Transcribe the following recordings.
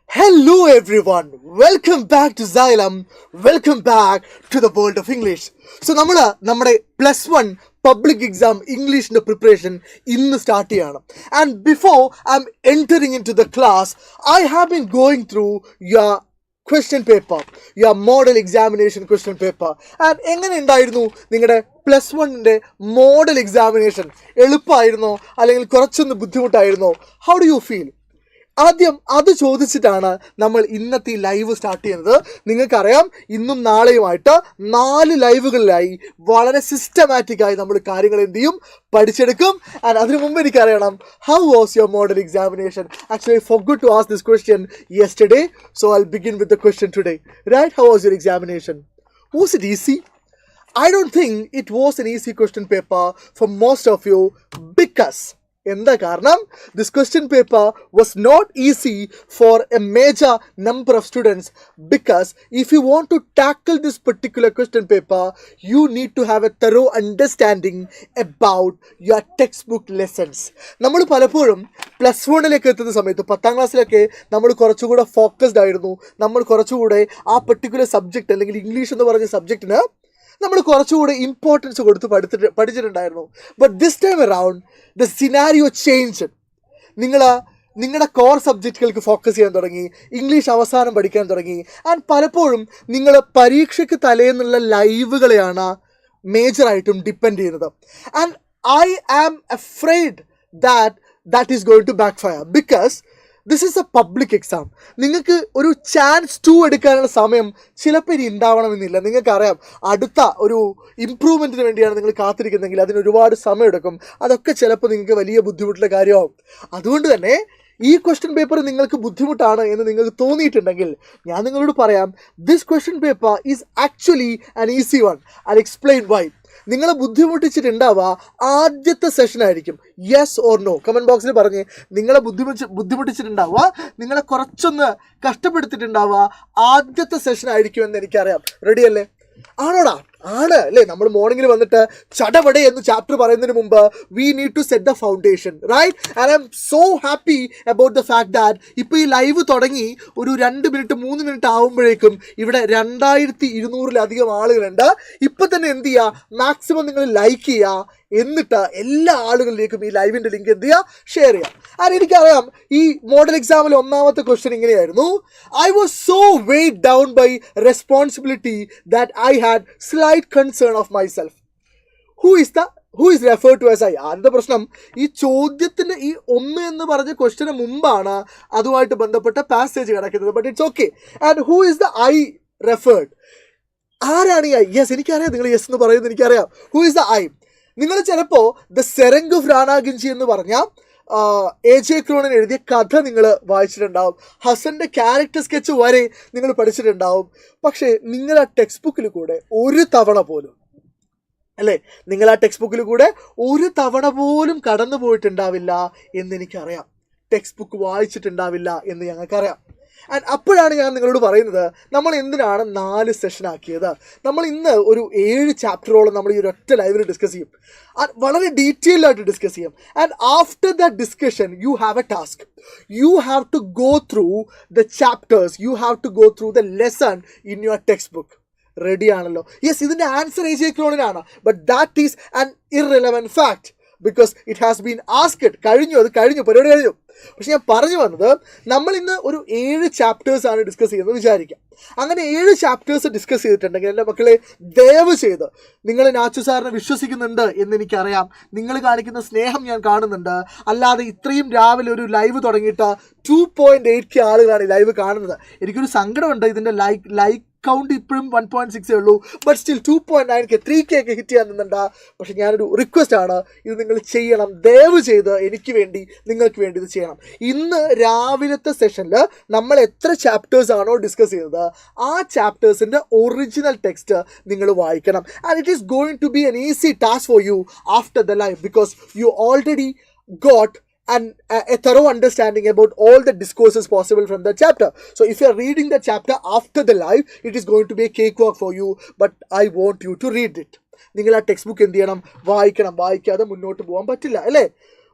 Hello everyone, welcome back to Xylem, welcome back to the world of English. So നമ്മുടെ +1 public exam English preparation ഇന്ന് start ചെയ്യണം. And before I'm entering into the class, I have been going through your question paper, your model examination question paper. And എങ്ങനെ ഉണ്ടായിരുന്നു നിങ്ങളുടെ +1ന്റെ model examination? എളുപ്പമായിരുന്നോ അല്ലെങ്കിൽ കുറച്ചൊന്ന് ബുദ്ധിമുട്ടായിരുന്നോ? How do you feel? ആദ്യം അത് ചോദിച്ചിട്ടാണ് നമ്മൾ ഇന്നത്തെ ഈ ലൈവ് സ്റ്റാർട്ട് ചെയ്യുന്നത്. നിങ്ങൾക്കറിയാം, ഇന്നും നാളെയുമായിട്ട് 4 ലൈവുകളിലായി വളരെ സിസ്റ്റമാറ്റിക്കായി നമ്മൾ കാര്യങ്ങൾ എന്ത് ചെയ്യും, പഠിച്ചെടുക്കും. ആൻഡ് അതിനു മുമ്പ് എനിക്കറിയണം, how was your model examination? Actually I forgot to ask this question yesterday, so I'll begin with the question today. Right? How was your examination? Was it easy? I don't think it was an easy question paper for most of you because എന്താ കാരണം, this question paper was not easy for a major number of students because if you want to tackle this particular question paper, you need to have a thorough understanding about your textbook lessons. നമ്മൾ പലപ്പോഴും +1ലേക്ക് എത്തുന്ന സമയത്ത് 10ാം ക്ലാസ്സിലൊക്കെ നമ്മൾ കുറച്ചുകൂടെ focused ആയിരുന്നു. നമ്മൾ കുറച്ചുകൂടെ ആ പർട്ടിക്കുലർ സബ്ജക്റ്റ് അല്ലെങ്കിൽ ഇംഗ്ലീഷ് എന്ന് പറഞ്ഞ സബ്ജക്റ്റിന് നമ്മൾ കുറച്ചുകൂടെ ഇമ്പോർട്ടൻസ് കൊടുത്ത് പഠിച്ചിട്ടുണ്ടായിരുന്നു. But this time around the scenario change. നിങ്ങളുടെ കോർ സബ്ജക്റ്റുകൾക്ക് ഫോക്കസ് ചെയ്യാൻ തുടങ്ങി, ഇംഗ്ലീഷ് അവസാനം പഠിക്കാൻ തുടങ്ങി. ആൻഡ് പലപ്പോഴും നിങ്ങൾ പരീക്ഷയ്ക്ക് തലേന്നുള്ള ലൈവുകളെയാണ് മേജറായിട്ടും ഡിപ്പെൻഡ് ചെയ്യുന്നത്. And I am afraid that is going to backfire because this is a public exam. നിങ്ങൾക്ക് ഒരു ചാൻസ് 2 എടുക്കാനുള്ള സമയം ചിലപ്പോൾ ഇനി ഉണ്ടാവണമെന്നില്ല. നിങ്ങൾക്കറിയാം, അടുത്ത ഒരു ഇമ്പ്രൂവ്മെൻറ്റിന് വേണ്ടിയാണ് നിങ്ങൾ കാത്തിരിക്കുന്നതെങ്കിൽ അതിന് ഒരുപാട് സമയം എടുക്കും. അതൊക്കെ ചിലപ്പോൾ നിങ്ങൾക്ക് വലിയ ബുദ്ധിമുട്ടുള്ള കാര്യമാവും. അതുകൊണ്ട് തന്നെ ഈ ക്വസ്റ്റ്യൻ പേപ്പർ നിങ്ങൾക്ക് ബുദ്ധിമുട്ടാണ് എന്ന് നിങ്ങൾക്ക് തോന്നിയിട്ടുണ്ടെങ്കിൽ ഞാൻ നിങ്ങളോട് പറയാം, this question paper is actually an easy one. I explain Y. നിങ്ങളെ ബുദ്ധിമുട്ടിച്ചിട്ടുണ്ടാവുക ആദ്യത്തെ സെഷൻ ആയിരിക്കും. യെസ് ഓർ നോ കമൻറ്റ് ബോക്സിൽ പറഞ്ഞ്. നിങ്ങളെ ബുദ്ധിമുട്ടിച്ചിട്ടുണ്ടാവുക, നിങ്ങളെ കുറച്ചൊന്ന് കഷ്ടപ്പെടുത്തിയിട്ടുണ്ടാവുക ആദ്യത്തെ സെഷൻ ആയിരിക്കും എന്ന് എനിക്കറിയാം. റെഡി അല്ലേ? ആണോടാ? ആണ് അല്ലേ? നമ്മൾ മോർണിംഗിൽ വന്നിട്ട് ചടപടെ എന്ന് ചാപ്റ്റർ പറയുന്നതിന് മുമ്പ് we need to set the foundation, right? And I am so happy about the fact that ഇപ്പോൾ ഈ ലൈവ് തുടങ്ങി ഒരു 2 മിനിറ്റ് 3 മിനിറ്റ് ആകുമ്പോഴേക്കും ഇവിടെ 2200-ലധികം ആളുകളുണ്ട്. ഇപ്പം തന്നെ എന്ത് ചെയ്യുക, മാക്സിമം നിങ്ങൾ ലൈക്ക് ചെയ്യുക, എന്നിട്ട് എല്ലാ ആളുകളിലേക്കും ഈ ലൈവിൻ്റെ ലിങ്ക് എന്ത് ചെയ്യുക, ഷെയർ ചെയ്യുക. ആൻഡ് എനിക്കറിയാം, ഈ മോഡൽ എക്സാമിൽ ഒന്നാമത്തെ ക്വസ്റ്റ്യൻ ഇങ്ങനെയായിരുന്നു. I was so weighed down by responsibility that I had slight concern of myself. Who is referred to as I? ആദ്യത്തെ പ്രശ്നം, ഈ ചോദ്യത്തിന് ഈ 1 എന്ന് പറഞ്ഞ ക്വസ്റ്റ്യന് മുമ്പാണ് അതുമായിട്ട് ബന്ധപ്പെട്ട പാസേജ് കിടക്കുന്നത്. But it's okay. And who is the I referred? ആരാണ് ഈ ഐ? യെസ്, എനിക്കറിയാം നിങ്ങൾ യെസ് എന്ന് പറയുന്നത് എനിക്കറിയാം. Who is the I? നിങ്ങൾ ചിലപ്പോൾ ദ സെറംഗ് ഓഫ് റാണാഗിഞ്ചി എന്ന് പറഞ്ഞ AJ ക്രോണിൻ എഴുതിയ കഥ നിങ്ങൾ വായിച്ചിട്ടുണ്ടാവും. ഹസൻ്റെ ക്യാരക്ടർ സ്കെച്ച് വരെ നിങ്ങൾ പഠിച്ചിട്ടുണ്ടാവും. പക്ഷേ നിങ്ങൾ ആ ടെക്സ്റ്റ് ബുക്കിൽ കൂടെ ഒരു തവണ പോലും, അല്ലേ, നിങ്ങൾ ആ ടെക്സ്റ്റ് ബുക്കിൽ കൂടെ ഒരു തവണ പോലും കടന്നു പോയിട്ടുണ്ടാവില്ല എന്നെനിക്കറിയാം. ടെക്സ്റ്റ് ബുക്ക് വായിച്ചിട്ടുണ്ടാവില്ല എന്ന് ഞങ്ങൾക്കറിയാം. ആൻഡ് അപ്പോഴാണ് ഞാൻ നിങ്ങളോട് പറയുന്നത്, നമ്മൾ എന്തിനാണ് 4 സെഷൻ ആക്കിയത്? നമ്മൾ ഇന്ന് ഒരു 7 ചാപ്റ്ററോളം നമ്മൾ ഈ ഒരൊറ്റ ലൈവിൽ ഡിസ്കസ് ചെയ്യും, വളരെ ഡീറ്റെയിൽഡ് ആയിട്ട് ഡിസ്കസ് ചെയ്യും. And after that discussion you have a task. You have to go through the chapters, you have to go through the lesson in your textbook. Ready ആണല്ലോ? യെസ്, ഇതിൻ്റെ answer AJ ക്രോണിനാണ്. But that is an irrelevant fact because it has been asked. അത് കഴിഞ്ഞു, പരിപാടി കഴിഞ്ഞു. പക്ഷെ ഞാൻ പറഞ്ഞു വന്നത്, നമ്മൾ ഇന്ന് ഒരു 7 ചാപ്റ്റേഴ്സാണ് ഡിസ്കസ് ചെയ്യുന്നത് വിചാരിക്കാം. അങ്ങനെ 7 ചാപ്റ്റേഴ്സ് ഡിസ്കസ് ചെയ്തിട്ടുണ്ടെങ്കിൽ എൻ്റെ മക്കളെ, ദയവ് ചെയ്ത് നിങ്ങൾ നാച്ചു സാറിനെ വിശ്വസിക്കുന്നുണ്ട് എന്നെനിക്കറിയാം. നിങ്ങൾ കാണിക്കുന്ന സ്നേഹം ഞാൻ കാണുന്നുണ്ട്. അല്ലാതെ ഇത്രയും രാവിലെ ഒരു ലൈവ് തുടങ്ങിയിട്ട് 2.8K ആളുകളാണ് ഈ ലൈവ് കാണുന്നത്. എനിക്കൊരു സങ്കടമുണ്ട്. ഇതിൻ്റെ ലൈക്ക് കൗണ്ട് ഇപ്പോഴും 1.6 ഉള്ളൂ. ബട്ട് സ്റ്റിൽ 2.9K 3K ഒക്കെ ഹിറ്റ് ചെയ്യാൻ നിന്നുണ്ട്. പക്ഷെ ഞാനൊരു റിക്വസ്റ്റ് ആണ്, ഇത് നിങ്ങൾ ചെയ്യണം. ദയവ് ചെയ്ത് എനിക്ക് വേണ്ടി, നിങ്ങൾക്ക് വേണ്ടി ഇത് ചെയ്യണം. ഇന്ന് രാവിലത്തെ സെഷനിൽ നമ്മൾ എത്ര ചാപ്റ്റേഴ്സ് ആണോ ഡിസ്കസ് ചെയ്തത്, ആ ചാപ്റ്റേഴ്സിൻ്റെ ഒറിജിനൽ ടെക്സ്റ്റ് നിങ്ങൾ വായിക്കണം. And it is going to be an easy task for you after the live because you already got and a thorough understanding about all the discourses possible from the chapter. So if you are reading the chapter after the live, it is going to be a cakewalk for you, but I want you to read it. നിങ്ങൾ ആ text book എന്ത് ചെയ്യണം, വായിക്കണം. വായിക്കാതെ മുന്നോട്ട് പോകാൻ പറ്റില്ല, അല്ലേ?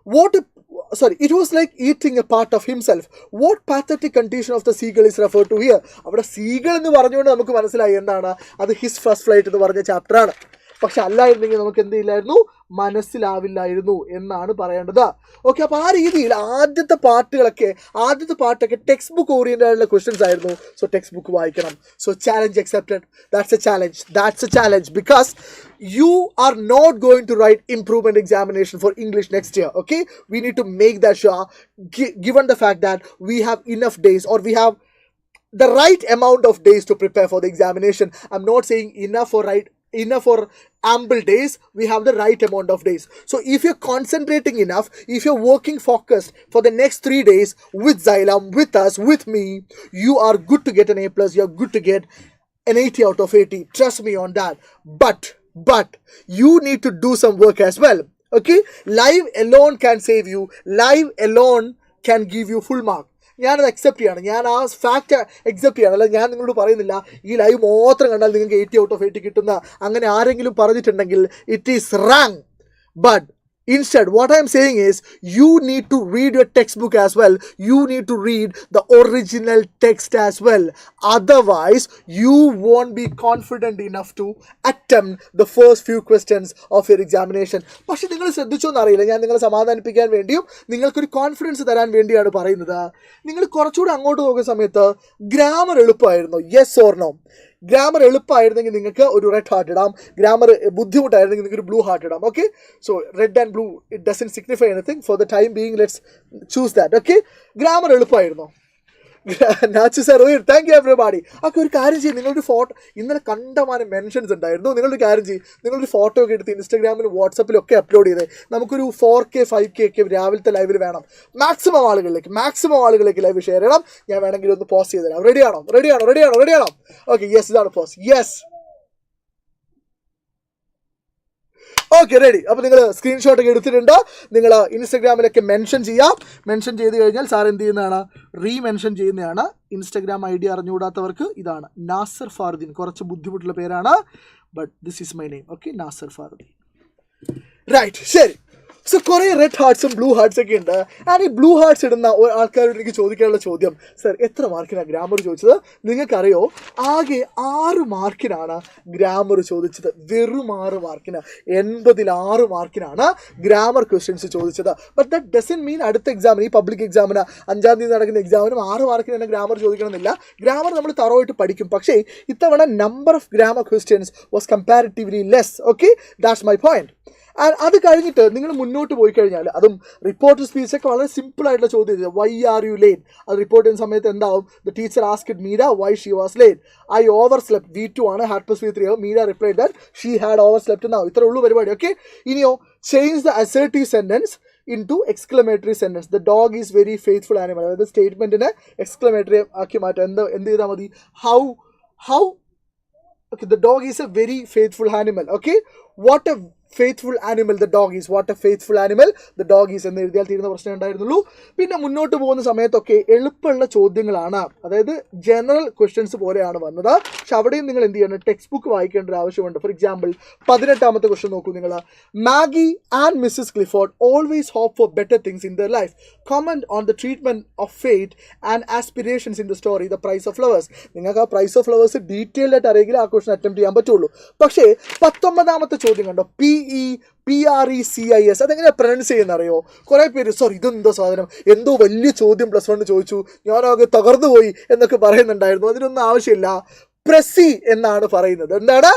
it was like eating a part of himself. What pathetic condition of the seagull is referred to here? അവിടെ seagull എന്ന് പറഞ്ഞുകൊണ്ട് നമുക്ക് മനസ്സിലായി എന്താണ് അത് his first flight എന്ന് പറഞ്ഞ ചാപ്റ്റർ ആണ്. പക്ഷെ അല്ലായിരുന്നെങ്കിൽ നമുക്ക് എന്ത് ചെയ്യില്ലായിരുന്നു, മനസ്സിലാവില്ലായിരുന്നു എന്നാണ് പറയേണ്ടത്. ഓക്കെ, അപ്പോൾ ആ രീതിയിൽ ആദ്യത്തെ പാർട്ടൊക്കെ ടെക്സ്റ്റ് ബുക്ക് ഓറിയന്റഡ് ആയിട്ടുള്ള ക്വസ്റ്റ്യൻസ് ആയിരുന്നു. സോ ടെക്സ്റ്റ് ബുക്ക് വായിക്കണം. So challenge accepted. That's A challenge because you are not going to write improvement examination for English next year. Okay, we need to make that sure, given the fact that we have enough days, or we have the right amount of days to prepare for the examination. I'm not saying enough or ample days. We have the right amount of days. So if you're concentrating enough, if you're working focused for the next 3 days with Xylem, with us, with me, you are good to get an A+. You're good to get an 80 out of 80. Trust me on that. But you need to do some work as well. Okay, live alone can save you. Live alone can give you full mark. ഞാനത് accept ചെയ്യണം, ഞാൻ ആ fact accept ചെയ്യണം. അല്ല, ഞാൻ നിങ്ങളോട് പറയുന്നില്ല ഈ ലൈവ് മാത്രം കണ്ടാൽ നിങ്ങൾക്ക് 80 out of 80 കിട്ടുന്ന അങ്ങനെ ആരെങ്കിലും പറഞ്ഞിട്ടുണ്ടെങ്കിൽ it is rang. But instead, what I am saying is, you need to read your textbook as well. You need to read the original text as well. Otherwise, you won't be confident enough to attempt the first few questions of your examination. പക്ഷെ നിങ്ങൾ ശ്രദ്ധിച്ചോന്ന് അറിയില്ല, ഞാൻ നിങ്ങളെ സമാധാനിപ്പിക്കാൻ വേണ്ടിയും നിങ്ങൾക്കൊരു confidence തരാൻ വേണ്ടിയാണ് പറയുന്നത്. നിങ്ങൾ കുറച്ചുകൂടി അങ്ങോട്ട് നോക്കുന്ന സമയത്ത് ഗ്രാമർ എളുപ്പമായിരുന്നു, യെസ് ഓർ നോ? ഗ്രാമർ എളുപ്പമായിരുന്നെങ്കിൽ നിങ്ങൾക്ക് ഒരു റെഡ് ഹാർട്ട് ഇടാം, ഗ്രാമർ ബുദ്ധിമുട്ടായിരുന്നെങ്കിൽ നിങ്ങൾക്ക് ഒരു ബ്ലൂ ഹാർട്ട് ഇടാം. Okay, so red and blue it doesn't signify anything for the time being. Let's choose that. Okay, grammar എളുപ്പമായിരുന്നോ? Nachu sir, thank you everybody. Okay ഒരു കാര്യം ചെയ്യും, നിങ്ങളൊരു ഫോട്ടോ ഇന്നലെ കണ്ടമാനം മെൻഷൻസ് ഉണ്ടായിരുന്നു. നിങ്ങളൊരു കാര്യം ചെയ്യും, നിങ്ങളൊരു ഫോട്ടോ ഒക്കെ എടുത്ത് ഇൻസ്റ്റാഗ്രാമിലും വാട്സപ്പിലും ഒക്കെ അപ്ലോഡ് ചെയ്ത് നമുക്കൊരു 4K 5K ഒക്കെ രാവിലത്തെ ലൈവിൽ വേണം. മാക്സിമം ആളുകളിലേക്ക് ലൈവ് ഷെയർ ചെയ്യണം. ഞാൻ വേണമെങ്കിൽ ഒന്ന് പോസ്റ്റ് ചെയ്ത് തരാം. റെഡിയാണോ? ഓക്കെ, യെസ്, ഇതാണ് പോസ്റ്റ്. Yes, okay, ready. അപ്പോൾ നിങ്ങൾ സ്ക്രീൻഷോട്ട് ഒക്കെ എടുത്തിട്ടുണ്ട്, നിങ്ങൾ ഇൻസ്റ്റഗ്രാമിലൊക്കെ മെൻഷൻ ചെയ്യാം. മെൻഷൻ ചെയ്ത് കഴിഞ്ഞാൽ സാർ എന്ത് ചെയ്യുന്നതാണ്, റീമെൻഷൻ ചെയ്യുന്നതാണ്. ഇൻസ്റ്റഗ്രാം ID അറിഞ്ഞുകൂടാത്തവർക്ക് ഇതാണ് നാസർ ഫാറുദ്ദീൻ. കുറച്ച് ബുദ്ധിമുട്ടുള്ള പേരാണ്, but this is my name. Okay, Nasar Faruddin. Right, ശരി. സോ കുറേ റെഡ് ഹാർട്ട്സും ബ്ലൂ ഹാർട്ട്സ് ഒക്കെ ഉണ്ട്. ആൻഡ് ഈ ബ്ലൂ ഹാർട്ട്സ് ഇടുന്ന ആൾക്കാരോട് എനിക്ക് ചോദിക്കാനുള്ള ചോദ്യം, സർ എത്ര മാർക്കിനാണ് ഗ്രാമർ ചോദിച്ചത്? നിങ്ങൾക്കറിയോ, ആകെ 6 മാർക്കിനാണ് ഗ്രാമർ ചോദിച്ചത്. വെറും 6 മാർക്കിന്, 80-ൽ 6 മാർക്കിനാണ് ഗ്രാമർ ക്വസ്റ്റ്യൻസ് ചോദിച്ചത്. ബട്ട് ദാറ്റ് ഡസൻറ്റ് മീൻ അടുത്ത എക്സാമിന്, ഈ പബ്ലിക് എക്സാമിന് 5-ാം തീയതി നടക്കുന്ന എക്സാമിനും 6 മാർക്കിന് തന്നെ ഗ്രാമർ ചോദിക്കണമെന്നില്ല. ഗ്രാമർ നമ്മൾ തറവായിട്ട് പഠിക്കും, പക്ഷേ ഇത്തവണ number of grammar questions was comparatively less. Okay, that's my point. And അത് കഴിഞ്ഞിട്ട് നിങ്ങൾ മുന്നോട്ട് പോയി കഴിഞ്ഞാൽ, അതും റിപ്പോർട്ട് സ്പീച്ചൊക്കെ വളരെ സിമ്പിൾ ആയിട്ടുള്ള ചോദ്യം, വൈ ആർ യു ലേറ്റ്? അത് റിപ്പോർട്ട് ചെയ്യുന്ന സമയത്ത് എന്താവും, the teacher asked Meera why she was late. I over slept, V2 ആണ്, ഹാഡ് പ്ലസ് V3 ആവും. Meera replied that she had over slept എന്നാവും. ഇത്രേ ഉള്ളൂ പരിപാടി. ഓക്കെ, ഇനിയോ change the assertive sentence into exclamatory sentence. The dog is very faithful animal. അതായത് സ്റ്റേറ്റ്മെന്റിനെ exclamatory ആക്കി മാറ്റാം. എന്ത് ചെയ്താൽ മതി, how okay, the dog is a very faithful animal. Okay, what a faithful animal the dog is. What a faithful animal the dog is എന്ന് എഴുതിയാൽ തീരുന്ന പ്രശ്നം ഉണ്ടായിരുന്നുള്ളൂ. പിന്നെ മുന്നോട്ട് പോകുന്ന സമയത്തൊക്കെ എളുപ്പമുള്ള ചോദ്യങ്ങളാണ്, അതായത് ജനറൽ ക്വസ്റ്റ്യൻസ് പോലെയാണ് വന്നത്. പക്ഷെ അവിടെയും നിങ്ങൾ എന്ത് ചെയ്യണം, ടെക്സ്റ്റ് ബുക്ക് വായിക്കേണ്ട ഒരു ആവശ്യമുണ്ട്. ഫോർ എക്സാമ്പിൾ 18ാമത്തെ ക്വസ്റ്റ്യൻ നോക്കൂ നിങ്ങൾ. Maggie and Mrs Clifford always hope for better things in their life. Comment on the treatment of fate and aspirations in the story the price of flowers. നിങ്ങൾക്ക് ആ price of flowers detailed ആയിട്ട് അറിയെങ്കിൽ ആ question attempt ചെയ്യാൻ പറ്റുള്ളൂ. പക്ഷേ 19ാമത്തെ ചോദ്യം കണ്ടോ, PECIS, അതെങ്ങനെയാണ് പ്രൊനൗൺസ് ചെയ്യുന്ന അറിയോ? കുറേ പേര് സോർ ഇതെന്തോ സാധനം, എന്തോ വലിയ ചോദ്യം +1 ചോദിച്ചു, ഞാനാകെ തകർന്നു പോയി എന്നൊക്കെ പറയുന്നുണ്ടായിരുന്നു. അതിനൊന്നും ആവശ്യമില്ല. പ്രസി എന്നാണ് പറയുന്നത്. എന്താണ്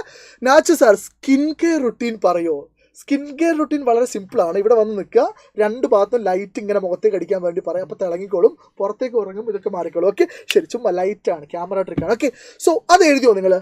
Nachu sir, skin care routine പറയോ? സ്കിൻ കെയർ റുട്ടീൻ വളരെ സിമ്പിളാണ്. ഇവിടെ വന്ന് നിൽക്കുക, 2 ഭാഗത്തും ലൈറ്റ് ഇങ്ങനെ മുഖത്തേക്ക് അടിക്കാൻ വേണ്ടി പറയാം. അപ്പോൾ തിളങ്ങിക്കോളും, പുറത്തേക്ക് ഉറങ്ങും, ഇതൊക്കെ മാറിക്കോളും. ഓക്കെ, ശരി, ചുമ്മാ ലൈറ്റാണ്, ക്യാമറ ട്രിക്കാണ്. ഓക്കെ, സോ അത് എഴുതിയോ നിങ്ങൾ?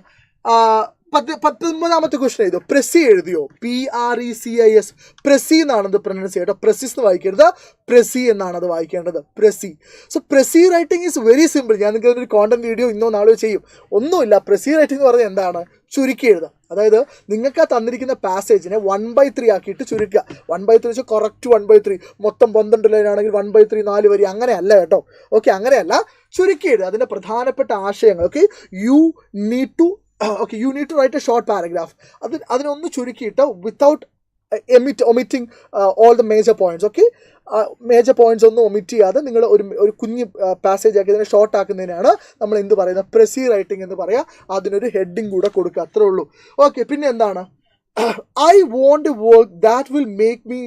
19ാമത്തെ ക്വസ്റ്റ്യൻ എഴുതിയോ? പ്രസി എഴുതിയോ? PRECIS, പ്രസി എന്നാണത് പ്രൊനൗൺസ് ചെയ്യട്ടോ. പ്രസിസ് എന്ന് വായിക്കരുത്, പ്രസി എന്നാണ് അത് വായിക്കേണ്ടത്. പ്രസി. സോ പ്രസി റൈറ്റിംഗ് ഈസ് വെരി സിമ്പിൾ. ഞാൻ നിങ്ങൾക്ക് ഒരു കോണ്ടന്റ് വീഡിയോ ഇന്നോ നാളെയോ ചെയ്യും. ഒന്നുമില്ല, പ്രസി റൈറ്റിംഗ് എന്ന് പറഞ്ഞാൽ എന്താണ്, ചുരുക്കി എഴുതുക. അതായത് നിങ്ങൾക്ക് ആ തന്നിരിക്കുന്ന പാസേജിനെ 1/3 ആക്കിയിട്ട് ചുരുക്കുക. 1/3 വെച്ചാൽ കറക്റ്റ് 1/3, മൊത്തം 12 ലൈനാണെങ്കിൽ 1/3 4 വരി, അങ്ങനെയല്ല കേട്ടോ. ഓക്കെ, അങ്ങനെയല്ല, ചുരുക്കി എഴുതുക അതിൻ്റെ പ്രധാനപ്പെട്ട ആശയങ്ങൾ. Okay, you need to write a short paragraph. അതിനൊന്ന് ചുരുക്കിയിട്ട് without omitting all the major points. Okay, major points ഒന്നും ഒമിറ്റ് ചെയ്യാതെ നിങ്ങൾ ഒരു കുഞ്ഞ് പാസേജ് ആക്കി ഇതിനെ ഷോർട്ട് ആക്കുന്നതിനാണ് നമ്മൾ എന്ത് പറയുന്നത് പ്രസി റൈറ്റിംഗ് എന്ന് പറയുക. അതിനൊരു ഹെഡിങ് കൂടെ കൊടുക്കുക, അത്രേ ഉള്ളൂ. ഓക്കെ, പിന്നെ എന്താണ് I want a work that will make me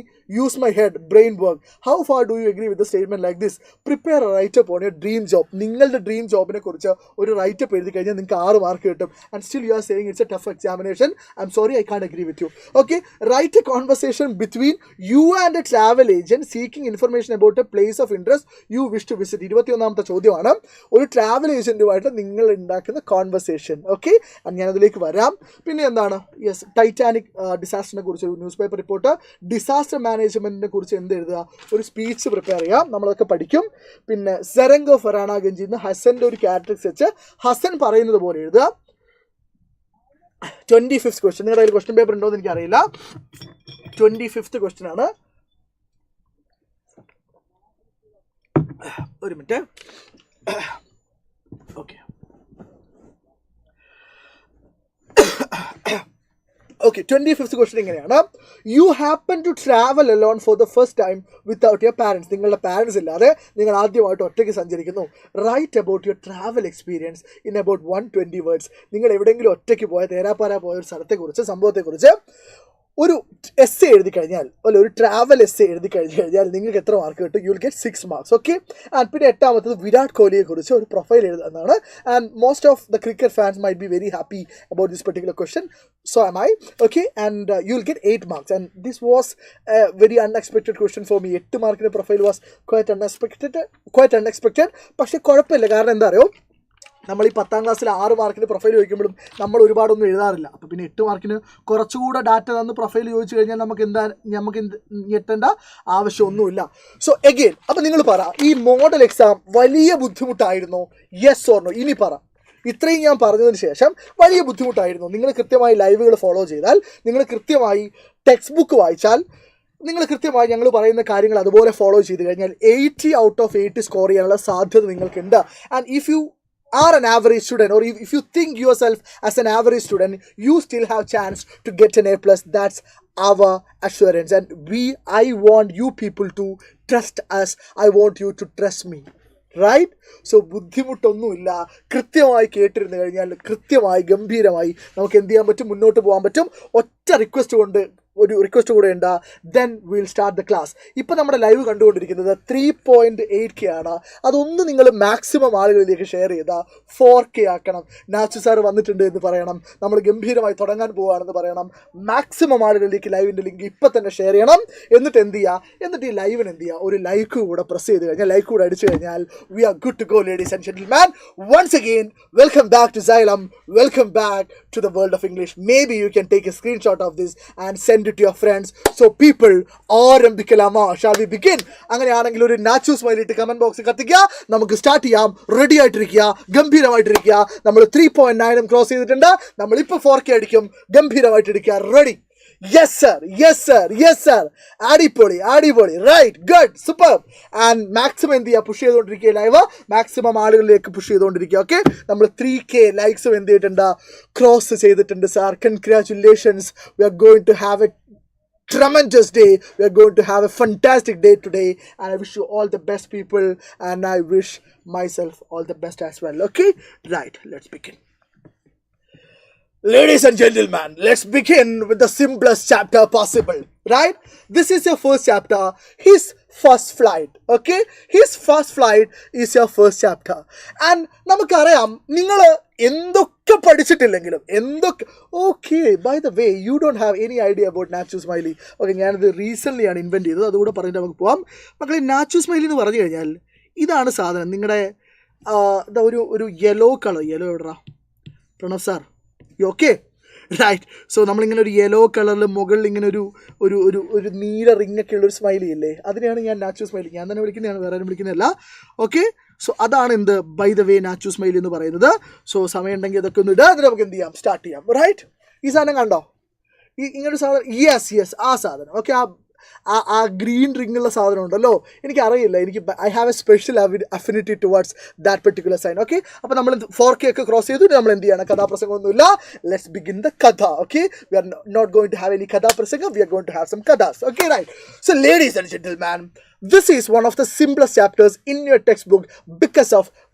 use my head, brain work. How far do you agree with the statement like this? Prepare a write-up on your dream job. നിങ്ങളുടെ dream ജോബിനെ കുറിച്ച് ഒരു writeup എഴുതി കഴിഞ്ഞാൽ നിങ്ങൾക്ക് 6 mark കിട്ടും. And still you are saying it's a tough examination. I'm sorry, I can't agree with you. Okay, write a conversation between you and a travel agent seeking information about a place of interest you wish to visit. 21ാമത്തെ ചോദ്യമാണ്, ഒരു travel ഏജന്റുമായിട്ട് നിങ്ങൾ ഉണ്ടാക്കുന്ന conversation. Okay, ഞാനതിലേക്ക് വരാം. പിന്നെ എന്താണ്, yes, Titanic ഡിസാസ്റ്ററിനെ കുറിച്ച് ഒരു news paper report, disaster മാനേജ്മെന്റിനെ കുറിച്ച് എന്ത് എഴുതുക, ഒരു സ്പീച്ച് പ്രിപ്പയർ ചെയ്യാം, നമ്മളതൊക്കെ പഠിക്കും. പിന്നെ സെറംഗോ ഫറാനാഗഞ്ചിൽ നിന്ന് ഹസന്റെ ഒരു ക്യാരക്ടറിക്സ് വെച്ച് ഹസൻ പറയുന്നത് പോലെ എഴുതുക. 25th ക്വസ്റ്റ്യൻ, നിങ്ങളുടെ കയ്യിൽ ക്വസ്റ്റ്യൻ പേപ്പർ ഉണ്ടോ എന്ന് എനിക്കറിയില്ല. 25th ക്വസ്റ്റ്യൻ ആണ്. ഒരു minute. Okay, Okay, 25th question ഇങ്ങനെയാണ്. You happen to travel alone for the first time without your parents. നിങ്ങളുടെ പാരൻസ് ഇല്ലാതെ നിങ്ങൾ ആദ്യമായിട്ട് ഒറ്റയ്ക്ക് സഞ്ചരിക്കുന്നു. Write about your travel experience in about 120 words. നിങ്ങൾ എവിടെയെങ്കിലും ഒറ്റയ്ക്ക് പോയ തേരാപ്പാര പോയ ഒരു സ്ഥലത്തെക്കുറിച്ച്, സംഭവത്തെക്കുറിച്ച് ഒരു എസ്സേ എഴുതി കഴിഞ്ഞാൽ, അല്ല ഒരു ട്രാവൽ എസ്സേ എഴുതി കഴിഞ്ഞാൽ നിങ്ങൾക്ക് എത്ര മാർക്ക് കിട്ടും? You will get 6 marks. Okay, and പിന്നെ 8ാമത്തത് വിരാട് കോഹ്ലിയെ കുറിച്ച് ഒരു പ്രൊഫൈൽ എഴുതുന്നതാണ്. And most of the cricket fans might be very happy about this particular question. So am I. Okay, and you will get 8 marks. And this was a very unexpected question for me. 8 മാർക്കിന്റെ profile was quite unexpected. പക്ഷെ കുഴപ്പമില്ല, കാരണം എന്താ അറിയോ, നമ്മൾ ഈ 10ാം ക്ലാസ്സിൽ 6 മാർക്കിന് പ്രൊഫൈൽ ചോദിക്കുമ്പോഴും നമ്മൾ ഒരുപാടൊന്നും എഴുതാറില്ല. അപ്പോൾ പിന്നെ 8 മാർക്കിന് കുറച്ചുകൂടെ ഡാറ്റ തന്ന് പ്രൊഫൈൽ ചോദിച്ചു കഴിഞ്ഞാൽ നമുക്ക് ഞെട്ടേണ്ട ആവശ്യമൊന്നുമില്ല. സോ എഗെയിൻ, അപ്പോൾ നിങ്ങൾ പറ, ഈ മോഡൽ എക്സാം വലിയ ബുദ്ധിമുട്ടായിരുന്നോ? Yes or no? ഇനി പറ. ഇത്രയും ഞാൻ പറഞ്ഞതിന് ശേഷം വലിയ ബുദ്ധിമുട്ടായിരുന്നു. നിങ്ങൾ കൃത്യമായി ലൈവുകൾ ഫോളോ ചെയ്താൽ, നിങ്ങൾ കൃത്യമായി ടെക്സ്റ്റ് ബുക്ക് വായിച്ചാൽ, നിങ്ങൾ കൃത്യമായി ഞങ്ങൾ പറയുന്ന കാര്യങ്ങൾ അതുപോലെ ഫോളോ ചെയ്ത് കഴിഞ്ഞാൽ 80 out of 80 സ്കോർ ചെയ്യാനുള്ള സാധ്യത നിങ്ങൾക്കുണ്ട്. And if U are an average student, or if you think yourself as an average student, you still have chance to get an A+. That's our assurance, and I want you people to trust us. I want you to trust me, right? So ബുദ്ധിമുട്ടൊന്നുമില്ല. കൃത്യമായി കേട്ടിരുന്നു കഴിഞ്ഞാൽ കൃത്യമായി ഗംഭീരമായി നമുക്ക് എന്ത് ചെയ്യാൻ പറ്റും? മുന്നോട്ട് പോകാൻ പറ്റും. ഒറ്റ ഒരു റിക്വസ്റ്റ് കൂടെ ഉണ്ട്, then will start the class. ഇപ്പം നമ്മുടെ ലൈവ് കണ്ടുകൊണ്ടിരിക്കുന്നത് 3.8K ആണ്. അതൊന്ന് നിങ്ങൾ മാക്സിമം ആളുകളിലേക്ക് ഷെയർ ചെയ്താൽ 4K ആക്കണം. നാച്ചു സാർ വന്നിട്ടുണ്ട് എന്ന് പറയണം, നമ്മൾ ഗംഭീരമായി തുടങ്ങാൻ പോവുകയാണെന്ന് പറയണം. മാക്സിമം ആളുകളിലേക്ക് ലൈവിൻ്റെ ലിങ്ക് ഇപ്പം തന്നെ ഷെയർ ചെയ്യണം. എന്നിട്ട് എന്ത് ചെയ്യുക, എന്നിട്ട് ഈ ലൈവിന് എന്ത് ചെയ്യുക, ഒരു ലൈക്ക് കൂടെ പ്രസ് ചെയ്ത് കഴിഞ്ഞാൽ, ലൈക്ക് കൂടെ അടിച്ചു കഴിഞ്ഞാൽ we are good to go, ladies and gentleman. Once again, welcome back to Xylem. Welcome back to the world of English. Maybe you can take a screenshot of this and send it to your friends. So people, ആരംഭിക്കലാമോ? Shall we begin? അങ്ങനെയാണെങ്കിൽ ഒരു Nachu smile ഇട്ട് comment ബോക്സിൽ കത്തിക്കുക. നമുക്ക് start ചെയ്യാം. Ready ആയിട്ടിരിക്കുക, ഗംഭീരമായിട്ടിരിക്കുക. നമ്മൾ 3.9 cross ചെയ്തിട്ടുണ്ട്. നമ്മളിപ്പോൾ 4K അടിക്കും. ഗംഭീരമായിട്ടിരിക്കുക. Ready? Yes sir, yes sir, yes sir. അടിപൊളി, right, good, super. And maximum എന്ത് ചെയ്യുക, പുഷ് ചെയ്തുകൊണ്ടിരിക്കുക. ലൈവ് മാക്സിമം ആളുകളിലേക്ക് പുഷ് ചെയ്തുകൊണ്ടിരിക്കുക. ഓക്കെ, നമ്മൾ 3K ലൈക്സും എന്ത് ചെയ്തിട്ടുണ്ട്, ക്രോസ് ചെയ്തിട്ടുണ്ട് sir. Congratulations. We are going to have a tremendous day. We are going to have a fantastic day today, and I wish you all the best, people, and I wish myself all the best as well. Okay, right, let's begin. Ladies and gentlemen, let's begin with the simplest chapter possible, right? This is your first chapter, his first flight. Okay, his first flight is your first chapter. And നമുക്കറിയാം, നിങ്ങൾ എന്തൊക്കെ പഠിച്ചിട്ടില്ലെങ്കിലും okay, by the way, you don't have any idea about Nachu smiley. Okay, ഞാനിത് recently ആണ് invent ചെയ്തത്, അതുകൂടെ പറഞ്ഞിട്ട് നമുക്ക് പോവാം. മക്കളെ, നാച്ചു സ്മൈലി എന്ന് പറഞ്ഞു കഴിഞ്ഞാൽ ഇതാണ് സാധനം. നിങ്ങളുടെ ഒരു യെല്ലോ കളർ, യെല്ലോ എവിടാ Pranav sir? Okay, right. So നമ്മളിങ്ങനെ ഒരു യെല്ലോ കളറിൽ മുകളിൽ ഇങ്ങനെ ഒരു നീല റിങ്ങൊക്കെ ഉള്ളൊരു സ്മൈലി ഇല്ലേ, അതിനെയാണ് ഞാൻ നാച്ചു സ്മൈലി, ഞാൻ തന്നെ വിളിക്കുന്നതാണ്, വേറെ ആരും വിളിക്കുന്നതല്ല. ഓക്കെ, സോ അതാണ് എന്ത്, by the way Nachu smiley എന്ന് പറയുന്നത്. സോ സമയം ഉണ്ടെങ്കിൽ ഇതൊക്കെ ഒന്ന് ഇടുക, അതിന് നമുക്ക് എന്ത് ചെയ്യാം, സ്റ്റാർട്ട് ചെയ്യാം. റൈറ്റ്, ഈ സാധനം കണ്ടോ, ഇങ്ങനൊരു സാധനം? യെസ്, ആ സാധനം. ഓക്കെ, ആ ആ ഗ്രീൻ റിങ്ങുള്ള സാധനം ഉണ്ടല്ലോ, എനിക്കറിയില്ല, I have a special affinity towards that particular sign. Okay, അപ്പോൾ നമ്മൾ 4K ഒക്കെ ക്രോസ് ചെയ്തിട്ട് നമ്മൾ എന്ത് ചെയ്യണം? കഥാപ്രസംഗമൊന്നുമില്ല. ലെറ്റ്സ് ബിഗിൻ ദ കഥ. Okay, we are not going to have any കഥാപ്രസംഗം, we are going to have some കഥാസ്. Okay, right. So ladies and gentleman, this is one of the simplest chapters in your textbook because of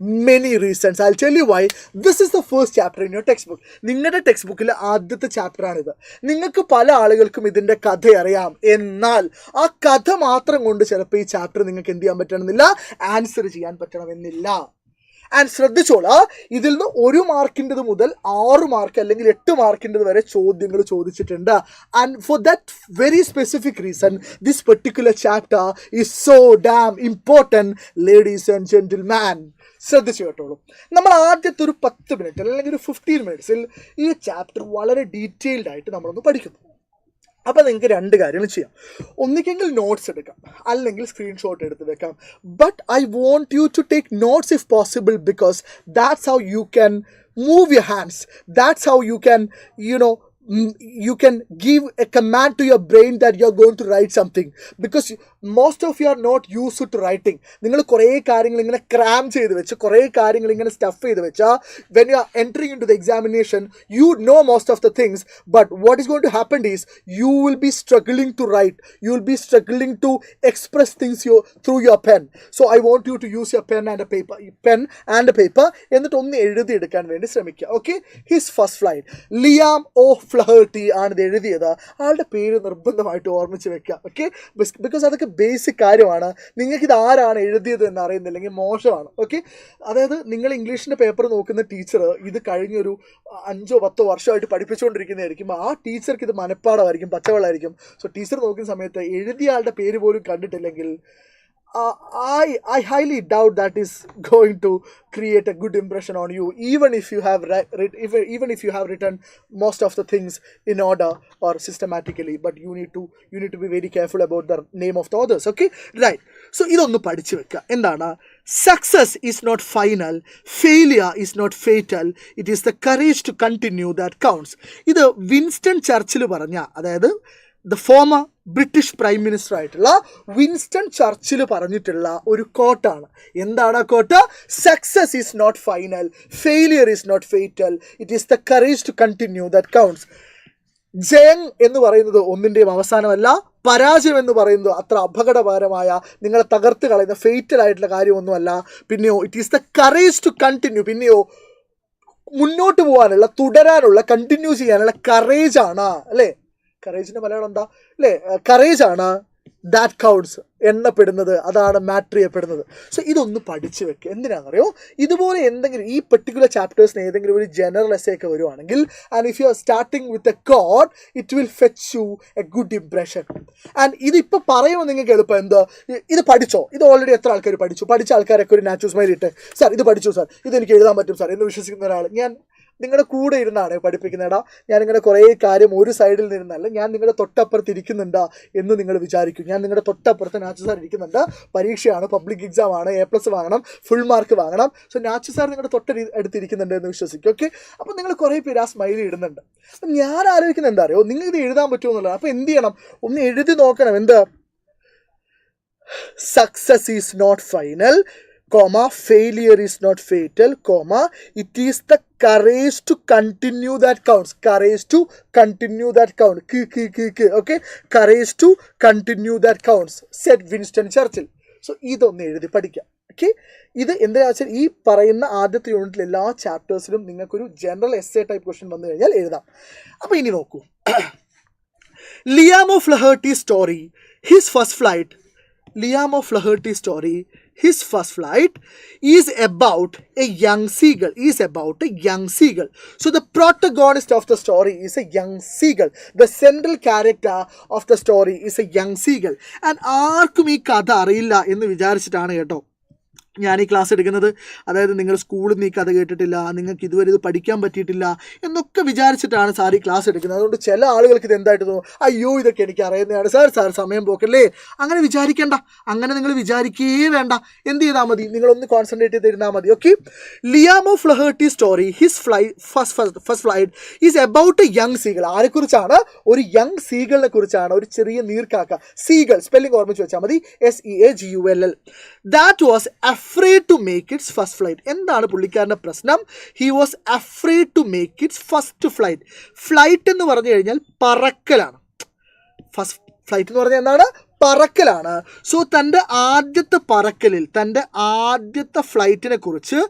many reasons. I'll tell you why. This is the first chapter in your textbook. നിങ്ങളുടെ text ബുക്കിൽ ആദ്യത്തെ ചാപ്റ്ററാണിത്. നിങ്ങൾക്ക് പല ആളുകൾക്കും ഇതിൻ്റെ കഥ അറിയാം, എന്നാൽ ആ കഥ മാത്രം കൊണ്ട് ചിലപ്പോൾ ഈ ചാപ്റ്റർ നിങ്ങൾക്ക് എന്ത് ചെയ്യാൻ പറ്റണമെന്നില്ല, ആൻസർ ചെയ്യാൻ പറ്റണമെന്നില്ല. ആൻഡ് ശ്രദ്ധിച്ചോളാം, ഇതിൽ നിന്ന് 1 മാർക്കിൻ്റെത് മുതൽ 6 മാർക്ക് അല്ലെങ്കിൽ 8 മാർക്കിൻ്റെത് വരെ ചോദ്യങ്ങൾ ചോദിച്ചിട്ടുണ്ട്. And for that very specific reason this particular chapter is so dam important, ladies and gentleman. ശ്രദ്ധിച്ചു കേട്ടോളൂ. നമ്മൾ ആദ്യത്തെ ഒരു 10 മിനിറ്റ് അല്ലെങ്കിൽ ഒരു 15 മിനിറ്റ്സിൽ ഈ ചാപ്റ്റർ വളരെ ഡീറ്റെയിൽഡ് ആയിട്ട് നമ്മളൊന്ന് പഠിക്കുന്നു. അപ്പോൾ നിങ്ങൾക്ക് 2 കാര്യങ്ങൾ ചെയ്യാം. ഒന്നിക്കെങ്കിൽ നോട്ട്സ് എടുക്കാം, അല്ലെങ്കിൽ സ്ക്രീൻഷോട്ട് എടുത്ത് വെക്കാം. But I want you to take notes if possible, because that's how you can move your hands, that's how you can you can give a command to your brain that you are going to write something, because most of you are not used to writing. നിങ്ങൾ കുറേ കാര്യങ്ങൾ ഇങ്ങനെ cramp ചെയ്ത് വെച്ച്, കുറേ കാര്യങ്ങൾ ഇങ്ങനെ stuff ചെയ്ത് വെച്ചാൽ when you are entering into the examination you know most of the things, but what is going to happen is you will be struggling to write, you will be struggling to express things through your pen. So I want you to use your pen and a paper എന്നിട്ട് ഒന്ന് എഴുതിയെടുക്കാൻ വേണ്ടി ശ്രമിക്കുക. Okay, his first flight, Liam O'Flaherty ആണ് ഇത് എഴുതിയത്. ആളുടെ പേര് നിർബന്ധമായിട്ട് ഓർമ്മിച്ച് വെക്കുക. ഓക്കെ, ബിക്കോസ് അതൊക്കെ ബേസിക് കാര്യമാണ്. നിങ്ങൾക്കിത് ആരാണ് എഴുതിയത് എന്ന് അറിയുന്നില്ലെങ്കിൽ മോശമാണ്. ഓക്കെ, അതായത് നിങ്ങൾ ഇംഗ്ലീഷിൻ്റെ പേപ്പർ നോക്കുന്ന ടീച്ചർ ഇത് കഴിഞ്ഞൊരു 5-10 വർഷമായിട്ട് പഠിപ്പിച്ചുകൊണ്ടിരിക്കുന്നതായിരിക്കും. ആ ടീച്ചർക്ക് ഇത് മനഃപ്പാടമായിരിക്കും, പച്ചവെള്ളമായിരിക്കും. സോ ടീച്ചർ നോക്കുന്ന സമയത്ത് എഴുതിയ ആളുടെ പേര് പോലും കണ്ടിട്ടില്ലെങ്കിൽ I highly doubt that is going to create a good impression on you, even if you have written most of the things in order or systematically. But you need to be very careful about the name of the authors. Okay, right. So idonnu padichu vekka. Endana? Success is not final, failure is not fatal, it is the courage to continue that counts. Idu Winston Churchill paranja, adayadu the former British prime minister ആയിട്ടുള്ള Winston Churchill പറഞ്ഞിട്ടുള്ള ഒരു കോട്ടാണ്. എന്താണ് ആ quote? Success is not final, failure is not fatal, it is the courage to continue that counts. ജയം എന്ന് പറയുന്നത് ഒന്നിൻ്റെയും അവസാനമല്ല, പരാജയം എന്ന് പറയുന്നത് അത്ര അപകടകരമായ, നിങ്ങളെ തകർത്ത് കളയുന്ന ഫേറ്റൽ ആയിട്ടുള്ള കാര്യമൊന്നുമല്ല. പിന്നെയോ it is the courage to continue, പിന്നെയോ മുന്നോട്ട് പോകാനുള്ള, തുടരാനുള്ള, കണ്ടിന്യൂ ചെയ്യാനുള്ള കറേജാണ്. അല്ലേ, കറേജിൻ്റെ മലയാളം എന്താ അല്ലേ? കറേജാണ് ദാറ്റ് കൗണ്ട്സ് എണ്ണപ്പെടുന്നത്, അതാണ് മാറ്റർ ചെയ്യപ്പെടുന്നത്. സോ ഇതൊന്ന് പഠിച്ചു വെക്കുക. എന്തിനാണെന്നറിയോ? ഇതുപോലെ എന്തെങ്കിലും ഈ പെർട്ടിക്കുലർ ചാപ്റ്റേഴ്സിന് ഏതെങ്കിലും ഒരു ജനറൽ എസ്സേ ഒക്കെ വരുവാണെങ്കിൽ, and if you are starting with a quote, it will fetch you a good impression. And ഇതിപ്പോൾ പറയുമ്പോൾ നിങ്ങൾക്ക് എളുപ്പം എന്തോ, ഇത് പഠിച്ചോ, ഇത് ഓൾറെഡി എത്ര ആൾക്കാർ പഠിച്ച ആൾക്കാരൊക്കെ ഒരു നാച്ചു സ്മൈൽ ഇട്ട്, സാർ ഇത് പഠിച്ചു സാർ, ഇതെനിക്ക് എഴുതാൻ പറ്റും സാർ എന്ന് വിശ്വസിക്കുന്ന ഒരാൾ ഞാൻ നിങ്ങളുടെ കൂടെ ഇരുന്നാണ് പഠിപ്പിക്കുന്നേടാ. ഞാൻ നിങ്ങളുടെ കുറേ കാര്യം ഒരു സൈഡിൽ നിന്നല്ല, ഞാൻ നിങ്ങളുടെ തൊട്ടപ്പുറത്ത് ഇരിക്കുന്നുണ്ടാ എന്ന് നിങ്ങൾ വിചാരിക്കും. ഞാൻ നിങ്ങളുടെ തൊട്ടപ്പുറത്ത് നാച്ചു സാർ ഇരിക്കുന്നുണ്ട്, പരീക്ഷയാണ്, പബ്ലിക് എക്സാം ആണ്, A+ വാങ്ങണം, ഫുൾ മാർക്ക് വാങ്ങണം. സോ നാച്ചു സാർ നിങ്ങളുടെ തൊട്ടടുത്തിരിക്കുന്നുണ്ട് എന്ന് വിശ്വസിക്കും. ഓക്കെ, അപ്പോൾ നിങ്ങൾ കുറേ പേര് ആ സ്മൈൽ ഇടുന്നുണ്ട്. അപ്പം ഞാൻ ആലോചിക്കുന്നത് എന്താ അറിയോ, നിങ്ങൾ ഇത് എഴുതാൻ പറ്റുമോ എന്നുള്ളത്. അപ്പോൾ എന്ത് ചെയ്യണം? ഒന്ന് എഴുതി നോക്കണം. എന്താ? Success is not final, failure is not fatal, it is the courage to continue that counts. Courage to continue that count. Okay, courage to continue that counts, said Winston Churchill. So ഇതൊന്ന് എഴുതി പഠിക്കാം. Okay, ഇത് എന്താ വെച്ചാൽ ഈ പറയുന്ന ആദ്യത്തെ യൂണിറ്റിൽ എല്ലാ ചാപ്റ്റേഴ്സിലും നിങ്ങൾക്കൊരു ജനറൽ എസ്സേ ടൈപ്പ് ക്വസ്റ്റ്യൻ വന്നു കഴിഞ്ഞാൽ എഴുതാം. അപ്പോൾ ഇനി നോക്കൂ. Liam of Flaherty's story, his first flight. Liam of Flaherty's story, his first flight is about a young seagull. So the protagonist of the story is a young seagull. The central character of the story is a young seagull. And ആർക്കും ഈ കഥ അറിയില്ല എന്ന് വിചാരിച്ചിട്ടാണ് കേട്ടോ ഞാൻ ഈ class എടുക്കുന്നത്, അതായത് നിങ്ങൾ സ്കൂളിൽ നിന്ന് ഈ കഥ കേട്ടിട്ടില്ല, നിങ്ങൾക്ക് ഇതുവരെ ഇത് പഠിക്കാൻ പറ്റിയിട്ടില്ല എന്നൊക്കെ വിചാരിച്ചിട്ടാണ് സാർ ഈ ക്ലാസ് എടുക്കുന്നത്. അതുകൊണ്ട് ചില ആളുകൾക്ക് ഇത് എന്തായിട്ട് തോന്നും, അയ്യോ ഇതൊക്കെ എനിക്ക് അറിയുന്നതാണ് സാർ സമയം പോക്കല്ലേ. അങ്ങനെ വിചാരിക്കേണ്ട, അങ്ങനെ നിങ്ങൾ വിചാരിക്കേ വേണ്ട. എന്ത് ചെയ്താൽ മതി, നിങ്ങളൊന്ന് കോൺസെൻട്രേറ്റ് ചെയ്തിരുന്നാൽ മതി. Okay, Liam O'Flaherty story his first flight is about a young seagull. ആരെക്കുറിച്ചാണ്? ഒരു യങ് സീഗളിനെ കുറിച്ചാണ്. ഒരു ചെറിയ നീർക്കാക്ക, സീഗൾ, സ്പെല്ലിംഗ് ഓർമ്മിച്ച് വെച്ചാൽ മതി, SEAGULL. That was afraid to make its first flight. എന്താണ് പുള്ളിക്കാരൻ്റെ പ്രശ്നം? He was afraid to make its first flight. Flight എന്ന് പറഞ്ഞു കഴിഞ്ഞാൽ പറക്കലാണ്. ഫസ്റ്റ് ഫ്ലൈറ്റ് എന്ന് പറഞ്ഞാൽ എന്താണ്? പറക്കലാണ്. സോ തൻ്റെ ആദ്യത്തെ പറക്കലിൽ, തൻ്റെ ആദ്യത്തെ ഫ്ലൈറ്റിനെ കുറിച്ച്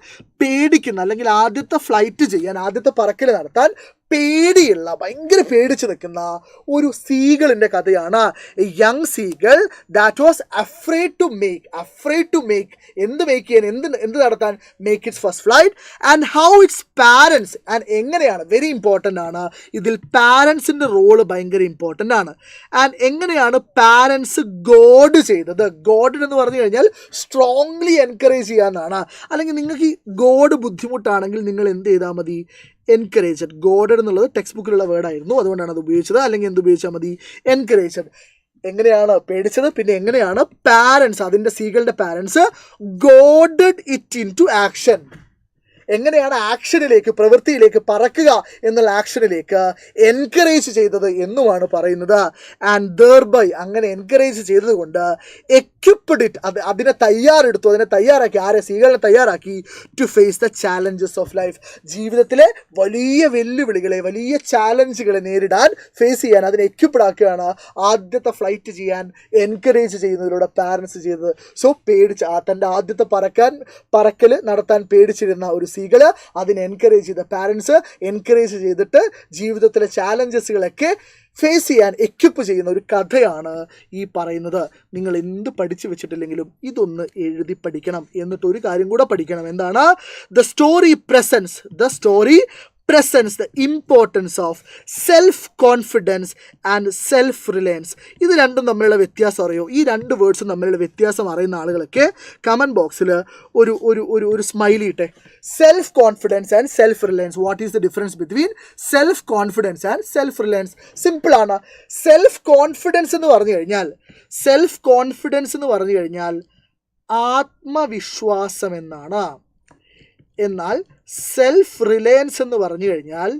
പേടിക്കുന്ന, അല്ലെങ്കിൽ ആദ്യത്തെ ഫ്ലൈറ്റ് ചെയ്യാൻ, ആദ്യത്തെ പറക്കൽ നടത്താൻ പേടിയുള്ള, ഭയങ്കര പേടിച്ച് നിൽക്കുന്ന ഒരു സീഗളിൻ്റെ കഥയാണ് young seagull that was afraid to make എന്ത് മേക്ക് ചെയ്യാൻ, എന്ത് നടത്താൻ? Make its first flight. And how its parents, and എങ്ങനെയാണ്, വെരി ഇമ്പോർട്ടൻ്റ് ആണ് ഇതിൽ, പാരൻസിൻ്റെ റോള് ഭയങ്കര ഇമ്പോർട്ടൻ്റ് ആണ്. ആൻഡ് എങ്ങനെയാണ് പാരൻസ് ഗോഡ് ചെയ്തത്? ഗോഡ് എന്ന് പറഞ്ഞു കഴിഞ്ഞാൽ സ്ട്രോങ്ലി എൻകറേജ് ചെയ്യാന്നാണ്. അല്ലെങ്കിൽ നിങ്ങൾക്ക് ഈ ഗോഡ് ബുദ്ധിമുട്ടാണെങ്കിൽ നിങ്ങൾ എന്ത് ചെയ്താൽ മതി? എൻകറേജഡ്. ഗോഡഡ് എന്നുള്ളത് ടെക്സ്റ്റ് ബുക്കിലുള്ള വേർഡായിരുന്നു, അതുകൊണ്ടാണ് അത് ഉപയോഗിച്ചത്. അല്ലെങ്കിൽ എന്ത് ഉപയോഗിച്ചാൽ മതി? എൻകറേജഡ്. എങ്ങനെയാണ് പേടിച്ചത്? പിന്നെ എങ്ങനെയാണ് പാരൻസ്, അതിൻ്റെ സീകളുടെ parents goaded it into action, എങ്ങനെയാണ് ആക്ഷനിലേക്ക്, പ്രവൃത്തിയിലേക്ക്, പറക്കുക എന്നുള്ള ആക്ഷനിലേക്ക് എൻകറേജ് ചെയ്തത് എന്നുമാണ് പറയുന്നത്. ആൻഡ് ദെർബൈ, അങ്ങനെ എൻകറേജ് ചെയ്തത് കൊണ്ട് എക്യുപ്ഡ് ഇറ്റ്, അതിനെ തയ്യാറെടുത്തു, അതിനെ തയ്യാറാക്കി, ആരെ? സീകളിനെ തയ്യാറാക്കി to face the challenges of life. ജീവിതത്തിലെ വലിയ വെല്ലുവിളികളെ, വലിയ ചാലഞ്ചുകളെ നേരിടാൻ, ഫേസ് ചെയ്യാൻ അതിനെ എക്യുപ്ഡ് ആക്കുകയാണ് ആദ്യത്തെ ഫ്ലൈറ്റ് ചെയ്യാൻ എൻകറേജ് ചെയ്യുന്നതിലൂടെ പാരൻസ് ചെയ്തത്. സോ പേടിച്ച്, തൻ്റെ ആദ്യത്തെ പറക്കൽ നടത്താൻ പേടിച്ചിരുന്ന ഒരു സീകള് അതിനെ എൻകറേജ് ചെയ്ത പാരൻസ് എൻകറേജ് ചെയ്തിട്ട് ജീവിതത്തിലെ ചാലഞ്ചസുകളൊക്കെ ഫേസ് ചെയ്യാൻ എക്യുപ്പ് ചെയ്യുന്ന ഒരു കഥയാണ് ഈ പറയുന്നത്. നിങ്ങൾ എന്ത് പഠിച്ചു വെച്ചിട്ടില്ലെങ്കിലും ഇതൊന്ന് എഴുതി പഠിക്കണം. എന്നിട്ട് ഒരു കാര്യം കൂടെ പഠിക്കണം. എന്താണ്? The story presents the importance of self-confidence and self-reliance. ഇത് രണ്ടും തമ്മിലുള്ള വ്യത്യാസം അറിയോ? ഈ രണ്ട് വേർഡ്സും തമ്മിലുള്ള വ്യത്യാസം അറിയുന്ന ആളുകളൊക്കെ കമൻറ്റ് ബോക്സിൽ ഒരു സ്മൈലി ഇട്ടെ. Self confidence and self reliance. What is the difference between self confidence and self reliance? സിമ്പിളാണ്. സെൽഫ് കോൺഫിഡൻസ് എന്ന് പറഞ്ഞു കഴിഞ്ഞാൽ ആത്മവിശ്വാസം എന്നാണ്. എന്നാൽ സെൽഫ് റിലയൻസ് എന്ന് പറഞ്ഞു കഴിഞ്ഞാൽ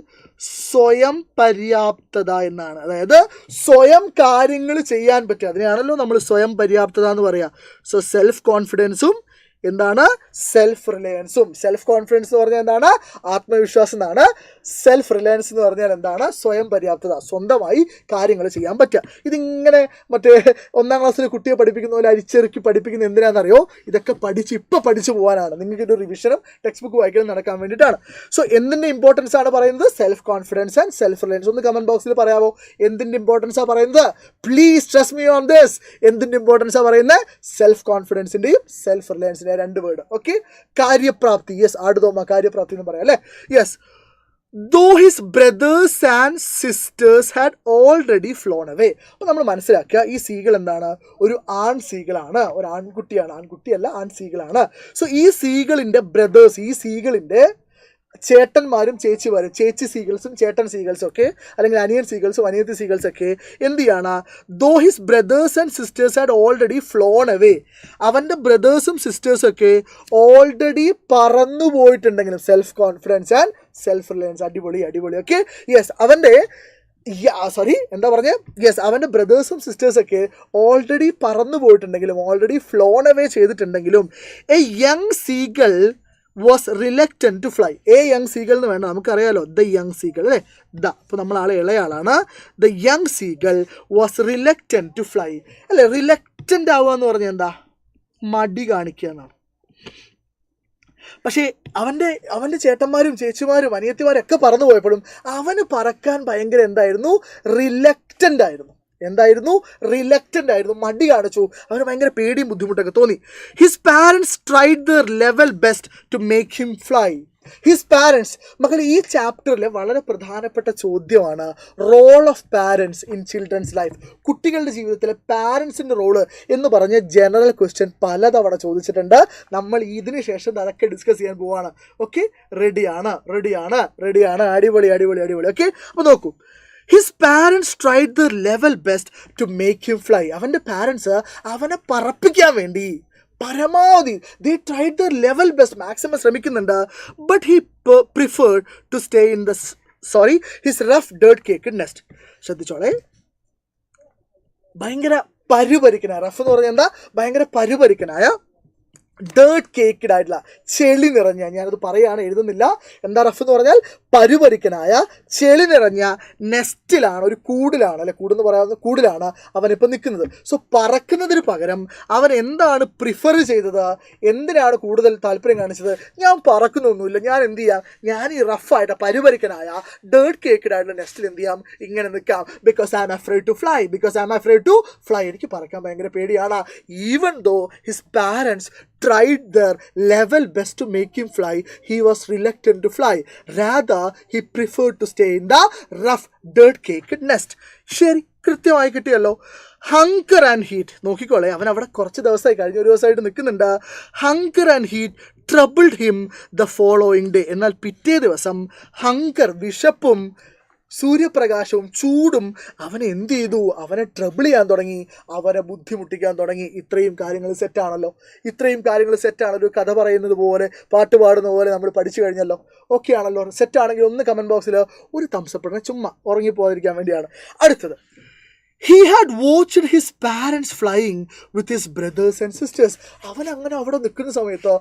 സ്വയം പര്യാപ്തത എന്നാണ്. അതായത് സ്വയം കാര്യങ്ങൾ ചെയ്യാൻ പറ്റുക, അതിനെയാണല്ലോ നമ്മൾ സ്വയം പര്യാപ്തത എന്ന് പറയുക. സോ സെൽഫ് കോൺഫിഡൻസും എന്താണ്? സെൽഫ് റിലയൻസും. സെൽഫ് കോൺഫിഡൻസ് എന്ന് പറഞ്ഞാൽ എന്താണ്? ആത്മവിശ്വാസം എന്നാണ്. സെൽഫ് റിലയൻസ് എന്ന് പറഞ്ഞാൽ എന്താണ്? സ്വയം പര്യാപ്തത, സ്വന്തമായി കാര്യങ്ങൾ ചെയ്യാൻ പറ്റുക. ഇതിങ്ങനെ മറ്റേ 1ാം ക്ലാസ്സിൽ കുട്ടിയെ പഠിപ്പിക്കുന്ന പോലെ അരിച്ചെറുക്കി പഠിപ്പിക്കുന്ന എന്തിനാണെന്നറിയോ? ഇതൊക്കെ ഇപ്പം പഠിച്ചു പോകാനാണ്. നിങ്ങൾക്കിത് റിവിഷനും ടെക്സ്റ്റ് ബുക്ക് വായിക്കലും നടക്കാൻ വേണ്ടിയിട്ടാണ്. സോ എന്തിൻ്റെ ഇമ്പോർട്ടൻസ് ആണ് പറയുന്നത്? Self confidence and self reliance. ഒന്ന് കമൻറ്റ് ബോക്സിൽ പറയാമോ എന്തിൻ്റെ ഇമ്പോർട്ടൻസാണ് പറയുന്നത്? Please trust me on this. എന്തിൻ്റെ ഇമ്പോർട്ടൻസാണ് പറയുന്നത്? സെൽഫ് കോൺഫിഡൻസിൻ്റെയും സെൽഫ് റിലയൻസിൻ്റെയും 2 വേർഡ്. ഓക്കെ, കാര്യപ്രാപ്തി. യെസ്, ആടുതോമ കാര്യപ്രാപ്തി എന്ന് പറയാം അല്ലേ? Yes. Though his brothers and sisters had already flown away. അപ്പോൾ നമ്മൾ മനസ്സിലാക്കുക, ഈ സീകൾ എന്താണ്? ഒരു ആൺ സീകളാണ്, ഒരു ആൺകുട്ടിയാണ്. ആൺകുട്ടിയല്ല, ആൺ സീകളാണ്. സോ ഈ സീകളിൻ്റെ ബ്രദേഴ്സ്, ഈ സീകളിൻ്റെ ചേട്ടന്മാരും ചേച്ചിമാരും, ചേച്ചി സീഗൾസും ചേട്ടൻ സീഗൾസും ഒക്കെ, അല്ലെങ്കിൽ അനിയൻ സീഗൾസും അനിയത്തി സീഗൾസ് ഒക്കെ എന്ത് ചെയ്യാണ്? Though his brothers and sisters had already flown away. അവൻ്റെ ബ്രദേഴ്സും സിസ്റ്റേഴ്സും ഒക്കെ ഓൾറെഡി പറന്നു പോയിട്ടുണ്ടെങ്കിലും self confidence and self reliance. അടിപൊളി. Okay, yes. അവൻ്റെ ബ്രദേഴ്സും സിസ്റ്റേഴ്സൊക്കെ ഓൾറെഡി പറന്നു പോയിട്ടുണ്ടെങ്കിലും, ഓൾറെഡി ഫ്ലോൺ അവേ ചെയ്തിട്ടുണ്ടെങ്കിലും, a young seagull was reluctant to fly. Young seagull എന്ന് വേണ്ട, നമുക്കറിയാലോ, ദ യങ് സീഗൾ അല്ലേ? അപ്പോൾ നമ്മളാളെ ഇളയാളാണ്. The young seagull was reluctant to fly അല്ലേ? റിലക്റ്റൻ്റ് ആവുക എന്ന് പറഞ്ഞാൽ എന്താ? മടി കാണിക്കുക എന്നാണ്. പക്ഷേ അവൻ്റെ ചേട്ടന്മാരും ചേച്ചിമാരും അനിയത്തിമാരും ഒക്കെ പറന്നു പോയപ്പോഴും അവന് പറക്കാൻ ഭയങ്കര റിലക്റ്റൻ്റ് ആയിരുന്നു. മടി കാണിച്ചു. അവന് ഭയങ്കര പേടിയും ബുദ്ധിമുട്ടൊക്കെ തോന്നി. His parents tried their level best to make him fly. His parents. മക്കളെ, ഈ ചാപ്റ്ററിൽ വളരെ പ്രധാനപ്പെട്ട ചോദ്യമാണ് role of parents in children's life. കുട്ടികളുടെ ജീവിതത്തിലെ പാരൻസിൻ്റെ റോള് എന്ന് പറഞ്ഞ ജനറൽ ക്വസ്റ്റ്യൻ പലതവണ ചോദിച്ചിട്ടുണ്ട്. നമ്മൾ ഇതിന് ശേഷം അതൊക്കെ ഡിസ്കസ് ചെയ്യാൻ പോവാണ്. ഓക്കെ, റെഡിയാണ്? അടിപൊളി. ഓക്കെ, അപ്പോൾ നോക്കൂ. His parents tried their level best to make him fly. അവൻ്റെ പാരൻസ് അവനെ പറപ്പിക്കാൻ വേണ്ടി പരമാവധി they tried their level best, maximum ശ്രമിക്കുന്നുണ്ട്. But he preferred to stay in his rough dirt cake nest. ശ്രദ്ധിച്ചോളെ, ഭയങ്കര പരുപരിക്കനായ, റഫ് എന്ന് പറഞ്ഞാൽ എന്താ, ഭയങ്കര പരുപരിക്കനായ, ഡേർട്ട് കേക്കഡ് ആയിട്ടുള്ള, ചെളി നിറഞ്ഞ, ഞാനത് പറയുകയാണ്, എഴുതുന്നില്ല. എന്താ റഫ് എന്ന് പറഞ്ഞാൽ പരുപരിക്കനായ, ചെളി നിറഞ്ഞ നെസ്റ്റിലാണ്, ഒരു കൂടിലാണ്, അല്ലെ കൂടെന്ന് പറയാവുന്ന കൂടിലാണ് അവനിപ്പോൾ നിൽക്കുന്നത്. സോ പറക്കുന്നതിന് പകരം അവൻ എന്താണ് പ്രിഫർ ചെയ്തത്, എന്തിനാണ് കൂടുതൽ താല്പര്യം കാണിച്ചത്? ഞാൻ പറക്കുന്നൊന്നുമില്ല, ഞാൻ എന്ത് ചെയ്യാം, ഞാൻ ഈ റഫായിട്ട് പരുപരിക്കനായ ഡേർട്ട് കേക്കഡ് ആയിട്ടുള്ള നെസ്റ്റിൽ എന്ത് ചെയ്യാം, ഇങ്ങനെ നിൽക്കാം. Because I am afraid to fly, എനിക്ക് പറക്കാൻ ഭയങ്കര പേടിയാണ്. Even though his parents tried their level best to make him fly, he was reluctant to fly. Rather, he preferred to stay in the rough, dirt-caked nest. ശരി, കൃത്യമായി കിട്ടിയല്ലോ. Hunger and heat, നോക്കിക്കോളെ, അവൻ അവിടെ കുറച്ച് ദിവസമായി, കഴിഞ്ഞ ഒരു ദിവസമായിട്ട് നിൽക്കുന്നുണ്ട്. Hunger and heat troubled him the following day. എന്നാൽ പിറ്റേ ദിവസം ഹങ്കർ, വിശപ്പും സൂര്യപ്രകാശവും ചൂടും അവനെ എന്ത് ചെയ്തു, അവനെ ട്രബിൾ ചെയ്യാൻ തുടങ്ങി, അവനെ ബുദ്ധിമുട്ടിക്കാൻ തുടങ്ങി. ഇത്രയും കാര്യങ്ങൾ സെറ്റാണല്ലോ, ഒരു കഥ പറയുന്നത് പോലെ, പാട്ട് പാടുന്ന പോലെ നമ്മൾ പഠിച്ചു കഴിഞ്ഞല്ലോ. ഓക്കെ ആണല്ലോ, സെറ്റാണെങ്കിൽ ഒന്ന് കമൻറ്റ് ബോക്സിൽ ഒരു തംസപ്പ് ഇടണം, ചുമ്മാ ഉറങ്ങിപ്പോകാതിരിക്കാൻ വേണ്ടിയാണ്. അടുത്തത്, he had watched his parents flying with his brothers and sisters. അവൻ അങ്ങനെ അവിടെ നിൽക്കുന്ന സമയത്തോ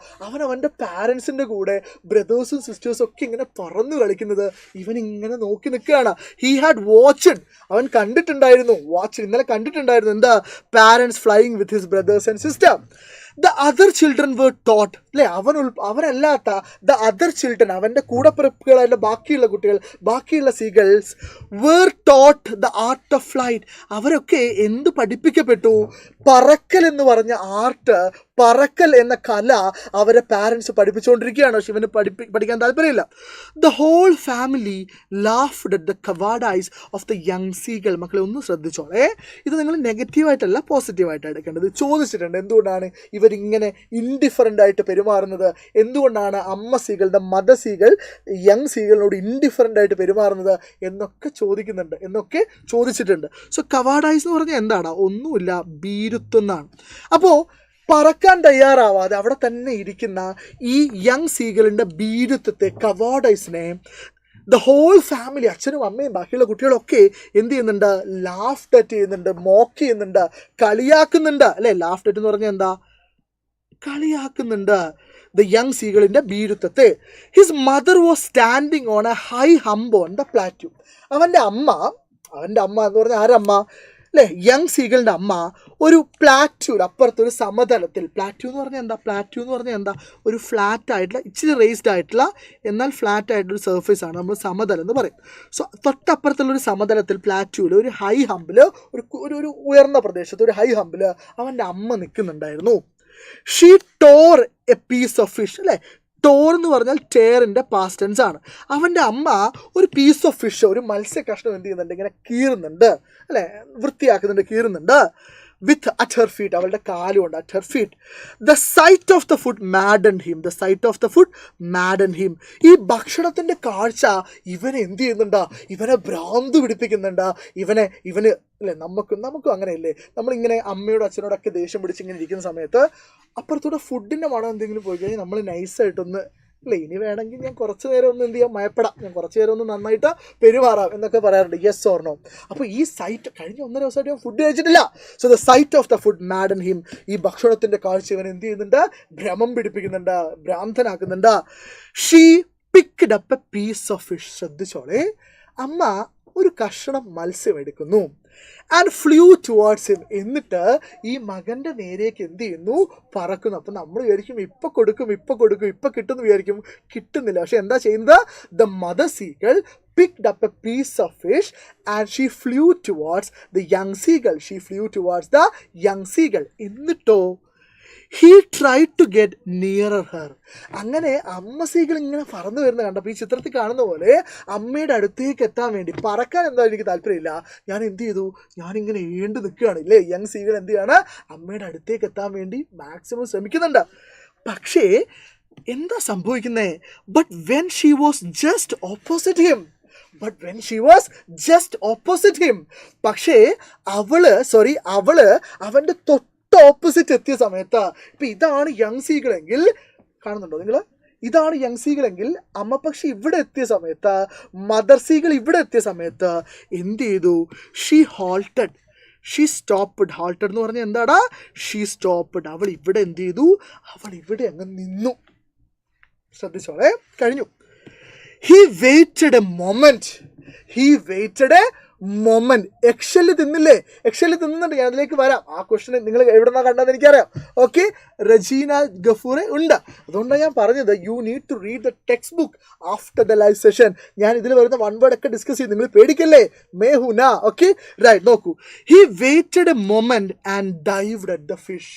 അവൻ്റെ പാരൻസിൻ്റെ കൂടെ ബ്രദേഴ്സും സിസ്റ്റേഴ്സും ഒക്കെ ഇങ്ങനെ പറന്നു കളിക്കുന്നത് ഇവൻ ഇങ്ങനെ നോക്കി നിൽക്കുകയാണ്. he had watched, അവൻ കണ്ടിട്ടുണ്ടായിരുന്നു, ഇന്നലെ കണ്ടിട്ടുണ്ടായിരുന്നു, എന്താ, parents flying with his brothers and sister. The other children were taught, അല്ലേ, അവനല്ലാത്ത the other children, അവൻ്റെ കൂടപ്പിറപ്പുകളായിട്ടുള്ള ബാക്കിയുള്ള കുട്ടികൾ, ബാക്കിയുള്ള seagulls were taught the art of flight. അവരൊക്കെ എന്ത് പഠിപ്പിക്കപ്പെട്ടു? പറക്കൽ എന്ന് പറഞ്ഞ ആർട്ട്, പറക്കൽ എന്ന കല അവരെ പാരൻസ് പഠിപ്പിച്ചുകൊണ്ടിരിക്കുകയാണ്. പക്ഷെ ഇവന് പഠിക്കാൻ താല്പര്യമില്ല. The whole family laughed at the cowardice of the young seagull. മക്കളെ ഒന്ന് ശ്രദ്ധിച്ചോളേ, ഇത് നിങ്ങൾ നെഗറ്റീവായിട്ടല്ല പോസിറ്റീവായിട്ടാണ് എടുക്കേണ്ടത്. ചോദിച്ചിട്ടുണ്ട് എന്തുകൊണ്ടാണ് ഇവരിങ്ങനെ ഇൻഡിഫറൻ്റ് ആയിട്ട് പെരുമാറുന്നത്, എന്തുകൊണ്ടാണ് അമ്മ സീകളുടെ മദർ സീകൾ യങ് സീകളിനോട് ഇൻഡിഫറൻ്റ് ആയിട്ട് പെരുമാറുന്നത് എന്നൊക്കെ ചോദിച്ചിട്ടുണ്ട്. സോ കവാഡൈസ് എന്ന് പറഞ്ഞാൽ എന്താണ്? ഒന്നുമില്ല, ഭീരുത്വം എന്നാണ്. അപ്പോൾ പറക്കാൻ തയ്യാറാവാതെ അവിടെ തന്നെ ഇരിക്കുന്ന ഈ യങ് സീകളിൻ്റെ ഭീരുത്വത്തെ, കവാഡൈസിനെ, ദ ഹോൾ ഫാമിലി, അച്ഛനും അമ്മയും ബാക്കിയുള്ള കുട്ടികളൊക്കെ എന്ത് ചെയ്യുന്നുണ്ട്? ലാഫ്റ്റ് അറ്റ് ചെയ്യുന്നുണ്ട്, മോക്ക് ചെയ്യുന്നുണ്ട്, കളിയാക്കുന്നുണ്ട്, അല്ലേ? ലാഫ്റ്റ് അറ്റ് എന്ന് പറഞ്ഞാൽ എന്താ? കളിയാക്കുന്നുണ്ട് ദ യങ് സീകളിൻ്റെ ഭീരുത്വത്തെ. His mother was standing on a high hump on the plateau. അവൻ്റെ അമ്മ എന്ന് പറഞ്ഞാൽ ആരമ്മ, അല്ലേ? യങ് സീകളുടെ അമ്മ ഒരു പ്ലാറ്റ്യൂൽ, അപ്പുറത്തൊരു സമതലത്തിൽ, പ്ലാറ്റ്യൂ എന്ന് പറഞ്ഞാൽ എന്താ, ഒരു ഫ്ലാറ്റ് ആയിട്ടുള്ള, ഇച്ചിരി റേസ്ഡ് ആയിട്ടുള്ള എന്നാൽ ഫ്ലാറ്റ് ആയിട്ടുള്ള സർഫേസ് ആണ് നമ്മൾ സമതലം എന്ന് പറയും. സോ തൊട്ടപ്പുറത്തുള്ളൊരു സമതലത്തിൽ, പ്ലാറ്റ്യൂല്, ഒരു ഹൈ ഹമ്പിൽ, ഒരു ഉയർന്ന പ്രദേശത്ത് ഒരു ഹൈ ഹമ്പിൽ അവൻ്റെ അമ്മ നിൽക്കുന്നുണ്ടായിരുന്നു. She tore a piece of fish, അല്ലേ? ടോർ എന്ന് പറഞ്ഞാൽ ടേറിൻ്റെ പാസ്റ്റ് ടെൻസ് ആണ്. അവൻ്റെ അമ്മ ഒരു പീസ് ഓഫ് ഫിഷ്, ഒരു മത്സ്യ കഷ്ണം എന്ത് ചെയ്യുന്നുണ്ട്? ഇങ്ങനെ കീറുന്നുണ്ട്, അല്ലേ? വൃത്തിയാക്കുന്നുണ്ട്, കീറുന്നുണ്ട്. വിത്ത് അറ്റ് ഹെർ ഫീറ്റ്, അവളുടെ കാലുകൊണ്ട്, at her feet. The sight of the food Madden him. ഈ ഭക്ഷണത്തിൻ്റെ കാഴ്ച ഇവനെ എന്ത് ചെയ്യുന്നുണ്ട്? ഇവനെ ഭ്രാന്ത് പിടിപ്പിക്കുന്നുണ്ട്. ഇവന് അല്ലേ, നമുക്കും അങ്ങനെയല്ലേ, നമ്മളിങ്ങനെ അമ്മയോടും അച്ഛനോടൊക്കെ ദേഷ്യം പിടിച്ച് ഇങ്ങനെ ഇരിക്കുന്ന സമയത്ത് അപ്പുറത്തൂടെ ഫുഡിൻ്റെ മണം എന്തെങ്കിലും പോയി കഴിഞ്ഞാൽ നമ്മൾ നൈസായിട്ടൊന്ന്, അല്ലേ, ഇനി വേണമെങ്കിൽ ഞാൻ കുറച്ച് നേരം ഒന്ന് എന്ത് ചെയ്യാം, മയപ്പെടാം, ഞാൻ കുറച്ച് നേരം ഒന്ന് നന്നായിട്ട് പെരുമാറാം എന്നൊക്കെ പറയാറുണ്ട്. Yes or no? അപ്പോൾ ഈ സൈറ്റ്, കഴിഞ്ഞ 1.5 ദിവസമായിട്ട് ഞാൻ ഫുഡ് കഴിച്ചിട്ടില്ല. So the sight of the food Madden him. ഈ ഭക്ഷണത്തിൻ്റെ കാഴ്ച ഇവൻ എന്ത് ചെയ്യുന്നുണ്ട്? ഭ്രമം പിടിപ്പിക്കുന്നുണ്ട്, ഭ്രാന്തനാക്കുന്നുണ്ട്. She picked up a piece of fish. ശ്രദ്ധിച്ചോളെ, അമ്മ ഒരു കഷ്ണം മത്സ്യം എടുക്കുന്നു. And flew towards him. എന്നിട്ട് ഈ മകൻ്റെ നേരേക്ക് എന്ത് ചെയ്യുന്നു? പറക്കുന്നു. അപ്പം നമ്മൾ വിചാരിക്കും ഇപ്പം കിട്ടുമെന്ന് വിചാരിക്കും, കിട്ടുന്നില്ല. പക്ഷെ എന്താ ചെയ്യുന്നത്? The mother seagull picked up a piece of fish and she flew towards the young seagull. എന്നിട്ടോ he try to get nearer her. അങ്ങനെ അമ്മ സീകൾ ഇങ്ങനെ പറന്നു വരുന്ന കണ്ടപ്പോൾ ഈ ചിത്രത്തിൽ കാണുന്ന പോലെ അമ്മയുടെ അടുത്തേക്ക് എത്താൻ വേണ്ടി, പറക്കാൻ എന്തായാലും എനിക്ക് താല്പര്യമില്ല, ഞാൻ എന്ത് ചെയ്തു, ഞാനിങ്ങനെ ഏണ്ടു നിൽക്കുകയാണ് ഇല്ലേ. യങ് സീകൾ എന്ത് ചെയ്യാണ്, അമ്മയുടെ അടുത്തേക്ക് എത്താൻ വേണ്ടി മാക്സിമം ശ്രമിക്കുന്നുണ്ട്. പക്ഷേ എന്താ സംഭവിക്കുന്നേ, but when she was just opposite him, പക്ഷേ അവള് അവൻ്റെ ഓപ്പോസിറ്റ് എത്തിയ സമയത്ത്, ഇപ്പം ഇതാണ് യങ് സീകളെങ്കിൽ, കാണുന്നുണ്ടോ നിങ്ങൾ, ഇതാണ് യങ് സീകളെങ്കിൽ അമ്മ പക്ഷി ഇവിടെ എത്തിയ സമയത്ത്, മദർ സീകൾ ഇവിടെ എത്തിയ സമയത്ത് എന്ത് ചെയ്തു, ഷീ സ്റ്റോപ്പ്ഡ്. ഹാൾട്ടഡ് എന്ന് പറഞ്ഞാൽ എന്താടാ, ഷീ സ്റ്റോപ്പ്ഡ്. അവൾ ഇവിടെ എന്ത് ചെയ്തു, അവൾ ഇവിടെ അങ്ങ് നിന്നു. ശ്രദ്ധിച്ചോളെ, കഴിഞ്ഞു. He waited a moment. എക്ഷല് തിന്നില്ലേ, എക്ഷല് തിന്നുന്നുണ്ട്, ഞാൻ അതിലേക്ക് വരാം. ആ ക്വസ്റ്റ്യൻ നിങ്ങൾ എവിടെ നിന്നാണ് കണ്ടതെന്ന് എനിക്കറിയാം. ഓക്കെ, റജീന ഗഫൂറെ ഉണ്ട്. അതുകൊണ്ടാണ് ഞാൻ പറഞ്ഞത് you need to read the text book after the live session. ഞാൻ ഇതിൽ വരുന്ന വൺ വേർഡ് ഒക്കെ ഡിസ്കസ് ചെയ്ത്, നിങ്ങൾ പേടിക്കല്ലേ, മേഹുന. ഓക്കെ, റൈറ്റ്, നോക്കൂ. He waited a moment and dived at the fish.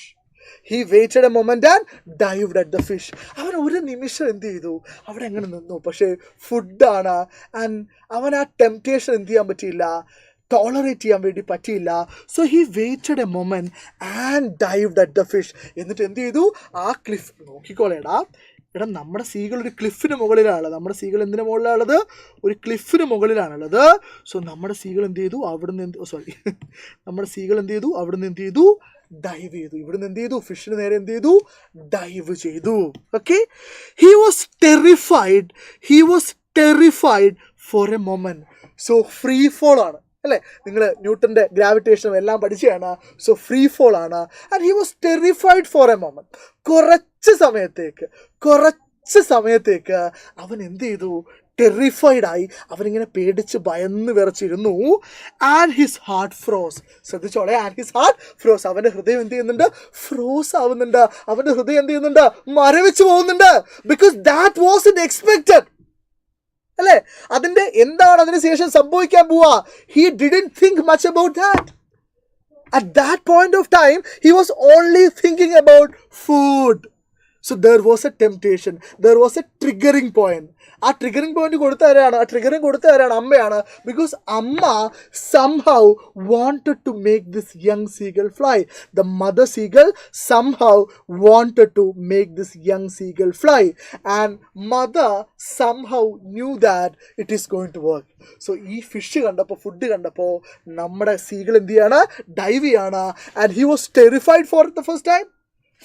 അവൻ ഒരു നിമിഷം എന്ത് ചെയ്തു, അവിടെ എങ്ങനെ നിന്നു. പക്ഷേ ഫുഡാണ്, ആൻഡ് അവൻ ആ ടെംപ്റ്റേഷൻ എന്ത് ചെയ്യാൻ പറ്റിയില്ല, ടോളറേറ്റ് ചെയ്യാൻ വേണ്ടി പറ്റിയില്ല. So he waited a moment and dived at the fish. എന്നിട്ട് എന്ത് ചെയ്തു, ആ ക്ലിഫ് നോക്കിക്കോളേടാ, നമ്മുടെ സീകൾ ഒരു ക്ലിഫിന് മുകളിലാണുള്ളത്. നമ്മുടെ സീകൾ എന്തിനു മുകളിലാണുള്ളത്, ഒരു ക്ലിഫിന് മുകളിലാണുള്ളത്. സോ നമ്മുടെ സീകൾ എന്ത് ചെയ്തു, അവിടുന്ന് എന്ത് ചെയ്തു, ഡൈവ് ചെയ്തു. ഇവിടുന്ന് എന്ത് ചെയ്തു, ഫിഷിന് നേരെ എന്ത് ചെയ്തു, ഡൈവ് ചെയ്തു. Okay, he was terrified for a moment. So free fall ആണ് അല്ലേ, നിങ്ങൾ ന്യൂട്ടൻ്റെ ഗ്രാവിറ്റേഷനും എല്ലാം പഠിച്ചതാണ്. സോ ഫ്രീ ഫോൾ ആണ്. And he was terrified for a moment. കുറച്ച് സമയത്തേക്ക് അവൻ എന്ത് ചെയ്തു, ടെറിഫൈഡായി, അവനിങ്ങനെ പേടിച്ച് ഭയന്ന് വിറച്ചിരുന്നു. And his heart froze. ശ്രദ്ധിച്ചോളെ, അവൻ്റെ ഹൃദയം എന്ത് ചെയ്യുന്നുണ്ട്, ഫ്രോസ് ആവുന്നുണ്ട്. അവൻ്റെ ഹൃദയം എന്ത് ചെയ്യുന്നുണ്ട്, മരവിച്ച് പോകുന്നുണ്ട്. ബിക്കോസ് ദാറ്റ് വാസ്ന്റ് എക്സ്പെക്റ്റഡ് അല്ലേ. അതിൻ്റെ എന്താണ് അതിന് ശേഷം സംഭവിക്കാൻ പോവാ, he didn't think much about that. At that point of time, he was only thinking about food. So there was a temptation. There was a triggering point. ആ ട്രിഗറിംഗ് പോയിന്റ് കൊടുത്ത ആരാണ്, അമ്മയാണ്. ബിക്കോസ് അമ്മ somehow wanted to make this young seagull fly. The mother seagull somehow wanted to make this young seagull fly. And mother somehow knew that it is going to work. So ഈ fish കണ്ടപ്പോൾ, food കണ്ടപ്പോൾ നമ്മുടെ seagull എന്ത് ചെയ്യാണ്, dive ചെയ്യാണ്. And he was terrified for the first time,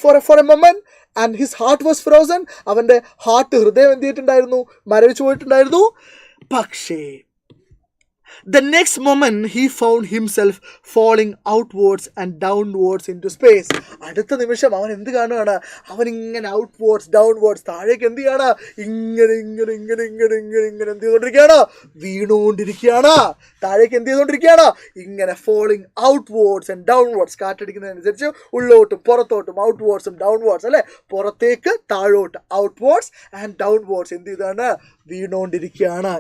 for a moment. And his heart was frozen. അവൻ്റെ ഹൃദയം എന്ത് ചെയ്തിട്ടുണ്ടായിരുന്നു, മരവിച്ചു പോയിട്ടുണ്ടായിരുന്നു. പക്ഷേ the next moment he found himself falling outwards and downwards into space. അടുത്ത നിമിഷം അവൻ എന്ത് കാണുകയാണ്, അവൻ ഇങ്ങനെ ഔട്ട്വേർഡ്സ് ഡൗൺവേർഡ്സ് താഴേക്ക് എന്ത് ചെയ്യാണ്, ഇങ്ങനെ എന്ത് ചെയ്തുകൊണ്ടിരിക്കുകയാണ്, വീണുകൊണ്ടിരിക്കുകയാണ്. താഴേക്ക് എന്ത് ചെയ്തുകൊണ്ടിരിക്കുകയാണ്, ഇങ്ങനെ ഫോളിങ് ഔട്ട്വേർഡ്സ് ആൻഡ് ഡൗൺവേർഡ്സ്. കാറ്റടിക്കുന്നതനുസരിച്ച് ഉള്ളോട്ടും പുറത്തോട്ടും, ഔട്ട്വേർഡ്സും ഡൗൺവേർഡ്സ് അല്ലേ, പുറത്തേക്ക് താഴോട്ട്, ഔട്ട്വേർഡ്സ് ആൻഡ് ഡൗൺവേർഡ്സ് എന്ത് ചെയ്താണ്, വീണുകൊണ്ടിരിക്കുകയാണ്.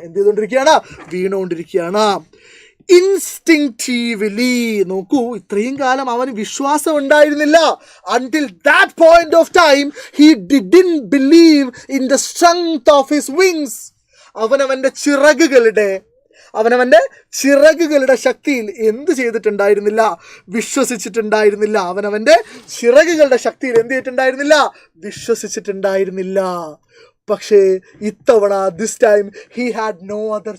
ഇൻസ്റ്റിങ്റ്റീവ്ലി നോക്കൂ, ഇത്രയും കാലം അവന് വിശ്വാസം ഉണ്ടായിരുന്നില്ല. until that point of time he didn't believe in the strength of his wings. അവനവൻ്റെ ശക്തിയിൽ എന്ത് ചെയ്തിട്ടുണ്ടായിരുന്നില്ല, വിശ്വസിച്ചിട്ടുണ്ടായിരുന്നില്ല. അവനവൻ്റെ ചിറകുകളുടെ ശക്തിയിൽ എന്ത് ചെയ്തിട്ടുണ്ടായിരുന്നില്ല, വിശ്വസിച്ചിട്ടുണ്ടായിരുന്നില്ല. പക്ഷേ ഇത്തവണ this time he had no other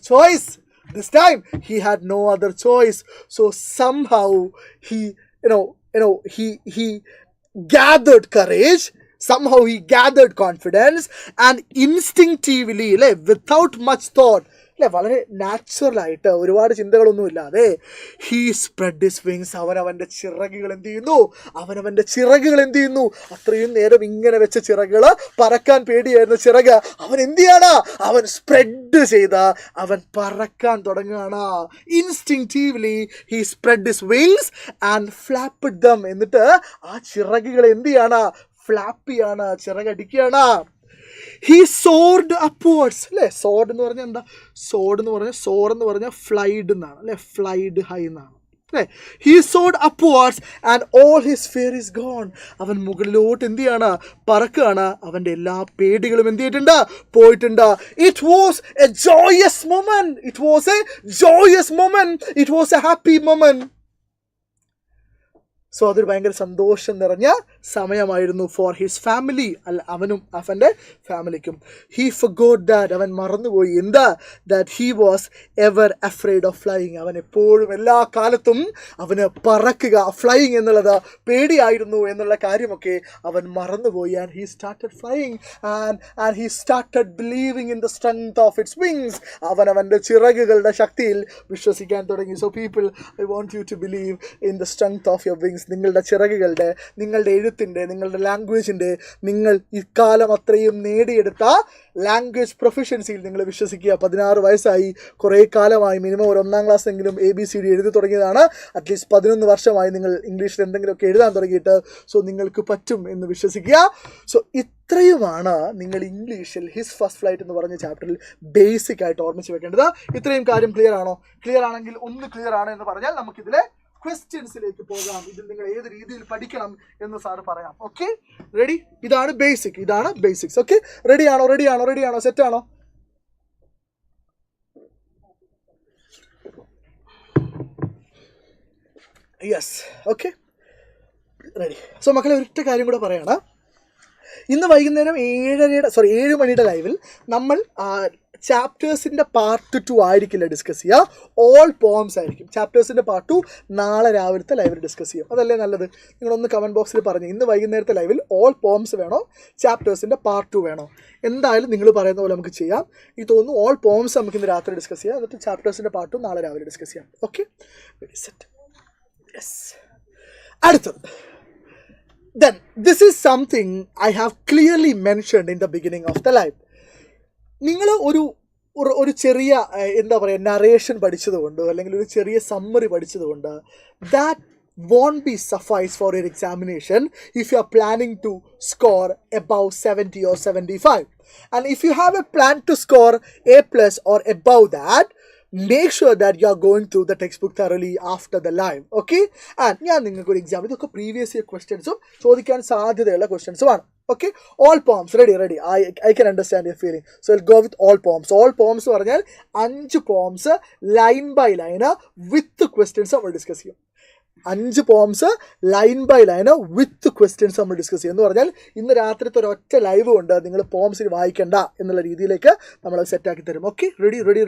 choice. So somehow he gathered courage, somehow he gathered confidence, and instinctively, without much thought, വളരെ നാച്ചുറലായിട്ട്, ഒരുപാട് ചിന്തകളൊന്നുമില്ലാതെ, ഹീ സ്പ്രെഡ് ഹിസ് വിങ്സ്. അവനവൻ്റെ ചിറകുകൾ എന്ത് ചെയ്യുന്നു, അത്രയും നേരം ഇങ്ങനെ വെച്ച ചിറകുകൾ, പറക്കാൻ പേടിയായിരുന്ന ചിറക് അവൻ എന്ത് ചെയ്യാണ്, അവൻ സ്പ്രെഡ് ചെയ്ത് അവൻ പറക്കാൻ തുടങ്ങുകയാണ്. Instinctively he spread his wings and flapped them. എന്നിട്ട് ആ ചിറകുകൾ എന്ത് ചെയ്യാണ്, ഫ്ലാപ്പ് ചെയ്യാണ്, ചിറകടിക്കുകയാണ്. ഹി സോർഡ് അപ്വേർഡ്സ് അല്ലേ. സോർഡ് എന്ന് പറഞ്ഞാൽ എന്താ, സോർ എന്ന് പറഞ്ഞാൽ ഫ്ലൈഡ് എന്നാണ് അല്ലേ, ഫ്ലൈഡ് ഹൈ എന്നാണ്. He soared upwards and all his fear is gone. അവൻ മുകളിലോട്ട് എന്ത് ചെയ്യാണ്? പറക്കുകയാണ്. അവൻ്റെ എല്ലാ പേടികളും എന്ത് ചെയ്തിട്ടുണ്ട്? പോയിട്ടുണ്ട്. It was a joyous moment. It was a joyous moment. It was a happy moment. So അതൊരു ഭയങ്കര സന്തോഷം നിറഞ്ഞ സമയമായിരുന്നു ഫോർ ഹിസ് ഫാമിലി. അവനും അവൻ്റെ ഫാമിലിക്കും. ഹീ ഫർഗോട്ട് ദാറ്റ്, അവൻ മറന്നുപോയി എന്താ? That he was ever afraid of flying. അവൻ എപ്പോഴും എല്ലാ കാലത്തും അവന് പറക്കുക, ഫ്ലൈയിങ് എന്നുള്ളത് പേടിയായിരുന്നു എന്നുള്ള കാര്യമൊക്കെ അവൻ മറന്നുപോയി. And he started flying and he started believing in the strength of its wings. അവൻ അവൻ്റെ ചിറകുകളുടെ ശക്തിയിൽ വിശ്വസിക്കാൻ തുടങ്ങി. So people, I want you to believe in the strength of your wings. നിങ്ങളുടെ ചിറകുകളുടെ, നിങ്ങളുടെ എഴുത്തിൻ്റെ, നിങ്ങളുടെ ലാംഗ്വേജിൻ്റെ, നിങ്ങൾ ഇക്കാലം അത്രയും നേടിയെടുത്ത ലാംഗ്വേജ് പ്രൊഫഷൻസിയിൽ നിങ്ങൾ വിശ്വസിക്കുക. 16 വയസ്സായി, കുറേ കാലമായി, മിനിമം ഒരു 1ാം ക്ലാസ്സെങ്കിലും ABCD എഴുതി തുടങ്ങിയതാണ്. അറ്റ്ലീസ്റ്റ് 11 വർഷമായി നിങ്ങൾ ഇംഗ്ലീഷിൽ എന്തെങ്കിലുമൊക്കെ എഴുതാൻ തുടങ്ങിയിട്ട്. സോ നിങ്ങൾക്ക് പറ്റും എന്ന് വിശ്വസിക്കുക. സോ ഇത്രയുമാണ് നിങ്ങൾ ഇംഗ്ലീഷിൽ ഹിസ് ഫസ്റ്റ് ഫ്ലൈറ്റ് എന്ന് പറഞ്ഞ ചാപ്റ്ററിൽ ബേസിക് ആയിട്ട് ഓർമ്മിച്ച് വെക്കേണ്ടത്. ഇത്രയും കാര്യം ക്ലിയർ ആണോ? ക്ലിയർ ആണെങ്കിൽ ഒന്ന് ക്ലിയർ ആണ് എന്ന് പറഞ്ഞാൽ നമുക്കിതിലെ ക്വസ്റ്റ്യൻസിലേക്ക് പോകാം. ഇതിൽ നിങ്ങൾ ഏത് രീതിയിൽ പഠിക്കണം എന്ന് സാറ് പറയാം. Okay, ready? ഇതാണ് ബേസിക്, ഇതാണ് ബേസിക്സ്. ഓക്കെ, റെഡിയാണോ? റെഡിയാണോ? റെഡിയാണോ? സെറ്റാണോ? Yes, okay, ready. സോ മക്കളെ, ഒരൊറ്റ കാര്യം കൂടെ പറയണം. ഇന്ന് വൈകുന്നേരം 7 മണിയുടെ ലൈവിൽ നമ്മൾ ചാപ്റ്റേഴ്സിൻ്റെ പാർട്ട് 2 ആയിരിക്കില്ല ഡിസ്കസ് ചെയ്യുക, ഓൾ പോംസ് ആയിരിക്കും. ചാപ്റ്റേഴ്സിൻ്റെ പാർട്ട് 2 നാളെ രാവിലത്തെ ലൈവിൽ ഡിസ്കസ് ചെയ്യും. അതല്ലേ നല്ലത്? നിങ്ങളൊന്ന് കമൻറ്റ് ബോക്സിൽ പറഞ്ഞു, ഇന്ന് വൈകുന്നേരത്തെ ലൈവിൽ ഓൾ പോംസ് വേണോ, ചാപ്റ്റേഴ്സിൻ്റെ പാർട്ട് 2 വേണോ? എന്തായാലും നിങ്ങൾ പറയുന്ന പോലെ നമുക്ക് ചെയ്യാം. ഈ തോന്നുന്നു ഓൾ പോംസ് നമുക്ക് ഇന്ന് രാത്രി ഡിസ്കസ് ചെയ്യാം, എന്നിട്ട് ചാപ്റ്റേഴ്സിൻ്റെ പാർട്ട് 2 നാളെ രാവിലെ ഡിസ്കസ് ചെയ്യാം. Okay, set. യെസ്, അടുത്തത്. Then this is something I have clearly mentioned in the beginning of the life. നിങ്ങൾ ഒരു ചെറിയ എന്താ പറയുക നറേഷൻ പഠിച്ചതുകൊണ്ട് അല്ലെങ്കിൽ ഒരു ചെറിയ summary പഠിച്ചതുകൊണ്ട് that won't be suffice for your examination if you are planning to score above 70 or 75. And if you have a plan to score A+ or above that, make sure that you are going through the textbook thoroughly after the live. Okay, and ഞാൻ നിങ്ങൾക്ക് ഒരു example, ഇതൊക്കെ previous year ക്വസ്റ്റ്യൻസും ചോദിക്കാൻ സാധ്യതയുള്ള ക്വസ്റ്റ്യൻസും ആണ്. Okay, all poems, ready, I can understand your feeling. So I'll go with all poems. All poems എന്ന് പറഞ്ഞാൽ 5 poems line by line with questions നമ്മൾ ഡിസ്കസ് ചെയ്യും. 5 poems line by line with questions നമ്മൾ ഡിസ്കസ് ചെയ്യും. എന്ന് പറഞ്ഞാൽ ഇന്ന് രാത്രിത്തെ ഒരൊറ്റ ലൈവ് കൊണ്ട് നിങ്ങൾ പോംസിന് വായിക്കേണ്ട എന്നുള്ള രീതിയിലേക്ക് നമ്മൾ സെറ്റാക്കി തരും. Okay,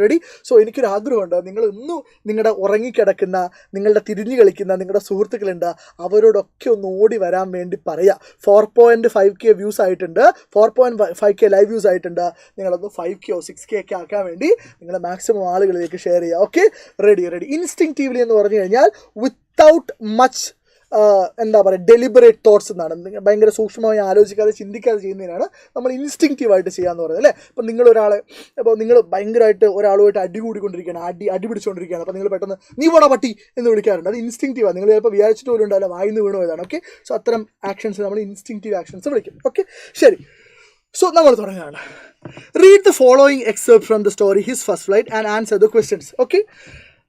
ready. സോ എനിക്കൊരു ആഗ്രഹമുണ്ട്, നിങ്ങൾ ഇന്നും നിങ്ങളുടെ ഉറങ്ങിക്കിടക്കുന്ന, നിങ്ങളുടെ തിരിഞ്ഞു കളിക്കുന്ന നിങ്ങളുടെ സുഹൃത്തുക്കളുണ്ട്, അവരോടൊക്കെ ഒന്ന് ഓടി വരാൻ വേണ്ടി പറയുക. 4.5K വ്യൂസ് ആയിട്ടുണ്ട്, 4.5K ലൈവ് വ്യൂസ് ആയിട്ടുണ്ട്. നിങ്ങളൊന്ന് 5K or 6K ഒക്കെ ആക്കാൻ വേണ്ടി നിങ്ങൾ മാക്സിമം ആളുകളിലേക്ക് ഷെയർ ചെയ്യുക. Okay, ready. ഇൻസ്റ്റിങ്ക്റ്റീവ്ലി എന്ന് പറഞ്ഞു കഴിഞ്ഞാൽ വിത്തൗട്ട് മച്ച് എന്താ പറയുക ഡെലിബറേറ്റ് തോട്ട്സ് എന്നാണ്. ഭയങ്കര സൂക്ഷ്മമായി ആലോചിക്കാതെ ചിന്തിക്കാതെ ചെയ്യുന്നതിനാണ് നമ്മൾ ഇൻസ്റ്റിങ്ക്റ്റീവായിട്ട് ചെയ്യാന്ന് പറയുന്നത്, അല്ലേ? അപ്പം നിങ്ങൾ ഭയങ്കരമായിട്ട് ഒരാളുമായിട്ട് അടി കൂടിക്കൊണ്ടിരിക്കുകയാണ്, അടി പിടിച്ചുകൊണ്ടിരിക്കുകയാണ്. അപ്പോൾ നിങ്ങൾ പെട്ടെന്ന് നീ പോടാ പട്ടി എന്ന് വിളിക്കാറുണ്ട്. അത് ഇൻസ്റ്റിങ്ക്റ്റീവാണ്. നിങ്ങൾ ചിലപ്പോൾ വിചാരിച്ചിട്ട് പോലും ഉണ്ടാവില്ല, വായിന്ന് വീണു പോയതാണ്. ഓക്കെ, സോ അത്തരം ആക്ഷൻസ് നമ്മൾ ഇൻസ്റ്റിങ്ക്റ്റീവ് ആക്ഷൻസ് വിളിക്കും. ഓക്കെ, ശരി. സോ നമ്മൾ തുടങ്ങുകയാണ്. Read the following excerpt from the story His First Flight and answer the questions. Okay.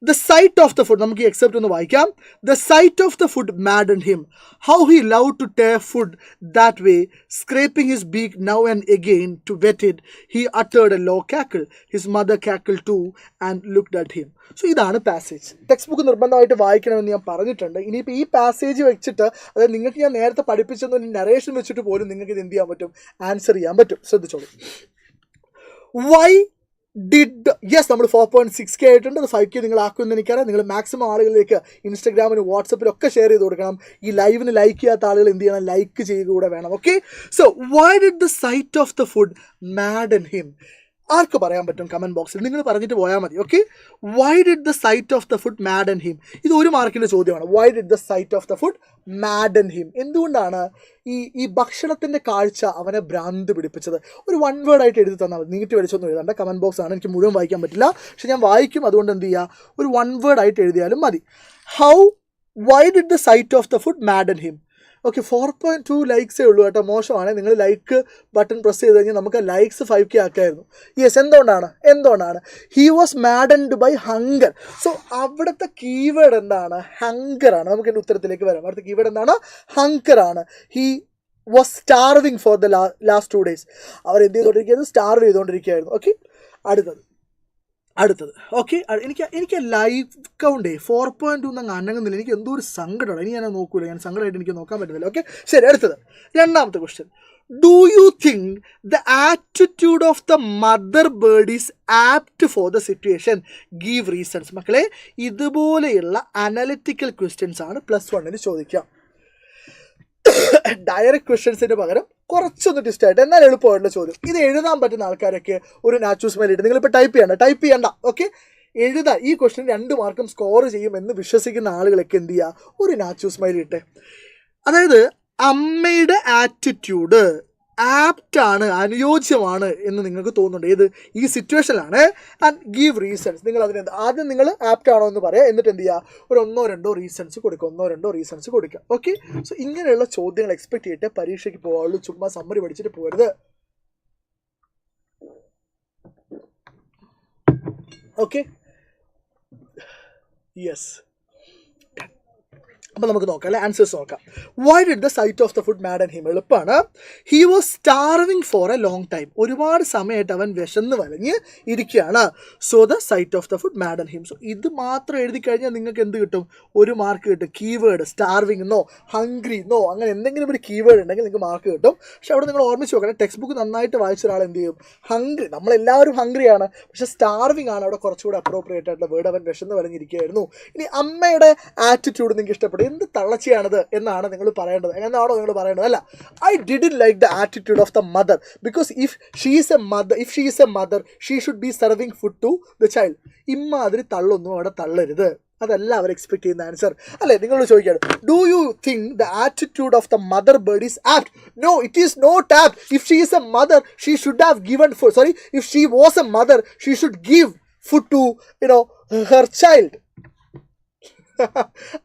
The sight of the food, നമുക്ക് ഈ എക്സെപ്റ്റ് ഒന്ന് വായിക്കാം. The sight of the food maddened him. How he loved to tear food that way, scraping his beak now and again to wet it. He uttered a low cackle. His mother cackled too and looked at him. So ഇതാണ് passage. Text book നിർബന്ധമായിട്ട് വായിക്കണമെന്ന് ഞാൻ പറഞ്ഞിട്ടുണ്ട്. ഇനിയിപ്പോൾ ഈ passage വെച്ചിട്ട്, അതായത് നിങ്ങൾക്ക് ഞാൻ നേരത്തെ പഠിപ്പിച്ചെന്ന് നറേഷൻ വെച്ചിട്ട് പോലും നിങ്ങൾക്ക് ഇത് എന്ത് ചെയ്യാൻ പറ്റും, ആൻസർ ചെയ്യാൻ പറ്റും. ശ്രദ്ധിച്ചോളൂ. Why യെസ്, നമ്മൾ 4.6K ആയിട്ടുണ്ട്. അത് 5K നിങ്ങൾ ആക്കുമെന്ന് എനിക്കറിയാം. നിങ്ങൾ മാക്സിമം ആളുകളിലേക്ക് ഇൻസ്റ്റഗ്രാമിന് വാട്സപ്പിലൊക്കെ ഷെയർ ചെയ്ത് കൊടുക്കണം. ഈ ലൈവിന് ലൈക്ക് ചെയ്യാത്ത ആളുകൾ എന്ത് ചെയ്യണം, ലൈക്ക് ചെയ്യുക കൂടെ വേണം. Okay, so why did the sight of the food Madden him? ആർക്ക് പറയാൻ പറ്റും കമൻറ്റ് ബോക്സിൽ? നിങ്ങൾ പറഞ്ഞിട്ട് പോയാൽ മതി. Okay, why did the sight of the food Madden him? ഇത് 1 മാർക്കിൻ്റെ ചോദ്യമാണ്. Why did the sight of the food Madden him? എന്തുകൊണ്ടാണ് ഈ ഭക്ഷണത്തിൻ്റെ കാഴ്ച അവനെ ഭ്രാന്ത് പിടിപ്പിച്ചത്? ഒരു 1 വേർഡായിട്ട് എഴുതി തന്നാൽ മതി. നീട്ടി വലിച്ചൊന്നും എഴുതണ്ട. കമൻറ്റ് ബോക്സ് ആണ്, എനിക്ക് മുഴുവൻ വായിക്കാൻ പറ്റില്ല, പക്ഷെ ഞാൻ വായിക്കും. അതുകൊണ്ട് എന്ത് ചെയ്യുക, ഒരു 1 വേർഡായിട്ട് എഴുതിയാലും മതി. Why did the sight of the food Madden him? Okay 4.2 ലൈക്സേ ഉള്ളൂ കേട്ടോ, മോശമാണ്. നിങ്ങൾ ലൈക്ക് ബട്ടൺ പ്രസ് ചെയ്ത് കഴിഞ്ഞാൽ നമുക്ക് ലൈക്സ് 5K ആക്കായിരുന്നു. യെസ്, എന്തുകൊണ്ടാണ് he was maddened by hunger. So അവിടുത്തെ കീവേഡ് എന്താണ്? ഹങ്കറാണ്. നമുക്ക് എൻ്റെ ഉത്തരത്തിലേക്ക് വരാം. അവിടുത്തെ കീവേഡ് എന്താണ്? ഹങ്കറാണ്. He was starving for the last 2 days. അവർ എന്ത് ചെയ്തുകൊണ്ടിരിക്കുന്നത്? സ്റ്റാർവ് ചെയ്തുകൊണ്ടിരിക്കുകയായിരുന്നു. ഓക്കെ, അടുത്തത് ഓക്കെ. എനിക്ക് ലൈവ് കൗണ്ടേ 4.2 എന്നങ്ങ് അനങ്ങുന്നില്ല. എനിക്ക് എന്തോ ഒരു സങ്കടമാണ്. ഇനി ഞാൻ നോക്കൂല, ഞാൻ സങ്കടമായിട്ട് എനിക്ക് നോക്കാൻ പറ്റുന്നില്ല. ഓക്കെ, ശരി. അടുത്തത് രണ്ടാമത്തെ question. Do you think the attitude of the mother bird is apt for the situation? Give reasons. മക്കളെ, ഇതുപോലെയുള്ള അനലിറ്റിക്കൽ ക്വസ്റ്റ്യൻസ് ആണ് +1 ചോദിക്കുക. ഡയറക്റ്റ് ക്വസ്റ്റ്യൻസിന് പകരം കുറച്ചൊന്ന് ട്വിസ്റ്റ് ആയിട്ട് എന്നാൽ എളുപ്പമായിട്ടുള്ള ചോദ്യം. ഇത് എഴുതാൻ പറ്റുന്ന ആൾക്കാരൊക്കെ ഒരു നാച്ചു സ്മൈൽ ഇട്ട്. നിങ്ങളിപ്പോൾ ടൈപ്പ് ചെയ്യണ്ട. ഓക്കെ, എഴുതാൻ ഈ ക്വസ്റ്റ്യൻ 2 മാർക്കും സ്കോർ ചെയ്യുമെന്ന് വിശ്വസിക്കുന്ന ആളുകളൊക്കെ എന്ത് ചെയ്യുക? ഒരു നാച്ചു സ്മൈൽ ഇട്ടെ. അതായത് അമ്മയുടെ ആറ്റിറ്റ്യൂഡ് ആപ്റ്റാണ്, അനുയോജ്യമാണ് എന്ന് നിങ്ങൾക്ക് തോന്നുന്നുണ്ട്. ഏത് ഈ സിറ്റുവേഷനിലാണ്. And give reasons. നിങ്ങൾ അതിന് ആദ്യം നിങ്ങൾ ആപ്റ്റ് ആണോ എന്ന് പറയാം, എന്നിട്ട് എന്ത് ചെയ്യുക? ഒരു 1-2 റീസൺസ് കൊടുക്കുക. ഓക്കെ, സോ ഇങ്ങനെയുള്ള ചോദ്യങ്ങൾ എക്സ്പെക്ട് ചെയ്തിട്ട് പരീക്ഷയ്ക്ക് പോകാവുള്ളൂ. ചുമ്മാ സമ്മറി പഠിച്ചിട്ട് പോകരുത്. Okay, yes. അപ്പോൾ നമുക്ക് നോക്കാം അല്ലേ, ആൻസേഴ്സ് നോക്കാം. Why did the sight of the food Madden him? എളുപ്പമാണ്. He was starving for a long time. ഒരുപാട് സമയമായിട്ട് അവൻ വിശന്ന് വലഞ്ഞ് ഇരിക്കുകയാണ്. So the sight of the food Madden him. So ഇത് മാത്രം എഴുതി കഴിഞ്ഞാൽ നിങ്ങൾക്ക് എന്ത് കിട്ടും? 1 മാർക്ക് കിട്ടും. കീവേഡ് സ്റ്റാർവിങ് എന്നോ ഹംഗ്രി എന്നോ അങ്ങനെ എന്തെങ്കിലും ഒരു കീവേഡ് ഉണ്ടെങ്കിൽ നിങ്ങൾക്ക് മാർക്ക് കിട്ടും. പക്ഷെ അവിടെ നിങ്ങൾ ഓർമ്മിച്ച് നോക്കണം, ടെക്സ്റ്റ് ബുക്ക് നന്നായിട്ട് വായിച്ച ഒരാൾ എന്ത് ചെയ്യും? ഹംഗ്രി. നമ്മളെല്ലാവരും ഹംഗ്രിയാണ്, പക്ഷെ സ്റ്റാർവിങ് ആണ് അവിടെ കുറച്ചുകൂടെ അപ്രോപ്രിയേറ്റ് ആയിട്ടുള്ള വേർഡ്. അവൻ വിശന്ന് വലഞ്ഞിരിക്കുകയായിരുന്നു. ഇനി അമ്മയുടെ ആറ്റിറ്റ്യൂഡ് നിങ്ങൾക്ക് ഇഷ്ടപ്പെടും. എന്ത് തള്ളച്ചിയാണത് എന്നാണ് നിങ്ങൾ പറയേണ്ടത്. എന്നാണോ നിങ്ങൾ പറയേണ്ടത്? അല്ല, I didn't like the attitude of the mother because if she is a mother she should be serving food to the child. ഇമ്മാതിരി തള്ളൊന്നും അവിടെ തള്ളരുത്. അതല്ല അവർ എക്സ്പെക്ട് ചെയ്യുന്ന ആൻസർ അല്ലേ. നിങ്ങളോട് ചോദിക്കുകയാണ്, do you think the attitude of the mother bird is apt? No, it is not apt. If she is a mother she should have given food. Sorry, if she was a mother she should give food to her child.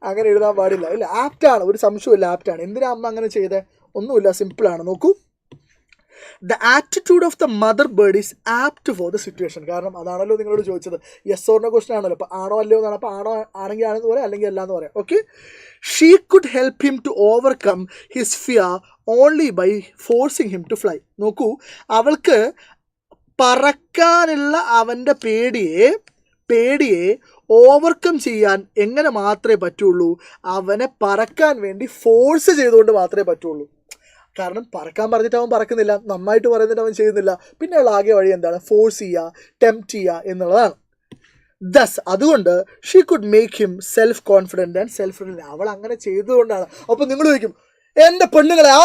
അങ്ങനെ എഴുതാൻ പാടില്ല. ഇല്ല, ആപ്റ്റാണ്, ഒരു സംശയമില്ല, ആപ്റ്റാണ്. എന്തിനാ അമ്മ അങ്ങനെ ചെയ്തേ? ഒന്നുമില്ല, സിമ്പിളാണ്. നോക്കൂ, the attitude of the mother bird is apt for the situation. കാരണം അതാണല്ലോ നിങ്ങളോട് ചോദിച്ചത്. യെസ് ഓർ നോ ക്വസ്റ്റൻ ആണല്ലോ. അപ്പോൾ ആണോ അല്ലയോ എന്നാണ്. അപ്പോൾ ആണോ ആണെങ്കിൽ ആണെന്ന് പറയാം, അല്ലെങ്കിൽ അല്ല എന്ന് പറയാം. Okay, she could help him to overcome his fear only by forcing him to fly. നോക്കൂ, അവൾക്ക് പറക്കാനുള്ള അവൻ്റെ പേടിയെ ഓവർകം ചെയ്യാൻ എങ്ങനെ മാത്രമേ പറ്റുള്ളൂ? അവനെ പറക്കാൻ വേണ്ടി ഫോഴ്സ് ചെയ്തുകൊണ്ട് മാത്രമേ പറ്റുള്ളൂ. കാരണം പറക്കാൻ പറഞ്ഞിട്ട് അവൻ പറക്കുന്നില്ല, നന്നായിട്ട് പറയുന്നിട്ട് അവൻ ചെയ്യുന്നില്ല. പിന്നെയുള്ള ആകെ വഴി എന്താണ്? ഫോഴ്സ് ചെയ്യുക, ടെംപ്റ്റ് ചെയ്യുക എന്നുള്ളതാണ്. ദസ് അതുകൊണ്ട് she could make him self confident and self reliant. അവൾ അങ്ങനെ ചെയ്തുകൊണ്ടാണ്. അപ്പോൾ നിങ്ങൾ ചോദിക്കും, എൻ്റെ പെണ്ണുങ്ങളെ ആ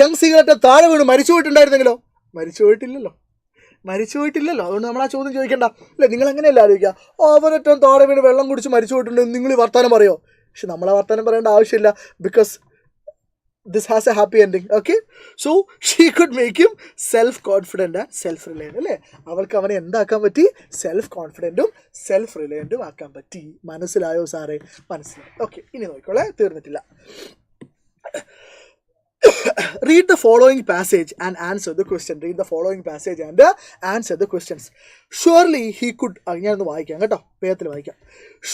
യങ് സിഗരറ്റ് താഴെ വീണ് മരിച്ചു പോയിട്ടുണ്ടായിരുന്നെങ്കിലോ? മരിച്ചു പോയിട്ടില്ലല്ലോ. അതുകൊണ്ട് നമ്മൾ ആ ചോദ്യം ചോദിക്കേണ്ട അല്ലേ. നിങ്ങൾ അങ്ങനെയല്ല ആലോചിക്കുക, അവരൊറ്റം താഴെ വീണ് വെള്ളം കുടിച്ച് മരിച്ചു പോയിട്ടുണ്ടെങ്കിൽ നിങ്ങൾ ഈ വർത്താനം പറയോ? പക്ഷെ നമ്മൾ ആ വർത്താനം പറയേണ്ട ആവശ്യമില്ല, because this has a happy ending. Okay, so she could make him self confident and self reliant. അല്ലേ, അവൾക്ക് അവനെ എന്താക്കാൻ പറ്റി? സെൽഫ് കോൺഫിഡൻറ്റും സെൽഫ് റിലയൻറ്റും ആക്കാൻ പറ്റി. മനസ്സിലായോ സാറേ? മനസ്സിലായി. ഓക്കെ, ഇനി നോക്കിക്കോളെ, തീർന്നിട്ടില്ല. Read the following passage and answer the question. Read the following passage and answer the questions. Surely he could. ഞാനൊന്ന് വായിക്കാം കേട്ടോ, വേഗത്തിൽ വായിക്കാം.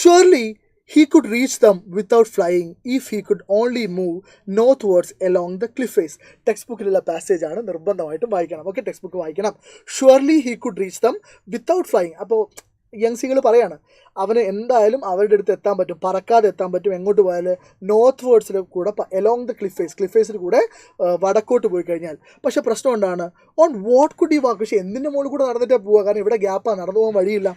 Surely he could reach them without flying if he could only move northwards along the cliff face. Text ബുക്കിലുള്ള passage ആണ്, നിർബന്ധമായിട്ടും വായിക്കണം. Okay, text book വായിക്കണം. Surely he could reach them without flying. അപ്പോൾ യങ്സികൾ പറയാണ്, അവന് എന്തായാലും അവരുടെ അടുത്ത് എത്താൻ പറ്റും, പറക്കാതെ എത്താൻ പറ്റും. എങ്ങോട്ട് പോയാൽ? നോർത്ത് വേർഡ്സിൽ കൂടെ എലോങ് ദ ക്ലിഫ് ഫേസിൽ കൂടെ വടക്കോട്ട് പോയി കഴിഞ്ഞാൽ. പക്ഷേ പ്രശ്നം എന്താണ്? ഓൺ വാട്ട് കുഡ് ഈ വാക്ക്? പക്ഷേ എന്തിൻ്റെ മുകളിൽ കൂടെ നടന്നിട്ടേ പോവുക? കാരണം ഇവിടെ ഗ്യാപ്പാണ്, നടന്നു പോകാൻ വഴിയില്ല.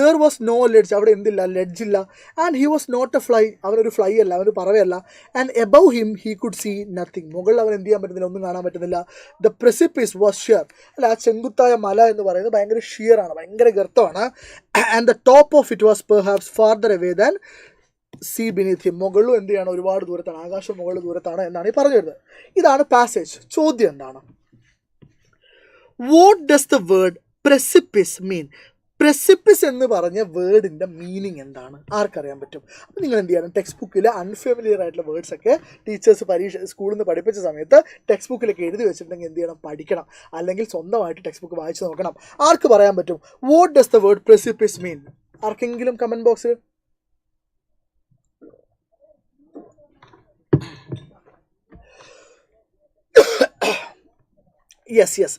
ദർ വാസ് നോ ലെഡ്ജ്, അവിടെ എന്തില്ല? ലെഡ്ജില്ല. And he was not a fly, അവനൊരു ഫ്ലൈ അല്ല, അവനൊരു പറവയല്ല. And above him he could see nothing, മുകളിൽ അവൻ എന്ത് ചെയ്യാൻ പറ്റുന്നില്ല, ഒന്നും കാണാൻ പറ്റുന്നില്ല. ദ പ്രെസിപ്പിസ് വാസ് ഷിയർ, അല്ല ആ ചെങ്കുത്തായ മല എന്ന് പറയുന്നത് ഭയങ്കര ഷിയറാണ്, ഭയങ്കര ഗർത്തമാണ്. And the top of it was perhaps farther away than sea beneath him, മുകളിലും എന്ത് ചെയ്യണം? ഒരുപാട് ദൂരത്താണ്, ആകാശം മുകളിൽ ദൂരത്താണ് എന്നാണ് ഈ പറഞ്ഞു വരുന്നത്. ഇതാണ് പാസേജ്. ചോദ്യം എന്താണ്? What does the word precipice mean? precipice എന്ന് പറഞ്ഞ വേർഡിൻ്റെ മീനിങ് എന്താണ് ആർക്കറിയാൻ പറ്റും? അപ്പോൾ നിങ്ങൾ എന്ത് ചെയ്യണം, ടെക്സ്റ്റ് ബുക്കിൽ അൺഫെമിലിയർ ആയിട്ടുള്ള വേർഡ്സ് ഒക്കെ ടീച്ചേഴ്സ് സ്കൂളിൽ നിന്ന് പഠിപ്പിച്ച സമയത്ത് ടെക്സ്റ്റ് ബുക്കിലൊക്കെ എഴുതി വെച്ചിട്ടുണ്ടെങ്കിൽ എന്ത് ചെയ്യണം, പഠിക്കണം. അല്ലെങ്കിൽ സ്വന്തമായിട്ട് ടെക്സ്റ്റ് ബുക്ക് വായിച്ച് നോക്കണം. ആർക്ക് പറയാൻ പറ്റും what does the word precipice മീൻ? ആർക്കെങ്കിലും കമൻറ്റ് ബോക്സിൽ? യെസ്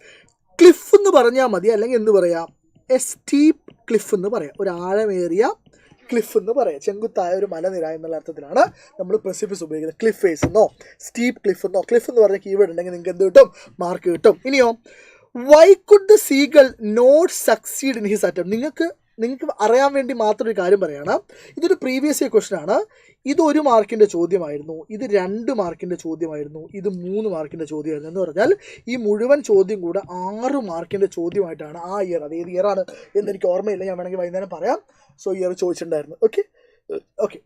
ക്ലിഫ് എന്ന് പറഞ്ഞാൽ മതി, അല്ലെങ്കിൽ എന്ത് പറയാം, എ സ്റ്റീപ്പ് ക്ലിഫ് എന്ന് പറയാം, ഒരു ആഴമേറിയ ക്ലിഫ് എന്ന് പറയാം. ചെങ്കുത്തായ ഒരു മലനിര എന്നുള്ള അർത്ഥത്തിലാണ് നമ്മൾ precipice ഉപയോഗിക്കുന്നത്. ക്ലിഫ് ഫേസ് എന്നോ സ്റ്റീപ്പ് ക്ലിഫ് എന്നോ, ക്ലിഫ് എന്ന് പറഞ്ഞ കീവേഡ് ഉണ്ടെങ്കിൽ നിങ്ങൾക്ക് എന്ത് കിട്ടും, മാർക്ക് കിട്ടും. ഇനിയോ, why could the seagull not succeed in his attempt? നിങ്ങൾക്ക് അറിയാൻ വേണ്ടി മാത്രം ഒരു കാര്യം പറയുകയാണ്. ഇതൊരു പ്രീവിയസ് ഇയർ ക്വസ്റ്റൻ ആണ്. ഇത് 1 മാർക്കിൻ്റെ ചോദ്യമായിരുന്നു, ഇത് 2 മാർക്കിൻ്റെ ചോദ്യമായിരുന്നു, ഇത് 3 മാർക്കിൻ്റെ ചോദ്യമായിരുന്നു. എന്ന് പറഞ്ഞാൽ ഈ മുഴുവൻ ചോദ്യം കൂടെ 6 മാർക്കിൻ്റെ ചോദ്യമായിട്ടാണ് ആ ഇയർ, അത് ഏത് ഇയറാണ് എന്നെനിക്ക് ഓർമ്മയില്ല, ഞാൻ വേണമെങ്കിൽ വൈകുന്നേരം പറയാം. സോ ഇയർ ചോദിച്ചിട്ടുണ്ടായിരുന്നു. Okay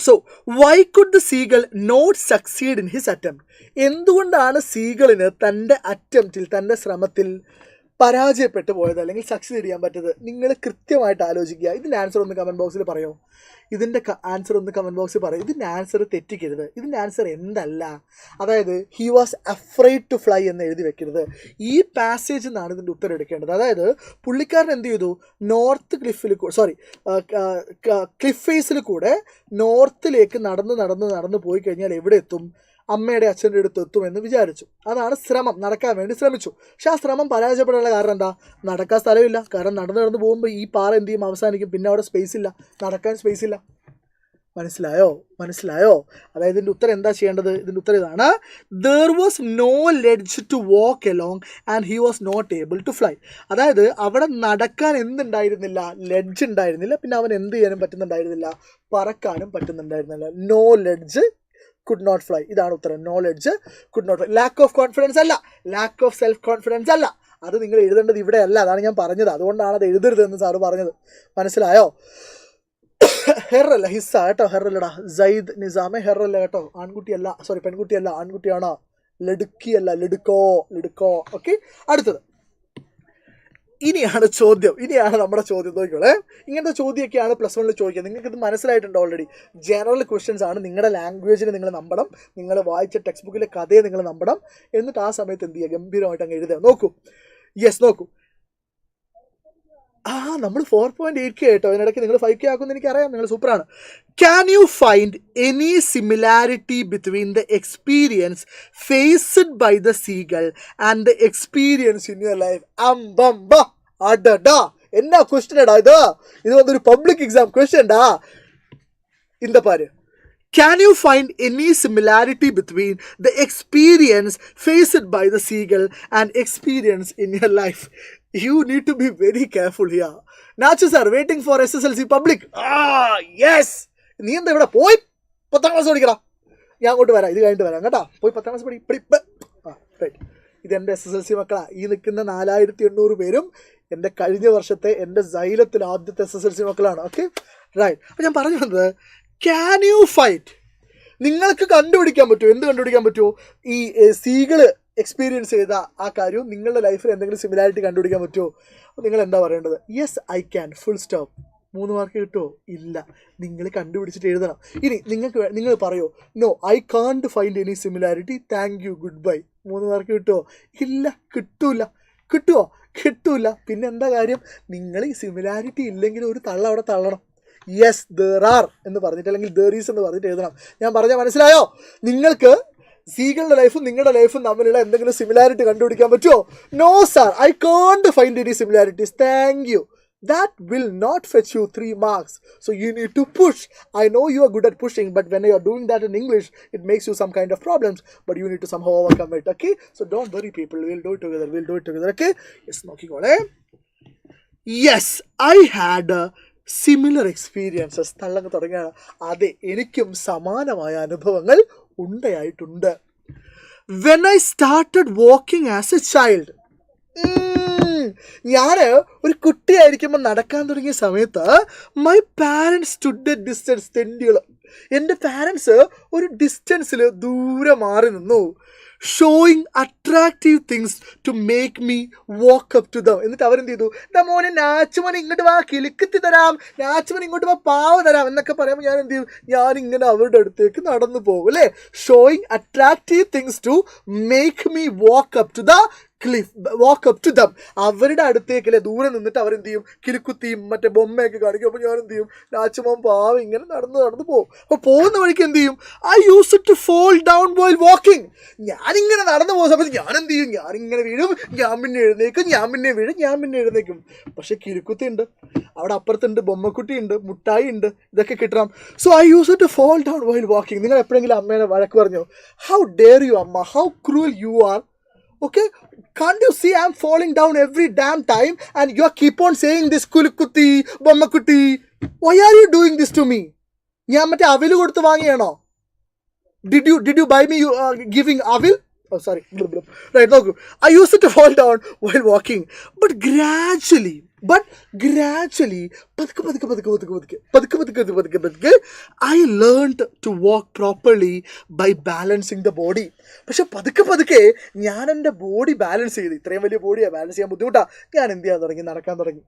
so why could the seagull not succeed in his attempt? എന്തുകൊണ്ടാണ് സീഗളിന് തൻ്റെ അറ്റംപ്റ്റിൽ, തൻ്റെ ശ്രമത്തിൽ പരാജയപ്പെട്ടു പോയത് അല്ലെങ്കിൽ സക്സീഡ് ചെയ്യാൻ പറ്റത്? നിങ്ങൾ കൃത്യമായിട്ട് ആലോചിക്കുക. ഇതിൻ്റെ ആൻസർ ഒന്ന് കമൻറ്റ് ബോക്സിൽ പറയോ? ഇതിൻ്റെ ആൻസർ ഒന്ന് കമൻറ്റ് ബോക്സിൽ പറയും. ഇതിൻ്റെ ആൻസർ തെറ്റിക്കരുത്. ഇതിൻ്റെ ആൻസർ എന്തല്ല, അതായത് he was afraid to fly എന്ന് എഴുതി വെക്കരുത്. ഈ പാസേജ് നിന്നാണ് ഇതിൻ്റെ ഉത്തരം എടുക്കേണ്ടത്. അതായത് പുള്ളിക്കാരൻ എന്ത് ചെയ്തു, നോർത്ത് ക്ലിഫിൽ ക്ലിഫ് ഫേസിൽ കൂടെ നോർത്തിലേക്ക് നടന്ന് പോയി കഴിഞ്ഞാൽ എവിടെ എത്തും? അമ്മയുടെ അച്ഛൻ്റെ അടുത്ത് എത്തുമെന്ന് വിചാരിച്ചു. അതാണ് ശ്രമം, നടക്കാൻ വേണ്ടി ശ്രമിച്ചു. പക്ഷെ ആ ശ്രമം പരാജയപ്പെടാനുള്ള കാരണം എന്താ? നടക്കാൻ സ്ഥലമില്ല. കാരണം നടന്ന് പോകുമ്പോൾ ഈ പാറ എന്ത് ചെയ്യും, അവസാനിക്കും. പിന്നെ അവിടെ സ്പേസ് ഇല്ല, നടക്കാൻ സ്പേസ് ഇല്ല. മനസ്സിലായോ? അതായത് ഇതിൻ്റെ ഉത്തരം എന്താ ചെയ്യേണ്ടത്? ഇതിൻ്റെ ഉത്തരം ഇതാണ്, there was no ledge to walk along and he was not able to fly. അതായത് അവിടെ നടക്കാൻ എന്തുണ്ടായിരുന്നില്ല, ലെഡ്ജ് ഉണ്ടായിരുന്നില്ല. പിന്നെ അവൻ എന്ത് ചെയ്യാനും പറ്റുന്നുണ്ടായിരുന്നില്ല, പറക്കാനും പറ്റുന്നുണ്ടായിരുന്നില്ല. No ledge could not fly. ഇതാണ് ഉത്തരം. Knowledge could not fly. Lack of confidence അല്ല, ലാക്ക് ഓഫ് സെൽഫ് കോൺഫിഡൻസ് അല്ല. അത് നിങ്ങൾ എഴുതേണ്ടത് ഇവിടെ അല്ല. അതാണ് ഞാൻ പറഞ്ഞത്. അതുകൊണ്ടാണ് അത് എഴുതരുതെന്ന് സാറ് പറഞ്ഞത്. മനസ്സിലായോ? ഹെറല്ല, ഹിസ്സ കേട്ടോ, ഹെറല്ലടാ. സയ്യിദ് നിസാമെ ഹെറല്ല കേട്ടോ, ആൺകുട്ടിയല്ല, സോറി പെൺകുട്ടിയല്ല, ആൺകുട്ടിയാണോ. ലടുക്കിയല്ല, ലിടുക്കോ. ഓക്കെ, അടുത്തത് ഇനിയാണ് നമ്മുടെ ചോദ്യം. നോക്കിക്കോളെ, ഇങ്ങനത്തെ ചോദ്യമൊക്കെയാണ് +1 ചോദിക്കുക. നിങ്ങൾക്ക് ഇത് മനസ്സിലായിട്ടുണ്ട് ഓൾറെഡി. ജനറൽ ക്വസ്റ്റ്യൻസ് ആണ്. നിങ്ങളുടെ ലാംഗ്വേജിനെ നിങ്ങൾ നമ്പണം, നിങ്ങൾ വായിച്ച ടെക്സ്റ്റ് ബുക്കിലെ കഥയെ നിങ്ങൾ നമ്പണം. എന്നിട്ട് ആ സമയത്ത് എന്ത് ചെയ്യുക, ഗംഭീരമായിട്ട് അങ്ങ് എഴുതുക. നോക്കൂ, നമ്മൾ 4.8K കേട്ടോ. അതിനിടയ്ക്ക് നിങ്ങൾ 5K ആക്കുമെന്ന് എനിക്കറിയാം, നിങ്ങൾ സൂപ്പറാണ്. Can you find any similarity between the experience faced by the seagull and the experience in your life? അടടാ, എന്നാ ക്വസ്റ്റ്യൻ എടാ ഇത് വന്നൊരു പബ്ലിക് എക്സാം ക്വസ്റ്റ്യൻ ഡാ. இந்த பாரு, can you find any similarity between the experience faced by the seagull and experience in your life? You need to be very careful here. Nachu sir waiting for SSLC public. Yes. നീ എന്താ ഇവിടെ പോയി 10ാം class പഠിക്കടാ. ഞാൻ അങ്ങോട്ട് വരാം, ഇത് കഴിഞ്ഞിട്ട് വരാം കേട്ടോ. പോയി 10ാം ക്ലാസ് റൈറ്റ്. ഇതെൻ്റെ SSLC മക്കളാ. ഈ നിൽക്കുന്ന 4800 പേരും എൻ്റെ കഴിഞ്ഞ വർഷത്തെ എൻ്റെ സൈലത്തിൽ ആദ്യത്തെ SSLC മക്കളാണ്. Okay, right. അപ്പോൾ ഞാൻ പറഞ്ഞു വന്നത്, ക്യാൻ യു ഫൈറ്റ്, നിങ്ങൾക്ക് കണ്ടുപിടിക്കാൻ പറ്റുമോ? എന്ത് കണ്ടുപിടിക്കാൻ പറ്റുമോ? ഈ സീകള് എക്സ്പീരിയൻസ് ചെയ്ത ആ കാര്യവും നിങ്ങളുടെ ലൈഫിൽ എന്തെങ്കിലും സിമിലാരിറ്റി കണ്ടുപിടിക്കാൻ പറ്റുമോ? നിങ്ങൾ എന്താ പറയേണ്ടത്? Yes I can, full stop. 3 mark കിട്ടുമോ? ഇല്ല, നിങ്ങൾ കണ്ടുപിടിച്ചിട്ട് എഴുതണം. ഇനി നിങ്ങൾ പറയോ, no I can't find any similarity, thank you, good bye. 3 mark കിട്ടുമോ? ഇല്ല, കിട്ടൂല. പിന്നെ എന്താ കാര്യം? നിങ്ങൾ ഈ സിമിലാരിറ്റി ഇല്ലെങ്കിൽ ഒരു അവിടെ തള്ളണം. യെസ് ദർ ആർ എന്ന് പറഞ്ഞിട്ട്, അല്ലെങ്കിൽ ദർ ഈസ് എന്ന് പറഞ്ഞിട്ട് എഴുതണം. ഞാൻ പറഞ്ഞാൽ മനസ്സിലായോ? നിങ്ങൾക്ക് സീകളുടെ ലൈഫും നിങ്ങളുടെ ലൈഫും തമ്മിലുള്ള എന്തെങ്കിലും സിമിലാരിറ്റി കണ്ടുപിടിക്കാൻ പറ്റുമോ? No sir, I can't find any similarities, thank you. That will not fetch you 3 marks. So you need to push. I know you are good at pushing, but when you are doing that in English, it makes you some kind of problems. But you need to somehow overcome it. Okay? So don't worry, people. We'll do it together. Okay? Yes, നോക്കിക്കോളെ. Yes, I had similar experiences. തള്ളങ്ങ് തുടങ്ങിയാണ്. അതെ, എനിക്കും സമാനമായ അനുഭവങ്ങൾ ഉണ്ടായിട്ടുണ്ട്. When I started walking as a child. ഞാൻ ഒരു കുട്ടിയായിരിക്കുമ്പോൾ നടക്കാൻ തുടങ്ങിയ സമയത്ത് my parents stood a distance. തെണ്ടികൾ, എൻ്റെ പാരൻസ് ഒരു ഡിസ്റ്റൻസിൽ ദൂരെ മാറി നിന്നു. Showing attractive things to make me walk up to them. എന്നിട്ട് അവരെന്ത് ചെയ്തു, എന്താ മോനെ നാച്ചുമോനെ ഇങ്ങോട്ട് വാ, കിലുക്കത്തി തരാം, നാച്ചുമോനെ ഇങ്ങോട്ട് വാ, പാവ തരാം എന്നൊക്കെ പറയുമ്പോൾ ഞാൻ എന്ത് ചെയ്യും, ഞാനിങ്ങനെ അവരുടെ അടുത്തേക്ക് നടന്നു പോകും അല്ലേ. Showing attractive things to make me walk up to the cliff, walk up to them. അവരുടെ അടുത്തേക്ക് അല്ലേ ദൂരെ നിന്നിട്ട് അവരെന്ത് ചെയ്യും, കിലുക്കുത്തിയും മറ്റേ ബൊമ്മയൊക്കെ കാണിക്കും. അപ്പോൾ ഞാൻ എന്ത് ചെയ്യും, നാച്ചുമോൻ പാവം ഇങ്ങനെ നടന്ന് പോകും. അപ്പോൾ പോകുന്ന വഴിക്ക് എന്ത് ചെയ്യും, I use to fall down while walking. ഞാനിങ്ങനെ നടന്നു പോകുന്ന സമയത്ത് ഞാൻ എന്ത് ചെയ്യും, ഞാനിങ്ങനെ വീഴും, ഞാൻ പിന്നെ എഴുന്നേക്കും, ഞാൻ പിന്നെ വീഴും, ഞാൻ പിന്നെ എഴുന്നേക്കും. പക്ഷെ കിലുക്കുത്തി ഉണ്ട്, അവിടെ അപ്പുറത്തുണ്ട് ബൊമ്മക്കുട്ടി ഉണ്ട്, മുട്ടായി ഉണ്ട്, ഇതൊക്കെ കിട്ടണം. So I use to fall down while walking. നിങ്ങൾ എപ്പോഴെങ്കിലും അമ്മേനെ വഴക്ക് പറഞ്ഞോ, ഹൗ ഡെയർ യു അമ്മ, how cruel you are. Okay, can't you see I'm falling down every damn time and you keep on saying this kulukutti bommakutti? Why are you doing this to me? ഞാൻ മറ്റേ അവിൽ കൊടുത്ത് വാങ്ങിയാണോ? Did you buy me giving avil? Oh sorry. Right, നോക്കൂ. I used to fall down while walking, but gradually പതുക്കെ I learned to walk properly by balancing the body. പക്ഷെ പതുക്കെ ഞാൻ എൻ്റെ ബോഡി ബാലൻസ് ചെയ്ത്, ഇത്രയും വലിയ ബോഡിയാണ് ബാലൻസ് ചെയ്യാൻ ബുദ്ധിമുട്ടാണ്, ഞാൻ എന്ത് ചെയ്യാൻ തുടങ്ങി, നടക്കാൻ തുടങ്ങി.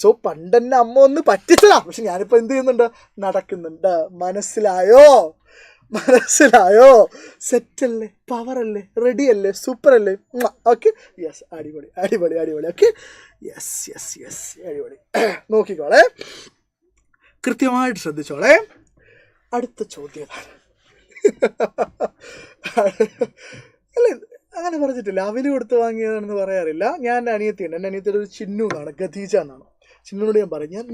സോ പണ്ടെന്നെ അമ്മ ഒന്ന് പറ്റിച്ചതാ, പക്ഷെ ഞാനിപ്പോൾ എന്ത് ചെയ്യുന്നുണ്ട്, നടക്കുന്നുണ്ട്. മനസ്സിലായോ? സെറ്റല്ലേ, പവറല്ലേ, റെഡി അല്ലേ, സൂപ്പർ അല്ലേ? ഓക്കെ, യെസ്, അടിപൊളി. ഓക്കെ, യെസ് അടിപൊളി. നോക്കിക്കോളെ, കൃത്യമായിട്ട് ശ്രദ്ധിച്ചോളെ. അടുത്ത ചോദ്യം അല്ലേ, അങ്ങനെ പറഞ്ഞിട്ടില്ല, അവല് കൊടുത്ത് വാങ്ങിയതാണെന്ന് പറയാറില്ല. ഞാൻ എൻ്റെ അനിയത്തിയുടെ ഒരു ചിന്നു എന്നാണ്, ഖദീജ എന്നാണ്. ചിന്നോട് ഞാൻ പറയും,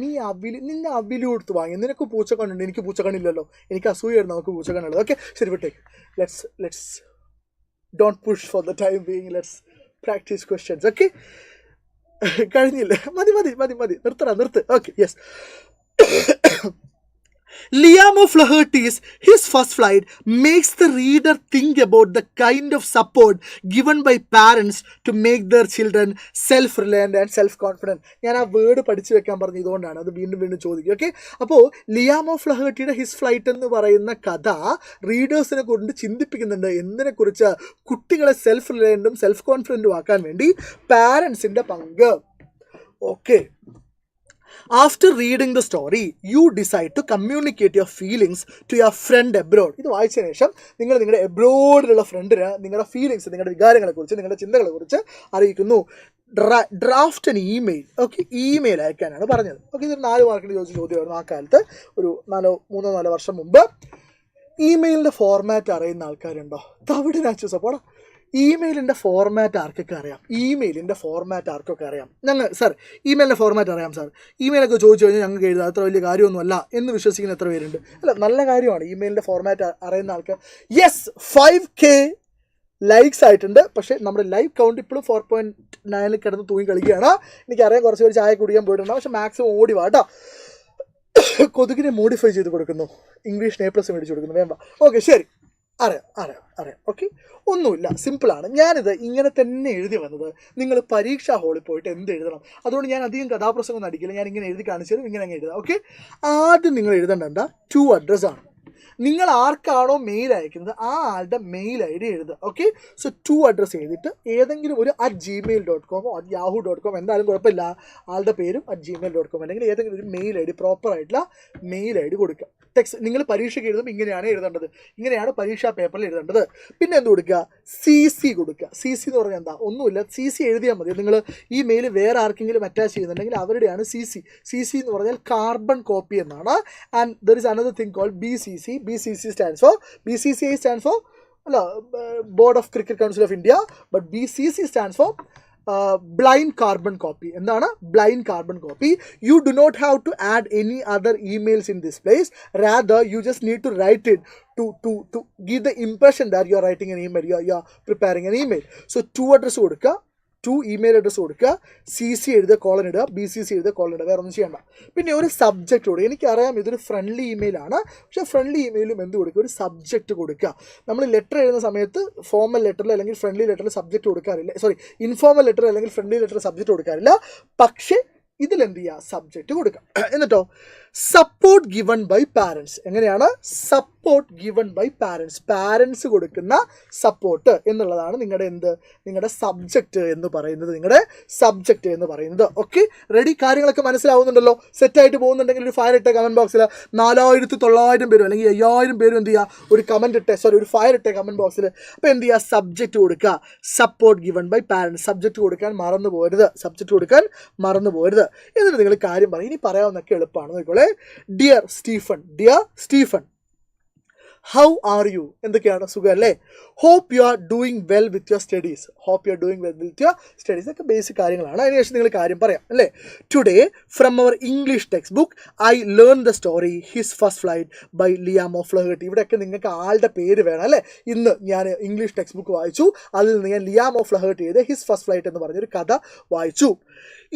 നിന്നെ അവില് കൊടുത്ത് വാങ്ങി, നിനക്ക് പൂച്ചക്കണ്ണുണ്ട്, എനിക്ക് പൂച്ചക്കണ്ണില്ലല്ലോ, എനിക്ക് അസൂയായിരുന്നു, നമുക്ക് പൂച്ചക്കണ്ണുള്ളത്. ഓക്കെ, ശരി, വിട്ടേക്ക്. Let's don't push four the time being, let's practice questions. Okay, കഴിഞ്ഞില്ലേ, മതി, നിർത്ത്. Okay, yes. Liam of Leghor's his first flight makes the reader think about the kind of support given by parents to make their children self-reliant and self-confident. ഞാൻ ആ word പഠിച്ചു വെക്കാൻ പറഞ്ഞു, ഇതുകൊണ്ടാണ് അത് വീണ്ടും ചോദിക്കും. ഓക്കെ, അപ്പോൾ ലിയാം ഓഫ് ലഹേർട്ടിയുടെ ഹിസ് ഫ്ലൈറ്റ് എന്ന് പറയുന്ന കഥ റീഡേഴ്സിനെ കൊണ്ട് ചിന്തിപ്പിക്കുന്നുണ്ട്. എന്തിനെക്കുറിച്ച്? കുട്ടികളെ സെൽഫ് റിലയൻറ്റും സെൽഫ് കോൺഫിഡൻറ്റും ആക്കാൻ വേണ്ടി പാരൻസിൻ്റെ പങ്ക്. Okay, After reading the story, you decide to communicate your feelings to your friend abroad. ഇത് വായിച്ചതിന് ശേഷം നിങ്ങൾ നിങ്ങളുടെ എബ്രോഡിലുള്ള ഫ്രണ്ടിന് നിങ്ങളുടെ ഫീലിങ്സ്, നിങ്ങളുടെ വികാരങ്ങളെക്കുറിച്ച്, നിങ്ങളുടെ ചിന്തകളെക്കുറിച്ച് അറിയിക്കുന്നു. Draft an email. Okay, email അയക്കാനാണ് പറഞ്ഞത്. ഓക്കെ, ഇതൊരു 4 മാർക്കിന് ചോദിച്ച ചോദ്യമായിരുന്നു ആ കാലത്ത്, ഒരു 3-4 വർഷം മുമ്പ്. ഇമെയിലിൻ്റെ ഫോർമാറ്റ് അറിയുന്ന ആൾക്കാരുണ്ടോ? തവിട് നാച്ചു സപ്പോടാ. ഇമെയിലിൻ്റെ ഫോർമാറ്റ് ആർക്കൊക്കെ അറിയാം? ഞങ്ങൾ സാർ ഇമെയിലിൻ്റെ ഫോർമാറ്റ് അറിയാം സാർ, ഇമെയിലൊക്കെ ചോദിച്ചു കഴിഞ്ഞാൽ ഞങ്ങൾക്ക് എഴുതാം, അത്ര വലിയ കാര്യമൊന്നുമല്ല എന്ന് വിശ്വസിക്കുന്ന എത്ര പേരുണ്ട്? അല്ല, നല്ല കാര്യമാണ് ഇമെയിലിൻ്റെ ഫോർമാറ്റ് അറിയുന്ന ആൾക്ക്. യെസ്, 5K ലൈക്സ് ആയിട്ടുണ്ട്. പക്ഷേ നമ്മുടെ ലൈവ് കൗണ്ട് ഇപ്പോഴും 4.9 കിടന്ന് തൂങ്ങി കളിക്കുകയാണ്. എനിക്കറിയാം കുറച്ച് പേര് ചായ കുടിക്കാൻ പോയിട്ടുണ്ടാവും, പക്ഷേ മാക്സിമം ഓടി വാട്ടോ. കൊതുകിനെ മോഡിഫൈ ചെയ്ത് കൊടുക്കുന്നു, ഇംഗ്ലീഷിന് A+ മേടിച്ച് കൊടുക്കുന്നു, വേണ്ട. ഓക്കെ, ശരി, അറിയാം. ഓക്കെ, ഒന്നുമില്ല, സിമ്പിളാണ്. ഞാനിത് ഇങ്ങനെ തന്നെ എഴുതി വന്നത്. നിങ്ങൾ പരീക്ഷാ ഹാളിൽ പോയിട്ട് എന്ത് എഴുതണം, അതുകൊണ്ട് ഞാൻ അധികം കഥാപ്രസംഗം അടിക്കില്ല, ഞാൻ ഇങ്ങനെ എഴുതി കാണിച്ചാലും ഇങ്ങനെ അങ്ങ് എഴുതാം. ഓക്കെ, ആദ്യം നിങ്ങൾ എഴുതേണ്ട 2 അഡ്രസ്സാണ്. നിങ്ങൾ ആർക്കാണോ മെയിൽ അയക്കുന്നത് ആ ആളുടെ മെയിൽ ID എഴുതുക. ഓക്കെ, സോ 2 അഡ്രസ്സ് എഴുതിയിട്ട് ഏതെങ്കിലും ഒരു @gmail.com yahoo.com എന്തായാലും കുഴപ്പമില്ല, ആളുടെ പേരും @gmail.com അല്ലെങ്കിൽ ഏതെങ്കിലും ഒരു മെയിൽ ID, പ്രോപ്പറായിട്ടുള്ള മെയിൽ ID കൊടുക്കുക. ടെക്സ്റ്റ് നിങ്ങൾ പരീക്ഷയ്ക്ക് എഴുതുമ്പോൾ ഇങ്ങനെയാണ് എഴുതേണ്ടത്, ഇങ്ങനെയാണ് പരീക്ഷാ പേപ്പറിൽ എഴുതേണ്ടത്. പിന്നെ എന്ത് കൊടുക്കുക? CC കൊടുക്കുക. CC എന്ന് പറഞ്ഞാൽ എന്താ? ഒന്നുമില്ല, CC എഴുതിയാൽ മതി. നിങ്ങൾ ഈ മെയിൽ വേറെ ആർക്കെങ്കിലും അറ്റാച്ച് ചെയ്യുന്നുണ്ടെങ്കിൽ അവരുടെയാണ് CC എന്ന് പറഞ്ഞാൽ കാർബൺ കോപ്പി എന്നാണ്. And there is another thing called BCC stands for, BCCI stands for Board of Cricket Council of India, but BCC stands for blind carbon copy. എന്താണ് blind carbon copy? You do not have to add any other emails in this place, rather you just need to write it to give the impression that you are writing an email, you are preparing an email. So 2 address കൊടുക്കുക, 2 email address കൊടുക്കുക, CC എഴുതുക, colon ഇടുക, BCC എഴുതുക, colon ഇടുക, വേറെ ഒന്നും ചെയ്യണ്ട. പിന്നെ ഒരു സബ്ജക്റ്റ് കൊടുക്കുക. എനിക്കറിയാം ഇതൊരു ഫ്രണ്ട്ലി ഇമെയിലാണ്, പക്ഷേ ഫ്രണ്ട്ലി ഇമെയിലും എന്ത് കൊടുക്കുക? ഒരു സബ്ജക്റ്റ് കൊടുക്കുക. നമ്മൾ ലെറ്റർ എഴുതുന്ന സമയത്ത് ഫോർമൽ ലെറ്ററിൽ അല്ലെങ്കിൽ ഫ്രണ്ട്ലി ലെറ്ററിൽ സബ്ജക്റ്റ് കൊടുക്കാറില്ല, ഇൻഫോർമൽ ലെറ്റർ അല്ലെങ്കിൽ ഫ്രണ്ട്ലി ലെറ്ററിൽ സബ്ജക്റ്റ് കൊടുക്കാറില്ല. പക്ഷേ ഇതിൽ എന്ത് ചെയ്യുക, സബ്ജക്റ്റ് കൊടുക്കാം. എന്നിട്ടോ സപ്പോർട്ട് ഗിവൺ ബൈ പാരൻസ്. എങ്ങനെയാണ്? Support given by parents. Parents കൊടുക്കുന്ന സപ്പോർട്ട് എന്നുള്ളതാണ് നിങ്ങളുടെ സബ്ജക്റ്റ് എന്ന് പറയുന്നത്. Okay, ready? കാര്യങ്ങളൊക്കെ മനസ്സിലാവുന്നുണ്ടല്ലോ? സെറ്റായിട്ട് പോകുന്നുണ്ടെങ്കിൽ ഒരു ഫയർ ഇട്ടേ കമൻറ്റ് ബോക്സിൽ. 4900 പേരും അല്ലെങ്കിൽ 5000 പേരും എന്ത് ചെയ്യുക, ഒരു ഫയർ ഇട്ടേ കമൻറ്റ് ബോക്സിൽ. അപ്പോൾ എന്ത് ചെയ്യുക, സബ്ജക്റ്റ് കൊടുക്കുക. Support given by parents. Subject കൊടുക്കാൻ മറന്നു പോകരുത്. എന്നിട്ട് നിങ്ങൾ കാര്യം പറയും. ഇനി പറയാവുന്നൊക്കെ എളുപ്പമാണ്. നോക്കിക്കോളെ. Dear Stephen, how are you? എന്തൊക്കെയാണ്? സുഖം അല്ലേ? Hope you are doing well with your studies. ഒക്കെ ബേസിക് കാര്യങ്ങളാണ്. അതിനുശേഷം നിങ്ങൾ കാര്യം പറയാം അല്ലേ. Today from our English text book I learn the story his first flight by Liam O'Flaherty. ഇവിടെയൊക്കെ നിങ്ങൾക്ക് ആളുടെ പേര് വേണം അല്ലേ. ഇന്ന് ഞാൻ ഇംഗ്ലീഷ് ടെക്സ്റ്റ് ബുക്ക് വായിച്ചു. അതിൽ നിന്ന് ഞാൻ ലിയാം ഓഫ് ലഹേർട്ട് ചെയ്ത് ഹിസ് ഫസ്റ്റ് ഫ്ലൈറ്റ് എന്ന് പറഞ്ഞൊരു കഥ വായിച്ചു.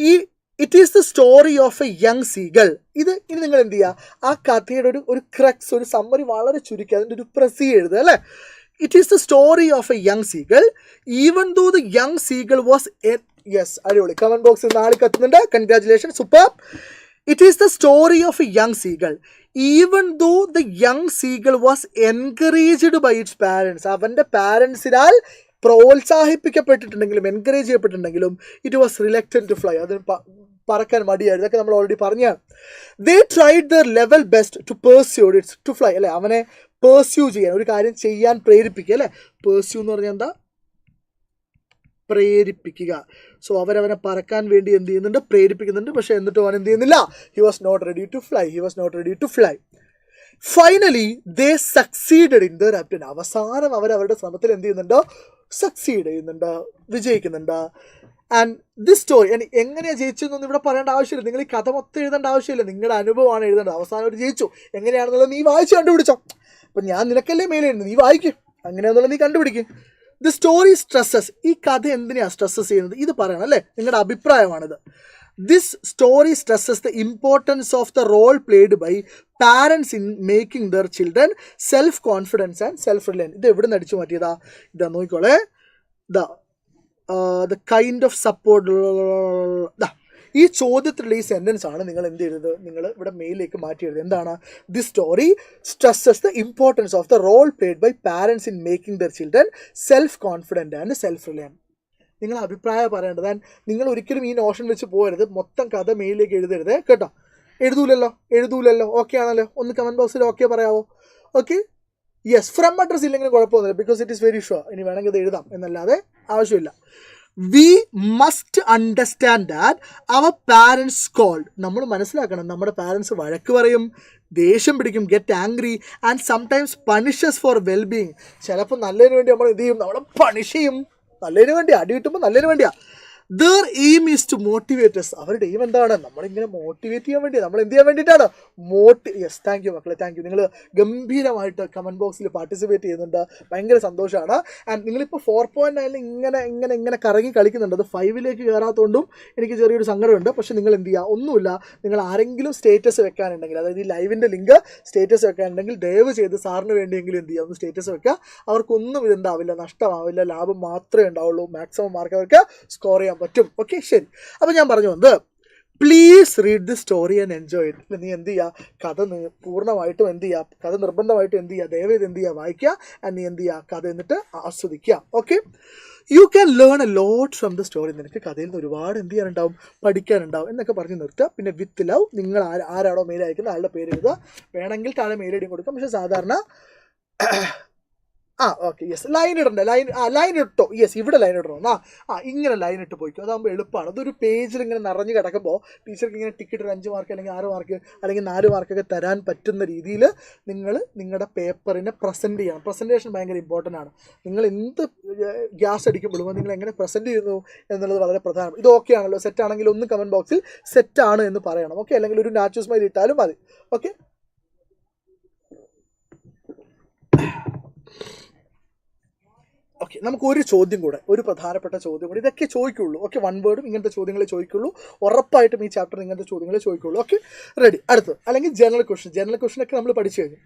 It is the story of a young seagull. ഇനി നിങ്ങൾ എന്ത് ചെയ്യുക, ആ കഥയുടെ ഒരു ക്രക്സ്, ഒരു സമ്മറി വളരെ ചുരുക്കി അതിൻ്റെ ഒരു പ്രസി എഴുതുക അല്ലേ. It is the story of a young seagull even though the young seagull was അടിപൊളി. കമൻറ്റ് ബോക്സിൽ 4 കത്തുന്നുണ്ട്. Congratulation, super. It is the story of a young seagull even though the young seagull was encouraged by its parents. അവൻ്റെ പാരൻസിനാൽ പ്രോത്സാഹിപ്പിക്കപ്പെട്ടിട്ടുണ്ടെങ്കിലും encourage ചെയ്യപ്പെട്ടിട്ടുണ്ടെങ്കിലും it was reluctant to fly. അതിന് പറക്കാൻ മടിയായിരുന്നു. ഇതൊക്കെ നമ്മൾ ഓൾറെഡി പറഞ്ഞാണ്. They tried their level best to pursue its to fly അല്ലേ. അവനെ പെർസ്യൂ ചെയ്യാൻ, ഒരു കാര്യം ചെയ്യാൻ പ്രേരിപ്പിക്കുക അല്ലേ. പെർസ്യൂ എന്ന് പറഞ്ഞാൽ എന്താ? പ്രേരിപ്പിക്കുക. സോ അവരവനെ പറക്കാൻ വേണ്ടി എന്ത് ചെയ്യുന്നുണ്ട്? പ്രേരിപ്പിക്കുന്നുണ്ട്. പക്ഷേ എന്നിട്ടും അവൻ എന്ത് ചെയ്യുന്നില്ല? He was not ready to fly. Finally they succeeded in their attempt. അവസാനം അവരുടെ ശ്രമത്തിൽ എന്ത് ചെയ്യുന്നുണ്ട്? സക്സീഡ് ചെയ്യുന്നുണ്ട്, വിജയിക്കുന്നുണ്ട്. ആൻഡ് ദിസ് സ്റ്റോറി എങ്ങനെയാണ് ജയിച്ചതെന്നൊന്നും ഇവിടെ പറയേണ്ട ആവശ്യമില്ല. നിങ്ങൾ ഈ കഥ മൊത്തം എഴുതേണ്ട ആവശ്യമില്ല. നിങ്ങളുടെ അനുഭവമാണ് എഴുതേണ്ടത്. അവസാനം അവർ ജയിച്ചു എങ്ങനെയാണെന്നുള്ളത് നീ വായിച്ച് കണ്ടുപിടിച്ചോ. അപ്പം ഞാൻ നിനക്കല്ലേ മേലെ എഴുതുന്നത്, നീ വായിക്കും. അങ്ങനെയാണെന്നുള്ളത് നീ കണ്ടുപിടിക്കും. The story stresses. ഈ കഥ എന്തിനാണ് സ്ട്രെസ്സസ് ചെയ്യുന്നത്? ഇത് പറയണം അല്ലേ. നിങ്ങളുടെ അഭിപ്രായമാണിത്. This story stresses the importance of the role played by parents in making their children self confidence and self reliance. ഇത് എവിടെ നിന്ന് അടിച്ചു മാറ്റിയതാ? ഇതാ നോക്കിക്കോളെ. The kind of support. ഈ ചോദ്യത്തിലുള്ള ഈ സെൻറ്റൻസ് ആണ് നിങ്ങൾ എന്ത് ചെയ്തത്? നിങ്ങൾ ഇവിടെ മെയിലേക്ക് മാറ്റി എഴുതുന്നത്. എന്താണ്? This story stresses the importance of the role played by parents in making their children self confident and self reliant. നിങ്ങൾ അഭിപ്രായം പറയേണ്ടത്. നിങ്ങൾ ഒരിക്കലും ഈ നോഷൻ വെച്ച് പോകരുത്. മൊത്തം കഥ മെയിലേക്ക് എഴുതരുത് കേട്ടോ. എഴുതൂലല്ലോ. ഓക്കെ ആണല്ലോ? ഒന്ന് കമൻറ്റ് ബോക്സിൽ ഓക്കെ പറയാമോ? Okay, yes. ഫ്രം അഡ്രസ് ഇല്ലെങ്കിലും കുഴപ്പമൊന്നുമില്ല. Because it is very sure. ഇനി വേണമെങ്കിൽ ഇത് എഴുതാം എന്നല്ലാതെ ആവശ്യമില്ല. We must understand that our parents scold. നമ്മൾ മനസ്സിലാക്കണം, നമ്മുടെ പാരൻസ് വഴക്ക് പറയും, ദേഷ്യം പിടിക്കും, get angry and sometimes punishes for wellbeing. ചിലപ്പോൾ നല്ലതിന് വേണ്ടി നമ്മൾ എന്ത് ചെയ്യും? നമ്മളെ പണിഷ് ചെയ്യും. നല്ലതിന് വേണ്ടിയാണ്. അടി കിട്ടുമ്പോൾ നല്ലതിന് വേണ്ടിയാണ്. Their aim is to motivate us. അവരുടെ എയിം എന്താണ്? നമ്മളിങ്ങനെ മോട്ടിവേറ്റ് ചെയ്യാൻ വേണ്ടി. നമ്മൾ എന്ത് ചെയ്യാൻ വേണ്ടിയിട്ടാണ്? യെസ്, താങ്ക് യു മക്കളെ, താങ്ക് യു. നിങ്ങൾ ഗംഭീരമായിട്ട് കമൻറ്റ് ബോക്സിൽ പാർട്ടിസിപ്പേറ്റ് ചെയ്യുന്നുണ്ട്. ഭയങ്കര സന്തോഷമാണ്. ആൻഡ് നിങ്ങളിപ്പോൾ 4.9 ഇങ്ങനെ കറങ്ങി കളിക്കുന്നുണ്ട്. അത് 5ലേക്ക് കയറാത്തതുകൊണ്ടും എനിക്ക് ചെറിയൊരു സങ്കടമുണ്ട്. പക്ഷേ നിങ്ങൾ എന്ത് ചെയ്യുക? ഒന്നുമില്ല. നിങ്ങൾ ആരെങ്കിലും സ്റ്റേറ്റസ് വെക്കാനുണ്ടെങ്കിൽ, അതായത് ഈ ലൈവിൻ്റെ ലിങ്ക് സ്റ്റേറ്റസ് വെക്കാനുണ്ടെങ്കിൽ ദയവ് ചെയ്ത് സാറിന് വേണ്ടിയെങ്കിലും എന്ത് ചെയ്യുക? ഒന്ന് സ്റ്റേറ്റസ് വെക്കുക. അവർക്കൊന്നും ഇതുണ്ടാവില്ല, നഷ്ടമാവില്ല, ലാഭം മാത്രമേ ഉണ്ടാവുള്ളൂ. മാക്സിമം മാർക്ക് അവർക്ക് സ്കോർ ചെയ്യാൻ പറ്റും. ഓക്കെ, ശരി. അപ്പോൾ ഞാൻ പറഞ്ഞു വന്നത്, please read the story and enjoy it. നീ എന്ത് ചെയ്യുക? കഥ പൂർണ്ണമായിട്ടും എന്ത് ചെയ്യുക? കഥ നിർബന്ധമായിട്ടും എന്ത് ചെയ്യുക? ദയവേത് എന്ത് ചെയ്യുക? വായിക്കുക. ആൻഡ് നീ എന്ത് ചെയ്യുക? കഥ എന്നിട്ട് ആസ്വദിക്കുക. Okay, you can learn a lot from the story. നിനക്ക് കഥയിൽ നിന്ന് ഒരുപാട് എന്ത് ചെയ്യാനുണ്ടാവും? പഠിക്കാനുണ്ടാവും എന്നൊക്കെ പറഞ്ഞ് നിർത്തുക. പിന്നെ വിത്ത് ലവ്, നിങ്ങൾ ആരാണോ മെയിൽ അയക്കുന്നത് ആളുടെ പേര് എഴുതുക. വേണമെങ്കിൽ താഴെ മെയിൽ ഐ ഡി കൊടുക്കാം. പക്ഷേ സാധാരണ ഓക്കെ, യെസ്, ലൈൻ ഇടണ്ടേ? ലൈൻ ഇട്ടോ? യെസ്, ഇവിടെ ലൈൻ ഇടണം. ഇങ്ങനെ ലൈൻ ഇട്ട് പോയിക്കോ. അതാകുമ്പോൾ എളുപ്പമാണ്. അതൊരു പേജിൽ ഇങ്ങനെ നിറഞ്ഞ് കിടക്കുമ്പോൾ ടീച്ചർക്ക് ഇങ്ങനെ ടിക്കറ്റ് 5 മാർക്ക് അല്ലെങ്കിൽ 6 മാർക്ക് അല്ലെങ്കിൽ 4 മാർക്കൊക്കെ തരാൻ പറ്റുന്ന രീതിയിൽ നിങ്ങൾ നിങ്ങളുടെ പേപ്പറിനെ പ്രസൻറ്റ് ചെയ്യണം. പ്രസൻറ്റേഷൻ ഭയങ്കര ഇമ്പോർട്ടൻ്റ് ആണ്. നിങ്ങൾ എന്ത് ഗ്യാസ് അടിക്കുമ്പോഴും നിങ്ങൾ എങ്ങനെ പ്രസൻറ്റ് ചെയ്യുന്നു എന്നുള്ളത് വളരെ പ്രധാനമാണ്. ഇത് ഓക്കെ ആണല്ലോ? സെറ്റ് ആണെങ്കിൽ ഒന്ന് കമൻറ്റ് ബോക്സിൽ സെറ്റാണ് എന്ന് പറയണം. ഓക്കെ, അല്ലെങ്കിൽ ഒരു നാച്ചുറൽ സ്മൈൽ ഇട്ടാലും മതി. ഓക്കെ, ഓക്കെ, നമുക്ക് ഒരു ചോദ്യം കൂടെ, ഒരു പ്രധാനപ്പെട്ട ചോദ്യം കൂടെ. ഇതൊക്കെ ചോദിക്കുള്ളൂ. ഓക്കെ, 1 വേർഡും ഇങ്ങനത്തെ ചോദ്യങ്ങളെ ചോദിക്കുള്ളൂ. ഉറപ്പായിട്ടും ഈ ചാപ്റ്റർ ഇങ്ങനത്തെ ചോദ്യങ്ങളെ ചോദിക്കുള്ളൂ. Okay, ready. അടുത്തത് അല്ലെങ്കിൽ ജനറൽ ക്വസ്റ്റ്യൻ ഒക്കെ നമ്മൾ പഠിച്ചു കഴിഞ്ഞു.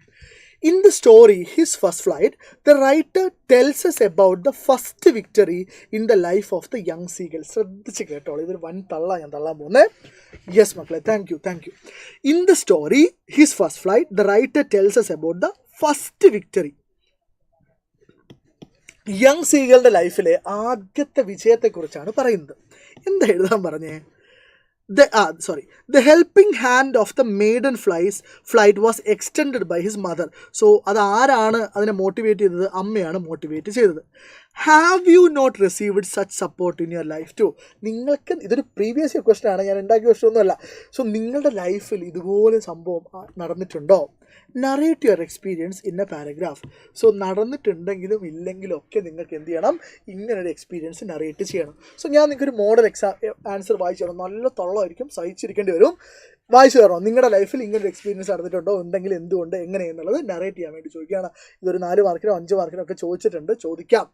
In the story, his first flight, the writer tells us about the first victory in the life of the young seagull. ശ്രദ്ധിച്ച് കേട്ടോളൂ, ഇതൊരു വൻ തള്ള ഞാൻ തള്ളാൻ പോകുന്നത്. യെസ് മക്കളെ, thank you. In the story his first flight, the writer tells us about the first victory. Young സീകളുടെ ലൈഫിലെ ആദ്യത്തെ വിജയത്തെക്കുറിച്ചാണ് പറയുന്നത്. എന്താ എഴുതാൻ പറഞ്ഞേ? The helping hand of the maiden flight was extended by his mother. So അത് ആരാണ് അതിനെ മോട്ടിവേറ്റ് ചെയ്തത്? അമ്മയാണ് മോട്ടിവേറ്റ് ചെയ്തത്. Have you not received such support in your life too? നിങ്ങൾക്ക് ഇതൊരു പ്രീവിയസ് ഇയർ ക്വസ്റ്റൻ ആണ്, ഞാൻ ഉണ്ടാക്കിയ ക്വസ്റ്റൻ ഒന്നുമല്ല. സോ നിങ്ങളുടെ ലൈഫിൽ ഇതുപോലെ സംഭവം നടന്നിട്ടുണ്ടോ? Narrate your experience in a paragraph. So നടന്നിട്ടുണ്ടെങ്കിലും ഇല്ലെങ്കിലും ഒക്കെ നിങ്ങൾക്ക് എന്ത് ചെയ്യണം? ഇങ്ങനൊരു എക്സ്പീരിയൻസ് നറേറ്റ് ചെയ്യണം. സോ ഞാൻ നിങ്ങൾക്കൊരു മോഡൽ ആൻസർ വായിച്ചു തരണം. നല്ല തൊള്ളമായിരിക്കും, സഹിച്ചിരിക്കേണ്ടി വരും. വായിച്ചു തരണം. നിങ്ങളുടെ ലൈഫിൽ ഇങ്ങനൊരു എക്സ്പീരിയൻസ് നടന്നിട്ടുണ്ടോ, ഉണ്ടെങ്കിൽ എന്തുകൊണ്ട്, എങ്ങനെയെന്നുള്ളത് നറേറ്റ് ചെയ്യാൻ വേണ്ടി ചോദിക്കുകയാണ്. ഇതൊരു 4 മാർക്കിനോ 5 മാർക്കിനോ ഒക്കെ ചോദിച്ചിട്ടുണ്ട്, ചോദിക്കാം.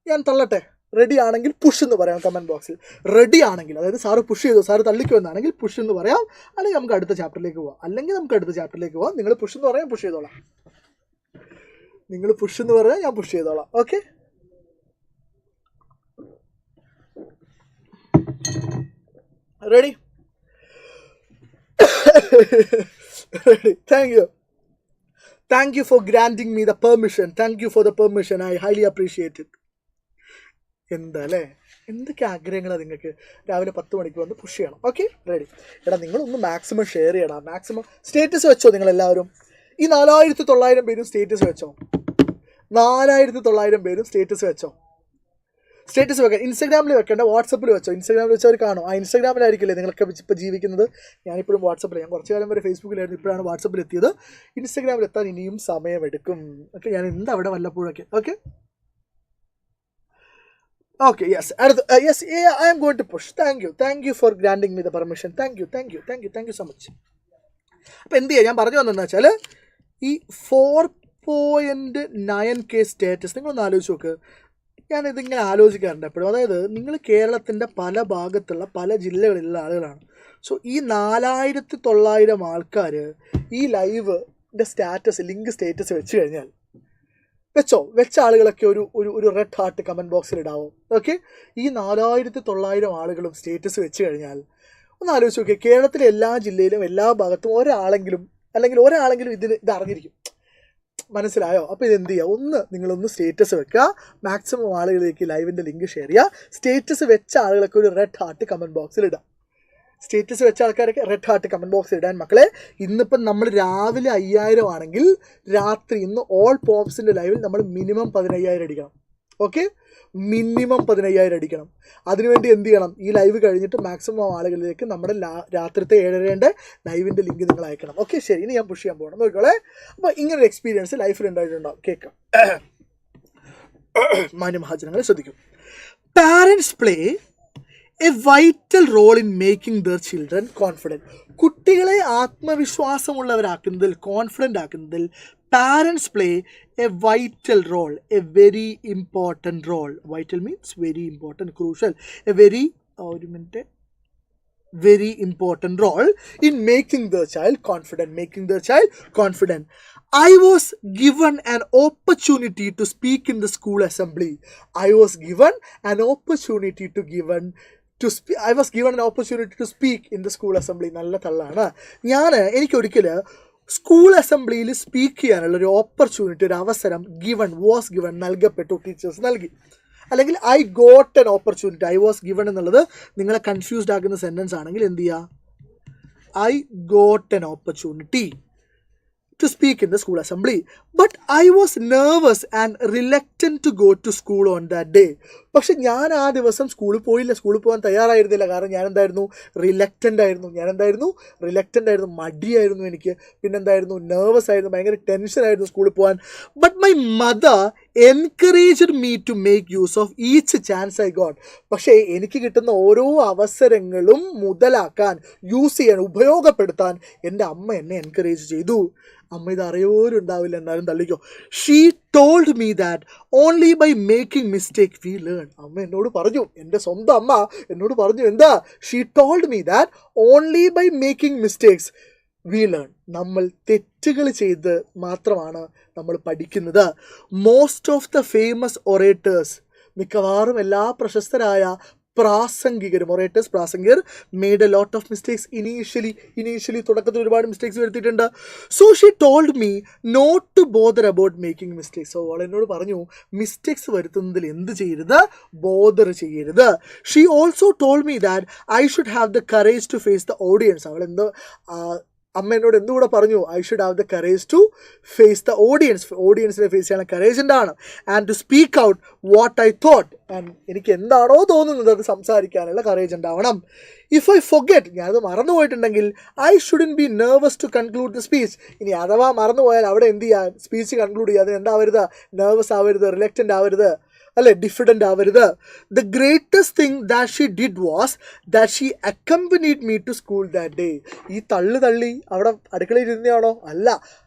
ഞാൻ തള്ളട്ടെ? റെഡി ആണെങ്കിൽ പുഷ് എന്ന് പറയാം കമൻറ്റ് ബോക്സിൽ. റെഡി ആണെങ്കിൽ, അതായത് സാറ് പുഷ് ചെയ്തു, സാറ് തള്ളിക്കോ എന്നാണെങ്കിൽ പുഷ് എന്ന് പറയാം. അല്ലെങ്കിൽ നമുക്ക് അടുത്ത ചാപ്റ്ററിലേക്ക് പോവാം. നിങ്ങൾ പുഷ് എന്ന് പറയാം, പുഷ് ചെയ്തോളാം. നിങ്ങൾ പുഷ് എന്ന് പറയാം, ഞാൻ പുഷ് ചെയ്തോളാം. Okay, ready? Thank you for granting me the permission. Thank you for the permission. I highly appreciate it. എന്താ അല്ലേ, എന്തൊക്കെ ആഗ്രഹങ്ങളാണ് നിങ്ങൾക്ക്? രാവിലെ 10 മണിക്ക് വന്ന് പുഷ് ചെയ്യണം. Okay, ready? എടാ നിങ്ങളൊന്ന് മാക്സിമം ഷെയർ ചെയ്യണം. മാക്സിമം സ്റ്റേറ്റസ് വെച്ചോ നിങ്ങളെല്ലാവരും. ഈ 4900 പേരും സ്റ്റേറ്റസ് വെച്ചോ. 4900 പേരും സ്റ്റേറ്റസ് വെച്ചോ. സ്റ്റേറ്റസ് വെക്കാൻ ഇൻസ്റ്റാഗ്രാമിൽ വെക്കേണ്ട, വാട്സപ്പിൽ വെച്ചോ. ഇൻസ്റ്റാഗ്രാമിൽ വെച്ചവർ കാണും. ആ ഇൻസ്റ്റാഗ്രാമിലായിരിക്കില്ലേ നിങ്ങളൊക്കെ ഇപ്പോൾ ജീവിക്കുന്നത്. ഞാനിപ്പോഴും വാട്സപ്പിൽ, ഞാൻ കുറച്ച് കാലം വരെ ഫേസ്ബുക്കിലായിരുന്നു, ഇപ്പോഴാണ് വാട്സപ്പിൽ എത്തിയത്. ഇൻസ്റ്റാഗ്രാമിൽ എത്താൻ ഇനിയും സമയമെടുക്കും. ഓക്കെ, ഞാൻ എന്താ അവിടെ വല്ലപ്പോഴൊക്കെ. Okay, yes. Yes, I am going to push. Thank you for granting me the permission. Thank you so much. അപ്പോൾ എന്ത് ചെയ്യാം, ഞാൻ പറഞ്ഞു വന്നതെന്ന് വെച്ചാൽ ഈ 4.9K സ്റ്റേറ്റസ് നിങ്ങളൊന്ന് ആലോചിച്ച് നോക്ക്. ഞാനിതിങ്ങനെ ആലോചിക്കാറുണ്ട് എപ്പോഴും. അതായത് നിങ്ങൾ കേരളത്തിൻ്റെ പല ഭാഗത്തുള്ള പല ജില്ലകളിലുള്ള ആളുകളാണ്. സോ ഈ 4900 ആൾക്കാർ ഈ ലൈവിൻ്റെ ലിങ്ക് സ്റ്റേറ്റസ് വെച്ച് കഴിഞ്ഞാൽ, വെച്ച ആളുകളൊക്കെ ഒരു റെഡ് ഹാർട്ട് കമൻറ്റ് ബോക്സിൽ ഇടാവും. ഓക്കെ, ഈ 4900 ആളുകളും സ്റ്റേറ്റസ് വെച്ച് കഴിഞ്ഞാൽ ഒന്ന് ആലോചിച്ച് നോക്കിയാൽ കേരളത്തിലെ എല്ലാ ജില്ലയിലും എല്ലാ ഭാഗത്തും ഒരാളെങ്കിലും ഇത് അറിഞ്ഞിരിക്കും. മനസ്സിലായോ? അപ്പോൾ ഇതെന്ത് ചെയ്യുക, നിങ്ങളൊന്ന് സ്റ്റേറ്റസ് വെക്കുക. മാക്സിമം ആളുകളിലേക്ക് ലൈവിൻ്റെ ലിങ്ക് ഷെയർ ചെയ്യുക. സ്റ്റേറ്റസ് വെച്ച ആളുകളൊക്കെ ഒരു റെഡ് ഹാർട്ട് കമൻറ്റ് ബോക്സിൽ ഇടാം. സ്റ്റേറ്റസ് വെച്ച ആൾക്കാരൊക്കെ റെഡ് ഹാർട്ട് കമൻറ്റ് ബോക്സിൽ ഇടാൻ മക്കളെ. ഇന്നിപ്പം നമ്മൾ രാവിലെ 5000 ആണെങ്കിൽ രാത്രി ഇന്ന് ഓൾ പോപ്സിൻ്റെ ലൈവിൽ നമ്മൾ മിനിമം 15000 അടിക്കണം. ഓക്കെ, മിനിമം 15000 അടിക്കണം. അതിനുവേണ്ടി എന്ത് ചെയ്യണം, ഈ ലൈവ് കഴിഞ്ഞിട്ട് മാക്സിമം ആളുകളിലേക്ക് നമ്മുടെ രാത്രിത്തെ 7:30 ലൈവിൻ്റെ ലിങ്ക് നിങ്ങൾ അയക്കണം. ഓക്കെ, ശരി. ഇനി ഞാൻ പുഷ് ചെയ്യാൻ പോകണം, നോക്കിക്കോളെ. അപ്പോൾ ഇങ്ങനൊരു എക്സ്പീരിയൻസ് ലൈഫിൽ ഉണ്ടായിട്ടുണ്ടാവും. കേൾക്കാം. മാന്യമഹാജനങ്ങളെ ശ്രദ്ധിക്കും. Parents play a vital role in making their children confident. കുട്ടികളെ ആത്മവിശ്വാസമുള്ളവരാക്കുന്നതിൽ, കോൺഫിഡൻ്റ് ആക്കുന്നതിൽ parents play a vital role, a very important role. Vital means very important, crucial, a very important role in making the child confident. I was given an opportunity to speak in the school assembly. I was given an opportunity to speak in the school assembly. നല്ല തള്ളാണ്. എനിക്കൊരിക്കൽ school അസംബ്ലിയിൽ speak ചെയ്യാനുള്ളൊരു opportunity, ഒരു അവസരം was given നൽകപ്പെട്ടു, teachers നൽകി. അല്ലെങ്കിൽ I got an opportunity. I was given എന്നുള്ളത് നിങ്ങളെ കൺഫ്യൂസ്ഡ് ആക്കുന്ന സെൻറ്റൻസ് ആണെങ്കിൽ എന്ത് ചെയ്യുക, I got an opportunity to speak in the school assembly, but I was nervous and reluctant to go to school on that day. പക്ഷെ ഞാൻ ആ ദിവസം സ്കൂളിൽ പോകാൻ തയ്യാറായിരുന്നില്ല. കാരണം ഞാൻ എന്തായിരുന്നു, റിലക്റ്റൻ്റ് ആയിരുന്നു, മടിയായിരുന്നു എനിക്ക്. പിന്നെന്തായിരുന്നു, നെർവസ് ആയിരുന്നു, ഭയങ്കര ടെൻഷനായിരുന്നു സ്കൂളിൽ പോകാൻ. But my mother encouraged me to make use of each chance I got. പക്ഷേ എനിക്ക് കിട്ടുന്ന ഓരോ അവസരങ്ങളും മുതലാക്കാൻ, യൂസ് ചെയ്യാൻ, ഉപയോഗപ്പെടുത്താൻ എൻ്റെ അമ്മ എന്നെ എൻകറേജ് ചെയ്തു. അമ്മ ഇത് അറിയോരും ഉണ്ടാവില്ല, എന്നാലും തള്ളിക്കോ. She told me that only by making mistake we learn. അമ്മ എന്നോട് പറഞ്ഞു, എൻ്റെ സ്വന്തം അമ്മ എന്നോട് പറഞ്ഞു, എന്താ? She told me that only by making mistakes we learn. നമ്മൾ തെറ്റുകൾ ചെയ്ത് മാത്രമാണ് നമ്മൾ പഠിക്കുന്നത്. Most of the famous orators, മിക്കവാറും എല്ലാ പ്രശസ്തരായ പ്രാസംഗികരും, ഒറേറ്റേഴ്സ് പ്രാസംഗികർ made a lot of mistakes initially തുടക്കത്തിൽ ഒരുപാട് മിസ്റ്റേക്സ് വരുത്തിയിട്ടുണ്ട്. So she told me not to bother about making mistakes. So അവൾ എന്നോട് പറഞ്ഞു മിസ്റ്റേക്സ് വരുത്തുന്നതിൽ എന്ത് ചെയ്യരുത്, ബോദർ ചെയ്യരുത്. She also told me that I should have the courage to face the audience. അവൾ അമ്മ എന്നോട് എന്തുകൂടെ പറഞ്ഞു, I should have the courage to face the ഓഡിയൻസിനെ ഫേസ് ചെയ്യാൻ കറേജ് ഉണ്ടാവണം. And to speak out what I thought. ആൻഡ് എനിക്ക് എന്താണോ തോന്നുന്നത് അത് സംസാരിക്കാനുള്ള കറേജ് ഉണ്ടാവണം. ഇഫ് ഐ ഫൊഗെറ്റ്, ഞാനത് മറന്നുപോയിട്ടുണ്ടെങ്കിൽ I shouldn't be nervous to conclude the speech. ഇനി അഥവാ മറന്നുപോയാൽ അവിടെ എന്ത് ചെയ്യാൻ, സ്പീച്ച് കൺക്ലൂഡ് ചെയ്യാൻ എന്താവരുത്, നെർവസ് ആവരുത്, റിലക്റ്റൻ്റ് ആവരുത്, അല്ലെ, ഡിഫിഡൻ്റ് ആവരുത്. The greatest thing that she did was that she accompanied me to school that day. ഈ തള്ളി അവിടെ അടുക്കളയിൽ ഇരുന്നയാണോ? അല്ല,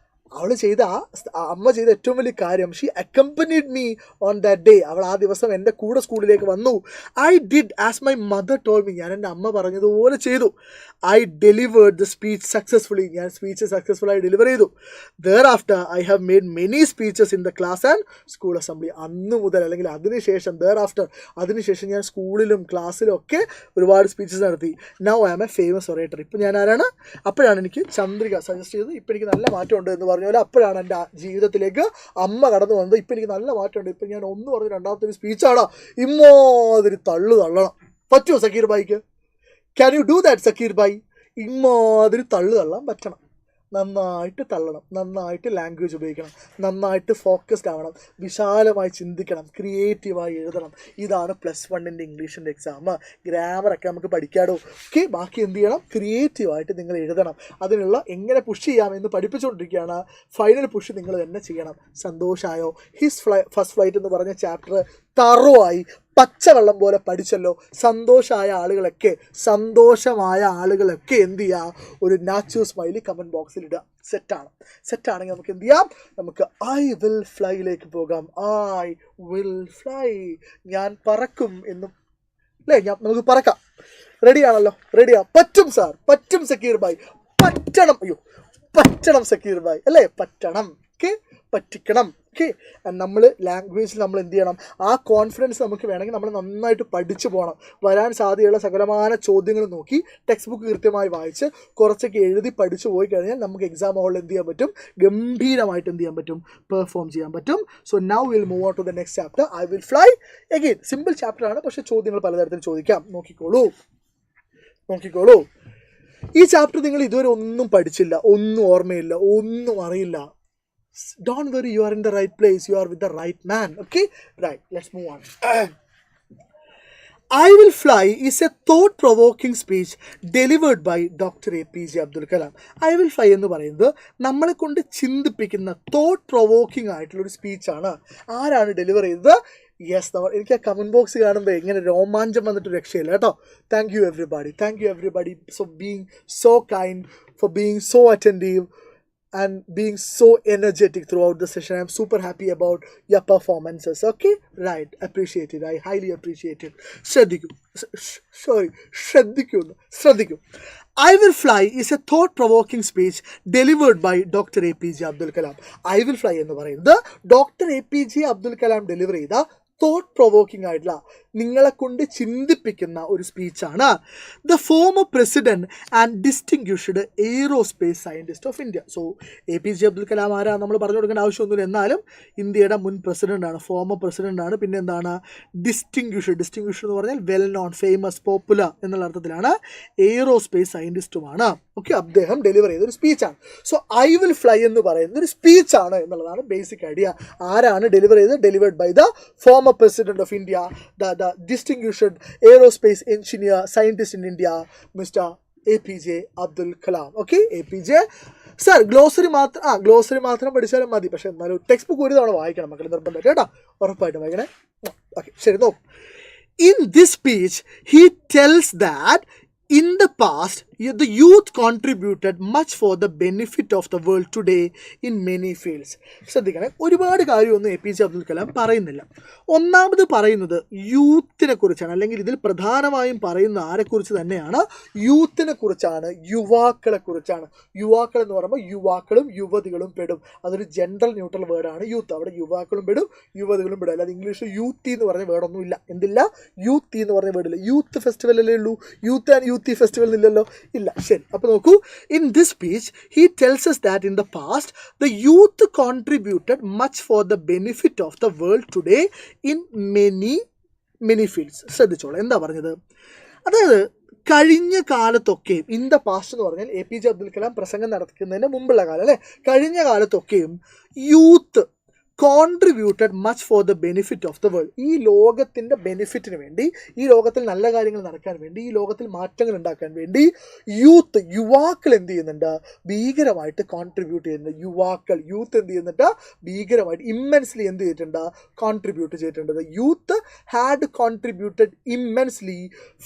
അവൾ ചെയ്ത അമ്മ ചെയ്ത ഏറ്റവും വലിയ കാര്യം, she accompanied me on that day. അവൾ ആ ദിവസം എൻ്റെ കൂടെ സ്കൂളിലേക്ക് വന്നു. I did as my mother told me. ഞാൻ എൻ്റെ അമ്മ പറഞ്ഞതുപോലെ ചെയ്തു. I delivered the speech successfully. ഞാൻ സ്പീച്ച് സക്സസ്ഫുള്ളായി ഡെലിവർ ചെയ്തു. Thereafter I have made many speeches in the class and school assembly. അന്ന് മുതൽ, അല്ലെങ്കിൽ അതിനുശേഷം, അതിനുശേഷം ഞാൻ സ്കൂളിലും ക്ലാസ്സിലും ഒക്കെ ഒരുപാട് സ്പീച്ചസ് നടത്തി. Now I am a famous orator. ഇപ്പം ഞാൻ ആരാണ്? അപ്പോഴാണ് എനിക്ക് ചന്ദ്രിക സജസ്റ്റ് ചെയ്തത്, ഇപ്പം എനിക്ക് നല്ല മാറ്റമുണ്ട് എന്ന് പറഞ്ഞ പോലെ അപ്പോഴാണ് എൻ്റെ ജീവിതത്തിലേക്ക് അമ്മ കടന്നു വന്നത്. ഇപ്പം എനിക്ക് നല്ല മാറ്റമുണ്ട്. ഇപ്പം ഞാൻ ഒന്ന് പറഞ്ഞ് രണ്ടാമത്തെ സ്പീച്ചാണ് ഇമ്മാതിരി തള്ളണം. പറ്റുമോ സക്കീർ ഭായിക്ക്? Can you do that Zakir bhai? ഇമ്മാതിരി തള്ളാൻ പറ്റണം. നന്നായിട്ട് തള്ളണം, നന്നായിട്ട് ലാംഗ്വേജ് ഉപയോഗിക്കണം, നന്നായിട്ട് ഫോക്കസ്ഡ് ആവണം, വിശാലമായി ചിന്തിക്കണം, ക്രിയേറ്റീവായി എഴുതണം. ഇതാണ് +1 ഇംഗ്ലീഷിൻ്റെ എക്സാം. ഗ്രാമറൊക്കെ നമുക്ക് പഠിക്കാടോ. ഓക്കെ, ബാക്കി എന്ത് ചെയ്യണം? ക്രിയേറ്റീവായിട്ട് നിങ്ങൾ എഴുതണം. അതിനുള്ള എങ്ങനെ പുഷ് ചെയ്യാമെന്ന് പഠിപ്പിച്ചുകൊണ്ടിരിക്കുകയാണ്. ഫൈനൽ പുഷ് നിങ്ങൾ തന്നെ ചെയ്യണം. സന്തോഷമായോ? ഫസ്റ്റ് ഫ്ലൈറ്റ് എന്ന് പറഞ്ഞ ചാപ്റ്റർ തറവായി പച്ചവെള്ളം പോലെ പഠിച്ചല്ലോ. സന്തോഷമായ ആളുകളൊക്കെ എന്ത് ചെയ്യുക? ഒരു നാച്ചുറൽ സ്മൈലി കമൻറ്റ് ബോക്സിൽ ഇടുക. സെറ്റാണെങ്കിൽ നമുക്ക് എന്ത് ചെയ്യാം? നമുക്ക് ഐ വിൽ ഫ്ലൈയിലേക്ക് പോകാം. ഐ വിൽ ഫ്ലൈ, ഞാൻ പറക്കും എന്നും അല്ലേ? നമുക്ക് പറക്കാം. റെഡിയാണല്ലോ? പറ്റും സാർ, പറ്റും സക്കീർ ഭായ്, പറ്റണം സക്കീർ ഭായ്, അല്ലേ? പറ്റണം, ഓക്കെ, പറ്റിക്കണം. ഓക്കെ, നമ്മൾ ലാംഗ്വേജിൽ നമ്മൾ എന്ത് ചെയ്യണം? ആ കോൺഫിഡൻസ് നമുക്ക് വേണമെങ്കിൽ നമ്മൾ നന്നായിട്ട് പഠിച്ചു പോകണം. വരാൻ സാധ്യതയുള്ള സകലമായ ചോദ്യങ്ങൾ നോക്കി ടെക്സ്റ്റ് ബുക്ക് കൃത്യമായി വായിച്ച് കുറച്ചൊക്കെ എഴുതി പഠിച്ചു പോയി കഴിഞ്ഞാൽ നമുക്ക് എക്സാം ഹോളിൽ എന്ത് ചെയ്യാൻ പറ്റും? ഗംഭീരമായിട്ട് എന്ത് ചെയ്യാൻ പറ്റും? പെർഫോം ചെയ്യാൻ പറ്റും. So now will move on to the next chapter, I will fly. Again simple ചാപ്റ്ററാണ്, പക്ഷേ ചോദ്യങ്ങൾ പലതരത്തിൽ ചോദിക്കാം. നോക്കിക്കോളൂ. ഈ ചാപ്റ്റർ നിങ്ങൾ ഇതുവരെ ഒന്നും പഠിച്ചില്ല, ഒന്നും ഓർമ്മയില്ല, ഒന്നും അറിയില്ല. Don't worry, you are in the right place, you are with the right man. Okay, right, let's move on. I will fly is a thought-provoking speech delivered by Dr. APJ Abdul Kalam. I will fly എന്ന് പറയുന്നത് നമ്മളെ കൊണ്ട് ചിന്തിപ്പിക്കുന്ന thought provoking ആയിട്ടുള്ളൊരു സ്പീച്ചാണ്. ആരാണ് deliver ചെയ്തത്? Yes, എനിക്ക് ആ comment box കാണുമ്പോൾ എങ്ങനെ രോമാഞ്ചം വന്നിട്ട് രക്ഷയില്ല കേട്ടോ. Thank you everybody for being so kind, for being so attentive and being so energetic throughout the session. I am super happy about your performances. Okay, right, appreciate it, I highly appreciate it. ശ്രദ്ധിക്കൂ. I will fly is a thought-provoking speech delivered by Dr. APJ Abdul Kalam. I will fly എന്ന് പറയുന്നത് doctor APJ Abdul Kalam deliver ചെയ്ത thought provoking ആയിട്ടുള്ള, നിങ്ങളെ കൊണ്ട് ചിന്തിപ്പിക്കുന്ന ഒരു സ്പീച്ചാണ്. The former president and distinguished aerospace scientist of India. So APJ Abdul Kalam ആരാ നമ്മൾ പറഞ്ഞു കൊടുക്കേണ്ട ആവശ്യമൊന്നുമില്ല. എന്നാലും ഇന്ത്യയുടെ മുൻ പ്രസിഡൻ്റാണ്, ഫോമർ പ്രസിഡൻ്റാണ്. പിന്നെ എന്താണ്? ഡിസ്റ്റിങ്ക്വിഷ്ഡ് എന്ന് പറഞ്ഞാൽ വെൽ നോൺ, ഫേമസ്, പോപ്പുലർ എന്നുള്ള അർത്ഥത്തിലാണ്. എയ്റോസ്പേസ് സയൻറ്റിസ്റ്റുമാണ്. ഓക്കെ, അദ്ദേഹം ഡെലിവർ ചെയ്തൊരു സ്പീച്ചാണ്. സോ ഐ വിൽ ഫ്ലൈ എന്ന് പറയുന്ന ഒരു സ്പീച്ചാണ് എന്നുള്ളതാണ് ബേസിക് ഐഡിയ. ആരാണ് ഡെലിവർ ചെയ്തത്? Delivered by the former President of India, the distinguished aerospace engineer, scientist in India, Mr. APJ Abdul Kalam. Okay, APJ sir. Glossary മാത്രം പഠിച്ചാലും മതി, പക്ഷേ എന്നാലും ടെക്സ്റ്റ് ബുക്ക് ഒരു തവണ വായിക്കണം മക്കൾ, നിർബന്ധമായിട്ട് കേട്ടോ, ഉറപ്പായിട്ടും വായിക്കണേ. ഓക്കെ, ശരി. നോക്കും. In this speech, he tells that In the past, the youth contributed much for the benefit of the world today in many fields. ശ്രദ്ധിക്കണേ, ഒരുപാട് കാര്യമൊന്നും APJ അബ്ദുൽ കലാം പറയുന്നില്ല. ഒന്നാമത് പറയുന്നത് യൂത്തിനെ കുറിച്ചാണ്, അല്ലെങ്കിൽ ഇതിൽ പ്രധാനമായും പറയുന്ന ആരെക്കുറിച്ച് തന്നെയാണ്? യൂത്തിനെ കുറിച്ചാണ്, യുവാക്കളെ കുറിച്ചാണ്. യുവാക്കൾ എന്ന് പറയുമ്പോൾ യുവാക്കളും യുവതികളും പെടും. അതൊരു ജെൻഡർ ന്യൂട്രൽ വേർഡാണ് യൂത്ത്. അവിടെ യുവാക്കളും പെടും, യുവതികളും പെടും. അല്ലാതെ ഇംഗ്ലീഷിൽ യൂത്തി എന്ന് പറഞ്ഞ വേർഡൊന്നും ഇല്ല. എന്തില്ല? യൂത്തി എന്ന് പറഞ്ഞ വേർഡില്ല. യൂത്ത് ഫെസ്റ്റിവൽ അല്ലേ ഉള്ളൂ, യൂത്ത് ആൻഡ് യൂത്തി ഫെസ്റ്റിവൽ ഇല്ലല്ലോ, ഇല്ല. ശരി, അപ്പോൾ നോക്കൂ, in this speech he tells us that in the past the youth contributed much for the benefit of the world today in many fields. ശ്രദ്ധിച്ചോളൂ, എന്താ പറഞ്ഞത്? അതായത് കഴിഞ്ഞ കാലത്തൊക്കെയും, ഇൻ ദ പാസ്റ്റ് എന്ന് പറഞ്ഞാൽ APJ അബ്ദുൽ കലാം പ്രസംഗം നടക്കുന്നതിന് മുമ്പുള്ള കാലം അല്ലേ, കഴിഞ്ഞ കാലത്തൊക്കെയും youth contributed much for the benefit of the world. ഈ ലോകത്തിൻ്റെ ബെനിഫിറ്റിന് വേണ്ടി, ഈ ലോകത്തിൽ നല്ല കാര്യങ്ങൾ നടക്കാൻ വേണ്ടി, ഈ ലോകത്തിൽ മാറ്റങ്ങൾ ഉണ്ടാക്കാൻ വേണ്ടി യുവാക്കൾ എന്ത് ചെയ്യുന്നുണ്ട്? ഭീകരമായിട്ട് കോൺട്രിബ്യൂട്ട് ചെയ്യുന്നുണ്ട്. യൂത്ത് എന്ത് ചെയ്യുന്നുണ്ട്? ഭീകരമായിട്ട് ഇമ്മൻസ്ലി എന്ത് ചെയ്തിട്ടുണ്ട്? കോൺട്രിബ്യൂട്ട് ചെയ്തിട്ടുണ്ട്. Youth had contributed immensely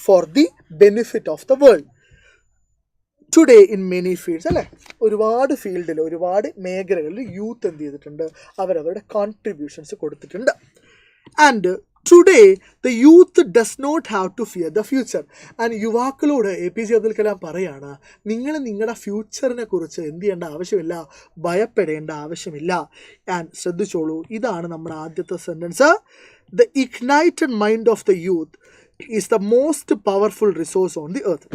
for the benefit of the world today in many fields അല്ലേ. ഒരുപാട് ഫീൽഡിൽ, ഒരുപാട് മേഖലകളിൽ യൂത്ത് എന്ത് ചെയ്തിട്ടുണ്ട്? അവരവരുടെ കോൺട്രിബ്യൂഷൻസ് കൊടുത്തിട്ടുണ്ട്. And today the youth does not have to fear the future. And യുവാക്കളോട് APJ അബ്ദുൽ കലാം പറയാണ്, നിങ്ങൾ നിങ്ങളുടെ ഫ്യൂച്ചറിനെ കുറിച്ച് എന്ത് ചെയ്യേണ്ട ആവശ്യമില്ല, ഭയപ്പെടേണ്ട ആവശ്യമില്ല. ആൻഡ് ശ്രദ്ധിച്ചോളൂ, ഇതാണ് നമ്മുടെ ആദ്യത്തെ sentence. The ignited mind of the youth is the most powerful resource on the earth.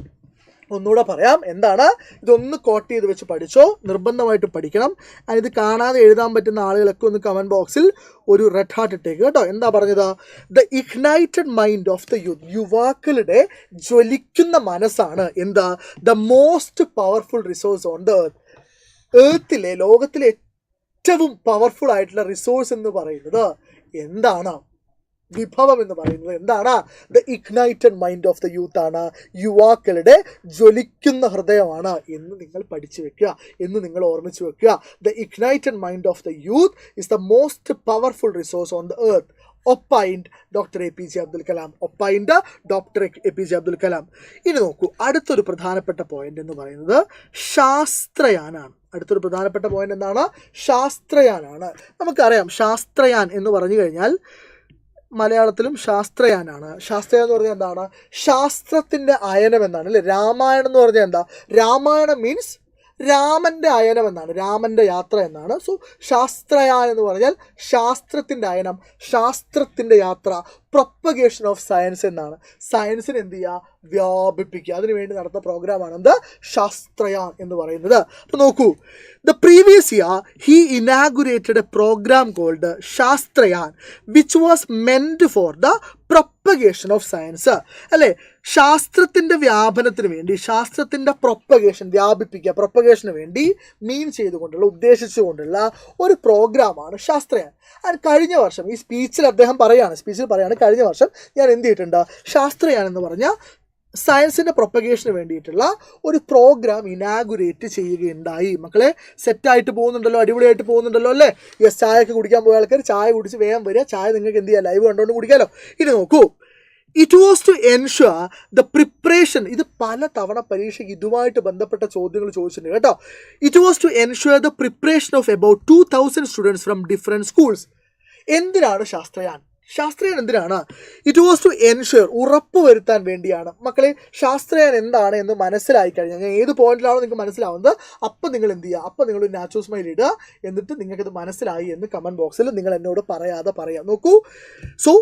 ഒന്നുകൂടെ പറയാം, എന്താണ്? ഇതൊന്ന് കോട്ട് ചെയ്ത് വെച്ച് പഠിച്ചോ, നിർബന്ധമായിട്ട് പഠിക്കണം. ഇത് കാണാതെ എഴുതാൻ പറ്റുന്ന ആളുകളൊക്കെ ഒന്ന് കമൻറ്റ് ബോക്സിൽ ഒരു റെഡ് ഹാർട്ട് ഇട്ടേക്ക് കേട്ടോ. എന്താ പറഞ്ഞത്? The ignited mind of the youth, യുവാക്കളുടെ ജ്വലിക്കുന്ന മനസ്സാണ് എന്താ? The most powerful resource on the earth. എർത്തിലെ, ലോകത്തിലെ ഏറ്റവും പവർഫുൾ ആയിട്ടുള്ള റിസോഴ്സ് എന്ന് പറയുന്നത് എന്താണ്? വിഭവം എന്ന് പറയുന്നത് എന്താണ്? The ignited mind of the youth ആണ്, യുവാക്കളുടെ ജ്വലിക്കുന്ന ഹൃദയമാണ് എന്ന് നിങ്ങൾ പഠിച്ചു വെക്കുക, എന്ന് നിങ്ങൾ ഓർമ്മിച്ച് വെക്കുക. The ignited mind of the youth is the most powerful resource on the earth. Opined doctor APJ Abdul Kalam. Opined doctor APJ Abdul Kalam. ഇനി നോക്കൂ, അടുത്തൊരു പ്രധാനപ്പെട്ട പോയിന്റ് എന്ന് പറയുന്നത് ശാസ്ത്രയാനാണ്. അടുത്തൊരു പ്രധാനപ്പെട്ട പോയിന്റ് എന്താണ്? ശാസ്ത്രയാനാണ്. നമുക്കറിയാം, ശാസ്ത്രയാൻ എന്ന് പറഞ്ഞു കഴിഞ്ഞാൽ മലയാളത്തിലും ശാസ്ത്രയാനാണ്. ശാസ്ത്രയാൻ എന്ന് പറഞ്ഞാൽ എന്താണ്? ശാസ്ത്രത്തിൻ്റെ അയനം എന്നാണ് അല്ലേ. രാമായണം എന്ന് പറഞ്ഞാൽ എന്താ? രാമായണം മീൻസ് രാമൻ്റെ അയനം എന്നാണ്, രാമൻ്റെ യാത്ര എന്നാണ്. സോ ശാസ്ത്രയാൻ എന്ന് പറഞ്ഞാൽ ശാസ്ത്രത്തിൻ്റെ അയനം, ശാസ്ത്രത്തിൻ്റെ യാത്ര, പ്രൊപ്പഗേഷൻ ഓഫ് സയൻസ് എന്നാണ്. സയൻസിന് എന്ത് ചെയ്യുക? വ്യാപിപ്പിക്കുക. അതിനുവേണ്ടി നടത്തുന്ന പ്രോഗ്രാമാണ് എന്ത്? ശാസ്ത്രയാൻ എന്ന് പറയുന്നത്. അപ്പോൾ നോക്കൂ, the previous year he inaugurated a program called Shastrayan which was meant for the propagation of science അല്ലേ. ശാസ്ത്രത്തിൻ്റെ വ്യാപനത്തിന് വേണ്ടി, ശാസ്ത്രത്തിൻ്റെ പ്രൊപ്പഗേഷൻ, വ്യാപിപ്പിക്കുക, പ്രൊപ്പഗേഷന് വേണ്ടി മീൻ ചെയ്തുകൊണ്ടുള്ള, ഉദ്ദേശിച്ചുകൊണ്ടുള്ള ഒരു പ്രോഗ്രാമാണ് ശാസ്ത്രയാൻ. ആൻഡ് കഴിഞ്ഞ വർഷം ഈ സ്പീച്ചിൽ അദ്ദേഹം പറയാണ് കഴിഞ്ഞ വർഷം ഞാൻ എന്ത് ചെയ്തിട്ടുണ്ട്? ശാസ്ത്രയാൻ എന്ന് പറഞ്ഞ സയൻസിൻ്റെ പ്രൊപ്പഗേഷന് വേണ്ടിയിട്ടുള്ള ഒരു പ്രോഗ്രാം ഇനാഗുറേറ്റ് ചെയ്യുകയുണ്ടായി. മക്കളെ, സെറ്റായിട്ട് പോകുന്നുണ്ടല്ലോ, അടിപൊളിയായിട്ട് പോകുന്നുണ്ടല്ലോ അല്ലേ. യെസ്, ചായയൊക്കെ കുടിക്കാൻ പോയ ആൾക്കാർ ചായ കുടിച്ച് വേഗം വരിക. ചായ നിങ്ങൾക്ക് എന്ത് ചെയ്യാം? ലൈവ് കണ്ടുകൊണ്ട് കുടിക്കാമല്ലോ. ഇനി നോക്കൂ, it was to ensure the preparation. ഇത് പല തവണ പരീക്ഷയ്ക്ക് ഇതുമായിട്ട് ബന്ധപ്പെട്ട ചോദ്യങ്ങൾ ചോദിച്ചിട്ടുണ്ട് കേട്ടോ. It was to ensure the preparation of about 2000 students from different schools. എന്തിനാണ് ശാസ്ത്രയാൻ? ശാസ്ത്രയാൻ എന്തിനാണ്? ഇറ്റ് വാസ് ടു എൻഷുർ, ഉറപ്പ് വരുത്താൻ വേണ്ടിയാണ്. മക്കളെ, ശാസ്ത്രയാൻ എന്താണ് എന്ന് മനസ്സിലായി കഴിഞ്ഞാൽ, ഞാൻ ഏത് പോയിന്റിലാണോ നിങ്ങൾക്ക് മനസ്സിലാവുന്നത് അപ്പം നിങ്ങൾ എന്ത് ചെയ്യുക? അപ്പം നിങ്ങൾ നാച്ചുറൽ സ്മൈൽ ഇടുക. എന്നിട്ട് നിങ്ങൾക്കത് മനസ്സിലായി എന്ന് കമൻറ്റ് ബോക്സിൽ നിങ്ങൾ എന്നോട് പറയാം. നോക്കൂ, സോ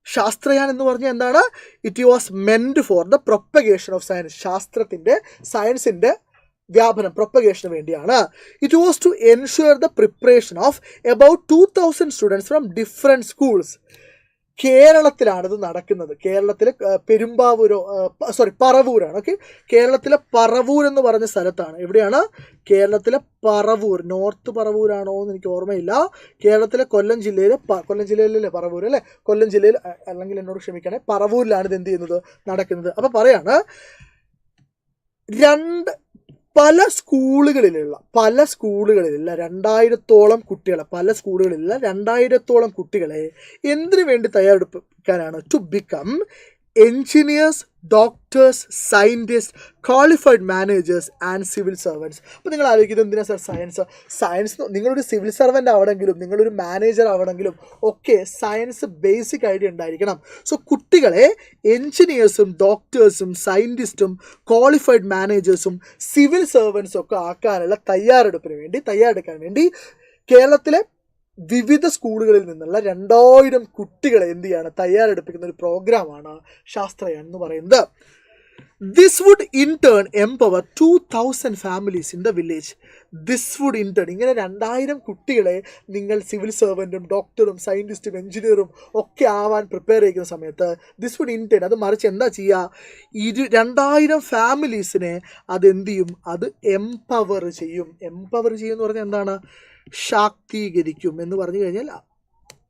ശാസ്ത്രയാൻ എന്ന് പറഞ്ഞാൽ എന്താണ്? It was meant for the propagation of science. ശാസ്ത്രത്തിൻ്റെ, സയൻസിൻ്റെ വ്യാപനം, പ്രൊപ്പഗേഷന് വേണ്ടിയാണ്. It was to ensure the preparation of about 2000 students from different schools. കേരളത്തിലാണിത് നടക്കുന്നത്. കേരളത്തിലെ പറവൂരാണ്. ഓക്കെ, കേരളത്തിലെ പറവൂർ എന്ന് പറഞ്ഞ സ്ഥലത്താണ്. എവിടെയാണ്? കേരളത്തിലെ പറവൂർ. നോർത്ത് പറവൂരാണോ എന്ന് എനിക്ക് ഓർമ്മയില്ല. കേരളത്തിലെ കൊല്ലം ജില്ലയിലല്ലേ പറവൂർ അല്ലേ? കൊല്ലം ജില്ലയിൽ, അല്ലെങ്കിൽ എന്നോട് ക്ഷമിക്കണേ, പറവൂരിലാണ് ഇത് എന്ത് ചെയ്യുന്നത്? നടക്കുന്നത്. അപ്പോൾ പറയാണ്, പല സ്കൂളുകളിലുള്ള 2000-ഓളം കുട്ടികളെ, പല സ്കൂളുകളിലുള്ള 2000-ഓളം കുട്ടികളെ എന്തിനു വേണ്ടി തയ്യാറെടുക്കാനാണ്? To become engineers, doctors, scientist, qualified managers and civil servants. അപ്പോൾ നിങ്ങൾ ആലോചിക്കുന്നത് എന്തിനാണ് സർ സയൻസ് നിങ്ങളൊരു സിവിൽ സർവൻ്റ് ആവണമെങ്കിലും നിങ്ങളൊരു മാനേജർ ആവണമെങ്കിലും ഒക്കെ സയൻസ് ബേസിക് ഐഡിയ ഉണ്ടായിരിക്കണം. സോ കുട്ടികളെ എൻജിനീയേഴ്സും ഡോക്ടേഴ്സും സയൻറ്റിസ്റ്റും ക്വാളിഫൈഡ് മാനേജേഴ്സും സിവിൽ സർവൻസും ഒക്കെ ആക്കാനുള്ള തയ്യാറെടുക്കാൻ വേണ്ടി കേരളത്തിലെ വിവിധ സ്കൂളുകളിൽ നിന്നുള്ള 2000 കുട്ടികളെ എന്ത് ചെയ്യാണ് തയ്യാറെടുപ്പിക്കുന്ന ഒരു പ്രോഗ്രാമാണ് ശാസ്ത്രയാൻ എന്ന് പറയുന്നത്. This would in turn empower 2000 families in the village. This would in turn ഇങ്ങനെ 2000 കുട്ടികളെ നിങ്ങൾ സിവിൽ സർവൻറ്റും ഡോക്ടറും സയൻറ്റിസ്റ്റും എഞ്ചിനീയറും ഒക്കെ ആവാൻ പ്രിപ്പയർ ചെയ്യുന്ന സമയത്ത് ദിസ് വുഡ് ഇൻ ടേൺ അത് മറിച്ച് എന്താ ചെയ്യുക, 2000 ഫാമിലീസിനെ അതെന്ത് ചെയ്യും, അത് എംപവർ ചെയ്യും എന്ന് പറഞ്ഞാൽ എന്താണ്, ശാക്തീകരിക്കും എന്ന് പറഞ്ഞു കഴിഞ്ഞാൽ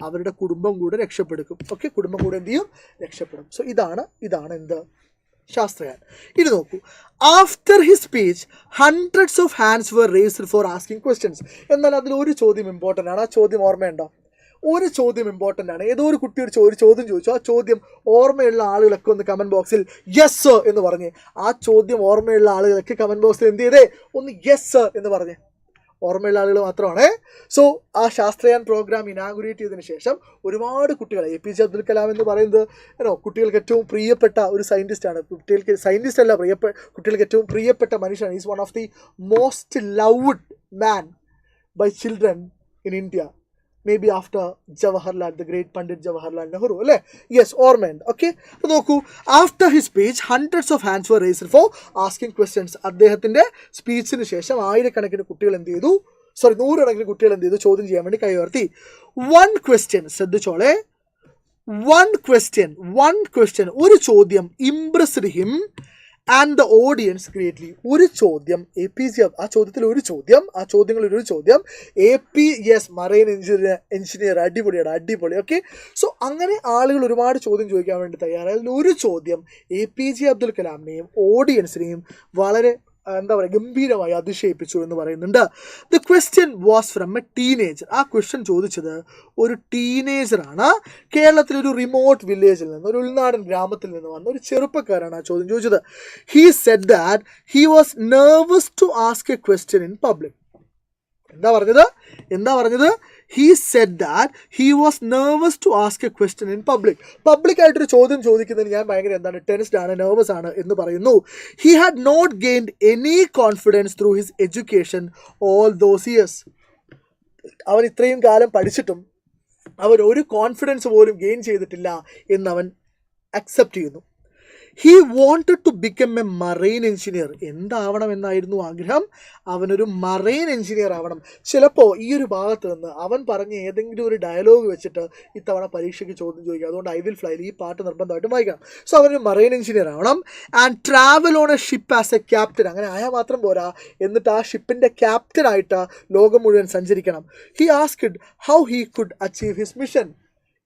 അവരുടെ കുടുംബം കൂടെ രക്ഷപ്പെടും. ഓക്കെ, കുടുംബം കൂടെ എന്ത് ചെയ്യും, രക്ഷപ്പെടും. സോ ഇതാണ് എന്ത് ശാസ്ത്രയാൻ. ഇത് നോക്കൂ, after his speech hundreds of hands were raised for asking questions. എന്നാൽ അതിൽ ഒരു ചോദ്യം ഇമ്പോർട്ടൻ്റ് ആണ്. ആ ചോദ്യം ഓർമ്മയുണ്ടോ? ഒരു ചോദ്യം ഇമ്പോർട്ടൻ്റ് ആണ്. ഏതോ ഒരു കുട്ടി ഒരു ചോദ്യം ചോദിച്ചു. ആ ചോദ്യം ഓർമ്മയുള്ള ആളുകളൊക്കെ ഒന്ന് കമൻറ്റ് ബോക്സിൽ യെസ് സർ എന്ന് പറഞ്ഞ്, ആ ചോദ്യം ഓർമ്മയുള്ള ആളുകളൊക്കെ കമൻറ്റ് ബോക്സിൽ എന്ത് ചെയ്തേ, ഒന്ന് യെസ് സർ എന്ന് പറഞ്ഞ്. ഓർമ്മയുള്ള ആളുകൾ മാത്രമാണ്. സോ ആ ശാസ്ത്രയാൻ പ്രോഗ്രാം ഇനാഗുറേറ്റ് ചെയ്തതിന് ശേഷം ഒരുപാട് കുട്ടികൾ, APJ അബ്ദുൽ കലാം എന്ന് പറയുന്നത് കുട്ടികൾക്ക് ഏറ്റവും പ്രിയപ്പെട്ട ഒരു സയൻറ്റിസ്റ്റാണ്. കുട്ടികൾക്ക് ഏറ്റവും പ്രിയപ്പെട്ട മനുഷ്യനാണ്. Is one of the most loved man by children in India, may be after Jawaharlal, the great Pandit Jawaharlal Nehru അല്ലേ? യെസ്, ഓർമ്മയുണ്ട്. ഓക്കെ, അപ്പോൾ നോക്കൂ, after his speech hundreds of hands were raised for asking questions. അദ്ദേഹത്തിൻ്റെ സ്പീച്ചിന് ശേഷം ആയിരക്കണക്കിന് കുട്ടികൾ എന്ത് ചെയ്തു, നൂറുകണക്കിന് കുട്ടികൾ എന്ത് ചെയ്തു, ചോദ്യം ചെയ്യാൻ വേണ്ടി കൈ ഉയർത്തി. വൺ ക്വസ്റ്റ്യൻ, ശ്രദ്ധിച്ചോളെ, വൺ ക്വസ്റ്റ്യൻ, ഒരു ചോദ്യം impressed him and the audience greatly. ഒരു ചോദ്യം APJ, ആ ചോദ്യങ്ങളിൽ ഒരു ചോദ്യം APS മറൈൻ എഞ്ചിനീയർ, അടിപൊളി. ഓക്കെ, സോ അങ്ങനെ ആളുകൾ ഒരുപാട് ചോദ്യം ചോദിക്കാൻ വേണ്ടി തയ്യാറായി. ഒരു ചോദ്യം APJ അബ്ദുൽ കലാമിനെയും ഓഡിയൻസിനെയും വളരെ ഗംഭീരമായി അതിശയിപ്പിച്ചു എന്ന് പറയുന്നുണ്ട്. The question was from A teenager. ആ ക്വസ്റ്റ്യൻ ചോദിച്ചത് ഒരു ടീനേജറാണ്. കേരളത്തിലെ ഒരു റിമോട്ട് വില്ലേജിൽ നിന്ന്, ഒരു ഉൾനാടൻ ഗ്രാമത്തിൽ നിന്ന് വന്ന ഒരു ചെറുപ്പക്കാരാണ് ആ ചോദ്യം ചോദിച്ചത്. He said that he was nervous to ask a question in public. എന്താ പറഞ്ഞത്? He said that he was nervous to ask a question in public. പബ്ലിക്കായിട്ടൊരു ചോദ്യം ചോദിക്കുന്നതിന് ഞാൻ ഭയങ്കര ടെൻസ്ഡ് ആണ്, നെർവസ് ആണ് എന്ന് പറയുന്നു. He had not gained any confidence through his education all those years. അവൻ ഇത്രയും കാലം പഠിച്ചിട്ടും അവൻ ഒരു കോൺഫിഡൻസ് പോലും ഗെയിൻ ചെയ്തിട്ടില്ല എന്നവൻ അക്സെപ്റ്റ് ചെയ്യുന്നു. He wanted to become a marine engineer. എന്താവണമെന്നായിരുന്നു ആഗ്രഹം? അവനൊരു മറൈൻ എഞ്ചിനീയർ ആവണം. ചിലപ്പോൾ ഈ ഒരു ഭാഗത്ത് നിന്ന് അവൻ പറഞ്ഞ ഏതെങ്കിലും ഒരു ഡയലോഗ് വെച്ചിട്ട് ഇത്തവണ പരീക്ഷയ്ക്ക് ചോദ്യം ചോദിക്കുക. അതുകൊണ്ട് ഐ വിൽ ഫ്ലൈ, ഈ പാട്ട് നിർബന്ധമായിട്ടും വായിക്കണം. സോ അവനൊരു മറൈൻ എഞ്ചിനീയർ ആവണം. And travel on A ship as A captain. അങ്ങനെ ആയാൽ മാത്രം പോരാ, എന്നിട്ട് ആ ഷിപ്പിൻ്റെ ക്യാപ്റ്റനായിട്ട് ലോകം മുഴുവൻ സഞ്ചരിക്കണം. He asked how he could achieve his mission.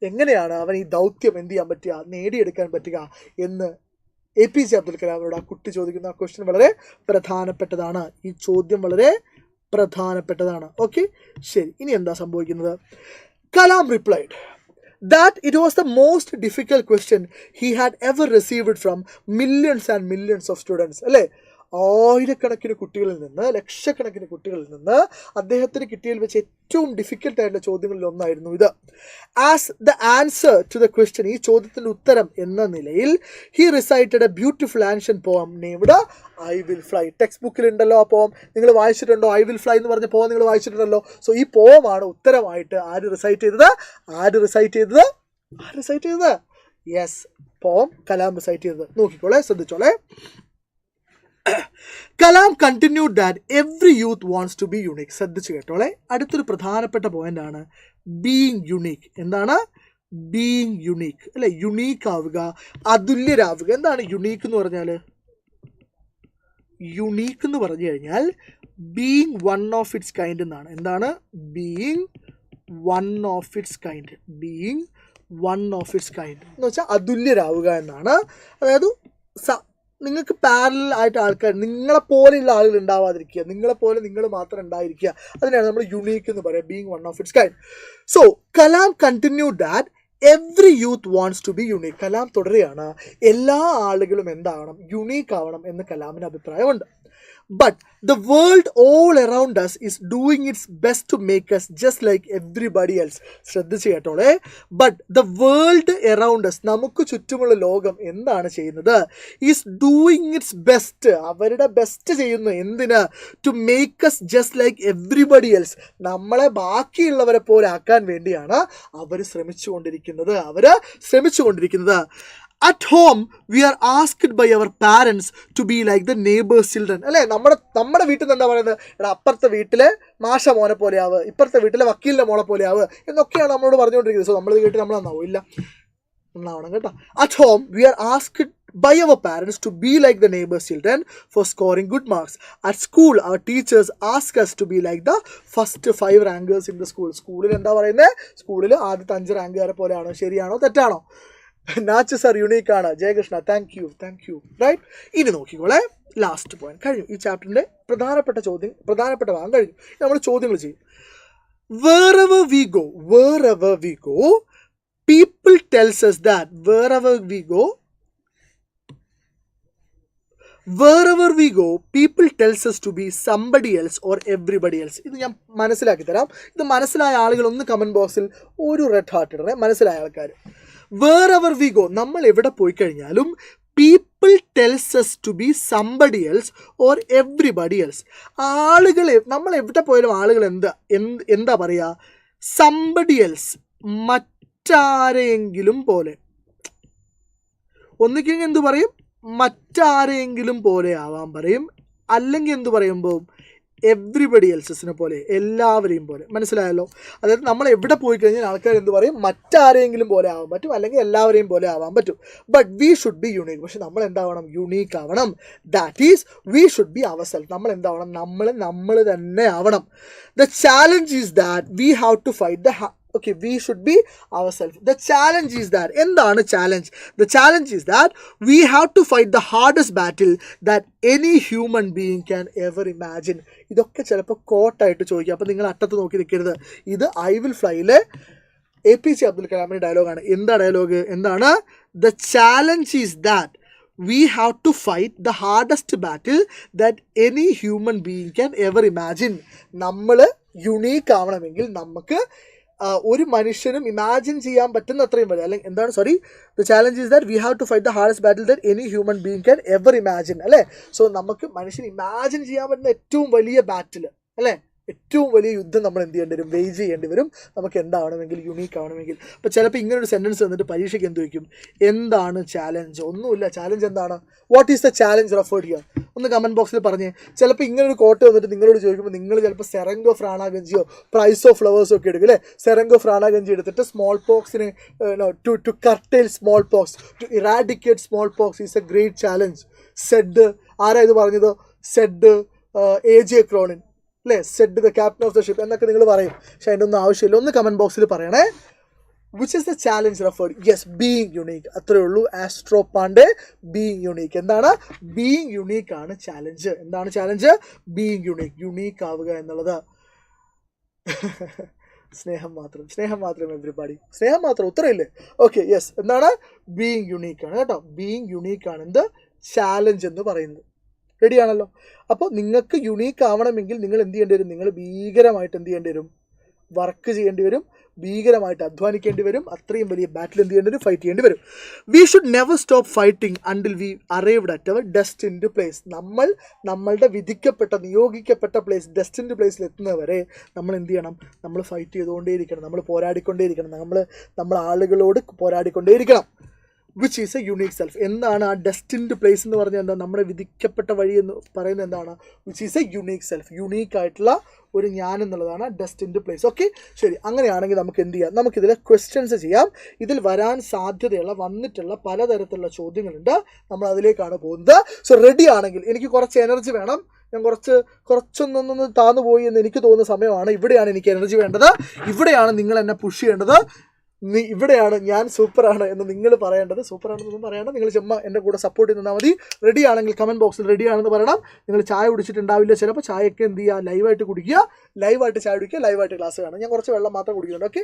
എങ്ങനെയാണ് അവൻ ഈ ദൗത്യം എന്ത് ചെയ്യാൻ പറ്റുക, നേടിയെടുക്കാൻ പറ്റുക എന്ന് APJ അബ്ദുൽ കലാമിനോട് ആ കുട്ടി ചോദിക്കുന്ന ആ ക്വസ്റ്റ്യൻ വളരെ പ്രധാനപ്പെട്ടതാണ്. ഈ ചോദ്യം വളരെ പ്രധാനപ്പെട്ടതാണ്. ഓക്കെ, ശരി, ഇനി എന്താ സംഭവിക്കുന്നത്? Kalam replied that it was the most difficult question he had ever received from millions and millions of students. അല്ലേ, ആയിരക്കണക്കിന് കുട്ടികളിൽ നിന്ന്, ലക്ഷക്കണക്കിന് കുട്ടികളിൽ നിന്ന് അദ്ദേഹത്തിന് കിട്ടിയതിൽ വെച്ച് ഏറ്റവും ഡിഫിക്കൽട്ട് ആയിട്ടുള്ള ചോദ്യങ്ങളിൽ ഒന്നായിരുന്നു ഇത്. As the answer to the question, ഈ ചോദ്യത്തിൻ്റെ ഉത്തരം എന്ന നിലയിൽ he recited a beautiful ancient poem named I will fly. Text ബുക്കിലുണ്ടല്ലോ ആ പോം, നിങ്ങൾ വായിച്ചിട്ടുണ്ടോ? ഐ വിൽ ഫ്ലൈ എന്ന് പറഞ്ഞ പോം നിങ്ങൾ വായിച്ചിട്ടുണ്ടല്ലോ. സോ ഈ പോമാണ് ഉത്തരമായിട്ട് ആര് റിസൈറ്റ് ചെയ്തത്? യെസ്, പോം കലാം റിസൈറ്റ് ചെയ്തത്. നോക്കിക്കോളെ, ശ്രദ്ധിച്ചോളെ. Kalam continued that every youth wants to be unique. ശ്രദ്ധിച്ചു കേട്ടോളെ, അടുത്തൊരു പ്രധാനപ്പെട്ട പോയിന്റ് ആണ് ബീയിങ് യുണീക്ക്. എന്താണ് ബീയിങ് യുണീക്ക്? അല്ലെ, യുണീക്ക് ആവുക, അതുല്യരാവുക. എന്താണ് യുണീക്ക് എന്ന് പറഞ്ഞാൽ? യുണീക്ക് എന്ന് പറഞ്ഞു കഴിഞ്ഞാൽ being one of its kind എന്നാണ്. എന്താണ് being one of its kind? Being one of its kind എന്ന് വെച്ചാൽ അതുല്യരാവുക എന്നാണ്. അതായത് നിങ്ങൾക്ക് പാരലൽ ആയിട്ട് ആൾക്കാർ, നിങ്ങളെപ്പോലെയുള്ള ആളുകൾ ഉണ്ടാവാതിരിക്കുക, നിങ്ങളെപ്പോലെ നിങ്ങൾ മാത്രം ഉണ്ടായിരിക്കുക. അതിനാണ് നമ്മൾ യുണീക്ക് എന്ന് പറയുക, being one of its kind. So Kalam continued that every youth wants to be unique. Kalam തുടരുകയാണ്, എല്ലാ ആളുകളും എന്താവണം, യുണീക്ക് ആവണം എന്ന് കലാമിന് അഭിപ്രായമുണ്ട്. But the world all around us is doing its best to make us just like everybody else. ശ്രദ്ധിച്ച് കേട്ടോളെ. But the world around us, നമുക്ക് ചുറ്റുമുള്ള ലോകം എന്താണ് ചെയ്യുന്നത്? is doing its best. അവരുടെ ബെസ്റ്റ് ചെയ്യുന്നു. എന്തിന്? to make us just like everybody else. നമ്മളെ ബാക്കിയുള്ളവരെ പോലെ ആക്കാൻ വേണ്ടിയാണ് അവർ ശ്രമിച്ചുകൊണ്ടിരിക്കുന്നത്. At home, we are asked by our parents to be like the neighbor's children. അല്ലേ, നമ്മുടെ വീട്ടിൽ നിന്ന് എന്താ പറയുന്നത്? എടാ, അപ്പുറത്തെ വീട്ടിലെ മാഷ മോനെ പോലെയാവ്, ഇപ്പുറത്തെ വീട്ടിലെ വക്കീലിൻ്റെ മോളെ പോലെയാവ് എന്നൊക്കെയാണ് നമ്മളോട് പറഞ്ഞുകൊണ്ടിരിക്കുന്നത്. സോ നമ്മൾ കേട്ട് നമ്മൾ നന്നാവണം കേട്ടോ. At home, we are asked by our parents to be like the neighbor's children for scoring good marks. At school, our teachers ask us to be like the first 5 rankers in the school. സ്കൂളിൽ എന്താ പറയുന്നത്? സ്കൂളിൽ ആദ്യത്തെ 5 റാങ്കുകാരെ പോലെയാണോ? ശരിയാണോ തെറ്റാണോ? നാച്ച് sir unique ആണ്. Jayakrishna, thank you. Right, ഇനി നോക്കിക്കോളെ, ലാസ്റ്റ് പോയിന്റ് കഴിഞ്ഞു. ഈ ചാപ്റ്ററിന്റെ പ്രധാനപ്പെട്ട ഭാഗം കഴിഞ്ഞു. നമ്മൾ ചോദ്യങ്ങൾ ചെയ്യും. Wherever we go, people tells us that wherever we go, people tells us to be somebody else or everybody else. ഇത് ഞാൻ മനസ്സിലാക്കി തരാം. ഇത് മനസ്സിലായ ആളുകൾ ഒന്ന് കമന്റ് ബോക്സിൽ ഒരു റെഡ് ഹാർട്ട് ഇടണേ, മനസ്സിലായ ആൾക്കാർ. Wherever we go, നമ്മൾ എവിടെ പോയി കഴിഞ്ഞാലും people tells us to be somebody else or everybody else. ആളുകളെ നമ്മൾ എവിടെ പോയാലും ആളുകൾ എന്താ പറയുക? somebody else, മറ്റാരെങ്കിലും പോലെ. ഒന്നിക്കെങ്കിൽ എന്ത് പറയും? മറ്റാരെങ്കിലും പോലെ ആവാൻ പറയും. അല്ലെങ്കിൽ എന്ത് പറയുമ്പോൾ എവ്രിബഡി എൽസസിനെ പോലെ, എല്ലാവരെയും പോലെ. മനസ്സിലായല്ലോ? അതായത് നമ്മൾ എവിടെ പോയി കഴിഞ്ഞാൽ ആൾക്കാർ എന്ത് പറയും? മറ്റാരെങ്കിലും പോലെ ആവാൻ പറ്റും, അല്ലെങ്കിൽ എല്ലാവരെയും പോലെ ആവാൻ പറ്റും. But we should be unique. പക്ഷെ നമ്മൾ എന്താവണം? യുണീക്ക് ആവണം. That is we should be our self. നമ്മൾ എന്താവണം? നമ്മൾ തന്നെ ആവണം. The challenge is that we have to fight we should be ourselves. The challenge is that, എന്താണ് challenge? The challenge is that we have to fight the hardest battle that any human being can ever imagine. ഇതൊക്കെ ചിലപ്പോൾ കോട്ടായിട്ട് ചോദിക്കുക. അപ്പോൾ നിങ്ങൾ അറ്റത്ത് നോക്കി നിൽക്കരുത്. ഇത് ഐ വിൽ ഫ്ലൈയിലെ APJ അബ്ദുൽ കലാമിൻ്റെ ഡയലോഗാണ്. എന്താ ഡയലോഗ്? എന്താണ്? The challenge is that we have to fight the hardest battle that any human being can ever imagine. നമ്മൾ യുണീക്ക് ആവണമെങ്കിൽ നമുക്ക് ഒരു മനുഷ്യനും ഇമാജിൻ ചെയ്യാൻ പറ്റുന്ന അത്രയും വലിയ, അല്ലെങ്കിൽ എന്താണ് the challenge is that we have to fight the hardest battle that any human being can ever imagine. അല്ലേ? സോ നമുക്ക് മനുഷ്യൻ ഇമാജിൻ ചെയ്യാൻ പറ്റുന്ന ഏറ്റവും വലിയ ബാറ്റിൽ, അല്ലേ, ഏറ്റവും വലിയ യുദ്ധം നമ്മൾ എന്ത് ചെയ്യേണ്ടി വരും? വെയിറ്റ് ചെയ്യേണ്ടി വരും. നമുക്ക് എന്താവണമെങ്കിൽ? യുണീക്ക് ആവണമെങ്കിൽ. അപ്പോൾ ചിലപ്പോൾ ഇങ്ങനൊരു സെൻറ്റൻസ് വന്നിട്ട് പരീക്ഷയ്ക്ക് എന്ത് വയ്ക്കും? എന്താണ് ചാലഞ്ച്? ഒന്നുമില്ല. ചാലഞ്ച് എന്താണ്? What is the challenge referred here? ഒന്ന് കമൻറ്റ് ബോക്സിൽ പറഞ്ഞേ. ചിലപ്പോൾ ഇങ്ങനൊരു കോട്ട് വന്നിട്ട് നിങ്ങളോട് ചോദിക്കുമ്പോൾ നിങ്ങൾ ചിലപ്പോൾ സെറംഗോ ഫ്രാണാഗഞ്ചിയോ പ്രൈസ് ഓഫ് ഫ്ലവേഴ്സോ ഒക്കെ എടുക്കും, അല്ലേ? സെറംഗോ ഫ്രാണാഗഞ്ചി എടുത്തിട്ട് സ്മോൾ പോക്സിന് to curtail smallpox, to eradicate smallpox is a great challenge said. ആരാ ഇത് പറഞ്ഞത്? സെഡ് AJ ക്രോണിൻ, അല്ലേ? Said the captain of the ship എന്നൊക്കെ നിങ്ങൾ പറയും. പക്ഷെ അതിൻ്റെ ഒന്നും ആവശ്യമില്ല. ഒന്ന് കമൻറ്റ് ബോക്സിൽ പറയണേ. Which is the challenge referred? Yes, being unique. അത്രേ ഉള്ളൂ. Astro Pandey, being unique. എന്താണ്? ബീയിങ് യുണീക്ക് ആണ് ചാലഞ്ച്. എന്താണ് ചാലഞ്ച്? Being unique. യുണീക്ക് ആവുക എന്നുള്ളത്. സ്നേഹം മാത്രം എവരിബഡി. സ്നേഹം മാത്രം, ഉത്തരയില്ലേ? Okay, yes. എന്താണ്? ബീയിങ് യുണീക്ക് ആണ് കേട്ടോ. ബീയിങ് യുണീക്ക് ആണ് എന്ത്? ചാലഞ്ച് എന്ന് പറയുന്നത്. റെഡിയാണല്ലോ? അപ്പോൾ നിങ്ങൾക്ക് യുണീക്ക് ആവണമെങ്കിൽ നിങ്ങൾ എന്ത് ചെയ്യേണ്ടി വരും? നിങ്ങൾ ഭീകരമായിട്ട് എന്ത് ചെയ്യേണ്ടി വരും? വർക്ക് ചെയ്യേണ്ടി വരും, ഭീകരമായിട്ട് അധ്വാനിക്കേണ്ടി വരും. അത്രയും വലിയ ബാറ്റിൽ എന്ത് ചെയ്യേണ്ടി വരും? ഫൈറ്റ് ചെയ്യേണ്ടി വരും. We should never stop fighting until we arrived at our destined place. നമ്മളുടെ വിധിക്കപ്പെട്ട, നിയോഗിക്കപ്പെട്ട പ്ലേസ്, ഡെസ്റ്റിൻഡ് പ്ലേസിൽ എത്തുന്നവരെ നമ്മൾ എന്ത് ചെയ്യണം? നമ്മൾ ഫൈറ്റ് ചെയ്തുകൊണ്ടേയിരിക്കണം. നമ്മൾ പോരാടിക്കൊണ്ടേയിരിക്കണം. നമ്മൾ ആളുകളോട് പോരാടിക്കൊണ്ടേയിരിക്കണം. Which is a unique self. എന്താണ് ആ ഡെസ്റ്റിൻഡ് പ്ലേസ് എന്ന് പറഞ്ഞാൽ? എന്താ? നമ്മുടെ വിധിക്കപ്പെട്ട വഴി എന്ന് പറയുന്നത് എന്താണ്? Which is a unique self. Unique ആയിട്ടുള്ള ഒരു ഞാൻ എന്നുള്ളതാണ് ഡെസ്റ്റിൻഡ് പ്ലേസ്. ഓക്കെ, ശരി. അങ്ങനെയാണെങ്കിൽ നമുക്ക് എന്ത് ചെയ്യാം? നമുക്കിതിൽ ക്വസ്റ്റ്യൻസ് ചെയ്യാം. ഇതിൽ വരാൻ സാധ്യതയുള്ള, വന്നിട്ടുള്ള പലതരത്തിലുള്ള ചോദ്യങ്ങളുണ്ട്. നമ്മൾ അതിലേക്കാണ് പോകുന്നത്. സോ റെഡി ആണെങ്കിൽ, എനിക്ക് കുറച്ച് എനർജി വേണം. ഞാൻ കുറച്ചൊന്നൊന്ന് താന്നു പോയി എന്ന് എനിക്ക് തോന്നുന്ന സമയമാണ്. ഇവിടെയാണ് എനിക്ക് എനർജി വേണ്ടത്. ഇവിടെയാണ് നിങ്ങൾ എന്നെ പുഷ് ചെയ്യേണ്ടത്. ഇവിടെയാണ് ഞാൻ സൂപ്പറാണ് എന്ന് നിങ്ങൾ പറയേണ്ടത്. സൂപ്പറാണെന്നൊന്നും പറയണം. നിങ്ങൾ ചുമ്മാ എൻ്റെ കൂടെ സപ്പോർട്ട് ചെയ്ത് നിന്നാൽ മതി. റെഡി ആണെങ്കിൽ കമൻറ്റ് ബോക്സിൽ റെഡി ആണെന്ന് പറയണം. നിങ്ങൾ ചായ കുടിച്ചിട്ടുണ്ടാവില്ല ചിലപ്പോൾ. ചായയൊക്കെ എന്ത് ചെയ്യുക? ലൈവായിട്ട് കുടിക്കുക, ലൈവായിട്ട് ചായ കുടിക്കുക, ലൈവായിട്ട് ക്ലാസ് കാണും. ഞാൻ കുറച്ച് വെള്ളം മാത്രം കുടിക്കുന്നുണ്ട്. Okay.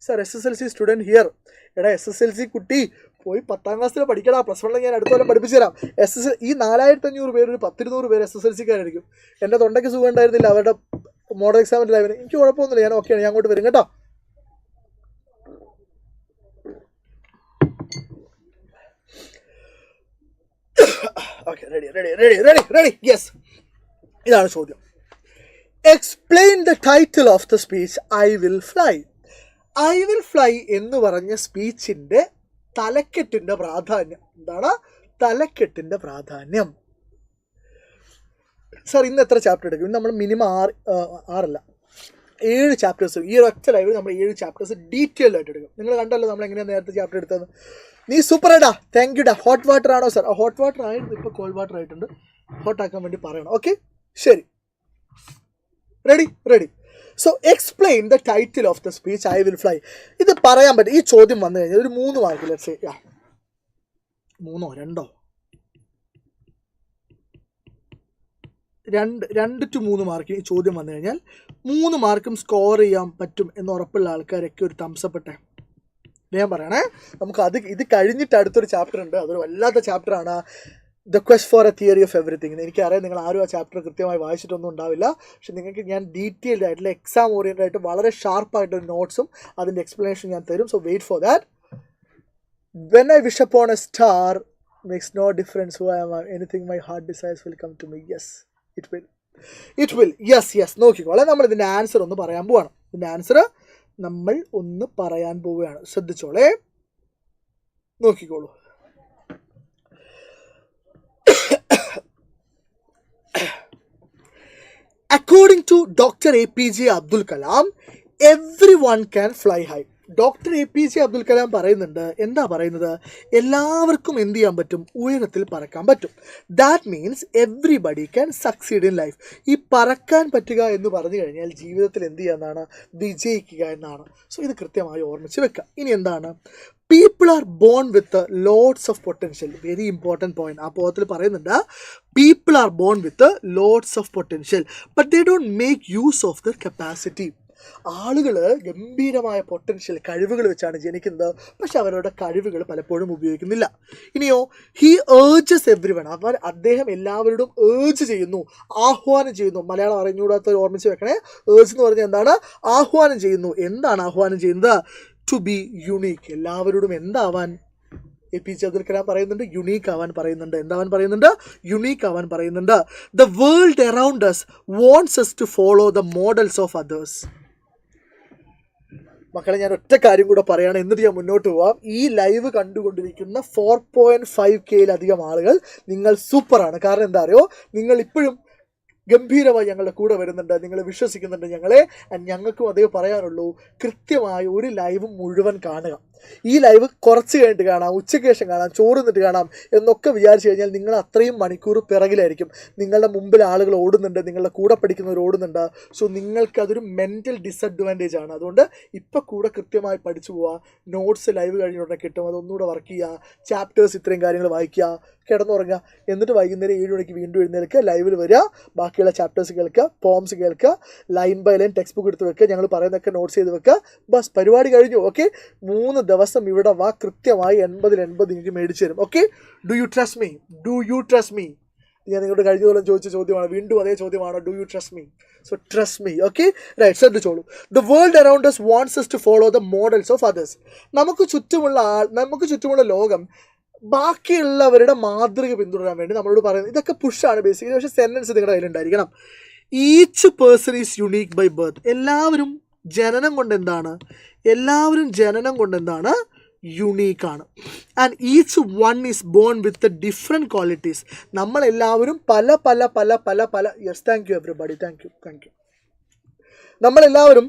Sir SSLC student here. എടാ SSLC കുട്ടി പോയി 10ാം ക്ലാസ്സിൽ പഠിക്കടാ. +1 ഞാൻ അടുത്ത കൊല്ലം പഠിപ്പിച്ചു തരാം. ഈ 4500 പേര് ഒരു 10-200 പേര് SSLCക്കാരായിരിക്കും. എൻ്റെ തൊണ്ടയ്ക്ക് സുഖം ഉണ്ടായിരുന്നില്ല അവരുടെ മോഡൽ എക്സാമിൻ്റെ ലൈവിന്. എനിക്ക് കുഴപ്പമൊന്നുമില്ല, ഞാൻ ഓക്കെയാണ്, ഞാൻ അങ്ങോട്ട് വരും കേട്ടോ. Okay, ready. യെസ്, ഇതാണ് ചോദ്യം. Explain the title of the speech I will fly. I will fly എന്ന് പറഞ്ഞ സ്പീച്ചിൻ്റെ തലക്കെട്ടിൻ്റെ പ്രാധാന്യം എന്താണ്? തലക്കെട്ടിൻ്റെ പ്രാധാന്യം. സാർ ഇന്ന് എത്ര ചാപ്റ്റർ എടുക്കും? ഇന്ന് നമ്മൾ മിനിമം 7 ചാപ്റ്റേഴ്സ്. ഈ ഒരു ഒറ്റ ലൈവിൽ നമ്മൾ 7 ചാപ്റ്റേഴ്സ് ഡീറ്റെയിൽഡ് ആയിട്ട് എടുക്കും. നിങ്ങൾ കണ്ടല്ലോ നമ്മൾ എങ്ങനെയാണ് നേരത്തെ ചാപ്റ്റർ എടുത്തത്. നീ സൂപ്പർ ആയിട്ടാ, താങ്ക് യു ഡാ. ഹോട്ട് വാട്ടർ ആണോ സാർ? ഹോട്ട് വാട്ടർ ആയിരുന്നു, ഇപ്പോൾ കോൾഡ് വാട്ടർ ആയിട്ടുണ്ട്. ഹോട്ട് ആക്കാൻ വേണ്ടി പറയണം. ഓക്കെ, ശരി, ready. So explain the title of the speech I will fly. ഇത് പറയാൻ പറ്റും. ഈ ചോദ്യം വന്നു കഴിഞ്ഞാൽ ഒരു 3 mark, let's say 3 2 to 3 mark ഈ ചോദ്യം വന്നു കഴിഞ്ഞാൽ 3 മാർക്കും സ്കോർ ചെയ്യാൻ പറ്റും എന്ന് ഉറപ്പുള്ള ആൾക്കാരൊക്കെ ഒരു തംസപ്പ് ഇട്ടെ. ഞാൻ പറയണേ, നമുക്ക് ഇത് കഴിഞ്ഞിട്ട് അടുത്തൊരു ചാപ്റ്റർ ഉണ്ട്. അതൊരു വല്ലാത്ത ചാപ്റ്ററാണ്, the quest for a theory of everything. എനിക്കറിയാം നിങ്ങൾ ആരും ആ ചാപ്റ്റർ കൃത്യമായി വായിച്ചിട്ടൊന്നും ഉണ്ടാവില്ല. പക്ഷെ നിങ്ങൾക്ക് ഞാൻ ഡീറ്റെയിൽഡ് ആയിട്ടുള്ള എക്സാം ഓറിയൻറ്റഡ് ആയിട്ട് വളരെ ഷാർപ്പായിട്ടൊരു നോട്ട്സും അതിൻ്റെ എക്സ്പ്ലനേഷൻ ഞാൻ തരും. So wait for that. When I wish upon a star makes no difference who I am, anything my heart desires will come to me. Yes, it will. Yes, നോക്കിക്കോളെ. നമ്മൾ ഇതിൻ്റെ answer ഒന്ന് പറയാൻ പോവാണ്. ഇതിൻ്റെ ആൻസർ നമ്മൾ ഒന്ന് പറയാൻ പോവുകയാണ്. ശ്രദ്ധിച്ചോളെ, നോക്കിക്കോളൂ. According to Dr. APJ Abdul Kalam, everyone can fly high. Doctor APJ Abdul Kalam പറയുന്നുണ്ട്, എന്താ പറയുന്നത്? എല്ലാവർക്കും എന്ത് ചെയ്യാൻ പറ്റും? ഉയരത്തിൽ പറക്കാൻ പറ്റും. That means everybody can succeed in life. ഈ പറക്കാൻ പറ്റുക എന്ന് പറഞ്ഞു കഴിഞ്ഞാൽ ജീവിതത്തിൽ എന്ത് ചെയ്യാന്നാണ്? വിജയിക്കുക എന്നാണ്. സോ ഇത് കൃത്യമായി ഓർമ്മിച്ച് വെക്കുക. ഇനി എന്താണ്? People are born with loads of potential. Very important point. ആ പോയത്തിൽ പറയുന്നുണ്ട്, people are born with loads of potential but they don't make use of there capacity. ആളുകൾ ഗംഭീരമായ പൊട്ടൻഷ്യൽ കഴിവുകൾ വെച്ചാണ് ജനിക്കുന്നത്, പക്ഷെ അവരുടെ കഴിവുകൾ പലപ്പോഴും ഉപയോഗിക്കുന്നില്ല. ഇനിയോ, ഹി ഏർജസ് എവ്രിവൺ. അദ്ദേഹം എല്ലാവരോടും ഏർജ് ചെയ്യുന്നു, ആഹ്വാനം ചെയ്യുന്നു. മലയാളം അറിഞ്ഞുകൂടാത്തവർ ഓർമ്മിച്ച് വെക്കണേ. ഏർജ് എന്ന് പറഞ്ഞാൽ എന്താണ്? ആഹ്വാനം ചെയ്യുന്നു. എന്താണ് ആഹ്വാനം ചെയ്യുന്നത്? To be unique. എല്ലാവരോടും എന്താവാൻ APJ അബ്ദുൽ കലാം പറയുന്നുണ്ട്? യുണീക്ക് ആവാൻ പറയുന്നുണ്ട്. എന്താവാൻ പറയുന്നുണ്ട്? യുണീക്ക് ആവാൻ പറയുന്നുണ്ട്. The world around us wants us to follow the models of others. മക്കളെ, ഞാൻ ഒറ്റ കാര്യം കൂടെ പറയുകയാണ്, എന്നിട്ട് ഞാൻ മുന്നോട്ട് പോവാം. ഈ ലൈവ് കണ്ടുകൊണ്ടിരിക്കുന്ന 4.5K ആളുകൾ നിങ്ങൾ സൂപ്പറാണ്. കാരണം എന്താ അറിയോ? നിങ്ങൾ ഇപ്പോഴും ഗംഭീരമായി ഞങ്ങളുടെ കൂടെ വരുന്നുണ്ട്, നിങ്ങൾ വിശ്വസിക്കുന്നുണ്ട് ഞങ്ങളെ. ഞങ്ങൾക്കും അതേ പറയാനുള്ളൂ, കൃത്യമായി ഒരു ലൈവ് മുഴുവൻ കാണുക. ഈ ലൈവ് കുറച്ച് കഴിഞ്ഞിട്ട് കാണാം, ഉച്ചയ്ക്ക് ശേഷം കാണാം, ചോറ് നിന്നിട്ട് കാണാം എന്നൊക്കെ വിചാരിച്ചു കഴിഞ്ഞാൽ നിങ്ങൾ അത്രയും മണിക്കൂർ പിറകിലായിരിക്കും. നിങ്ങളുടെ മുമ്പിൽ ആളുകൾ ഓടുന്നുണ്ട്, നിങ്ങളുടെ കൂടെ പഠിക്കുന്നവർ ഓടുന്നുണ്ട്. സോ നിങ്ങൾക്കതൊരു മെൻ്റൽ ഡിസഡ്വാൻറ്റേജ് ആണ്. അതുകൊണ്ട് ഇപ്പം കൂടെ കൃത്യമായി പഠിച്ചു പോവുക. നോട്ട്സ് ലൈവ് കഴിഞ്ഞുടനെ കിട്ടും, അതൊന്നുകൂടെ വർക്ക് ചെയ്യുക. ചാപ്റ്റേഴ്സ് ഇത്രയും കാര്യങ്ങൾ വായിക്കുക, കിടന്നുറങ്ങുക. എന്നിട്ട് വൈകുന്നേരം 7 മണിക്ക് വീണ്ടും എഴുന്നേൽക്കുക, ലൈവിൽ വരിക, ബാക്കിയുള്ള ചാപ്റ്റേഴ്സ് കേൾക്കുക, പോംസ് കേൾക്കുക, line by line text book എടുത്ത് വെക്കുക, ഞങ്ങൾ പറയുന്നതൊക്കെ നോട്ട്സ് ചെയ്ത് വെക്കുക. ബസ് പരിപാടി കഴിഞ്ഞു. ഓക്കെ, 3 ദിവസം ഇവിടെ വാ, കൃത്യമായി 80-80 നിങ്ങൾക്ക് മേടിച്ചു തരും. Okay, do you trust me? ഞാൻ നിങ്ങളുടെ കഴിഞ്ഞ കൊല്ലം ചോദിച്ച ചോദ്യമാണ്, വീണ്ടും അതേ ചോദ്യമാണ്. Do you trust me? So trust me. Okay, right. ശ്രദ്ധിച്ചോളൂ. The world around us wants us to follow the models of others. നമുക്ക് ചുറ്റുമുള്ള ലോകം ബാക്കിയുള്ളവരുടെ മാതൃക പിന്തുടരാൻ വേണ്ടി നമ്മളോട് പറയുന്നത്. ഇതൊക്കെ പുഷാണ് ബേസിക്കലി, പക്ഷേ സെൻറ്റൻസ് നിങ്ങളുടെ കയ്യിലുണ്ടായിരിക്കണം. Each person is unique by birth. എല്ലാവരും ജനനം കൊണ്ട് എന്താണ്? യുണീക്കാണ്. And each one is born with different qualities. നമ്മളെല്ലാവരും പല yes, thank you everybody, thank you. നമ്മളെല്ലാവരും,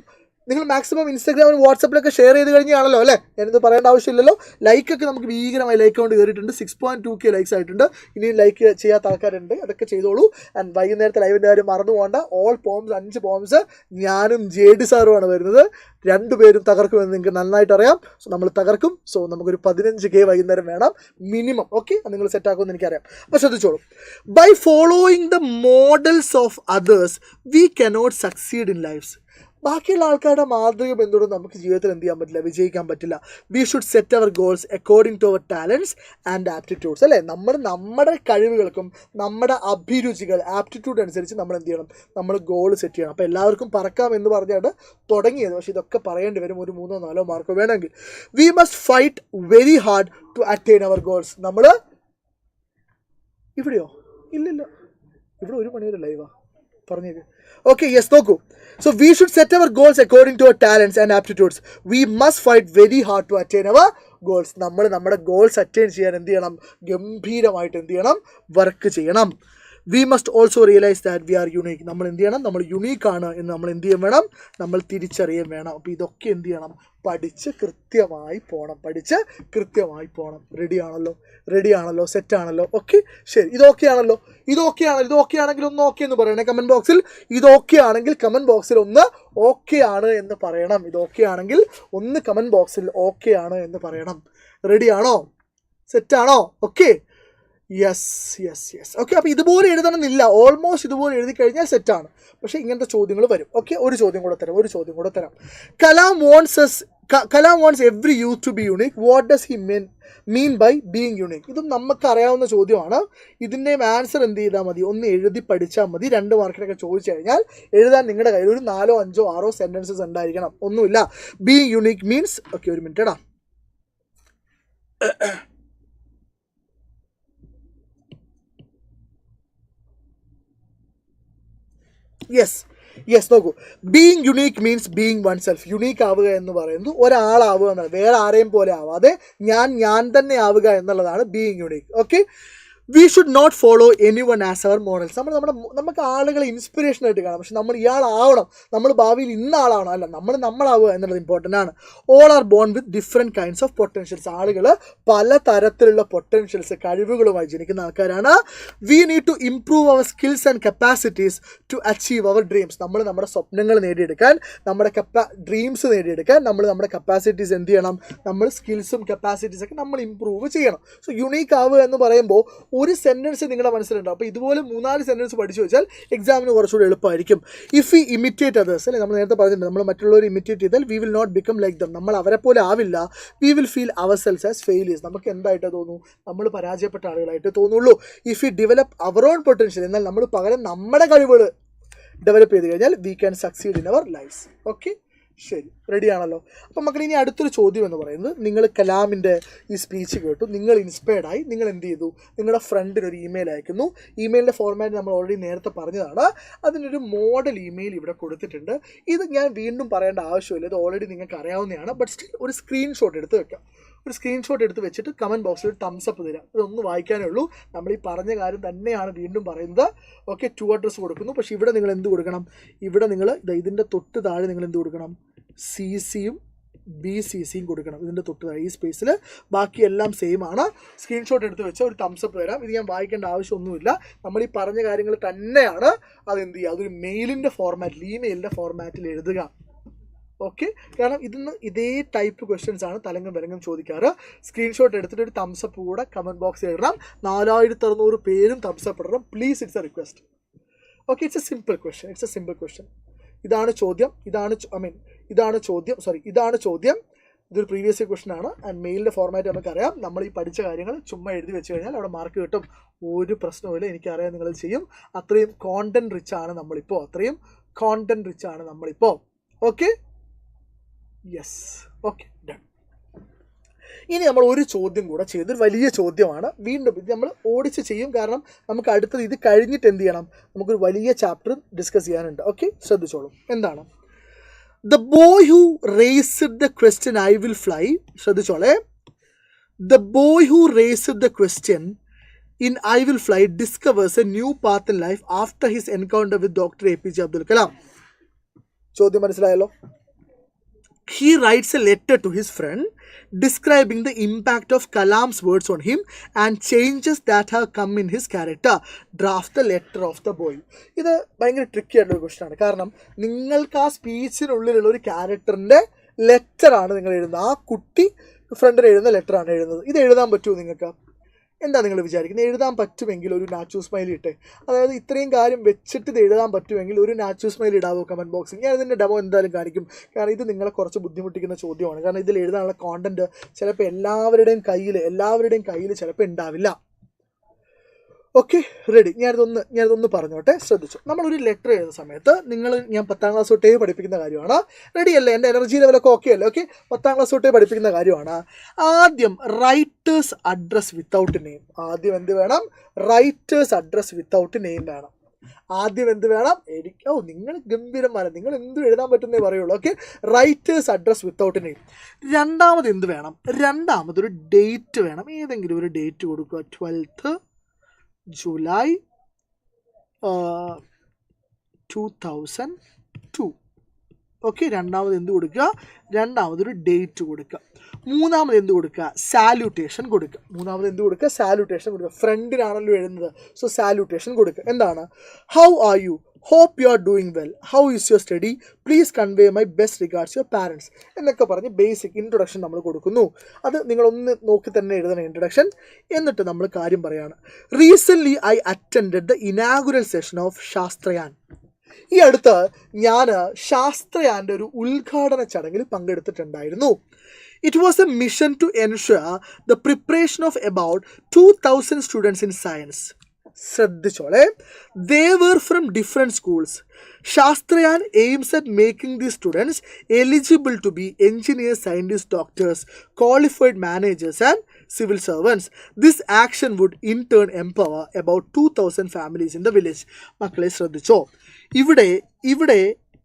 നിങ്ങൾ മാക്സിമം ഇൻസ്റ്റാഗ്രാമിലും വാട്സപ്പിലൊക്കെ ഷെയർ ചെയ്ത് കഴിഞ്ഞാണല്ലോ അല്ലേ? ഞാനിത് പറയേണ്ട ആവശ്യമില്ലല്ലോ. ലൈക്കൊക്കെ നമുക്ക് ഭീകരമായി ലൈക്ക് കൊണ്ട് കയറിയിട്ടുണ്ട്. 6.2K ലൈക്സ് ആയിട്ടുണ്ട്. ഇനിയും ലൈക്ക് ചെയ്യാത്ത ആൾക്കാരുണ്ട്, അതൊക്കെ ചെയ്തോളൂ. ആൻഡ് വൈകുന്നേരത്തെ ലൈവിൻ്റെ കാര്യം മറന്നു പോകണ്ട. ഓൾ പോംസ് 5 പോംസ് ഞാനും JD സാറുമാണ് വരുന്നത്. 2 പേരും തകർക്കുമെന്ന് നിങ്ങൾക്ക് നന്നായിട്ട് അറിയാം. സോ നമ്മൾ തകർക്കും. സോ നമുക്കൊരു 15K വൈകുന്നേരം വേണം മിനിമം. ഓക്കെ, നിങ്ങൾ സെറ്റാക്കുമെന്ന് എനിക്കറിയാം. അപ്പോൾ ശ്രദ്ധിച്ചോളൂ. By following the models of others we cannot succeed in lives. ബാക്കിയുള്ള ആൾക്കാരുടെ മാതൃക എന്തുകൊണ്ട് നമുക്ക് ജീവിതത്തിൽ എന്ത് ചെയ്യാൻ പറ്റില്ല, വിജയിക്കാൻ പറ്റില്ല. We should set our goals according to our talents and aptitudes, അല്ലേ? നമ്മുടെ കഴിവുകൾക്കും നമ്മുടെ അഭിരുചികൾ ആപ്റ്റിറ്റ്യൂഡ് അനുസരിച്ച് നമ്മൾ എന്ത് ചെയ്യണം, നമ്മൾ ഗോൾ സെറ്റ് ചെയ്യണം. അപ്പോൾ എല്ലാവർക്കും പറക്കാം എന്ന് പറഞ്ഞാണ് തുടങ്ങിയത്. പക്ഷേ ഇതൊക്കെ പറയേണ്ടി വരും, ഒരു 3-4 മാർക്ക് വേണമെങ്കിൽ. We must fight very hard to attain our goals. നമ്മൾ ഇവിടെയോ? ഇല്ലല്ലോ, ഇവിടെ 1 മണി വരെ ലൈവാ പറഞ്ഞേക്ക്. ഓക്കെ, യെസ്, നോക്കൂ. So we should set our goals according to our talents and aptitudes. We must fight very hard to attain our goals. നമ്മൾ നമ്മുടെ ഗോൾസ് അറ്റൈൻ ചെയ്യാൻ എന്ത് ചെയ്യണം, ഗംഭീരമായിട്ട് എന്ത് ചെയ്യണം, വർക്ക് ചെയ്യണം. We must also realise that we R unique. നമ്മൾ എന്ത് ചെയ്യണം, നമ്മൾ യുണീക്കാണ് എന്ന് നമ്മൾ എന്ത് ചെയ്യാൻ വേണം, നമ്മൾ തിരിച്ചറിയാൻ വേണം. അപ്പോൾ ഇതൊക്കെ എന്ത് ചെയ്യണം, പഠിച്ച് കൃത്യമായി പോകണം. റെഡിയാണല്ലോ, സെറ്റാണല്ലോ? ഓക്കെ, ശരി. ഇതൊക്കെയാണെങ്കിൽ ഒന്ന് ഓക്കെ എന്ന് പറയണേ കമൻറ്റ് ബോക്സിൽ. ഇതൊക്കെയാണെങ്കിൽ കമൻറ്റ് ബോക്സിൽ ഒന്ന് ഓക്കെ ആണ് എന്ന് പറയണം. ഇതൊക്കെയാണെങ്കിൽ ഒന്ന് കമൻറ്റ് ബോക്സിൽ ഓക്കെ ആണ് എന്ന് പറയണം. റെഡിയാണോ? സെറ്റാണോ? Okay, yes. ഓക്കെ, അപ്പോൾ ഇതുപോലെ എഴുതണമെന്നില്ല, ഓൾമോസ്റ്റ് ഇതുപോലെ എഴുതി കഴിഞ്ഞാൽ സെറ്റാണ്. പക്ഷേ ഇങ്ങനത്തെ ചോദ്യങ്ങൾ വരും. ഓക്കെ, ഒരു ചോദ്യം കൂടെ തരാം. Kalam wants every youth to be unique. What does he mean by being unique? ഇതും നമുക്കറിയാവുന്ന ചോദ്യമാണ്. ഇതിൻ്റെയും ആൻസർ എന്ത് ചെയ്താൽ മതി, ഒന്ന് എഴുതി പഠിച്ചാൽ മതി. 2 മാർക്കിനൊക്കെ ചോദിച്ചു കഴിഞ്ഞാൽ എഴുതാൻ നിങ്ങളുടെ കയ്യിൽ ഒരു 4, 5, 6 സെൻറ്റൻസസ് ഉണ്ടായിരിക്കണം. ഒന്നുമില്ല. ബീയിങ് യുണീക്ക് മീൻസ്, ഓക്കെ, ഒരു മിനിറ്റ്. യെസ്, നോക്കൂ. Being unique means being one self. Unique ആവുക എന്ന് പറയുന്നത് ഒരാളാവുക എന്നാണ്, വേറെ ആരെയും പോലെ ആവാതെ ഞാൻ തന്നെ ആവുക എന്നുള്ളതാണ് being unique. Okay, we should not follow any one as our models. നമുക്ക് ആളുകളെ ഇൻസ്പിറേഷൻ ആയിട്ട് കാണാം, പക്ഷെ നമ്മൾ ഇയാളാവണം, നമ്മൾ ഭാവിയിൽ ഇന്ന ആളാവണം, അല്ല, നമ്മളാവുക എന്നുള്ളത് ഇമ്പോർട്ടൻ്റ് ആണ്. All are born with different kinds of potentials. ആളുകൾ പല തരത്തിലുള്ള പൊട്ടൻഷ്യൽസ്, കഴിവുകളുമായി ജനിക്കുന്ന ആൾക്കാരാണ്. We need to improve our skills and capacities to achieve our dreams. നമ്മൾ നമ്മുടെ സ്വപ്നങ്ങൾ നേടിയെടുക്കാൻ, നമ്മുടെ ഡ്രീംസ് നേടിയെടുക്കാൻ നമ്മുടെ കപ്പാസിറ്റീസ് എന്ത് ചെയ്യണം, നമ്മൾ സ്കിൽസും കപ്പാസിറ്റീസൊക്കെ നമ്മൾ ഇംപ്രൂവ് ചെയ്യണം. സോ യുണീക്ക് ആവുക എന്ന് പറയുമ്പോൾ ഒരു സെൻറ്റൻസ് നിങ്ങളുടെ മനസ്സിലുണ്ടാവും. അപ്പോൾ ഇതുപോലെ 3-4 സെൻറ്റൻസ് പഠിച്ചു വെച്ചാൽ എക്സാമിന് കുറച്ചുകൂടി എളുപ്പമായിരിക്കും. ഇഫ് വി ഇമിറ്റേറ്റ് അതേഴ്സ്, അല്ലേ, നമ്മൾ നേരത്തെ പറഞ്ഞിട്ടുണ്ട്, നമ്മൾ മറ്റുള്ളവർ ഇമിറ്റേറ്റ് ചെയ്താൽ we will not become like them. നമ്മൾ അവരെ പോലെ ആവില്ല. We will feel ourselves as failures. നമുക്ക് എന്തായിട്ട് തോന്നുന്നു, നമ്മൾ പരാജയപ്പെട്ട ആളുകളായിട്ട് തോന്നുള്ളൂ. If we develop our own potential, എന്നാൽ നമ്മൾ പകരം നമ്മുടെ കഴിവുകൾ ഡെവലപ്പ് ചെയ്ത് കഴിഞ്ഞാൽ we can succeed in our lives. Okay, ശരി, റെഡിയാണല്ലോ. അപ്പം മക്കളെ, ഇനി അടുത്തൊരു ചോദ്യം എന്ന് പറയുന്നത്, നിങ്ങൾ കലാമിൻ്റെ ഈ സ്പീച്ച് കേട്ടു, നിങ്ങൾ ഇൻസ്പയർഡായി, നിങ്ങൾ എന്ത് ചെയ്തു, നിങ്ങളുടെ ഫ്രണ്ടിന് ഒരു ഇമെയിൽ അയക്കുന്നു. ഇമെയിലിൻ്റെ ഫോർമാറ്റ് നമ്മൾ ഓൾറെഡി നേരത്തെ പറഞ്ഞതാണ്. അതിനൊരു മോഡൽ ഇമെയിൽ ഇവിടെ കൊടുത്തിട്ടുണ്ട്. ഇത് ഞാൻ വീണ്ടും പറയേണ്ട ആവശ്യമില്ല, ഇത് ഓൾറെഡി നിങ്ങൾക്ക് അറിയാവുന്നതാണ്. ബട്ട് സ്റ്റിൽ ഒരു സ്ക്രീൻഷോട്ട് എടുത്ത് വെക്കാം. ഒരു സ്ക്രീൻഷോട്ട് എടുത്ത് വെച്ചിട്ട് കമൻറ്റ് ബോക്സിൽ തംസ് അപ്പ് തരാം. ഇതൊന്ന് വായിക്കാനേ ഉള്ളൂ. നമ്മൾ ഈ പറഞ്ഞ കാര്യം തന്നെയാണ് വീണ്ടും പറയുന്നത്. ഓക്കെ, 2 അഡ്രസ്സ് കൊടുക്കുന്നു. പക്ഷേ ഇവിടെ നിങ്ങൾ എന്ത് കൊടുക്കണം, ഇവിടെ നിങ്ങൾ ഇതിൻ്റെ തൊട്ട് താഴെ നിങ്ങൾ എന്ത് കൊടുക്കണം, CCയും BCCയും കൊടുക്കണം. ഇതിൻ്റെ തൊട്ട് താഴെ ഈ സ്പേസിൽ. ബാക്കിയെല്ലാം സെയിം ആണ്. സ്ക്രീൻഷോട്ട് എടുത്ത് വെച്ചാൽ ഒരു തംസ് അപ്പ് തരാം. ഇത് ഞാൻ വായിക്കേണ്ട ആവശ്യമൊന്നുമില്ല. നമ്മൾ ഈ പറഞ്ഞ കാര്യങ്ങൾ തന്നെയാണ്. അതെന്ത് ചെയ്യുക, അതൊരു മെയിലിൻ്റെ ഫോർമാറ്റിൽ, ഇമെയിലിൻ്റെ ഫോർമാറ്റിൽ എഴുതുക. ഓക്കെ, കാരണം ഇതേ ടൈപ്പ് ക്വസ്റ്റ്യൻസ് ആണ് തലങ്ങും വിലങ്ങും ചോദിക്കാറ്. സ്ക്രീൻഷോട്ട് എടുത്തിട്ട് ഒരു തംസ് അപ്പ് കൂടെ കമൻറ്റ് ബോക്സിൽ ഇടണം. 4600 പേരും തംസ് അപ്പ് ഇടണം. Please, it's A request. Okay, it's A simple question. ഇതാണ് ചോദ്യം. ഇതൊരു പ്രീവിയസ് ക്വസ്റ്റൻ ആണ്. ആൻഡ് മെയിലിൻ്റെ ഫോർമാറ്റ് നമുക്കറിയാം. നമ്മൾ ഈ പഠിച്ച കാര്യങ്ങൾ ചുമ്മാ എഴുതി വെച്ച് കഴിഞ്ഞാൽ അവിടെ മാർക്ക് കിട്ടും. ഒരു പ്രശ്നവുമില്ല, എനിക്കറിയാം നിങ്ങൾ ചെയ്യും. അത്രയും കോണ്ടന്റ് റിച്ച് ആണ് നമ്മളിപ്പോൾ. Okay, yes, okay, done. ഇനി നമ്മൾ ഒരു ചോദ്യം കൂടെ ചെയ്ത്, വലിയ ചോദ്യമാണ്. വീണ്ടും ഇത് നമ്മൾ ഓടിച്ച് ചെയ്യും, കാരണം നമുക്ക് അടുത്തത് ഇത് കഴിഞ്ഞിട്ട് എന്ത് ചെയ്യണം, നമുക്കൊരു വലിയ ചാപ്റ്റർ ഡിസ്കസ് ചെയ്യാനുണ്ട്. ഓക്കെ, ശ്രദ്ധിച്ചോളൂ. എന്താണ്? The boy who raised the question, I will fly. ശ്രദ്ധിച്ചോളെ. The boy who raised the question in I will fly discovers a new path in life after his encounter with Dr. APJ Abdul Kalam. ചോദ്യം മനസ്സിലായല്ലോ? He writes a letter to his friend describing the impact of Kalam's words on him and changes that have come in his character. Draft the letter of the boy. ഇത് ഭയങ്കര tricky ആയിട്ടുള്ള question ആണ്. കാരണം നിങ്ങൾക്ക് ആ സ്പീച്ചിനുള്ളിലുള്ള ഒരു ക്യാരക്ടറിൻ്റെ ലെറ്ററാണ് നിങ്ങൾ എഴുതുന്നത്. ആ കുട്ടി ഫ്രണ്ടിന് എഴുതുന്ന ലെറ്ററാണ് എഴുതുന്നത്. ഇത് എഴുതാൻ പറ്റുമോ നിങ്ങൾക്ക്? എന്താ നിങ്ങൾ വിചാരിക്കുന്നത്? എഴുതാൻ പറ്റുമെങ്കിൽ ഒരു നാച്ചു സ്മൈൽ ഇട്ടെ. അതായത് ഇത്രയും കാര്യം വെച്ചിട്ട് ഇത് എഴുതാൻ പറ്റുമെങ്കിൽ ഒരു നാച്ചു സ്മൈൽ ഇടാവോ കമൻറ്റ് ബോക്സിൽ. ഞാൻ ഇതിൻ്റെ ഡെമോ എന്തായാലും കാണിക്കും. കാരണം ഇത് നിങ്ങളെ കുറച്ച് ബുദ്ധിമുട്ടിക്കുന്ന ചോദ്യമാണ്. കാരണം ഇതിൽ എഴുതാനുള്ള കോണ്ടൻറ്റ് ചിലപ്പോൾ എല്ലാവരുടെയും കയ്യിൽ ചിലപ്പോൾ ഉണ്ടാവില്ല. Okay, ready. ഞാനിതൊന്ന് പറഞ്ഞോട്ടെ, ശ്രദ്ധിച്ചു. നമ്മളൊരു ലെറ്റർ എഴുതുന്ന സമയത്ത് ഞാൻ 10ാം ക്ലാസ് തൊട്ടേ പഠിപ്പിക്കുന്ന കാര്യമാണ്. റെഡി അല്ലേ? എൻ്റെ എനർജി ലെവലൊക്കെ ഓക്കെ അല്ലേ? ഓക്കെ, 10ാം ക്ലാസ് തൊട്ടേ പഠിപ്പിക്കുന്ന കാര്യമാണ്. ആദ്യം റൈറ്റേഴ്സ് അഡ്രസ് വിത്തൗട്ട് നെയിം. ആദ്യം എന്ത് വേണം? റൈറ്റേഴ്സ് അഡ്രസ് വിത്തൗട്ട് നെയിം വേണം. ആദ്യം എന്ത് വേണം? നിങ്ങൾ ഗംഭീരന്മാരെ, നിങ്ങൾ എന്തും എഴുതാൻ പറ്റുന്നേ പറയുള്ളൂ. Okay, writers address without name. രണ്ടാമത് എന്ത് വേണം? രണ്ടാമതൊരു ഡേറ്റ് വേണം. ഏതെങ്കിലും ഒരു ഡേറ്റ് കൊടുക്കുക. 12th July 2002. ഓക്കെ, രണ്ടാമത് എന്ത് കൊടുക്കുക? രണ്ടാമതൊരു ഡേറ്റ് കൊടുക്കുക. മൂന്നാമത് എന്ത് കൊടുക്കുക? സാല്യൂട്ടേഷൻ കൊടുക്കുക. ഫ്രണ്ടിനാണല്ലോ എഴുതുന്നത്. സോ സാല്യൂട്ടേഷൻ കൊടുക്കുക. എന്താണ്? How are you? Hope you are doing well. How is your study? Please convey my best regards your parents എന്നൊക്കെ പറഞ്ഞ് ബേസിക് ഇൻട്രൊഡക്ഷൻ നമ്മൾ കൊടുക്കുന്നു. അത് നിങ്ങളൊന്ന് നോക്കി തന്നെ എഴുതണം ഇൻട്രൊഡക്ഷൻ. എന്നിട്ട് നമ്മൾ കാര്യം പറയാണ്. Recently I attended the inaugural session of Sasthrayaan. ഈ അടുത്ത് ഞാൻ ശാസ്ത്രയാൻ്റെ ഒരു ഉദ്ഘാടന ചടങ്ങിൽ പങ്കെടുത്തിട്ടുണ്ടായിരുന്നു. It was a mission to ensure the preparation of about 2000 students in science. ശ്രദ്ധിച്ചോളെ, they were from different schools. Shastrayan aims at making these students eligible to be engineers, scientists, doctors, qualified managers and civil servants. This action would in turn empower about 2000 families in the village. മക്കളെ ശ്രദ്ധിച്ചോ, ഇവിടെ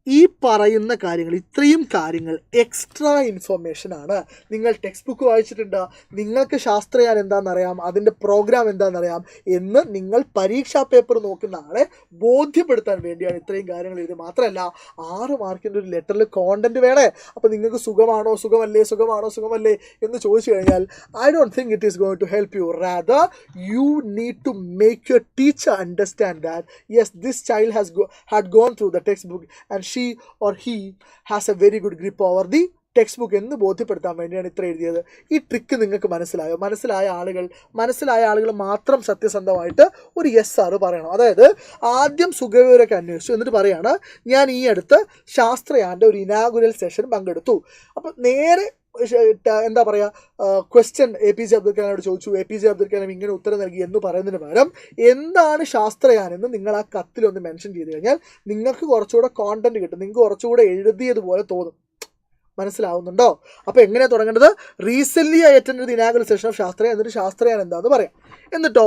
ഈ പറയുന്ന കാര്യങ്ങൾ, ഇത്രയും കാര്യങ്ങൾ extra ഇൻഫർമേഷനാണ്. നിങ്ങൾ text book വായിച്ചിട്ടുണ്ട്, നിങ്ങൾക്ക് ശാസ്ത്രയാൻ എന്താണെന്നറിയാം, അതിൻ്റെ പ്രോഗ്രാം എന്താണെന്നറിയാം എന്ന് നിങ്ങൾ പരീക്ഷാ പേപ്പർ നോക്കുന്ന ആളെ ബോധ്യപ്പെടുത്താൻ വേണ്ടിയാണ് ഇത്രയും കാര്യങ്ങൾ എഴുതി. മാത്രമല്ല 6 മാർക്കിൻ്റെ ഒരു ലെറ്ററിൽ കോണ്ടൻറ്റ് വേണേ. അപ്പോൾ നിങ്ങൾക്ക് സുഖമാണോ സുഖമല്ലേ എന്ന് ചോദിച്ചു കഴിഞ്ഞാൽ I don't think it is going to help you. Rather you need to make your teacher understand that yes this child had gone through the textbook and she or he has a very good grip over the text book എന്ന് ബോധ്യപ്പെടുത്താൻ വേണ്ടിയാണ് ഇത്ര എഴുതിയത്. ഈ trick നിങ്ങൾക്ക് മനസ്സിലായോ? മനസ്സിലായ ആളുകൾ മാത്രം സത്യസന്ധമായിട്ട് ഒരു യെസ് ആർ പറയണം. അതായത് ആദ്യം സുഖവിവരമൊക്കെ അന്വേഷിച്ചു, എന്നിട്ട് പറയാണ് ഞാൻ ഈ അടുത്ത് ശാസ്ത്രയാൻ്റെ ഒരു ഇനാഗുറൽ സെഷൻ പങ്കെടുത്തു. അപ്പം നേരെ എന്താ പറയുക, ക്വസ്റ്റ്യൻ APJ അബ്ദുൽ കലാമിനോട് ചോദിച്ചു, APJ അബ്ദുൽ കലാം ഇങ്ങനെ ഉത്തരം നൽകി എന്ന് പറയുന്നതിന് പകരം എന്താണ് ശാസ്ത്രയാനെന്ന് നിങ്ങൾ ആ കത്തിലൊന്ന് മെൻഷൻ ചെയ്ത് കഴിഞ്ഞാൽ നിങ്ങൾക്ക് കുറച്ചുകൂടെ കോണ്ടന്റ് കിട്ടും, നിങ്ങൾക്ക് കുറച്ചുകൂടെ എഴുതിയതുപോലെ തോന്നും. മനസ്സിലാവുന്നുണ്ടോ? അപ്പോൾ എങ്ങനെയാണ് തുടങ്ങേണ്ടത്? Recently I attend the inaugural session of Sasthrayaan. എന്നിട്ട് ശാസ്ത്രയാൻ എന്താണെന്ന് പറയാം. എന്നിട്ടോ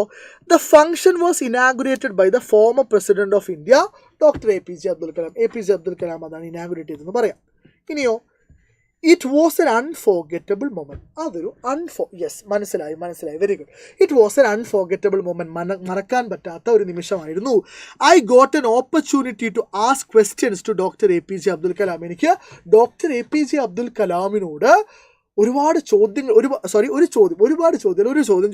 the function was inaugurated by the former president of India doctor APJ Abdul Kalam. APJ Abdul Kalam അതാണ് ഇനാഗുറേറ്റ് ചെയ്തതെന്ന് പറയാം. ഇനിയോ it was an unforgettable moment. അതൊരു മനസ്സിലായി, very good. It was an unforgettable moment. മറക്കാൻ പറ്റാത്ത ഒരു നിമിഷമായിരുന്നു. I got an opportunity to ask questions to doctor APJ Abdul Kalam. എനിക്ക് ഡോക്ടർ APJ അബ്ദുൽ കലാമിനോട് ഒരുപാട് ചോദ്യം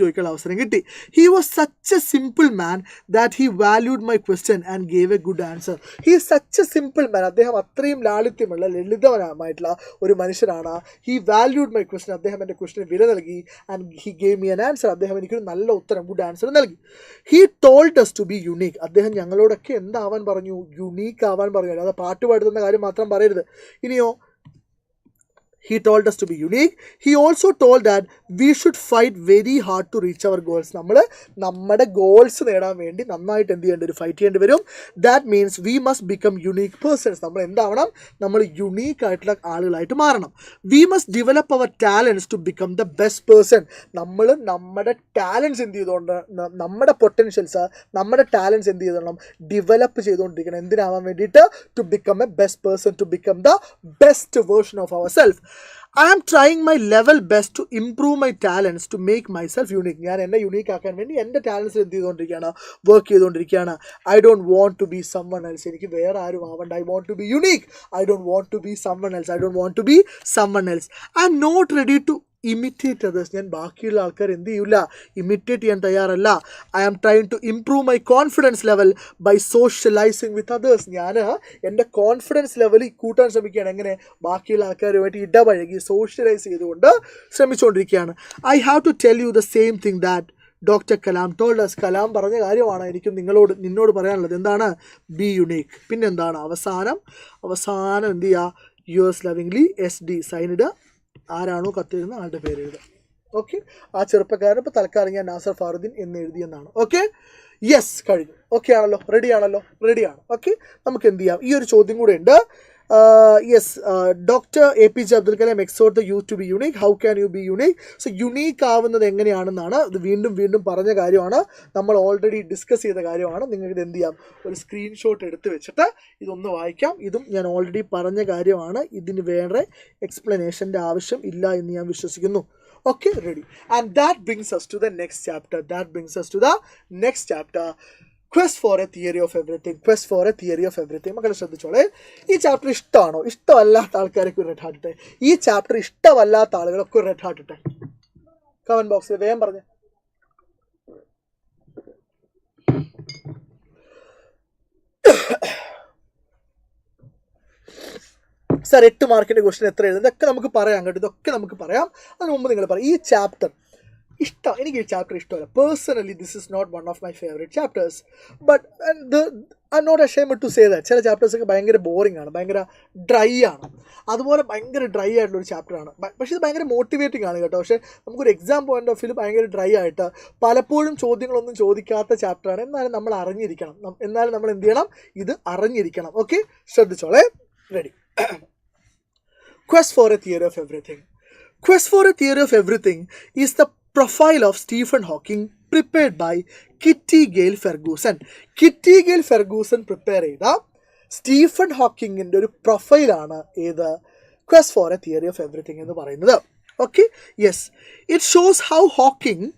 ചോദിക്കാനുള്ള അവസരം കിട്ടി. He was such a simple man that he valued my question and gave a good answer. He is such a simple man. അദ്ദേഹം അത്രയും ലാളിത്യമുള്ള ലളിതമായിട്ടുള്ള ഒരു മനുഷ്യനാണ്. He valued my question. അദ്ദേഹം എൻ്റെ ക്വസ്റ്റ്യന് വില നൽകി. And he gave me an answer. അദ്ദേഹം എനിക്കൊരു നല്ല ഉത്തരം, ഗുഡ് ആൻസർ നൽകി. He told us to be unique. അദ്ദേഹം ഞങ്ങളോടൊക്കെ എന്താവാൻ പറഞ്ഞു? യുണീക്ക് ആവാൻ പറഞ്ഞു. അല്ലാതെ പാട്ട് പാടുന്ന കാര്യം മാത്രം പറയരുത്. ഇനിയോ he told us to be unique. He also told that we should fight very hard to reach our goals. നമ്മുടെ ഗോൾസ് നേടാൻ വേണ്ടി നന്നായിട്ട് എന്ത് ചെയ്യേണ്ടി വരും? ഫൈറ്റ് ചെയ്യേണ്ടി വരും. That means we must become unique persons. നമ്മൾ എന്താവണം? നമ്മൾ യുണീക്ക് ആയിട്ടുള്ള ആളുകളായിട്ട് മാറണം. We must develop our talents to become the best person. നമ്മൾ നമ്മുടെ ടാലൻസ് എന്ത് ചെയ്തുകൊണ്ട്, നമ്മുടെ പൊട്ടൻഷ്യൽസ്, നമ്മുടെ ടാലൻസ് എന്ത് ചെയ്തോണം? ഡെവലപ്പ് ചെയ്തുകൊണ്ടിരിക്കണം. എന്തിനാവാൻ വേണ്ടിയിട്ട്? To become a best person, to become the best version of our self. I am trying my level best to improve my talents to make myself unique. ഞാൻ എന്നെ യുണീക്ക് ആക്കാൻ വേണ്ടി എൻ്റെ ടാലൻസ് എന്ത് ചെയ്തുകൊണ്ടിരിക്കുകയാണ്? വർക്ക് ചെയ്തുകൊണ്ടിരിക്കുകയാണ്. I don't want to be someone else. എനിക്ക് വേറെ ആരും ആവണ്ട. I want to be unique. I don't want to be someone else. I am not ready to imitate others. ഞാൻ ബാക്കിയുള്ള ആൾക്കാർ എന്ത് ചെയ്യില്ല? ഇമിറ്റേറ്റ് ചെയ്യാൻ തയ്യാറല്ല. I am trying to improve my confidence level by socializing with others. ഞാൻ എൻ്റെ confidence level കൂട്ടാൻ ശ്രമിക്കുകയാണ്. എങ്ങനെ? ബാക്കിയുള്ള ആൾക്കാരുമായിട്ട് ഇടപഴകി സോഷ്യലൈസ് ചെയ്തുകൊണ്ട് ശ്രമിച്ചുകൊണ്ടിരിക്കുകയാണ്. I have to tell you the same thing that Dr. Kalam told us. Kalam പറഞ്ഞ കാര്യമാണ് എനിക്കും നിന്നോട് പറയാനുള്ളത്. എന്താണ്? B unique. പിന്നെ എന്താണ്? അവസാനം എന്ത് ചെയ്യുക? യുവേഴ്സ് ലവിംഗ്ലി SD സൈൻ ഇടുക. ആരാണോ കത്തിരുന്ന ആളുടെ പേര് എഴുതുക. ഓക്കെ, ആ ചെറുപ്പക്കാരൻ ഇപ്പോൾ തൽക്കാലം ഞാൻ നാസർ ഫാറുദ്ദീൻ എന്ന് എഴുതിയെന്നാണ്. ഓക്കെ, യെസ്, കഴിഞ്ഞു. ഓക്കെ ആണല്ലോ? റെഡിയാണ്. ഓക്കെ, നമുക്ക് എന്ത് ചെയ്യാം? ഈ ഒരു ചോദ്യം കൂടെ ഉണ്ട്. Yes, doctor APJ Abdul Kalam exhort the youth to be unique. How can you be unique? So unique ആവുന്നത് എങ്ങനെയാണെന്നാണ്. ഇത് വീണ്ടും പറഞ്ഞ കാര്യമാണ്, നമ്മൾ ഓൾറെഡി ഡിസ്കസ് ചെയ്ത കാര്യമാണ്. നിങ്ങൾക്ക് ഇത് എന്ത് ചെയ്യാം? ഒരു സ്ക്രീൻഷോട്ട് എടുത്ത് വെച്ചിട്ട് ഇതൊന്ന് വായിക്കാം. ഇതും ഞാൻ ഓൾറെഡി പറഞ്ഞ കാര്യമാണ്. ഇതിന് വേറെ എക്സ്പ്ലനേഷൻ്റെ ആവശ്യം ഇല്ല എന്ന് ഞാൻ വിശ്വസിക്കുന്നു. Okay, ready. And that brings us to the next chapter. Quest for a theory of everything. മക്കളെ ശ്രദ്ധിച്ചോളെ. ഈ ചാപ്റ്റർ ഇഷ്ടമാണോ? ഇഷ്ടമല്ലാത്ത ആൾക്കാരൊക്കെ ഒരു റെഡ് ഹാർട്ട് ഇട്ടെ. ഈ ചാപ്റ്റർ ഇഷ്ടമല്ലാത്ത ആളുകളൊക്കെ ഒരു റെഡ് ഹാർട്ട് ഇട്ടെ. കമന്റ് ബോക്സിൽ വേഗം പറഞ്ഞു. സാർ 8 മാർക്കിൻ്റെ ക്വസ്റ്റൻ എത്ര എഴുതുന്നത്? ഇതൊക്കെ നമുക്ക് പറയാം കേട്ടോ. അതിന് മുമ്പ് നിങ്ങൾ പറയും. ഈ ചാപ്റ്റർ എനിക്ക് ഈ ചാപ്റ്റർ ഇഷ്ടമല്ല. Personally this is not one of my favourite chapters. But I am not ashamed to say that. ചില ചാപ്റ്റേഴ്സൊക്കെ ഭയങ്കര ബോറിംഗ് ആണ്, ഭയങ്കര ഡ്രൈ ആണ്. അതുപോലെ ഭയങ്കര ഡ്രൈ ആയിട്ടുള്ളൊരു ചാപ്റ്ററാണ്. പക്ഷേ ഇത് ഭയങ്കര മോട്ടിവേറ്റിംഗ് ആണ് കേട്ടോ. പക്ഷേ നമുക്കൊരു എക്സാം പോയിന്റ് ഓഫ് വ്യൂ ഭയങ്കര ഡ്രൈ ആയിട്ട് പലപ്പോഴും ചോദ്യങ്ങളൊന്നും ചോദിക്കാത്ത ചാപ്റ്ററാണ്. എന്നാലും നമ്മൾ അറിഞ്ഞിരിക്കണം. എന്ത് ചെയ്യണം? ഇത് അറിഞ്ഞിരിക്കണം. ഓക്കെ, ശ്രദ്ധിച്ചോളെ. Ready. Quest for a theory of everything is the profile of Stephen Hawking prepared by Kitty Gale Ferguson. Prepare ചെയ്ത സ്റ്റീഫൻ ഹോക്കിങ്ങിൻ്റെ ഒരു പ്രൊഫൈലാണ് ഏത്? Quest for a theory of everything എന്ന് പറയുന്നത്. Okay, yes, it shows how Hawking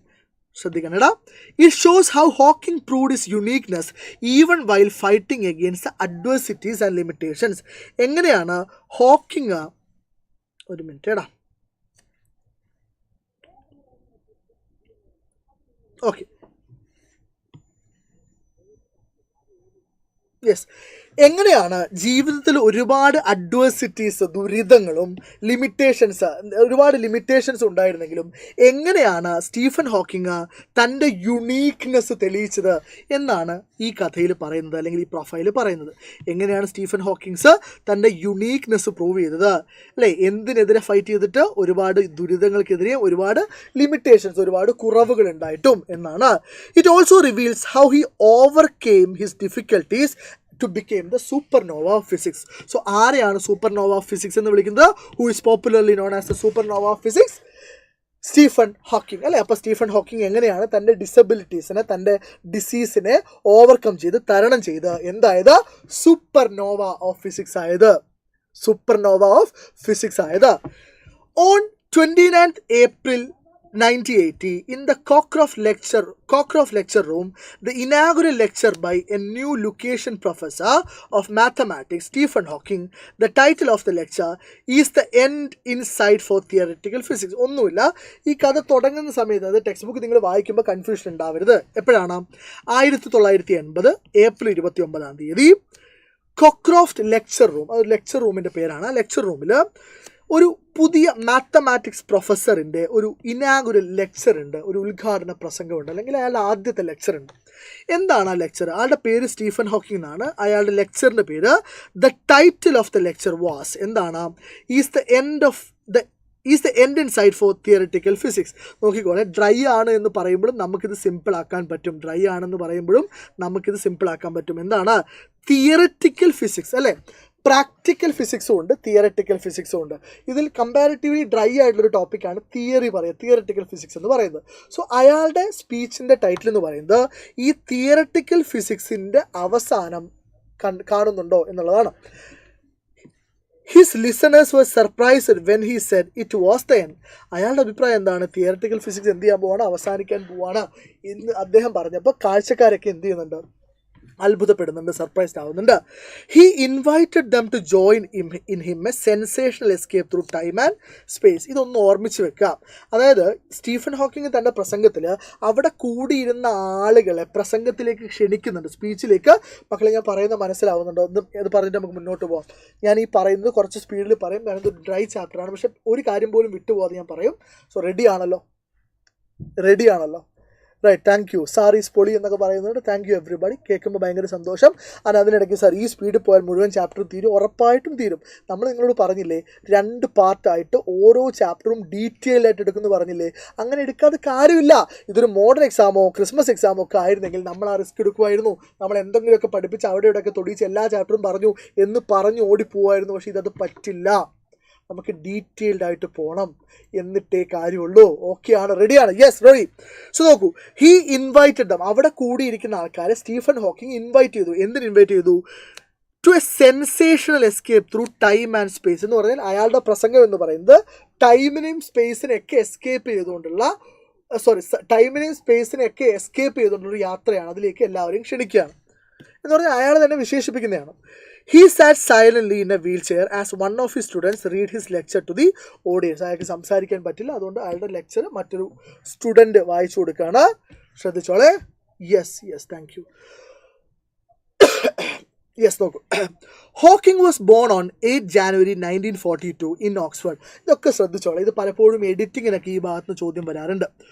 proved his uniqueness even while fighting against the adversities and limitations. എങ്ങനെയാണ് Hawking? ഒരു minute എടാ. Okay, yes, എങ്ങനെയാണ് ജീവിതത്തിൽ ഒരുപാട് അഡ്വേഴ്സിറ്റീസ്, ദുരിതങ്ങളും ഒരുപാട് ലിമിറ്റേഷൻസ് ഉണ്ടായിരുന്നെങ്കിലും എങ്ങനെയാണ് സ്റ്റീഫൻ ഹോക്കിങ് തൻ്റെ യുണീക്ക്നെസ് തെളിയിച്ചത് എന്നാണ് ഈ കഥയിൽ പറയുന്നത്, അല്ലെങ്കിൽ ഈ പ്രൊഫൈൽ പറയുന്നത്. എങ്ങനെയാണ് സ്റ്റീഫൻ ഹോക്കിങ്സ് തൻ്റെ യുണീക്ക്നെസ് പ്രൂവ് ചെയ്തത്? അല്ലേ, എന്തിനെതിരെ ഫൈറ്റ് ചെയ്തിട്ട്? ഒരുപാട് ദുരിതങ്ങൾക്കെതിരെ, ഒരുപാട് ലിമിറ്റേഷൻസ്, ഒരുപാട് കുറവുകൾ ഉണ്ടായിട്ടും എന്നാണ്. It also reveals how he overcame his difficulties to become the supernova of physics. So ആരെയാണ് supernova of physics എന്ന് വിളിക്കുന്നത്? Who is popularly known as the supernova of physics? Stephen Hawking അല്ലേ. അപ്പോൾ സ്റ്റീഫൻ ഹോക്കിംഗ് എങ്ങനെയാണ് തൻ്റെ ഡിസബിലിറ്റീസിനെ, തൻ്റെ ഡിസീസിനെ overcome ചെയ്ത്, തരണം ചെയ്ത് എന്തായത്? സൂപ്പർനോവ ഓഫ് ഫിസിക്സ് ആയത്. On 29th April 1980, in the Cockcroft lecture room, the inaugural lecture by a new Lucasian professor of mathematics, Stephen Hawking. The title of the lecture is The End in Sight for Theoretical Physics. ഒന്നുമില്ല, ഈ കഥ തുടങ്ങുന്ന സമയത്ത്, അത് text book നിങ്ങൾ വായിക്കുമ്പോൾ confusion ഉണ്ടാവരുത്. എപ്പോഴാണ്? 1980 ഏപ്രിൽ 29 കോക്രോഫ്റ്റ് ലെക്ചർ റൂം, അത് ലെക്ചർ റൂമിൻ്റെ പേരാണ്. ലെക്ചർ റൂമിൽ ഒരു പുതിയ മാത്തമാറ്റിക്സ് പ്രൊഫസറിൻ്റെ ഒരു ഇനാഗുരൽ ലെക്ചർ ഉണ്ട്, ഒരു ഉദ്ഘാടന പ്രസംഗമുണ്ട്, അല്ലെങ്കിൽ അയാളുടെ ആദ്യത്തെ ലെക്ചർ ഉണ്ട്. എന്താണ് ആ ലെക്ചർ? അയാളുടെ പേര് സ്റ്റീഫൻ ഹോക്കിംഗ് എന്നാണ്. അയാളുടെ ലെക്ചറിൻ്റെ പേര് the title of the lecture was എന്താണ്? Is the end in sight for theoretical physics. നോക്കിക്കോളെ, ഡ്രൈ ആണ് എന്ന് പറയുമ്പോഴും നമുക്കിത് സിമ്പിൾ ആക്കാൻ പറ്റും. എന്താണ്? തിയറിറ്റിക്കൽ ഫിസിക്സ് അല്ലേ. പ്രാക്ടിക്കൽ ഫിസിക്സും ഉണ്ട്, തിയററ്റിക്കൽ ഫിസിക്സും ഉണ്ട്. ഇതിൽ കമ്പാരിറ്റീവ്ലി ഡ്രൈ ആയിട്ടുള്ളൊരു ടോപ്പിക്കാണ് തിയറിറ്റിക്കൽ ഫിസിക്സ് എന്ന് പറയുന്നത്. സോ അയാളുടെ സ്പീച്ചിൻ്റെ ടൈറ്റിൽ എന്ന് പറയുന്നത് ഈ തിയററ്റിക്കൽ ഫിസിക്സിൻ്റെ അവസാനം കാണുന്നുണ്ടോ എന്നുള്ളതാണ്. His listeners were surprised when he said it was the end. അയാളുടെ അഭിപ്രായം എന്താണ്? തിയററ്റിക്കൽ ഫിസിക്സ് എന്ത് ചെയ്യാൻ പോവാണ്? അവസാനിക്കാൻ പോവാണ് എന്ന് അദ്ദേഹം പറഞ്ഞപ്പോൾ കാഴ്ചക്കാരൊക്കെ എന്ത് ചെയ്യുന്നുണ്ട്? അത്ഭുതപ്പെടുന്നുണ്ട്, സർപ്രൈസ്ഡ് ആവുന്നുണ്ട്. He invited them to join in him a sensational escape through time and space. ഇതൊന്ന് ഓർമ്മിച്ച് വെക്കുക. അതായത് സ്റ്റീഫൻ ഹോക്കിംഗ് തൻ്റെ പ്രസംഗത്തിൽ അവിടെ കൂടിയിരുന്ന ആളുകളെ പ്രസംഗത്തിലേക്ക് ക്ഷണിക്കുന്നുണ്ട്, സ്പീച്ചിലേക്ക്. മക്കളെ, ഞാൻ പറയുന്നത് മനസ്സിലാവുന്നുണ്ടോ? ഇത് പറഞ്ഞിട്ട് നമുക്ക് മുന്നോട്ട് പോകാം. ഞാൻ ഈ പറയുന്നത് കുറച്ച് സ്പീഡിൽ പറയും, കാരണം ഇത് ഡ്രൈ ചാപ്റ്ററാണ്. പക്ഷെ ഒരു കാര്യം പോലും വിട്ടുപോകാതെ ഞാൻ പറയും. സോ റെഡി ആണല്ലോ? Right, thank you. Sir is പൊളി എന്നൊക്കെ പറയുന്നുണ്ട്. Thank you everybody. കേൾക്കുമ്പോൾ ഭയങ്കര സന്തോഷം. അത് അതിനിടയ്ക്ക് സാർ ഈ സ്പീഡിൽ പോയാൽ മുഴുവൻ ചാപ്റ്ററും തീരും, ഉറപ്പായിട്ടും തീരും. നമ്മൾ നിങ്ങളോട് പറഞ്ഞില്ലേ 2 പാർട്ടായിട്ട് ഓരോ ചാപ്റ്ററും ഡീറ്റെയിൽ ആയിട്ട് എടുക്കുമെന്ന് പറഞ്ഞില്ലേ? അങ്ങനെ എടുക്കാതെ കാര്യമില്ല. ഇതൊരു മോഡേൺ എക്സാമോ ക്രിസ്മസ് എക്സാമോ ഒക്കെ ആയിരുന്നെങ്കിൽ നമ്മൾ ആ റിസ്ക് എടുക്കുമായിരുന്നു. നമ്മൾ എന്തെങ്കിലുമൊക്കെ പഠിപ്പിച്ച് അവിടെ ഇവിടെയൊക്കെ തൊടിയിച്ച് എല്ലാ ചാപ്റ്ററും പറഞ്ഞു ഓടിപ്പോവായിരുന്നു. പക്ഷേ ഇതത് പറ്റില്ല. നമുക്ക് ഡീറ്റെയിൽഡ് ആയിട്ട് പോകണം, എന്നിട്ടേ കാര്യമുള്ളൂ. ഓക്കെയാണ്, റെഡിയാണ്? Yes, ready. സോ നോക്കൂ, ഹീ ഇൻവൈറ്റഡ് ദം. അവിടെ കൂടിയിരിക്കുന്ന ആൾക്കാരെ സ്റ്റീഫൻ ഹോക്കിംഗ് ഇൻവൈറ്റ് ചെയ്തു. എന്തിന് ഇൻവൈറ്റ് ചെയ്തു? To a sensational escape through time and space. എന്ന് പറഞ്ഞാൽ അയാളുടെ പ്രസംഗം എന്ന് പറയുന്നത് ടൈമിനെയും സ്പേസിനെയൊക്കെ എസ്കേപ്പ് ചെയ്തുകൊണ്ടുള്ള ടൈമിനെയും സ്പേസിനെയൊക്കെ എസ്കേപ്പ് ചെയ്തുകൊണ്ടുള്ള യാത്രയാണ്. അതിലേക്ക് എല്ലാവരെയും ക്ഷണിക്കുകയാണ് എന്ന് പറഞ്ഞാൽ അയാൾ തന്നെ വിശേഷിപ്പിക്കുന്നതാണ്. He sat silently in a wheelchair as one of his students read his lecture to the audience. അയാൾക്ക് സംസാരിക്കാൻ പറ്റില്ല, അതുകൊണ്ട് അയാളുടെ ലെക്ചർ മറ്റൊരു സ്റ്റുഡൻറ്റ് വായിച്ചു കൊടുക്കുകയാണ്. ശ്രദ്ധിച്ചോളെ. Yes, thank you. യെസ്, നോക്കൂ. Hawking was born on 8 January 1942 in Oxford. ഇതൊക്കെ ശ്രദ്ധിച്ചോളാം. ഇത് പലപ്പോഴും എഡിറ്റിങ്ങിനൊക്കെ ഈ ഭാഗത്ത് നിന്ന് ചോദ്യം വരാറുണ്ട്.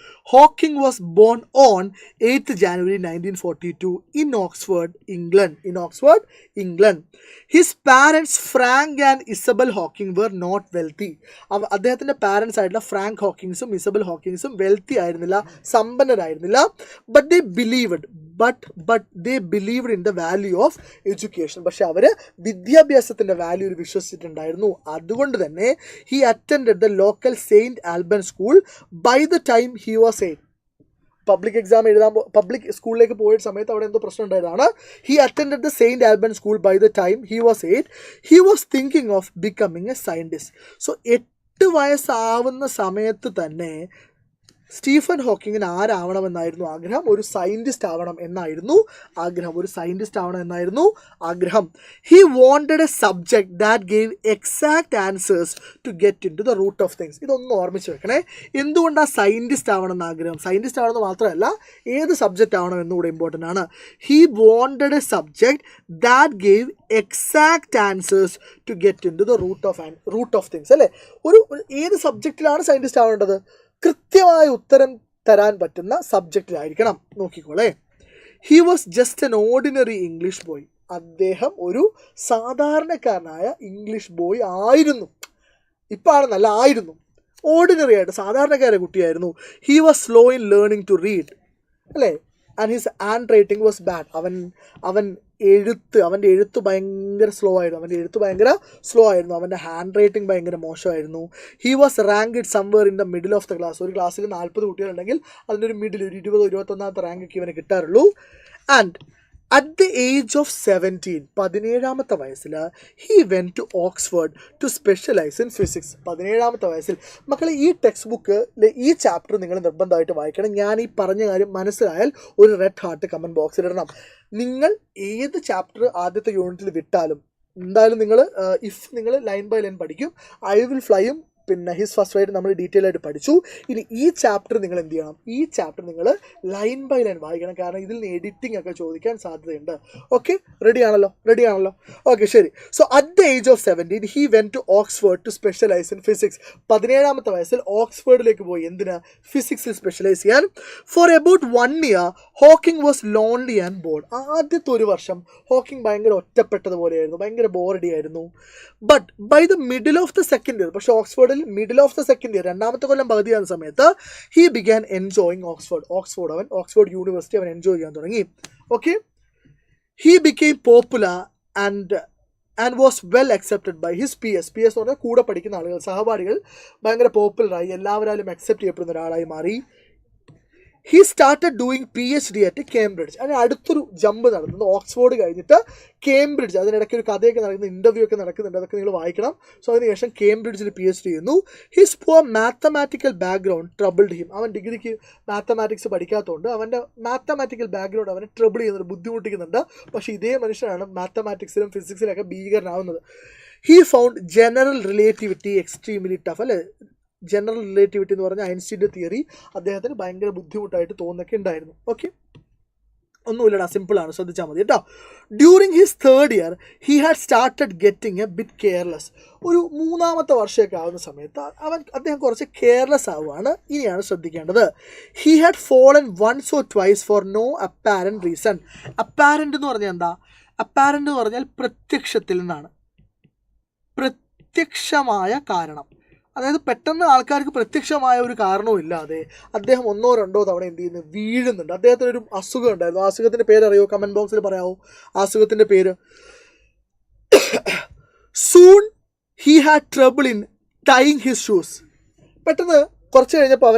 Hawking was born on 8 January 1942 in Oxford, England. His parents Frank and Isabel Hawking were not wealthy. അദ്ദേഹത്തിൻ്റെ പാരൻസ് ആയിട്ടുള്ള ഫ്രാങ്ക് ഹോക്കിങ്സും ഇസബൽ ഹോക്കിങ്സും വെൽത്തി ആയിരുന്നില്ല, സമ്പന്നരായിരുന്നില്ല. But they believed in the value of education. പക്ഷെ അവർ വിദ്യാഭ്യാസത്തിൻ്റെ വാല്യൂവിൽ വിശ്വസിച്ചിട്ടുണ്ടായിരുന്നു. അതുകൊണ്ട് തന്നെ he attended the local Saint Alban school by the time he was 8. Public exam public സ്കൂളിലേക്ക് പോയ സമയത്ത് അവിടെ എന്തോ പ്രശ്നം ഉണ്ടായതാണ്. He attended the saint Alban school by the time he was 8. He was thinking of becoming a scientist. So 8 വയസ്സാവുന്ന സമയത്ത് തന്നെ സ്റ്റീഫൻ ഹോക്കിങ്ങിന് ആരാവണമെന്നായിരുന്നു ആഗ്രഹം? ഒരു സയൻറ്റിസ്റ്റ് ആവണം എന്നായിരുന്നു ആഗ്രഹം. He wanted a subject that gave exact answers to get in to the root of things. ഇതൊന്നും ഓർമ്മിച്ച് വെക്കണേ. എന്തുകൊണ്ടാണ് സയൻറ്റിസ്റ്റ് ആവണമെന്ന് ആഗ്രഹം? സയൻറ്റിസ്റ്റ് ആവണമെന്ന് മാത്രമല്ല, ഏത് സബ്ജക്റ്റ് ആവണം എന്നുകൂടെ ഇമ്പോർട്ടൻ്റ് ആണ്. He wanted a subject that gave exact answers to get in to the root of things. അല്ലേ? ഏത് സബ്ജക്റ്റിലാണ് സയൻറ്റിസ്റ്റ് ആവേണ്ടത്? കൃത്യമായ ഉത്തരം തരാൻ പറ്റുന്ന സബ്ജക്റ്റിലായിരിക്കണം. നോക്കിക്കോളെ. He was just an ordinary English boy. അദ്ദേഹം ഒരു സാധാരണക്കാരനായ ഇംഗ്ലീഷ് ബോയ് ആയിരുന്നു. ഇപ്പാണെന്നല്ല, ആയിരുന്നു. ഓർഡിനറി ആയിട്ട് സാധാരണക്കാര കുട്ടിയായിരുന്നു. He was slow in learning to read. അല്ലേ? And his handwriting was bad. അവൻ്റെ എഴുത്ത് ഭയങ്കര സ്ലോ ആയിരുന്നു. അവൻ്റെ ഹാൻഡ് റൈറ്റിംഗ് ഭയങ്കര മോശമായിരുന്നു. He was ranked somewhere in the middle of the class. ഒരു ക്ലാസ്സിൽ 40 കുട്ടികളുണ്ടെങ്കിൽ അതിൻ്റെ ഒരു മിഡിൽ, ഒരു 20-21ാമത്തെ റാങ്കൊക്കെ ഇവന് കിട്ടാറുള്ളൂ. And at the age of 17, 17ാമത്തെ വയസ്സിൽ he went to Oxford to specialise in physics. 17ാമത്തെ വയസ്സിൽ. മക്കളെ, ഈ ടെക്സ്റ്റ് ബുക്കിൽ ഈ ചാപ്റ്റർ നിങ്ങൾ നിർബന്ധമായിട്ട് വായിക്കണം. ഞാൻ ഈ പറഞ്ഞ കാര്യം മനസ്സിലായാൽ ഒരു റെഡ് ഹാർട്ട് കമൻറ്റ് ബോക്സിൽ ഇടണം. നിങ്ങൾ ഏത് ചാപ്റ്റർ ആദ്യത്തെ യൂണിറ്റിൽ വിട്ടാലും എന്തായാലും നിങ്ങൾ ലൈൻ ബൈ ലൈൻ പഠിക്കും. ഐ വിൽ ഫ്ലൈയും പിന്നെ ഹിസ് ഫസ്റ്റ് റൈഡ് നമ്മൾ ഡീറ്റെയിൽ ആയിട്ട് പഠിച്ചു. ഇനി ഈ ചാപ്റ്റർ നിങ്ങൾ എന്ത് ചെയ്യണം? ഈ ചാപ്റ്റർ നിങ്ങൾ ലൈൻ ബൈ ലൈൻ വായിക്കണം. കാരണം ഇതിൽ നിന്ന് എഡിറ്റിംഗ് ഒക്കെ ചോദിക്കാൻ സാധ്യതയുണ്ട്. ഓക്കെ, റെഡിയാണല്ലോ? ഓക്കെ, ശരി. So at the age of 17 he went to Oxford to specialise in physics. 17ാമത്തെ വയസ്സിൽ ഓക്സ്ഫോർഡിലേക്ക് പോയി. എന്തിനാ? ഫിസിക്സിൽ സ്പെഷ്യലൈസ് ചെയ്യാൻ. For about 1 year Hawking was lonely and bored. ആദ്യത്തെ ഒരു വർഷം ഹോക്കിംഗ് ഭയങ്കര ഒറ്റപ്പെട്ടതുപോലെയായിരുന്നു, ഭയങ്കര ബോറടി ആയിരുന്നു. But by the middle of the second year, പക്ഷേ ഓക്സ്ഫോർഡിൽ middle of the second year, 2ാമത്തെ കൊല്ലം പകുതിയാകുന്ന സമയത്ത് he began enjoying Oxford university അവൻ എൻജോയ് ചെയ്യാൻ തുടങ്ങി. Okay, he became popular and was well accepted by his PS എന്ന് പറഞ്ഞാൽ കൂടെ പഠിക്കുന്ന ആളുകൾ, സഹപാഠികൾ ഭയങ്കര പോപ്പുലറായി, എല്ലാവരും അക്സെപ്റ്റ് ചെയ്യപ്പെടുന്ന ഒരാളായി മാറി. He started doing PhD at Cambridge. അതിന് അടുത്തൊരു ജമ്പ് നടത്തുന്നത് ഓക്സ്ഫോർഡ് കഴിഞ്ഞിട്ട് കേംബ്രിഡ്ജ്. അതിനിടയ്ക്ക് ഒരു കഥയൊക്കെ നടക്കുന്ന, ഇൻ്റർവ്യൂ ഒക്കെ നടക്കുന്നുണ്ട്. അതൊക്കെ നിങ്ങൾ വായിക്കണം. സോ അതിനുശേഷം കേംബ്രിഡ്ജിൽ PhD ചെയ്യുന്നു. His poor mathematical background troubled him. അവൻ ഡിഗ്രിക്ക് മാത്തമാറ്റിക്സ് പഠിക്കാത്തതുകൊണ്ട് അവൻ്റെ മാത്തമാറ്റിക്കൽ ബാക്ക്ഗ്രൗണ്ട് അവനെ ട്രബിൾ ചെയ്യുന്നുണ്ട്, ബുദ്ധിമുട്ടിക്കുന്നുണ്ട്. പക്ഷേ ഇതേ മനുഷ്യനാണ് മാത്തമാറ്റിക്സിലും ഫിസിക്സിലൊക്കെ ഭീകരനാവുന്നത്. He found general relativity extremely tough. അല്ലേ? ജനറൽ റിലേറ്റിവിറ്റി എന്ന് പറഞ്ഞാൽ ഐൻസ്റ്റീൻ്റെ തിയറി അദ്ദേഹത്തിന് ഭയങ്കര ബുദ്ധിമുട്ടായിട്ട് തോന്നുന്നൊക്കെ ഉണ്ടായിരുന്നു. ഓക്കെ, ഒന്നുമില്ലടാ, സിമ്പിളാണ്, ശ്രദ്ധിച്ചാൽ മതി കേട്ടോ. During his third year he had started getting A bit careless. ഒരു 3-ാമത്തെ വർഷമൊക്കെ ആവുന്ന സമയത്ത് അദ്ദേഹം കുറച്ച് കെയർലെസ് ആവുകയാണ്. ഇനിയാണ് ശ്രദ്ധിക്കേണ്ടത്. He had fallen once or twice for no apparent reason. Apparent എന്ന് പറഞ്ഞാൽ എന്താ? അപ്പാരൻ്റ് എന്ന് പറഞ്ഞാൽ പ്രത്യക്ഷത്തിൽ നിന്നാണ്, പ്രത്യക്ഷമായ കാരണം. അതായത് പെട്ടെന്ന് ആൾക്കാർക്ക് പ്രത്യക്ഷമായ ഒരു കാരണവും ഇല്ലാതെ അദ്ദേഹം 1-2 തവണ എന്ത് ചെയ്യുന്നു, വീഴുന്നുണ്ട്. അദ്ദേഹത്തിന് ഒരു അസുഖം ഉണ്ടായിരുന്നു. ആ അസുഖത്തിൻ്റെ പേരറിയോ? കമൻറ്റ് ബോക്സിൽ പറയാമോ ആ അസുഖത്തിൻ്റെ പേര്? Soon he had trouble in tying his shoes. പെട്ടെന്ന് കുറച്ച് കഴിഞ്ഞപ്പോൾ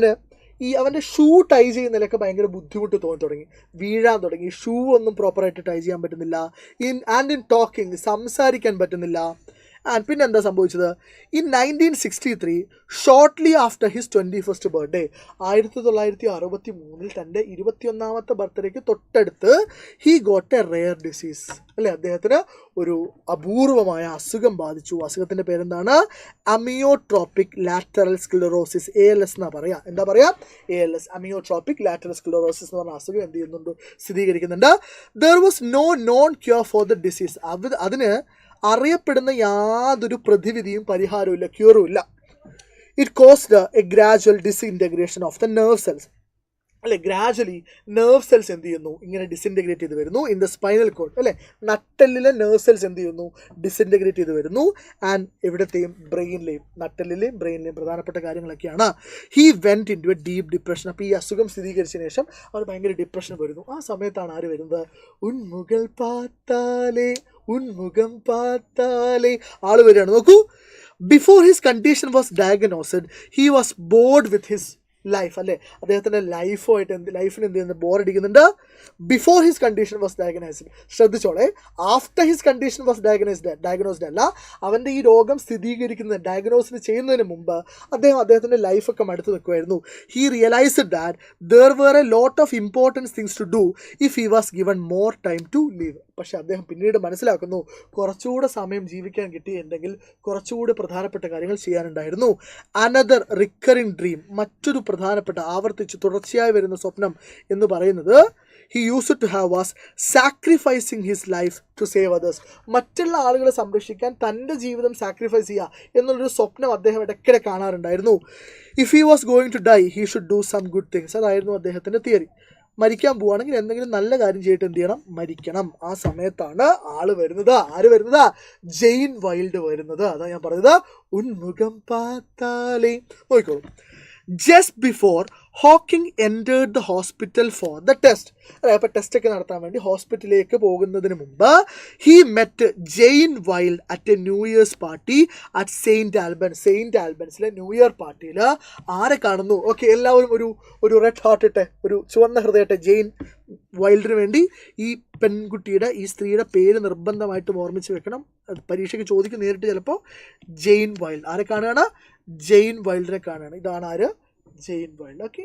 അവൻ്റെ ഷൂ ടൈ ചെയ്യുന്നതിലൊക്കെ ഭയങ്കര ബുദ്ധിമുട്ട് തോന്നി തുടങ്ങി, വീഴാൻ തുടങ്ങി. ഷൂ ഒന്നും പ്രോപ്പറായിട്ട് ടൈ ചെയ്യാൻ പറ്റുന്നില്ല. ഇൻ ടോക്കിംഗ്, സംസാരിക്കാൻ പറ്റുന്നില്ല. ആൻഡ് പിന്നെ എന്താ സംഭവിച്ചത്? In 1963, shortly after his 21st birthday, 1963 തൻ്റെ 21ാമത്തെ ബർത്ത്ഡേക്ക് തൊട്ടടുത്ത് he got A rare disease. അല്ലേ, അദ്ദേഹത്തിന് ഒരു അപൂർവമായ അസുഖം ബാധിച്ചു. അസുഖത്തിൻ്റെ പേരെന്താണ്? അമിയോട്രോപ്പിക് ലാറ്ററൽ സ്ക്ലിറോസിസ്, ALS എന്നാ പറയുക. എന്താ പറയുക? ALS, അമിയോട്രോപ്പിക് ലാറ്ററൽ സ്ക്ലിറോസിസ് എന്ന് പറഞ്ഞ അസുഖം എന്ത് ചെയ്യുന്നുണ്ട്? സ്ഥിരീകരിക്കുന്നുണ്ട്. There was no known cure for the disease. അതിന് അറിയപ്പെടുന്ന യാതൊരു പ്രതിവിധിയും പരിഹാരവും ഇല്ല, ക്യൂറും ഇല്ല. It caused a gradual disintegration of the nerve cells. അല്ലെ, ഗ്രാജുവലി നെർവ് സെൽസ് എന്ത് ചെയ്യുന്നു? ഇങ്ങനെ ഡിസ്ഇൻറ്റഗ്രേറ്റ് ചെയ്ത് വരുന്നു. ഇൻ ദ സ്പൈനൽ കോഡ്, അല്ലെ, നട്ടെല്ലിലെ നെർവ് സെൽസ് എന്ത് ചെയ്യുന്നു? ഡിസ്ഇൻറ്റഗ്രേറ്റ് ചെയ്ത് വരുന്നു. ആൻഡ് എവിടത്തെയും ബ്രെയിനിലെയും, നട്ടെല്ലിലെയും ബ്രെയിനിലെയും പ്രധാനപ്പെട്ട കാര്യങ്ങളൊക്കെയാണ്. He went in to a deep depression. അപ്പോൾ ഈ അസുഖം സ്ഥിരീകരിച്ചതിന് ശേഷം അവർ ഭയങ്കര ഡിപ്രഷൻ വരുന്നു. ആ സമയത്താണ് ആര് വരുന്നത്? ഉൻമുഖം പാത്താലേ ആള് വരികയാണ്. നോക്കൂ, before his condition was diagnosed he was bored with his life. അല്ലേ, അദ്ദേഹത്തിൻ്റെ ലൈഫിന് എന്ത് ചെയ്യുന്നത്? ബോറടിക്കുന്നുണ്ട്. Before his condition was diagnosed, ശ്രദ്ധിച്ചോളെ, after his condition was diagnosed അല്ല, അവൻ്റെ ഈ രോഗം സ്ഥിരീകരിക്കുന്നത്, ഡയഗ്നോസിന് ചെയ്യുന്നതിന് മുമ്പ് അദ്ദേഹത്തിൻ്റെ ലൈഫൊക്കെ മടുത്ത് നിൽക്കുമായിരുന്നു. He realised that there were a lot of important things to do if he was given more time to live. പക്ഷെ അദ്ദേഹം പിന്നീട് മനസ്സിലാക്കുന്നു, കുറച്ചുകൂടെ സമയം ജീവിക്കാൻ കിട്ടിയിട്ടുണ്ടെങ്കിൽ കുറച്ചുകൂടി പ്രധാനപ്പെട്ട കാര്യങ്ങൾ ചെയ്യാനുണ്ടായിരുന്നു. അനദർ റിക്കറിംഗ് ഡ്രീം, മറ്റൊരു പ്രധാനപ്പെട്ട ആവർത്തിച്ച് തുടർച്ചയായി വരുന്ന സ്വപ്നം എന്ന് പറയുന്നത് he used to have was sacrificing his life to save others. മറ്റുള്ള ആളുകളെ സംരക്ഷിക്കാൻ തൻ്റെ ജീവിതം സാക്രിഫൈസ് ചെയ്യുക എന്നുള്ളൊരു സ്വപ്നം അദ്ദേഹം ഇടയ്ക്കിടെ കാണാറുണ്ടായിരുന്നു. If he was going to die he should do some good things. അതായിരുന്നു അദ്ദേഹത്തിൻ്റെ തിയറി. മരിക്കാൻ പോവുകയാണെങ്കിൽ എന്തെങ്കിലും നല്ല കാര്യം ചെയ്തിട്ട് എന്ത് ചെയ്യണം? മരിക്കണം. ആ സമയത്താണ് ആള് വരുന്നത്. ആര് വരുന്നത്? ജെയിൻ വൈൽഡ് വരുന്നത്. അതാ ഞാൻ പറഞ്ഞത്, ഉൻമുഖം പാത്താലേ. നോക്കിക്കോളൂ. Just before Hawking entered the hospital for the test. അതായത് അപ്പോൾ ടെസ്റ്റൊക്കെ നടത്താൻ വേണ്ടി ഹോസ്പിറ്റലിലേക്ക് പോകുന്നതിന് മുമ്പ് he met Jane Wilde at a new year's party at Saint ആൽബൻസിലെ ന്യൂ ഇയർ പാർട്ടിയിൽ ആരെ കാണുന്നു? ഓക്കെ, എല്ലാവരും ഒരു റെഡ് ഹാർട്ട് ഇട്ടെ, ഒരു ചുവന്ന ഹൃദയട്ടെ. ജെയിൻ വൈൽഡിന് വേണ്ടി ഈ പെൺകുട്ടിയുടെ, ഈ സ്ത്രീയുടെ പേര് നിർബന്ധമായിട്ടും ഓർമ്മിച്ച് വെക്കണം. പരീക്ഷയ്ക്ക് ചോദിക്കും നേരിട്ട് ചിലപ്പോൾ. ജെയിൻ വൈൽഡ് ആരെ കാണുകയാണ്? ജെയിൻ വൈൽഡിനെ കാണുകയാണ്. ഇതാണ് ആര്? ജെയിൻ വൈൽഡ്. ഓക്കെ,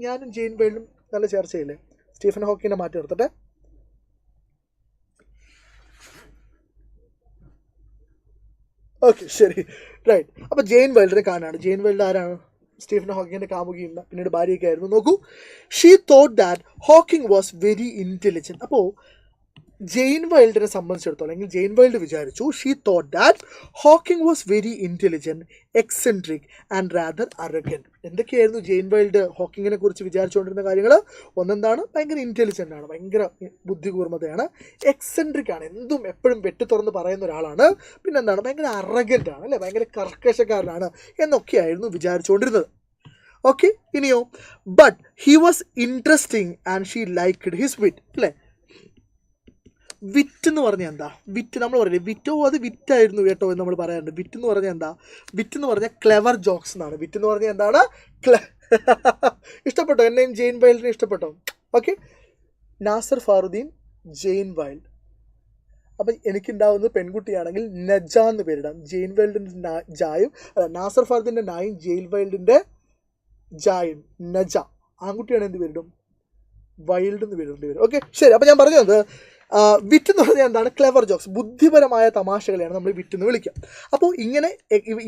ഞാനും ജെയിൻ വൈൽഡും നല്ല ചർച്ചയില്ലേ? സ്റ്റീഫൻ ഹോക്കിങ്ങിനെ മാറ്റി നിർത്തട്ടെ. ഓക്കെ, ശരി, റൈറ്റ്. അപ്പോൾ ജെയിൻ വൈൽഡിനെ കാണുകയാണ്. ജെയിൻ വൈൽഡ് ആരാണ്? സ്റ്റീഫൻ ഹോക്കിങ്ങിൻ്റെ കാമുകിയും പിന്നീട് ഭാര്യയൊക്കെ ആയിരുന്നു. നോക്കൂ, she thought that Hawking was very intelligent. അപ്പോൾ ജെയിൻ വൈൽഡിനെ സംബന്ധിച്ചിടത്തോളം, അല്ലെങ്കിൽ ജെയിൻ വൈൽഡ് വിചാരിച്ചു, she thought that Hawking was very intelligent, eccentric and rather arrogant. എന്തൊക്കെയായിരുന്നു ജെയിൻ വൈൽഡ് ഹോക്കിങ്ങിനെ കുറിച്ച് വിചാരിച്ചുകൊണ്ടിരുന്ന കാര്യങ്ങൾ? ഒന്നെന്താണ്? ഭയങ്കര ഇൻ്റലിജൻ്റ് ആണ്, ഭയങ്കര ബുദ്ധികൂർമ്മതയാണ്, എക്സെൻട്രിക് ആണ്, എന്തും എപ്പോഴും വെട്ടി തുറന്ന് പറയുന്ന ഒരാളാണ്, പിന്നെന്താണ്? ഭയങ്കര അറഗൻ്റ് ആണ്, അല്ലേ, ഭയങ്കര കർക്കശക്കാരനാണ് എന്നൊക്കെയായിരുന്നു വിചാരിച്ചുകൊണ്ടിരുന്നത്. ഓക്കെ, ഇനിയോ, but he was interesting and she liked his വിറ്റ്. അല്ലേ, വിറ്റ് എന്ന് പറഞ്ഞാൽ എന്താ? വിറ്റ് നമ്മൾ പറയില്ലേ, വിറ്റോ അത് വിറ്റായിരുന്നു കേട്ടോ എന്ന് നമ്മൾ പറയാറുണ്ട്. വിറ്റ് എന്ന് പറഞ്ഞാൽ എന്താ? വിറ്റ് എന്ന് പറഞ്ഞാൽ ക്ലെവർ ജോക്സ് എന്നാണ്. വിറ്റ് എന്ന് പറഞ്ഞാൽ എന്താണ്? ഇഷ്ടപ്പെട്ടോ? എന്നെയും ജെയിൻ വൈൽഡിനെ ഇഷ്ടപ്പെട്ടോ? ഓക്കെ, നാസർ ഫാറുദ്ദീൻ, ജെയിൻ വൈൽഡ്. അപ്പം എനിക്കുണ്ടാവുന്നത് പെൺകുട്ടിയാണെങ്കിൽ നജ എന്ന് പേരിടാം. ജെയിൻ വൈൽഡിൻ്റെ ജായും, നാസർ ഫാറുദ്ദീൻ്റെ നായും ജെയിൻ വൈൽഡിൻ്റെ ജായും നജ. ആൺകുട്ടിയാണ് എന്ത് പേരിടും? വൈൽഡ് എന്ന് പേരിടേണ്ടി വരും. ഓക്കെ, ശരി. അപ്പം ഞാൻ പറഞ്ഞത് വിറ്റ് എന്ന് പറഞ്ഞാൽ എന്താണ്? ക്ലെവർ ജോക്സ്, ബുദ്ധിപരമായ തമാശകളെയാണ് നമ്മൾ വിറ്റ് എന്ന് വിളിക്കുക. അപ്പോൾ ഇങ്ങനെ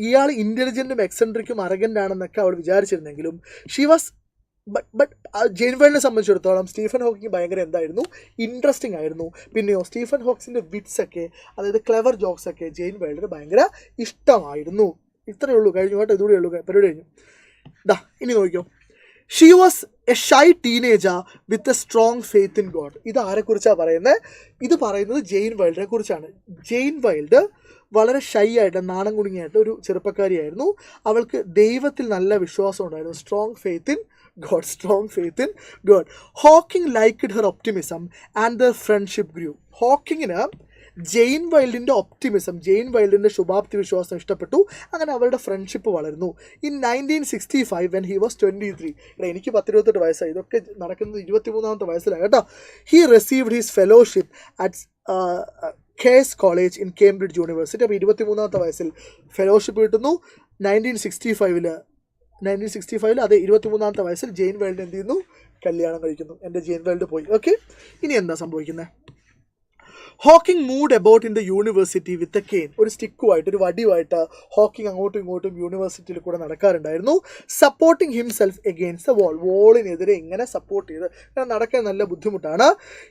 ഇയാൾ ഇൻ്റലിജൻറ്റും എക്സെൻട്രിക്കും അറഗൻ്റ് ആണെന്നൊക്കെ അവൾ വിചാരിച്ചിരുന്നെങ്കിലും ഷീ വാസ് ബട്ട് ജെയിൻ വൈൽഡിനെ സംബന്ധിച്ചിടത്തോളം സ്റ്റീഫൻ ഹോക്കിംഗ് ഭയങ്കര എന്തായിരുന്നു, ഇൻട്രസ്റ്റിംഗ് ആയിരുന്നു. പിന്നെയോ സ്റ്റീഫൻ ഹോക്കിങ്ങിൻ്റെ വിറ്റ്സ് ഒക്കെ, അതായത് ക്ലെവർ ജോക്സ് ഒക്കെ ജെയിൻ വൈൽഡിന് ഭയങ്കര ഇഷ്ടമായിരുന്നു. ഇത്രയേ ഉള്ളൂ, കഴിഞ്ഞു കേട്ടോ, ഇതുകൂടെ ഉള്ളൂ, പരിപാടി കഴിഞ്ഞു. ഇനി നോക്കിയോ, she was A shy teenager with a strong faith in God. ഇത് ആരെക്കുറിച്ചാണ് പറയുന്നത്? ഇത് പറയുന്നത് ജെയിൻ വൈൽഡിനെ കുറിച്ചാണ്. ജെയിൻ വൈൽഡ് വളരെ ഷൈ ആയിട്ട്, നാണം കുടുങ്ങിയായിട്ട് ഒരു ചെറുപ്പക്കാരിയായിരുന്നു. അവൾക്ക് ദൈവത്തിൽ നല്ല വിശ്വാസം ഉണ്ടായിരുന്നു. Strong faith in God. Hawking liked her optimism and their friendship grew. ഹോക്കിങ്ങിന് ജെയിൻ വൈൽഡിൻ്റെ ഒപ്റ്റിമിസം, ജെയിൻ വൈൽഡിൻ്റെ ശുഭാപ്തി വിശ്വാസം ഇഷ്ടപ്പെട്ടു. അങ്ങനെ അവരുടെ ഫ്രണ്ട്ഷിപ്പ് വളർന്നു. In 1965 when he was 23. എനിക്ക് 28 വയസ്സായി, ഇതൊക്കെ നടക്കുന്നത് 23-ാമത്തെ വയസ്സിലാണ് കേട്ടോ. He received his fellowship at Caius college in Cambridge university. അപ്പോൾ 23-ാമത്തെ വയസ്സിൽ ഫെലോഷിപ്പ് കിട്ടുന്നു. 1965 അതെ 23-ാമത്തെ വയസ്സിൽ ജെയിൻ വൈൽഡ് എന്ത് ചെയ്യുന്നു, കല്യാണം കഴിക്കുന്നു. എൻ്റെ ജെയിൻ വൈൽഡ് പോയി. ഓക്കെ, ഇനി എന്താ സംഭവിക്കുന്നത്? Hawking moved about in the university with a cane. ഒരു സ്റ്റിക്കുമായിട്ട്, ഒരു വടിയുമായിട്ട് ഹോക്കിംഗ് അങ്ങോട്ടും ഇങ്ങോട്ടും യൂണിവേഴ്സിറ്റിയിൽ കൂടെ നടക്കാറുണ്ടായിരുന്നു. സപ്പോർട്ടിങ് ഹിംസെൽഫ് എഗെയിൻസ്റ്റ് ദ വോളിനെതിരെ ഇങ്ങനെ സപ്പോർട്ട് ചെയ്ത് നടക്കാൻ നല്ല ബുദ്ധിമുട്ടാണ്.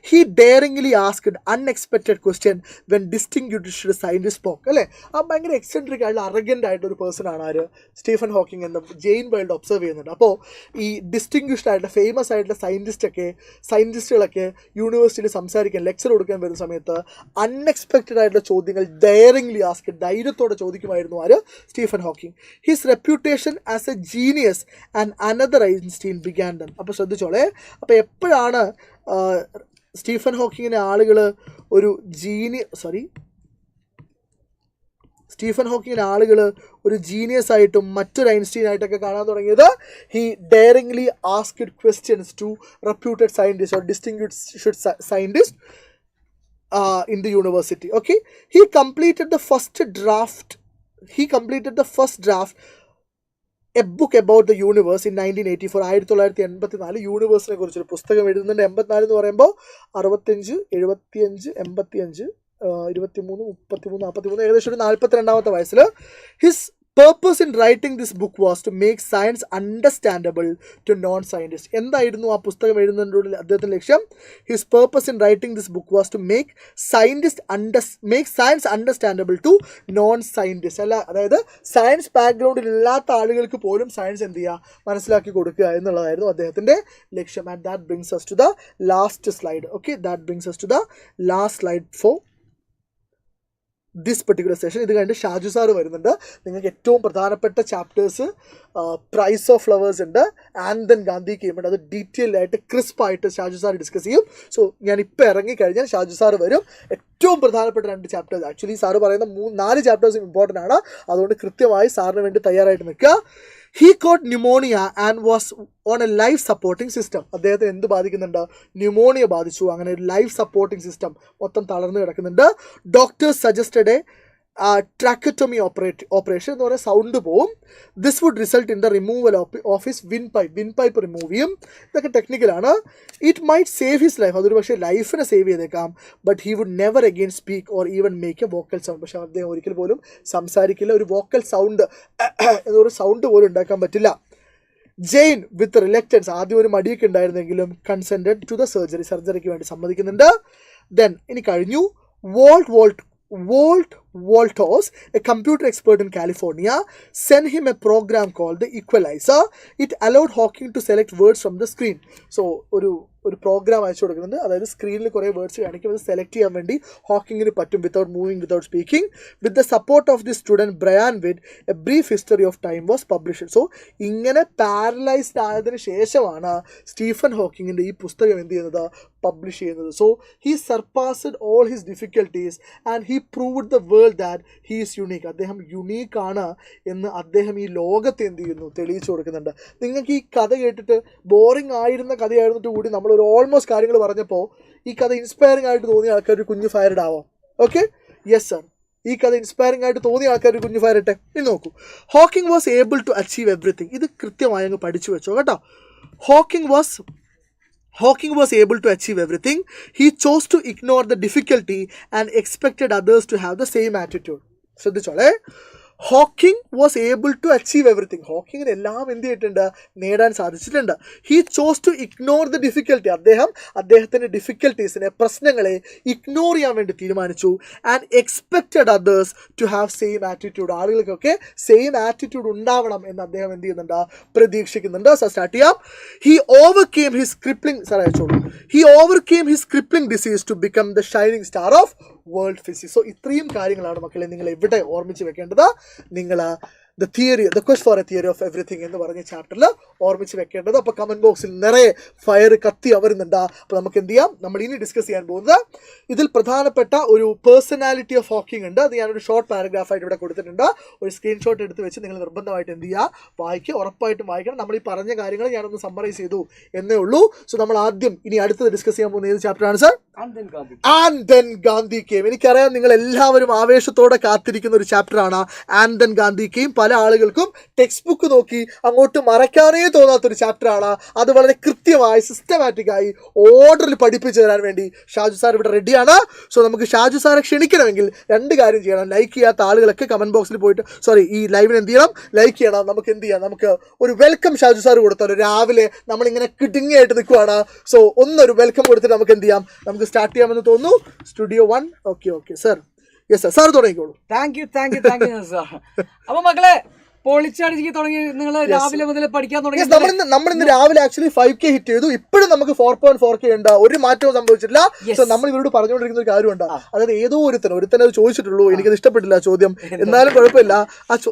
He daringly asked unexpected question when distinguished scientist spoke. അല്ലേ, ആ ഭയങ്കര എക്സെൻട്രിക് ആയിട്ടുള്ള അറഗൻ്റ് ആയിട്ടൊരു പേഴ്സൺ ആണ് ആര്, സ്റ്റീഫൻ ഹോക്കിംഗ് എന്ന് ജെയിൻ വൈൽഡ് ഒബ്സർവ് ചെയ്യുന്നുണ്ട്. അപ്പോൾ ഈ ഡിസ്റ്റിങ്ക്വിഷ്ഡ് ആയിട്ടുള്ള ഫേമസ് ആയിട്ടുള്ള സയൻറ്റിസ്റ്റുകളൊക്കെ യൂണിവേഴ്സിറ്റിയിൽ സംസാരിക്കാൻ, ലെക്ചർ കൊടുക്കാൻ വരുന്ന സമയത്ത് അൺഎക്സ്പെക്റ്റഡ് ആയിട്ടുള്ള ചോദ്യങ്ങൾ ഡെയറിംഗ്ലി ആസ്ക്, ധൈര്യത്തോടെ ചോദിക്കുമായിരുന്നു ആര്, Stephen Hawking. His reputation as A genius and another Einstein began dum. അപ്പോൾ ശ്രദ്ധിച്ചോളെ, അപ്പോൾ എപ്പോഴാണ് സ്റ്റീഫൻ ഹോക്കിങ്ങിനെ ആളുകൾ ഒരു ജീനിയസ് ആയിട്ടും മറ്റൊരു ഐൻസ്റ്റീൻ ആയിട്ടൊക്കെ കാണാൻ തുടങ്ങിയത്? He daringly asked questions to reputed scientist or distinguished scientist in the university. Okay, he completed the first draft a book about the universe in 1984. 1984 യൂണിവേഴ്സിനെ കുറിച്ചൊരു പുസ്തകം എഴുതുന്നുണ്ട്. 84 എന്ന് പറയുമ്പോൾ 65, 75, 85, 23, 33, 43, ഏകദേശം ഒരു 42-ാമത്തെ വയസ്സിൽ. His purpose in writing this book was to make science understandable to non-scientists. എന്തായിരുന്നു ആ പുസ്തകം എഴുതുന്നതിനുള്ള അദ്ദേഹത്തിൻ്റെ ലക്ഷ്യം? His purpose in writing this book was to make science understandable to non-scientists. അതായത് സയൻസ് ബാക്ക്ഗ്രൗണ്ടിൽ ഇല്ലാത്ത ആളുകൾക്ക് പോലും സയൻസ് എന്ത് ചെയ്യുക, മനസ്സിലാക്കി കൊടുക്കുക എന്നുള്ളതായിരുന്നു അദ്ദേഹത്തിൻ്റെ ലക്ഷ്യം. And that brings us to the last slide. Okay, that brings us to the last slide for this particular session. ഇത് കഴിഞ്ഞിട്ട് ഷാജു സാറ് വരുന്നുണ്ട്. നിങ്ങൾക്ക് ഏറ്റവും പ്രധാനപ്പെട്ട ചാപ്റ്റേഴ്സ് പ്രൈസ് ഓഫ് ഫ്ലവേഴ്സ് ഉണ്ട്, ആൻഡ് ദെൻ ഗാന്ധി കേമുണ്ട്. അത് ഡീറ്റെയിൽ ആയിട്ട് ക്രിസ്പായിട്ട് ഷാജു സാർ ഡിസ്കസ് ചെയ്യും. സോ ഞാനിപ്പോൾ ഇറങ്ങിക്കഴിഞ്ഞാൽ ഷാജു സാറ് വരും. ഏറ്റവും പ്രധാനപ്പെട്ട 2 ചാപ്റ്റേഴ്സ്, ആക്ച്വലി സാറ് പറയുന്ന 4 ചാപ്റ്റേഴ്സും ഇമ്പോർട്ടൻ്റ് ആണ്. അതുകൊണ്ട് കൃത്യമായി സാറിന് വേണ്ടി തയ്യാറായിട്ട് നിൽക്കുക. He caught pneumonia and was on a life supporting system. അദ്ദേഹത്തിന് എന്ത് ബാധിക്കുന്നുണ്ട്? ന്യൂമോണിയ ബാധിച്ചു. അങ്ങനെ ഒരു ലൈഫ് സപ്പോർട്ടിംഗ് സിസ്റ്റം മൊത്തം തളർന്നു കിടക്കുന്നുണ്ട്. ഡോക്ടേഴ്സ് സജസ്റ്റഡ് ട്രാക്കറ്റോമി ഓപ്പറേഷൻ എന്ന് പറയുന്ന സൗണ്ട് പോവും. This would result in the removal of his windpipe remove ചെയ്യും. ഇതൊക്കെ ടെക്നിക്കലാണ്. It might save his life, അതൊരു പക്ഷേ ലൈഫിനെ സേവ് ചെയ്തേക്കാം. But he would never again speak or even make a vocal sound. പക്ഷേ അദ്ദേഹം ഒരിക്കൽ പോലും സംസാരിക്കില്ല. ഒരു വോക്കൽ സൗണ്ട് എന്നൊരു സൗണ്ട് പോലും ഉണ്ടാക്കാൻ പറ്റില്ല. ജെയിൻ വിത്ത് റിലക്റ്റൻസ്, ആദ്യം ഒരു മടിയൊക്കെ ഉണ്ടായിരുന്നെങ്കിലും കൺസെൻറ്റഡ് ടു ദ സർജറിക്ക് വേണ്ടി സമ്മതിക്കുന്നുണ്ട്. ദെൻ ഇനി കഴിഞ്ഞു. Walt Wolters, a computer expert in California, sent him a program called the Equalizer. It allowed Hawking to select words from the screen. So, ഒരു പ്രോഗ്രാം അയച്ചു കൊടുക്കുന്നുണ്ട്. അതായത് സ്ക്രീനിൽ കുറേ വേർഡ്സ് കാണിക്കും, അത് സെലക്ട് ചെയ്യാൻ വേണ്ടി ഹോക്കിങ്ങിന് പറ്റും without moving, without speaking. With the support of the student Brian Whitt a brief history of time was published. So ഇങ്ങനെ പാരലൈസ്ഡ് ആയതിനു ശേഷമാണ് സ്റ്റീഫൻ ഹോക്കിങ്ങിൻ്റെ ഈ പുസ്തകം എന്ത് ചെയ്യുന്നത്, പബ്ലിഷ് ചെയ്യുന്നത്. So he സർപാസ്ഡ് all his difficulties and he proved the world that he is unique. അദ്ദേഹം യുണീക്കാണ് എന്ന് അദ്ദേഹം ഈ ലോകത്തെ എന്ത് ചെയ്യുന്നു, തെളിയിച്ചു കൊടുക്കുന്നുണ്ട്. നിങ്ങൾക്ക് ഈ കഥ കേട്ടിട്ട് ബോറിംഗ് ആയിരുന്ന കഥയായിരുന്നിട്ട് കൂടി നമ്മൾ ഒരു ഓൾമോസ്റ്റ് കാര്യങ്ങൾ പറഞ്ഞപ്പോൾ ഈ കഥ ഇൻസ്പയറിംഗ് ആയിട്ട് തോന്നിയ ആൾക്കാർ ഒരു കുഞ്ഞു ഫയർഡ് ആവാം. ഓക്കെ, യെസ് സർ, ഈ കഥ ഇൻസ്പയറിംഗ് ആയിട്ട് തോന്നിയ ആൾക്കാർ ഒരു കുഞ്ഞു ഫയർ ഇട്ടെ. ഇനി നോക്കൂ. Hawking was able to achieve everything. ഇത് കൃത്യമായി അങ്ങ് പഠിച്ചു വെച്ചോ കേട്ടോ. Hawking was able to achieve everything. He chose to ignore the difficulty and expected others to have the same attitude. ശ്രദ്ധിച്ചോളെ, Hawking was able to achieve everything. ഹോക്കിങ്ങിന് എല്ലാം എന്ത് ചെയ്തിട്ടുണ്ട്, നേടാൻ സാധിച്ചിട്ടുണ്ട്. He chose to ignore the difficulty. അദ്ദേഹത്തിൻ്റെ ഡിഫിക്കൽട്ടീസിനെ, പ്രശ്നങ്ങളെ ഇഗ്നോർ ചെയ്യാൻ വേണ്ടി തീരുമാനിച്ചു. And expected others to have same attitude. ആളുകൾക്കൊക്കെ സെയിം ആറ്റിറ്റ്യൂഡ് ഉണ്ടാവണം എന്ന് അദ്ദേഹം എന്ത് ചെയ്യുന്നുണ്ട്, പ്രതീക്ഷിക്കുന്നുണ്ട്. സോ സ്റ്റാർട്ട് ചെയ്യാം. He overcame his crippling disease to become the shining star of world physics. So ഇത്രയും കാര്യങ്ങളാണ് മക്കളെ നിങ്ങൾ എവിടെ ഓർമ്മിച്ച് വെക്കേണ്ടത്. നിങ്ങൾ the quest for a theory of everything എന്ന് പറഞ്ഞ ചാപ്റ്ററിൽ ഓർമ്മിച്ച് വെക്കേണ്ടത്. അപ്പോൾ കമൻറ്റ് ബോക്സിൽ നിറയെ ഫയർ കത്തി വരുന്നുണ്ട്. അപ്പോൾ നമുക്ക് എന്ത് ചെയ്യാം, നമ്മൾ ഇനി ഡിസ്കസ് ചെയ്യാൻ പോകുന്നത് ഇതിൽ പ്രധാനപ്പെട്ട ഒരു പേഴ്സണാലിറ്റി ഓഫ് ഹോക്കിംഗ് ഉണ്ട്. അത് ഞാനൊരു ഷോർട്ട് പാരഗ്രാഫായിട്ട് ഇവിടെ കൊടുത്തിട്ടുണ്ട്. ഒരു സ്ക്രീൻഷോട്ട് എടുത്ത് വെച്ച് നിങ്ങൾ നിർബന്ധമായിട്ട് എന്ത് ചെയ്യുക, വായിക്കുക, ഉറപ്പായിട്ടും വായിക്കണം. നമ്മൾ ഈ പറഞ്ഞ കാര്യങ്ങൾ ഞാനൊന്ന് സമ്മറൈസ് ചെയ്തു എന്നേ ഉള്ളൂ. സോ നമ്മൾ ആദ്യം ഇനി അടുത്തത് ഡിസ്കസ് ചെയ്യാൻ പോകുന്ന ഏത് ചാപ്റ്ററാണ് sir? And then Gandhi came. എനിക്കറിയാം നിങ്ങൾ എല്ലാവരും ആവേശത്തോടെ കാത്തിരിക്കുന്ന ഒരു ചാപ്റ്ററാണ് ആൻഡ് ദെൻ ഗാന്ധി കെയിം. പല ആളുകൾക്കും ടെക്സ്റ്റ് ബുക്ക് നോക്കി അങ്ങോട്ട് മറക്കാനേ തോന്നാത്തൊരു ചാപ്റ്ററാണ്. അത് വളരെ കൃത്യമായി സിസ്റ്റമാറ്റിക്കായി ഓർഡറിൽ പഠിപ്പിച്ചു തരാൻ വേണ്ടി ഷാജു സാർ ഇവിടെ റെഡിയാണ്. സോ നമുക്ക് ഷാജു സാറെ ക്ഷണിക്കണമെങ്കിൽ രണ്ട് കാര്യം ചെയ്യണം. ലൈക്ക് ചെയ്യാത്ത ആളുകളൊക്കെ കമന്റ് ബോക്സിൽ പോയിട്ട് ഈ ലൈവിന് എന്ത് ചെയ്യണം, ലൈക്ക് ചെയ്യണം. നമുക്ക് എന്ത് ചെയ്യാം, നമുക്ക് ഒരു വെൽക്കം ഷാജു സാർ കൊടുത്താലോ. രാവിലെ നമ്മളിങ്ങനെ കിടുങ്ങിയായിട്ട് നിൽക്കുവാണ്. സോ ഒന്നൊരു വെൽക്കം കൊടുത്തിട്ട് നമുക്ക് എന്ത് ചെയ്യാം, നമുക്ക് സ്റ്റാർട്ട് ചെയ്യാമെന്ന് തോന്നുന്നു. Studio 1. Okay sir. Yes sir, sir തുടങ്ങിക്കോളൂ. Thank you sir. അപ്പൊ മക്കളെ പൊളിച്ചടിച്ച് തുടങ്ങി, നിങ്ങൾ രാവിലെ മുതൽ പഠിക്കാൻ തുടങ്ങി. നമ്മളിന്ന് രാവിലെ ആക്ച്വലി 5K ഹിറ്റ് ചെയ്തു. ഇപ്പോഴും നമുക്ക് 4.4K ഉണ്ട്. ഒരു മാറ്റവും സംഭവിച്ചിട്ടില്ല. സോ നമ്മൾ ഇവരോട് പറഞ്ഞുകൊണ്ടിരിക്കുന്ന ഒരു കാര്യമുണ്ട്. അതായത് ഏതോ ഒരുത്തനെ അത് ചോദിച്ചിട്ടുള്ളൂ, എനിക്കത് ഇഷ്ടപ്പെട്ടില്ല ചോദ്യം. എന്നാലും കുഴപ്പമില്ല.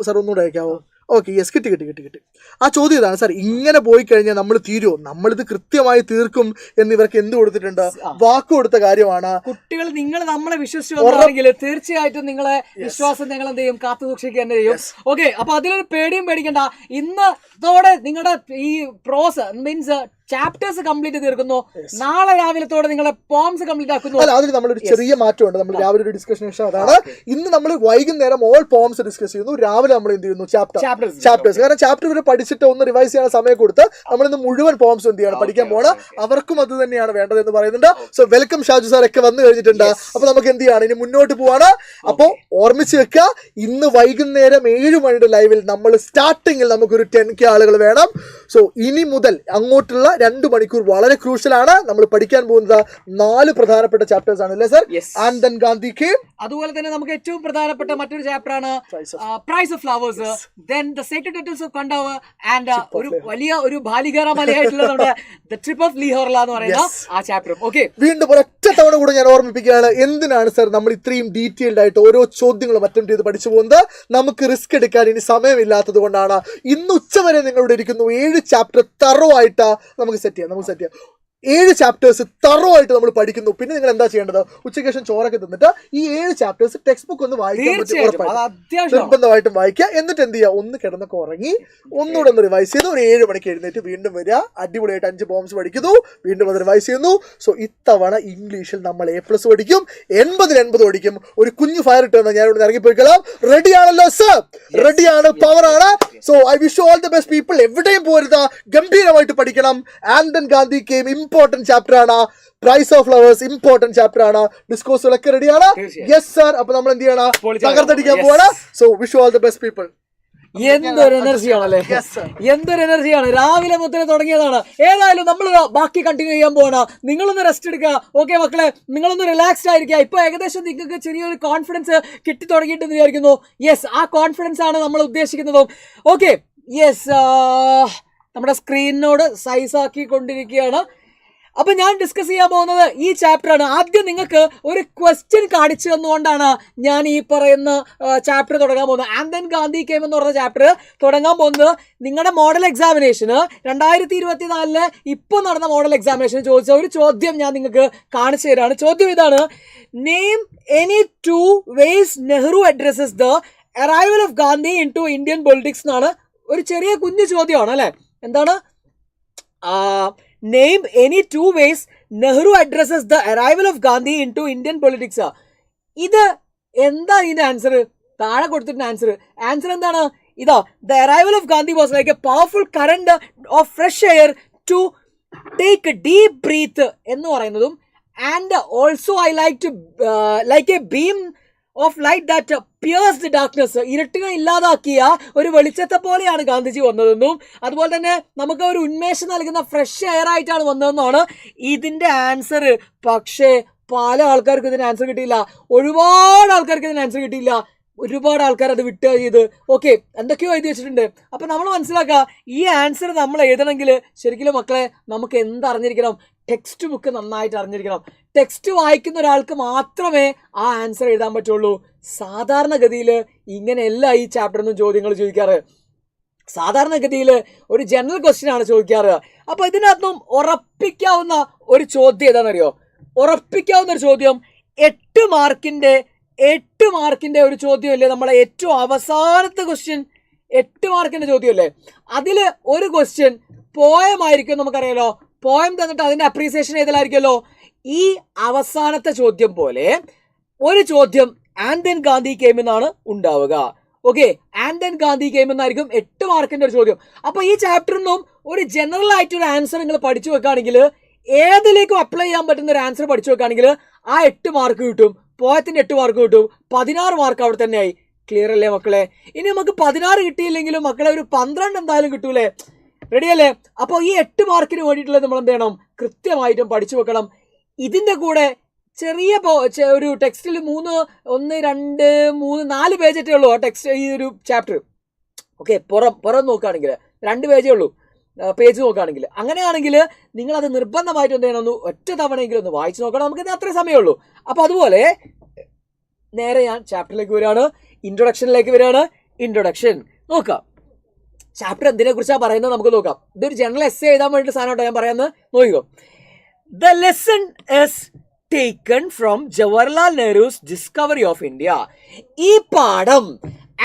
സാർ ഒന്നുകൂടെ അയക്കാവോ? ഓക്കെ, യെസ്, കിട്ടി. ആ ചോദ്യം ഇതാണ് സാർ, ഇങ്ങനെ പോയി കഴിഞ്ഞാൽ നമ്മൾ തീരുമോ, നമ്മളിത് കൃത്യമായി തീർക്കും എന്ന് ഇവർക്ക് എന്ത് കൊടുത്തിട്ടുണ്ട്, വാക്ക് കൊടുത്ത കാര്യമാണ്. കുട്ടികൾ നിങ്ങൾ നമ്മളെ വിശ്വസിച്ചു തീർച്ചയായിട്ടും നിങ്ങളെ വിശ്വാസം ഞങ്ങൾ എന്ത് ചെയ്യും, കാത്തു സൂക്ഷിക്കുക തന്നെ ചെയ്യും. ഓക്കെ, അപ്പൊ അതിലൊരു പേടിയും പേടിക്കണ്ട. ഇന്നത്തോടെ നിങ്ങളുടെ ഈ പ്രോസ് മീൻസ് ചാപ്റ്റേഴ്സ് കംപ്ലീറ്റ് തീർക്കുന്നു. നാളെ രാവിലത്തോടെ നിങ്ങളെ പോംസ് കംപ്ലീറ്റ് ആക്കുന്നു. അല്ല, അതിൽ നമ്മളൊരു ചെറിയ മാറ്റമുണ്ട്. നമ്മൾ രാവിലെ ഒരു ഡിസ്കഷൻ അതാണ്. ഇന്ന് നമ്മൾ വൈകുന്നേരം ഓൾ പോംസ് ഡിസ്കസ് ചെയ്യുന്നു. രാവിലെ നമ്മൾ എന്ത് ചെയ്യുന്നു, ചാപ്റ്റേഴ്സ്. കാരണം ചാപ്റ്റർ വരെ പഠിച്ചിട്ട് ഒന്ന് റിവൈസ് ചെയ്യാൻ സമയം കൊടുത്ത് നമ്മളിന്ന് മുഴുവൻ പോംസ് എന്ത് ചെയ്യണം, പഠിക്കാൻ പോകണം. അവർക്കും അത് തന്നെയാണ് വേണ്ടത് എന്ന് പറയുന്നുണ്ട്. സോ വെൽക്കം ഷാജു സാർ ഒക്കെ വന്നു കഴിഞ്ഞിട്ടുണ്ട്. അപ്പൊ നമുക്ക് എന്ത് ചെയ്യാണ്, ഇനി മുന്നോട്ട് പോവാണ്. അപ്പോൾ ഓർമ്മിച്ച് വെക്കുക, ഇന്ന് വൈകുന്നേരം 7 മണിയുടെ ലൈവിൽ നമ്മൾ സ്റ്റാർട്ടിങ്ങിൽ നമുക്കൊരു 10K ആളുകൾ വേണം. സോ ഇനി മുതൽ അങ്ങോട്ടുള്ള 2 മണിക്കൂർ വളരെ ക്രൂഷ്യലാണ്. നമ്മൾ പഠിക്കാൻ പോകുന്നത് 4 പ്രധാനപ്പെട്ട ചാപ്റ്റേഴ്സ് ആണ്, അല്ലേ sir? And then Gandhi came. അതുപോലെ തന്നെ നമുക്ക് ഏറ്റവും പ്രധാനപ്പെട്ട മറ്റൊരു ചാപ്റ്റർ ആണ് price of flowers, then the sacred temples of കണ്ടവ്, ആൻഡ് ഒരു വലിയ ഒരു ബാലികാറ മലയായിട്ടുള്ള നമ്മുടെ ദ ട്രിപ്പ് ഓഫ് ലീഹോർ എന്ന് പറയുന്ന ആ ചാപ്റ്ററും. ഓക്കെ, വീണ്ടും ഒരൊറ്റ തവണ കൂടെ ഞാൻ ഓർമ്മിപ്പിക്കുകയാണ്, എന്തിനാണ് സർ നമ്മൾ ഇത്രയും ഡീറ്റെയിൽഡ് ആയിട്ട് ഓരോ ചോദ്യങ്ങളും അറ്റംപ്റ്റ് ചെയ്ത് പഠിച്ചു പോകുന്നത്. നമുക്ക് റിസ്ക് എടുക്കാൻ ഇനി സമയമില്ലാത്തത് കൊണ്ടാണ്. ഇന്ന് ഉച്ചവരെ നിങ്ങളുടെ ഇരിക്കുന്നു 7 ചാപ്റ്റർ തറോ ആയിട്ട് നമുക്ക് സെറ്റ് ചെയ്യാം. 7 ചാപ്റ്റേഴ്സ് തറോ ആയിട്ട് നമ്മൾ പഠിക്കുന്നു. പിന്നെ നിങ്ങൾ എന്താ ചെയ്യേണ്ടത്, ഉച്ചയ്ക്ക് ശേഷം ചോറൊക്കെ തിന്നിട്ട് ഈ 7 ചാപ്റ്റേഴ്സ് ടെക്സ്റ്റ് ബുക്ക് ഒന്ന് വായിക്കാൻ പറ്റും, നിർബന്ധമായിട്ടും വായിക്കുക. എന്നിട്ട് എന്ത് ചെയ്യുക, ഒന്ന് കിടന്നൊക്കെ ഉറങ്ങി ഒന്നുകൂടെ ഒന്ന് റിവൈസ് ചെയ്ത് ഒരു 7 മണിക്ക് എഴുന്നേറ്റ് വീണ്ടും വരിക. അടിപൊളിയായിട്ട് 5 പോംസ് പഠിക്കുന്നു, വീണ്ടും അത് റിവൈസ് ചെയ്യുന്നു. സോ ഇത്തവണ ഇംഗ്ലീഷിൽ നമ്മൾ A+ പഠിക്കും, 80 പഠിക്കും. ഒരു കുഞ്ഞു ഫയർ ഇട്ടെന്ന് ഞാൻ ഇവിടെ ഇറങ്ങിപ്പോയിക്കളാം. റെഡിയാണല്ലോ സർ? റെഡിയാണ്, പവറാണ്. So I wish all the best people. എവിടെയും പോരുത്, ഗംഭീരമായിട്ട് പഠിക്കണം. And then Gandhi came important chapter ആണ്. Price of flowers important chapter ആണ്. ഡിസ്കോഴ്സുകളൊക്കെ റെഡിയാണ്. Yes sir. അപ്പൊ നമ്മൾ എന്ത് ചെയ്യണം, തകർത്തടിക്കാൻ പോവാണ്. So wish all the best people. എന്തൊരു എനർജിയാണല്ലേ, എന്തൊരു എനർജിയാണ്. രാവിലെ മുതൽ തുടങ്ങിയതാണ്. ഏതായാലും നമ്മൾ ബാക്കി കണ്ടിന്യൂ ചെയ്യാൻ പോവാണ്. നിങ്ങളൊന്ന് റെസ്റ്റ് എടുക്കുക. ഓക്കെ മക്കളെ, നിങ്ങളൊന്ന് റിലാക്സ്ഡ് ആയിരിക്കുക. ഇപ്പൊ ഏകദേശം നിങ്ങൾക്ക് ചെറിയൊരു കോൺഫിഡൻസ് കിട്ടി തുടങ്ങിയിട്ടെന്ന് വിചാരിക്കുന്നു. യെസ്, ആ കോൺഫിഡൻസ് ആണ് നമ്മൾ ഉദ്ദേശിക്കുന്നതും. ഓക്കെ, യെസ്, നമ്മുടെ സ്ക്രീനിനോട് സൈസ് ആക്കിക്കൊണ്ടിരിക്കുകയാണ്. അപ്പൊ ഞാൻ ഡിസ്കസ് ചെയ്യാൻ പോകുന്നത് ഈ ചാപ്റ്റർ ആണ്. ആദ്യം നിങ്ങൾക്ക് ഒരു ക്വസ്റ്റ്യൻ കാണിച്ചു തന്നുകൊണ്ടാണ് ഞാൻ ഈ പറയുന്ന ചാപ്റ്റർ തുടങ്ങാൻ പോകുന്നത്. ആൻഡ് ദെൻ ഗാന്ധി കെയിം എന്ന് പറഞ്ഞ ചാപ്റ്റർ തുടങ്ങാൻ പോകുന്നത് നിങ്ങളുടെ മോഡൽ എക്സാമിനേഷന് 2024 ഇപ്പോൾ നടന്ന മോഡൽ എക്സാമിനേഷന് ചോദിച്ച ഒരു ചോദ്യം ഞാൻ നിങ്ങൾക്ക് കാണിച്ചു തരാണ്. ചോദ്യം ഇതാണ്: name any 2 ways Nehru addresses the arrival of Gandhi in to Indian politics എന്നാണ്. ഒരു ചെറിയ കുഞ്ഞു ചോദ്യമാണ് അല്ലെ. എന്താണ്? Name any 2 ways Nehru addresses the arrival of Gandhi into Indian politics. ഇത് എന്താ ഇതിന്റെ ആൻസർ? താഴെ കൊടുത്തിട്ട് ആൻസർ എന്താണ്? ഇതാ, the arrival of Gandhi was like a powerful current of fresh air to take a deep breath എന്ന് പറയുന്നതും, and also I like a beam of light that pierced darkness, ഇരുട്ടിനെ ഇല്ലാതാക്കിയ ഒരു വെളിച്ചത്തെ പോലെയാണ് ഗാന്ധിജി വന്നതെന്നും അതുപോലെ തന്നെ നമുക്ക് ഒരു ഉന്മേഷം നൽകുന്ന ഫ്രഷ് എയർ ആയിട്ടാണ് വന്നതെന്നാണ് ഇതിന്റെ ആൻസർ. പക്ഷേ പല ആൾക്കാർക്കും ഇതിന് ആൻസർ കിട്ടിയില്ല, ഒരുപാട് ആൾക്കാർക്ക് ഇതിന് ആൻസർ കിട്ടിയില്ല, ഒരുപാട് ആൾക്കാർ അത് വിട്ട് ചെയ്ത് ഓക്കെ എന്തൊക്കെയോ എഴുതി വെച്ചിട്ടുണ്ട്. അപ്പൊ നമ്മൾ മനസ്സിലാക്കുക, ഈ ആൻസർ നമ്മൾ എഴുതണമെങ്കിൽ ശരിക്കും മക്കളെ നമുക്ക് എന്തറിഞ്ഞിരിക്കണം? ടെക്സ്റ്റ് ബുക്ക് നന്നായിട്ട് അറിഞ്ഞിരിക്കണം. ടെക്സ്റ്റ് വായിക്കുന്ന ഒരാൾക്ക് മാത്രമേ ആ ആൻസർ എഴുതാൻ പറ്റുള്ളൂ. സാധാരണഗതിയിൽ ഇങ്ങനെയല്ല ഈ ചാപ്റ്ററിൽ നിന്നും ചോദ്യങ്ങൾ ചോദിക്കാറ്. സാധാരണഗതിയിൽ ഒരു ജനറൽ ക്വസ്റ്റ്യൻ ആണ് ചോദിക്കാറ്. അപ്പൊ ഇതിനകത്തും ഉറപ്പിക്കാവുന്ന ഒരു ചോദ്യം ഏതാണെന്നറിയോ? ഉറപ്പിക്കാവുന്ന ഒരു ചോദ്യം 8 മാർക്കിന്റെ ഒരു ചോദ്യമല്ലേ, നമ്മളെ ഏറ്റവും അവസാനത്തെ ക്വസ്റ്റ്യൻ 8 മാർക്കിന്റെ ചോദ്യമല്ലേ. അതിൽ ഒരു ക്വസ്റ്റ്യൻ പോയം ആയിരിക്കും, നമുക്കറിയാലോ. പോയം തന്നിട്ട് അതിന്റെ അപ്രീസിയേഷൻ ഏതിലായിരിക്കുമല്ലോ. ഈ അവസാനത്തെ ചോദ്യം പോലെ ഒരു ചോദ്യം ആൻഡ് ദെൻ ഗാന്ധി കെയിം എന്നാണ് ഉണ്ടാവുക. Okay, and then Gandhi came എന്നായിരിക്കും 8 മാർക്കിന്റെ ഒരു ചോദ്യം. അപ്പൊ ഈ ചാപ്റ്ററിൽ നിന്നും ഒരു ജനറൽ ആയിട്ടൊരു ആൻസർ നിങ്ങൾ പഠിച്ചു വെക്കുകയാണെങ്കിൽ, ഏതിലേക്കും അപ്ലൈ ചെയ്യാൻ പറ്റുന്ന ഒരു ആൻസർ പഠിച്ചു വെക്കുകയാണെങ്കിൽ ആ 8 മാർക്ക് കിട്ടും. പോയത്തിന്റെ 8 മാർക്ക് കിട്ടും. 16 മാർക്ക് അവിടെ തന്നെയായി. ക്ലിയർ അല്ലേ മക്കളെ? ഇനി നമുക്ക് 16 കിട്ടിയില്ലെങ്കിലും മക്കളെ ഒരു 12 എന്തായാലും കിട്ടൂലേ? റെഡി അല്ലേ? അപ്പോൾ ഈ 8 മാർക്കിന് വേണ്ടിയിട്ടുള്ളത് നമ്മൾ എന്ത് ചെയ്യണം? കൃത്യമായിട്ടും പഠിച്ചു വെക്കണം. ഇതിന്റെ കൂടെ ചെറിയ ഒരു ടെക്സ്റ്റിൽ 1 2 3 4 പേജറ്റേ ഉള്ളൂ ആ ടെക്സ്റ്റ്, ഈ ഒരു ചാപ്റ്റർ. ഓക്കെ, പുറം നോക്കുകയാണെങ്കിൽ 2 പേജേ ഉള്ളൂ പേജ് നോക്കുകയാണെങ്കിൽ. അങ്ങനെയാണെങ്കിൽ നിങ്ങൾ അത് നിർബന്ധമായിട്ട് എന്ത് ചെയ്യണം? ഒറ്റ തവണയെങ്കിലും ഒന്ന് വായിച്ചു നോക്കണം. നമുക്ക് അത്രേ സമയമുള്ളൂ. അപ്പൊ അതുപോലെ നേരെ ഞാൻ ചാപ്റ്ററിലേക്ക് വരികയാണ്, ഇൻട്രൊഡക്ഷനിലേക്ക് വരികയാണ്. ഇൻട്രൊഡക്ഷൻ നോക്കാം. ചാപ്റ്റർ എന്തിനെ കുറിച്ചാണ് പറയുന്നത് നമുക്ക് നോക്കാം. ഇതൊരു ജനറൽ എസ്സേ എഴുതാൻ വേണ്ടി സാധനമായിട്ടോ ഞാൻ പറയുന്നത്. നോക്കിക്കോ. The lesson is taken from Jawaharlal Nehru's discovery of India. ഈ പാഠം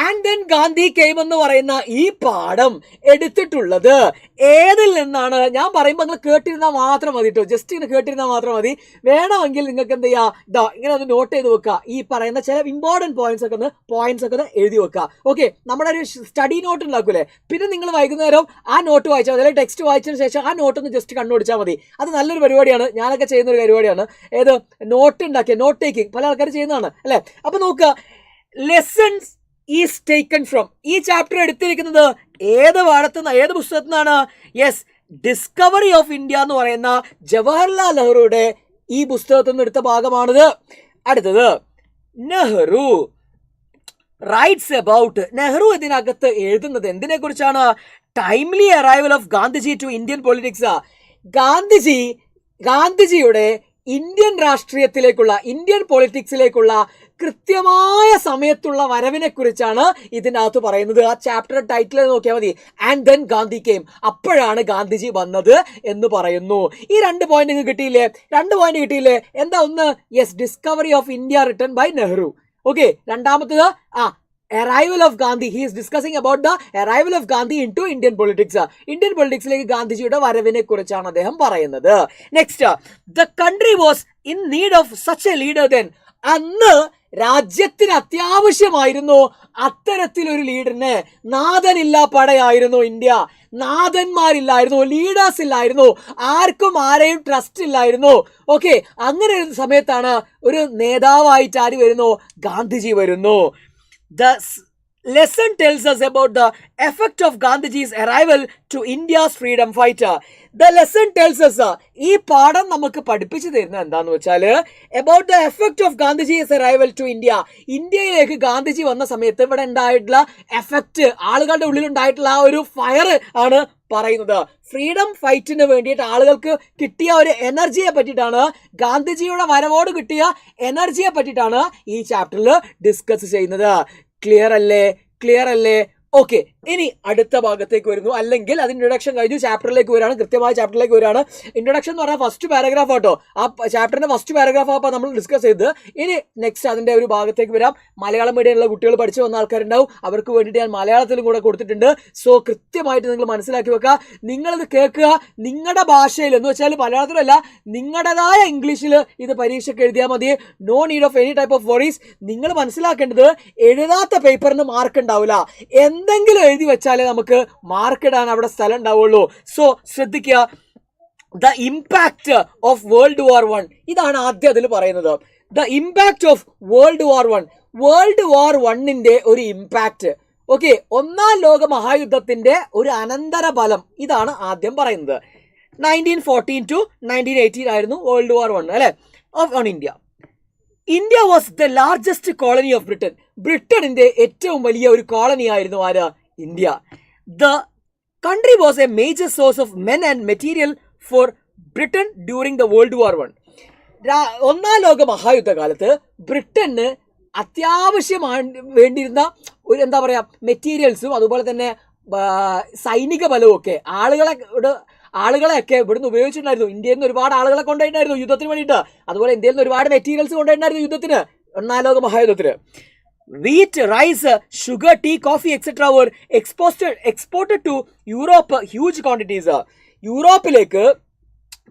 ആൻഡ് ദെൻ ഗാന്ധി കെയിം എന്ന് പറയുന്ന ഈ പാഠം എടുത്തിട്ടുള്ളത് ഏതിൽ നിന്നാണ്? ഞാൻ പറയുമ്പോൾ നിങ്ങൾ കേട്ടിരുന്നാൽ മാത്രം മതി കേട്ടോ, ജസ്റ്റ് ഇങ്ങനെ കേട്ടിരുന്നാൽ മാത്രം മതി. വേണമെങ്കിൽ നിങ്ങൾക്ക് എന്ത് ചെയ്യുക, ഇതാ ഇങ്ങനെ ഒന്ന് നോട്ട് ചെയ്ത് വെക്കുക. ഈ പറയുന്ന ചില ഇമ്പോർട്ടൻറ്റ് പോയിന്റ്സ് ഒക്കെ ഒന്ന് എഴുതി വെക്കുക. ഓക്കെ, നമ്മുടെ ഒരു സ്റ്റഡി നോട്ട് ഉണ്ടാക്കൂലേ, പിന്നെ നിങ്ങൾ വൈകുന്നേരം ആ നോട്ട് വായിച്ചാൽ മതി, അല്ലെങ്കിൽ ടെക്സ്റ്റ് വായിച്ചതിന് ശേഷം ആ നോട്ട് ഒന്ന് ജസ്റ്റ് കണ്ടുപിടിച്ചാൽ മതി. അത് നല്ലൊരു പരിപാടിയാണ്, ഞാനൊക്കെ ചെയ്യുന്ന ഒരു പരിപാടിയാണ്. ഏത് നോട്ട് ഉണ്ടാക്കിയ നോട്ട് ടേക്കിംഗ് പല ആൾക്കാർ ചെയ്യുന്നതാണ് അല്ലേ. അപ്പൊ നോക്കുക, ലെസൺസ് ഈസ് ടേക്കൺ ഫ്രം, ഈ ചാപ്റ്റർ എടുത്തിരിക്കുന്നത് ഏത് പുസ്തകത്തിൽ നിന്നാണ്? യെസ്, ഡിസ്കവറി ഓഫ് ഇന്ത്യ എന്ന് പറയുന്ന ജവഹർലാൽ നെഹ്റുയുടെ ഈ പുസ്തകത്തിൽ നിന്ന് എടുത്ത ഭാഗമാണിത്. അടുത്തത് നെഹ്റു റൈറ്റ്സ് അബൌട്ട്. നെഹ്റു ഇതിനകത്ത് എഴുതുന്നത് എന്തിനെ കുറിച്ചാണ്? Timely arrival of Gandhiji to Indian politics. ഗാന്ധിജിയുടെ ഇന്ത്യൻ രാഷ്ട്രീയത്തിലേക്കുള്ള, ഇന്ത്യൻ പൊളിറ്റിക്സിലേക്കുള്ള കൃത്യമായ സമയത്തുള്ള വരവിനെ കുറിച്ചാണ് ഇതിനകത്ത് പറയുന്നത്. ആ ചാപ്റ്റർ ടൈറ്റിൽ നോക്കിയാൽ മതി, ആൻഡ് ദെൻ ഗാന്ധി കെയിം. അപ്പോഴാണ് ഗാന്ധിജി വന്നത് എന്ന് പറയുന്നു. ഈ 2 പോയിന്റ് കിട്ടിയില്ലേ? 2 പോയിന്റ് കിട്ടിയില്ലേ? എന്താ? ഒന്ന്, yes, discovery of India written by Nehru. Okay, രണ്ടാമത്തത് arrival of Gandhi. He is discussing about the arrival of Gandhi into Indian politics. Indian പൊളിറ്റിക്സിലേക്ക് ഗാന്ധിജിയുടെ വരവിനെ കുറിച്ചാണ് അദ്ദേഹം പറയുന്നത്. Next, the country was in need of such a leader then. അന്ന് രാജ്യത്തിന് അത്യാവശ്യമായിരുന്നു അത്തരത്തിലൊരു ലീഡറിനെ. നാഥനില്ല പടയായിരുന്നു ഇന്ത്യ, നാഥന്മാരില്ലായിരുന്നു, ലീഡേഴ്സ് ഇല്ലായിരുന്നു, ആർക്കും ആരെയും ട്രസ്റ്റ് ഇല്ലായിരുന്നു. ഓക്കെ, അങ്ങനെ ഒരു സമയത്താണ് ഒരു നേതാവായിട്ട് ആര് വരുന്നു? ഗാന്ധിജി വരുന്നു. The lesson tells us about the effect of Gandhiji's arrival to India's freedom fighter. The lesson tells us, ഈ പാഠം നമുക്ക് പഠിപ്പിച്ചു തരുന്നത് എന്താന്ന് വെച്ചാൽ, about the effect of Gandhiji's arrival to India. ഇന്ത്യയിലേക്ക് ഗാന്ധിജി വന്ന സമയത്ത് ഇവിടെ ഉണ്ടായിട്ടുള്ള എഫക്റ്റ്, ആളുകളുടെ ഉള്ളിൽ ഉണ്ടായിട്ടുള്ള ആ ഒരു ഫയർ ആണ് പറയുന്നത്. ഫ്രീഡം ഫൈറ്റിന് വേണ്ടിയിട്ട് ആളുകൾക്ക് കിട്ടിയ ഒരു എനർജിയെ പറ്റിയിട്ടാണ്, ഗാന്ധിജിയുടെ വരവോട് കിട്ടിയ എനർജിയെ പറ്റിയിട്ടാണ് ഈ ചാപ്റ്ററിൽ ഡിസ്കസ് ചെയ്യുന്നത്. ക്ലിയർ അല്ലേ? ഓക്കെ, ഇനി അടുത്ത ഭാഗത്തേക്ക് വരുന്നു. അല്ലെങ്കിൽ അത് ഇൻട്രൊഡക്ഷൻ കഴിഞ്ഞു, ചാപ്റ്ററിലേക്ക് വരികയാണ്. കൃത്യമായ ചാപ്റ്ററിലേക്ക് വരികയാണ്. ഇൻട്രൊഡക്ഷൻ എന്ന് പറഞ്ഞാൽ ഫസ്റ്റ് പാരഗ്രാഫ് ആട്ടോ, ആ ചാപ്റ്ററിന്റെ ഫസ്റ്റ് പാരഗ്രാഫ് അപ്പോൾ നമ്മൾ ഡിസ്കസ് ചെയ്ത്. ഇനി നെക്സ്റ്റ് അതിന്റെ ഒരു ഭാഗത്തേക്ക് വരാം. മലയാളം മീഡിയമുള്ള കുട്ടികൾ പഠിച്ചു വന്ന ആൾക്കാരുണ്ടാവും, അവർക്ക് വേണ്ടിയിട്ട് ഞാൻ മലയാളത്തിലും കൂടെ കൊടുത്തിട്ടുണ്ട്. സോ കൃത്യമായിട്ട് നിങ്ങൾ മനസ്സിലാക്കി വെക്കുക. നിങ്ങളിത് കേൾക്കുക നിങ്ങളുടെ ഭാഷയിൽ, എന്ന് വെച്ചാൽ മലയാളത്തിലല്ല, നിങ്ങളുടേതായ ഇംഗ്ലീഷിൽ ഇത് പരീക്ഷയ്ക്ക് എഴുതിയാൽ മതി. No need of any type of worries. നിങ്ങൾ മനസ്സിലാക്കേണ്ടത്, എഴുതാത്ത പേപ്പറിന് മാർക്ക് ഉണ്ടാവില്ല, എന്തെങ്കിലും എഴുതി വെച്ചാലേ നമുക്ക് മാർക്ക് ഇടാൻ അവിടെ സ്ഥലം ഉണ്ടാവുള്ളൂ. സോ ശ്രദ്ധിക്കുക. The impact of world war 1, ഇതാണ് ആദ്യം അതിൽ പറയുന്നത്. The impact of world war 1. World war വണ്ണിന്റെ ഒരു ഇമ്പാക്ട്. ഓക്കെ, ഒന്നാം ലോക മഹായുദ്ധത്തിന്റെ ഒരു അനന്തര ഫലം ഇതാണ് ആദ്യം പറയുന്നത്. 1914 to 1918 ആയിരുന്നു വേൾഡ് വാർ വൺ അല്ലെ on India. India was the largest colony of Britain. ബ്രിട്ടനിന്റെ ഏറ്റവും വലിയ ഒരു കോളനി ആയിരുന്നു ആര്? India. The country was a major source of men and material for Britain during the world war one. ഒന്നാം ലോക മഹായുദ്ധകാലത്ത് ബ്രിട്ടന് അത്യാവശ്യമാണ് വേണ്ടിയിരുന്ന ഒരു എന്താ പറയാ മെറ്റീരിയൽസും അതുപോലെ തന്നെ സൈനിക ബലവും ഒക്കെ ആളുകളെയൊക്കെ ഇവിടുന്ന് ഉപയോഗിച്ചിട്ടുണ്ടായിരുന്നു. ഇന്ത്യയിൽ നിന്ന് ഒരുപാട് ആളുകളെ കൊണ്ടുപോയിട്ടുണ്ടായിരുന്നു യുദ്ധത്തിന് വേണ്ടിയിട്ട്. അതുപോലെ ഇന്ത്യയിൽ നിന്ന് ഒരുപാട് മെറ്റീരിയൽസ് കൊണ്ടുപോയിട്ടുണ്ടായിരുന്നു യുദ്ധത്തിന്, ഒന്നാം ലോക മഹായുദ്ധത്തിന്. Wheat, rice, sugar, tea, coffee etcetera were exported to Europe huge quantities. യൂറോപ്പിലേക്ക്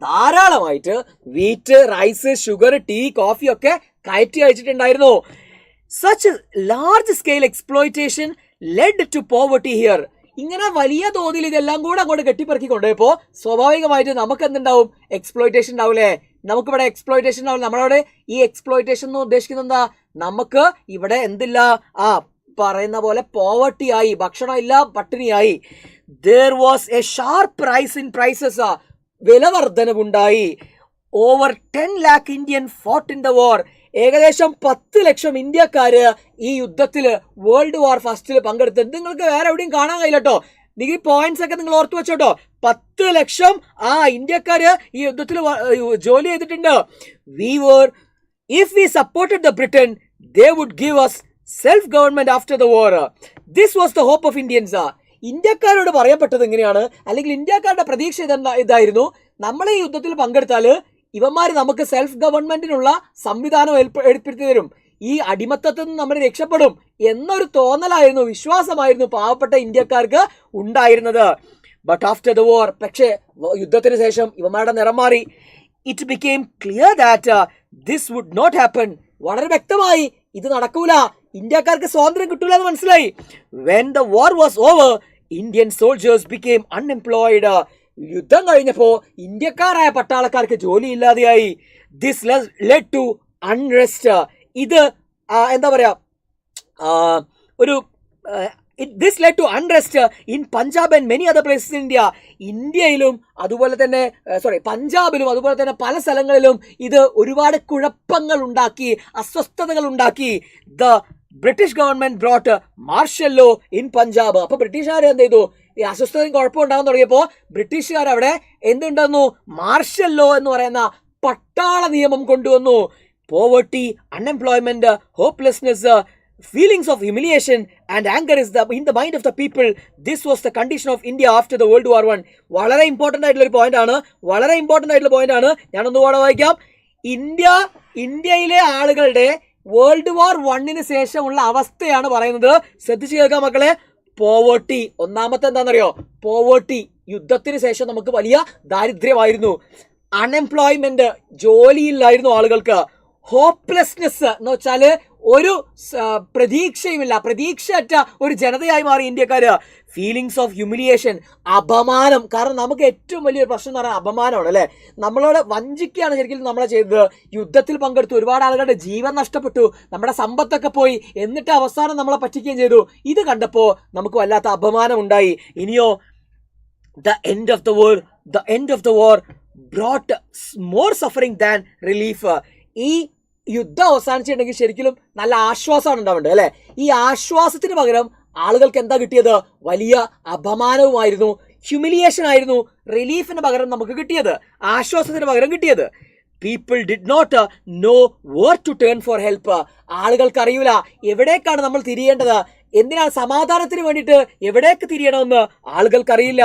ധാരാളമായിട്ട് wheat, rice, sugar, tea, coffee ഒക്കെ കയറ്റി അയച്ചിട്ടുണ്ടായിരുന്നു. Such large scale exploitation led to poverty here. ഇങ്ങനെ വലിയ തോതിൽ ഇതെല്ലാം കൂടെ അങ്ങോട്ട് കെട്ടിപ്പറക്കി കൊണ്ടുപോയപ്പോ സ്വാഭാവികമായിട്ട് നമുക്ക് എന്തുണ്ടാവും? എക്സ്പ്ലോയിറ്റേഷൻ ഉണ്ടാവില്ലേ? നമുക്കിവിടെ എക്സ്പ്ലോയിറ്റേഷൻ ഉണ്ടാവില്ല. നമ്മളവിടെ ഈ എക്സ്പ്ലോയിറ്റേഷൻ എന്ന് ഉദ്ദേശിക്കുന്നത് എന്താ? നമുക്ക് ഇവിടെ എന്തില്ല, പറയുന്ന പോലെ പോവർട്ടി ആയി, ഭക്ഷണം ഇല്ല, പട്ടിണിയായി. there was a sharp rise in prices. വില വർധനവുണ്ടായി. over 10 lakh Indian fought in the war. ഏകദേശം 10 ലക്ഷം ഇന്ത്യക്കാര് ഈ യുദ്ധത്തില് വേൾഡ് വാർ ഫസ്റ്റിൽ പങ്കെടുത്തത് നിങ്ങൾക്ക് വേറെ എവിടെയും കാണാൻ കഴിയില്ല കേട്ടോ. നിങ്ങൾ ഈ പോയിന്റ്സ് ഒക്കെ നിങ്ങൾ ഓർത്തു വെച്ചോട്ടോ. 10 ലക്ഷം ഇന്ത്യക്കാര് ഈ യുദ്ധത്തിൽ ജോലി ചെയ്തിട്ടുണ്ട്. if we supported the Britain, they would give us self-government after the war. This was the hope of Indians. ഇന്ത്യക്കാരോട് പറയപ്പെട്ടത് എങ്ങനെയാണ്, അല്ലെങ്കിൽ ഇന്ത്യക്കാരുടെ പ്രതീക്ഷ ഇതായിരുന്നു, നമ്മൾ ഈ യുദ്ധത്തിൽ പങ്കെടുത്താല് ഇവന്മാര് നമുക്ക് സെൽഫ് ഗവൺമെന്റിനുള്ള സംവിധാനം ഏർപ്പെടുത്തി തരും, ഈ അടിമത്തത്തിൽ നിന്ന് നമ്മൾ രക്ഷപ്പെടും എന്നൊരു തോന്നലായിരുന്നു, വിശ്വാസമായിരുന്നു പാവപ്പെട്ട ഇന്ത്യക്കാർക്ക് ഉണ്ടായിരുന്നത്. ബട്ട് ആഫ്റ്റർ ദ വാർ, പക്ഷേ യുദ്ധത്തിന് ശേഷം ഇവന്മാരുടെ നിറം മാറി. It became clear that this would not happen. വളരെ വ്യക്തമായി ഇത് നടക്കൂല, ഇന്ത്യക്കാർക്ക് സ്വാതന്ത്ര്യം കിട്ടൂല എന്ന് മനസ്സിലായി. When the war was over, Indian soldiers became unemployed. യുദ്ധം കഴിഞ്ഞപ്പോ ഇന്ത്യക്കാരായ പട്ടാളക്കാർക്ക് ജോലി ഇല്ലാതെയായി. This led to unrest. ഇത് എന്താ പറയാ, ഒരു this led to unrest in Punjab and many other places in India. ഇന്ത്യയിലും അതുപോലെ തന്നെ പഞ്ചാബിലും അതുപോലെ തന്നെ പല സ്ഥലങ്ങളിലും ഇത് ഒരുപാട് കുഴപ്പങ്ങൾ ഉണ്ടാക്കി, അസ്വസ്ഥതകൾ ഉണ്ടാക്കി. The British government brought marshal law in Punjab. അപ്പൊ ബ്രിട്ടീഷുകാർ എന്ത് ചെയ്തു? ഈ അസ്വസ്ഥതയും കുഴപ്പമുണ്ടാകാൻ തുടങ്ങിയപ്പോൾ ബ്രിട്ടീഷുകാർ അവിടെ എന്തുണ്ടെന്നു? മാർഷൽ ലോ എന്ന് പറയുന്ന പട്ടാള നിയമം കൊണ്ടുവന്നു. Poverty, unemployment, hopelessness, feelings of humiliation and anger is in the mind of the people. This was the condition of India after the World War I. വളരെ ഇമ്പോർട്ടൻ്റ് ആയിട്ടുള്ള ഒരു പോയിന്റ് ആണ്. ഞാനൊന്നുകൂടെ വായിക്കാം. ഇന്ത്യയിലെ ആളുകളുടെ വേൾഡ് വാർ വണ്ണിന് ശേഷമുള്ള അവസ്ഥയാണ് പറയുന്നത്. ശ്രദ്ധിച്ചു കേൾക്കാം മക്കളെ. പോവർട്ടി, ഒന്നാമത്തെ എന്താണെന്നറിയോ? പോവർട്ടി, യുദ്ധത്തിന് ശേഷം നമുക്ക് വലിയ ദാരിദ്ര്യമായിരുന്നു. അൺഎംപ്ലോയ്മെന്റ്, ജോലിയില്ലായിരുന്നു ആളുകൾക്ക്. ഹോപ്പ്ലെസ്നെസ് എന്ന് വെച്ചാല് ഒരു പ്രതീക്ഷയുമില്ല, പ്രതീക്ഷയറ്റ ഒരു ജനതയായി മാറി ഇന്ത്യക്കാര്. ഫീലിങ്സ് ഓഫ് ഹ്യൂമിലിയേഷൻ, അപമാനം. കാരണം നമുക്ക് ഏറ്റവും വലിയൊരു പ്രശ്നം എന്ന് പറയുന്നത് അപമാനമാണ് അല്ലെ. നമ്മളോട് വഞ്ചിക്കുകയാണ് ശരിക്കും നമ്മളെ ചെയ്തത്. യുദ്ധത്തിൽ പങ്കെടുത്തു, ഒരുപാട് ആളുകളുടെ ജീവൻ നഷ്ടപ്പെട്ടു, നമ്മുടെ സമ്പത്തൊക്കെ പോയി, എന്നിട്ട് അവസാനം നമ്മളെ പറ്റിക്കുകയും ചെയ്തു. ഇത് കണ്ടപ്പോ നമുക്ക് വല്ലാത്ത അപമാനം ഉണ്ടായി. ഇനിയോ the end of the war brought more suffering than relief. ഈ യുദ്ധം അവസാനിച്ചിട്ടുണ്ടെങ്കിൽ ശരിക്കും നല്ല ആശ്വാസമാണ് ഉണ്ടാവേണ്ടത് അല്ലെ. ഈ ആശ്വാസത്തിന് പകരം ആളുകൾക്ക് എന്താ കിട്ടിയത്? വലിയ അപമാനവുമായിരുന്നു, ഹ്യൂമിലിയേഷൻ ആയിരുന്നു. റിലീഫിന് പകരം നമുക്ക് കിട്ടിയത്, ആശ്വാസത്തിന് പകരം കിട്ടിയത്. People did not know where to turn for help. ആളുകൾക്ക് അറിയൂല എവിടേക്കാണ് നമ്മൾ തിരിയേണ്ടത്, എന്തിനാണ് സമാധാനത്തിന് വേണ്ടിയിട്ട് എവിടേക്ക് തിരിയണമെന്ന് ആളുകൾക്കറിയില്ല.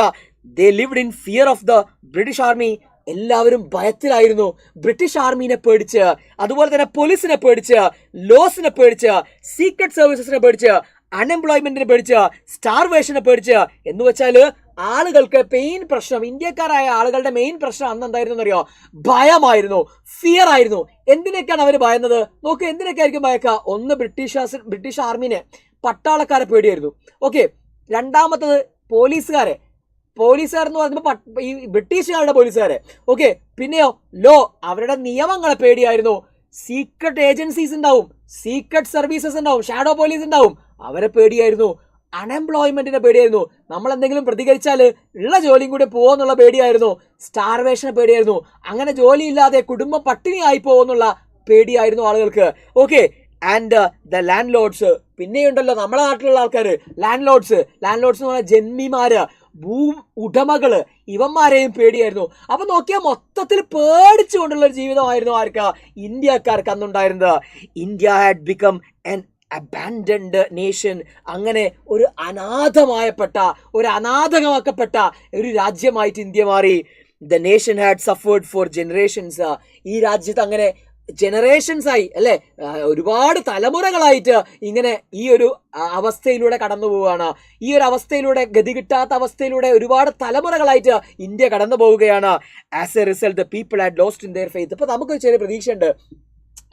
They lived in fear of the British army. എല്ലാവരും ഭയത്തിലായിരുന്നു. ബ്രിട്ടീഷ് ആർമീനെ പേടിച്ച്, അതുപോലെ തന്നെ പോലീസിനെ പേടിച്ച്, ലോസിനെ പേടിച്ച്, സീക്രട്ട് സർവീസസിനെ പേടിച്ച്, അൺഎംപ്ലോയ്മെന്റിനെ പേടിച്ച്, സ്റ്റാർവേഷനെ പേടിച്ച്. എന്ന് വെച്ചാൽ ആളുകൾക്ക് മെയിൻ പ്രശ്നം, ഇന്ത്യക്കാരായ ആളുകളുടെ മെയിൻ പ്രശ്നം അന്ന് എന്തായിരുന്നു അറിയോ? ഭയമായിരുന്നു, ഫിയർ ആയിരുന്നു. എന്തിനൊക്കെയാണ് അവർ ഭയന്നത്? നോക്ക്, എന്തിനൊക്കെ ആയിരിക്കും ഭയക്കുക? ഒന്ന്, ബ്രിട്ടീഷ് ആർമീനെ, പട്ടാളക്കാരെ പേടിയായിരുന്നു. ഓക്കെ, രണ്ടാമത്തത് പോലീസുകാരെന്ന് പറയുമ്പോൾ ഈ ബ്രിട്ടീഷുകാരുടെ പോലീസുകാരെ. ഓക്കെ, പിന്നെയോ ലോ, അവരുടെ നിയമങ്ങളെ പേടിയായിരുന്നു. സീക്രട്ട് ഏജൻസീസ് ഉണ്ടാവും, സീക്രട്ട് സർവീസസ് ഉണ്ടാവും, ഷാഡോ പോലീസ് ഉണ്ടാവും. അവരെ പേടിയായിരുന്നു. അൺഎംപ്ലോയ്മെന്റിനെ പേടിയായിരുന്നു. നമ്മൾ എന്തെങ്കിലും പ്രതികരിച്ചാൽ ഉള്ള ജോലിയും കൂടി പോകുന്നുള്ള പേടിയായിരുന്നു. സ്റ്റാർവേഷനെ പേടിയായിരുന്നു. അങ്ങനെ ജോലിയില്ലാതെ കുടുംബം പട്ടിണിയായി പോകുന്നുള്ള പേടിയായിരുന്നു ആളുകൾക്ക്. Okay, and the landlords. പിന്നെയുണ്ടല്ലോ നമ്മുടെ നാട്ടിലുള്ള ആൾക്കാർ, ലാൻഡ് ലോഡ്സ് എന്ന് പറഞ്ഞാൽ ജന്മിമാര്, ഉടമകള്, ഇവന്മാരെയും പേടിയായിരുന്നു. അപ്പൊ നോക്കിയാൽ മൊത്തത്തിൽ പേടിച്ചുകൊണ്ടുള്ള ഒരു ജീവിതമായിരുന്നു ആർക്കാ? ഇന്ത്യക്കാർക്ക് അന്നുണ്ടായിരുന്നത്. India had become an abandoned nation. അങ്ങനെ ഒരു അനാഥമാക്കപ്പെട്ട ഒരു രാജ്യമായിട്ട് ഇന്ത്യ മാറി. The nation had suffered for generations. ഈ രാജ്യത്ത് അങ്ങനെ ജനറേഷൻസ് ആയി, അല്ലെ, ഒരുപാട് തലമുറകളായിട്ട് ഇങ്ങനെ ഈ ഒരു അവസ്ഥയിലൂടെ കടന്നു പോവുകയാണ്. ഈ ഒരു അവസ്ഥയിലൂടെ, ഗതി കിട്ടാത്ത അവസ്ഥയിലൂടെ ഒരുപാട് തലമുറകളായിട്ട് ഇന്ത്യ കടന്നു പോവുകയാണ്. As A result the people had lost in there faith. ഇപ്പൊ നമുക്കൊരു ചെറിയ പ്രതീക്ഷയുണ്ട്,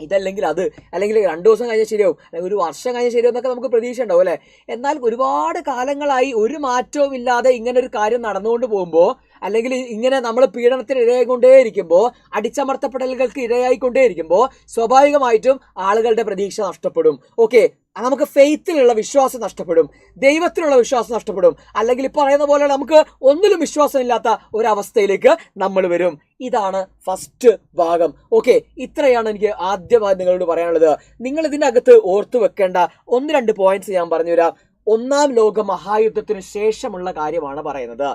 ഇതല്ലെങ്കിൽ അത്, അല്ലെങ്കിൽ 2 ദിവസം കഴിഞ്ഞാൽ ശരിയാവും, അല്ലെങ്കിൽ 1 വർഷം കഴിഞ്ഞാൽ ശരിയാവും എന്നൊക്കെ നമുക്ക് പ്രതീക്ഷ ഉണ്ടാവും, അല്ലെ. എന്നാൽ ഒരുപാട് കാലങ്ങളായി ഒരു മാറ്റവും ഇല്ലാതെ ഇങ്ങനെ ഒരു കാര്യം നടന്നുകൊണ്ട് പോകുമ്പോൾ, അല്ലെങ്കിൽ ഇങ്ങനെ നമ്മൾ പീഡനത്തിന് ഇരയായിക്കൊണ്ടേയിരിക്കുമ്പോൾ, അടിച്ചമർത്തപ്പെടലുകൾക്ക് ഇരയായിക്കൊണ്ടേയിരിക്കുമ്പോൾ സ്വാഭാവികമായിട്ടും ആളുകളുടെ പ്രതീക്ഷ നഷ്ടപ്പെടും. ഓക്കെ, നമുക്ക് ഫെയ്ത്തിലുള്ള വിശ്വാസം നഷ്ടപ്പെടും, ദൈവത്തിലുള്ള വിശ്വാസം നഷ്ടപ്പെടും, അല്ലെങ്കിൽ പറയുന്ന പോലെ നമുക്ക് ഒന്നിലും വിശ്വാസമില്ലാത്ത ഒരവസ്ഥയിലേക്ക് നമ്മൾ വരും. ഇതാണ് ഫസ്റ്റ് ഭാഗം. ഓക്കെ, ഇത്രയാണ് എനിക്ക് ആദ്യമായി നിങ്ങളോട് പറയാനുള്ളത്. നിങ്ങൾ ഇതിനകത്ത് ഓർത്തു വെക്കേണ്ട 1-2 പോയിന്റ്സ് ഞാൻ പറഞ്ഞുതരാം. 1-ാം ലോക മഹായുദ്ധത്തിന് ശേഷമുള്ള കാര്യമാണ് പറയുന്നത്.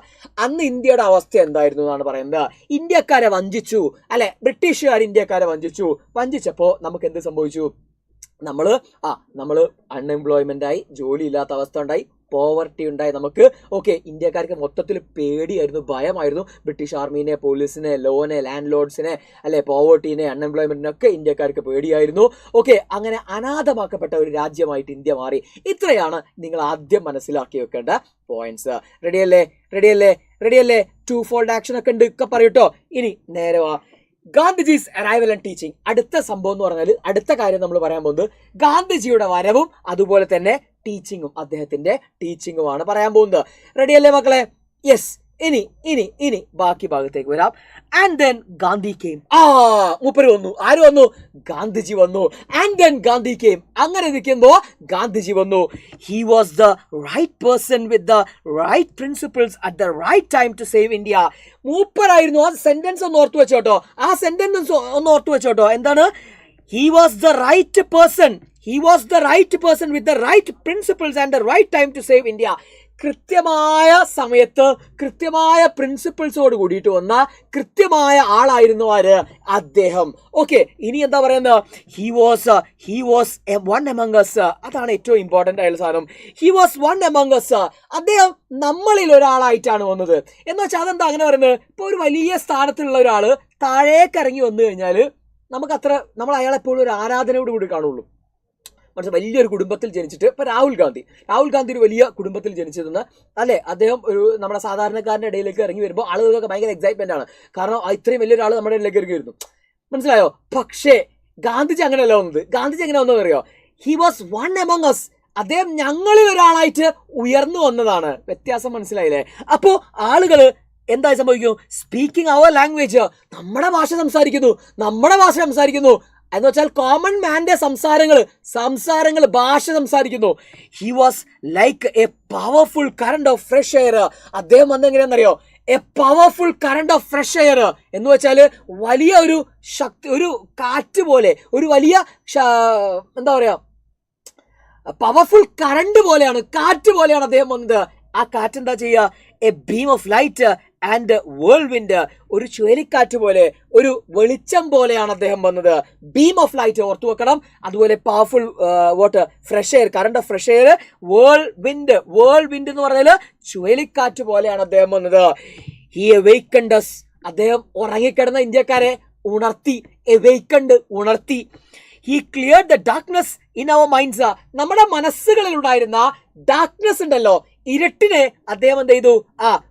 അന്ന് ഇന്ത്യയുടെ അവസ്ഥ എന്തായിരുന്നു എന്നാണ് പറയുന്നത്. ഇന്ത്യക്കാരെ വഞ്ചിച്ചു, അല്ലെ, ബ്രിട്ടീഷുകാർ ഇന്ത്യക്കാരെ വഞ്ചിച്ചപ്പോൾ നമുക്ക് എന്ത് സംഭവിച്ചു? നമ്മള് അൺഎംപ്ലോയ്മെന്റ് ആയി, ജോലി ഇല്ലാത്ത അവസ്ഥ ഉണ്ടായി, പോവർട്ടി ഉണ്ടായി നമുക്ക്. ഓക്കെ, ഇന്ത്യക്കാർക്ക് മൊത്തത്തിൽ പേടിയായിരുന്നു, ഭയമായിരുന്നു. ബ്രിട്ടീഷ് ആർമീനെ, പോലീസിനെ, ലോനെ, ലാൻഡ് ലോഡ്സിനെ, അല്ലെ, പോവർട്ടീനെ, അൺഎംപ്ലോയ്മെന്റിനൊക്കെ ഇന്ത്യക്കാർക്ക് പേടിയായിരുന്നു. ഓക്കെ, അങ്ങനെ അനാഥമാക്കപ്പെട്ട ഒരു രാജ്യമായിട്ട് ഇന്ത്യ മാറി. ഇത്രയാണ് നിങ്ങൾ ആദ്യം മനസ്സിലാക്കി വെക്കേണ്ട പോയിന്റ്സ്. റെഡിയല്ലേ? 2-fold ആക്ഷൻ ഒക്കെ ഉണ്ട്, ഒക്കെ പറയൂട്ടോ. ഇനി നേരെ വാ. Gandhiji's arrival and teaching. അടുത്ത സംഭവം എന്ന് പറഞ്ഞാൽ, അടുത്ത കാര്യം നമ്മൾ പറയാൻ പോകുന്നത് ഗാന്ധിജിയുടെ വരവും അതുപോലെ തന്നെ ടീച്ചിങ്ങും, അദ്ദേഹത്തിന്റെ ടീച്ചിങ്ങുമാണ് പറയാൻ പോകുന്നത്. റെഡിയല്ലേ മക്കളെ? യെസ്. ഇനി ബാക്കി ഭാഗത്തേക്ക് വരാം. And then Gandhi came. മൂപ്പര് വന്നു. ആര് വന്നു? ഗാന്ധിജി വന്നു. And then Gandhi came. അങ്ങനെ ഇരിക്കുമ്പോ ഗാന്ധിജി വന്നു. He was the right person with the right principles at the right time to save India. മൂപ്പരായിരുന്നു. ആ സെന്റൻസ് ഒന്ന് ഓർത്തു വെച്ചോട്ടോ. എന്താണ്? He was the right person with the right principles and the right time to save India. കൃത്യമായ സമയത്ത് കൃത്യമായ പ്രിൻസിപ്പിൾസോട് കൂടിയിട്ട് വന്ന കൃത്യമായ ആളായിരുന്നു ആര്? അദ്ദേഹം. ഓക്കെ, ഇനി എന്താ പറയുന്നത്? He was one among us. അതാണ് ഏറ്റവും ഇമ്പോർട്ടന്റ് ആയ സാധനം. He was one among us. അദ്ദേഹം നമ്മളിൽ ഒരാളായിട്ടാണ് വന്നത്. എന്ന് വെച്ചാൽ അതെന്താ അങ്ങനെ പറയുന്നത്? ഇപ്പൊ ഒരു വലിയ സ്ഥാനത്തുള്ള ഒരാള് താഴേക്ക് ഇറങ്ങി വന്നു കഴിഞ്ഞാൽ നമ്മൾ അയാളെപ്പോഴും ഒരു ആരാധനയോട് കൂടി കാണുള്ളൂ. പക്ഷെ വലിയൊരു കുടുംബത്തിൽ ജനിച്ചിട്ട്, ഇപ്പൊ രാഹുൽ ഗാന്ധി ഒരു വലിയ കുടുംബത്തിൽ ജനിച്ചതെന്ന്, അല്ലെ, അദ്ദേഹം ഒരു നമ്മുടെ സാധാരണക്കാരന്റെ ഇടയിലേക്ക് ഇറങ്ങി വരുമ്പോൾ ആളുകൾക്കൊക്കെ ഭയങ്കര എക്സൈറ്റ്മെന്റ് ആണ്. കാരണം ഇത്രയും വലിയൊരാൾ നമ്മുടെ ഇടയിലേക്ക് ഇറങ്ങി വരുന്നു. മനസ്സിലായോ? പക്ഷേ ഗാന്ധിജി അങ്ങനെയല്ല വന്നത്. ഗാന്ധിജി എങ്ങനെ വന്നത് അറിയോ? He was one among us. അദ്ദേഹം ഞങ്ങളിൽ ഒരാളായിട്ട് ഉയർന്നു വന്നതാണ്. വ്യത്യാസം മനസ്സിലായില്ലേ? അപ്പോ ആളുകള് എന്തായി സംഭവിക്കും? സ്പീക്കിംഗ് അവർ ലാംഗ്വേജ്, നമ്മുടെ ഭാഷ സംസാരിക്കുന്നു എന്ന് വെച്ചാൽ കോമൺ മാന്റെ സംസാരങ്ങൾ ഭാഷ സംസാരിക്കുന്നു. He was like a powerful current of fresh air. അദ്ദേഹം വന്ന് എങ്ങനെയാണെന്നറിയോ? A powerful current of fresh air എന്ന് വെച്ചാൽ വലിയ ഒരു ശക്തി, ഒരു കാറ്റ് പോലെ, ഒരു വലിയ എന്താ പറയാ, പവർഫുൾ കറണ്ട് പോലെയാണ്, കാറ്റ് പോലെയാണ് അദ്ദേഹം വന്നത്. ആ കാറ്റ് എന്താ ചെയ്യുക? A beam of light and whirlwind, ഒരു ചുഴലിക്കാറ്റ് പോലെ, ഒരു വെളിച്ചം പോലെയാണ് അദ്ദേഹം വന്നത്. ബീം ഓഫ് ലൈറ്റ് ഓർത്തു വെക്കണം. അതുപോലെ powerful fresh air, current of fresh air. Whirlwind എന്ന് പറഞ്ഞാൽ ചുഴലിക്കാറ്റ് പോലെയാണ് അദ്ദേഹം വന്നത്. He awakened us. അദ്ദേഹം ഉറങ്ങിക്കിടന്ന ഇന്ത്യക്കാരെ ഉണർത്തി. He cleared the darkness in our minds. നമ്മുടെ മനസ്സുകളിൽ ഉണ്ടായിരുന്ന ഡാർക്ക്നെസ് ഉണ്ടല്ലോ, ഇരുട്ടിനെ അദ്ദേഹം എന്ത് ചെയ്തു?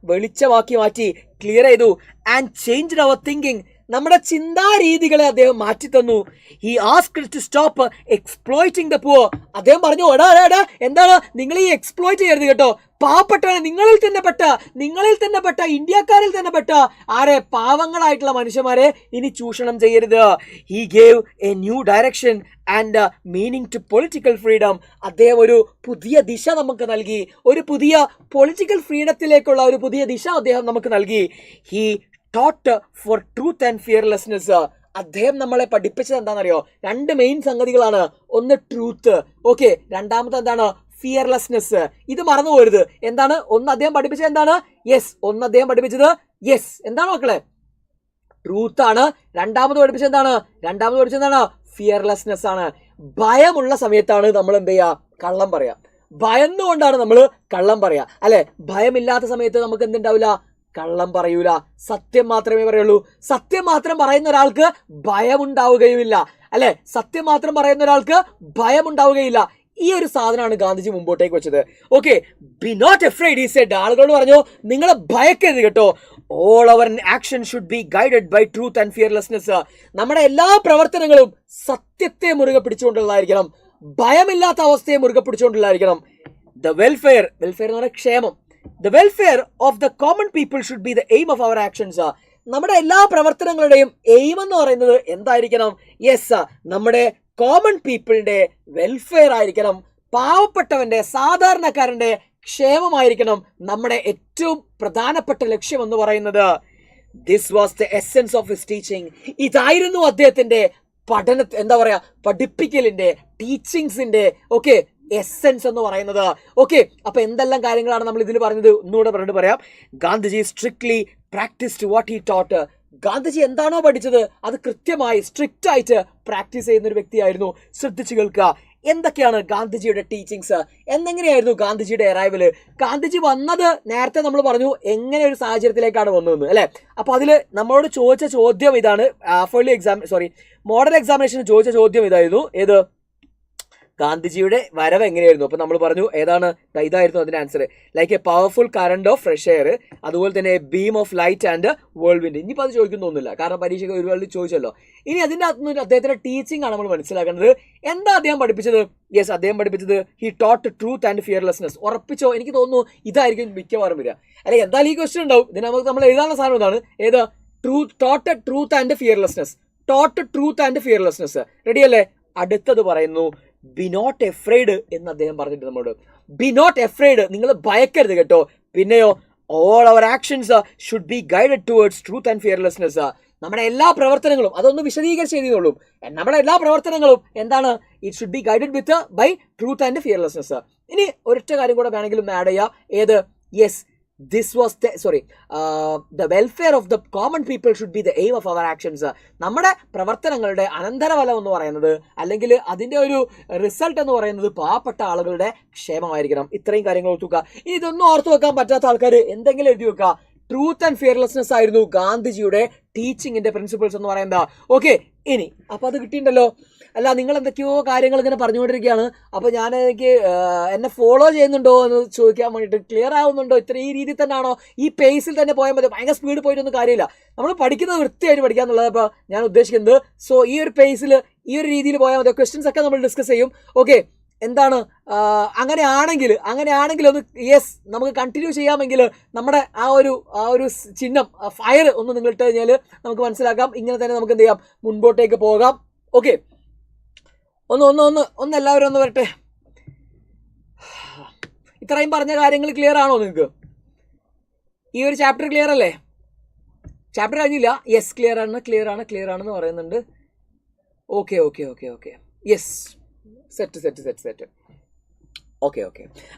വെളിച്ചമാക്കി മാറ്റി, ക്ലിയർ ചെയ്തു. And changed our thinking. നമ്മുടെ ചിന്താരീതികളെ അദ്ദേഹം മാറ്റിത്തന്നു. He asked to stop exploiting the poor. അദ്ദേഹം പറഞ്ഞു, എടാ എന്താണ് നിങ്ങൾ ഈ എക്സ്പ്ലോയിറ്റ് ചെയ്യരുത് കേട്ടോ, പാവപ്പെട്ടവനെ നിങ്ങളിൽ തന്നെ പെട്ട ഇന്ത്യക്കാരിൽ തന്നെ പെട്ട ആരെ പാവങ്ങളായിട്ടുള്ള മനുഷ്യന്മാരെ ഇനി ചൂഷണം ചെയ്യരുത്. He gave a new direction and meaning to political freedom. അദ്ദേഹം ഒരു പുതിയ ദിശ നമുക്ക് നൽകി, ഒരു പുതിയ പൊളിറ്റിക്കൽ ഫ്രീഡത്തിലേക്കുള്ള ഒരു പുതിയ ദിശ അദ്ദേഹം നമുക്ക് നൽകി. He taught for truth and fearlessness. അദ്ദേഹം നമ്മളെ പഠിപ്പിച്ചത് എന്താണെന്നറിയോ? 2 മെയിൻ സംഗതികളാണ്. ഒന്ന് ട്രൂത്ത്, ഓക്കെ, രണ്ടാമത്തെ എന്താണ്? ഫിയർലെസ്നെസ്. ഇത് മറന്നു പോരുത്. എന്താണ് ഒന്ന് അദ്ദേഹം പഠിപ്പിച്ചത്? എന്താണ്? അദ്ദേഹം പഠിപ്പിച്ചത് എന്താണ് മക്കളെ? ട്രൂത്ത് ആണ്. രണ്ടാമത് പഠിപ്പിച്ചത് എന്താണ്? ഫിയർലെസ്നെസ് ആണ്. ഭയമുള്ള സമയത്താണ് നമ്മൾ എന്ത് ചെയ്യുക? കള്ളം പറയാ. ഭയന്നുകൊണ്ടാണ് നമ്മൾ കള്ളം പറയാ, അല്ലെ? ഭയമില്ലാത്ത സമയത്ത് നമുക്ക് എന്തുണ്ടാവില്ല? കള്ളം പറയൂല, സത്യം മാത്രമേ പറയുള്ളൂ. സത്യം മാത്രം പറയുന്ന ഒരാൾക്ക് ഭയമുണ്ടാവുകയുമില്ല, അല്ലെ? സത്യം മാത്രം പറയുന്ന ഒരാൾക്ക് ഭയമുണ്ടാവുകയില്ല. ഈ ഒരു സാധനമാണ് ഗാന്ധിജി മുമ്പോട്ടേക്ക് വെച്ചത്. Okay, be not afraid he said. ആളുകളോട് പറഞ്ഞു, നിങ്ങളെ ഭയക്കരുത് കേട്ടോ. All our action should be guided by truth and fearlessness. നമ്മുടെ എല്ലാ പ്രവർത്തനങ്ങളും സത്യത്തെ മുറുകെ പിടിച്ചുകൊണ്ടുള്ളതായിരിക്കണം, ഭയമില്ലാത്ത അവസ്ഥയെ മുറുകെ പിടിച്ചുകൊണ്ടുള്ളതായിരിക്കണം. ദ വെൽഫെയർ എന്ന് പറഞ്ഞാൽ ക്ഷേമം. The welfare of the common people should be the aim of our actions. നമ്മുടെ എല്ലാ പ്രവർത്തനങ്ങളുടെയും എയിം എന്ന് പറയുന്നത് എന്തായിരിക്കണം? നമ്മുടെ കോമൺ പീപ്പിളിന്റെ വെൽഫെയർ ആയിരിക്കണം. പാവപ്പെട്ടവന്റെ, സാധാരണക്കാരന്റെ ക്ഷേമമായിരിക്കണം നമ്മുടെ ഏറ്റവും പ്രധാനപ്പെട്ട ലക്ഷ്യം എന്ന് പറയുന്നത്. This was the essence of his teaching. ഇതായിരുന്നു അദ്ദേഹത്തിന്റെ പഠിപ്പിക്കലിന്റെ, ടീച്ചിങ്സിന്റെ എസെൻസ് എന്ന് പറയുന്നത്. ഓക്കെ, അപ്പൊ എന്തെല്ലാം കാര്യങ്ങളാണ് നമ്മൾ ഇതിൽ പറഞ്ഞത്? ഒന്നുകൂടെ പറഞ്ഞിട്ട് പറയാം. Gandhiji strictly practised what he taught. Gandhiji എന്താണോ പഠിച്ചത് അത് കൃത്യമായി സ്ട്രിക്റ്റ് ആയിട്ട് പ്രാക്ടീസ് ചെയ്യുന്ന ഒരു വ്യക്തിയായിരുന്നു. ശ്രദ്ധിച്ചു കേൾക്കുക. എന്തൊക്കെയാണ് ഗാന്ധിജിയുടെ ടീച്ചിങ്സ്? എന്നെങ്ങനെയായിരുന്നു ഗാന്ധിജിയുടെ അറൈവല്? ഗാന്ധിജി വന്നത് നേരത്തെ നമ്മൾ പറഞ്ഞു എങ്ങനെ ഒരു സാഹചര്യത്തിലേക്കാണ് വന്നതെന്ന്, അല്ലെ? അപ്പൊ അതില് നമ്മളോട് ചോദിച്ച ചോദ്യം ഇതാണ്. മോഡൽ എക്സാമിനേഷന് ചോദിച്ച ചോദ്യം ഇതായിരുന്നു. ഏത്? ഗാന്ധിജിയുടെ വരവ് എങ്ങനെയായിരുന്നു? അപ്പൊ നമ്മൾ പറഞ്ഞു ഇതായിരുന്നു അതിന്റെ answer. Like a powerful current of fresh air, അതുപോലെ തന്നെ beam of light and world wind. ഇനിയിപ്പോൾ അത് ചോദിക്കുന്നൊന്നുമില്ല, കാരണം പരീക്ഷയ്ക്ക് ഒരുപാട് ചോദിച്ചല്ലോ. ഇനി അതിൻ്റെ അകത്തുനിന്ന് അദ്ദേഹത്തിന്റെ ടീച്ചിങ് ആണ് നമ്മൾ മനസ്സിലാക്കേണ്ടത്. എന്താ അദ്ദേഹം പഠിപ്പിച്ചത്? അദ്ദേഹം പഠിപ്പിച്ചത് he taught truth and fearlessness. ഉറപ്പിച്ചോ? എനിക്ക് തോന്നുന്നു ഇതായിരിക്കും മിക്കവാറും വരിക. അല്ലെങ്കിൽ എന്തായാലും ഈ ക്വസ്റ്റ്യൻ ഉണ്ടാവും. ഇതിനകത്ത് നമ്മൾ എഴുതാനുള്ള സാധനം ഇതാണ്. Taught truth and fearlessness. Ready അല്ലേ? അടുത്തത് പറയുന്നു ബി നോട്ട് എഫ്രൈഡ് എന്ന് അദ്ദേഹം പറഞ്ഞിട്ട് നമ്മളോട്. ബി നോട്ട് എഫ്രൈഡ്, നിങ്ങൾ ഭയക്കരുത് കേട്ടോ. പിന്നെയോ, all our actions should be guided towards truth and fearlessness. നമ്മുടെ എല്ലാ പ്രവർത്തനങ്ങളും, അതൊന്ന് വിശദീകരിച്ച് എഴുതിയുള്ളൂ. നമ്മുടെ എല്ലാ പ്രവർത്തനങ്ങളും എന്താണ്? It should be guided with by truth and fearlessness. ഇനി ഒരൊറ്റ കാര്യം കൂടെ വേണമെങ്കിലും ആഡ് ചെയ്യാം. ഏത്? the welfare of the common people should be the aim of our actions. നമ്മുടെ പ്രവർത്തനങ്ങളുടെ അനന്തരഫലം എന്ന് പറയുന്നത്, അല്ലെങ്കിൽ അതിന്റെ ഒരു റിസൾട്ട് എന്ന് പറയുന്നത് പാവപ്പെട്ട ആളുകളുടെ ക്ഷേമമായിരിക്കണം. ഇത്രയും കാര്യങ്ങൾ ഓർത്തു വെക്കുക. ഇനി ഇതൊന്നും ഓർത്തു വെക്കാൻ പറ്റാത്ത ആൾക്കാർ എന്തെങ്കിലും എഴുതി വെക്കുക. ട്രൂത്ത് ആൻഡ് ഫിയർലെസ്നെസ് ആയിരുന്നു ഗാന്ധിജിയുടെ ടീച്ചിങ്ങിന്റെ പ്രിൻസിപ്പിൾസ് എന്ന് പറയുന്നത്. ഓക്കെ, ഇനി അപ്പൊ അത് കിട്ടിയിട്ടുണ്ടല്ലോ. അല്ല, നിങ്ങൾ എന്തൊക്കെയോ കാര്യങ്ങൾ ഇങ്ങനെ പറഞ്ഞുകൊണ്ടിരിക്കുകയാണ്. അപ്പോൾ എനിക്ക് എന്നെ ഫോളോ ചെയ്യുന്നുണ്ടോ എന്ന് ചോദിക്കാൻ വേണ്ടിയിട്ട്, ക്ലിയർ ആവുന്നുണ്ടോ? ഈ രീതിയിൽ തന്നെയാണോ? ഈ പേസിൽ തന്നെ പോയാൽ മതി. ഭയങ്കര സ്പീഡ് പോയിട്ടൊന്നും കാര്യമില്ല. നമ്മൾ പഠിക്കുന്നത് വൃത്തിയായിട്ട് പഠിക്കാന്നുള്ളത് അപ്പോൾ ഞാൻ ഉദ്ദേശിക്കുന്നത്. സോ ഈ ഒരു പേസിൽ, ഈ ഒരു രീതിയിൽ പോയാൽ മതി. ക്വസ്റ്റ്യൻസ് ഒക്കെ നമ്മൾ ഡിസ്കസ് ചെയ്യും. ഓക്കെ, എന്താണ് അങ്ങനെയാണെങ്കിൽ ഒന്ന് നമുക്ക് കണ്ടിന്യൂ ചെയ്യാമെങ്കിൽ നമ്മുടെ ആ ഒരു ചിഹ്നം ഫയർ ഒന്ന് നിങ്ങൾ ഇട്ട് കഴിഞ്ഞാൽ നമുക്ക് മനസ്സിലാക്കാം. ഇങ്ങനെ തന്നെ നമുക്ക് എന്ത് ചെയ്യാം? മുൻപോട്ടേക്ക് പോകാം. ഓക്കെ, ഒന്ന് എല്ലാവരും ഒന്ന് വരട്ടെ. ഇത്രയും പറഞ്ഞ കാര്യങ്ങൾ ക്ലിയർ ആണോ നിങ്ങൾക്ക്? ഈ ഒരു ചാപ്റ്റർ ക്ലിയർ അല്ലേ? ചാപ്റ്റർ കഴിഞ്ഞില്ല? ക്ലിയർ ആണെന്ന് പറയുന്നുണ്ട്. Okay, set. ഓക്കെ.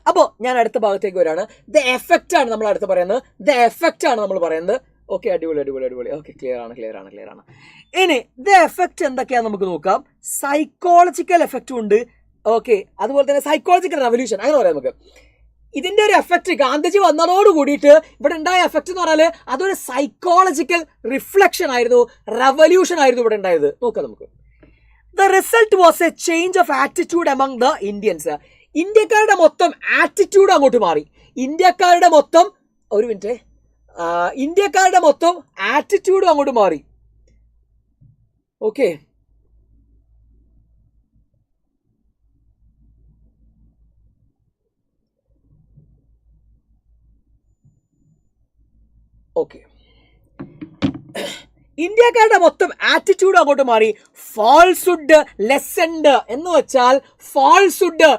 അപ്പോൾ ഞാൻ അടുത്ത ഭാഗത്തേക്ക് വരാണ്. ദ എഫക്റ്റ് ആണ് നമ്മൾ അടുത്ത് പറയുന്നത്. ഓക്കെ, അടിപൊളി. ഓക്കെ, ക്ലിയർ ആണ്. ഇനി ദ എഫക്റ്റ് എന്തൊക്കെയാ നമുക്ക് നോക്കാം. സൈക്കോളജിക്കൽ എഫക്റ്റും ഉണ്ട്. ഓക്കെ, അതുപോലെ തന്നെ സൈക്കോളജിക്കൽ റെവല്യൂഷൻ, അങ്ങനെ പറയാം നമുക്ക്. ഇതിന്റെ ഒരു എഫക്റ്റ് ഗാന്ധിജി വന്നതോട് കൂടിയിട്ട് ഇവിടെ ഉണ്ടായ എഫക്റ്റ് എന്ന് പറഞ്ഞാൽ അതൊരു സൈക്കോളജിക്കൽ റിഫ്ലക്ഷൻ ആയിരുന്നു, റെവല്യൂഷൻ ആയിരുന്നു ഇവിടെ ഉണ്ടായത്. നോക്കാം നമുക്ക്. The result was A change of attitude among the Indians. ഇന്ത്യക്കാരുടെ മൊത്തം ആറ്റിറ്റ്യൂഡ് അങ്ങോട്ട് മാറി. ഇന്ത്യക്കാരുടെ മൊത്തം ആറ്റിറ്റ്യൂഡും അങ്ങോട്ട് മാറി. ഓക്കെ. ഓക്കെ, ഇന്ത്യക്കാരുടെ മൊത്തം ആറ്റിറ്റ്യൂഡ് അങ്ങോട്ട് മാറി. ഫാൾസ്ഹുഡ് ലെസൻഡ് എന്ന് വെച്ചാൽ ഫാൾസ്ഹുഡ്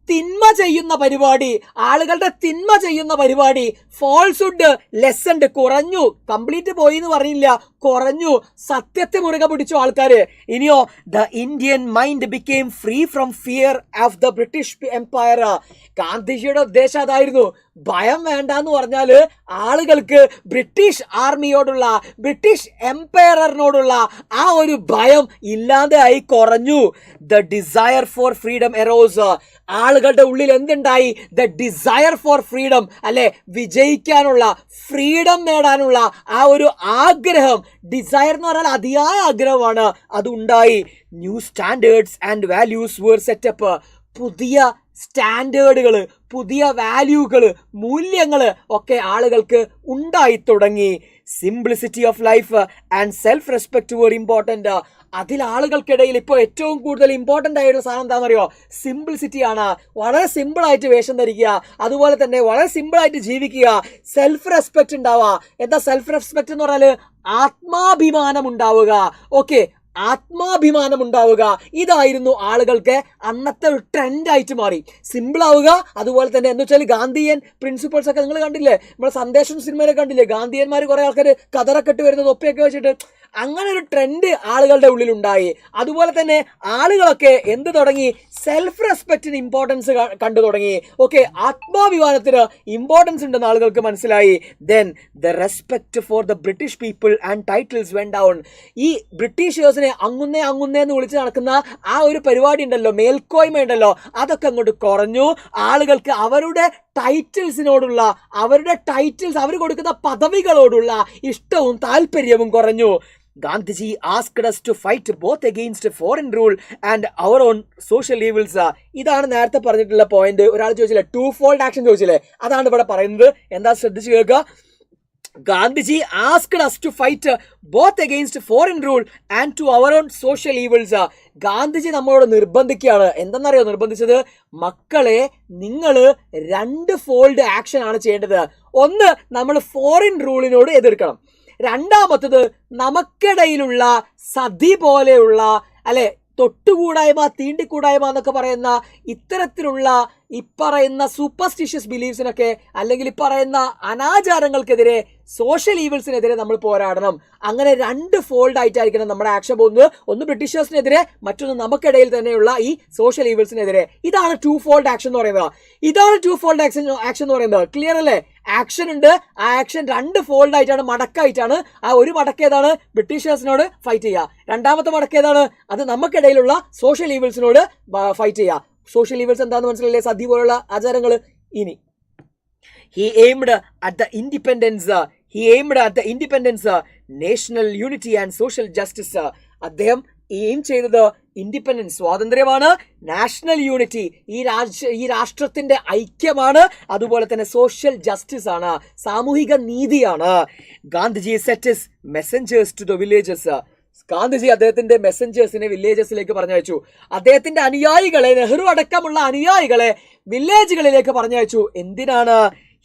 തിന്മ ചെയ്യുന്ന പരിപാടി, ആളുകളുടെ തിന്മ ചെയ്യുന്ന പരിപാടി, ഫാൾസ്ഹുഡ് ലെസൻഡ് കുറഞ്ഞു. കംപ്ലീറ്റ് പോയി എന്ന് പറഞ്ഞില്ല, കുറഞ്ഞു. സത്യത്തെ മുറുകെ പിടിച്ചു ആൾക്കാര്. ഇനിയോ the Indian mind became free from fear of the British empire. ഗാന്ധിജിയുടെ ഉദ്ദേശം അതായിരുന്നു. ഭയം വേണ്ടെന്ന് പറഞ്ഞാല് ആളുകൾക്ക് ബ്രിട്ടീഷ് ആർമിയോടുള്ള, ബ്രിട്ടീഷ് എംപയറിനോടുള്ള ആ ഒരു ഭയം ഇല്ലാതെ ആയി, കുറഞ്ഞു. The desire for freedom arose. ആളുകളുടെ ഉള്ളിൽ എന്തുണ്ടായി? ദ ഡിസയർ ഫോർ ഫ്രീഡം, അല്ലെ, വിജയിക്കാനുള്ള, ഫ്രീഡം നേടാനുള്ള ആ ഒരു ആഗ്രഹം. ഡിസയർ എന്ന് പറഞ്ഞാൽ അതിയായ ആഗ്രഹമാണ്, അതുണ്ടായി. New standards and values were set up. പുതിയ സ്റ്റാൻഡേർഡുകൾ, പുതിയ വാല്യൂകള്, മൂല്യങ്ങള് ഒക്കെ ആളുകൾക്ക് ഉണ്ടായി തുടങ്ങി. Simplicity of life and self respect were important. അതിൽ ആളുകൾക്കിടയിൽ ഇപ്പോൾ ഏറ്റവും കൂടുതൽ ഇമ്പോർട്ടൻ്റ് ആയിട്ടുള്ള സാധനം എന്താണെന്നറിയോ? സിംപ്ലിസിറ്റി ആണ്. വളരെ സിമ്പിളായിട്ട് വേഷം ധരിക്കുക, അതുപോലെ തന്നെ വളരെ സിമ്പിളായിട്ട് ജീവിക്കുക, സെൽഫ് റെസ്പെക്ട് ഉണ്ടാവുക. എന്താ സെൽഫ് റെസ്പെക്ട് എന്ന് പറഞ്ഞാൽ? ആത്മാഭിമാനം ഉണ്ടാവുക. ഓക്കെ, ആത്മാഭിമാനം ഉണ്ടാവുക. ഇതായിരുന്നു ആളുകൾക്ക് അന്നത്തെ ഒരു ട്രെൻഡായിട്ട് മാറി. സിമ്പിൾ ആവുക, അതുപോലെ തന്നെ എന്ന് വെച്ചാൽ ഗാന്ധിയൻ പ്രിൻസിപ്പിൾസ് ഒക്കെ നിങ്ങൾ കണ്ടില്ലേ? നമ്മുടെ സന്ദേശം സിനിമയിലൊക്കെ കണ്ടില്ലേ? ഗാന്ധിയന്മാർ കുറെ ആൾക്കാർ കതറൊക്കെ ഇട്ട് വരുന്നത്, തൊപ്പിയൊക്കെ വെച്ചിട്ട്, അങ്ങനെ ഒരു ട്രെൻഡ് ആളുകളുടെ ഉള്ളിലുണ്ടായി. അതുപോലെ തന്നെ ആളുകളൊക്കെ എന്ത് തുടങ്ങി? സെൽഫ് റെസ്പെക്റ്റിന് ഇമ്പോർട്ടൻസ് കണ്ടു തുടങ്ങി. ഓക്കെ, ആത്മാഭിമാനത്തിന് ഇമ്പോർട്ടൻസ് ഉണ്ടെന്ന് ആളുകൾക്ക് മനസ്സിലായി. Then the respect for the British people and titles went down. ഈ ബ്രിട്ടീഷേഴ്സിനെ അങ്ങുന്നേ എന്ന് വിളിച്ച് നടക്കുന്ന ആ ഒരു പരിപാടി ഉണ്ടല്ലോ, മേൽക്കോയ്മ ഉണ്ടല്ലോ, അതൊക്കെ അങ്ങോട്ട് കുറഞ്ഞു. ആളുകൾക്ക് അവരുടെ ടൈറ്റിൽസിനോടുള്ള, അവരുടെ ടൈറ്റിൽസ്, അവർ കൊടുക്കുന്ന പദവികളോടുള്ള ഇഷ്ടവും താല്പര്യവും കുറഞ്ഞു. Gandhiji asked us to fight both against foreign rule and our own social evils. ഇതാണ് നേരത്തെ പറഞ്ഞിട്ടുള്ള പോയിന്റ്. ഒരാൾ ചോദിച്ചില്ലേ, ടു ഫോൾഡ് ആക്ഷൻ ചോദിച്ചില്ലേ? അതാണ് ഇവിടെ പറയുന്നത്. എന്താ ശ്രദ്ധിച്ചു കേൾക്കുക. Gandhiji asked us to fight both against foreign rule and to our own social evils. Gandhiji നമ്മളോട് നിർബന്ധിക്കുകയാണ്. എന്തെന്നറിയോ നിർബന്ധിച്ചത്? മക്കളെ, നിങ്ങൾ രണ്ട് ഫോൾഡ് ആക്ഷൻ ആണ് ചെയ്യേണ്ടത്. ഒന്ന്, നമ്മൾ ഫോറിൻ റൂളിനോട് എതിർക്കണം. രണ്ടാമത്തത്, നമുക്കിടയിലുള്ള സതി പോലെയുള്ള, അല്ലെ, തൊട്ടുകൂടായ്മ, തീണ്ടിക്കൂടായ്മ എന്നൊക്കെ പറയുന്ന ഇത്തരത്തിലുള്ള ഇപ്പറയുന്ന സൂപ്പർസ്റ്റിഷ്യസ് ബിലീഫ്സിനൊക്കെ, അല്ലെങ്കിൽ ഇപ്പറയുന്ന അനാചാരങ്ങൾക്കെതിരെ, സോഷ്യൽ ഈവിൾസിനെതിരെ നമ്മൾ പോരാടണം. അങ്ങനെ രണ്ട് ഫോൾഡ് ആയിട്ടായിരിക്കണം നമ്മുടെ ആക്ഷൻ പോകുന്നത്. ഒന്ന് ബ്രിട്ടീഷേഴ്സിനെതിരെ, മറ്റൊന്ന് നമുക്കിടയിൽ തന്നെയുള്ള ഈ സോഷ്യൽ ഈവിൾസിനെതിരെ. ഇതാണ് ടു ഫോൾഡ് ആക്ഷൻ എന്ന് പറയുന്നത്. ഇതാണ് ടു ഫോൾഡ് ആക്ഷൻ എന്ന് പറയുന്നത്. ക്ലിയർ അല്ലേ? ആക്ഷൻ ഉണ്ട്, ആ ആക്ഷൻ രണ്ട് ഫോൾഡ് ആയിട്ടാണ്, മടക്കായിട്ടാണ്. ആ ഒരു മടക്ക് ഏതാണ്? ബ്രിട്ടീഷേഴ്സിനോട് ഫൈറ്റ് ചെയ്യുക. രണ്ടാമത്തെ മടക്ക് ഏതാണ്? അത് നമുക്കിടയിലുള്ള സോഷ്യൽ ഈവിൾസിനോട് ഫൈറ്റ് ചെയ്യുക. സോഷ്യൽ ഈവിൾസ് എന്താണെന്ന് മനസ്സിലല്ലേ? സദ്യ പോലുള്ള ആചാരങ്ങൾ. ഇനി he aimed at the independence, national unity and social justice. അദ്ദേഹം എയിം ചെയ്തത് ഇൻഡിപെൻഡൻസ്, സ്വാതന്ത്ര്യമാണ്, നാഷണൽ യൂണിറ്റി, ഈ രാഷ്ട്രത്തിന്റെ ഐക്യമാണ്, അതുപോലെ തന്നെ സോഷ്യൽ ജസ്റ്റിസ് ആണ്, സാമൂഹിക നീതിയാണ്. Gandhiji set his messengers to the villages. Gandhiji അദ്ദേഹത്തിന്റെ മെസ്സഞ്ചേഴ്സിനെ വില്ലേജസിലേക്ക് പറഞ്ഞയച്ചു. അദ്ദേഹത്തിന്റെ അനുയായികളെ, നെഹ്റു അടക്കമുള്ള അനുയായികളെ വില്ലേജുകളിലേക്ക് പറഞ്ഞയച്ചു. എന്തിനാണ്?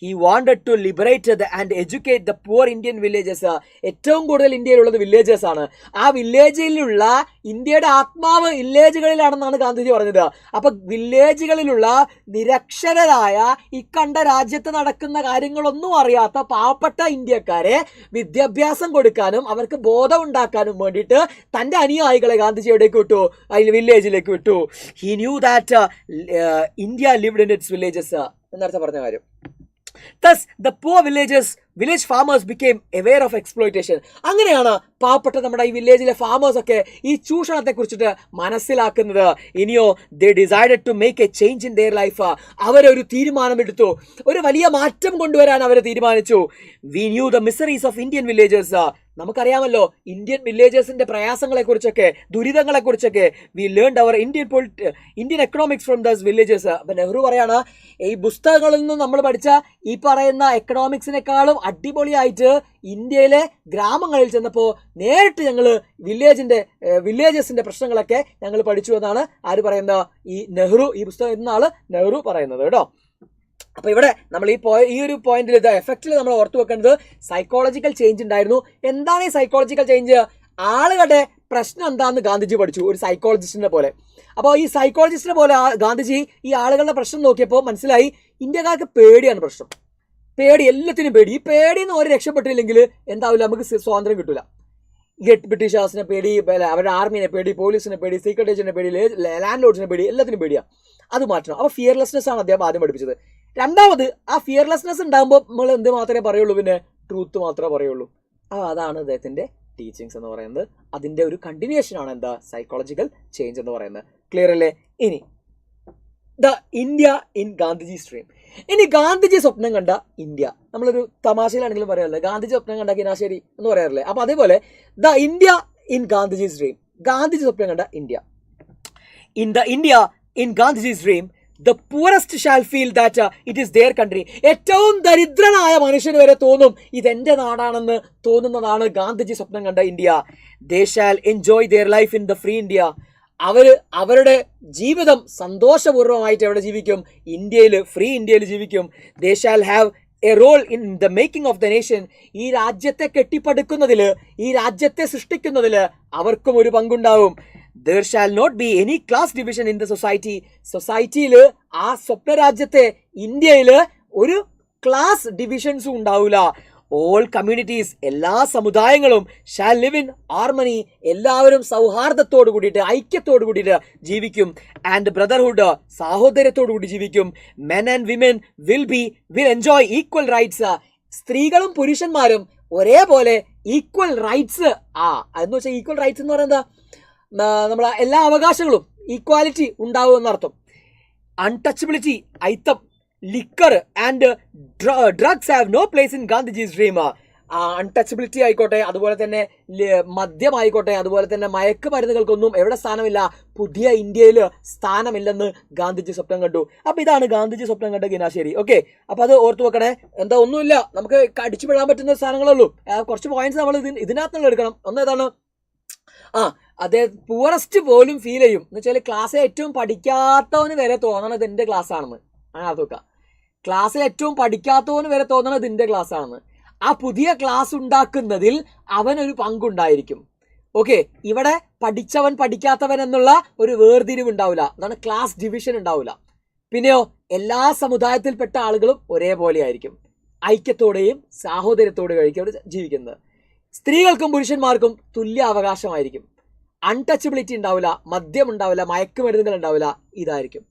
He wanted to liberate and educate the poor Indian villages. ഏറ്റവും കൂടുതൽ ഇന്ത്യയിലുള്ളത് വില്ലേജസ് ആണ്. ആ വില്ലേജിലുള്ള ഇന്ത്യയുടെ ആത്മാവ് വില്ലേജുകളിലാണെന്നാണ് ഗാന്ധിജി പറഞ്ഞത്. അപ്പൊ വില്ലേജുകളിലുള്ള നിരക്ഷരരായ, ഇക്കണ്ട രാജ്യത്ത് നടക്കുന്ന കാര്യങ്ങളൊന്നും അറിയാത്ത പാവപ്പെട്ട ഇന്ത്യക്കാരെ വിദ്യാഭ്യാസം കൊടുക്കാനും അവർക്ക് ബോധം ഉണ്ടാക്കാനും വേണ്ടിയിട്ട് തന്റെ അനുയായികളെ ഗാന്ധിജി എവിടേക്ക് വിട്ടു? വില്ലേജിലേക്ക് വിട്ടു. He knew that India lived in its villages. എന്നർത്ഥം പറഞ്ഞ കാര്യം. Thus, the poor village farmers became aware of exploitation. അങ്ങനെയാണ് പാവപ്പെട്ട നമ്മുടെ ഈ വില്ലേജിലെ ഫാമേഴ്സ് ഒക്കെ ഈ ചൂഷണത്തെ കുറിച്ചിട്ട് മനസ്സിലാക്കുന്നത്. ഇനിയോ, they decided to make a change in their life. അവരൊരു തീരുമാനമെടുത്തു, ഒരു വലിയ മാറ്റം കൊണ്ടുവരാൻ അവർ തീരുമാനിച്ചു. We knew the miseries of Indian villages. നമുക്കറിയാമല്ലോ ഇന്ത്യൻ വില്ലേജേഴ്സിന്റെ പ്രയാസങ്ങളെ കുറിച്ചൊക്കെ, ദുരിതങ്ങളെ കുറിച്ചൊക്കെ we learn our Indian economics from those villagers. അപ്പൊ നെഹ്റു പറയാണ്, ഈ പുസ്തകങ്ങളിൽ നിന്നും നമ്മൾ പഠിച്ച ഈ പറയുന്ന എക്കണോമിക്സിനേക്കാളും അടിപൊളിയായിട്ട് ഇന്ത്യയിലെ ഗ്രാമങ്ങളിൽ ചെന്നപ്പോൾ നേരിട്ട് ഞങ്ങൾ വില്ലേജസിന്റെ പ്രശ്നങ്ങളൊക്കെ ഞങ്ങൾ പഠിച്ചു എന്നാണ് ആര് പറയുന്നത്? ഈ നെഹ്റു, ഈ പുസ്തകം എന്നാണ് നെഹ്റു പറയുന്നത് കേട്ടോ. അപ്പൊ ഇവിടെ നമ്മൾ ഈ ഒരു പോയിന്റിൽ എഫക്റ്റിൽ നമ്മൾ ഓർത്തു വെക്കേണ്ടത് സൈക്കോളജിക്കൽ ചേഞ്ച് ഉണ്ടായിരുന്നു. എന്താണ് ഈ സൈക്കോളജിക്കൽ ചേഞ്ച്? ആളുകളുടെ പ്രശ്നം എന്താണെന്ന് ഗാന്ധിജി പഠിച്ചു, ഒരു സൈക്കോളജിസ്റ്റിനെ പോലെ. അപ്പോൾ ഈ സൈക്കോളജിസ്റ്റിനെ പോലെ ഗാന്ധിജി ഈ ആളുകളുടെ പ്രശ്നം നോക്കിയപ്പോൾ മനസ്സിലായി, ഇന്ത്യക്കാർക്ക് പേടിയാണ് പ്രശ്നം. പേടി, എല്ലാത്തിനും പേടി. ഈ പേടിന്ന് ഒരു രക്ഷപ്പെട്ടില്ലെങ്കിൽ എന്താവില്ല, നമുക്ക് സ്വാതന്ത്ര്യം കിട്ടൂല. ബ്രിട്ടീഷേഴ്സിനെ പേടി, അവരുടെ ആർമിനെ പേടി, പോലീസിനെ പേടി, സീക്രട്ട് ഏജന്റിനെ പേടി, ലാൻഡ് ലോഡ്സിനെ പേടി, എല്ലാത്തിനും പേടിയാണ്. അത് മാറ്റണം. അപ്പോൾ ഫിയർലെസ്നെസ് ആണ് അദ്ദേഹം ആദ്യം പഠിപ്പിച്ചത്. രണ്ടാമത്, ആ ഫിയർലെസ്നെസ് ഉണ്ടാകുമ്പോൾ നമ്മൾ എന്ത് മാത്രമേ പറയുള്ളൂ? പിന്നെ ട്രൂത്ത് മാത്രമേ പറയുള്ളൂ. അതാണ് അദ്ദേഹത്തിന്റെ ടീച്ചിങ്സ് എന്ന് പറയുന്നത്. അതിന്റെ ഒരു കണ്ടിന്യൂഷൻ ആണ് എന്താ സൈക്കോളജിക്കൽ ചേഞ്ച് എന്ന് പറയുന്നത്. ക്ലിയർ അല്ലേ? ഇനി the India in Gandhiji's dream. ഇനി ഗാന്ധിജി സ്വപ്നം കണ്ട ഇന്ത്യ. നമ്മളൊരു തമാശയിലാണെങ്കിലും പറയാറില്ലേ, ഗാന്ധിജി സ്വപ്നം കണ്ട കിനാശേരി എന്ന് പറയാറില്ലേ? അപ്പൊ അതേപോലെ the India in Gandhiji's dream. Gandhiji സ്വപ്നം കണ്ട India. In the India in Gandhiji's dream the poorest shall feel that it is their country. ഏറ്റവും ദരിദ്രനായ മനുഷ്യന് വരെ തോന്നും ഇതെന്റെ നാടാണെന്ന് തോന്നുന്നതാണ് ഗാന്ധിജി സ്വപ്നം കണ്ട India. They shall enjoy their life in the free India. അവരുടെ ജീവിതം സന്തോഷപൂർവ്വമായിട്ട് എവിടെ ജീവിക്കും? ഇന്ത്യയിൽ, ഫ്രീ ഇന്ത്യയിൽ ജീവിക്കും. They shall have a role in the making of the nation. ഈ രാജ്യത്തെ കെട്ടിപ്പടുക്കുന്നതിൽ, ഈ രാജ്യത്തെ സൃഷ്ടിക്കുന്നതിൽ അവർക്കും ഒരു പങ്കുണ്ടാവും. There shall not be any class division in the society. സൊസൈറ്റിയിൽ, ആ സ്വപ്ന രാജ്യത്തെ ഇന്ത്യയിൽ ഒരു ക്ലാസ് ഡിവിഷൻസും ഉണ്ടാവില്ല. ഓൾ കമ്മ്യൂണിറ്റീസ്, എല്ലാ സമുദായങ്ങളും ഷാൽ ലിവ് ഇൻ ഹാർമണി. എല്ലാവരും സൗഹാർദ്ദത്തോട് കൂടിയിട്ട്, ഐക്യത്തോട് കൂടിയിട്ട് ജീവിക്കും. ആൻഡ് ബ്രദർഹുഡ്, സാഹോദര്യത്തോടു കൂടി ജീവിക്കും. Men and women will enjoy equal rights. സ്ത്രീകളും പുരുഷന്മാരും ഒരേപോലെ ഈക്വൽ റൈറ്റ്സ്. എന്ന് വെച്ചാൽ ഈക്വൽ റൈറ്റ്സ് എന്ന് പറയുന്നത് നമ്മളെ എല്ലാ അവകാശങ്ങളും ഈക്വാലിറ്റി ഉണ്ടാവും എന്നർത്ഥം. അൺടച്ചബിലിറ്റി, ഐത്തം, liquor and drugs have no place in Gandhiji's dream. Untouchability ആയിക്കോട്ടെ, അതുപോലെ തന്നെ മദ്യമായിക്കോട്ടെ, അതുപോലെ തന്നെ മയക്കുമരുന്നുകൾക്കൊന്നും എവിടെ സ്ഥാനമില്ല, പുതിയ ഇന്ത്യയിൽ സ്ഥാനമില്ലെന്ന് ഗാന്ധിജി സ്വപ്നം കണ്ടു. അപ്പൊ ഇതാണ് ഗാന്ധിജി സ്വപ്നം കണ്ട കിനാശേരി. ഓക്കെ, അപ്പൊ അത് ഓർത്തു വെക്കണേ. എന്താ, ഒന്നുമില്ല, നമുക്ക് അടിച്ചു വിടാൻ പറ്റുന്ന സാധനങ്ങളേ ഉള്ളൂ. കുറച്ച് പോയിന്റ്സ് നമ്മൾ ഇതിനകത്തുനിന്ന് എടുക്കണം. ഒന്ന് ഏതാണ്? അതേ പൂറസ്റ്റ് പോലും ഫീൽ ചെയ്യും. എന്ന് വെച്ചാൽ ക്ലാസ്സിൽ ഏറ്റവും പഠിക്കാത്തവന് വരെ തോന്നണത് എന്റെ ക്ലാസ് ആണെന്ന്. അത് നോക്കാം, ക്ലാസ്സിൽ ഏറ്റവും പഠിക്കാത്തവന് വരെ തോന്നണത് എന്റെ ക്ലാസ് ആണെന്ന്. ആ പുതിയ ക്ലാസ് ഉണ്ടാക്കുന്നതിൽ അവനൊരു പങ്കുണ്ടായിരിക്കും. ഓക്കെ, ഇവിടെ പഠിച്ചവൻ പഠിക്കാത്തവൻ എന്നുള്ള ഒരു വേർതിരിവ് ഉണ്ടാവില്ല. അതാണ് ക്ലാസ് ഡിവിഷൻ ഉണ്ടാവില്ല. പിന്നെയോ എല്ലാ സമുദായത്തിൽപ്പെട്ട ആളുകളും ഒരേപോലെ ആയിരിക്കും, ഐക്യത്തോടെയും സാഹോദര്യത്തോടെയും ജീവിക്കുന്നത്. സ്ത്രീകൾക്കും പുരുഷന്മാർക്കും തുല്യ അവകാശമായിരിക്കും. അൺടച്ചബിലിറ്റി ഉണ്ടാവില്ല, മദ്യം ഉണ്ടാവില്ല, മയക്കുമരുന്നുകൾ ഉണ്ടാവില്ല. ഇതായിരിക്കും.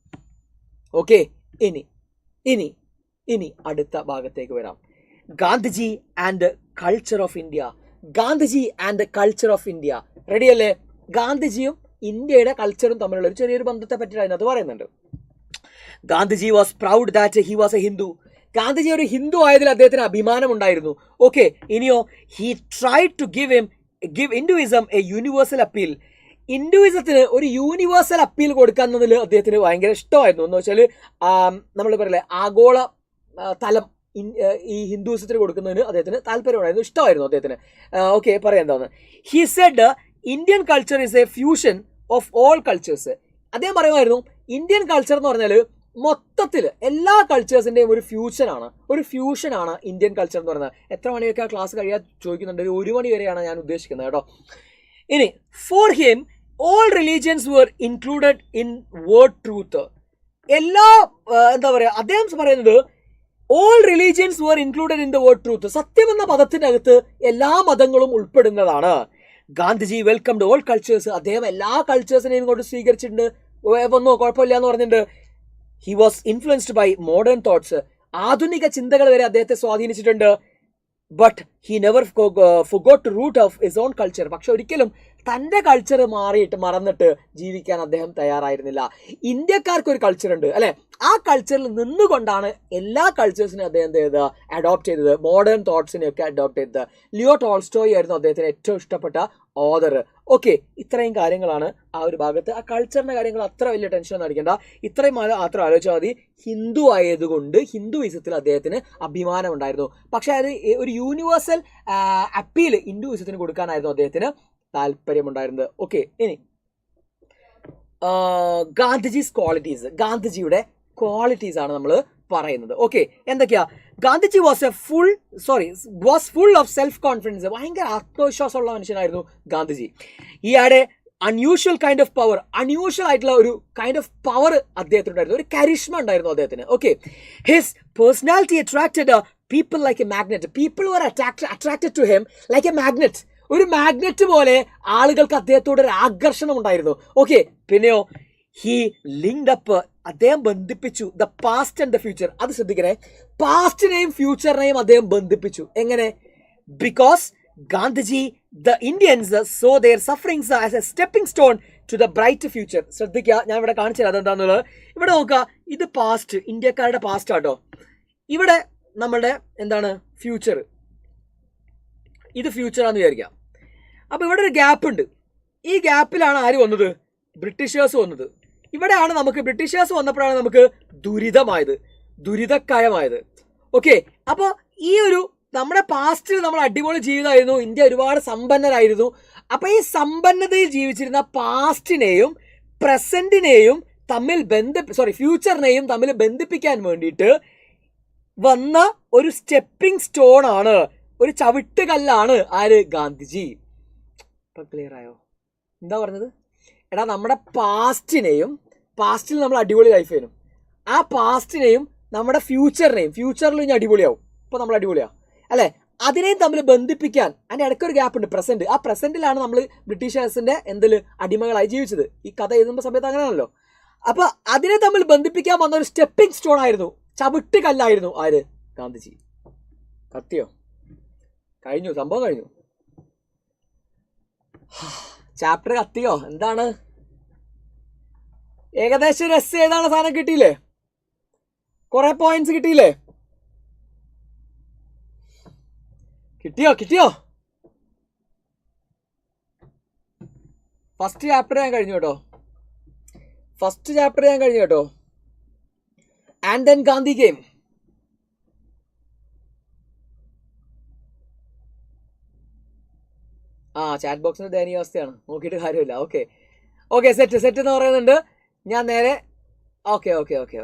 ഓക്കെ, ഇനി അടുത്ത ഭാഗത്തേക്ക് വരാം. Gandhiji and culture of India. Gandhiji and culture of India. Ready അല്ലേ? ഗാന്ധിജിയും ഇന്ത്യയുടെ കൾച്ചറും തമ്മിലുള്ള ഒരു ചെറിയൊരു ബന്ധത്തെ പറ്റി അതിനകത്ത് പറയുന്നുണ്ട്. Gandhiji was proud that he was a Hindu. Gandhiji ഒരു ഹിന്ദു ആയതിൽ അദ്ദേഹത്തിന് അഭിമാനം ഉണ്ടായിരുന്നു. ഓക്കെ, ഇനിയോ he tried to give Hinduism a universal appeal. ഹിന്ദുയിസത്തിന് ഒരു യൂണിവേഴ്സൽ അപ്പീൽ കൊടുക്കുന്നതിൽ അദ്ദേഹത്തിന് ഭയങ്കര ഇഷ്ടമായിരുന്നു. എന്ന് വെച്ചാൽ നമ്മൾ പറയില്ലേ, ആഗോള തലം ഈ ഹിന്ദുയിസത്തിന് കൊടുക്കുന്നതിന് അദ്ദേഹത്തിന് താല്പര്യമുണ്ടായിരുന്നു, ഇഷ്ടമായിരുന്നു അദ്ദേഹത്തിന്. ഓക്കെ, പറയാം എന്താന്ന്. He said Indian culture is A fusion of all cultures. അദ്ദേഹം പറയുമായിരുന്നു ഇന്ത്യൻ കൾച്ചർ എന്ന് പറഞ്ഞാൽ മൊത്തത്തിൽ എല്ലാ കൾച്ചേഴ്സിന്റെയും ഒരു ഫ്യൂഷനാണ് ഇന്ത്യൻ കൾച്ചർ എന്ന് പറയുന്നത്. എത്ര മണിയൊക്കെ ക്ലാസ് കഴിയാൻ ചോദിക്കുന്നുണ്ട്. ഒരു 1 മണി വരെയാണ് ഞാൻ ഉദ്ദേശിക്കുന്നത് കേട്ടോ. ഇനി for him all religions were included in word truth. എല്ലാ എന്താ പറയുക, അദ്ദേഹം പറയുന്നത് all religions were included in the word truth. സത്യം എന്ന പദത്തിനകത്ത് എല്ലാ മതങ്ങളും ഉൾപ്പെടുന്നതാണ്. Gandhiji welcomed all cultures. അദ്ദേഹം എല്ലാ കൾച്ചേഴ്സിനെയും കൊണ്ട് സ്വീകരിച്ചിട്ടുണ്ട്. ഒന്നും കുഴപ്പമില്ല എന്ന് പറഞ്ഞിട്ടുണ്ട്. He was influenced by modern thoughts. ആധുനിക ചിന്തകൾ വരെ അദ്ദേഹത്തെ സ്വാധീനിച്ചിട്ടുണ്ട്. But he never forgot root of his own culture. പക്ഷെ ഒരിക്കലും തൻ്റെ കൾച്ചർ മറന്നിട്ട് ജീവിക്കാൻ അദ്ദേഹം തയ്യാറായിരുന്നില്ല. ഇന്ത്യക്കാർക്ക് ഒരു കൾച്ചർ ഉണ്ട് അല്ലെ, ആ കൾച്ചറിൽ നിന്നുകൊണ്ടാണ് എല്ലാ കൾച്ചേഴ്സിനും അദ്ദേഹം എന്ത് ചെയ്തത്, അഡോപ്റ്റ് ചെയ്തത്, മോഡേൺ തോട്ട്സിനെയൊക്കെ അഡോപ്റ്റ് ചെയ്തത്. ലിയോ ടോൾസ്റ്റോയ് ആയിരുന്നു അദ്ദേഹത്തിന് ഏറ്റവും ഇഷ്ടപ്പെട്ട ഓതർ. ഓക്കെ, ഇത്രയും കാര്യങ്ങളാണ് ആ ഒരു ഭാഗത്ത്. ആ കൾച്ചറിന്റെ കാര്യങ്ങൾ അത്ര വലിയ ടെൻഷൻ ഒന്നും അടിക്കേണ്ട, ഇത്രയും മാത്രം ആലോചിച്ചാൽ മതി. ഹിന്ദു ആയതുകൊണ്ട് ഹിന്ദുയിസത്തിൽ അദ്ദേഹത്തിന് അഭിമാനം ഉണ്ടായിരുന്നു. പക്ഷെ അത് ഒരു യൂണിവേഴ്സൽ അപ്പീൽ ഹിന്ദുയിസത്തിന് കൊടുക്കാനായിരുന്നു അദ്ദേഹത്തിന് താല്പര്യമുണ്ടായിരുന്നത്. ഓക്കെ, ഇനി ഗാന്ധിജീസ് ക്വാളിറ്റീസ്, ഗാന്ധിജിയുടെ ക്വാളിറ്റീസ് ആണ് നമ്മൾ പറയുന്നത്. ഓക്കെ, എന്തൊക്കെയാ? Gandhiji was full of self confidence. ഭയങ്കര ആത്മവിശ്വാസമുള്ള മനുഷ്യനായിരുന്നു ഗാന്ധിജി. ഈ ആടെ unusual kind of power, unusual ആയിട്ടുള്ള ഒരു കൈൻഡ് ഓഫ് പവർ അദ്ദേഹത്തിനുണ്ടായിരുന്നു, ഒരു കരിഷ്മ ഉണ്ടായിരുന്നു അദ്ദേഹത്തിന്. Okay, his personality attracted people like a magnet. People were attracted to him like a magnet. ഒരു മാഗ്നറ്റ് പോലെ ആളുകൾക്ക് അദ്ദേഹത്തോട് ഒരു ആകർഷണം ഉണ്ടായിരുന്നു. ഓക്കെ, പിന്നെയോ ഹി ലിങ്ക്ഡ് അപ്പ്, അദ്ദേഹം ബന്ധിപ്പിച്ചു the past and the future. അത് ശ്രദ്ധിക്കണേ, പാസ്റ്റിനെയും ഫ്യൂച്ചറിനെയും അദ്ദേഹം ബന്ധിപ്പിച്ചു. എങ്ങനെ? Because Gandhiji the Indians saw their sufferings as a stepping stone to the bright future. ശ്രദ്ധിക്കുക, ഞാൻ ഇവിടെ കാണിച്ചു തരാം അതെന്താന്നുള്ളത്. ഇവിടെ നോക്കുക, ഇത് പാസ്റ്റ്, ഇന്ത്യക്കാരുടെ പാസ്റ്റ് ആട്ടോ. ഇവിടെ നമ്മളുടെ എന്താണ് ഫ്യൂച്ചർ, ഇത് ഫ്യൂച്ചറാന്ന് വിചാരിക്കാം. അപ്പൊ ഇവിടെ ഒരു ഗ്യാപ്പ് ഉണ്ട്. ഈ ഗ്യാപ്പിലാണ് ആര് വന്നത്? ബ്രിട്ടീഷേഴ്സ് വന്നത്. ഇവിടെയാണ് നമുക്ക് ബ്രിട്ടീഷേഴ്സ് വന്നപ്പോഴാണ് നമുക്ക് ദുരിതമായത്, ദുരിതക്കയമായത്. ഓക്കെ, അപ്പോൾ ഈ ഒരു നമ്മുടെ പാസ്റ്റിൽ നമ്മൾ അടിപൊളി ജീവിതമായിരുന്നു, ഇന്ത്യ ഒരുപാട് സമ്പന്നരായിരുന്നു. അപ്പൊ ഈ സമ്പന്നതയിൽ ജീവിച്ചിരുന്ന പാസ്റ്റിനെയും പ്രസന്റിനെയും തമ്മിൽ ഫ്യൂച്ചറിനെയും തമ്മിൽ ബന്ധിപ്പിക്കാൻ വേണ്ടിയിട്ട് വന്ന ഒരു സ്റ്റെപ്പിംഗ് സ്റ്റോൺ ആണ്, ഒരു ചവിട്ടുകല്ലാണ് ആര്? ഗാന്ധിജി. ഇപ്പൊ ക്ലിയർ ആയോ എന്താ പറഞ്ഞത്? എടാ, നമ്മുടെ പാസ്റ്റിൽ നമ്മൾ അടിപൊളി ലൈഫ് ആയിരുന്നു, ആ പാസ്റ്റിനെയും നമ്മുടെ ഫ്യൂച്ചറിൽ ഇനി അടിപൊളിയാവും. ഇപ്പൊ നമ്മൾ അടിപൊളിയാ അല്ലെ? അതിനെയും തമ്മിൽ ബന്ധിപ്പിക്കാൻ അതിന്റെ ഇടയ്ക്കൊരു ഗ്യാപ്പ് ഉണ്ട്, പ്രസന്റ്. ആ പ്രസന്റിലാണ് നമ്മൾ ബ്രിട്ടീഷേഴ്സിന്റെ അടിമകളായി ജീവിച്ചത്. ഈ കഥ എഴുതുമ്പോൾ സമയത്ത് അങ്ങനെയാണല്ലോ. അപ്പൊ അതിനെ തമ്മിൽ ബന്ധിപ്പിക്കാൻ വന്ന ഒരു സ്റ്റെപ്പിംഗ് സ്റ്റോൺ ആയിരുന്നു, ചവിട്ടുകല്ലായിരുന്നു ആര്? ഗാന്ധിജി. കത്തിയോ? കഴിഞ്ഞു, സംഭവം കഴിഞ്ഞു. ചാപ്റ്റർ കത്തിയോ? എന്താണ് ഏകദേശം ഒരു എസ് ഏതാണ് സാധനം കിട്ടിയില്ലേ? കുറെ പോയിന്റ്സ് കിട്ടിയില്ലേ? കിട്ടിയോ? ഫസ്റ്റ് ചാപ്റ്റർ ഞാൻ കഴിഞ്ഞു കേട്ടോ. And then Gandhi game. Chat ബോക്സിന്റെ ദയനീയാവസ്ഥയാണ്, നോക്കിയിട്ട് കാര്യമില്ല. ഓക്കെ, സെറ്റ് എന്ന് പറയുന്നുണ്ട്. ഞാൻ നേരെ ഓക്കെ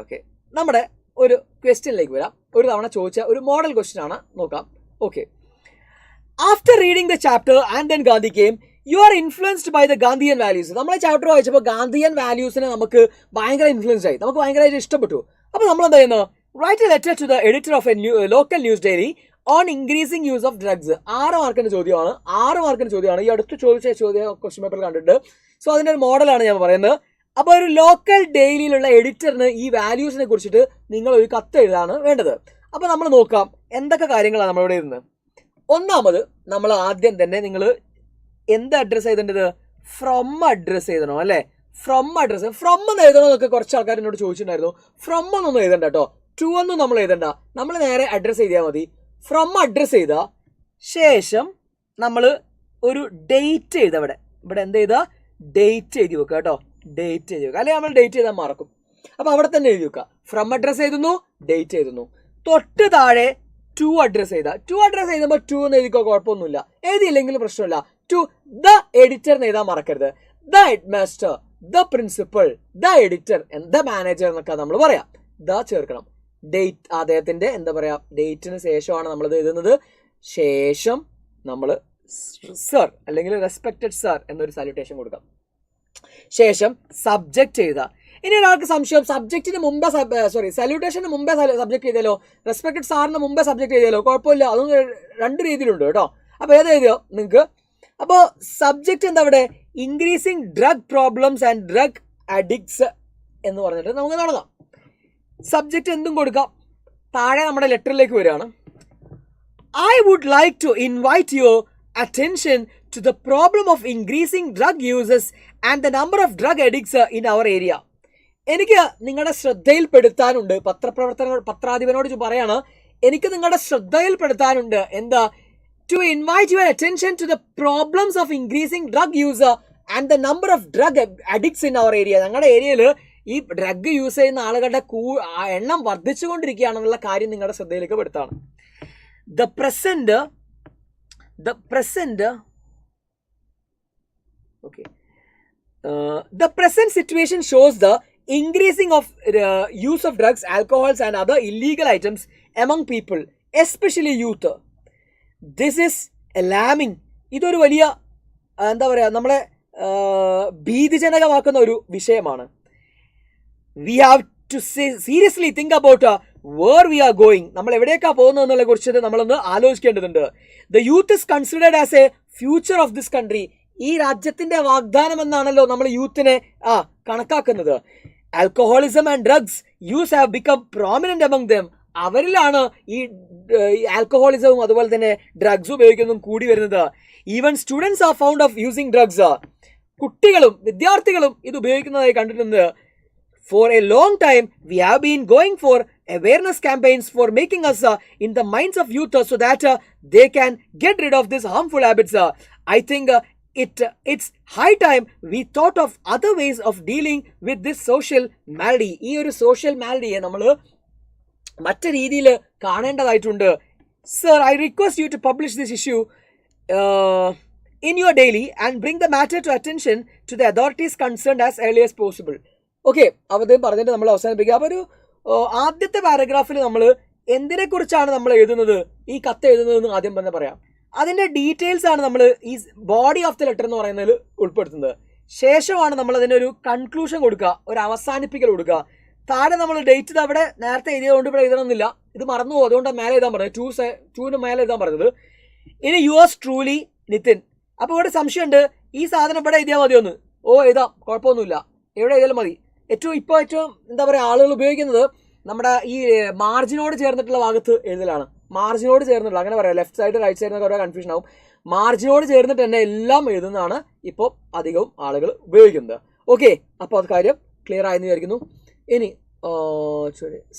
നമ്മുടെ ഒരു ക്വസ്റ്റ്യനിലേക്ക് വരാം. ഒരു തവണ ചോദിച്ച ഒരു മോഡൽ ക്വസ്റ്റ്യൻ ആണ്, നോക്കാം. Okay, after reading the chapter and then Gandhi game you are influenced by the Gandhian values. നമ്മളെ ചാപ്റ്റർ വായിച്ചപ്പോൾ ഗാന്ധിയൻ വാല്യൂസിനെ നമുക്ക് ഭയങ്കര ഇൻഫ്ലുവൻസ് ആയി, നമുക്ക് ഭയങ്കരമായിട്ട് ഇഷ്ടപ്പെട്ടു. അപ്പോൾ നമ്മൾ എന്താ ചെയ്യുന്നു? Write a letter to the editor of a local news diary on increasing use of drugs. 6 മാർക്കിന്റെ ചോദ്യമാണ്. ഈ അടുത്ത് ചോദിച്ച ക്വസ്റ്റ്യൻ പേപ്പർ കണ്ടിട്ട്. സോ അതിന്റെ ഒരു മോഡലാണ് ഞാൻ പറയുന്നത്. അപ്പോൾ ഒരു ലോക്കൽ ഡെയിലിയിലുള്ള എഡിറ്ററിന് ഈ വാല്യൂസിനെ കുറിച്ചിട്ട് നിങ്ങൾ ഒരു കത്ത് എഴുതാണ് വേണ്ടത്. അപ്പോൾ നമ്മൾ നോക്കാം എന്തൊക്കെ കാര്യങ്ങളാണ് നമ്മളിവിടെ ഇരുന്ന്. ഒന്നാമത്, നമ്മൾ ആദ്യം തന്നെ നിങ്ങൾ എന്ത് അഡ്രസ്സ് ചെയ്തേണ്ടത്? ഫ്രം അഡ്രസ്സ് എഴുതണം അല്ലേ? ഫ്രം എന്ന് എഴുതണമെന്നൊക്കെ കുറച്ച് ആൾക്കാർ എന്നോട് ചോദിച്ചിട്ടുണ്ടായിരുന്നു. ഫ്രം എന്നൊന്നും എഴുതണ്ട കേട്ടോ, ടു ഒന്നും നമ്മൾ എഴുതണ്ട. നമ്മൾ നേരെ അഡ്രസ്സ് എഴുതിയാൽ മതി. ഫ്രം അഡ്രസ്സ് ചെയ്താൽ ശേഷം നമ്മൾ ഒരു ഡേറ്റ് എഴുതാം. ഇവിടെ എന്ത് ചെയ്താൽ ഡേറ്റ് എഴുതി വെക്കുക കേട്ടോ, ഡേറ്റ് എഴുതി വെക്കുക. അല്ലെങ്കിൽ നമ്മൾ ഡേറ്റ് ചെയ്താൽ മറക്കും. അപ്പോൾ അവിടെ തന്നെ എഴുതി വെക്കുക. ഫ്രം അഡ്രസ്സ് എഴുതുന്നു, ഡേറ്റ് എഴുതുന്നു. തൊട്ട് താഴെ ടു അഡ്രസ്സ് എഴുതുമ്പോൾ ടു എന്ന് എഴുതിക്കോ, കുഴപ്പമൊന്നുമില്ല. എഴുതിയില്ലെങ്കിലും പ്രശ്നമില്ല. ടു ദ എഡിറ്റർ എന്ന് എഴുതാൻ മറക്കരുത്. The head master, the principal, the editor, the manager എന്നൊക്കെ നമ്മൾ പറയാം. ദ ചേർക്കണം. ഡേറ്റ്, അദ്ദേഹത്തിന്റെ ഡേറ്റിന് ശേഷമാണ് നമ്മളിത് എഴുതുന്നത്. ശേഷം നമ്മൾ സർ അല്ലെങ്കിൽ റെസ്പെക്റ്റഡ് സർ എന്നൊരു സാല്യൂട്ടേഷൻ കൊടുക്കാം. ശേഷം സബ്ജക്റ്റ് എഴുതുക. ഇനി ഒരാൾക്ക് സംശയം, സബ്ജക്റ്റിന് മുമ്പേ സല്യൂട്ടേഷന് മുമ്പേ സബ്ജക്ട് ചെയ്താലോ, റെസ്പെക്റ്റഡ് സാറിന് മുമ്പേ സബ്ജക്ട് ചെയ്താലോ? കുഴപ്പമില്ല, അതൊന്നും 2 രീതിയിലുണ്ട് കേട്ടോ. അപ്പോൾ ഏത് എഴുതിയോ നിങ്ങൾക്ക്? അപ്പോൾ സബ്ജക്റ്റ് എന്താ ഇവിടെ? Increasing drug problems and drug addicts എന്ന് പറഞ്ഞിട്ട് നമുക്ക് തുടങ്ങാം. സബ്ജക്റ്റ് എന്തും കൊടുക്കാം. താഴെ നമ്മുടെ ലെറ്ററിലേക്ക് വരികയാണ്. I would like to invite your attention to the problem of increasing drug users and the number of drug addicts in our area. എനിക്ക് നിങ്ങളുടെ ശ്രദ്ധയിൽപ്പെടുത്താനുണ്ട്, പത്രാധിപനോട് പറയാണ്, എനിക്ക് നിങ്ങളുടെ ശ്രദ്ധയിൽപ്പെടുത്താനുണ്ട് എന്താ, to invite your attention to the problems of increasing drug user and the number of drug addicts in our area. ഞങ്ങളുടെ ഏരിയയിൽ ഈ drug use ചെയ്യുന്ന ആളുകളുടെ എണ്ണം വർദ്ധിച്ചുകൊണ്ടിരിക്കുകയാണെന്നുള്ള കാര്യം നിങ്ങളുടെ ശ്രദ്ധയിലേക്ക് പെടുത്താണ്. The present situation shows the increasing of use of drugs, alcohols and other illegal items among people, especially youth. This is alarming. ഇതൊരു വലിയ എന്താ പറയുക, നമ്മളെ ഭീതിജനകമാക്കുന്ന ഒരു വിഷയമാണ്. We have to seriously think about where we are going. നമ്മൾ എവിടേക്കാ പോകുന്നത് എന്നുള്ള കുറിച്ച് നമ്മളൊന്ന് ആലോചിക്കേണ്ടതുണ്ട്. The youth is considered as a future of this country. ഈ രാജ്യത്തിന്റെ വാഗ്ദാനം എന്നാണല്ലോ നമ്മൾ യൂത്തിനെ കണക്കാക്കുന്നത്. Alcoholism and drugs use have become prominent among them. അവരിലാണ് ഈ ആൽക്കഹോളിസവും അതുപോലെ തന്നെ ഡ്രഗ്സ് ഉപയോഗിക്കുന്നതും കൂടി വരുന്നത്. Even students are found of using drugs. കുട്ടികളും വിദ്യാർത്ഥികളും ഇത് ഉപയോഗിക്കുന്നതായി കണ്ടിട്ടുണ്ട്. For a long time, we have been going for awareness campaigns for making us in the minds of youth so that they can get rid of these harmful habits. I think it's high time we thought of other ways of dealing with this social malady. ഈ ഒരു social മാലഡിയെ നമ്മൾ മറ്റു രീതിയിൽ കാണേണ്ടതായിട്ടുണ്ട്. Sir, I request you to publish this issue in your daily and bring the matter to attention to the authorities concerned as early as possible. Okay, അവതയും പറഞ്ഞിട്ട് നമ്മൾ അവസാനിപ്പിക്കുക. അപ്പോൾ ഒരു ആദ്യത്തെ പാരഗ്രാഫിൽ നമ്മൾ എന്തിനെക്കുറിച്ചാണ് നമ്മൾ എഴുതുന്നത്, ഈ കത്ത് എഴുതുന്നതെന്ന് ആദ്യം തന്നെ പറയാം. അതിൻ്റെ ഡീറ്റെയിൽസ് ആണ് നമ്മൾ ഈ ബോഡി ഓഫ് ദ ലെറ്റർ എന്ന് പറയുന്നതിൽ ഉൾപ്പെടുത്തുന്നത്. ശേഷമാണ് നമ്മൾ അതിനൊരു കൺക്ലൂഷൻ കൊടുക്കുക, ഒരു അവസാനിപ്പിക്കൽ കൊടുക്കുക. താഴെ നമ്മൾ ഡേറ്റ് ഇത് അവിടെ നേരത്തെ എഴുതിയതുകൊണ്ട് ഇവിടെ എഴുതണമെന്നില്ല, ഇത് മറന്നു പോകും, അതുകൊണ്ടാണ് മേലെ എഴുതാൻ പറഞ്ഞത്, 2 മേലെ എഴുതാൻ പറഞ്ഞത്. ഇനി യുവേഴ്സ് ട്രൂലി നിതിൻ. അപ്പോൾ ഇവിടെ സംശയമുണ്ട്, ഈ സാധനം ഇവിടെ എഴുതിയാൽ മതിയൊന്ന്. എഴുതാം, കുഴപ്പമൊന്നുമില്ല, എവിടെ എഴുതിയാലും മതി. ഇപ്പോൾ ഏറ്റവും എന്താ പറയുക, ആളുകൾ ഉപയോഗിക്കുന്നത് നമ്മുടെ ഈ മാർജിനോട് ചേർന്നിട്ടുള്ള ഭാഗത്ത് എഴുതലാണ്. മാർജിനോട് ചേർന്നിട്ടുള്ള, അങ്ങനെ പറയാം, ലെഫ്റ്റ് സൈഡ് റൈറ്റ് സൈഡ് എന്നൊക്കെ ഓരോ കൺഫ്യൂഷൻ ആവും. മാർജിനോട് ചേർന്നിട്ട് തന്നെ എല്ലാം എഴുതുന്നതാണ് ഇപ്പോൾ അധികവും ആളുകൾ ഉപയോഗിക്കുന്നത്. ഓക്കെ, അപ്പോൾ അത് കാര്യം ക്ലിയർ ആയെന്ന് വിചാരിക്കുന്നു. ഇനി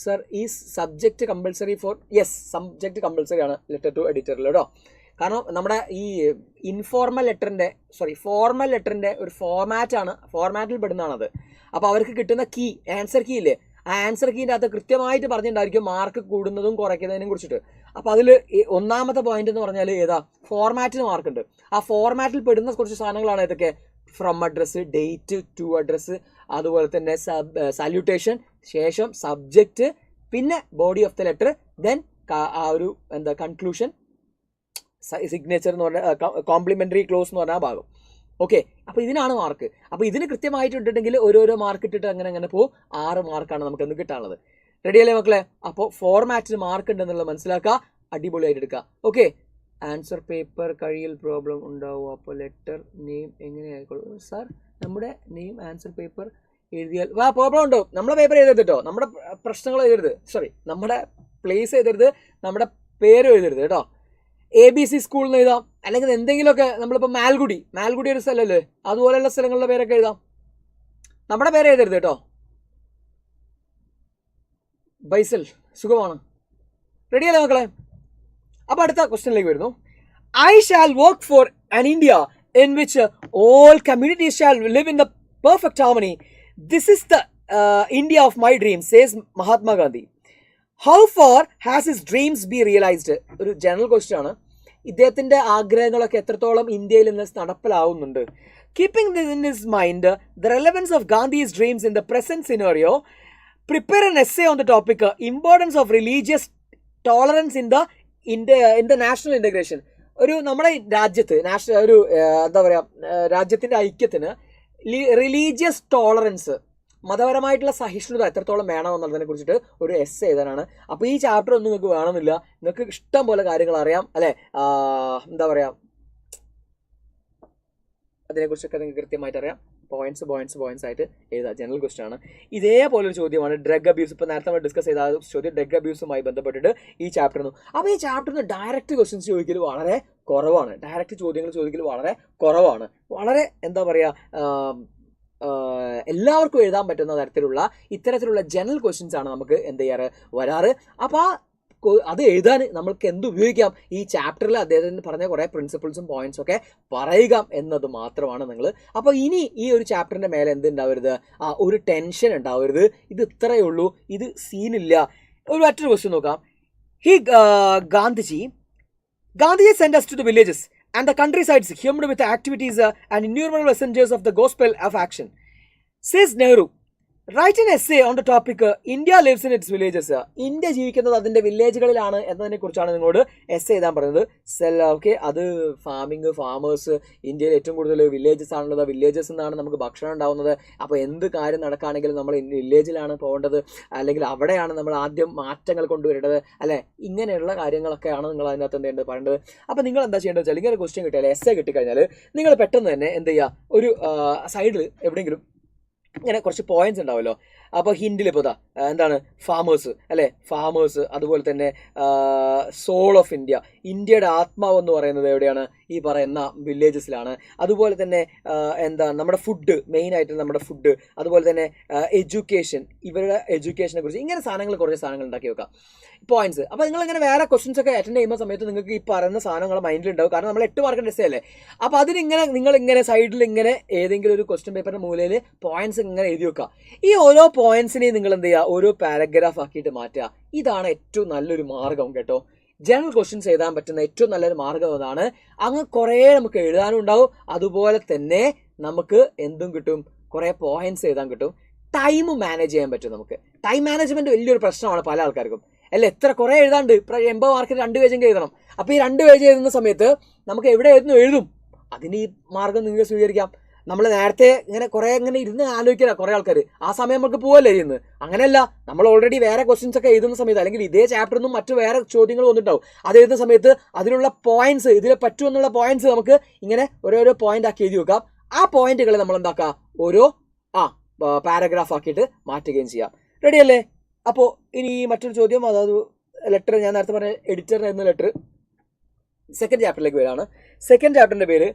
സർ, ഈ subject compulsory for, yes, subject compulsory ആണ് ലെറ്റർ ടു എഡിറ്ററിൽ കേട്ടോ. കാരണം നമ്മുടെ ഈ ഫോർമൽ ലെറ്ററിൻ്റെ ഒരു ഫോർമാറ്റിൽ പെടുന്നതാണത്. അപ്പോൾ അവർക്ക് കിട്ടുന്ന കീ, ആൻസർ കീ ഇല്ലേ, ആ ആൻസർ കീൻ്റെ അകത്ത് കൃത്യമായിട്ട് പറഞ്ഞിട്ടുണ്ടായിരിക്കും മാർക്ക് കൂടുന്നതും കുറയ്ക്കുന്നതിനെ കുറിച്ചിട്ട്. അപ്പോൾ അതിൽ ഒന്നാമത്തെ പോയിന്റ് എന്ന് പറഞ്ഞാൽ ഏതാ, ഫോർമാറ്റിന് മാർക്കുണ്ട്. ആ ഫോർമാറ്റിൽ പെടുന്ന കുറച്ച് സാധനങ്ങളാണ് ഇതൊക്കെ. From address, date, to address, അതുപോലെ തന്നെ സാല്യൂട്ടേഷൻ, ശേഷം സബ്ജക്റ്റ്, പിന്നെ body of the letter, then ആ ഒരു എന്താ കൺക്ലൂഷൻ, സിഗ്നേച്ചർ എന്ന് പറഞ്ഞ കോംപ്ലിമെൻ്ററി ക്ലോസ് എന്ന് പറഞ്ഞ ആ ഭാഗം. ഓക്കെ, അപ്പോൾ ഇതിനാണ് മാർക്ക്. അപ്പോൾ ഇതിന് കൃത്യമായിട്ട് ഇട്ടിട്ടുണ്ടെങ്കിൽ ഓരോരോ മാർക്ക് ഇട്ടിട്ട് അങ്ങനെ പോകും. 6 മാർക്കാണ് നമുക്കൊന്ന് കിട്ടാനുള്ളത്. റെഡിയല്ലേ മക്കളെ? അപ്പോൾ ഫോർമാറ്റിന് മാർക്ക് ഉണ്ടെന്നുള്ളത് മനസ്സിലാക്കുക, അടിപൊളിയായിട്ട് എടുക്കുക. ഓക്കെ, ആൻസർ പേപ്പർ കഴിയൽ പ്രോബ്ലം ഉണ്ടാവും. അപ്പോൾ ലെറ്റർ നെയിം എങ്ങനെ ആയിക്കോളും സാർ? നമ്മുടെ നെയിം ആൻസർ പേപ്പർ എഴുതിയാൽ പ്രോബ്ലം ഉണ്ടോ? നമ്മുടെ പേപ്പർ എഴുതരുത് കേട്ടോ, നമ്മുടെ പ്രശ്നങ്ങൾ എഴുതരുത്, നമ്മുടെ പ്ലേസ് എഴുതരുത്, നമ്മുടെ പേര് എഴുതരുത് കേട്ടോ. ABC സ്കൂളിൽ നിന്ന് എഴുതാം, അല്ലെങ്കിൽ എന്തെങ്കിലുമൊക്കെ. നമ്മളിപ്പോൾ മാൽഗുഡി ഒരു സ്ഥലമല്ലേ, അതുപോലെയുള്ള സ്ഥലങ്ങളുടെ പേരൊക്കെ എഴുതാം, നമ്മുടെ പേര് എഴുതരുത് കേട്ടോ. ബൈസൽ, സുഖമാണ്? റെഡിയല്ലേ മക്കളെ? അപ്പോൾ അടുത്ത ക്വസ്റ്റ്യനിലേക്ക് വരുന്നു. I shall work for an India in which all communities shall live in the perfect harmony. This is the India of my dreams, says Mahatma Gandhi. How far has his dreams been realized? ഒരു general question ആണ്. ഇദ്ദേഹത്തിൻ്റെ ആഗ്രഹങ്ങളൊക്കെ എത്രത്തോളം ഇന്ത്യയിൽ നിന്ന് നടപ്പിലാവുന്നുണ്ട്? Keeping this in his mind, the relevance of Gandhi's dreams in the present scenario, prepare an essay on the topic, importance of religious tolerance in the national integration. ഒരു നമ്മുടെ രാജ്യത്ത് ഒരു എന്താ പറയുക, രാജ്യത്തിൻ്റെ ഐക്യത്തിന് റിലീജിയസ് ടോളറൻസ്, മതപരമായിട്ടുള്ള സഹിഷ്ണുത എത്രത്തോളം വേണമെന്നുള്ളതിനെ കുറിച്ചിട്ട് ഒരു എസ്സേ എഴുതാനാണ്. അപ്പോൾ ഈ ചാപ്റ്റർ ഒന്നും നിങ്ങൾക്ക് വേണമെന്നില്ല, നിങ്ങൾക്ക് ഇഷ്ടം പോലെ കാര്യങ്ങൾ അറിയാം അല്ലേ, എന്താ പറയുക, അതിനെക്കുറിച്ചൊക്കെ നിങ്ങൾക്ക് കൃത്യമായിട്ട് അറിയാം. പോയിന്റ്സ് ആയിട്ട് എഴുതാം. ജനറൽ ക്വസ്റ്റ്യൻ ആണ്. ഇതേപോലൊരു ചോദ്യമാണ് ഡ്രഗ് അബ്യൂസ്. ഇപ്പോൾ നേരത്തെ നമ്മൾ ഡിസ്കസ് ചെയ്ത ചോദ്യം ഡ്രഗ് അബ്യൂസുമായി ബന്ധപ്പെട്ടിട്ട് ഈ ചാപ്റ്ററിന്. അപ്പോൾ ഈ ചാപ്റ്ററിന് ഡയറക്റ്റ് ക്വസ്റ്റ്യൻസ് ചോദിക്കൽ വളരെ കുറവാണ്. ഡയറക്റ്റ് ചോദ്യങ്ങൾ ചോദിക്കൽ വളരെ കുറവാണ്. വളരെ എന്താ പറയുക, എല്ലാവർക്കും എഴുതാൻ പറ്റുന്ന തരത്തിലുള്ള ഇത്തരത്തിലുള്ള ജനറൽ ക്വസ്റ്റ്യൻസ് ആണ് നമുക്ക് എന്ത് ചെയ്യാറ് വരാറ്. അപ്പോൾ അത് എഴുതാൻ നമ്മൾക്ക് എന്ത് ഉപയോഗിക്കാം, ഈ ചാപ്റ്ററിൽ അദ്ദേഹത്തിന് പറഞ്ഞ കുറേ പ്രിൻസിപ്പിൾസും പോയിന്റ്സും ഒക്കെ പറയുക എന്നത് മാത്രമാണ് നിങ്ങൾ. അപ്പോൾ ഇനി ഈ ഒരു ചാപ്റ്ററിൻ്റെ മേലെ എന്തുണ്ടാവരുത്, ഒരു ടെൻഷൻ ഉണ്ടാവരുത്. ഇത് ഇത്രയേ ഉള്ളൂ, ഇത് സീനില്ല. ഒരു മറ്റൊരു ക്വസ്റ്റ്യൻ നോക്കാം. Gandhi sent us to the villages and the countrysides hymned with activities and innumerable messengers of the gospel of action. Says Nehru, write an essay on the topic India lives in its villages. India ജീവിക്കുന്നത് അതിൻ്റെ വില്ലേജുകളിലാണ് എന്നതിനെ കുറിച്ചാണ് നിങ്ങളോട് essay എഴുതാൻ പറയുന്നത്. Okay, അത് farmers, ഇന്ത്യയിൽ ഏറ്റവും കൂടുതൽ വില്ലേജസ് ആണുള്ളത്. വില്ലേജസ് നിന്നാണ് നമുക്ക് ഭക്ഷണം ഉണ്ടാവുന്നത്. അപ്പോൾ എന്ത് കാര്യം നടക്കുകയാണെങ്കിലും നമ്മൾ വില്ലേജിലാണ് പോകേണ്ടത്, അല്ലെങ്കിൽ അവിടെയാണ് നമ്മൾ ആദ്യം മാറ്റങ്ങൾ കൊണ്ടുവരേണ്ടത്, അല്ലെ? ഇങ്ങനെയുള്ള കാര്യങ്ങളൊക്കെയാണ് നിങ്ങൾ അതിനകത്ത് എന്ത് ചെയ്യേണ്ടത് പറയേണ്ടത്. അപ്പോൾ നിങ്ങൾ എന്താ ചെയ്യേണ്ടത് വെച്ചാൽ, ഇങ്ങനെ ക്വസ്റ്റ്യൻ കിട്ടിയാൽ, എസ്സേ കിട്ടിക്കഴിഞ്ഞാൽ നിങ്ങൾ പെട്ടെന്ന് തന്നെ എന്ത് ചെയ്യുക, ഒരു സൈഡിൽ എവിടെയെങ്കിലും ഇങ്ങനെ കുറച്ച് പോയിന്റ്സ് ഉണ്ടാവുമല്ലോ. അപ്പോൾ ഹിൻഡിൽ ഇപ്പോൾ എന്താണ് ഫാമേഴ്സ്, അല്ലേ? ഫാമേഴ്സ്, അതുപോലെ തന്നെ സോൾ ഓഫ് ഇന്ത്യ, ഇന്ത്യയുടെ ആത്മാവ് എന്ന് പറയുന്നത് എവിടെയാണ്? ഈ പറയുന്ന വില്ലേജസിലാണ്. അതുപോലെ തന്നെ നമ്മുടെ ഫുഡ്, മെയിനായിട്ട് നമ്മുടെ ഫുഡ്, അതുപോലെ തന്നെ എഡ്യൂക്കേഷൻ, ഇവരുടെ എഡ്യൂക്കേഷനെ കുറിച്ച്, ഇങ്ങനെ കുറച്ച് സാധനങ്ങൾ ഉണ്ടാക്കി വെക്കാം, പോയിന്റ്സ്. അപ്പോൾ നിങ്ങളിങ്ങനെ വേറെ ക്വസ്റ്റ്യൻസ് ഒക്കെ അറ്റൻഡ് ചെയ്യുന്ന സമയത്ത് നിങ്ങൾക്ക് ഈ പറയുന്ന സാധനങ്ങൾ മൈൻഡിലുണ്ടാവും. കാരണം നമ്മൾ 8 മാർക്കിൻ്റെ എസ്സേ അല്ലേ. അപ്പോൾ അതിനിങ്ങനെ നിങ്ങളിങ്ങനെ സൈഡിൽ ഇങ്ങനെ ഏതെങ്കിലും ഒരു ക്വസ്റ്റ്യൻ പേപ്പറിൻ്റെ മൂലയിൽ പോയിന്റ്സ് ഇങ്ങനെ എഴുതി വെക്കുക. ഈ ഓരോ പോയിന്റ്സിനെയും നിങ്ങൾ എന്ത് ചെയ്യുക, ഓരോ പാരഗ്രാഫ് ആക്കിയിട്ട് മാറ്റുക. ഇതാണ് ഏറ്റവും നല്ലൊരു മാർഗം കേട്ടോ. ജനറൽ ക്വസ്റ്റ്യൻസ് എഴുതാൻ പറ്റുന്ന ഏറ്റവും നല്ലൊരു മാർഗം അതാണ്. അങ്ങ് കുറേ നമുക്ക് എഴുതാനും ഉണ്ടാവും, അതുപോലെ തന്നെ നമുക്ക് എന്തും കിട്ടും, കുറേ പോയിന്റ്സ് എഴുതാൻ കിട്ടും. ടൈം മാനേജ് ചെയ്യാൻ പറ്റും നമുക്ക്. ടൈം മാനേജ്മെൻറ്റ് വലിയൊരു പ്രശ്നമാണ് പല ആൾക്കാർക്കും, അല്ല? എത്ര കുറേ എഴുതാണ്ട്, 80 മാർക്കിന് 2 പേജെങ്കിലും എഴുതണം. അപ്പോൾ ഈ 2 പേജ് എഴുതുന്ന സമയത്ത് നമുക്ക് എവിടെ എഴുതും. അതിന് ഈ മാർഗം നിങ്ങൾക്ക് സ്വീകരിക്കാം. നമ്മൾ നേരത്തെ കുറേ ഇരുന്ന് ആലോചിക്കുക കുറേ ആൾക്കാർ, ആ സമയം നമുക്ക് പോവല്ലേ ചെയ്യുന്നത്. അങ്ങനെയല്ല, നമ്മൾ ഓൾറെഡി വേറെ ക്വസ്റ്റ്യൻസ് ഒക്കെ എഴുതുന്ന സമയത്ത്, അല്ലെങ്കിൽ ഇതേ ചാപ്റ്ററിൽ നിന്നും മറ്റു വേറെ ചോദ്യങ്ങൾ വന്നിട്ടുണ്ടാവും, അത് എഴുതുന്ന സമയത്ത് അതിലുള്ള പോയിന്റ്സ്, ഇതിൽ പറ്റുമെന്നുള്ള പോയിന്റ്സ് നമുക്ക് ഇങ്ങനെ ഓരോരോ പോയിന്റ് ആക്കി എഴുതി വെക്കാം. ആ പോയിന്റുകളെ നമ്മൾ എന്താക്കുക, ഓരോ പാരഗ്രാഫ് ആക്കിയിട്ട് മാറ്റുകയും ചെയ്യാം. റെഡി അല്ലേ? അപ്പോൾ ഇനി മറ്റൊരു ചോദ്യം, അതായത് ലെറ്റർ, ഞാൻ നേരത്തെ പറഞ്ഞ എഡിറ്ററിന് എന്ന ലെറ്റർ സെക്കൻഡ് ചാപ്റ്ററിലേക്ക് വരികയാണ്. സെക്കൻഡ് ചാപ്റ്ററിൻ്റെ പേര്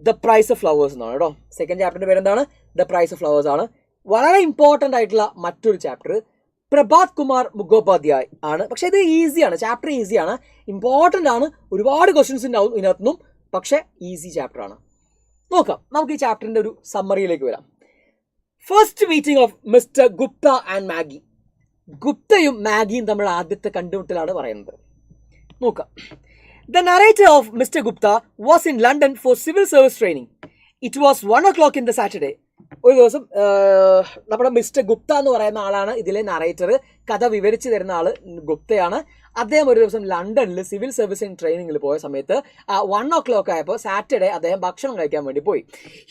ദ പ്രൈസ് ഓഫ് ഫ്ലവേഴ്സ് എന്നാണ് കേട്ടോ. സെക്കൻഡ് ചാപ്റ്ററിൻ്റെ പേര് എന്താണ്? ദ പ്രൈസ് ഓഫ് ഫ്ലവേഴ്സ് ആണ്. വളരെ ഇമ്പോർട്ടൻ്റ് ആയിട്ടുള്ള മറ്റൊരു ചാപ്റ്റർ പ്രഭാത് കുമാർ മുഖോപാധ്യായ് ആണ്. പക്ഷേ ഇത് ഈസിയാണ്, ചാപ്റ്റർ ഈസിയാണ്, ഇമ്പോർട്ടൻ്റ് ആണ്, ഒരുപാട് ക്വസ്റ്റ്യൻസ് ഉണ്ടാവും ഇതിനകത്തുനിന്നും, പക്ഷേ ഈസി ചാപ്റ്റർ ആണ്. നോക്കാം, നമുക്ക് ഈ ചാപ്റ്ററിൻ്റെ ഒരു സമ്മറിയിലേക്ക് വരാം. First meeting of mister Gupta and Maggie. ഗുപ്തയും മാഗിയും തമ്മിൽ ആദ്യത്തെ കണ്ടുമുട്ടലാണ് പറയുന്നത്. നോക്കാം. The narrator of Mr. Gupta was in London for civil service training. It was 1 o'clock in the Saturday. ഒരു ദിവസം നമ്മുടെ മിസ്റ്റർ ഗുപ്ത എന്ന് പറയുന്ന ആളാണ് ഇതിലെ നറേറ്റർ. കഥ വിവരിച്ചു തരുന്ന ആൾ ഗുപ്തയാണ്. അദ്ദേഹം ഒരു ദിവസം ലണ്ടനിൽ സിവിൽ സർവീസിംഗ് ട്രെയിനിങ്ങിൽ പോയ സമയത്ത് 1 o'clock ആയപ്പോൾ സാറ്റർഡേ അദ്ദേഹം ഭക്ഷണം കഴിക്കാൻ വേണ്ടി പോയി.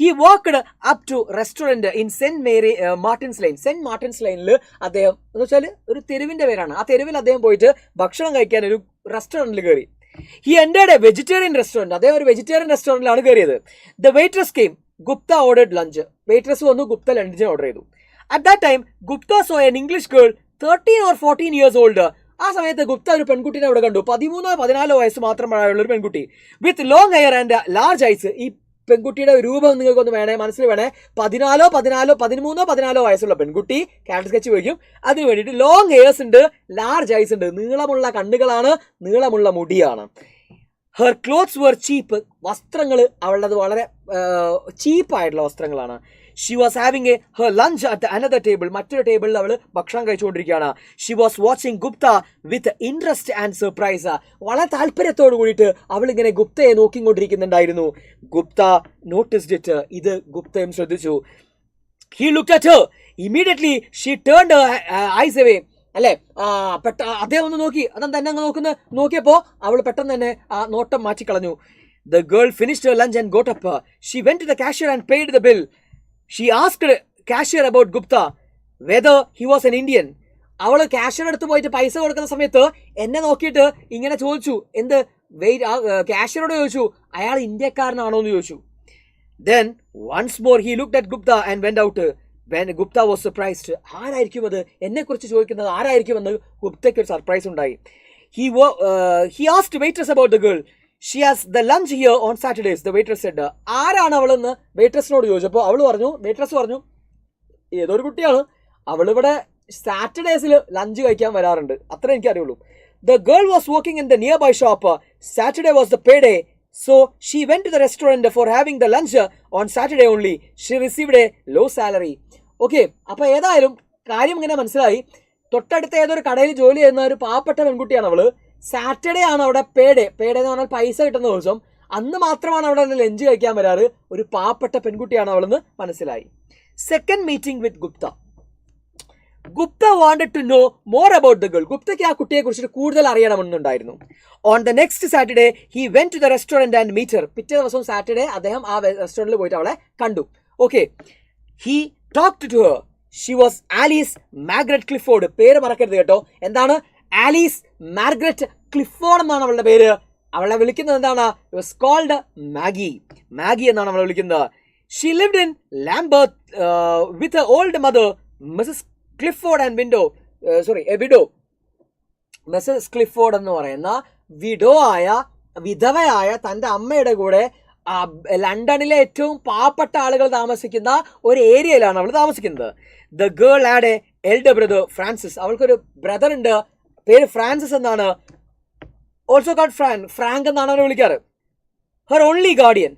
He walked up to restaurant in Saint Martin's lane. Saint Martin's ലൈനിൽ അദ്ദേഹം എന്ന് വെച്ചാൽ ഒരു തെരുവിൻ്റെ പേരാണ്. ആ തെരുവിൽ അദ്ദേഹം പോയിട്ട് ഭക്ഷണം കഴിക്കാൻ ഒരു റെസ്റ്റോറൻറ്റിൽ കയറി. He entered A vegetarian restaurant. അദ്ദേഹം ഒരു വെജിറ്റേറിയൻ റെസ്റ്റോറൻറ്റിലാണ് കയറിയത്. The waitress came. Gupta ordered lunch. Waitress വന്നു, ഗുപ്ത ലഞ്ചിന് ഓർഡർ ചെയ്തു. At that time Gupta so N English girl 13 or 14 years old. ആ സമയത്ത് ഗുപ്ത ഒരു പെൺകുട്ടിനെ അവിടെ കണ്ടു. 13-14 വയസ്സ് മാത്രമുള്ള ഒരു പെൺകുട്ടി, with long hair and large eyes. ഈ പെൺകുട്ടിയുടെ രൂപം നിങ്ങൾക്കൊന്ന് വേണേ മനസ്സിൽ വേണേ, 13-14 വയസ്സുള്ള പെൺകുട്ടി, ക്യാരക്ടർ സ്കെച്ച് വയ്ക്കും. അതിന് വേണ്ടിയിട്ട് ലോങ് ഹെയർസ് ഉണ്ട്, ലാർജ് ഐസ് ഉണ്ട്, നീളമുള്ള കണ്ണുകളാണ്, നീളമുള്ള മുടിയാണ്. Her clothes were cheap. വസ്ത്രങ്ങൾ അവളുടേത് വളരെ ചീപ്പായിട്ടുള്ള വസ്ത്രങ്ങളാണ്. She was having her lunch at another table. മറ്റൊരു ടേബിളിൽ അവൾ ഭക്ഷണം കഴിച്ചുകൊണ്ടിരിക്കുകയാണ്. She was watching Gupta with interest and surprise. വളരെ താല്പര്യത്തോടു കൂടിയിട്ട് അവൾ ഇങ്ങനെ ഗുപ്തയെ നോക്കിക്കൊണ്ടിരിക്കുന്നുണ്ടായിരുന്നു. Gupta noticed it. ഇത് ഗുപ്തയും ശ്രദ്ധിച്ചു. He looked at her. Immediately she turned eyes away. അല്ലേ, അദ്ദേഹം ഒന്ന് നോക്കി. അതെന്താ തന്നെ അങ്ങ് നോക്കിയപ്പോൾ അവൾ പെട്ടെന്ന് തന്നെ ആ നോട്ടം മാറ്റിക്കളഞ്ഞു. The girl finished her lunch and got up. She went to the cashier and paid the bill. She asked cashier about Gupta whether he was an Indian. അവൾ കാഷ്യർ അടുത്ത് പോയിട്ട് പൈസ കൊടുക്കുന്ന സമയത്ത് എന്നെ നോക്കിയിട്ട് ഇങ്ങനെ ചോദിച്ചു, എന്ത് കാഷ്യറോട് ചോദിച്ചു, അയാൾ ഇന്ത്യക്കാരനാണോ എന്ന് ചോദിച്ചു. Then once more he looked at Gupta and went out. When Gupta was surprised. ആരായിരിക്കും അത്, എന്നെക്കുറിച്ച് ചോദിക്കുന്നത് ആരായിരിക്കുമെന്ന് ഗുപ്തയ്ക്ക് ഒരു സർപ്രൈസ് ഉണ്ടായി. He asked waitress about the girl. She has the lunch here on Saturdays, the waitress said. ആരാണ് അവളെന്ന് വെയിട്രസിനോട് ചോദിച്ചപ്പോൾ വെയിട്രസ് പറഞ്ഞു ഏതൊരു കുട്ടിയാണ്, അവളിവിടെ സാറ്റർഡേസിൽ ലഞ്ച് കഴിക്കാൻ വരാറുണ്ട്, അത്ര എനിക്കറിയുള്ളൂ. The girl was working in the nearby shop. Saturday was the payday, so she went to the restaurant for having the lunch on Saturday only. She received a low salary. Okay, അപ്പോൾ ഏതായാലും കാര്യം ഇങ്ങനെ മനസ്സിലായി. തൊട്ടടുത്ത ഏതൊരു കടയിൽ ജോലി ചെയ്യുന്ന ഒരു പാവപ്പെട്ട പെൺകുട്ടിയാണ് അവള്. സാറ്റർഡേ ആണ് അവിടെ പേഡേ എന്ന് പറഞ്ഞാൽ പൈസ കിട്ടുന്ന ദിവസം. അന്ന് മാത്രമാണ് അവിടെ ലഞ്ച് കഴിക്കാൻ വരാറ്. ഒരു പാവപ്പെട്ട പെൺകുട്ടിയാണ് അവളെന്ന് മനസ്സിലായി. Second meeting with Gupta. Gupta wanted to know more about the girl. ഗുപ്തയ്ക്ക് ആ കുട്ടിയെ കുറിച്ചിട്ട് കൂടുതൽ അറിയണമെന്നുണ്ടായിരുന്നു. On the next Saturday he went to the restaurant and meet her. പിറ്റേ ദിവസം സാറ്റർഡേ അദ്ദേഹം ആ റെസ്റ്റോറന്റിൽ പോയിട്ട് അവളെ കണ്ടു. Okay, he talked to her. She was Alice Margaret Clifford. പേര് മറക്കരുത് കേട്ടോ. എന്താണ്? ആലീസ് മാർഗ്രറ്റ് ക്ലിഫോർഡ് എന്നാണ് അവളുടെ പേര്. അവളെ വിളിക്കുന്നത് എന്താണ്? വാസ് കോൾഡ് മാഗി എന്നാണ് അവളെ വിളിക്കുന്നത്. She lived in Lambeth with her old mother Mrs Clifford and widow. Mrs Clifford എന്ന് പറയുന്ന വിധവയായ തൻ്റെ അമ്മയുടെ കൂടെ ലണ്ടനിലെ ഏറ്റവും പാവപ്പെട്ട ആളുകൾ താമസിക്കുന്ന ഒരു ഏരിയയിലാണ് അവൾ താമസിക്കുന്നത്. The girl had a elder brother Francis. അവൾക്കൊരു ബ്രദർ ഉണ്ട്, പേര് ഫ്രാൻസിസ് എന്നാണ്. ഓൾസോ കോൾഡ് ഫ്രാങ്ക് എന്നാണ് അവരെ വിളിക്കാറ്. Her only guardian.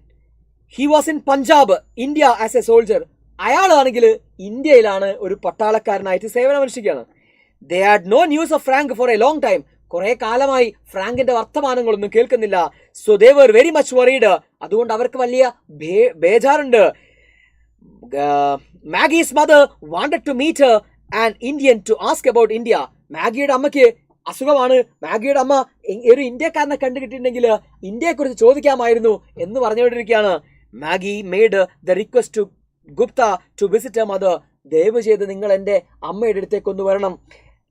He was in Punjab, India as a soldier. അയാളാണെങ്കിൽ ഇന്ത്യയിലാണ് ഒരു പട്ടാളക്കാരനായിട്ട് സേവനമനുഷ്ഠിക്കുകയാണ്. They had no news of Frank for a long time. കുറെ കാലമായി ഫ്രാങ്കിന്റെ വർത്തമാനങ്ങളൊന്നും കേൾക്കുന്നില്ല. So they were very much worried. അതുകൊണ്ട് അവർക്ക് വലിയ ബേജാറുണ്ട്. Maggie's mother wanted to meet an Indian to ask about India. മാഗിയുടെ അമ്മയ്ക്ക് അസുഖമാണ്. മാഗിയുടെ അമ്മ ഒരു ഇന്ത്യക്കാരനെ കണ്ടു കിട്ടിയിട്ടുണ്ടെങ്കിൽ ഇന്ത്യയെക്കുറിച്ച് ചോദിക്കാമായിരുന്നു എന്ന് പറഞ്ഞുകൊണ്ടിരിക്കുകയാണ്. Maggie made the request to Gupta to visit a mother. ദയവ് ചെയ്ത് നിങ്ങൾ എൻ്റെ അമ്മയുടെ അടുത്തേക്ക് ഒന്ന് വരണം.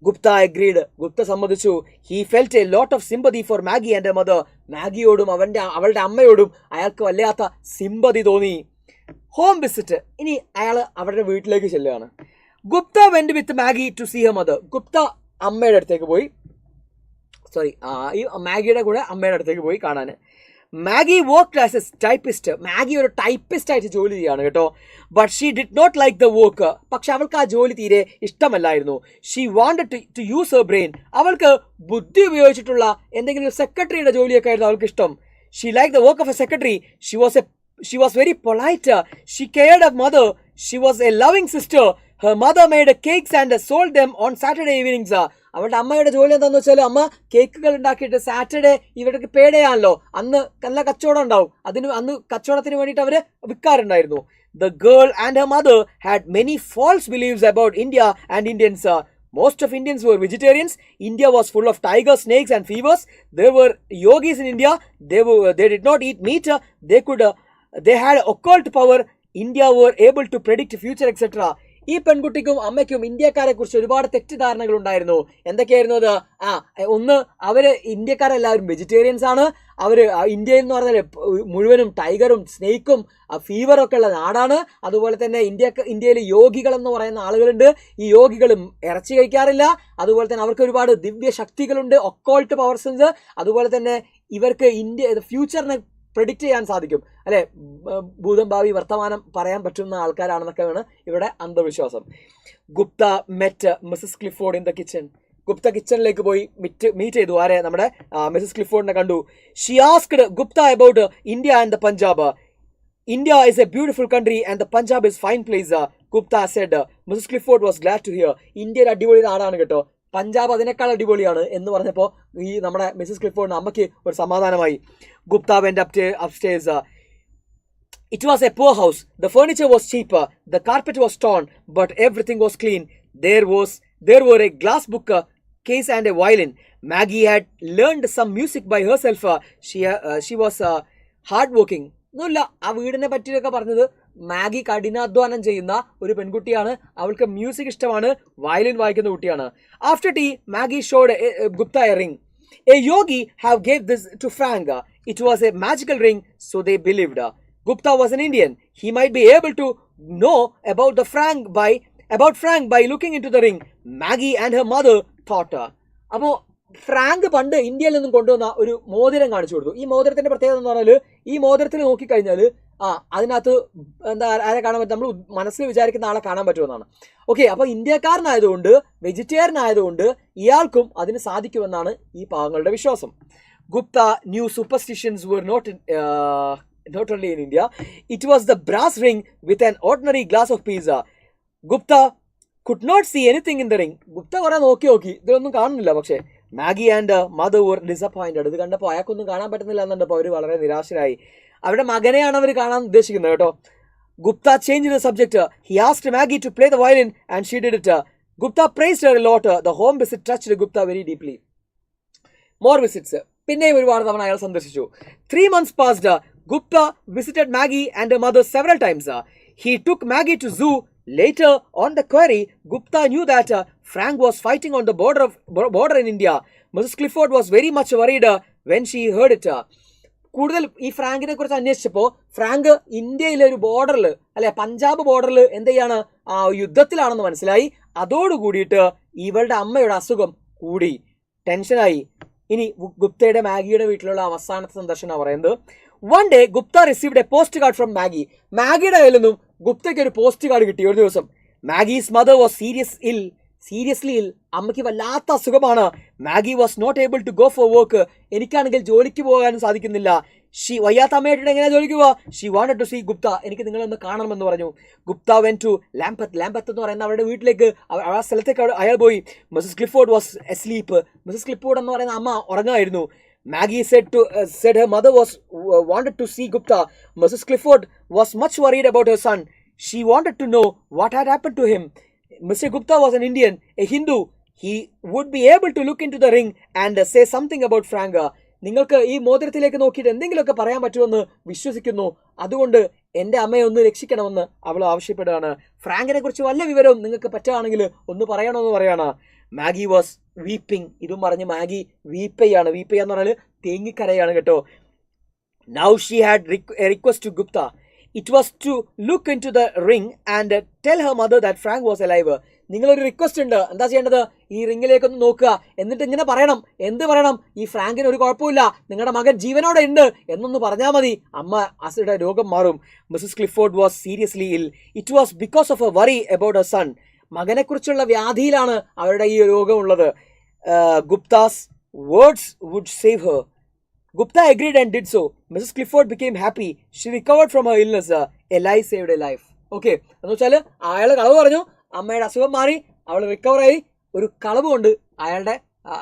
ഗുപ്ത അഗ്രീഡ്. ഗുപ്ത സമ്മതിച്ചു. He felt a lot of sympathy for Maggie and a mother. മാഗിയോടും അവളുടെ അമ്മയോടും അയാൾക്ക് വല്ലാത്ത സിമ്പതി തോന്നി. Home visit. ഇനി അയാൾ അവരുടെ വീട്ടിലേക്ക് ചെല്ലുകയാണ്. Gupta went with Maggie to see her mother. Gupta അമ്മയുടെ അടുത്തേക്ക് പോയി, ഈ മാഗിയുടെ കൂടെ അമ്മയുടെ അടുത്തേക്ക് പോയി കാണാൻ. Maggie worked as a typist. Maggie ഒരു ടൈപ്പിസ്റ്റ് ആയിട്ട് ജോലി ചെയ്യാണ് കേട്ടോ. But she did not like the work. പക്ഷെ അവൾക്ക് ആ ജോലി തീരെ ഇഷ്ടമല്ലായിരുന്നു. She wanted to use her brain. അവൾക്ക് ബുദ്ധി ഉപയോഗിച്ചിട്ടുള്ള എന്തെങ്കിലും ഒരു സെക്രട്ടറിയുടെ ജോലിയൊക്കെ ആയിരുന്നു അവൾക്ക് ഇഷ്ടം. She like the work of A secretary. She was very polite. She cared of mother. She was a loving sister. Her mother made cakes and sold them on Saturday evenings. അവളുടെ അമ്മയുടെ ജോലി എന്താണെന്ന് വെച്ചാൽ അമ്മ കേക്കുകൾ ഉണ്ടാക്കിയിട്ട് സാറ്റർഡേ ഇവർക്ക് പേഡേ ആണല്ലോ, അന്ന് നല്ല കച്ചവടം ഉണ്ടാവും, അന്ന് കച്ചവടത്തിന് വേണ്ടിയിട്ട് അവർ വിൽക്കാറുണ്ടായിരുന്നു. The girl and her mother had many false beliefs about India and Indians. Most of Indians were vegetarians. India was full of tigers, snakes and fevers. There were yogis in India. They did not eat meat. They had occult power. India were able to predict future, etc. ഈ പെൺകുട്ടിക്കും അമ്മയ്ക്കും ഇന്ത്യക്കാരെ കുറിച്ച് ഒരുപാട് തെറ്റിദ്ധാരണകൾ ഉണ്ടായിരുന്നു. എന്തൊക്കെയായിരുന്നു അത്? ഒന്ന്, അവര് ഇന്ത്യക്കാരെല്ലാവരും വെജിറ്റേറിയൻസ് ആണ്. അവര് ഇന്ത്യയിൽ എന്ന് പറഞ്ഞാൽ മുഴുവനും ടൈഗറും സ്നേക്കും ഫീവറൊക്കെ ഉള്ള നാടാണ്. അതുപോലെ തന്നെ ഇന്ത്യയിൽ യോഗികൾ എന്ന് പറയുന്ന ആളുകളുണ്ട്. ഈ യോഗികളും ഇറച്ചി കഴിക്കാറില്ല. അതുപോലെ തന്നെ അവർക്ക് ഒരുപാട് ദിവ്യ ശക്തികളുണ്ട്, ഒക്കോൾട്ട് പവേഴ്സ്. അതുപോലെ തന്നെ ഇവർക്ക് ഫ്യൂച്ചറിനെ പ്രെഡിക്റ്റ് ചെയ്യാൻ സാധിക്കും, അല്ലെ, ഭൂതം ഭാവി വർത്തമാനം പറയാൻ പറ്റുന്ന ആൾക്കാരാണെന്നൊക്കെയാണ് ഇവിടെ അന്ധവിശ്വാസം. Gupta met Mrs Clifford in the kitchen. Gupta കിച്ചണിലേക്ക് പോയി മീറ്റ് ചെയ്തു. ആരെ? നമ്മുടെ മിസസ് ക്ലിഫോർഡിനെ കണ്ടു. She asked Gupta about India and the Punjab. India is a beautiful country and the Punjab is fine place. Gupta said. Mrs. Clifford was glad to hear. India ഒരു അടിപൊളി നാടാണ് കേട്ടോ, പഞ്ചാബ് അതിനേക്കാൾ അടിപൊളിയാണ് എന്ന് പറഞ്ഞപ്പോൾ ഈ നമ്മുടെ മിസസ് ക്ലിഫോർഡിന് അമ്മയ്ക്ക് ഒരു സമാധാനമായി. Gupta went upstairs. It was a poor house. The furniture was cheap. The carpet was torn, but everything was clean. There were a glass book case and a violin. Maggie had learned some music by herself. She was hardworking. ഒന്നുമില്ല, ആ വീടിനെ പറ്റിയൊക്കെ പറഞ്ഞത് Maggi കഠിനാധ്വാനം ചെയ്യുന്ന ഒരു പെൺകുട്ടിയാണ്, അവൾക്ക് മ്യൂസിക് ഇഷ്ടമാണ്, വയലിൻ വായിക്കുന്ന കുട്ടിയാണ്. After tea Maggie showed Gupta a ring. A yogi have gave this to Frank. It was a magical ring, so they believed. Gupta was an Indian. He might be able to know about Frank by looking into the ring. Maggie and her mother thought. അപ്പോൾ Frank പണ്ട് ഇന്ത്യയിൽ നിന്നും കൊണ്ടുവന്ന ഒരു മോതിരം കാണിച്ചു കൊടുത്തു. ഈ മോതിരത്തിന്റെ പ്രത്യേകത എന്ന് പറഞ്ഞാൽ ഈ മോതിരത്തിൽ നോക്കിക്കഴിഞ്ഞാൽ അതിനകത്ത് എന്താ ആരെ കാണാൻ പറ്റും, നമ്മൾ മനസ്സിൽ വിചാരിക്കുന്ന ആളെ കാണാൻ പറ്റുമെന്നാണ്. ഓക്കെ, അപ്പോൾ ഇന്ത്യക്കാരനായതുകൊണ്ട് വെജിറ്റേറിയൻ ആയതുകൊണ്ട് ഇയാൾക്കും അതിന് സാധിക്കുമെന്നാണ് ഈ പാവങ്ങളുടെ വിശ്വാസം. Gupta new superstitions were not only in India. It was the brass ring with an ordinary glass of pizza. Gupta could not see anything in the ring. Gupta കുറെ നോക്കി ഇതൊന്നും കാണുന്നില്ല. പക്ഷേ Maggi and mother were disappointed. ഇത് കണ്ടപ്പോൾ അയാൾക്കൊന്നും കാണാൻ പറ്റുന്നില്ല എന്നുണ്ടപ്പോൾ അവർ വളരെ നിരാശരായി. അവരുടെ മകനെയാണ് അവർ കാണാൻ ഉദ്ദേശിക്കുന്നത് കേട്ടോ. Gupta changed the subject. He asked Maggie to play the violin and she did it. Gupta praised her a lot. The home visit touched Gupta very deeply. More visits. പിന്നെയും ഒരുപാട് തവണ അയാൾ സന്ദർശിച്ചു. 3 months passed. Gupta visited Maggie and her mother several times. He took Maggie to zoo. Later on the query, Gupta knew that Frank was fighting on the border in India. Mrs. Clifford was very much worried when she heard it. കൂടുതൽ ഈ ഫ്രാങ്കിനെ കുറിച്ച് അന്വേഷിച്ചപ്പോൾ Frank ഇന്ത്യയിലെ ഒരു ബോർഡറിൽ അല്ലെ പഞ്ചാബ് ബോർഡറിൽ എന്ത് ചെയ്യാണ് യുദ്ധത്തിലാണെന്ന് മനസ്സിലായി. അതോടുകൂടിയിട്ട് ഇവളുടെ അമ്മയുടെ അസുഖം കൂടി, ടെൻഷനായി. ഇനി ഗുപ്തയുടെ മാഗിയുടെ വീട്ടിലുള്ള അവസാനത്തെ സന്ദർശനം പറയുന്നത്, one day Gupta received a postcard from Maggie. മാഗിയുടെ കയ്യിൽ നിന്നും ഗുപ്തയ്ക്ക് ഒരു പോസ്റ്റ് കാർഡ് കിട്ടി ഒരു ദിവസം. മാഗീസ് മദർ വാസ് സീരിയസ്ലി ഇൽ. അമ്മയ്ക്ക് വല്ലാത്ത അസുഖമാണ്. Maggie was not able to go for work. എനിക്കാണെങ്കിൽ ജോലിക്ക് പോകാനും സാധിക്കുന്നില്ല. വയ്യാത്ത അമ്മയായിട്ട് എങ്ങനെയാ ജോലിക്ക് പോവാ? She wanted to see Gupta. എനിക്ക് നിങ്ങളൊന്ന് കാണണമെന്ന് പറഞ്ഞു. ഗുപ്ത വെന്റ് ടു ലാംപത്ത് എന്ന് പറയുന്ന അവരുടെ വീട്ടിലേക്ക്, ആ സ്ഥലത്തേക്ക് അയാൾ പോയി. Mrs Clifford was asleep. Mrs Clifford എന്ന് പറയുന്ന അമ്മ ഉറങ്ങായിരുന്നു. Maggie said her mother wanted to see Gupta. Mrs. Clifford was much worried about her son. She wanted to know what had happened to him. Mr. Gupta was an Indian, a Hindu. He would be able to look into the ring and say something about Frank. നിങ്ങൾക്ക് ഈ മോതിരത്തിലേക്ക് നോക്കിയിട്ട് എന്തെങ്കിലുമൊക്കെ പറയാൻ പറ്റുമെന്ന് വിശ്വസിക്കുന്നു. അതുകൊണ്ട് എൻ്റെ അമ്മയെ ഒന്ന് രക്ഷിക്കണമെന്ന് അവൾ ആവശ്യപ്പെടുകയാണ്. ഫ്രാങ്കിനെ കുറിച്ച് വല്ല വിവരവും നിങ്ങൾക്ക് പറ്റുകയാണെങ്കിൽ ഒന്ന് പറയണമെന്ന് പറയാണ്. Maggie was weeping. ഇതും പറഞ്ഞ് മാഗി വീപ്പയാണ്. വീപ്പയ്യാന്ന് പറഞ്ഞാൽ തേങ്ങിക്കരയാണ് കേട്ടോ. Now she had a request to Gupta. It was to look in to the ring and tell her mother that Frank was alive. നിങ്ങളൊരു റിക്വസ്റ്റ് ഉണ്ട്. എന്താ ചെയ്യേണ്ടത്? ഈ റിംഗിലേക്കൊന്ന് നോക്കുക, എന്നിട്ട് ഇങ്ങനെ പറയണം. എന്ത് പറയണം? ഈ ഫ്രാങ്കിന് ഒരു കുഴപ്പമില്ല, നിങ്ങളുടെ മകൻ ജീവനോടെ ഉണ്ട് എന്നൊന്ന് പറഞ്ഞാൽ മതി. അമ്മ അസുയുടെ രോഗം മാറും. Mrs Clifford was seriously ill. It was because of a worry about a son. മകനെക്കുറിച്ചുള്ള വ്യാധിയിലാണ് അവരുടെ ഈ രോഗമുള്ളത്. Gupta's words would save her. Gupta agreed and did so. Mrs. Clifford became happy. She recovered from her illness. A lie saved a life. Okay, എന്ന് വെച്ചാൽ അയാൾ കളവ് പറഞ്ഞു, അമ്മയുടെ അസുഖം മാറി, അവൾ റിക്കവറായി. ഒരു കളവ് കൊണ്ട്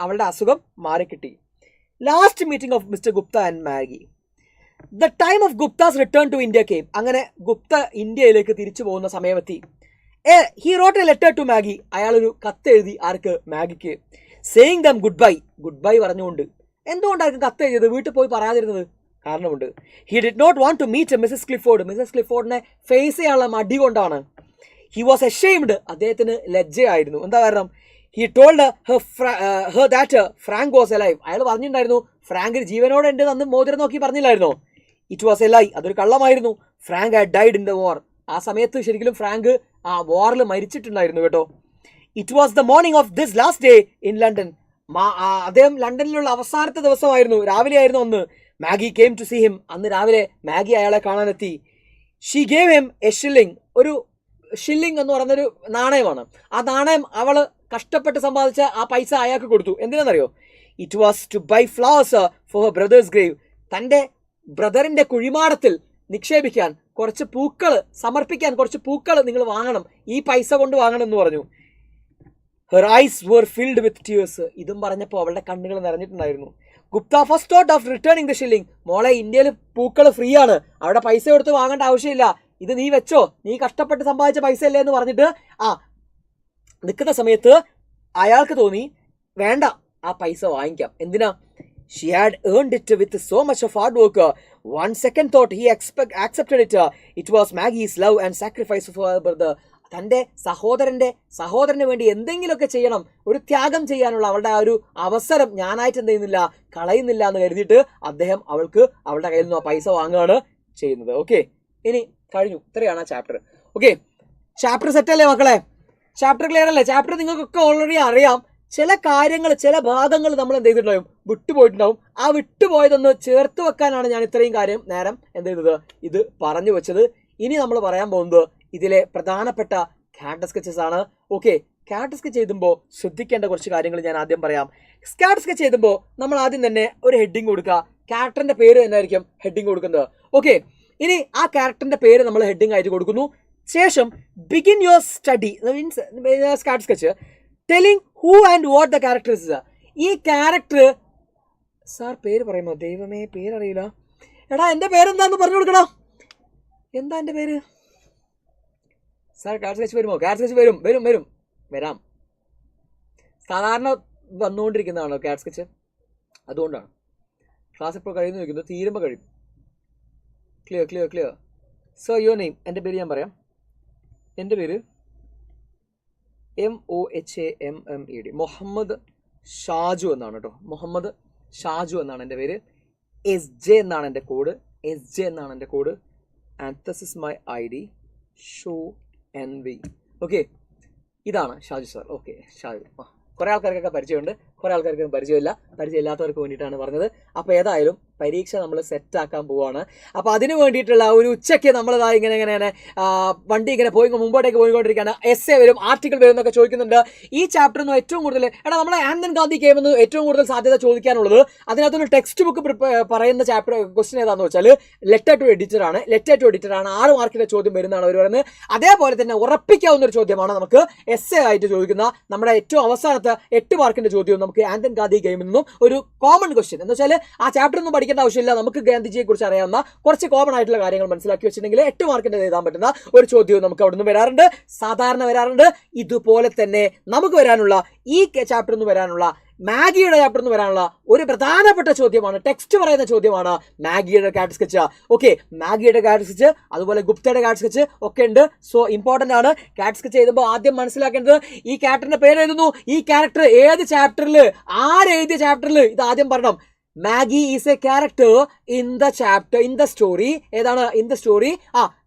അവളുടെ അസുഖം മാറിക്കിട്ടി. Last meeting of mister Gupta and Maggie. The time of Gupta's return to India came. അങ്ങനെ ഗുപ്ത ഇന്ത്യയിലേക്ക് തിരിച്ചു പോകുന്ന സമയമെത്തി. He wrote a letter to Maggie. അയാളൊരു കത്ത് എഴുതി. ആർക്ക്? മാഗിക്ക്. സേയിങ് ദം ഗുഡ് ബൈ പറഞ്ഞുകൊണ്ട്. എന്തുകൊണ്ടായിരിക്കും കത്ത് എഴുതിയത്? വീട്ടിൽ പോയി പറയാതിരുന്നത്? കാരണമുണ്ട്. He did not want to meet Mrs Clifford. Mrs ക്ലിഫോർഡിനെ ഫേസ് ചെയ്യാനുള്ള മടി കൊണ്ടാണ്. He was ashamed. അദ്ദേഹത്തിന് ലജ്ജയായിരുന്നു. എന്താ കാരണം? He told her that Frank was alive. അയാൾ പറഞ്ഞിട്ടുണ്ടായിരുന്നു ഫ്രാങ്കിന് ജീവനോടെ ഉണ്ട്. അന്ന് മോതിരം നോക്കി പറഞ്ഞില്ലായിരുന്നോ? It was a lie. അതൊരു കള്ളമായിരുന്നു. Frank had died in the war. ആ സമയത്ത് ശരിക്കും ഫ്രാങ്ക് ആ വാറിൽ മരിച്ചിട്ടുണ്ടായിരുന്നു കേട്ടോ. It was the morning of this last day in London. അദ്ദേഹം ലണ്ടനിലുള്ള അവസാനത്തെ ദിവസമായിരുന്നു. രാവിലെ ആയിരുന്നു അന്ന്. Maggie came to see him. അന്ന് രാവിലെ മാഗി അയാളെ കാണാനെത്തി. She gave him a shilling. ഒരു ഷില്ലിംഗ് എന്ന് പറയുന്നൊരു നാണയമാണ്. ആ നാണയം അവൾ കഷ്ടപ്പെട്ട് സമ്പാദിച്ച ആ പൈസ അയാൾക്ക് കൊടുത്തു. എന്തിനാണെന്നറിയോ? It was to buy flowers for her brother's grave. തൻ്റെ ബ്രദറിൻ്റെ കുഴിമാടത്തിൽ നിക്ഷേപിക്കാൻ കുറച്ച് പൂക്കൾ, സമർപ്പിക്കാൻ കുറച്ച് പൂക്കൾ നിങ്ങൾ വാങ്ങണം, ഈ പൈസ കൊണ്ട് വാങ്ങണം എന്ന് പറഞ്ഞു. Her eyes were filled with tears. ഇതും പറഞ്ഞപ്പോൾ അവളുടെ കണ്ണുകൾ നിറഞ്ഞിട്ടുണ്ടായിരുന്നു. Gupta first thought of returning the shilling. മോളെ, ഇന്ത്യയിൽ പൂക്കൾ ഫ്രീ ആണ്, അവിടെ പൈസ കൊടുത്ത് വാങ്ങേണ്ട ആവശ്യമില്ല, ഇത് നീ വെച്ചോ, നീ കഷ്ടപ്പെട്ട് സമ്പാദിച്ച പൈസ അല്ലേ എന്ന് പറഞ്ഞിട്ട് നിൽക്കുന്ന സമയത്ത് അയാൾക്ക് തോന്നി വേണ്ട, ആ പൈസ വാങ്ങിക്കാം. എന്തിനാ? She had earned it with so much of hard work. One second thought he accepted it. It was Maggie's love and sacrifice for her brother. തൻ്റെ സഹോദരന് വേണ്ടി എന്തെങ്കിലുമൊക്കെ ചെയ്യണം, ഒരു ത്യാഗം ചെയ്യാനുള്ള അവളുടെ ആ ഒരു അവസരം ഞാനായിട്ട് എന്ത് ചെയ്യുന്നില്ല, കളയുന്നില്ല എന്ന് കരുതിയിട്ട് അദ്ദേഹം അവളുടെ കയ്യിൽ നിന്ന് ആ പൈസ വാങ്ങുകയാണ് ചെയ്യുന്നത്. ഓക്കെ, ഇനി കഴിഞ്ഞു. ഇത്രയാണ് ആ ചാപ്റ്റർ. ഓക്കെ, ചാപ്റ്റർ സെറ്റല്ലേ മക്കളെ? ചാപ്റ്റർ ക്ലിയർ അല്ലേ? ചാപ്റ്റർ നിങ്ങൾക്കൊക്കെ ഓൾറെഡി അറിയാം. ചില കാര്യങ്ങൾ, ചില ഭാഗങ്ങൾ നമ്മൾ എന്ത് ചെയ്തിട്ടുണ്ടാവും, വിട്ടുപോയിട്ടുണ്ടാവും. ആ വിട്ടുപോയതൊന്ന് ചേർത്ത് വെക്കാനാണ് ഞാൻ ഇത്രയും കാര്യം നേരം എന്ത് ചെയ്തത്, ഇത് പറഞ്ഞു വെച്ചത്. ഇനി നമ്മൾ പറയാൻ പോകുന്നത് ഇതിലെ പ്രധാനപ്പെട്ട ക്യാരക്ടർ സ്കെച്ചസ് ആണ്. ഓക്കെ, ക്യാരക്ടർ സ്കെച്ച് എഴുതുമ്പോൾ ശ്രദ്ധിക്കേണ്ട കുറച്ച് കാര്യങ്ങൾ ഞാൻ ആദ്യം പറയാം. ക്യാരക്ടർ സ്കെച്ച് എഴുതുമ്പോൾ നമ്മൾ ആദ്യം തന്നെ ഒരു ഹെഡിങ് കൊടുക്കുക. ക്യാരക്ടറിന്റെ പേര് തന്നെയായിരിക്കും ഹെഡിങ് കൊടുക്കുന്നത്. ഓക്കെ, ഇനി ആ ക്യാരക്ടറിന്റെ പേര് നമ്മൾ ഹെഡിങ് ആയിട്ട് കൊടുക്കുന്നു. ശേഷം begin your study means character sketch telling who and what the character is. ഈ ക്യാരക്ടർ സാർ പേര് പറയുമോ? ദൈവമേ, പേരറിയില്ല. എടാ എൻ്റെ പേരെന്താന്ന് പറഞ്ഞു കൊടുക്കടാ. എന്താ എൻ്റെ പേര് സാർ? ക്യാരക്ടർ സ്കെച്ച് വരുമോ? ക്യാരക്ടർ സ്കെച്ച് വരാം. സാധാരണ വന്നുകൊണ്ടിരിക്കുന്നതാണോ ക്യാരക്ടർ സ്കെച്ച്? അതുകൊണ്ടാണ് ക്ലാസ് ഇപ്പോൾ കഴിയുന്നു ചോദിക്കുന്നത്, തീരുമ്പോൾ കഴിയും. ക്ലിയർ. സോ യുവർ നെയിം, എൻ്റെ പേര് ഞാൻ പറയാം. എൻ്റെ പേര് MOHAMMED, മുഹമ്മദ് ഷാജു എന്നാണ് കേട്ടോ. മുഹമ്മദ് ഷാജു എന്നാണ് എൻ്റെ പേര്. SJ എന്നാണ് എൻ്റെ code. And this is my ID, show NV. Okay, ഇതാണ് ഷാജു സാർ. ഓക്കെ, ഷാജു. കുറേ ആൾക്കാർക്കൊക്കെ പരിചയമുണ്ട്, കുറേ ആൾക്കാർക്ക് പരിചയമില്ലാത്തവർക്ക് വേണ്ടിയിട്ടാണ് പറഞ്ഞത്. അപ്പോൾ ഏതായാലും പരീക്ഷ നമ്മൾ സെറ്റാക്കാൻ പോവുകയാണ്. അപ്പോൾ അതിന് വേണ്ടിയിട്ടുള്ള ഒരു ഉച്ചയ്ക്ക് നമ്മളിതാ ഇങ്ങനെ വണ്ടി ഇങ്ങനെ മുമ്പോട്ടേക്ക് പോയിക്കൊണ്ടിരിക്കുകയാണ്. essay വരും, ആർട്ടിക്കിൾ വരും എന്നൊക്കെ ചോദിക്കുന്നുണ്ട്. ഈ ചാപ്റ്ററിൽ നിന്ന് ഏറ്റവും കൂടുതൽ നമ്മുടെ ഗാന്ധി ഗെയിമെന്ന് ഏറ്റവും കൂടുതൽ സാധ്യത ചോദിക്കാനുള്ളത് അതിനകത്തൊരു ടെക്സ്റ്റ് ബുക്ക് പറയുന്ന ചാപ്റ്റർ ക്വസ്റ്റ്യൻ ഏതാണെന്ന് വെച്ചാൽ ലെറ്റർ ടു എഡിറ്റർ ആണ്. 6 മാർക്കിന്റെ ചോദ്യം വരുന്നതാണ് അവർ പറയുന്നത്. അതേപോലെ തന്നെ ഉറപ്പിക്കാവുന്ന ഒരു ചോദ്യമാണ് നമുക്ക് essay ആയിട്ട് ചോദിക്കുന്ന നമ്മുടെ ഏറ്റവും അവസാനത്തെ 8 മാർക്കിന്റെ ചോദ്യവും നമുക്ക് ഗാന്ധി ഗെയിമിൽ നിന്നും ഒരു കോമൺ ക്വസ്റ്റ്യൻ എന്ന് വെച്ചാൽ ആ ചാപ്റ്റർ ഒന്നും പഠിക്കേണ്ട ആവശ്യമില്ല. നമുക്ക് ഗാന്ധിജിയെ കുറിച്ച് അറിയാവുന്ന കുറച്ച് കോമൺ ആയിട്ടുള്ള കാര്യങ്ങൾ മനസ്സിലാക്കി വെച്ചിട്ടുണ്ടെങ്കിൽ 8 മാർക്കിന്റെ എഴുതാൻ പറ്റുന്ന ഒരു ചോദ്യവും നമുക്ക് അവിടെ നിന്ന് സാധാരണ വരാറുണ്ട്. ഇതുപോലെ തന്നെ നമുക്ക് വരാനുള്ള ഈ ചാപ്റ്ററിൽ നിന്ന് വരാനുള്ള മാഗിയുടെ ചാപ്റ്ററിൽ നിന്ന് വരാനുള്ള ഒരു പ്രധാനപ്പെട്ട ചോദ്യമാണ്, ടെക്സ്റ്റ് പറയുന്ന ചോദ്യമാണ് മാഗിയുടെ ക്യാരക്ടർ സ്കെച്ച്. ഓക്കെ, മാഗിയുടെ ക്യാരക്ടർ സ്കെച്ച് അതുപോലെ ഗുപ്തയുടെ ക്യാരക്ടർ സ്കെച്ച് ഒക്കെ ഉണ്ട്. സോ ഇമ്പോർട്ടന്റ് ആണ്. ക്യാരക്ടർ സ്കെച്ച് എഴുതുമ്പോൾ ആദ്യം മനസ്സിലാക്കേണ്ടത് ഈ ക്യാരക്ടറിന്റെ പേര് എഴുതുന്നു. ഈ ക്യാരക്ടർ ഏത് ചാപ്റ്ററിൽ, ആരെഴുതിയ ചാപ്റ്ററിൽ, ഇത് ആദ്യം പറയണം. Maggie is a character in the story. ഏതാണ് in the story?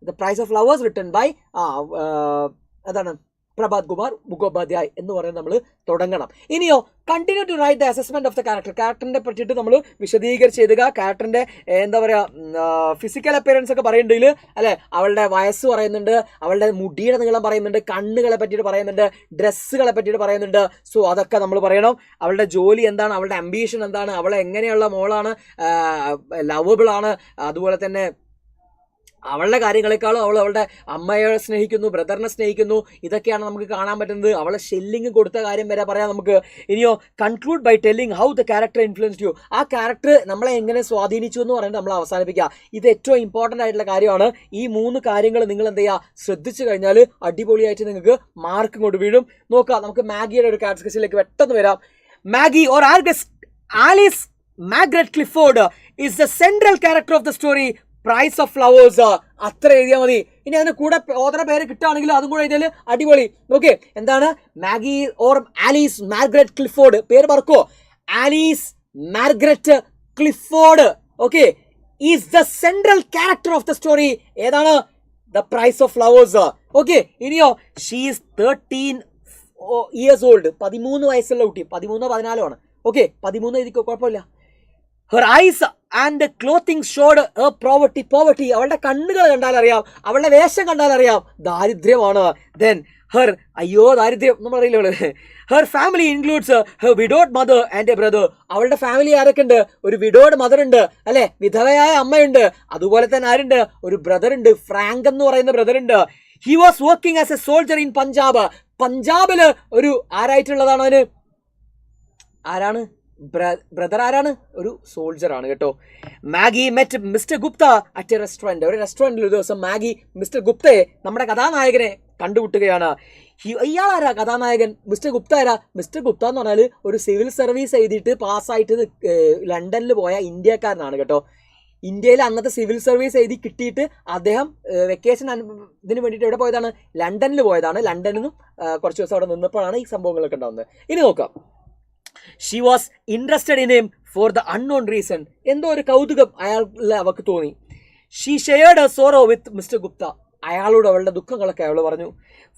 The Price of Flowers written by അതാണ് പ്രഭാത് കുമാർ മുഖോപാധ്യായ് എന്ന് പറയുന്നത് നമ്മൾ തുടങ്ങണം. ഇനിയോ continue to write the assessment of the ക്യാരക്ടറിനെ പറ്റിയിട്ട് നമ്മൾ വിശദീകരിച്ച് എഴുതുക. ക്യാരക്ടറിന്റെ എന്താ പറയുക, ഫിസിക്കൽ അപ്പിയറൻസ് ഒക്കെ പറയുന്നുണ്ടെങ്കിൽ അല്ലെ, അവളുടെ വയസ്സ് പറയുന്നുണ്ട്, അവളുടെ മുടിയുടെ നീളം പറയുന്നുണ്ട്, കണ്ണുകളെ പറ്റിയിട്ട് പറയുന്നുണ്ട്, ഡ്രസ്സുകളെ പറ്റിയിട്ട് പറയുന്നുണ്ട്. സോ അതൊക്കെ നമ്മൾ പറയണം. അവളുടെ ജോലി എന്താണ്, അവളുടെ അംബീഷൻ എന്താണ്, അവളെ എങ്ങനെയുള്ള മോളാണ്, ലവബിൾ ആണ്, അതുപോലെ തന്നെ അവളുടെ കാര്യങ്ങളെക്കാളും അവൾ അവളുടെ അമ്മയെ സ്നേഹിക്കുന്നു, ബ്രദറിനെ സ്നേഹിക്കുന്നു. ഇതൊക്കെയാണ് നമുക്ക് കാണാൻ പറ്റുന്നത്. അവളെ ഷെല്ലിങ് കൊടുത്ത കാര്യം വരെ പറയാം നമുക്ക്. ഇനിയോ conclude by telling how the character influenced you. ആ ക്യാരക്ടർ നമ്മളെ എങ്ങനെ സ്വാധീനിച്ചു എന്ന് പറഞ്ഞിട്ട് നമ്മൾ അവസാനിപ്പിക്കുക. ഇത് ഏറ്റവും ഇമ്പോർട്ടൻ്റ് ആയിട്ടുള്ള കാര്യമാണ്. ഈ 3 കാര്യങ്ങൾ നിങ്ങൾ എന്ത് ചെയ്യുക, ശ്രദ്ധിച്ചു കഴിഞ്ഞാൽ അടിപൊളിയായിട്ട് നിങ്ങൾക്ക് മാർക്ക് കൊണ്ട് വീഴും. നോക്കുക, നമുക്ക് മാഗിയുടെ ഒരു ക്യാരക്ടർ സ്കെച്ചിലേക്ക് പെട്ടെന്ന് വരാം. Maggie or Alice Margaret Clifford is the central character of the story price of flowers. അത്ര എഴുതിയാൽ മതി. ഇനി അതിന് കൂടെ ഓതറുടെ പേര് കിട്ടുകയാണെങ്കിൽ അതും കൂടെ എഴുതിയാൽ അടിപൊളി. ഓക്കെ, എന്താണ് Maggie or Alice Margaret Clifford, പേര് പറക്കോ, Alice Margaret Clifford. Okay, is the central character of the story. ഏതാണ്? The price of flowers. Okay, ഇനിയോ ഷീ ഈസ് 13 years old. 13 വയസ്സുള്ള കുട്ടി, 13-14 ആണ്. ഓക്കെ, 13 എഴുതിക്കോ, കുഴപ്പമില്ല. Her eyes and clothing showed her poverty. അവളുടെ കണ്ണുകൾ കണ്ടാൽ അറിയാം, അവളുടെ വേഷം കണ്ടാൽ അറിയാം ദാരിദ്ര്യമാണ്. Then her ദാരിദ്ര്യം നമ്മൾ അറിയില്ല. Her family includes her widowed mother and a brother. അവളുടെ ഫാമിലി ആരൊക്കെ ഉണ്ട്? ഒരു വിഡോഡ് മദർ ഉണ്ട് അല്ലെ, വിധവയായ അമ്മയുണ്ട്. അതുപോലെ തന്നെ ആരുണ്ട്? ഒരു ബ്രദർ ഉണ്ട്, ഫ്രാങ്ക് എന്ന് പറയുന്ന ബ്രദർ ഉണ്ട്. He was working as a soldier in Punjab. പഞ്ചാബില് ഒരു ആരായിട്ടുള്ളതാണ് അവന്? ആരാണ് ബ്രദർ? ആരാണ്? ഒരു സോൾജർ ആണ് കേട്ടോ. Maggi met mister Gupta at A restaurant. ഒരു റെസ്റ്റോറൻറ്റിൽ ഒരു ദിവസം മാഗി മിസ്റ്റർ ഗുപ്തയെ, നമ്മുടെ കഥാനായകനെ കണ്ടുമുട്ടുകയാണ്. ഇയാളാരാ കഥാനായകൻ? മിസ്റ്റർ ഗുപ്ത ആരാ? മിസ്റ്റർ ഗുപ്ത എന്ന് പറഞ്ഞാൽ ഒരു സിവിൽ സർവീസ് എഴുതിയിട്ട് പാസ്സായിട്ട് ലണ്ടനിൽ പോയ ഇന്ത്യക്കാരനാണ് കേട്ടോ. ഇന്ത്യയിൽ അന്നത്തെ സിവിൽ സർവീസ് എഴുതി കിട്ടിയിട്ട് അദ്ദേഹം വെക്കേഷൻ ഇതിന് വേണ്ടിയിട്ട് എവിടെ പോയതാണ്? ലണ്ടനിൽ പോയതാണ്. ലണ്ടനിൽ നിന്നും കുറച്ച് ദിവസം അവിടെ നിന്നപ്പോഴാണ് ഈ സംഭവങ്ങളൊക്കെ ഉണ്ടാകുന്നത്. ഇനി നോക്കാം. She was interested in him for the unknown reason. എന്തോ ഒരു കൗതുകം അവൾക്ക് തോന്നി. She shared a sorrow with Mr Gupta. അയാളോട് അവളുടെ ദുഃഖങ്ങളൊക്കെ അയാൾ പറഞ്ഞു.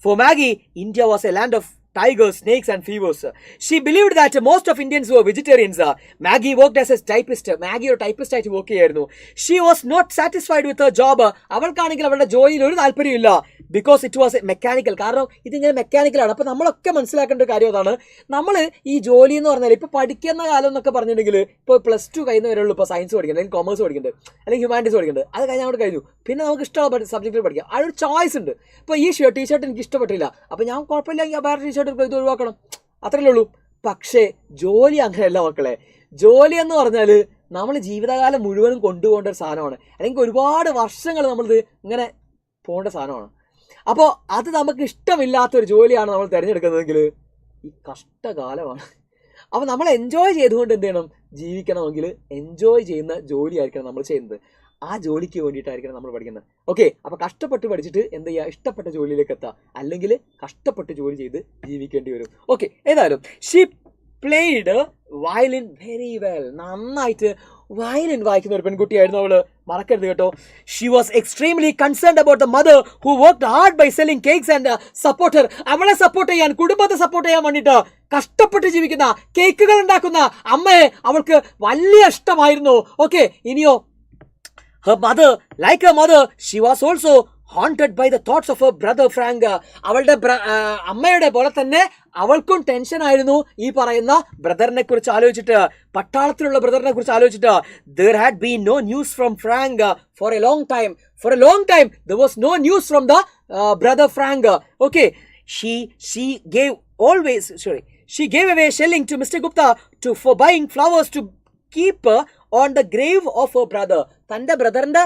For Maggie India was a land of tigers, snakes and fevers. She believed that most of Indians were vegetarians. Maggie worked as a typist. Maggie ഒരു typist ആയിട്ട് work ചെയ്യായിരുന്നു. She was not satisfied with her job. അവൾക്കാണെങ്കിൽ അവളുടെ ജോലിയിൽ ഒരു താല്പര്യമില്ല. Because it was mechanical. കാരണം ഇതിങ്ങനെ മെക്കാനിക്കലാണ്. അപ്പോൾ നമ്മളൊക്കെ മനസ്സിലാക്കേണ്ട ഒരു കാര്യം അതാണ്. നമ്മൾ ഈ ജോലി എന്ന് പറഞ്ഞാൽ ഇപ്പോൾ പഠിക്കുന്ന കാലം എന്നൊക്കെ പറഞ്ഞിട്ടുണ്ടെങ്കിൽ ഇപ്പോൾ +2 കഴിയുന്നവരേ ഉള്ളൂ ഇപ്പോൾ സയൻസ് പഠിക്കുന്നത്, അല്ലെങ്കിൽ കൊമേഴ്സ് പഠിക്കുന്നുണ്ട്, അല്ലെങ്കിൽ ഹ്യൂമാനിറ്റീസ് പഠിക്കുന്നുണ്ട്. അത് കഴിഞ്ഞാൽ അവിടെ കഴിഞ്ഞു. പിന്നെ നമുക്ക് ഇഷ്ടമുള്ള സബ്ജക്റ്റിൽ പഠിക്കാം. ആ ഒരു ചോയ്സ് ഉണ്ട്. ഇപ്പോൾ ഈ ടീഷർട്ട് എനിക്ക് ഇഷ്ടപ്പെട്ടില്ല, അപ്പോൾ ഞാൻ കുഴപ്പമില്ല, വേറെ ടീഷർട്ട് ഇത് ഒഴിവാക്കണം, അത്രയല്ലേ ഉള്ളൂ. പക്ഷേ ജോലി അങ്ങനെയല്ല മക്കളെ. ജോലി എന്ന് പറഞ്ഞാൽ നമ്മൾ ജീവിതകാലം മുഴുവനും കൊണ്ടുപോകേണ്ട ഒരു സാധനമാണ്, അല്ലെങ്കിൽ ഒരുപാട് വർഷങ്ങൾ നമ്മളിത് ഇങ്ങനെ പോകേണ്ട സാധനമാണ്. അപ്പോൾ അത് നമുക്ക് ഇഷ്ടമില്ലാത്തൊരു ജോലിയാണ് നമ്മൾ തിരഞ്ഞെടുക്കുന്നതെങ്കിൽ ഈ കഷ്ടകാലമാണ്. അപ്പോൾ നമ്മൾ എൻജോയ് ചെയ്തുകൊണ്ട് എന്ത് ചെയ്യണം, ജീവിക്കണമെങ്കിൽ എൻജോയ് ചെയ്യുന്ന ജോലിയായിരിക്കണം നമ്മൾ ചെയ്യുന്നത്. ആ ജോലിക്ക് വേണ്ടിയിട്ടായിരിക്കണം നമ്മൾ പഠിക്കുന്നത്. ഓക്കെ, അപ്പോൾ കഷ്ടപ്പെട്ട് പഠിച്ചിട്ട് എന്ത് ചെയ്യുക, ഇഷ്ടപ്പെട്ട ജോലിയിലേക്ക് എത്തുക, അല്ലെങ്കിൽ കഷ്ടപ്പെട്ട് ജോലി ചെയ്ത് ജീവിക്കേണ്ടി വരും. ഓക്കെ, ഏതായാലും she played violin very well. നന്നായിട്ട് വയലിൻ വായിക്കുന്ന ഒരു പെൺകുട്ടിയായിരുന്നു അവള്, മറക്കരുത് കേട്ടോ. She was extremely concerned about the mother who worked hard by selling cakes and supporter. അവളെ സപ്പോർട്ട് ചെയ്യാൻ, കുടുംബത്തെ സപ്പോർട്ട് ചെയ്യാൻ വേണ്ടിയിട്ട് കഷ്ടപ്പെട്ട് ജീവിക്കുന്ന, കേക്കുകൾ ഉണ്ടാക്കുന്ന അമ്മയെ അവൾക്ക് വലിയ ഇഷ്ടമായിരുന്നു. ഓക്കെ, ഇനിയോ her mother, like her mother, she was also haunted by the thoughts of her brother Frank. അവളുടെ അമ്മയുടെ പോലെ തന്നെ അവൾക്കും ടെൻഷൻ ആയിരുന്നു ഈ പറയുന്ന ബ്രദറിനെ കുറിച്ച് ആലോചിച്ചിട്ട്, പട്ടാളത്തിലുള്ള ബ്രദറിനെ കുറിച്ച് ആലോചിച്ചിട്ട്. There had been no news from Frank for a long time. For a long time there was no news from the brother Frank. Okay, she gave away shilling to Mr. Gupta for buying flowers to keep on the grave of her brother. തൻ്റെ ബ്രദറിന്റെ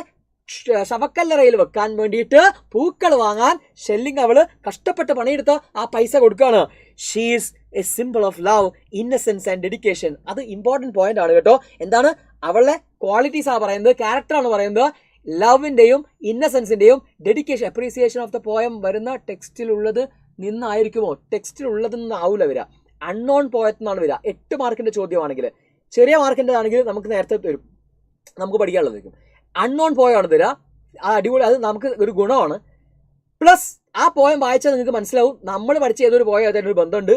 ശവക്കല്ലറയിൽ വെക്കാൻ വേണ്ടിയിട്ട് പൂക്കൾ വാങ്ങാൻ shelling അവള് കഷ്ടപ്പെട്ട് പണിയെടുത്ത ആ പൈസ കൊടുക്കുകയാണ്. She is a symbol of love, innocence and dedication. അത് ഇമ്പോർട്ടൻറ്റ് പോയിന്റ് ആണ് കേട്ടോ. എന്താണ് അവളുടെ ക്വാളിറ്റീസ് ആണ് പറയുന്നത്, ക്യാരക്ടറാണ് പറയുന്നത്. ലവിൻ്റെയും ഇന്നസെൻസിൻ്റെയും dedication, appreciation of the poem വരുന്ന ടെക്സ്റ്റിലുള്ളത് നിന്നായിരിക്കുമോ? ടെക്സ്റ്റിലുള്ളത് നിന്നാവില്ല വരിക, അൺനോൺ പോയത്ത് നിന്നാണ് വരിക. 8 മാർക്കിൻ്റെ ചോദ്യമാണെങ്കിൽ, ചെറിയ മാർക്കിൻ്റെ ആണെങ്കിൽ നമുക്ക് നേരത്തെ തരും, നമുക്ക് പഠിക്കാനുള്ളതായിരിക്കും. അൺനോൺ പോയാണ് തരിക, ആ അടിപൊളി, അത് നമുക്ക് ഒരു ഗുണമാണ്. പ്ലസ് ആ പോയം വായിച്ചാൽ നിങ്ങൾക്ക് മനസ്സിലാവും നമ്മൾ പഠിച്ച ഏതൊരു പോയം അതിനൊരു ബന്ധമുണ്ട്.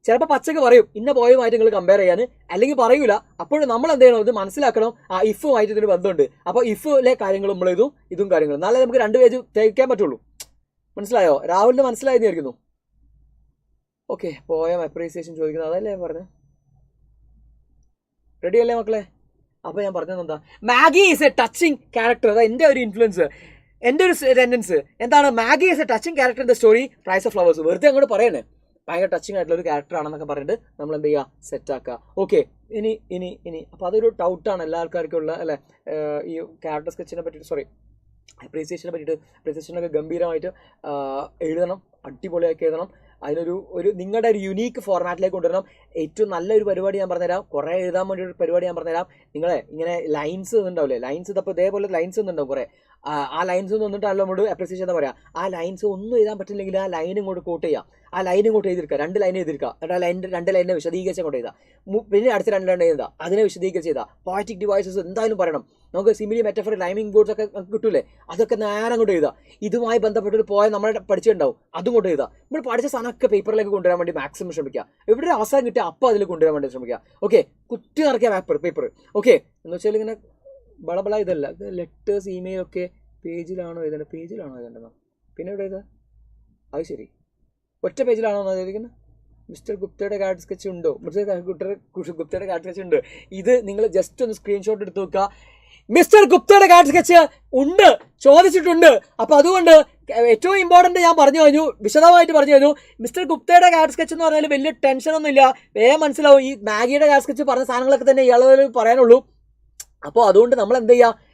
ചിലപ്പോൾ പച്ചക്ക് പറയും ഇന്ന പോയമായിട്ട് നിങ്ങൾ കമ്പയർ ചെയ്യാൻ, അല്ലെങ്കിൽ പറയൂല. അപ്പോഴും നമ്മൾ എന്ത് ചെയ്യണം, ഇത് മനസ്സിലാക്കണം, ആ ഇഫുമായിട്ട് ഇതിന് ബന്ധമുണ്ട്. അപ്പോൾ ഇഫിലെ കാര്യങ്ങൾ നമ്മൾ ഇതും കാര്യങ്ങളും, എന്നാലേ നമുക്ക് 2 പേജ് തയ്ക്കാൻ പറ്റുള്ളൂ. മനസ്സിലായോ? രാഹുലിന് മനസ്സിലായെന്നായിരിക്കുന്നു. ഓക്കെ, പോയം അപ്രീസിയേഷൻ ചോദിക്കുന്നത് അതല്ലേ ഞാൻ പറഞ്ഞത്. റെഡി അല്ലേ മക്കളെ? അപ്പോൾ ഞാൻ പറഞ്ഞത് എന്താ, Maggie is a touching character. അതാ എൻ്റെ ഒരു ഇൻഫ്ലുവൻസ്, എൻ്റെ ഒരു ടെൻഡൻസ് എന്താണ്, Maggie is a touching character in the story price of flowers. വെറുതെ അങ്ങോട്ട് പറയണേ, ഭയങ്കര ടച്ചിങ് ആയിട്ടുള്ള ഒരു ക്യാരക്ടർ ആണെന്നൊക്കെ പറഞ്ഞിട്ട് നമ്മൾ എന്ത് ചെയ്യുക, സെറ്റാക്കുക. ഓക്കെ, ഇനി അപ്പോൾ അതൊരു ഡൗട്ടാണ് എല്ലാ ആൾക്കാർക്കും ഉള്ള അല്ലേ, ഈ ക്യാരക്ടർ സ്കെച്ചിനെ പറ്റിയിട്ട്, സോറി അപ്രീസിയേഷനെ പറ്റിയിട്ട്. അപ്രീസിയേഷനൊക്കെ ഗംഭീരമായിട്ട് എഴുതണം, അടിപൊളിയാക്കി എഴുതണം. അതിനൊരു നിങ്ങളുടെ ഒരു യുണീക്ക് ഫോർമാറ്റിലേക്ക് കൊണ്ടുവരണം. ഏറ്റവും നല്ലൊരു പരിപാടി ഞാൻ പറഞ്ഞുതരാം, കുറേ എഴുതാൻ വേണ്ടി ഒരു പരിപാടി ഞാൻ പറഞ്ഞുതരാം. നിങ്ങളെ ഇങ്ങനെ ലൈൻസ് ഉണ്ടാവില്ലേ, ലൈൻസ് ഇതപ്പോൾ ഇതേപോലെ ലൈൻസ് ഒന്നുണ്ടാവും കുറേ. ആ ലൈൻസ് ഒന്നും വന്നിട്ടല്ലോ നമ്മൾ അപ്രീസിയേഷൻ എന്താ പറയുക, ആ ലൈൻസ് ഒന്നും എഴുതാൻ പറ്റില്ലെങ്കിൽ ആ ലൈൻ ഇങ്ങോട്ട് കോട്ട് ചെയ്യാം, ആ ലൈൻ ഇങ്ങോട്ട് എഴുതിയിരിക്കുക, 2 ലൈൻ എഴുതിയിരിക്കുക, എന്നിട്ട് 2 ലൈനിനെ വിശദീകരിച്ച് അങ്ങോട്ട് എഴുതാം. പിന്നെ അടുത്ത 2 ലൈൻ എഴുതാം, അതിനെ വിശദീകരിച്ച് എഴുതാം. പോയറ്റിക് ഡിവൈസസ് എന്തായാലും പറയണം. നമുക്ക് സിമിലി മെറ്റഫർ ലൈമിംഗ് ബോർഡ്സ് ഒക്കെ കിട്ടൂലേ, അതൊക്കെ നേരെ അങ്ങോട്ട് എഴുതാം. ഇതുമായി ബന്ധപ്പെട്ടൊരു പോയം നമ്മളെ പഠിച്ചിട്ടുണ്ടാവും, അതും കൊണ്ട് എഴുതാം. നമ്മൾ പഠിച്ച സാധനമൊക്കെ പേപ്പറിലേക്ക് കൊണ്ടുവരാൻ വേണ്ടി മാക്സിമം ശ്രമിക്കുക. എവിടെ ഒരു അവസരം കിട്ടിയാൽ അപ്പോൾ അതിൽ കൊണ്ടുവരാൻ വേണ്ടി ശ്രമിക്കുക. ഓക്കെ, കുത്തി നിറയ്ക്കുക പേപ്പർ. ഓക്കെ, എന്ന് വെച്ചാൽ ഇങ്ങനെ ബളബള ഇതല്ല, ഇത് ലെറ്റേഴ്സ് ഇമെയിൽ ഒക്കെ പേജിലാണോ എഴുതേണ്ടത്, പിന്നെ എവിടെ എഴുതാ, അത് ശരി ഒറ്റ പേജിലാണോ എഴുതിയിരിക്കുന്നത്. മിസ്റ്റർ ഗുപ്തയുടെ കാർഡ് സ്കെച്ച് ഉണ്ടോ, ഗുപ്തയുടെ കാർഡ് സ്കെച്ച് ഉണ്ട്. ഇത് നിങ്ങൾ ജസ്റ്റ് ഒന്ന് സ്ക്രീൻഷോട്ട് എടുത്ത് നോക്കുക. മിസ്റ്റർ ഗുപ്തയുടെ കാർഡ് സ്കെച്ച് ഉണ്ട്, ചോദിച്ചിട്ടുണ്ട്. അപ്പോൾ അതുകൊണ്ട് ഏറ്റവും ഇമ്പോർട്ടൻ്റ് ഞാൻ പറഞ്ഞു കഴിഞ്ഞു, വിശദമായിട്ട് പറഞ്ഞു കഴിഞ്ഞു. മിസ്റ്റർ ഗുപ്തയുടെ കാർഡ് സ്കെച്ച് എന്ന് പറഞ്ഞാൽ വലിയ ടെൻഷനൊന്നും ഇല്ല, വേഗം മനസ്സിലാവും. ഈ മാഗിയുടെ കാർഡ് സ്കെച്ച് പറഞ്ഞ സാധനങ്ങളൊക്കെ തന്നെ ഇയാളെ പറയാനുള്ളൂ. അപ്പോൾ അതുകൊണ്ട് നമ്മൾ എന്ത് ചെയ്യുക,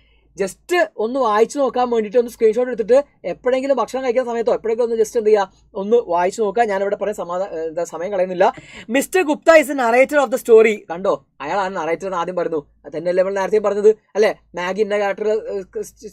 ജസ്റ്റ് ഒന്ന് വായിച്ചു നോക്കാൻ വേണ്ടിയിട്ട് ഒന്ന് സ്ക്രീൻഷോട്ട് എടുത്തിട്ട് എപ്പോഴെങ്കിലും ഭക്ഷണം കഴിക്കുന്ന സമയത്തോ എപ്പോഴെങ്കിലും ഒന്ന് ജസ്റ്റ് എന്ത് ചെയ്യുക, ഒന്ന് വായിച്ചു നോക്കുക. ഞാനിവിടെ പറയാൻ സമയം കളയുന്നില്ല. Mr Gupta is a narrator of the story. കണ്ടോ, അയാളാണ് നറേറ്റർ എന്ന് ആദ്യം പറഞ്ഞു. അതന്നെയല്ലേ നമ്മൾ നേരത്തെ പറഞ്ഞത് അല്ലേ, മാഗിൻ്റെ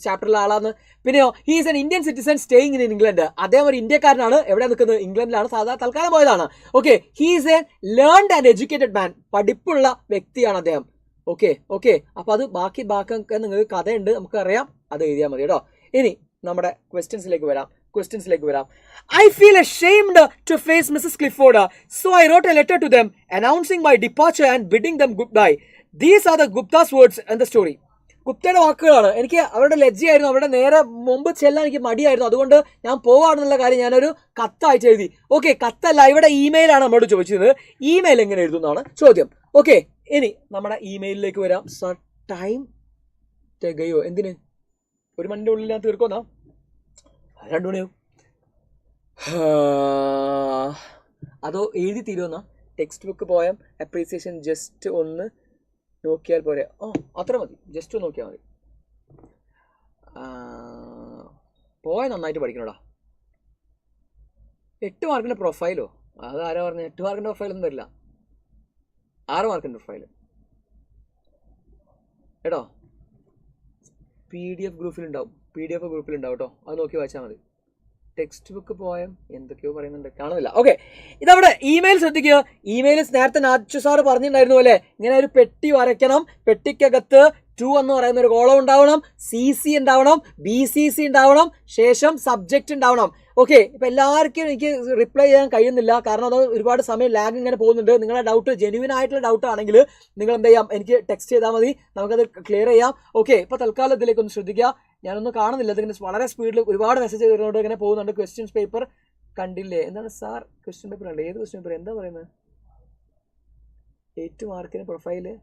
ചാപ്റ്ററിലെ ആളാന്ന്. പിന്നെയോ, he is an Indian citizen staying in England. അദ്ദേഹം ഒരു ഇന്ത്യക്കാരനാണ്, എവിടെ നിൽക്കുന്നത്, ഇംഗ്ലണ്ടിലാണ്, തൽക്കാലം പോയതാണ്. Okay, he is a learned and educated man. പഠിപ്പുള്ള വ്യക്തിയാണ് അദ്ദേഹം. ഓക്കെ, അപ്പോൾ അത് ബാക്കിയൊക്കെ നിങ്ങൾക്ക് കഥയുണ്ട്, നമുക്കറിയാം, അത് എഴുതിയാൽ മതി കേട്ടോ. ഇനി നമ്മുടെ ക്വസ്റ്റ്യൻസിലേക്ക് വരാം. ക്വസ്റ്റ്യൻസിലേക്ക് വരാം. I feel ashamed to face Mrs. Clifford, so I wrote a letter to them announcing my departure and bidding them goodbye. These are the Gupta's words in the story. ഗുപ്തയുടെ വാക്കുകളാണ്. എനിക്ക് അവരുടെ ലജ്ജയായിരുന്നു, അവരുടെ നേരെ മുമ്പ് ചെല്ലാൻ എനിക്ക് മടിയായിരുന്നു, അതുകൊണ്ട് ഞാൻ പോവാണെന്നുള്ള കാര്യം ഞാനൊരു കത്ത് അയച്ചു എഴുതി. ഓക്കെ, കത്തല്ല, ഇവിടെ ഇമെയിലാണ് നമ്മളോട് ചോദിച്ചത്. ഇമെയിൽ എങ്ങനെ എഴുതുന്നതാണ് ചോദ്യം. ഓക്കെ, ഇനി നമ്മുടെ ഇമെയിലിലേക്ക് വരാം. സർ, ടൈം തികയോ? എന്തിന്? 1 മണിൻ്റെ ഉള്ളിൽ ഞാൻ തീർക്കുമെന്നാ? 2 മണിയാവും. അതോ എഴുതി തീരുമെന്നാ? ടെക്സ്റ്റ് ബുക്ക് പോയാൽ അപ്രീസിയേഷൻ ജസ്റ്റ് ഒന്ന് നോക്കിയാൽ പോരെ? അത്ര മതി, ജസ്റ്റ് ഒന്ന് നോക്കിയാൽ മതി. പോയ നന്നായിട്ട് പഠിക്കണോടാ. 8 മാർക്കിൻ്റെ പ്രൊഫൈലോ? അത് ആരാ പറഞ്ഞത്? 8 മാർക്കിൻ്റെ പ്രൊഫൈലൊന്നും തരില്ല, 6 മാർക്കിൻ്റെ പ്രൊഫൈൽ കേട്ടോ. PDF ഗ്രൂപ്പിലുണ്ടാവും കേട്ടോ, അത് നോക്കി വായിച്ചാൽ മതി. ടെക്സ്റ്റ് ബുക്ക് പോയാൽ എന്തൊക്കെയോ പറയുന്നുണ്ട്, കാണുന്നില്ല. ഓക്കെ, ഇതവിടെ ഇമെയിൽ ശ്രദ്ധിക്കുക. ഇമെയിൽ നേരത്തെ നാച്ചു സാറ് പറഞ്ഞിട്ടുണ്ടായിരുന്നു പോലെ ഇങ്ങനെ ഒരു പെട്ടി വരയ്ക്കണം. പെട്ടിക്കകത്ത് 2 എന്ന് പറയുന്ന ഒരു കോളം ഉണ്ടാവണം, CC ഉണ്ടാവണം, BCC ഉണ്ടാവണം, ശേഷം സബ്ജക്റ്റ് ഉണ്ടാവണം. ഓക്കെ, ഇപ്പം എല്ലാവർക്കും എനിക്ക് റിപ്ലൈ ചെയ്യാൻ കഴിയുന്നില്ല, കാരണം അത് ഒരുപാട് സമയം ലാഗ് ഇങ്ങനെ പോകുന്നുണ്ട്. നിങ്ങളുടെ ഡൗട്ട് ജെന്യുവിൻ ആയിട്ടുള്ള ഡൗട്ട് ആണെങ്കിൽ നിങ്ങൾ എന്ത് ചെയ്യാം, എനിക്ക് ടെക്സ്റ്റ് ചെയ്താൽ മതി, നമുക്കത് ക്ലിയർ ചെയ്യാം. ഓക്കെ, ഇപ്പോൾ തൽക്കാലം ഇതിലേക്ക് ഒന്ന് ശ്രദ്ധിക്കുക. ഞാനൊന്നും കാണുന്നില്ല, ഇതിങ്ങനെ വളരെ സ്പീഡിൽ ഒരുപാട് മെസ്സേജ് വരുന്നുണ്ട്, ഇങ്ങനെ പോകുന്നുണ്ട്. ക്വസ്റ്റ്യൻസ് പേപ്പർ കണ്ടില്ലേ? എന്താണ് സാർ ക്വസ്റ്റ്യൻ പേപ്പർ കണ്ടത്? ഏത് ക്വസ്റ്റ്യൻ പേപ്പർ? എന്താ പറയുന്നത്? 8 മാർക്കിൻ്റെ പ്രൊഫൈല്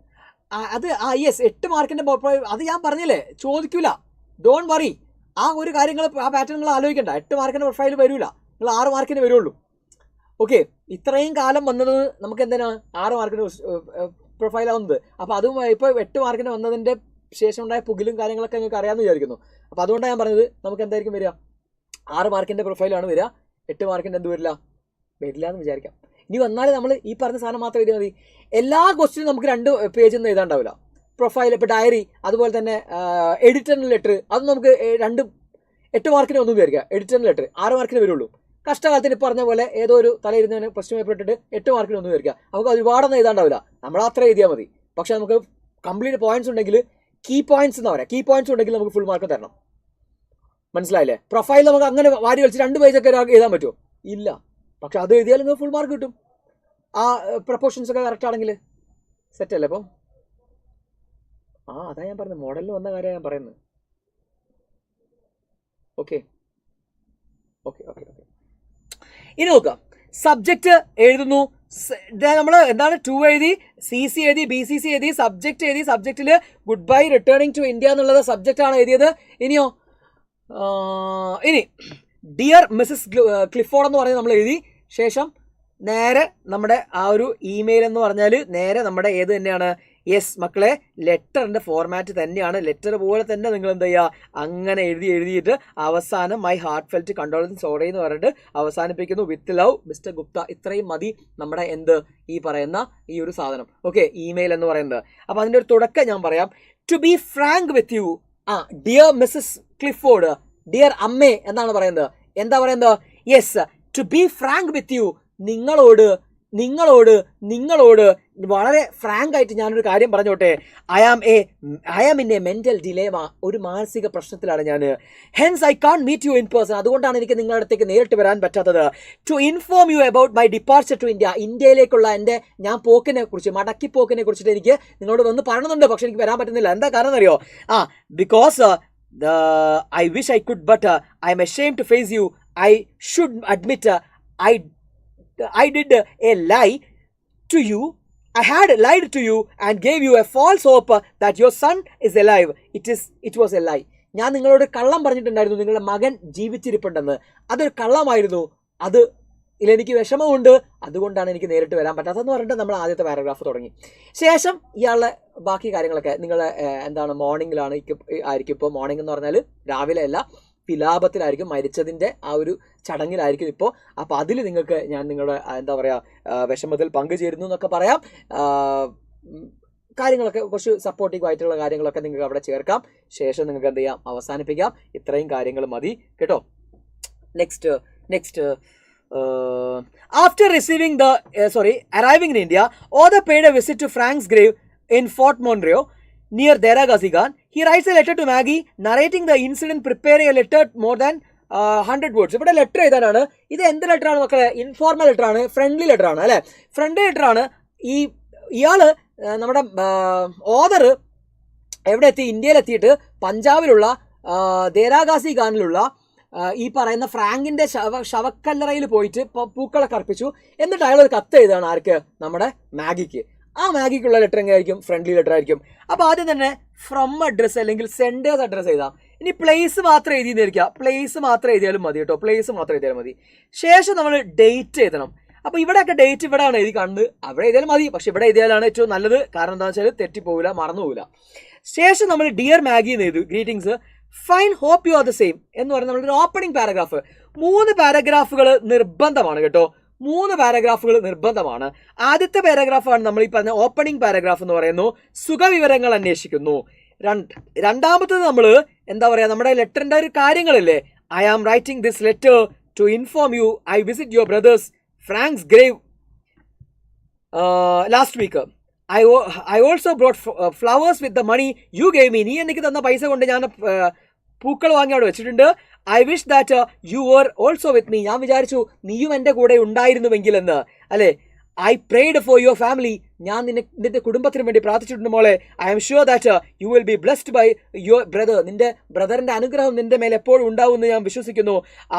അത് യെസ്, 8 മാർക്കിൻ്റെ പ്രൊഫൈൽ. അത് ഞാൻ പറഞ്ഞില്ലേ, ചോദിക്കൂല, ഡോണ്ട് വറി. ആ ഒരു കാര്യങ്ങൾ, ആ പാറ്റേൺ നിങ്ങൾ ആലോചിക്കണ്ട. 8 മാർക്കിൻ്റെ പ്രൊഫൈൽ വരില്ല, നിങ്ങൾ 6 മാർക്കിന് വരുള്ളൂ. ഓക്കെ, ഇത്രയും കാലം വന്നത് നമുക്ക് എന്തിനാണ് 6 മാർക്കിന് പ്രൊഫൈലാവുന്നത്. അപ്പോൾ അതും ഇപ്പോൾ 8 മാർക്കിന് വന്നതിൻ്റെ ശേഷം ഉണ്ടായ പുകിലും കാര്യങ്ങളൊക്കെ നിങ്ങൾക്ക് അറിയാമെന്ന് വിചാരിക്കുന്നു. അപ്പോൾ അതുകൊണ്ടാണ് ഞാൻ പറഞ്ഞത് നമുക്ക് എന്തായിരിക്കും വരിക, 6 മാർക്കിൻ്റെ പ്രൊഫൈലാണ് വരിക, 8 മാർക്കിൻ്റെ എന്ത് വരില്ല എന്ന് വിചാരിക്കാം. ഇനി വന്നാൽ നമ്മൾ ഈ പറഞ്ഞ സാധനം മാത്രം എഴുതിയാൽ മതി. എല്ലാ ക്വസ്റ്റ്യനും നമുക്ക് 2 പേജിൽ നിന്ന് എഴുതാണ്ടാവില്ല. പ്രൊഫൈൽ, ഇപ്പോൾ ഡയറി, അതുപോലെ തന്നെ എഡിറ്ററിൻ്റെ ലെറ്റർ, അത് നമുക്ക് 8 മാർക്കിന് ഒന്നും വിചാരിക്കുക. എഡിറ്ററിൻ്റെ ലെറ്റർ 6 മാർക്കിന് വരുള്ളൂ. കഷ്ടകാലത്തിന് പറഞ്ഞ പോലെ ഏതോ ഒരു തലയിരുന്നതിന് ക്വസ്റ്റ്യൻ പേപ്പർ ഇട്ടിട്ട് 8 മാർക്കിന് ഒന്നും വിചാരിക്കുക. നമുക്ക് ഒരുപാടൊന്നും എഴുതാണ്ടാവില്ല, നമ്മൾ അത്ര എഴുതിയാൽ മതി. പക്ഷെ നമുക്ക് കംപ്ലീറ്റ് പോയിന്റ്സ് ഉണ്ടെങ്കിൽ, കീ പോയിന്റ്സ് എന്ന് പറയാം, കീ പോയിന്റ്സ് ഉണ്ടെങ്കിൽ നമുക്ക് ഫുൾ മാർക്ക് തരണം. മനസ്സിലായില്ലേ? പ്രൊഫൈൽ നമുക്ക് അങ്ങനെ വാരി വലിച്ച് 2 പേജൊക്കെ എഴുതാൻ പറ്റുമോ? ഇല്ല. പക്ഷെ അത് എഴുതിയാൽ നിങ്ങൾക്ക് ഫുൾ മാർക്ക് കിട്ടും. ആ പ്രൊപ്പോർഷൻസ് ഒക്കെ കറക്റ്റ് ആണെങ്കിൽ സെറ്റല്ലേ? അപ്പം അതാ ഞാൻ പറഞ്ഞത്, മോഡലിൽ വന്ന കാര്യം ഞാൻ പറയുന്നത്. ഓക്കെ, ഇനി നോക്കാം. സബ്ജക്റ്റ് എഴുതുന്നു. നമ്മൾ എന്താണ് 2 എഴുതി, CC എഴുതി, BCC എഴുതി, സബ്ജക്റ്റ് എഴുതി. സബ്ജക്റ്റിൽ good bye returning to India എന്നുള്ളത് സബ്ജക്റ്റാണ് എഴുതിയത്. ഇനിയോ, ഇനി ഡിയർ മിസ്സസ് ക്ലിഫോർഡ് എന്ന് പറഞ്ഞ് നമ്മൾ എഴുതി. ശേഷം നേരെ നമ്മുടെ ആ ഒരു ഇമെയിൽ എന്ന് പറഞ്ഞാൽ നേരെ നമ്മുടെ ഏത് തന്നെയാണ്? യെസ് മക്കളെ, ലെറ്ററിൻ്റെ ഫോർമാറ്റ് തന്നെയാണ്. ലെറ്റർ പോലെ തന്നെ നിങ്ങൾ എന്ത് ചെയ്യുക, അങ്ങനെ എഴുതിയിട്ട് അവസാനം my heart felt condolence sorry എന്ന് പറഞ്ഞിട്ട് അവസാനിപ്പിക്കുന്നു. With love mister Gupta. ഇത്രയും മതി നമ്മുടെ ഈ പറയുന്ന ഈ ഒരു സാധനം. ഓക്കെ, ഇമെയിൽ എന്ന് പറയുന്നത്. അപ്പോൾ അതിൻ്റെ ഒരു തുടക്കം ഞാൻ പറയാം. To be frank with you. Dear Mrs Clifford, dear അമ്മേ എന്നാണ് പറയുന്നത്. എന്താ പറയുന്നത്? Yes, to be frank with you. നിങ്ങളോട് വളരെ ഫ്രാങ്ക് ആയിട്ട് ഞാനൊരു കാര്യം പറഞ്ഞോട്ടെ. I am in a mental dilemma. ഒരു മാനസിക പ്രശ്നത്തിലാണ് ഞാൻ. Hence I can't meet you in person. അതുകൊണ്ടാണ് എനിക്ക് നിങ്ങളുടെ അടുത്തേക്ക് നേരിട്ട് വരാൻ പറ്റാത്തത്. To inform you about my departure to India. ഇന്ത്യയിലേക്കുള്ള എൻ്റെ മടക്കിപ്പോക്കിനെ കുറിച്ചിട്ട് എനിക്ക് നിങ്ങളോട് വന്ന് പറയണമെന്നുണ്ട്. പക്ഷെ എനിക്ക് വരാൻ പറ്റുന്നില്ല. എന്താ കാരണം എന്നറിയോ? Because I wish I could, but I'm ashamed to face you. I should admit I did a lie to you. I had lied to you and gave you a false hope that your son is alive. It was a lie. ഞാൻ നിങ്ങളോട് കള്ളം പറഞ്ഞിട്ടുണ്ടായിരുന്നു, നിങ്ങളുടെ മകൻ ജീവിച്ചിരിപ്പുണ്ടെന്ന്. അതൊരു കള്ളമായിരുന്നു. ഇതിലെനിക്ക് വിഷമമുണ്ട്, അതുകൊണ്ടാണ് എനിക്ക് നേരിട്ട് വരാൻ പറ്റാത്തതെന്ന് പറഞ്ഞിട്ട് നമ്മൾ ആദ്യത്തെ പാരഗ്രാഫ് തുടങ്ങി. ശേഷം ഇയാളുടെ ബാക്കി കാര്യങ്ങളൊക്കെ നിങ്ങളെ മോർണിംഗിലാണ് ആയിരിക്കും. ഇപ്പോൾ മോർണിംഗ് എന്ന് പറഞ്ഞാൽ രാവിലെ അല്ല, വിലാപത്തിലായിരിക്കും, മരിച്ചതിൻ്റെ ആ ഒരു ചടങ്ങിലായിരിക്കും ഇപ്പോൾ. അപ്പോൾ അതിൽ നിങ്ങൾക്ക് ഞാൻ നിങ്ങളുടെ വിഷമത്തിൽ പങ്കുചേരുന്നു എന്നൊക്കെ പറയാം. കാര്യങ്ങളൊക്കെ കുറച്ച് സപ്പോർട്ടീവ് ആയിട്ടുള്ള കാര്യങ്ങളൊക്കെ നിങ്ങൾക്ക് അവിടെ ചേർക്കാം. ശേഷം നിങ്ങൾക്ക് എന്ത് ചെയ്യാം, അവസാനിപ്പിക്കാം. ഇത്രയും കാര്യങ്ങൾ മതി കേട്ടോ. Next after arriving in India, Oda paid a visit to Frank's grave in Fort Monroe near Dera Gazigan. He writes a letter to Maggie narrating the incident, preparing a letter more than 100 words. ഇവിടെ letter എഴുതാനാണ്. ഇത് എന്ത് ലെറ്ററാണ് മക്കളെ? Informal letter ആണ്, friendly letter ആണ് അല്ലേ? Friendly letter ആണ്. ഇയാള് നമ്മുടെ ഓതർ എവിടെ എത്തി? ഇന്ത്യയിലെത്തിയിട്ട് പഞ്ചാബിലുള്ള ദേരാഗാസി ഖാനിലുള്ള ഈ പറയുന്ന ഫ്രാങ്കിന്റെ ശവക്കല്ലറയിൽ പോയിട്ട് പൂക്കളൊക്കെ അർപ്പിച്ചു. എന്നിട്ട് അയാൾ ഒരു കത്ത് എഴുതാണ്. ആർക്ക്? നമ്മുടെ മാഗിക്ക്. ആ മാഗിക്കുള്ള ലെറ്റർ എങ്ങനെയായിരിക്കും? ഫ്രണ്ട്ലി ലെറ്റർ ആയിരിക്കും. അപ്പോൾ ആദ്യം തന്നെ ഫ്രം അഡ്രസ്സ് അല്ലെങ്കിൽ സെൻഡേഴ്സ് അഡ്രസ്സ് എഴുതാം. ഇനി പ്ലേസ് മാത്രം എഴുതിയിരിക്കുക. പ്ലേസ് മാത്രം എഴുതിയാലും മതി കേട്ടോ. പ്ലേസ് മാത്രം എഴുതിയാലും മതി. ശേഷം നമ്മൾ ഡേറ്റ് എഴുതണം. അപ്പോൾ ഇവിടെയൊക്കെ ഡേറ്റ് ഇവിടെയാണ് എഴുതി കണ്ട് അവിടെ എഴുതിയാലും മതി. പക്ഷെ ഇവിടെ എഴുതിയാലാണ് ഏറ്റവും നല്ലത്. കാരണം എന്താണെന്ന് വെച്ചാൽ തെറ്റിപ്പോവില്ല, മറന്നുപോകില്ല. ശേഷം നമ്മൾ ഡിയർ മാഗി എന്ന് എഴുതി. Greetings, fine, hope you are the same എന്ന് പറയുന്ന നമ്മളൊരു ഓപ്പണിംഗ് പാരഗ്രാഫ്. 3 പാരഗ്രാഫുകൾ നിർബന്ധമാണ് കേട്ടോ. 3 പാരഗ്രാഫുകൾ നിർബന്ധമാണ്. ആദ്യത്തെ പാരഗ്രാഫാണ് നമ്മൾ ഈ പറഞ്ഞ ഓപ്പണിംഗ് പാരഗ്രാഫ് എന്ന് പറയുന്നു. സുഖവിവരങ്ങൾ അന്വേഷിക്കുന്നു. രണ്ടാമത്തത് നമ്മൾ എന്താ പറയുക, നമ്മുടെ ലെറ്ററിന്റെ ഒരു കാര്യങ്ങളില്ലേ. I am writing this letter to inform you I visit your brother's Frank's grave last week. I also brought flowers with the money you gave me. നീ എനിക്ക് തന്ന പൈസ കൊണ്ട് ഞാൻ പൂക്കൾ വാങ്ങി അവിടെ വെച്ചിട്ടുണ്ട്. I wish that you were also with me. ഞാൻ വിചാരിച്ചു നീയും എൻ്റെ കൂടെ ഉണ്ടായിരുന്നുവെങ്കിൽ എന്ന് അല്ലേ. I prayed for your family. ഞാൻ നിന്റെ കുടുംബത്തിന് വേണ്ടി പ്രാർത്ഥിച്ചിട്ടുണ്ട് മോളെ. I am sure that you will be blessed by your brother. നിന്റെ ബ്രദറിന്റെ അനുഗ്രഹം നിന്റെ മേലെ എപ്പോഴും ഉണ്ടാവുമെന്ന് ഞാൻ വിശ്വസിക്കുന്നു.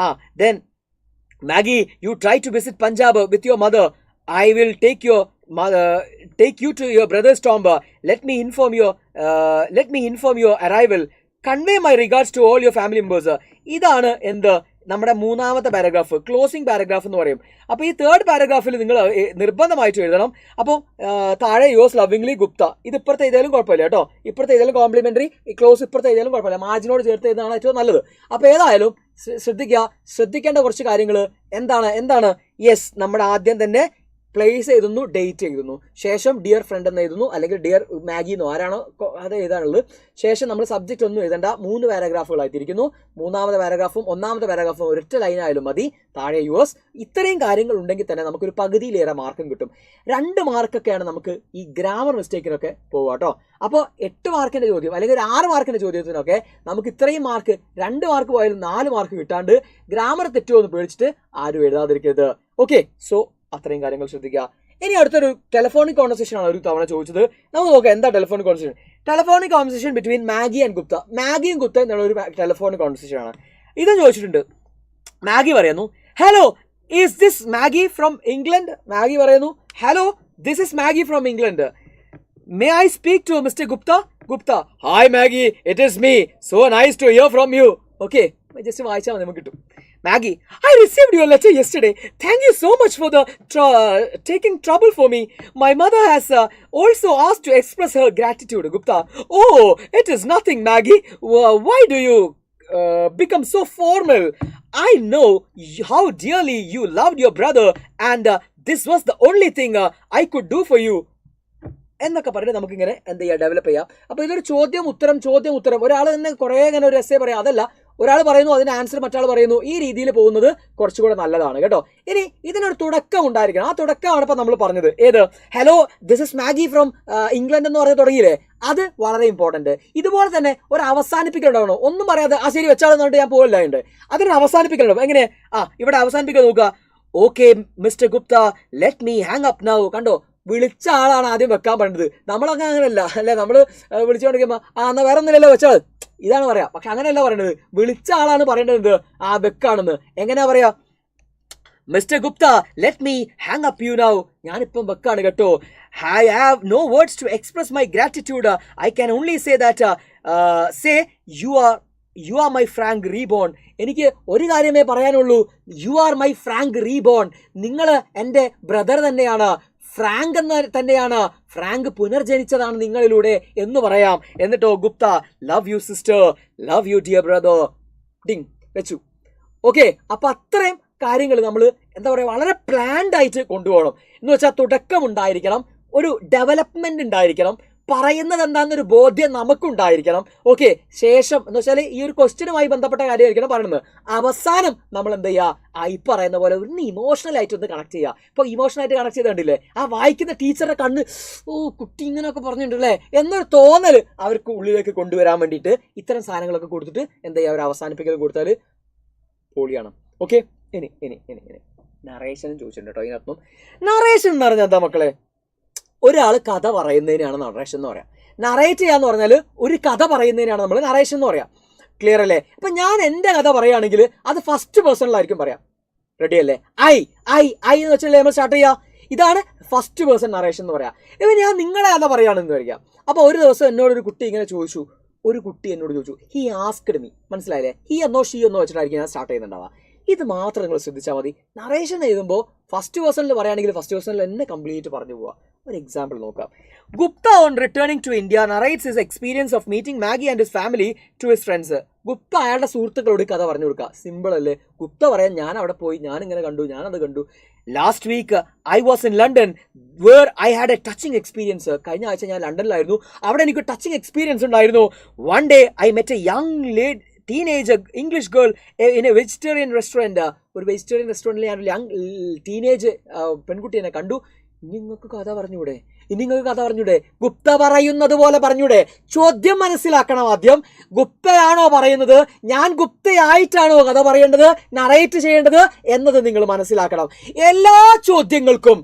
Then Maggie, you try to visit Punjab with your mother. I will take you to your brother's tomb. Let me inform your arrival. Convey my regards to all your family members. ഇതാണ് എന്ത് നമ്മുടെ 3ാമത്തെ paragraph, closing paragraph എന്ന് പറയും. അപ്പോൾ ഈ 3rd പാരഗ്രാഫിൽ നിങ്ങൾ നിർബന്ധമായിട്ട് എഴുതണം. അപ്പോൾ താഴെ യോസ് ലവിംഗ്ലി ഗുപ്ത. ഇത് ഇപ്പുറത്തെ എഴുതിയാലും കുഴപ്പമില്ല കേട്ടോ. ഇപ്പുറത്തെ എഴുതിയാലും കോംപ്ലിമെന്ററി, ക്ലോസ് ഇപ്പുറത്തെ എഴുതിയാലും കുഴപ്പമില്ല. മാർജിനോട് ചേർത്ത് എഴുതാണ് ഏറ്റവും നല്ലത്. അപ്പോൾ ഏതായാലും ശ്രദ്ധിക്കേണ്ട കുറച്ച് കാര്യങ്ങൾ എന്താണ് യെസ്, നമ്മുടെ ആദ്യം തന്നെ പ്ലേസ് എഴുതുന്നു, ഡേറ്റ് എഴുതുന്നു, ശേഷം ഡിയർ ഫ്രണ്ട് എന്ന് എഴുതുന്നു, അല്ലെങ്കിൽ ഡിയർ മാഗി എന്നോ ആരാണോ അത് എഴുതാനുള്ളത്. ശേഷം നമ്മൾ സബ്ജക്റ്റ് ഒന്നും എഴുതേണ്ട, 3 പാരഗ്രാഫുകളായിട്ടിരിക്കുന്നു. 3ാമത്തെ പാരഗ്രാഫും 1ാമത്തെ പാരഗ്രാഫും ഒരൊറ്റ ലൈനായാലും മതി. താഴെ യുവേഴ്സ്. ഇത്രയും കാര്യങ്ങൾ ഉണ്ടെങ്കിൽ തന്നെ നമുക്കൊരു പകുതിയിലേറെ മാർക്കും കിട്ടും. 2 മാർക്കൊക്കെയാണ് നമുക്ക് ഈ ഗ്രാമർ മിസ്റ്റേക്കിനൊക്കെ പോവുക കേട്ടോ. അപ്പോൾ 8 മാർക്കിന്റെ ചോദ്യം അല്ലെങ്കിൽ ഒരു 6 മാർക്കിന്റെ ചോദ്യത്തിനൊക്കെ നമുക്ക് ഇത്രയും മാർക്ക്, 2 മാർക്ക് പോയാലും 4 മാർക്ക് കിട്ടാണ്ട് ഗ്രാമർ തെറ്റുമോ എന്ന് പേടിച്ചിട്ട് ആരും എഴുതാതിരിക്കരുത്. ഓക്കെ, സോ അത്രയും കാര്യങ്ങൾ ശ്രദ്ധിക്കുക. ഇനി അടുത്തൊരു ടെലിഫോണിക് കോൺവെർസേഷൻ ആണ് ഒരു തവണ ചോദിച്ചത്. നമുക്ക് നോക്കാം എന്താ telephonic conversation. Telephonic conversation between Maggie and Gupta. മാഗിയും ഗുപ്ത എന്നുള്ള ഒരു ടെലിഫോണിക് കോൺവെർസേഷൻ ആണ്. ഇത് ചോദിച്ചിട്ടുണ്ട്. മാഗി പറയുന്നു, hello, is this Maggie from England? Maggie പറയുന്നു, hello, this is Maggie from England. May I speak to Mr Gupta? Gupta, hi Maggie, it is me, so nice to hear from you. Okay, just വായിച്ചാൽ മതി, നമുക്ക് കിട്ടും. Maggie, I received your letter yesterday. Thank you so much for the taking trouble for me. My mother has also asked to express her gratitude. Gupta, oh, it is nothing, Maggie. Why do you become so formal? I know how dearly you loved your brother, and this was the only thing I could do for you. എന്നൊക്കെ പറഞ്ഞിട്ട് നമുക്കിങ്ങനെ എന്ത് ചെയ്യാം, develop ചെയ്യാം. അപ്പോൾ ഇതൊരു ചോദ്യം ഉത്തരം. ഒരാൾ തന്നെ കുറേ ഇങ്ങനെ ഒരു എസ്സേ പറയാം. അതല്ല, ഒരാൾ പറയുന്നു, അതിന് ആൻസർ മറ്റാൾ പറയുന്നു. ഈ രീതിയിൽ പോകുന്നത് കുറച്ചുകൂടെ നല്ലതാണ് കേട്ടോ. ഇനി ഇതിനൊരു തുടക്കം ഉണ്ടായിരിക്കണം. ആ തുടക്കമാണ് ഇപ്പോൾ നമ്മൾ പറഞ്ഞത്. ഏത്? Hello, this is Maggie from England എന്ന് പറഞ്ഞ് തുടങ്ങിയില്ലേ? അത് വളരെ ഇമ്പോർട്ടൻറ്റ്. ഇതുപോലെ തന്നെ ഒരു അവസാനിപ്പിക്കലുണ്ടാവണം. ഒന്നും പറയാതെ ആ ശരി വെച്ചാളെന്ന് പറഞ്ഞിട്ട് ഞാൻ പോകില്ല ഉണ്ട്. അതിനൊരു അവസാനിപ്പിക്കലുണ്ടാവും. എങ്ങനെ? ഇവിടെ അവസാനിപ്പിക്കാൻ നോക്കുക. Okay mister Gupta, let me hang up now. കണ്ടോ, വിളിച്ച ആളാണ് ആദ്യം വെക്കാൻ പറഞ്ഞത്. നമ്മളൊക്കെ അങ്ങനെയല്ല അല്ലേ? നമ്മൾ വിളിച്ചുകൊണ്ടിരിക്കുമ്പോൾ എന്നാൽ വേറെ ഒന്നുമില്ലല്ലോ വെച്ചാൽ ഇതാണ് പറയാ. പക്ഷെ അങ്ങനെയല്ല പറയേണ്ടത്. വിളിച്ച ആളാണ് പറയേണ്ടത് വെക്കാണെന്ന്. എങ്ങനെയാ പറയാ? Mr Gupta, let me hang up you now. ഞാനിപ്പം വെക്കാണ് കേട്ടോ. I have no words to express my gratitude. I can only say that you are my Frank reborn. എനിക്ക് ഒരു കാര്യമേ പറയാനുള്ളൂ. You are my Frank reborn. നിങ്ങൾ എൻ്റെ ബ്രദർ തന്നെയാണ്. ഫ്രാങ്ക് എന്ന് തന്നെയാണ്. ഫ്രാങ്ക് പുനർജനിച്ചതാണ് നിങ്ങളിലൂടെ എന്ന് പറയാം. എന്നിട്ടോ Gupta, love you sister, love you dear brother. Ding വെച്ചു. ഓക്കെ, അപ്പൊ അത്രയും കാര്യങ്ങൾ നമ്മൾ എന്താ പറയുക, വളരെ പ്ലാൻഡ് ആയിട്ട് കൊണ്ടുപോകണം. എന്ന് വെച്ചാൽ തുടക്കം ഉണ്ടായിരിക്കണം, ഒരു ഡെവലപ്മെന്റ് ഉണ്ടായിരിക്കണം, പറയുന്നത് എന്താണെന്നൊരു ബോധ്യം നമുക്കുണ്ടായിരിക്കണം. ഓക്കെ, ശേഷം എന്ന് വെച്ചാൽ ഈ ഒരു ക്വസ്റ്റ്യനുമായി ബന്ധപ്പെട്ട കാര്യമായിരിക്കണം പറയുന്നത്. അവസാനം നമ്മൾ എന്ത് ചെയ്യുക, ഈ പറയുന്ന പോലെ ഒന്ന് ഇമോഷണൽ ആയിട്ട് ഒന്ന് കണക്ട് ചെയ്യുക. ഇപ്പോൾ ഇമോഷണൽ ആയിട്ട് കണക്ട് ചെയ്തിട്ടില്ലേ, ആ വായിക്കുന്ന ടീച്ചറുടെ കണ്ണ് കുട്ടി ഇങ്ങനെയൊക്കെ പറഞ്ഞിട്ടുണ്ടല്ലേ എന്നൊരു തോന്നൽ അവർക്ക് ഉള്ളിലേക്ക് കൊണ്ടുവരാൻ വേണ്ടിയിട്ട് ഇത്തരം സാധനങ്ങളൊക്കെ കൊടുത്തിട്ട് എന്ത് ചെയ്യുക, അവർ അവസാനിപ്പിക്കൽ കൊടുത്താൽ പൊളിയാണ്. ഓക്കെ, ഇനി ഇനി ഇനി ഇനി നറേഷനും ചോദിച്ചിട്ടുണ്ട് കേട്ടോ. ഇതിനകത്തും നറേഷൻ എന്ന് പറഞ്ഞാൽ എന്താ മക്കളെ, ഒരാൾ കഥ പറയുന്നതിനാണ് നറേഷൻ എന്ന് പറയാം. നറേറ്റ് ചെയ്യാന്ന് പറഞ്ഞാൽ ഒരു കഥ പറയുന്നതിനാണ് നമ്മൾ നറേഷൻ എന്ന് പറയാം. ക്ലിയർ അല്ലേ? ഇപ്പം ഞാൻ എൻ്റെ കഥ പറയുകയാണെങ്കിൽ അത് ഫസ്റ്റ് പേഴ്സണിലായിരിക്കും പറയാം. റെഡി അല്ലേ? ഐ ഐ ഐ എന്ന് വെച്ചാൽ നമ്മൾ സ്റ്റാർട്ട് ചെയ്യുക. ഇതാണ് ഫസ്റ്റ് പേഴ്സൺ നറേഷൻ എന്ന് പറയാം. ഇപ്പം ഞാൻ നിങ്ങളെ കഥ പറയുകയാണെന്ന് വരിക. അപ്പോൾ ഒരു ദിവസം എന്നോടൊരു കുട്ടി ഇങ്ങനെ ചോദിച്ചു, ഹി ആസ്ക്ഡ് മീ, മനസ്സിലായില്ലേ? ഹി എന്നോ ഷീ എന്നോ വെച്ചിട്ടായിരിക്കും ഞാൻ സ്റ്റാർട്ട് ചെയ്യുന്നുണ്ടാവുക. ഇത് മാത്രം നിങ്ങൾ ശ്രദ്ധിച്ചാൽ മതി. നറേഷൻ എഴുതുമ്പോൾ ഫസ്റ്റ് പേഴ്സണിൽ പറയുകയാണെങ്കിൽ ഫസ്റ്റ് പേഴ്സണിൽ എന്നെ കംപ്ലീറ്റ് പറഞ്ഞു പോവുക. ഒരു എക്സാമ്പിൾ നോക്കാം. Gupta on returning to India narrates his experience of meeting Maggie and his family to his friends. Gupta അയാളുടെ സുഹൃത്തുക്കളോട് കഥ പറഞ്ഞു കൊടുക്കുക. സിമ്പിൾ അല്ലേ? ഗുപ്ത പറയാൻ ഞാൻ അവിടെ പോയി, ഞാനിങ്ങനെ കണ്ടു, ഞാനത് കണ്ടു. Last week I was in London where I had a touching experience. കഴിഞ്ഞ ആഴ്ച ഞാൻ ലണ്ടനിലായിരുന്നു, അവിടെ എനിക്ക് ടച്ചിങ് എക്സ്പീരിയൻസ് ഉണ്ടായിരുന്നു. One day I met a young teenage English girl in a vegetarian restaurant. ഒരു വെജിറ്റേറിയൻ റെസ്റ്റോറൻറ്റിൽ ഞാൻ ഒരു യങ് ടീനേജ് പെൺകുട്ടിയെ കണ്ടു. നിങ്ങൾക്ക് കഥ പറഞ്ഞൂടെ? ഗുപ്ത പറയുന്നത് പോലെ പറഞ്ഞൂടെ? ചോദ്യം മനസ്സിലാക്കണം ആദ്യം. ഗുപ്തയാണോ പറയുന്നത്, ഞാൻ ഗുപ്തയായിട്ടാണോ കഥ പറയേണ്ടത്, നറേറ്റ് ചെയ്യേണ്ടത് എന്നത് നിങ്ങൾ മനസ്സിലാക്കണം. എല്ലാ ചോദ്യങ്ങൾക്കും,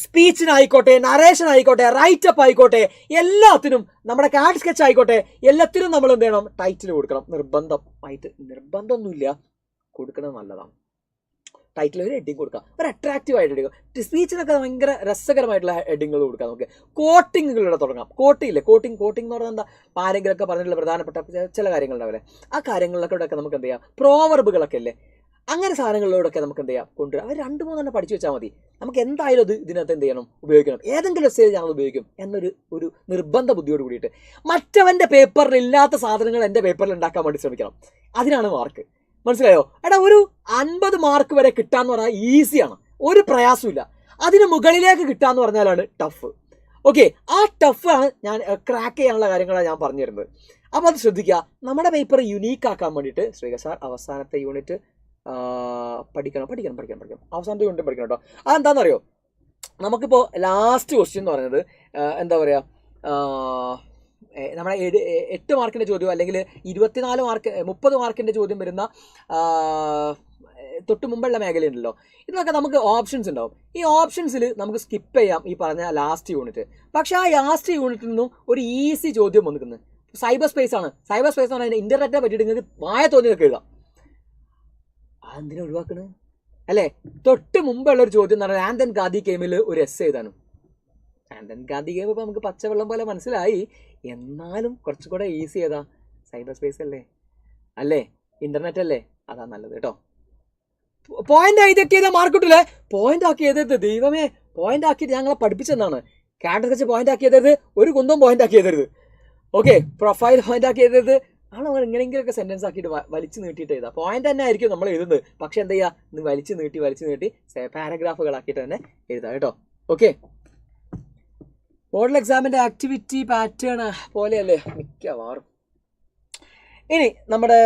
സ്പീച്ചിനായിക്കോട്ടെ, നറേഷൻ ആയിക്കോട്ടെ, റൈറ്റപ്പ് ആയിക്കോട്ടെ, എല്ലാത്തിനും, നമ്മുടെ കാർഡ് സ്കെച്ച് ആയിക്കോട്ടെ, എല്ലാത്തിനും നമ്മൾ എന്ത് ചെയ്യണം? ടൈറ്റിൽ കൊടുക്കണം. നിർബന്ധമൊന്നുമില്ല, കൊടുക്കുന്നത് നല്ലതാണ്. ടൈറ്റിൽ ഒരു ഹെഡിങ് കൊടുക്കുക, ഒരു അട്രാക്റ്റീവ് ആയിട്ട് എടുക്കുക. സ്പീച്ചിനൊക്കെ ഭയങ്കര രസകരമായിട്ടുള്ള ഹെഡിങ്ങുകൾ കൊടുക്കുക. നമുക്ക് കോട്ടിങ്ങുകളിലൂടെ തുടങ്ങാം. കോട്ടിങ് എന്ന് പറഞ്ഞാൽ എന്താ? ആരെങ്കിലൊക്കെ പറഞ്ഞിട്ടുള്ള പ്രധാനപ്പെട്ട ചില കാര്യങ്ങളുണ്ടാവില്ലേ, ആ കാര്യങ്ങളിലൊക്കെ നമുക്ക് എന്ത് ചെയ്യാം? പ്രോവർബുകളൊക്കെ അല്ലേ, അങ്ങനെ സാധനങ്ങളിലൂടെയൊക്കെ നമുക്ക് എന്ത് ചെയ്യാം? കൊണ്ടുവരാം. അവർ 2-3 പഠിച്ചു വെച്ചാൽ മതി. നമുക്ക് എന്തായാലും അത് ഇതിനകത്ത് എന്ത് ചെയ്യണം? ഉപയോഗിക്കണം. ഏതെങ്കിലും എസ്സേയിൽ ഞങ്ങൾ ഉപയോഗിക്കും എന്നൊരു നിർബന്ധ ബുദ്ധിയോട് കൂടിയിട്ട് മറ്റവൻ്റെ പേപ്പറിൽ ഇല്ലാത്ത സാധനങ്ങൾ എൻ്റെ പേപ്പറിൽ ഉണ്ടാക്കാൻ വേണ്ടി ശ്രമിക്കണം. അതിനാണ് മാർക്ക്. മനസ്സിലായോ? എടാ, ഒരു 50 മാർക്ക് വരെ കിട്ടാന്ന് പറഞ്ഞാൽ ഈസിയാണ്, ഒരു പ്രയാസമില്ല. അതിന് മുകളിലേക്ക് കിട്ടാന്ന് പറഞ്ഞാലാണ് ടഫ്. ഓക്കെ, ആ ടഫാണ് ഞാൻ ക്രാക്ക് ചെയ്യാനുള്ള കാര്യങ്ങളാണ് ഞാൻ പറഞ്ഞു തരുന്നത്. അപ്പോൾ അത് ശ്രദ്ധിക്കുക. നമ്മുടെ പേപ്പർ യുണീക്ക് ആക്കാൻ വേണ്ടിയിട്ട് ശ്രീക സാർ അവസാനത്തെ യൂണിറ്റ് പഠിക്കണം. അവസാനത്തെ യൂണിറ്റ് പഠിക്കണം കേട്ടോ. അതെന്താണെന്നറിയോ? നമുക്കിപ്പോൾ ലാസ്റ്റ് ക്വസ്റ്റ്യൻ എന്ന് പറയുന്നത് എന്താ പറയുക, നമ്മുടെ 8 മാർക്കിൻ്റെ ചോദ്യം അല്ലെങ്കിൽ 24 മാർക്ക് 30 മാർക്കിൻ്റെ ചോദ്യം വരുന്ന തൊട്ട് മുമ്പുള്ള മേഖലയുണ്ടല്ലോ, ഇതിനൊക്കെ നമുക്ക് ഓപ്ഷൻസ് ഉണ്ടാവും. ഈ ഓപ്ഷൻസിൽ നമുക്ക് സ്കിപ്പ് ചെയ്യാം ഈ പറഞ്ഞ ലാസ്റ്റ് യൂണിറ്റ്. പക്ഷേ ആ ലാസ്റ്റ് യൂണിറ്റിൽ നിന്നും ഒരു ഈസി ചോദ്യം വന്നിരിക്കുന്നത് സൈബർ സ്പേസ് ആണ്. സൈബർ സ്പേസ് എന്ന് പറഞ്ഞാൽ ഇൻ്റർനെറ്റിനെ പറ്റിയിട്ട് നിങ്ങൾക്ക് വായ തോന്നിയൊക്കെ എഴുതാം. അതെന്തിനാ ഒഴിവാക്കണത് അല്ലേ? തൊട്ട് മുമ്പുള്ള ഒരു ചോദ്യം എന്ന് പറഞ്ഞാൽ ആൻഡ് ഗാന്ധി ഗെയിമിൽ ഒരു എസ് എഴുതാനും. ആൻഡ് ഗാന്ധി ഗെയിം ഇപ്പോൾ നമുക്ക് പച്ചവെള്ളം പോലെ മനസ്സിലായി, എന്നാലും കുറച്ചുകൂടെ ഈസി ഏതാ? സൈബർ സ്പേസ് അല്ലേ? ഇൻ്റർനെറ്റ് അല്ലേ? അതാ നല്ലത് കേട്ടോ. പോയിന്റ് ഇതൊക്കെ ചെയ്താൽ മാർക്ക് കിട്ടില്ലേ? പോയിന്റ് ആക്കി എഴുതരുത്. ദൈവമേ, പോയിന്റ് ആക്കിയിട്ട് ഞങ്ങളെ പഠിപ്പിച്ചെന്നാണ്. ക്യാരക്ടർ വെച്ച് പോയിന്റ് ആക്കി എഴുതരുത്, ഒരു കുന്തം പോയിന്റ് ആക്കി എഴുതരുത്. ഓക്കെ, പ്രൊഫൈൽ പോയിന്റ് ആക്കി എഴുതരുത്. ആണോ എങ്ങനെയെങ്കിലുമൊക്കെ സെന്റൻസ് ആക്കിയിട്ട് വലിച്ചു നീട്ടിയിട്ട് എഴുതാം. പോയിന്റ് തന്നെ ആയിരിക്കും നമ്മൾ എഴുതുന്നത്, പക്ഷെ എന്താ ചെയ്യുക? ഇന്ന് വലിച്ചു നീട്ടി പാരഗ്രാഫുകളാക്കിയിട്ട് തന്നെ എഴുതാം കേട്ടോ. ഓക്കെ, മോഡൽ എക്സാമിൻ്റെ ആക്ടിവിറ്റി പാറ്റേൺ പോലെയല്ലേ മിക്കവാറും. ഇനി നമ്മുടെ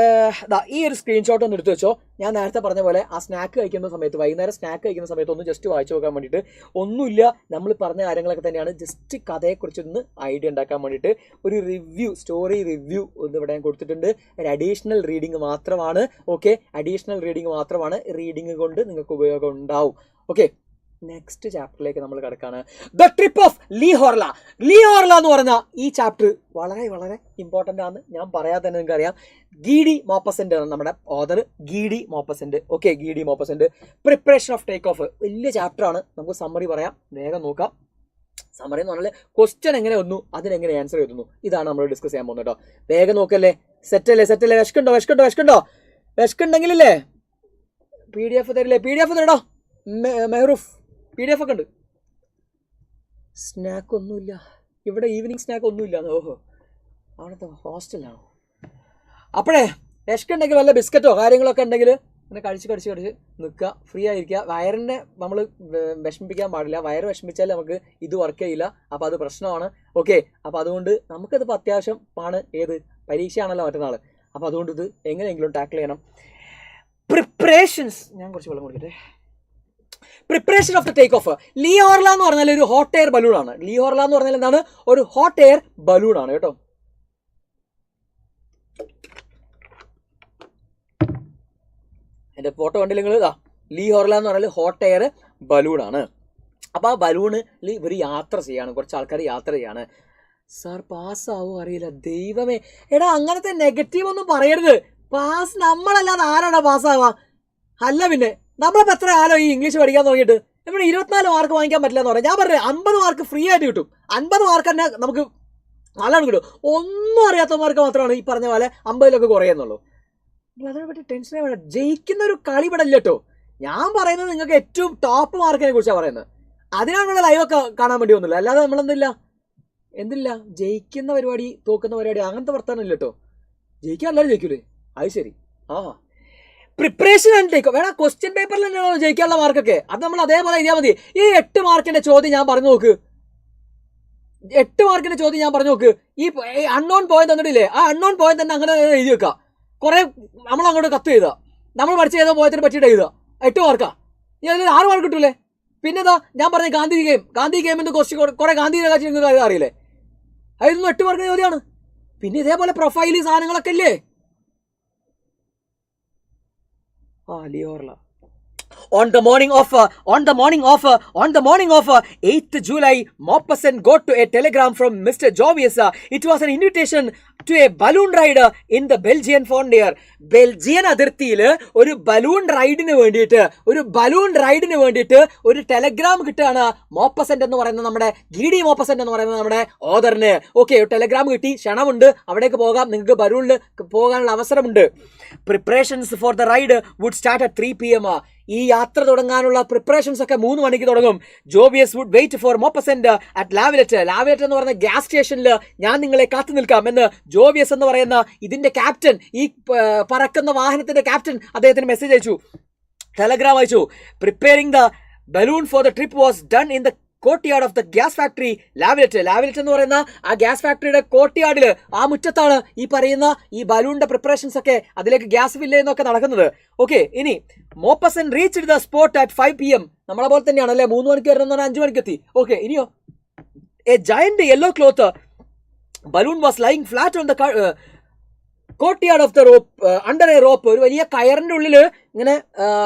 ഈ ഒരു സ്ക്രീൻഷോട്ട് ഒന്ന് എടുത്തു വെച്ചോ. ഞാൻ നേരത്തെ പറഞ്ഞ പോലെ ആ സ്നാക്ക് കഴിക്കുന്ന സമയത്ത്, വൈകുന്നേരം സ്നാക്ക് കഴിക്കുന്ന സമയത്ത് ഒന്ന് ജസ്റ്റ് വായിച്ചു നോക്കാൻ വേണ്ടിയിട്ട്. ഒന്നുമില്ല, നമ്മൾ പറഞ്ഞ കാര്യങ്ങളൊക്കെ തന്നെയാണ്. ജസ്റ്റ് കഥയെക്കുറിച്ചൊന്ന് ഐഡിയ ഉണ്ടാക്കാൻ വേണ്ടിയിട്ട് ഒരു റിവ്യൂ, സ്റ്റോറി റിവ്യൂ ഒന്ന് ഇവിടെ ഞാൻ കൊടുത്തിട്ടുണ്ട്. ഒരു അഡീഷണൽ റീഡിങ് മാത്രമാണ്. ഓക്കെ, അഡീഷണൽ റീഡിങ് മാത്രമാണ്. റീഡിങ് കൊണ്ട് നിങ്ങൾക്ക് ഉപയോഗം ഉണ്ടാവും. ഓക്കെ, നെക്സ്റ്റ് ചാപ്റ്ററിലേക്ക് നമ്മൾ കിടക്കാണ്. ദ ട്രിപ്പ് ഓഫ് ലീഹോർല എന്ന് പറഞ്ഞ ഈ ചാപ്റ്റർ വളരെ വളരെ ഇമ്പോർട്ടൻ്റ് ആണ്. ഞാൻ പറയാതെ തന്നെ നിങ്ങൾക്ക് അറിയാം. ഗീഡി മോപ്പസെൻ്റ് ആണ് നമ്മുടെ author, Guy de Maupassant. Okay, Guy de Maupassant. Preparation of take off വലിയ ചാപ്റ്ററാണ്. നമുക്ക് സമ്മറി പറയാം, വേഗം നോക്കാം. സമ്മറി എന്ന് പറഞ്ഞാൽ ക്വസ്റ്റ്യൻ എങ്ങനെ വന്നു, അതിനെങ്ങനെ ആൻസർ എഴുതുന്നു, ഇതാണ് നമ്മൾ ഡിസ്കസ് ചെയ്യാൻ പോകുന്നത് കേട്ടോ. വേഗം നോക്കല്ലേ? സെറ്റല്ലേ? വിശക്കുണ്ടെങ്കിലല്ലേ PDF തരില്ലേ? PDF തരടോ മെഹറൂഫ്. PDF ഒക്കെ ഉണ്ട്. സ്നാക്ക് ഒന്നുമില്ല ഇവിടെ, ഈവനിങ് സ്നാക്ക് ഒന്നുമില്ല. ഓഹോ, അവിടുത്തെ ഹോസ്റ്റലാണോ? അപ്പോഴേ വിശക്കുണ്ടെങ്കിൽ വല്ല ബിസ്ക്കറ്റോ കാര്യങ്ങളൊക്കെ ഉണ്ടെങ്കിൽ അങ്ങനെ കഴിച്ച് നിൽക്കുക, ഫ്രീ ആയിരിക്കുക. വയറിനെ നമ്മൾ വിഷമിപ്പിക്കാൻ പാടില്ല. വയറ് വിഷമിച്ചാൽ നമുക്ക് ഇത് വർക്ക് ചെയ്യില്ല, അപ്പോൾ അത് പ്രശ്നമാണ്. ഓക്കെ, അപ്പോൾ അതുകൊണ്ട് നമുക്കതിപ്പോൾ അത്യാവശ്യം ആണ്. ഏത് പരീക്ഷയാണല്ലോ മറ്റന്നാൾ, അപ്പോൾ അതുകൊണ്ട് ഇത് എങ്ങനെയെങ്കിലും ടാക്കിൾ ചെയ്യണം. പ്രിപ്പറേഷൻസ്, ഞാൻ കുറച്ച് വെള്ളം കൊടുക്കട്ടെ. Preparation of the take off. Le Horla എന്ന് പറഞ്ഞാൽ ഒരു ഹോട്ട് എയർ ബലൂൺ ആണ്. ലീഹോർല എന്ന് പറഞ്ഞാൽ എന്താണ്? ഒരു ഹോട്ട് എയർ ബലൂൺ ആണ് കേട്ടോ. എൻ്റെ ഫോട്ടോ കണ്ടില്ല നിങ്ങൾ? ഇതാ ലീഹോർല എന്ന് പറഞ്ഞാൽ ഹോട്ട് എയർ ബലൂണാണ്. അപ്പോൾ ആ ബലൂണിൽ ഇവർ യാത്ര ചെയ്യാണ്, കുറച്ച് ആൾക്കാർ യാത്ര ചെയ്യാണ്. സാർ പാസ്സാവോ അറിയില്ല, ദൈവമേ. എടാ അങ്ങനത്തെ നെഗറ്റീവ് ഒന്നും പറയരുത്. പാസ് നമ്മളല്ലാതെ ആരാടാ പാസ്സാവാ? അല്ല പിന്നെ നമ്മളിപ്പോൾ എത്ര കാലം ഈ ഇംഗ്ലീഷ് പഠിക്കാൻ തുടങ്ങിയിട്ട്? ഇവിടെ 24 മാർക്ക് വാങ്ങിക്കാൻ പറ്റില്ല എന്ന് പറയാം. ഞാൻ പറഞ്ഞത് 50 മാർക്ക് ഫ്രീ ആയിട്ട് കിട്ടും. 50 മാർക്ക് തന്നെ നമുക്ക് നല്ലോണം കിട്ടും. ഒന്നും അറിയാത്തവന്മാർക്ക് മാത്രമാണ് ഈ പറഞ്ഞ പോലെ 50 കുറയുന്നുള്ളൂ. അതിനെ പറ്റി ടെൻഷനേ വേണ്ട. ജയിക്കുന്ന ഒരു കളി ഇവിടെ ഇല്ല കേട്ടോ. ഞാൻ പറയുന്നത് നിങ്ങൾക്ക് ഏറ്റവും ടോപ്പ് മാർക്കിനെ കുറിച്ചാണ് പറയുന്നത്. അതിനാണ് ലൈവൊക്കെ കാണാൻ വേണ്ടി ഒന്നുമില്ല. അല്ലാതെ എന്തില്ല ജയിക്കുന്ന പരിപാടി തോക്കുന്ന പരിപാടി അങ്ങനത്തെ വർത്താനം ഇല്ല കേട്ടോ. ജയിക്കാൻ എല്ലാവരും ജയിക്കൂലേ? അത് ശരി. പ്രിപ്പറേഷൻ ആൻഡ് ടേക്ക് വേണം. ക്വസ്റ്റ്യൻ പേപ്പറിൽ തന്നെയാണോ ജയിക്കാനുള്ള മാർക്കൊക്കെ? അത് നമ്മൾ അതേപോലെ എഴുതിയാൽ മതി. ഈ 8 മാർക്കിന്റെ ചോദ്യം ഞാൻ പറഞ്ഞു നോക്ക്. 8 മാർക്കിന്റെ ചോദ്യം ഞാൻ പറഞ്ഞു നോക്ക്. ഈ അൺനോൺ പോയിന്റ് തന്നിട്ടില്ലേ? ആ അൺനോൺ പോയിന്റ് തന്നെ അങ്ങനെ എഴുതി വെക്കാം. കുറെ നമ്മൾ അങ്ങോട്ട് കത്ത് എഴുതുക. നമ്മൾ പഠിച്ച ഏതോ പോയതിനെ പറ്റിയിട്ട് എഴുതുക. 8 മാർക്കാ. ഇനി അതിൽ 6 മാർക്ക് കിട്ടൂലേ? പിന്നെതാ ഞാൻ പറഞ്ഞ ഗാന്ധി ഗെയിമിന്റെ ക്വസ്റ്റ്യൻ കുറെ ഗാന്ധിയുടെ കാര്യം അറിയില്ലേ? അതൊന്നും 8 മാർക്കിന്റെ ചോദ്യമാണ്. പിന്നെ ഇതേപോലെ പ്രൊഫൈല് സാധനങ്ങളൊക്കെ ഇല്ലേ? Leghor. On the morning of 8th July, Maupassant got to a telegram from Mr. Jovius. It was an invitation to a balloon ride in the Belgian frontier. Belgian അതിർത്തിയിൽ ഒരു ബലൂൺ റൈഡിന് വേണ്ടിയിട്ട് ഒരു ടെലഗ്രാം കിട്ടുകയാണ് മോപ്പസന്റ് എന്ന് പറയുന്ന നമ്മുടെ ഗീഡി മോപ്പസന്റ് എന്ന് പറയുന്ന നമ്മുടെ ഓദറിന്. ഓക്കെ, ടെലഗ്രാം കിട്ടി, ക്ഷണമുണ്ട്, അവിടേക്ക് പോകാം, നിങ്ങൾക്ക് ബലൂണിൽ പോകാനുള്ള അവസരമുണ്ട്. Preparations for the ride would start at 3 PM. ഈ യാത്ര തുടങ്ങാനുള്ള പ്രിപ്പറേഷൻസ് ഒക്കെ 3 മണിക്ക് തുടങ്ങും. ജോബിയസ് വുഡ് വെയിറ്റ് ഫോർ മോപ്പസന്റ് അറ്റ് ലാവിലറ്റ് എന്ന് പറയുന്ന ഗ്യാസ് സ്റ്റേഷനിൽ ഞാൻ നിങ്ങളെ കാത്തു നിൽക്കാം എന്ന് ജോബിയസ് എന്ന് പറയുന്ന ഇതിന്റെ ക്യാപ്റ്റൻ, ഈ പറക്കുന്ന വാഹനത്തിന്റെ ക്യാപ്റ്റൻ അദ്ദേഹത്തിന് മെസ്സേജ് അയച്ചു, ടെലഗ്രാം അയച്ചു. Preparing the balloon for the trip was done in the courtyard of the gas factory La Villette എന്ന് പറയുന്ന ആ ഗ്യാസ് ഫാക്ടറിയുടെ കോർട്ട്യാർഡിൽ, ആ മുറ്റത്താണ് ഈ പറയുന്ന ഈ ബലൂണിന്റെ പ്രിപ്പറേഷൻസ് ഒക്കെ, അതിലേക്ക് ഗ്യാസ് ഫില്ല് ചെയ്യുന്നൊക്കെ നടക്കുന്നത്. ഓക്കെ, ഇനി Maupassant reached the spot at 5 PM. നമ്മളെ പോലെ തന്നെയാണ് അല്ലേ? 3 മണിക്ക് വരുന്ന 5 മണിക്ക് എത്തി. ഓക്കെ, ഇനിയോ A giant yellow cloth balloon was lying flat on the courtyard of the rope under A rope. ഒരു വലിയ കയറിന്റെ ഉള്ളിൽ ഇങ്ങനെ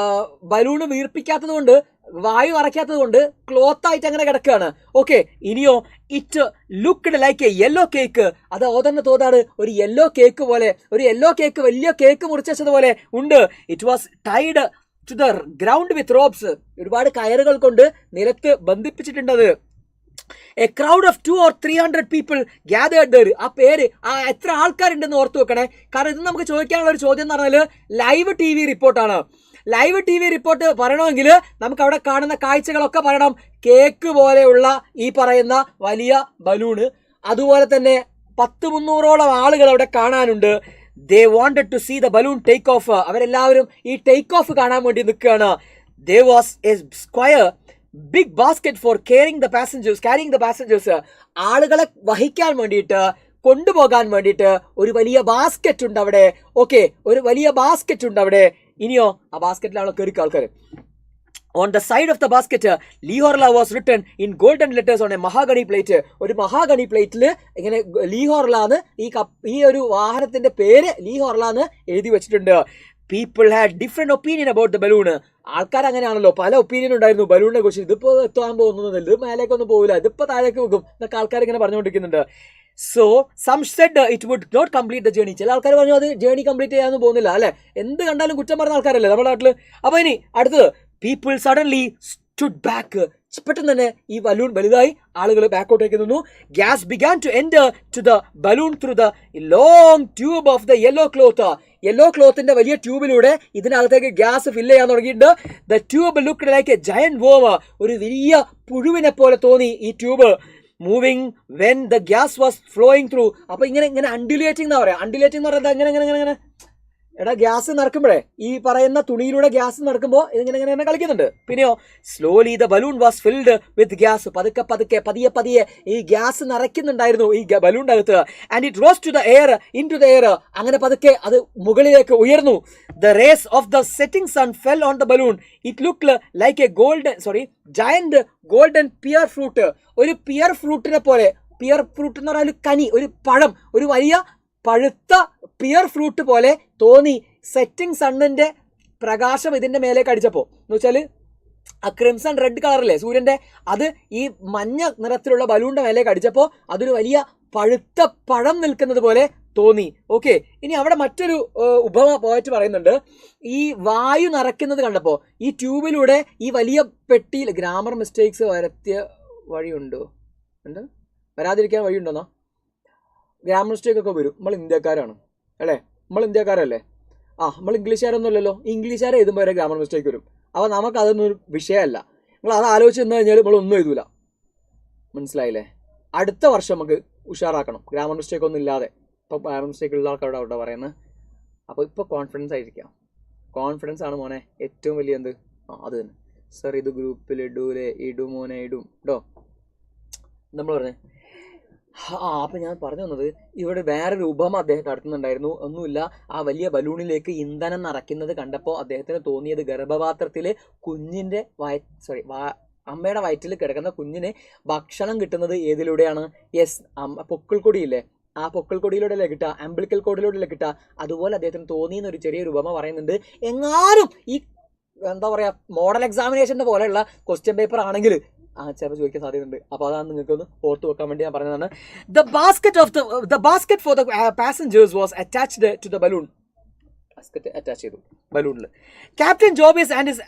ബലൂണ് വീർപ്പിക്കാത്തത് കൊണ്ട്, വായു നിറയ്ക്കാത്തത് കൊണ്ട് ക്ലോത്ത് ആയിട്ട് അങ്ങനെ കിടക്കുകയാണ്. ഓക്കെ, ഇനിയോ it looked like a yellow cake. അത് ഓതറിന് തോന്നാണ് ഒരു യെല്ലോ കേക്ക് പോലെ, ഒരു യെല്ലോ കേക്ക്, വലിയ കേക്ക് മുറിച്ചതുപോലെ ഉണ്ട്. It was tied to the ground with ropes. ഒരുപാട് കയറുകൾ കൊണ്ട് നിലത്ത് ബന്ധിപ്പിച്ചിട്ടുണ്ടത്. A crowd of 200 or 300 people gathered there. ആ പേര്, എത്ര ആൾക്കാരുണ്ടെന്ന് ഓർത്തു വെക്കണേ. കാരണം ഇത് നമുക്ക് ചോദിക്കാനുള്ള ഒരു ചോദ്യം എന്ന് പറഞ്ഞാൽ ലൈവ് TV റിപ്പോർട്ടാണ്. ലൈവ് TV റിപ്പോർട്ട് പറയണമെങ്കിൽ നമുക്ക് അവിടെ കാണുന്ന കാഴ്ചകളൊക്കെ പറയണം. കേക്ക് പോലെയുള്ള ഈ പറയുന്ന വലിയ ബലൂണ്, അതുപോലെ തന്നെ 100-300ഓളം ആളുകൾ അവിടെ കാണാനുണ്ട്. They wanted to see the balloon take off. അവരെല്ലാവരും ഈ ടേക്ക് ഓഫ് കാണാൻ വേണ്ടി നിൽക്കുകയാണ്. There was a square big basket for carrying the passengers. ആളുകളെ വഹിക്കാൻ വേണ്ടിയിട്ട്, കൊണ്ടുപോകാൻ വേണ്ടിയിട്ട് ഒരു വലിയ ബാസ്ക്കറ്റ് ഉണ്ട് അവിടെ. ഓക്കെ, ഒരു വലിയ ബാസ്ക്കറ്റ് ഉണ്ട് അവിടെ. ഇനിയോ ആ ബാസ്ക്കറ്റിലാണ് കയറിയ ആൾക്കാർ. On the side of the basket, Leghor was written in golden letters on a mahogany plate. ഒരു മഹാഗണി പ്ലേറ്റിൽ ഇങ്ങനെ ലീഹോർലാന്ന് ഈ ഒരു വാഹനത്തിന്റെ പേര് ലീഹോർലാന്ന് എഴുതി വെച്ചിട്ടുണ്ട്. People had different opinion about the balloon. ആൾക്കാർ അങ്ങനെയാണല്ലോ, പല ഒപ്പീനിയൻ ഉണ്ടായിരുന്നു ബലൂണിനെ കുറിച്ച്. ഇതിപ്പോ എത്താൻ പോകുന്നില്ല, ഇത് മേലേക്കൊന്നും പോകില്ല, ഇതിപ്പോ താഴേക്ക് വെക്കും എന്നൊക്കെ ആൾക്കാർ ഇങ്ങനെ പറഞ്ഞുകൊണ്ടിരിക്കുന്നുണ്ട്. So some said it would not complete the journey. ചില ആൾക്കാർ പറഞ്ഞു അത് ജേണി കംപ്ലീറ്റ് ചെയ്യാനൊന്നും പോകുന്നില്ല അല്ലെ. എന്ത് കണ്ടാലും കുറ്റം പറഞ്ഞ ആൾക്കാരല്ലേ നമ്മുടെ നാട്ടില്. അപ്പൊ ഇനി അടുത്തത്, പീപ്പിൾ സഡൻലി സ്റ്റുഡ് ബാക്ക്. പെട്ടെന്ന് തന്നെ ഈ ബലൂൺ വലുതായി, ആളുകൾ ബാക്കോട്ടേക്ക് നിന്നു. Gas began to enter to the balloon through the long tube of the yellow ക്ലോത്തിന്റെ വലിയ ട്യൂബിലൂടെ ഇതിനകത്തേക്ക് ഗ്യാസ് ഫില്ല് ചെയ്യാൻ തുടങ്ങിയിട്ടുണ്ട്. The tube looked like a giant worm. ഒരു വലിയ പുഴുവിനെ പോലെ തോന്നി ഈ tube. Moving when the gas was flowing through. അപ്പൊ ഇങ്ങനെ അണ്ടിലേറ്റിംഗ് എന്ന് പറയാം. അണ്ടിലേറ്റിംഗ് എന്ന് പറയുന്നത് ഇങ്ങനെ എടാ ഗ്യാസ് നടക്കുമ്പോഴേ, ഈ പറയുന്ന തുണിയിലൂടെ ഗ്യാസ് നടക്കുമ്പോൾ ഇതിങ്ങനെ കളിക്കുന്നുണ്ട്. പിന്നെയോ slowly the balloon was filled with gas. പതിയെ ഈ ഗ്യാസ് നിറയ്ക്കുന്നുണ്ടായിരുന്നു ഈ ബലൂണിന്റെ അകത്ത്. And it rose to the air, in to the air. അങ്ങനെ പതുക്കെ അത് മുകളിലേക്ക് ഉയർന്നു. The rays of the setting sun fell on the balloon. It looked like a giant golden pear fruit. ഒരു പിയർ ഫ്രൂട്ടിനെ പോലെ, പിയർ ഫ്രൂട്ട് എന്ന് പറഞ്ഞാൽ ഒരു കനി, ഒരു പഴം, ഒരു വലിയ പഴുത്ത പിയർ ഫ്രൂട്ട് പോലെ തോന്നി. സെറ്റിംഗ് സണ്ണിന്റെ പ്രകാശം ഇതിന്റെ മേലേക്ക് അടിച്ചപ്പോൾ എന്ന് വെച്ചാൽ ആ ക്രിംസൺ റെഡ് കളറില്ലേ സൂര്യന്റെ, അത് ഈ മഞ്ഞ നിറത്തിലുള്ള ബലൂണിന്റെ മേലേക്ക് അടിച്ചപ്പോൾ അതൊരു വലിയ പഴുത്ത പഴം നിൽക്കുന്നത് പോലെ തോന്നി. ഓക്കെ, ഇനി അവിടെ മറ്റൊരു ഉപമ പോയിട്ട് പറയുന്നുണ്ട്. ഈ വായു നിറയ്ക്കുന്നത് കണ്ടപ്പോൾ ഈ ട്യൂബിലൂടെ ഈ വലിയ പെട്ടിയിൽ ഗ്രാമർ മിസ്റ്റേക്സ് വരുത്തിയ വഴിയുണ്ടോ, എന്താ വരാതിരിക്കാൻ വഴിയുണ്ടോന്നാ? ഗ്രാമർ മിസ്റ്റേക്ക് ഒക്കെ വരും. നമ്മൾ ഇന്ത്യക്കാരാണ് അല്ലേ, നമ്മൾ ഇന്ത്യക്കാരല്ലേ? നമ്മൾ ഇംഗ്ലീഷുകാരൊന്നും അല്ലല്ലോ. ഇംഗ്ലീഷുകാരെ എഴുതുമ്പോൾ വരെ ഗ്രാമർ മിസ്റ്റേക്ക് വരും. അപ്പോൾ നമുക്ക് അതൊന്നും ഒരു വിഷയമല്ല. നിങ്ങൾ അത് ആലോചിച്ച് നിന്ന് കഴിഞ്ഞാൽ നമ്മളൊന്നും എഴുതൂല. മനസ്സിലായില്ലേ? അടുത്ത വർഷം നമുക്ക് ഉഷാറാക്കണം, ഗ്രാമർ മിസ്റ്റേക്ക് ഒന്നും ഇല്ലാതെ. ഇപ്പോൾ ഗ്രാമർ മിസ്റ്റേക്ക് ഉള്ള ആൾക്കാരോട് അവിടെ പറയുന്നത്. അപ്പോൾ ഇപ്പോൾ കോൺഫിഡൻസ് ആയിരിക്കാം. കോൺഫിഡൻസ് ആണ് മോനെ ഏറ്റവും വലിയ എന്ത്. അത് തന്നെ സർ, ഇത് ഗ്രൂപ്പിൽ ഇടൂലേ? ഇടും മോനെ, ഇടും കേട്ടോ. നമ്മൾ പറഞ്ഞേ. അപ്പം ഞാൻ പറഞ്ഞു വന്നത്, ഇവിടെ വേറൊരു ഉപമ അദ്ദേഹം നടത്തുന്നുണ്ടായിരുന്നു. ഒന്നുമില്ല, ആ വലിയ ബലൂണിലേക്ക് ഇന്ധനം നിറയ്ക്കുന്നത് കണ്ടപ്പോൾ അദ്ദേഹത്തിന് തോന്നിയത് ഗർഭപാത്രത്തിലെ കുഞ്ഞിൻ്റെ അമ്മയുടെ വയറ്റിൽ കിടക്കുന്ന കുഞ്ഞിന് ഭക്ഷണം കിട്ടുന്നത് ഏതിലൂടെയാണ്? യെസ്, പൊക്കിൾക്കൊടിയില്ലേ, ആ പൊക്കിൾക്കൊടിയിലൂടെ കിട്ടുക, അംബിളിക്കൽ കോഡിലൂടെ കിട്ടുക. അതുപോലെ അദ്ദേഹത്തിന് തോന്നിയെന്ന് ഒരു ചെറിയൊരു ഉപമ പറയുന്നുണ്ട്. എങ്ങാനും ഈ എന്താ പറയുക, മോഡൽ എക്സാമിനേഷൻ്റെ പോലെയുള്ള ക്വസ്റ്റ്യൻ പേപ്പർ ആണെങ്കിൽ ചിലപ്പോൾ ചോദിക്കാൻ സാധ്യതയുണ്ട്. അപ്പോൾ അതാണ് നിങ്ങൾക്കൊന്ന് ഓർത്ത് വെക്കാൻ വേണ്ടി ഞാൻ പറഞ്ഞതാണ്. The basket for the passengers was attached to the balloon. Basket attach ചെയ്തു ബലൂണിൽ. ക്യാപ്റ്റൻ ജോബിയസ് and his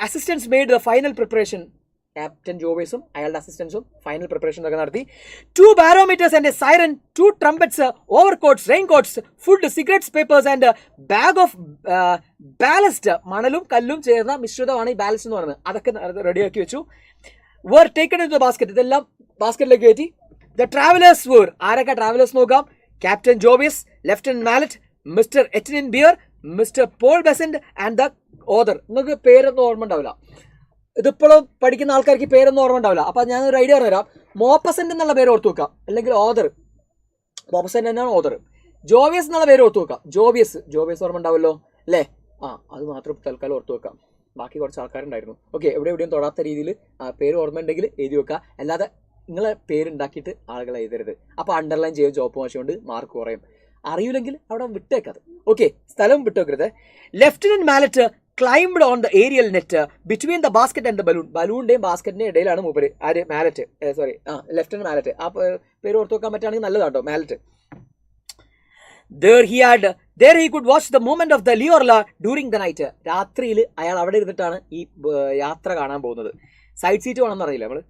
assistants made the final preparation. Captain ജോബിയസും അയാളുടെ അസിസ്റ്റൻസും ഫൈനൽ പ്രിപ്പറേഷൻ ഒക്കെ നടത്തി. 2 barometers and a siren, 2 trumpets, overcoats, raincoats, food, cigarettes, papers and a bag of ballast. മണലും കല്ലും ചേർന്ന മിശ്രിതമാണ് ഈ ബാലസ്റ്റ് എന്ന് പറയുന്നത്. അതൊക്കെ റെഡിയാക്കി വെച്ചു. were taken into the basket. ഇതെല്ലാം ബാസ്ക്കറ്റിലേക്ക് കയറ്റി. The travelers were, ആരൊക്കെ ട്രാവലേഴ്സ് നോക്കാം? ക്യാപ്റ്റൻ ജോബിയസ്, lieutenant Mallet, Mr Etienne Beer, Mr Paul Bessand and the other. നിങ്ങൾക്ക് പേരൊന്നും ഓർമ്മ ഉണ്ടാവില്ല, ഇതിപ്പോഴും പഠിക്കുന്ന ആൾക്കാർക്ക് പേരൊന്നും ഓർമ്മ ഉണ്ടാവില്ല. അപ്പം ഞാനൊരു ഐഡിയ പറഞ്ഞുതരാം. മോപ്പസെന്റ് എന്നുള്ള പേര് ഓർത്ത് വെക്കാം, അല്ലെങ്കിൽ ഓദർ. മോപ്പസെന്റ് തന്നെയാണ് ഓദർ. ജോബിയസ് എന്നുള്ള പേര് ഓർത്ത് വെക്കാം. ജോബിയസ് ഓർമ്മ ഉണ്ടാവുമല്ലോ അല്ലേ? അത് മാത്രം തൽക്കാലം ഓർത്ത് വെക്കാം. ബാക്കി കുറച്ച് ആൾക്കാരുണ്ടായിരുന്നു. ഓക്കെ, എവിടെയും തൊടാത്ത രീതിയിൽ പേര് ഓർമ്മ ഉണ്ടെങ്കിൽ എഴുതി വെക്കുക. അല്ലാതെ നിങ്ങളെ പേരുണ്ടാക്കിയിട്ട് ആളുകളെ എഴുതരുത്. അപ്പോൾ അണ്ടർലൈൻ ചെയ്ത് ജോബ് വാശിക്കൊണ്ട് മാർക്ക് കുറയും. അറിയില്ലെങ്കിൽ അവിടെ വിട്ടേക്കത്. ഓക്കെ, സ്ഥലം വിട്ടേക്കരുത്. Lieutenant Mallet climbed on the aerial net between the basket and the balloon. ബലൂണിന്റെയും ബാസ്ക്കറ്റിന്റെയും ഇടയിലാണ് മൂപ്പര്. ആര്? മാലറ്റ്. Lieutenant Mallet. ആ പേര് ഓർത്ത് വെക്കാൻ പറ്റുകയാണെങ്കിൽ നല്ലതാട്ടോ, Mallet. There he could watch the movement of the Leghor during the night. രാത്രിയിൽ അയാൾ അവിടെ ഇരുന്നിട്ടാണ് ഈ യാത്ര കാണാൻ പോകുന്നത്. സൈഡ് സീറ്റ് വേണമെന്ന് അറിയില്ല നമ്മൾ.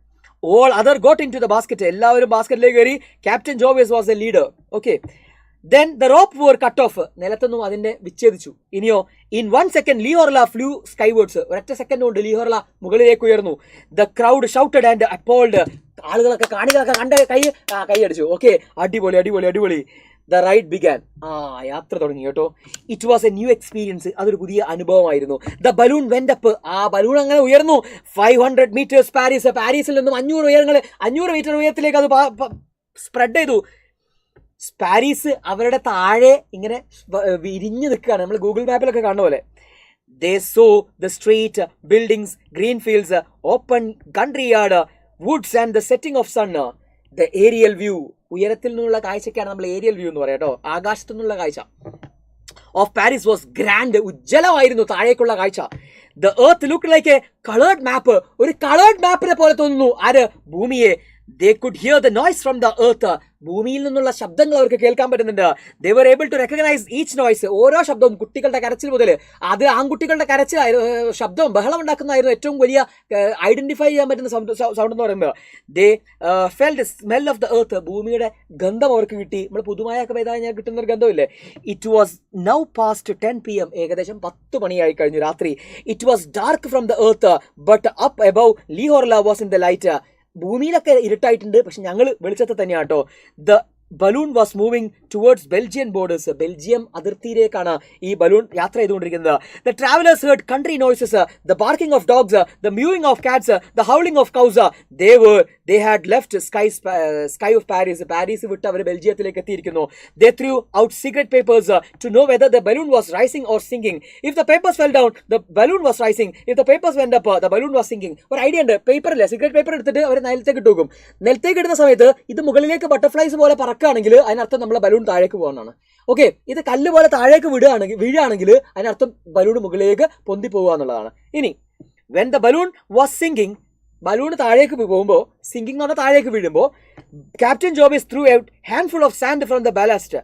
All other got into the basket. എല്ലാവരും ബാസ്ക്കറ്റിലേക്ക് കയറി. ക്യാപ്റ്റൻ ജോബിയസ് was a leader. Okay, then the rope were cut off. നിലത്തൊന്നും അതിനെ വിച്ഛേദിച്ചു. ഇനിയോ in 1 second Leghor flew skywards. ഒരൊറ്റ സെക്കൻഡ് കൊണ്ട് Leghor മുകളിലേക്ക് ഉയർന്നു. The crowd shouted and appalled. ആളുകളൊക്കെ കാണികളൊക്കെ കണ്ട് കൈയടിച്ചു. ഓക്കെ, അടിപൊളി. The ride began. യാത്ര തുടങ്ങി കേട്ടോ. It was A new experience. അതൊരു പുതിയ അനുഭവമായിരുന്നു. The balloon went up. ആ ബലൂൺ അങ്ങനെ ഉയർന്നു. 500 meters പാരീസിൽ നിന്നും 500 മീറ്റർ ഉയരത്തിലേക്ക് അത് സ്പ്രെഡ് ചെയ്തു. പാരീസ് അവരുടെ താഴെ ഇങ്ങനെ വിരിഞ്ഞു നിൽക്കുകയാണ്. നമ്മൾ ഗൂഗിൾ മാപ്പിലൊക്കെ കാണുന്ന പോലെ. They saw the street, buildings, green fields, open country yard, woods and the setting of sun. The aerial view. ഉയരത്തിൽ നിന്നുള്ള കാഴ്ചയ്ക്കാണ് നമ്മൾ ഏരിയൽ വ്യൂ എന്ന് പറയാം കേട്ടോ. ആകാശത്തു നിന്നുള്ള കാഴ്ച ഓഫ് പാരീസ് വാസ് ഗ്രാൻഡ്. ഉജ്ജ്വലമായിരുന്നു താഴേക്കുള്ള കാഴ്ച. The earth look like a coloured map. ഒരു കളേർഡ് മാപ്പിനെ പോലെ തോന്നുന്നു. ആര്? ഭൂമിയെ. They could hear the noise from the earth. ഭൂമിയിൽ നിന്നുള്ള ശബ്ദങ്ങൾ അവർക്ക് കേൾക്കാൻ പറ്റുന്നുണ്ട്. They were able to recognize each noise. ഓരോ ശബ്ദവും, കുട്ടികളുടെ കരച്ചിൽ മുതൽ, അത് ആൺകുട്ടികളുടെ കരച്ചിലായിരുന്നു, ശബ്ദവും ബഹളം ഉണ്ടാക്കുന്നതായിരുന്നു ഏറ്റവും വലിയ ഐഡന്റിഫൈ ചെയ്യാൻ പറ്റുന്ന സൗണ്ട് എന്ന് പറയുമ്പോൾ. They felt the smell of the earth. ഭൂമിയുടെ ഗന്ധം അവർക്ക് കിട്ടി. നമ്മൾ പുതുമയൊക്കെ പെയ്താൽ ഞാൻ കിട്ടുന്ന ഒരു ഗന്ധമില്ലേ? It was now past 10 PM. ഏകദേശം 10 മണിയായി കഴിഞ്ഞു രാത്രി. It was dark from the earth, but up above Leghor was in the light. ഭൂമിയിലൊക്കെ ഇരുട്ടായിട്ടുണ്ട്, പക്ഷെ ഞങ്ങൾ വെളിച്ചത്തെ തന്നെയാണ് കേട്ടോ. The balloon was moving towards Belgian borders. Belgium അതിർത്തിയിലേക്കാണ് ഈ ബലൂൺ യാത്ര ചെയ്തുകൊണ്ടിരിക്കുന്നത്. The travellers heard country noises, the barking of dogs, the mewing of cats, the howling of cows. They had left sky of Paris. Paris വിട്ട് അവർ ബെൽജിയത്തിലേക്ക് എത്തിയിരിക്കുന്നു. They threw out cigarette papers to know whether the balloon was rising or sinking. If the papers fell down, the balloon was rising. If the papers went up, the balloon was sinking. ഒരു idea ഉണ്ട്. പേപ്പറില്ല, cigarette paper എടുത്തിട്ട് അവർ നിലത്തേക്ക് ഇട്ട് നോക്കും. നിലത്തേക്ക് ഇടുന്ന സമയത്ത് ഇത് മുകളിലേക്ക് ബട്ടർഫ്ലൈസ് പോലെ പറക്കും. പറക്കുകയാണെങ്കിൽ അതിനർത്ഥം നമ്മളെ ബലൂൺ താഴേക്ക് പോകാനാണ്. ഓക്കെ, ഇത് കല്ല് പോലെ താഴേക്ക് വീഴുകയാണെങ്കിൽ അതിനർത്ഥം ബലൂൺ മുകളിലേക്ക് പൊന്തി പോകുക എന്നുള്ളതാണ്. ഇനി when the balloon was sinking, balloon താഴേക്ക് പോകുമ്പോൾ, സിങ്കിങ് എന്ന് പറഞ്ഞാൽ താഴേക്ക് വീഴുമ്പോൾ, captain Jobis through out handful of sand from the ballast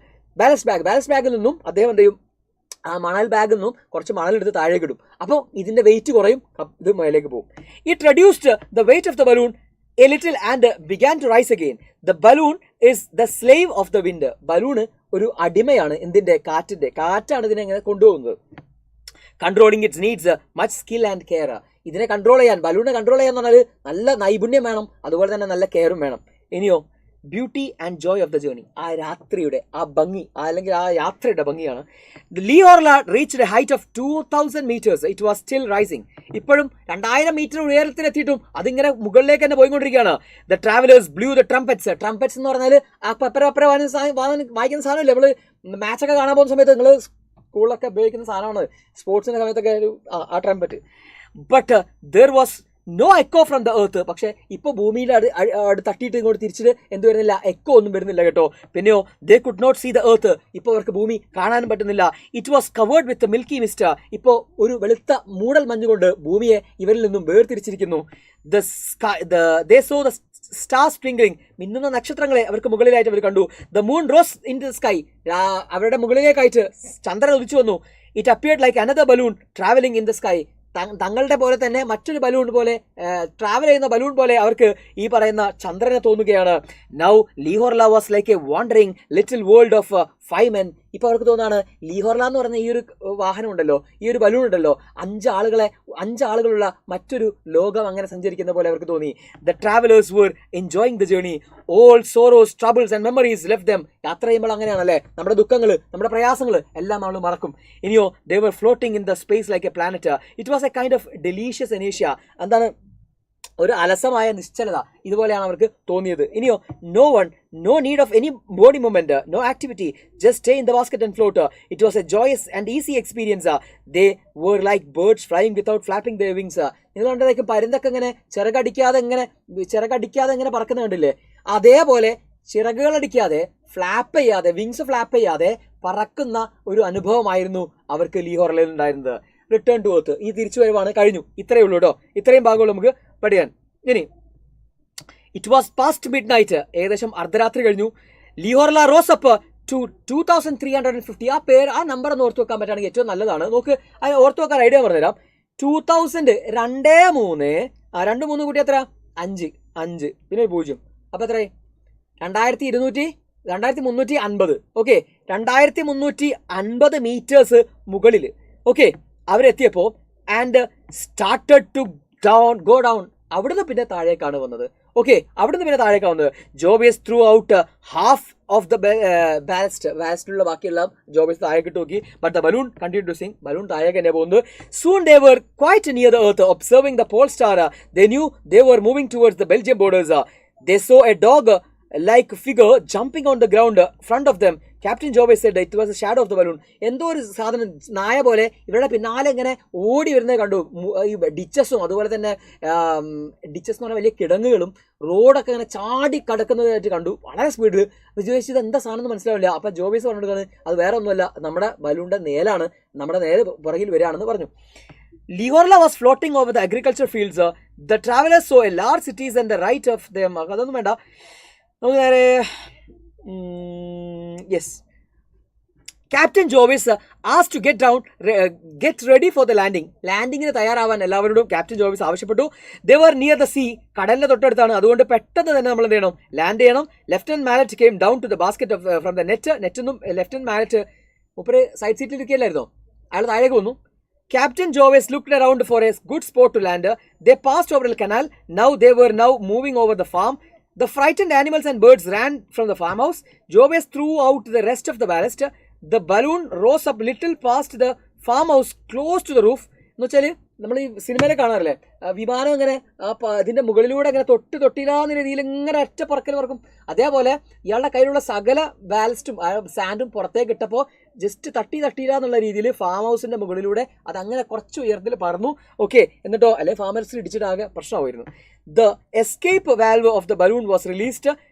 ബാഗിൽ നിന്നും അദ്ദേഹം എന്ത് ചെയ്യും, ആ മണൽ ബാഗിൽ നിന്നും കുറച്ച് മണലെടുത്ത് താഴേക്ക് ഇടും. അപ്പോൾ ഇതിന്റെ വെയിറ്റ് കുറയും, ഇത് മേലേക്ക് പോകും. It reduced the weight of the balloon a little and began to rise again. The balloon is the slave of the wind. Balloon ഒരു അടിമയാണ് എന്തിന്റെ, കാറ്റാണ് ഇതിനെ ഇങ്ങനെ കൊണ്ടുപോകുന്നത്. Controlling its needs much skill and care. ഇതിനെ കൺട്രോൾ ചെയ്യാൻ, ബലൂണിനെ കൺട്രോൾ ചെയ്യാന്ന് പറഞ്ഞാൽ നല്ല നൈപുണ്യം വേണം, അതുപോലെ തന്നെ നല്ല കെയറും വേണം. ഇനിയോ beauty and joy of the journey, ആ രാത്രിയുടെ ആ ഭംഗി, അല്ലെങ്കിൽ ആ യാത്രയുടെ ഭംഗിയാണ്. Le Horla reached a height of 2000 meters. It was still rising. ഇപ്പോഴും 2000 മീറ്റർ ഉയരത്തിലെത്തിയിട്ടും അതിങ്ങനെ മുകളിലേക്ക് തന്നെ പോയിക്കൊണ്ടിരിക്കുകയാണ്. The travellers blew the trumpets എന്ന് പറഞ്ഞാൽ ആ പപ്പര വായിക്കുന്ന സാധനമല്ലേ, നമ്മൾ മാച്ചൊക്കെ കാണാൻ പോകുന്ന സമയത്ത് നിങ്ങൾ സ്കൂളിലൊക്കെ ഉപയോഗിക്കുന്ന സാധനമാണ്, സ്പോർട്സിന്റെ സമയത്തൊക്കെ ആ trumpet. But there was no echo from the earth. പക്ഷേ ഇപ്പോൾ ഭൂമിയിൽ തട്ടിയിട്ട് ഇങ്ങോട്ട് തിരിച്ചിട്ട് എന്ത് വരുന്നില്ല, എക്കോ ഒന്നും വരുന്നില്ല കേട്ടോ. പിന്നെയോ they could not see the earth. ഇപ്പോൾ അവർക്ക് ഭൂമി കാണാനും പറ്റുന്നില്ല. It was covered with milky mist. ഇപ്പോൾ ഒരു വെളുത്ത മൂടൽ മഞ്ഞുകൊണ്ട് ഭൂമിയെ ഇവരിൽ നിന്നും വേർതിരിച്ചിരിക്കുന്നു. They saw the star sprinkling, മിന്നുന്ന നക്ഷത്രങ്ങളെ അവർക്ക് മുകളിലായിട്ട് അവർ കണ്ടു. The moon rose in the sky, അവരുടെ മുകളിലേക്കായിട്ട് ചന്ദ്രൻ ഉദിച്ചു വന്നു. It appeared like another balloon travelling in the sky. തങ്ങളുടെ പോലെ തന്നെ മറ്റൊരു ബലൂൺ പോലെ, ട്രാവൽ ചെയ്യുന്ന ബലൂൺ പോലെ അവർക്ക് ഈ പറയുന്ന ചന്ദ്രനെ തോന്നുകയാണ്. Now Le Horla was like a wandering little world of 5 men. ഇപ്പോൾ അവർക്ക് തോന്നാണ് ലീഹോർല എന്ന് പറഞ്ഞ ഈ ഒരു വാഹനം ഉണ്ടല്ലോ, ഈ ഒരു ബലൂൺ ഉണ്ടല്ലോ, 5 ആളുകളുള്ള മറ്റൊരു ലോകം അങ്ങനെ സഞ്ചരിക്കുന്ന പോലെ അവർക്ക് തോന്നി. The travellers were enjoying the journey. All sorrows, troubles and memories left them. യാത്ര ചെയ്യുമ്പോൾ അങ്ങനെയാണല്ലേ, നമ്മുടെ ദുഃഖങ്ങൾ, നമ്മുടെ പ്രയാസങ്ങൾ എല്ലാം നമ്മൾ മറക്കും. ഇനിയോ they were floating in the space like a planet. It was a kind of delicious inertia. എന്താണ്, ഒരു അലസമായ നിശ്ചലത, ഇതുപോലെയാണ് അവർക്ക് തോന്നിയത്. ഇനിയോ no need of any body movement, no activity, just stay in the basket and float. It was a joyous and easy experience. They were like birds flying without flapping their wings. നിങ്ങൾ കണ്ടതായിരിക്കും പരുന്തൊക്കെ ഇങ്ങനെ ചിറകടിക്കാതെ ഇങ്ങനെ പറക്കുന്ന കണ്ടില്ലേ, അതേപോലെ ചിറകുകളടിക്കാതെ wings flap ചെയ്യാതെ പറക്കുന്ന ഒരു അനുഭവമായിരുന്നു അവർക്ക് ലീഹോർലയിൽ ഉണ്ടായിരുന്നത്. റിട്ടേൺ ടു എർത്ത്, ഈ തിരിച്ചു വരവാണ്, കഴിഞ്ഞു. ഇത്രയേ ഉള്ളൂ കേട്ടോ, ഇത്രയും ഭാഗമുള്ളൂ നമുക്ക് പഠിക്കാൻ. ഇനി it was past mid night, ഏകദേശം അർദ്ധരാത്രി കഴിഞ്ഞു. ലീഹോർല റോസ് അപ്പ് ടു 2350. ആ പേര്, ആ നമ്പർ ഒന്ന് ഓർത്ത് വെക്കാൻ പറ്റുകയാണെങ്കിൽ ഏറ്റവും നല്ലതാണ്. നോക്ക്, അത് ഓർത്ത് വെക്കാൻ ഐഡിയ പറഞ്ഞുതരാം. 2000 2 കൂട്ടി എത്ര, 5 പിന്നെ 0, അപ്പോൾ എത്രയായി, 2350. ഓക്കെ, 2350 മീറ്റേഴ്സ് മുകളിൽ ഓക്കെ അവരെത്തിയപ്പോൾ and started to go down. അവിടുന്ന് പിന്നെ താഴേക്കാണ് വന്നത്. ജോബിയസ് threw out half of the ബാലസ്റ്റിലുള്ള ബാക്കിയെല്ലാം ജോബിയസ് താഴേക്ക് നോക്കി. But the balloon continue to sink. ബലൂൺ താഴേക്ക് തന്നെ പോകുന്നത്. Soon they were quite near the earth observing the pole star. They knew they were moving towards the Belgium borders. They saw a dog like figure jumping on the ground front of them. Captain Jobis said it was a shadow of the balloon. എന്തോ ഒരു സാധനം നായ പോലെ ഇവരുടെ പിന്നാലെ ഇങ്ങനെ ഓടി വരുന്നത് കണ്ടു. ഈ ഡിച്ചസും അതുപോലെ തന്നെ ഡിച്ചസ് എന്ന് പറഞ്ഞാൽ വലിയ കിടങ്ങുകളും റോഡൊക്കെ ഇങ്ങനെ ചാടി കടക്കുന്നതായിട്ട് കണ്ടു, വളരെ സ്പീഡിൽ. വിചാരിച്ചത് എന്താ സാധനം എന്ന് മനസ്സിലാവില്ല. അപ്പം ജോബിസ് പറഞ്ഞിട്ട് അത് വേറെ ഒന്നുമല്ല, നമ്മുടെ ബലൂണിന്റെ നേലാണ്, നമ്മുടെ നേരെ പുറകിൽ വരികയാണെന്ന് പറഞ്ഞു. Leghor was floating over the agriculture fields. The travelers saw a large cities and the right of them. അതൊന്നും വേണ്ട. Yes. Captain Jovis asked to get ready for the landing. ലാൻഡിങ്ങിന് തയ്യാറാവാൻ എല്ലാവരോടും ക്യാപ്റ്റൻ ജോവിസ് ആവശ്യപ്പെട്ടു. They were near the sea. കടലിന്റെ തൊട്ടടുത്താണ്, അതുകൊണ്ട് പെട്ടെന്ന് തന്നെ നമ്മൾ എന്ത് ചെയ്യണം, ലാൻഡ് ചെയ്യണം. Lieutenant Mallet came down to the basket from the net. നെറ്റൊന്നും ലെഫ്റ്റനന്റ് മാലറ്റ് മുപ്പര് സൈഡ് സീറ്റിൽ ഇരിക്കുകയല്ലായിരുന്നോ, അയാൾ താഴേക്ക് വന്നു. Captain Jovis looked around for a good spot to land. They passed over the canal. They were moving over the farm. The frightened animals and birds ran from the farmhouse. Jovis threw out the rest of the ballast. The balloon rose up little past the farmhouse, close to the roof. എന്ന് വെച്ചാൽ നമ്മൾ ഈ സിനിമയിലെ കാണാറില്ലേ, വിമാനം ഇങ്ങനെ ഇതിന്റെ മുകളിലൂടെ ഇങ്ങനെ തൊട്ടില്ലാന്ന രീതിയിൽ ഇങ്ങനെ ഒറ്റ പറക്കൽ പറക്കും. അതേപോലെ ഇയാളുടെ കയ്യിലുള്ള സകല ബാലസ്റ്റും സാൻഡും പുറത്തേക്ക് ഇട്ടപ്പോൾ ജസ്റ്റ് തട്ടിയില്ല എന്നുള്ള രീതിയിൽ ഫാം ഹൗസിന്റെ മുകളിലൂടെ അതങ്ങനെ കുറച്ച് ഉയരത്തിൽ പറന്നു. ഓക്കെ, എന്നിട്ടോ അല്ലെ ഫാം ഹൗസിൽ ഇടിച്ചിട്ടാകെ പ്രശ്നമായിരുന്നു. The escape valve of the balloon was released.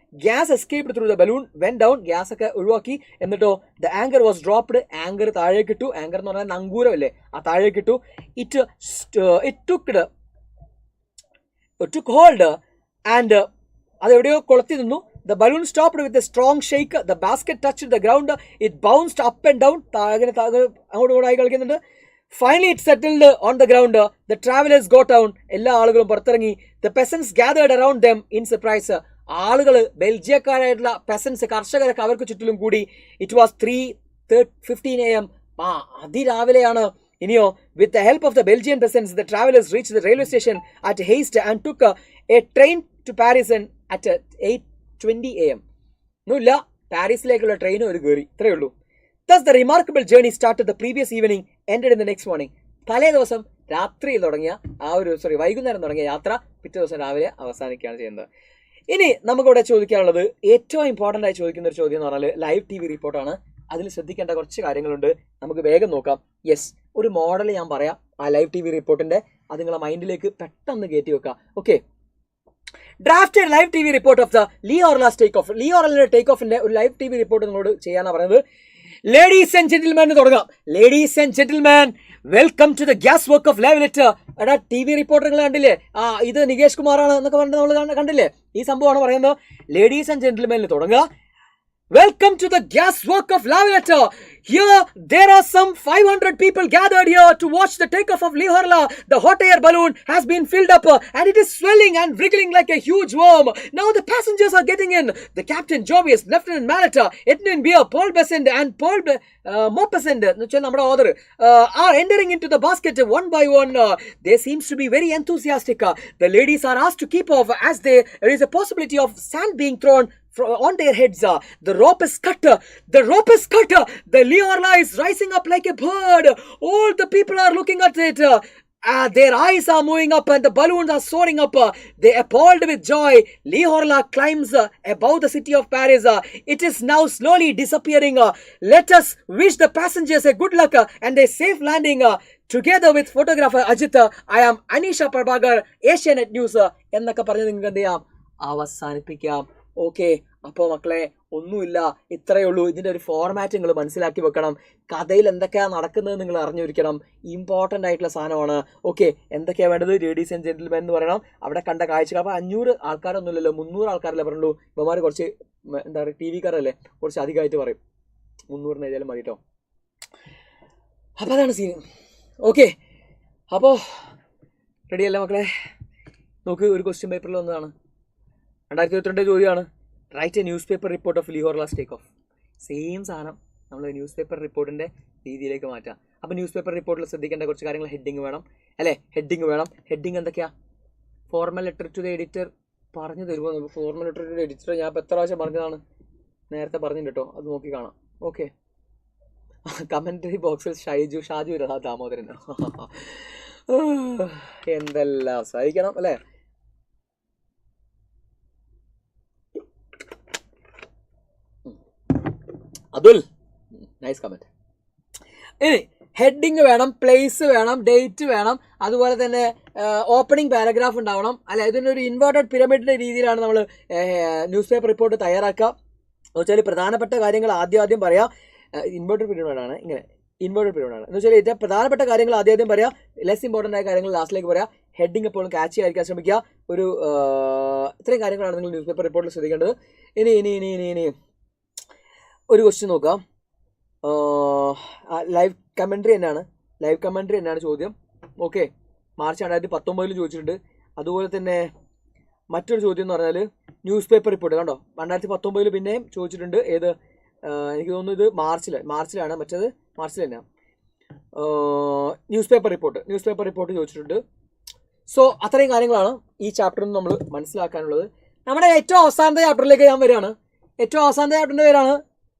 Gas escaped through the balloon went down. Gas ഒക്കെ ഒഴിവാക്കി. എന്നിട്ടോ the anchor was dropped. Anchor താഴേക്കിട്ടു. ആങ്കർ എന്ന് പറഞ്ഞാൽ നങ്കൂരമല്ലേ, ആ താഴേക്കിട്ടു. ഇറ്റ് took hold and അത് എവിടെയോ കൊളുത്തി നിന്നു. The balloon stopped with a strong shake. The basket touched the ground. It bounced up and down. അങ്ങോട്ടും ഇങ്ങോട്ടായി കളിക്കുന്നുണ്ട്. Finally it settled on the ground. The travelers got down. എല്ലാ ആളുകളും പുറത്തിറങ്ങി. The peasants gathered around them in surprise. ആളുകൾ, ബെൽജിയക്കാരായിട്ടുള്ള പെസൻസ്, കർഷകരൊക്കെ അവർക്ക് ചുറ്റിലും കൂടി. It was 3:15 AM. അതിരാവിലെയാണ്. ഇനിയോ, with the help of the Belgian peasants, the travelers reached the railway station at haste and took a train to Paris at 8:20 AM. ഒന്നുമില്ല, പാരീസിലേക്കുള്ള train ഒരു കയറി, ഇത്രയേ ഉള്ളൂ. Thus the remarkable journey started the previous evening, ended in the next morning. തലേ ദിവസം രാത്രിയിൽ തുടങ്ങിയ വൈകുന്നേരം തുടങ്ങിയ യാത്ര പിറ്റേ ദിവസം രാവിലെ അവസാനിക്കുകയാണ് ചെയ്യുന്നത്. ഇനി നമുക്കിവിടെ ചോദിക്കാനുള്ളത്, ഏറ്റവും ഇമ്പോർട്ടൻ്റ് ആയി ചോദിക്കുന്ന ഒരു ചോദ്യം എന്ന് പറഞ്ഞാൽ ലൈവ് TV റിപ്പോർട്ടാണ്. അതിൽ ശ്രദ്ധിക്കേണ്ട കുറച്ച് കാര്യങ്ങളുണ്ട്. നമുക്ക് വേഗം നോക്കാം. യെസ്, ഒരു മോഡൽ ഞാൻ പറയാം ആ ലൈവ് TV റിപ്പോർട്ടിന്റെ. അത് നിങ്ങളെ മൈൻഡിലേക്ക് പെട്ടെന്ന് കയറ്റി വെക്കാം. Okay, drafted live TV report of the Le Horla's take off. ലിയോർലിന്റെ ടേക്ക് ഓഫിന്റെ ഒരു ലൈവ് TV റിപ്പോർട്ട് നിങ്ങളോട് ചെയ്യാനാണ് പറയുന്നത്. ലേഡീസ് ആൻഡ് ജെന്റിൽമാൻ തുടങ്ങാം. Ladies and gentleman, welcome to the gas work of La Villette. എടാ, TV റിപ്പോർട്ടർ നിങ്ങൾ കണ്ടില്ലേ? ഇത് നികേഷ് കുമാറാണ് എന്നൊക്കെ പറഞ്ഞിട്ട് നമ്മൾ കണ്ടില്ലേ? ഈ സംഭവമാണ് പറയുന്നത്. ലേഡീസ് ആൻഡ് ജെന്റിൽമാനിൽ തുടങ്ങുക. Welcome to the gas work of Lavalette. Here there are some 500 people gathered here to watch the takeoff of Leghor. The hot air balloon has been filled up and it is swelling and wriggling like a huge worm. Now the passengers are getting in. The Captain Jovius, Lieutenant Mallet, Edwin Beer, Paul Besant and Paul Mopesant are entering into the basket one by one. They seems to be very enthusiastic. The ladies are asked to keep off as there is a possibility of sand being thrown on their heads. The rope is cut. The rope is cut. The Leghorla is rising up like a bird. All the people are looking at it. Their eyes are moving up and the balloons are soaring up. They appalled with joy. Leghorla climbs above the city of Paris. It is now slowly disappearing. Let us wish the passengers a good luck and a safe landing. Together with photographer Ajit, I am Anisha Prabhakar, Asianet News. എന്നൊക്കെ പറഞ്ഞ് നിങ്ങൾക്ക് എന്ത് ചെയ്യാം, അവസാനിപ്പിക്കാം. Okay, അപ്പോൾ മക്കളെ ഒന്നുമില്ല, ഇത്രയേ ഉള്ളൂ. ഇതിൻ്റെ ഒരു ഫോർമാറ്റ് നിങ്ങൾ മനസ്സിലാക്കി വെക്കണം. കഥയിൽ എന്തൊക്കെയാണ് നടക്കുന്നത് നിങ്ങൾ അറിഞ്ഞിരിക്കണം. ഇമ്പോർട്ടൻ്റ് ആയിട്ടുള്ള സാധനമാണ്. ഓക്കെ, എന്തൊക്കെയാണ് വേണ്ടത്? ലേഡീസ് ആൻഡ് ജെന്റിൽമെൻ എന്ന് പറയണം. അവിടെ കണ്ട കാഴ്ചകൾ. അപ്പോൾ 500 ആൾക്കാരൊന്നുമില്ലല്ലോ, 300 ആൾക്കാരല്ലേ പറഞ്ഞുള്ളൂ. ഇവന്മാർ കുറച്ച് എന്താ പറയുക, TV കാരല്ലേ, കുറച്ച് അധികമായിട്ട് പറയും. 300 എഴുതിയാലും മതി കേട്ടോ. അപ്പോൾ അതാണ് സീൻ. ഓക്കെ, അപ്പോൾ റെഡിയല്ലേ മക്കളെ? നോക്ക്, ഒരു ക്വസ്റ്റ്യൻ പേപ്പറിൽ വന്നതാണ്. 2022 ചോദ്യമാണ്. Write a newspaper report of Le Horla's take off. Same സാധനം നമ്മൾ ന്യൂസ് പേപ്പർ റിപ്പോർട്ടിൻ്റെ രീതിയിലേക്ക് മാറ്റാം. അപ്പോൾ ന്യൂസ് പേപ്പർ റിപ്പോർട്ടിൽ ശ്രദ്ധിക്കേണ്ട കുറച്ച് കാര്യങ്ങൾ. ഹെഡിങ് വേണം അല്ലേ? ഹെഡിങ് വേണം. ഹെഡിങ് എന്തൊക്കെയാ? Formal letter to the editor പറഞ്ഞു തരുമോ? Formal letter to the editor ഞാൻ ഇപ്പോൾ എത്ര പ്രാവശ്യം പറഞ്ഞതാണ്, നേരത്തെ പറഞ്ഞിട്ട് കേട്ടോ, അത് നോക്കി കാണാം. ഓക്കെ, കമൻറ്ററി ബോക്സിൽ ഷാജു ഇരടാ ദാമോദരൻ. എന്തെല്ലാം സഹിക്കണം അല്ലേ? Atul, nice comment. ഇനി ഹെഡിങ് വേണം, പ്ലേസ് വേണം, ഡേറ്റ് വേണം, അതുപോലെ തന്നെ ഓപ്പണിംഗ് പാരഗ്രാഫ് ഉണ്ടാവണം അല്ലെ? ഇതിനൊരു ഇൻവേർട്ടഡ് പിരമിഡിൻ്റെ രീതിയിലാണ് നമ്മൾ ന്യൂസ് പേപ്പർ റിപ്പോർട്ട് തയ്യാറാക്കുക. എന്ന് വെച്ചാൽ പ്രധാനപ്പെട്ട കാര്യങ്ങൾ ആദ്യം പറയാം. ഇൻവേർട്ടഡ് പിരമിഡാണ്, ഇങ്ങനെ ഇൻവേർട്ടഡ് പിരമിഡാണ് എന്ന് വെച്ചാൽ ഏറ്റവും പ്രധാനപ്പെട്ട കാര്യങ്ങൾ ആദ്യം പറയാം, ലെസ് ഇമ്പോർട്ടൻ്റ് ആയ കാര്യങ്ങൾ ലാസ്റ്റിലേക്ക് പറയാം. ഹെഡിങ് എപ്പോഴും ക്യാച്ച് ആയിരിക്കാൻ ശ്രമിക്കുക. ഒരു ഇത്രയും കാര്യങ്ങളാണ് നിങ്ങൾ ന്യൂസ് പേപ്പർ റിപ്പോർട്ടിൽ ശ്രദ്ധിക്കേണ്ടത്. ഇനി ഒരു ക്വസ്റ്റ്യൻ നോക്കാം. ലൈവ് കമൻട്രി തന്നെയാണ് ചോദ്യം. ഓക്കെ, മാർച്ച് 2019 ചോദിച്ചിട്ടുണ്ട്. അതുപോലെ തന്നെ മറ്റൊരു ചോദ്യം എന്ന് പറഞ്ഞാൽ ന്യൂസ് പേപ്പർ റിപ്പോർട്ട് കണ്ടോ, 2019 പിന്നെയും ചോദിച്ചിട്ടുണ്ട്. ഏത്, എനിക്ക് തോന്നുന്നു ഇത് മാർച്ചിലാണ്, മറ്റേത് മാർച്ചിൽ തന്നെയാണ്. ന്യൂസ് പേപ്പർ റിപ്പോർട്ട് ചോദിച്ചിട്ടുണ്ട്. സോ അത്രയും കാര്യങ്ങളാണ് ഈ ചാപ്റ്ററിൽ നമ്മൾ മനസ്സിലാക്കാനുള്ളത്. നമ്മുടെ ഏറ്റവും അവസാനത്തെ ചാപ്റ്ററിലേക്ക് ഞാൻ വരികയാണ്. ഏറ്റവും അവസാനത്തെ ചാപ്റ്ററിൻ്റെ പേരാണ്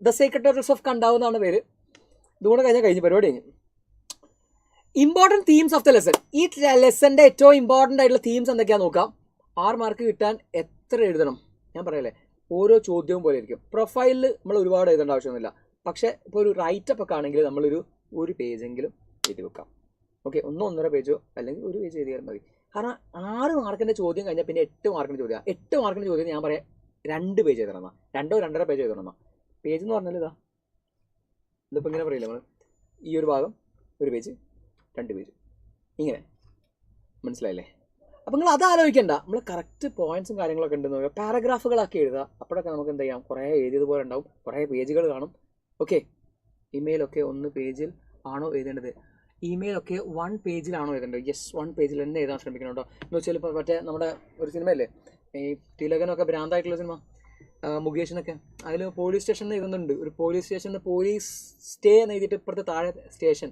ദ സെക്രട്ടറീസ് ഓഫ് കണ്ടാവ് എന്നാണ് പേര്. ഇതുകൂടെ കഴിഞ്ഞ പരിപാടി കഴിഞ്ഞു. Important themes of the lesson. ഈ ലെസൻ്റെ ഏറ്റവും ഇമ്പോർട്ടൻ്റ് ആയിട്ടുള്ള തീംസ് എന്തൊക്കെയാണെന്ന് നോക്കാം. 6 മാർക്ക് കിട്ടാൻ എത്ര എഴുതണം ഞാൻ പറയല്ലേ, ഓരോ ചോദ്യവും പോലെ ഇരിക്കും. പ്രൊഫൈലിൽ നമ്മൾ ഒരുപാട് എഴുതേണ്ട ആവശ്യമൊന്നുമില്ല. പക്ഷേ ഇപ്പോൾ ഒരു റൈറ്റപ്പ് ഒക്കെ ആണെങ്കിൽ ഒരു പേജെങ്കിലും എഴുതി വെക്കാം. ഓക്കെ, 1-1.5 പേജോ അല്ലെങ്കിൽ ഒരു പേജ് എഴുതിയാൽ മതി. കാരണം 6 മാർക്കിൻ്റെ ചോദ്യം കഴിഞ്ഞാൽ പിന്നെ 8 മാർക്കിൻ്റെ ചോദ്യം. 8 മാർക്കിൻ്റെ ചോദ്യം ഞാൻ പറയാം 2 പേജ് എഴുതണം. 2-2.5 പേജ് എഴുതണം. പേജ് എന്ന് പറഞ്ഞാൽ ഇതിപ്പോൾ ഇങ്ങനെ പറയില്ല നമ്മൾ, ഈ ഒരു ഭാഗം 1 പേജ് 2 പേജ് ഇങ്ങനെ, മനസ്സിലായില്ലേ? അപ്പം നിങ്ങൾ അത് ആലോചിക്കേണ്ട, നമ്മൾ കറക്റ്റ് പോയിന്റ്സും കാര്യങ്ങളൊക്കെ ഉണ്ടെന്ന് നോക്കുക. പാരഗ്രാഫുകളാക്കി എഴുതുക. അപ്പോഴൊക്കെ നമുക്ക് എന്ത് ചെയ്യാം, കുറേ എഴുതിയതുപോലെ ഉണ്ടാവും, കുറേ പേജുകൾ കാണും. ഓക്കെ, ഇമെയിലൊക്കെ 1 പേജിൽ ആണോ എഴുതേണ്ടത്? ഇമെയിലൊക്കെ 1 പേജിലാണോ എഴുതേണ്ടത്? യെസ്, 1 പേജിൽ തന്നെ എഴുതാൻ ശ്രമിക്കണം കേട്ടോ. എന്ന് വെച്ചാൽ ഇപ്പോൾ മറ്റേ നമ്മുടെ ഒരു സിനിമയല്ലേ, ഈ തിലകനൊക്കെ ഭ്രാന്തായിട്ടുള്ള സിനിമ, മുകേഷിനൊക്കെ, അതിൽ പോലീസ് സ്റ്റേഷനിൽ എഴുതുന്നുണ്ട്. ഒരു പോലീസ് സ്റ്റേഷനിൽ പോലീസ് സ്റ്റേ എന്ന് എഴുതിയിട്ട് ഇപ്പുറത്ത് താഴെ സ്റ്റേഷൻ,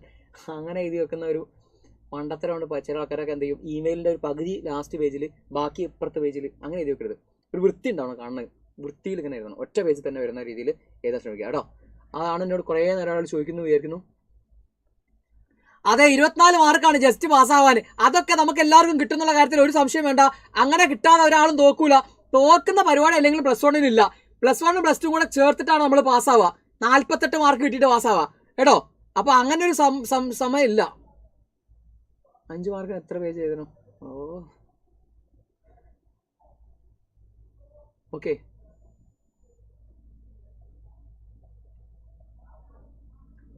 അങ്ങനെ എഴുതി വെക്കുന്ന ഒരു മണ്ടത്തരമുണ്ട്. ചില ആൾക്കാരൊക്കെ എന്ത് ചെയ്യും, ഇമെയിലിൻ്റെ ഒരു പകുതി ലാസ്റ്റ് പേജിൽ, ബാക്കി ഇപ്പുറത്തെ പേജിൽ അങ്ങനെ എഴുതി വെക്കരുത്. ഒരു വൃത്തി ഉണ്ടാവണം, കാണുന്നത് വൃത്തിയിൽ ഇങ്ങനെ എഴുതണം. ഒറ്റ പേജിൽ തന്നെ വരുന്ന രീതിയിൽ എഴുതാൻ ശ്രമിക്കുക കേട്ടോ. അതാണ് എന്നോട് കുറേ നേരം ആൾ ചോദിക്കുന്നു വിചാരിക്കുന്നു. അതെ, 24 മാർക്കാണ് ജസ്റ്റ് പാസ്സാവാൻ. അതൊക്കെ നമുക്ക് എല്ലാവർക്കും കിട്ടുന്നുള്ള കാര്യത്തിൽ ഒരു സംശയം വേണ്ട. അങ്ങനെ കിട്ടാതെ ഒരാളും തോക്കൂല. തോക്കുന്ന പരിപാടി അല്ലെങ്കിൽ +1 ഇല്ല. +1 +2 കൂടെ ചേർത്തിട്ടാണ് നമ്മൾ പാസ്സാവുക. 48 മാർക്ക് കിട്ടിയിട്ട് പാസ്സാവുക കേട്ടോ. അപ്പൊ അങ്ങനെ ഒരു സമയം ഇല്ല. 5 മാർക്കിന് എത്ര പേജ് എഴുതണം? ഓക്കെ,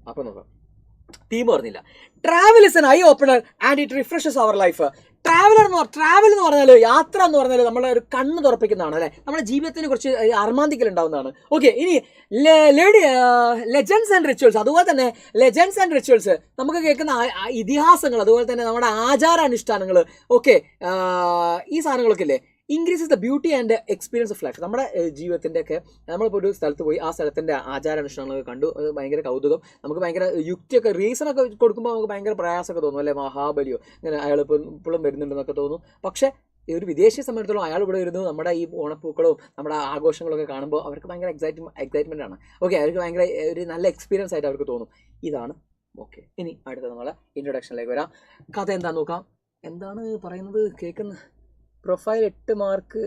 അപ്പൊ നോക്കാം. തീം പറഞ്ഞില്ല. Travel is an eye opener and it refreshes our life. Travel എന്ന് പറഞ്ഞാൽ, യാത്ര എന്ന് പറഞ്ഞാൽ നമ്മളെ ഒരു കണ്ണ് തുറപ്പിക്കുന്നതാണ് അല്ലേ, നമ്മുടെ ജീവിതത്തിനെ കുറിച്ച് അർമാന്തിക്കൽ ഉണ്ടാവുന്നതാണ്. ഓക്കെ, ഇനി ലെജൻഡ്സ് ആൻഡ് റിച്വൽസ്. അതുപോലെ തന്നെ ലെജൻഡ്സ് ആൻഡ് റിച്വൽസ്, നമുക്ക് കേൾക്കുന്ന ഇതിഹാസങ്ങൾ, അതുപോലെ തന്നെ നമ്മുടെ ആചാരാനുഷ്ഠാനങ്ങൾ, ഓക്കെ, ഈ സാധനങ്ങളൊക്കെ ഇല്ലേ, increases the beauty and experience of life. നമ്മുടെ ജീവിതത്തിൻ്റെ ഒക്കെ നമ്മളിപ്പോൾ ഒരു സ്ഥലത്ത് പോയി ആ സ്ഥലത്തിൻ്റെ ആചാരാനുഷ്ഠാനങ്ങളൊക്കെ കണ്ടു, അത് ഭയങ്കര കൗതുകം, നമുക്ക് ഭയങ്കര യുക്തിയൊക്കെ റീസണൊക്കെ കൊടുക്കുമ്പോൾ നമുക്ക് ഭയങ്കര പ്രയാസമൊക്കെ തോന്നും അല്ലേ, മഹാബലിയോ ഇങ്ങനെ അയാൾ ഇപ്പോഴും വരുന്നുണ്ടെന്നൊക്കെ തോന്നും. പക്ഷേ ഒരു വിദേശിയെ സംബന്ധിച്ചിടത്തോളം അയാൾ ഇവിടെ വരുന്നു, നമ്മുടെ ഈ ഓണപ്പൂക്കളും നമ്മുടെ ആഘോഷങ്ങളൊക്കെ കാണുമ്പോൾ അവർക്ക് ഭയങ്കര എക്സൈറ്റ്മെൻ്റ് ആണ്. ഓക്കെ, അവർക്ക് ഭയങ്കര ഒരു നല്ല എക്സ്പീരിയൻസ് ആയിട്ട് അവർക്ക് തോന്നും. ഇതാണ് ഓക്കെ. ഇനി അടുത്ത നമ്മളെ ഇൻട്രൊഡക്ഷനിലേക്ക് വരാം. കഥ എന്താണെന്ന് നോക്കാം. എന്താണ് പറയുന്നത് കേൾക്കുന്നത്? പ്രൊഫൈൽ 8 മാർക്ക്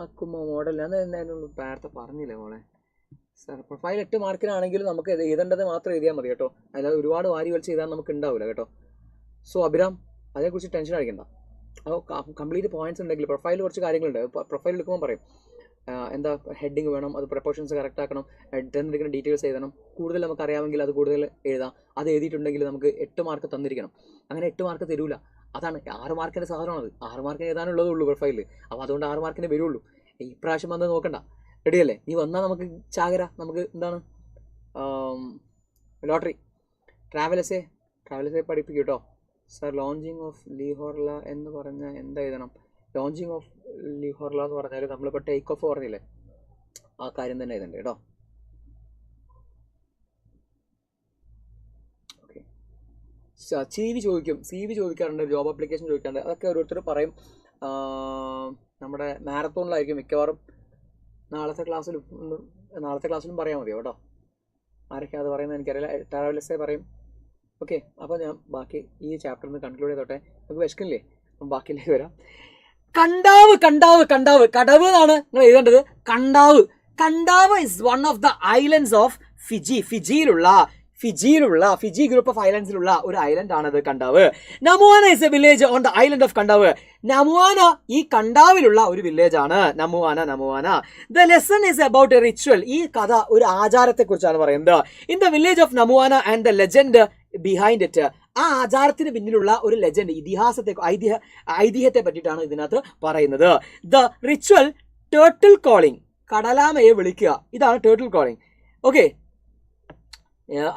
ആക്കുമ്പോൾ മോഡൽ, അത് എന്തായാലും നേരത്തെ പറഞ്ഞില്ലേ മോളെ സാർ. പ്രൊഫൈൽ 8 മാർക്കിനാണെങ്കിലും നമുക്ക് എഴുതേണ്ടത് മാത്രം എഴുതിയാൽ മതി കേട്ടോ, അല്ലാതെ ഒരുപാട് വാരി വലിച്ച് എഴുതാൻ നമുക്ക് ഉണ്ടാവില്ല കേട്ടോ. സോ അഭിരാം, അതേക്കുറിച്ച് ടെൻഷൻ അടിക്കണ്ട. അപ്പോൾ കംപ്ലീറ്റ് പോയിന്റ്സ് ഉണ്ടെങ്കിൽ പ്രൊഫൈലിൽ കുറച്ച് കാര്യങ്ങളുണ്ട്. പ്രൊഫൈൽ എടുക്കുമ്പോൾ പറയും എന്താ ഹെഡിങ് വേണം, അത് പ്രപ്പോർഷൻസ് കറക്റ്റ് ആക്കണം, എടുക്കുന്ന ഡീറ്റെയിൽസ് എഴുതണം. കൂടുതൽ നമുക്ക് അറിയാമെങ്കിൽ അത് കൂടുതൽ എഴുതാം. അത് എഴുതിയിട്ടുണ്ടെങ്കിൽ നമുക്ക് 8 മാർക്ക് തന്നിരിക്കണം. അങ്ങനെ 8 മാർക്ക് തരൂല. അതാണ് 6 മാർക്കിൻ്റെ സാധനമാണത്. 6 മാർക്കിന് എഴുതാനുള്ളതേ ഉള്ളൂ പ്രൊഫൈലിൽ. അപ്പോൾ അതുകൊണ്ട് 6 മാർക്കിന് വരുള്ളൂ. ഇപ്രാവശ്യം വന്ന് നോക്കണ്ട, റെഡിയല്ലേ? നീ വന്നാൽ നമുക്ക് ചാകര, നമുക്ക് എന്താണ് ലോട്ടറി. ട്രാവലസേ പഠിപ്പിക്കും കേട്ടോ സാർ. ലോഞ്ചിങ് ഓഫ് ലീഹോർല എന്ന് പറഞ്ഞാൽ എന്താ എഴുതണം? ലോഞ്ചിങ് ഓഫ് ലീഹോർല എന്ന് പറഞ്ഞാൽ നമ്മളിപ്പോൾ ടേക്ക് ഓഫ് പറഞ്ഞില്ലേ, ആ കാര്യം തന്നെ എഴുതണ്ടേ കേട്ടോ. CV ചോദിക്കാറുണ്ട്, ജോബ് ആപ്ലിക്കേഷൻ ചോദിക്കാറുണ്ട്. അതൊക്കെ ഓരോരുത്തർ പറയും. നമ്മുടെ മാരത്തോണിലായിരിക്കും മിക്കവാറും. നാളത്തെ ക്ലാസ്സിലും പറയാൻ മതിയോ കേട്ടോ. ആരൊക്കെയാണ് അത് പറയുന്നത് എനിക്കറിയില്ല. ട്രാവലസേ പറയും. ഓക്കെ, അപ്പോൾ ഞാൻ ബാക്കി ഈ ചാപ്റ്ററിൽ നിന്ന് കൺക്ലൂഡ് ചെയ്തോട്ടെ. നമുക്ക് വിശക്കില്ലേ? അപ്പം ബാക്കിയിലേക്ക് വരാം. കടവ് എന്നാണ് നിങ്ങൾ എഴുതേണ്ടത്. Kadavu is one of the islands of Fiji group of ഐലൻഡ്സിലുള്ള ഒരു ഐലൻഡ് ആണത് Kadavu. Namuana is a village on the island of Kadavu. Namuana ഈ കണ്ടാവിലുള്ള ഒരു വില്ലേജ് ആണ്. Namuana. The lesson is about a ritual. ഈ കഥ ഒരു ആചാരത്തെ കുറിച്ചാണ് പറയുന്നത്. In the village of Namuana and the legend behind it. ആ ആചാരത്തിന് പിന്നിലുള്ള ഒരു ലെജൻഡ്, ഐതിഹ്യത്തെ പറ്റിയിട്ടാണ് ഇതിനകത്ത് പറയുന്നത്. ദ റിച്വൽ ടേർട്ടിൽ കോളിംഗ്, കടലാമയെ വിളിക്കുക. ഇതാണ് ടേർട്ടിൽ കോളിംഗ്. ഓക്കെ,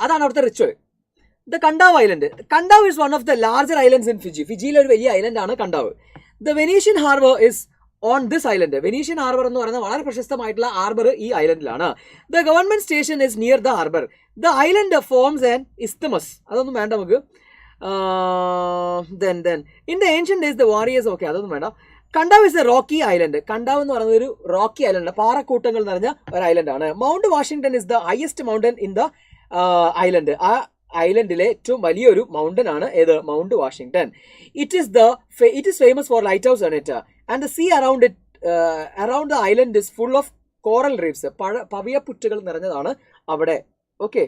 അതാണ് അവിടുത്തെ ritual. The Kadavu island. Kadavu is one of the larger islands in ഫിജിയിലെ ഒരു വലിയ ഐലൻഡ് ആണ് Kadavu. The Venetian harbour is on this island. Venetian harbour എന്ന് പറയുന്നത് വളരെ പ്രശസ്തമായിട്ടുള്ള ഹാർബർ ഈ ഐലൻഡിലാണ്. The government station is near the harbour. The island forms an isthmus. അതൊന്നും വേണ്ട നമുക്ക്. In the ancient days the warriors. Okay, അതൊന്നും വേണ്ട. Kadavu is a Rocky island. Kadavu എന്ന് പറയുന്നത് ഒരു റോക്കി ഐലൻഡ്, പാറക്കൂട്ടങ്ങൾ നിറഞ്ഞ ഒരു ഐലൻഡാണ്. Mount Washington is the highest mountain in the island. ആ ഐലൻഡിലെ ഏറ്റവും വലിയൊരു മൗണ്ടൻ ആണ് ഏത്? Mount Washington. It is famous for light house on it and the sea around the island is full of coral reefs. പവിഴപ്പുറ്റുകൾ നിറഞ്ഞതാണ് അവിടെ. Okay,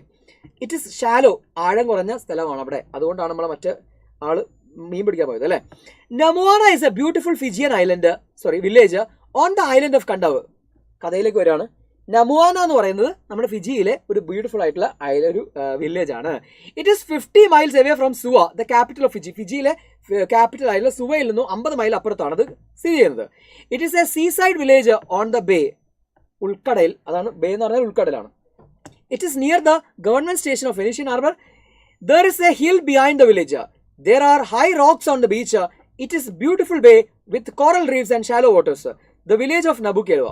it is shallow, ആഴം കുറഞ്ഞ സ്ഥലമാണ് അവിടെ. അതുകൊണ്ടാണ് നമ്മളെ മറ്റേ ആള് മീൻ പിടിക്കാൻ പോയത് അല്ലേ. Namuana is a beautiful Fijian village on the island of Kadavu. കഥയിലേക്ക് വരികയാണ്. നമുവാന എന്ന് പറയുന്നത് നമ്മുടെ ഫിജിയിലെ ഒരു ബ്യൂട്ടിഫുൾ ആയിട്ടുള്ള ഒരു വില്ലേജ് ആണ്. It is 50 miles away from Suva, the capital of Fiji. ഫിജിയിലെ ക്യാപിറ്റൽ ആയിട്ടുള്ള സുവയിൽ നിന്നും 50 മൈൽ അപ്പുറത്താണ് അത് സ്ഥിതി ചെയ്യുന്നത്. It is a seaside village on the bay, ഉൾക്കടൽ. അതാണ് ബേ എന്ന് പറഞ്ഞാൽ ഉൾക്കടലാണ്. It is near the government station of Venetian harbour. There is a hill behind the village. There are high rocks on the beach. It is beautiful bay with coral reefs and shallow waters. The village of Nabukelevu.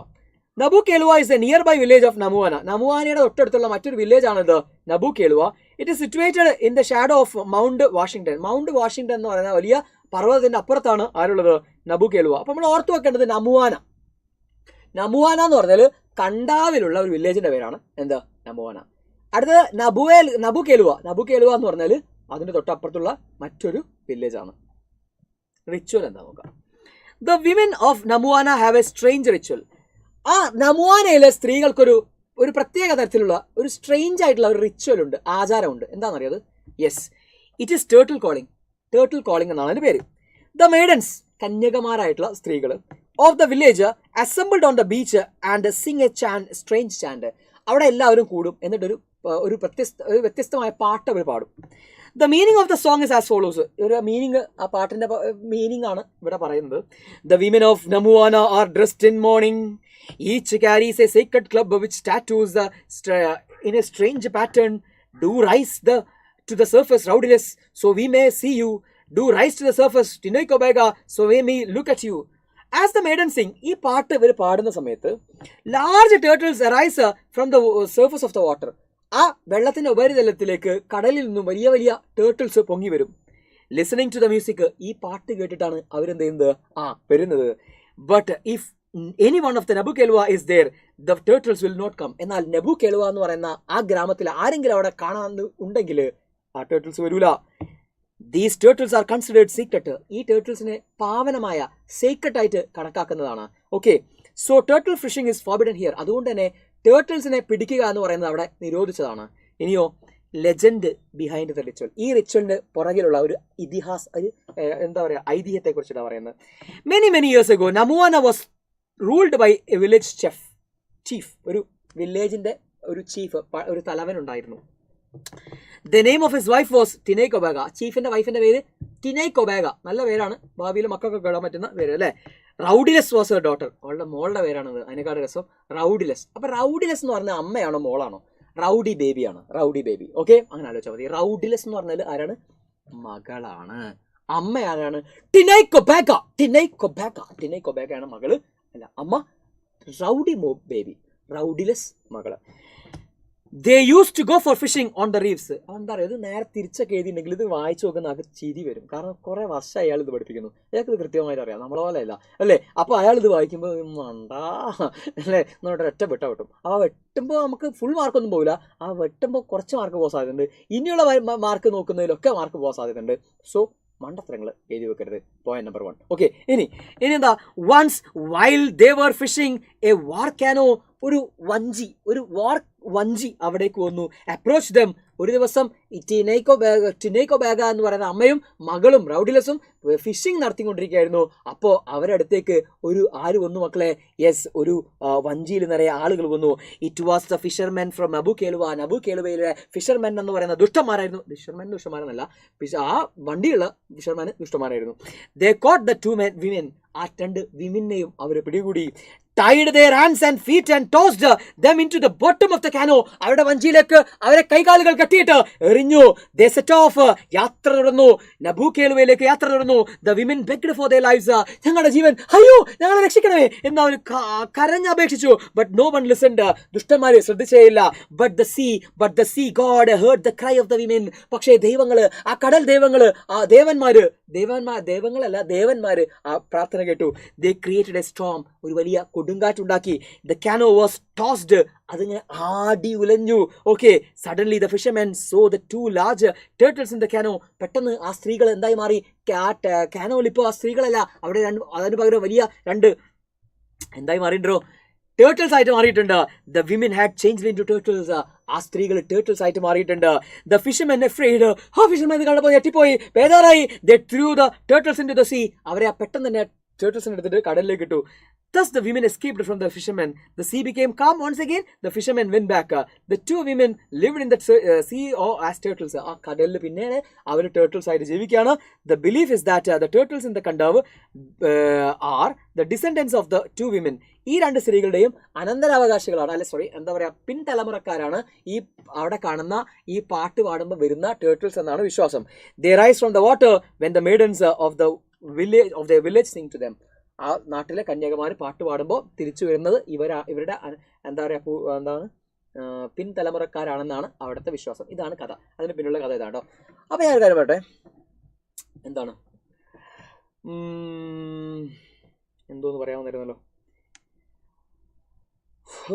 Nabukelevu is a nearby village of Namuana. നമുവാനയുടെ തൊട്ടടുത്തുള്ള മറ്റൊരു village ആണിത് Nabukelevu. It is situated in the shadow of Mount Washington. Mount Washington എന്ന് പറയുന്ന വലിയ പർവ്വതത്തിന്റെ അപ്പുറത്താണ് ആരുള്ളത്? നബുകേലുവ. അപ്പൊ നമ്മൾ ഓർത്തു വെക്കേണ്ടത് നമുവാന. നമുവാന എന്ന് പറഞ്ഞാൽ കണ്ടാവിലുള്ള ഒരു വില്ലേജിന്റെ പേരാണ് എന്താ? നമുവാന. അടുത്തത് നബുകേലുവ. നബുകേലുവ എന്ന് പറഞ്ഞാൽ അതിന്റെ തൊട്ടപ്പുറത്തുള്ള മറ്റൊരു വില്ലേജ് ആണ്. റിച്വൽ എന്താ നോക്കാം. The women of Namuana have a strange ritual. ആ നമുവാനയിലെ സ്ത്രീകൾക്കൊരു പ്രത്യേക തരത്തിലുള്ള ഒരു സ്ട്രേഞ്ച് ആയിട്ടുള്ള ഒരു റിച്വൽ ഉണ്ട്, ആചാരമുണ്ട്. എന്താണെന്നറിയത്? Yes, it is turtle calling. Turtle calling എന്നാണ് അതിന്റെ പേര്. ദ മെയ്ഡൻസ്, കന്യകമാരായിട്ടുള്ള സ്ത്രീകൾ of the village assembled on the beach and sing a strange chant. അവിടെ എല്ലാവരും കൂടും, എന്നിട്ടൊരു വ്യത്യസ്തമായ പാട്ട് അവർ പാടും. The meaning of the song is as follows. ഒരു മീനിങ്, ആ പാട്ടിന്റെ മീനിങ് ആണ് ഇവിടെ പറയുന്നത്. The women of Namuana are dressed in mourning. Each carries a sacred club which tattoos in a strange pattern. Do rise to the surface, rowdiness, so we may see you. Do rise to the surface, Tinoikobega, so we may look at you. As the maiden sing, ഈ പാട്ട് ഇവർ പാടുന്ന സമയത്ത് large turtles arise from the surface of the water. ആ വെള്ളത്തിന്റെ ഉപരിതലത്തിലേക്ക് കടലിൽ നിന്നും വലിയ വലിയ ടേർട്ടിൽസ് പൊങ്ങി വരും. ലിസണിങ് ടു ദ മ്യൂസിക്, ഈ പാട്ട് കേട്ടിട്ടാണ് അവരെന്ത് ചെയ്യുന്നത്? വരുന്നത്. But if any one of the Nabukhelwa is there, the turtles will not come. എന്നാൽ നബുകേലുവ എന്ന് പറയുന്ന ആ ഗ്രാമത്തിൽ ആരെങ്കിലും അവിടെ കാണാൻ ഉണ്ടെങ്കിൽ ആ ടേർട്ടിൽസ് വരൂല. These turtles are considered sacred. ഈ ടേർട്ടിൽസിനെ പാവനമായ സീക്രട്ട് ആയിട്ട് കണക്കാക്കുന്നതാണ്. Okay, so turtle fishing is forbidden here. അതുകൊണ്ട് തന്നെ ടേർട്ടിൽസിനെ പിടിക്കുക എന്ന് പറയുന്നത് അവിടെ നിരോധിച്ചതാണ്. ഇനിയോ ലെജൻഡ് ബിഹൈൻഡ് ദ റിച്വൽ. ഈ റിച്വലിന് പുറകിലുള്ള ഒരു ഇതിഹാസ, ഒരു എന്താ പറയുക, ഐതിഹ്യത്തെ കുറിച്ചിട്ടാണ് പറയുന്നത്. Many years ago Namuana was ruled by a village chief. ഒരു വില്ലേജിന്റെ ഒരു ചീഫ്, ഒരു തലവൻ ഉണ്ടായിരുന്നു. The name of his wife was Tinaicobega. ചീഫിന്റെ വൈഫിന്റെ പേര് ടിനൈകൊബേഗ. നല്ല പേരാണ്, ഭാവിയിൽ മക്കൾക്കൊക്കെ ഇടാൻ പറ്റുന്ന പേര് അല്ലേ. റൗഡിലെസ് വാസ് എ ഡോട്ടർ. അവളുടെ മോളുടെ പേരാണത്. അതിനെക്കാട് രസം റൗഡിലെസ്. അപ്പൊ റൗഡിലെസ് എന്ന് പറഞ്ഞാൽ അമ്മയാണോ മോളാണോ? റൗഡി ബേബിയാണ്, റൗഡി ബേബി. ഓക്കെ, അങ്ങനെ ആലോചിച്ചാൽ മതി. റൗഡിലെസ് എന്ന് പറഞ്ഞാൽ ആരാണ്? മകളാണ്. അമ്മ ആരാണ്? ടിനൈകൊബേഗ. ടിനൈകൊബേഗയാണ് മകള്, അല്ല അമ്മ. റൗഡി ബേബി, റൗഡിലെസ് മകള്. They use to go for fishing on the reefs. എന്താ പറയുക, ഇത് നേരെ തിരിച്ചൊക്കെ എഴുതിയിട്ടുണ്ടെങ്കിൽ ഇത് വായിച്ചു നോക്കുന്ന ആൾക്ക് ചിരി വരും. കാരണം കുറെ വർഷം അയാൾ ഇത് പഠിപ്പിക്കുന്നു, അയാൾക്ക് ഇത് കൃത്യമായിട്ട് അറിയാം, നമ്മളെ പോലെ അല്ല അല്ലേ. അപ്പോൾ അയാൾ ഇത് വായിക്കുമ്പോൾ മണ്ടാ അല്ലേ എന്നിട്ട് ഒറ്റ വെട്ടും. ആ വെട്ടുമ്പോൾ നമുക്ക് ഫുൾ മാർക്കൊന്നും പോകില്ല, ആ വെട്ടുമ്പോൾ കുറച്ച് മാർക്ക് പോകാൻ സാധ്യതയുണ്ട്. ഇനിയുള്ള മാർക്ക് നോക്കുന്നതിലൊക്കെ മാർക്ക് പോകാൻ സാധ്യതയുണ്ട്. സോ മണ്ടത്തരങ്ങൾ എഴുതി വെക്കരുത്. Point number 1. ഓക്കെ, ഇനി എന്താ? Once while they were fishing a war canoe. ഒരു വാർ വഞ്ചി അവിടേക്ക് വന്നു. Approach them. ഒരു ദിവസം ടിനൈകൊബേഗ എന്ന് പറയുന്ന അമ്മയും മകളും റൗഡിലെസും ഫിഷിംഗ് നടത്തിക്കൊണ്ടിരിക്കുകയായിരുന്നു. അപ്പോൾ അവരടുത്തേക്ക് ആര് വന്നു മക്കളെ? യെസ്, ഒരു വഞ്ചിയിൽ നിറയെ ആളുകൾ വന്നു. It was the fishermen from Nabukelevu. നബുകേലുവയിലെ ഫിഷർമെൻ എന്ന് പറയുന്ന ദുഷ്ടന്മാരായിരുന്നു. ദുഷ്ടന്മാരെന്നല്ല, ആ വണ്ടിയുള്ള ഫിഷർമാൻ ദുഷ്ടന്മാരായിരുന്നു. They caught the 2 women. ആ 2 വിമനെയും അവർ പിടികൂടി. tied their hands and feet and tossed them into the bottom of the canoe. അവരുടെ വഞ്ചിയിലേക്ക് അവരെ കൈകാലുകൾ കെട്ടിയിട്ട് എറിഞ്ഞു. They set off. യാത്ര തുടർന്നു. നബുകേലുവയിലേക്ക് യാത്ര തുടർന്നു. The women begged for their lives. ഞങ്ങളുടെ ജീവൻ, അയ്യോ ഞങ്ങളെ രക്ഷിക്കണമേ എന്ന് അവർ കരഞ്ഞപേക്ഷിച്ചു. But no one listened. ദുഷ്ടന്മാരെ ശ്രദ്ധിച്ചേയില്ല. But the sea God heard the cry of the women. പക്ഷേ ദൈവങ്ങള്, ആ കടൽ ദൈവങ്ങള്, ആ ദേവന്മാര് ആ പ്രാർത്ഥന കേട്ടു. They created a storm. ഒരു വലിയ കൊടുങ്കാറ്റുണ്ടാക്കി. The canoe was tossed. അതിങ്ങനെ ആടി ഉലഞ്ഞു. Okay, suddenly the fishermen saw the 2 large turtles in the canoe. പെട്ടെന്ന് ആ സ്ത്രീകൾ എന്തായി മാറി? കാനോയിൽ ഇപ്പോൾ ആ സ്ത്രീകളല്ല, അവിടെ അതിന് പകരം വലിയ 2 എന്തായി മാറിയിട്ടുണ്ടോ? ടേർട്ടിൽസ് ആയിട്ട് മാറിയിട്ടുണ്ട്. The women had changed into turtles. ആ സ്ത്രീകൾ ടേർട്ടിൽസ് ആയിട്ട് മാറിയിട്ടുണ്ട്. The fishermen afraid. ഫിഷർമെൻ ഇത് കണ്ടപ്പോൾ ഞെട്ടിപ്പോയി, ബേജാറായി. They threw the turtles into the sea. അവരെ പെട്ടെന്ന് തന്നെ ടേർട്ടിൽസിനെ എടുത്തിട്ട് കടലിലേക്ക് ഇട്ടു. Thus the women escaped from the fishermen. The sea became calm once again. The fishermen went back. The two women lived in that sea as turtles. ആ കടലിൽ പിന്നെ അവർ turtles ആയിട്ട് ജീവിക്കുകയാണ്. The belief is that the turtles in the കണ്ടാവ് are the descendants of the two women. ഈ രണ്ട് സ്ത്രീകളുടെയും അനന്തരാവകാശികളാണ്, അല്ലെ sorry എന്താ പറയുക, പിൻതലമുറക്കാരാണ് ഈ അവിടെ കാണുന്ന ഈ പാട്ട് പാടുമ്പോൾ വരുന്ന ടേർട്ടിൽസ് എന്നാണ് വിശ്വാസം. They rise from the water when the maidens of their village sing to them. ആ നാട്ടിലെ കന്യാകുമാർ പാട്ട് പാടുമ്പോൾ തിരിച്ചു വരുന്നത് ഇവരുടെ എന്താ പറയുക എന്താണ് പിൻതലമുറക്കാരാണെന്നാണ് അവിടുത്തെ വിശ്വാസം. ഇതാണ് കഥ, അതിന് പിന്നുള്ള കഥ ഇതാണോ. അപ്പോൾ ഞാൻ ഒരു കാര്യം പറയട്ടെ, എന്താണ് എന്തോന്ന് പറയാമെന്നായിരുന്നല്ലോ.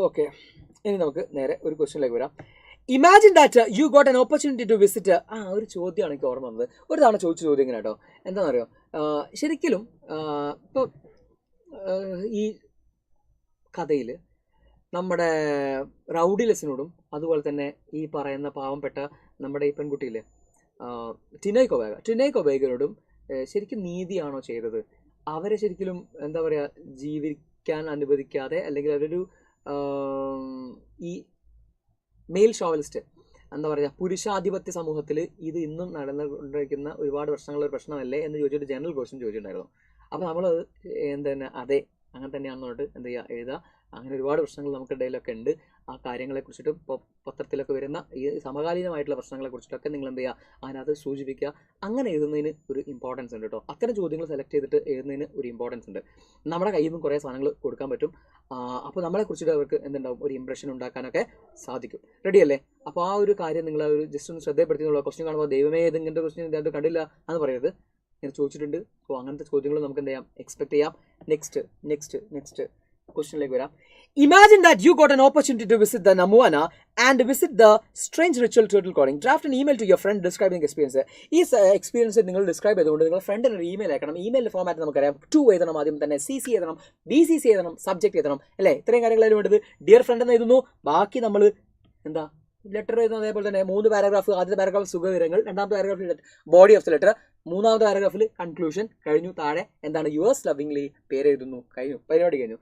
ഓക്കെ, ഇനി നമുക്ക് നേരെ ഒരു ക്വസ്റ്റ്യനിലേക്ക് വരാം. Imagine that you got an opportunity to visit. ഒരു ചോദ്യമാണ് എനിക്ക് ഓർമ്മ വന്നത്. ഒരു തവണ ചോദിച്ച ചോദ്യം ഇങ്ങനെ കേട്ടോ, എന്താണെന്നറിയോ, ശരിക്കും ഇപ്പോൾ ഈ കഥയിൽ നമ്മുടെ റൗഡിലെസിനോടും അതുപോലെ തന്നെ ഈ പറയുന്ന പാവപ്പെട്ട നമ്മുടെ ഈ പെൺകുട്ടിയിലെ ടിനോയ് കൊബേഗരോടും ശരിക്കും നീതിയാണോ ചെയ്തത്? അവരെ ശരിക്കും എന്താ പറയുക ജീവിക്കാൻ അനുവദിക്കാതെ, അല്ലെങ്കിൽ അവരൊരു ഈ മെയിൽ ഷോവലിസ്റ്റ് എന്താ പറയുക പുരുഷാധിപത്യ സമൂഹത്തിൽ ഇത് ഇന്നും നടന്നുകൊണ്ടിരിക്കുന്ന ഒരുപാട് വർഷങ്ങളൊരു പ്രശ്നമല്ലേ എന്ന് ചോദിച്ചിട്ട് ജനറൽ ക്വസ്റ്റ്യൻ ചോദിച്ചിട്ടുണ്ടായിരുന്നു. അപ്പോൾ നമ്മളത് എന്താണ് അതെ അങ്ങനെ തന്നെയാണെന്ന് പറഞ്ഞിട്ട് എന്ത് ചെയ്യുക എഴുതുക. അങ്ങനെ ഒരുപാട് പ്രശ്നങ്ങൾ നമുക്കിടയിലൊക്കെ ഉണ്ട്. ആ കാര്യങ്ങളെക്കുറിച്ചിട്ടും പത്രത്തിലൊക്കെ വരുന്ന ഈ സമകാലീനമായിട്ടുള്ള പ്രശ്നങ്ങളെക്കുറിച്ചിട്ടൊക്കെ നിങ്ങൾ എന്ത് ചെയ്യുക അതിനകത്ത് സൂചിപ്പിക്കുക. അങ്ങനെ എഴുതുന്നതിന് ഒരു ഇമ്പോർട്ടൻസ് ഉണ്ട് കേട്ടോ. അത്തരം ചോദ്യങ്ങൾ സെലക്ട് ചെയ്തിട്ട് എഴുതുന്നതിന് ഒരു ഇമ്പോർട്ടൻസ് ഉണ്ട്. നമ്മുടെ കയ്യിൽ നിന്നും കുറേ സാധനങ്ങൾ കൊടുക്കാൻ പറ്റും. അപ്പോൾ നമ്മളെക്കുറിച്ചിട്ട് അവർക്ക് എന്തുണ്ടാവും, ഒരു ഇംപ്രഷൻ ഉണ്ടാക്കാനൊക്കെ സാധിക്കും. റെഡി അല്ലേ? അപ്പോൾ ആ ഒരു കാര്യം നിങ്ങൾ ഒരു ജസ്റ്റ് ഒന്ന് ശ്രദ്ധപ്പെടുത്തിയുള്ള ക്വസ്റ്റ്യൻ കാണുമ്പോൾ ദൈവമേ ഇത് ഇങ്ങനത്തെ ക്വസ്റ്റ്യൻ ഇതിനകത്ത് കണ്ടില്ല എന്ന് പറയരുത്. ഇങ്ങനെ ചോദിച്ചിട്ടുണ്ട്. അപ്പോൾ അങ്ങനത്തെ ചോദ്യങ്ങൾ നമുക്ക് എന്ത് ചെയ്യാം, എക്സ്പെക്ട് ചെയ്യാം. നെക്സ്റ്റ് ക്വസ്റ്റ്യനിലേക്ക് വരാം. Imagine that you got an opportunity to visit the Namuana and visit the strange ritual turtle calling. Draft an email to your friend describing experience. ഈ എക്സ്പീരിയൻസ് നിങ്ങൾ ഡിസ്ക്രൈബ് ചെയ്തുകൊണ്ട് നിങ്ങൾ ഫ്രണ്ടിന് ഒരു ഇമെയിൽ അയക്കണം. ഇമെയിലിൻ്റെ ഫോമാറ്റ് നമുക്കറിയാം. 2 എഴുതണം, ആദ്യം തന്നെ CC എഴുതണം, BCC എഴുതണം, സബ്ജക്റ്റ് എഴുതണം, അല്ലേ? ഇത്രയും കാര്യങ്ങളായാലും വേണ്ടത്. ഡിയർ ഫ്രണ്ട് എന്ന് എഴുതുന്നു. ബാക്കി നമ്മൾ എന്താ ലെറ്റർ എഴുതുന്നത് അതേപോലെ തന്നെ 3 പാരഗ്രാഫ്. ആദ്യത്തെ പാരഗ്രാഫ് സുഖവിവരങ്ങൾ, രണ്ടാമത്തെ പാരഗ്രാഫിൽ ബോഡി ഓഫ് ദ ലെറ്റർ, മൂന്നാമത്തെ പാരഗ്രാഫിൽ കൺക്ലൂഷൻ കഴിഞ്ഞു. താഴെ എന്താണ് യുവേഴ്സ് ലവിംഗ്ലി പേര് എഴുതുന്നു. കഴിഞ്ഞു, പരിപാടി കഴിഞ്ഞു.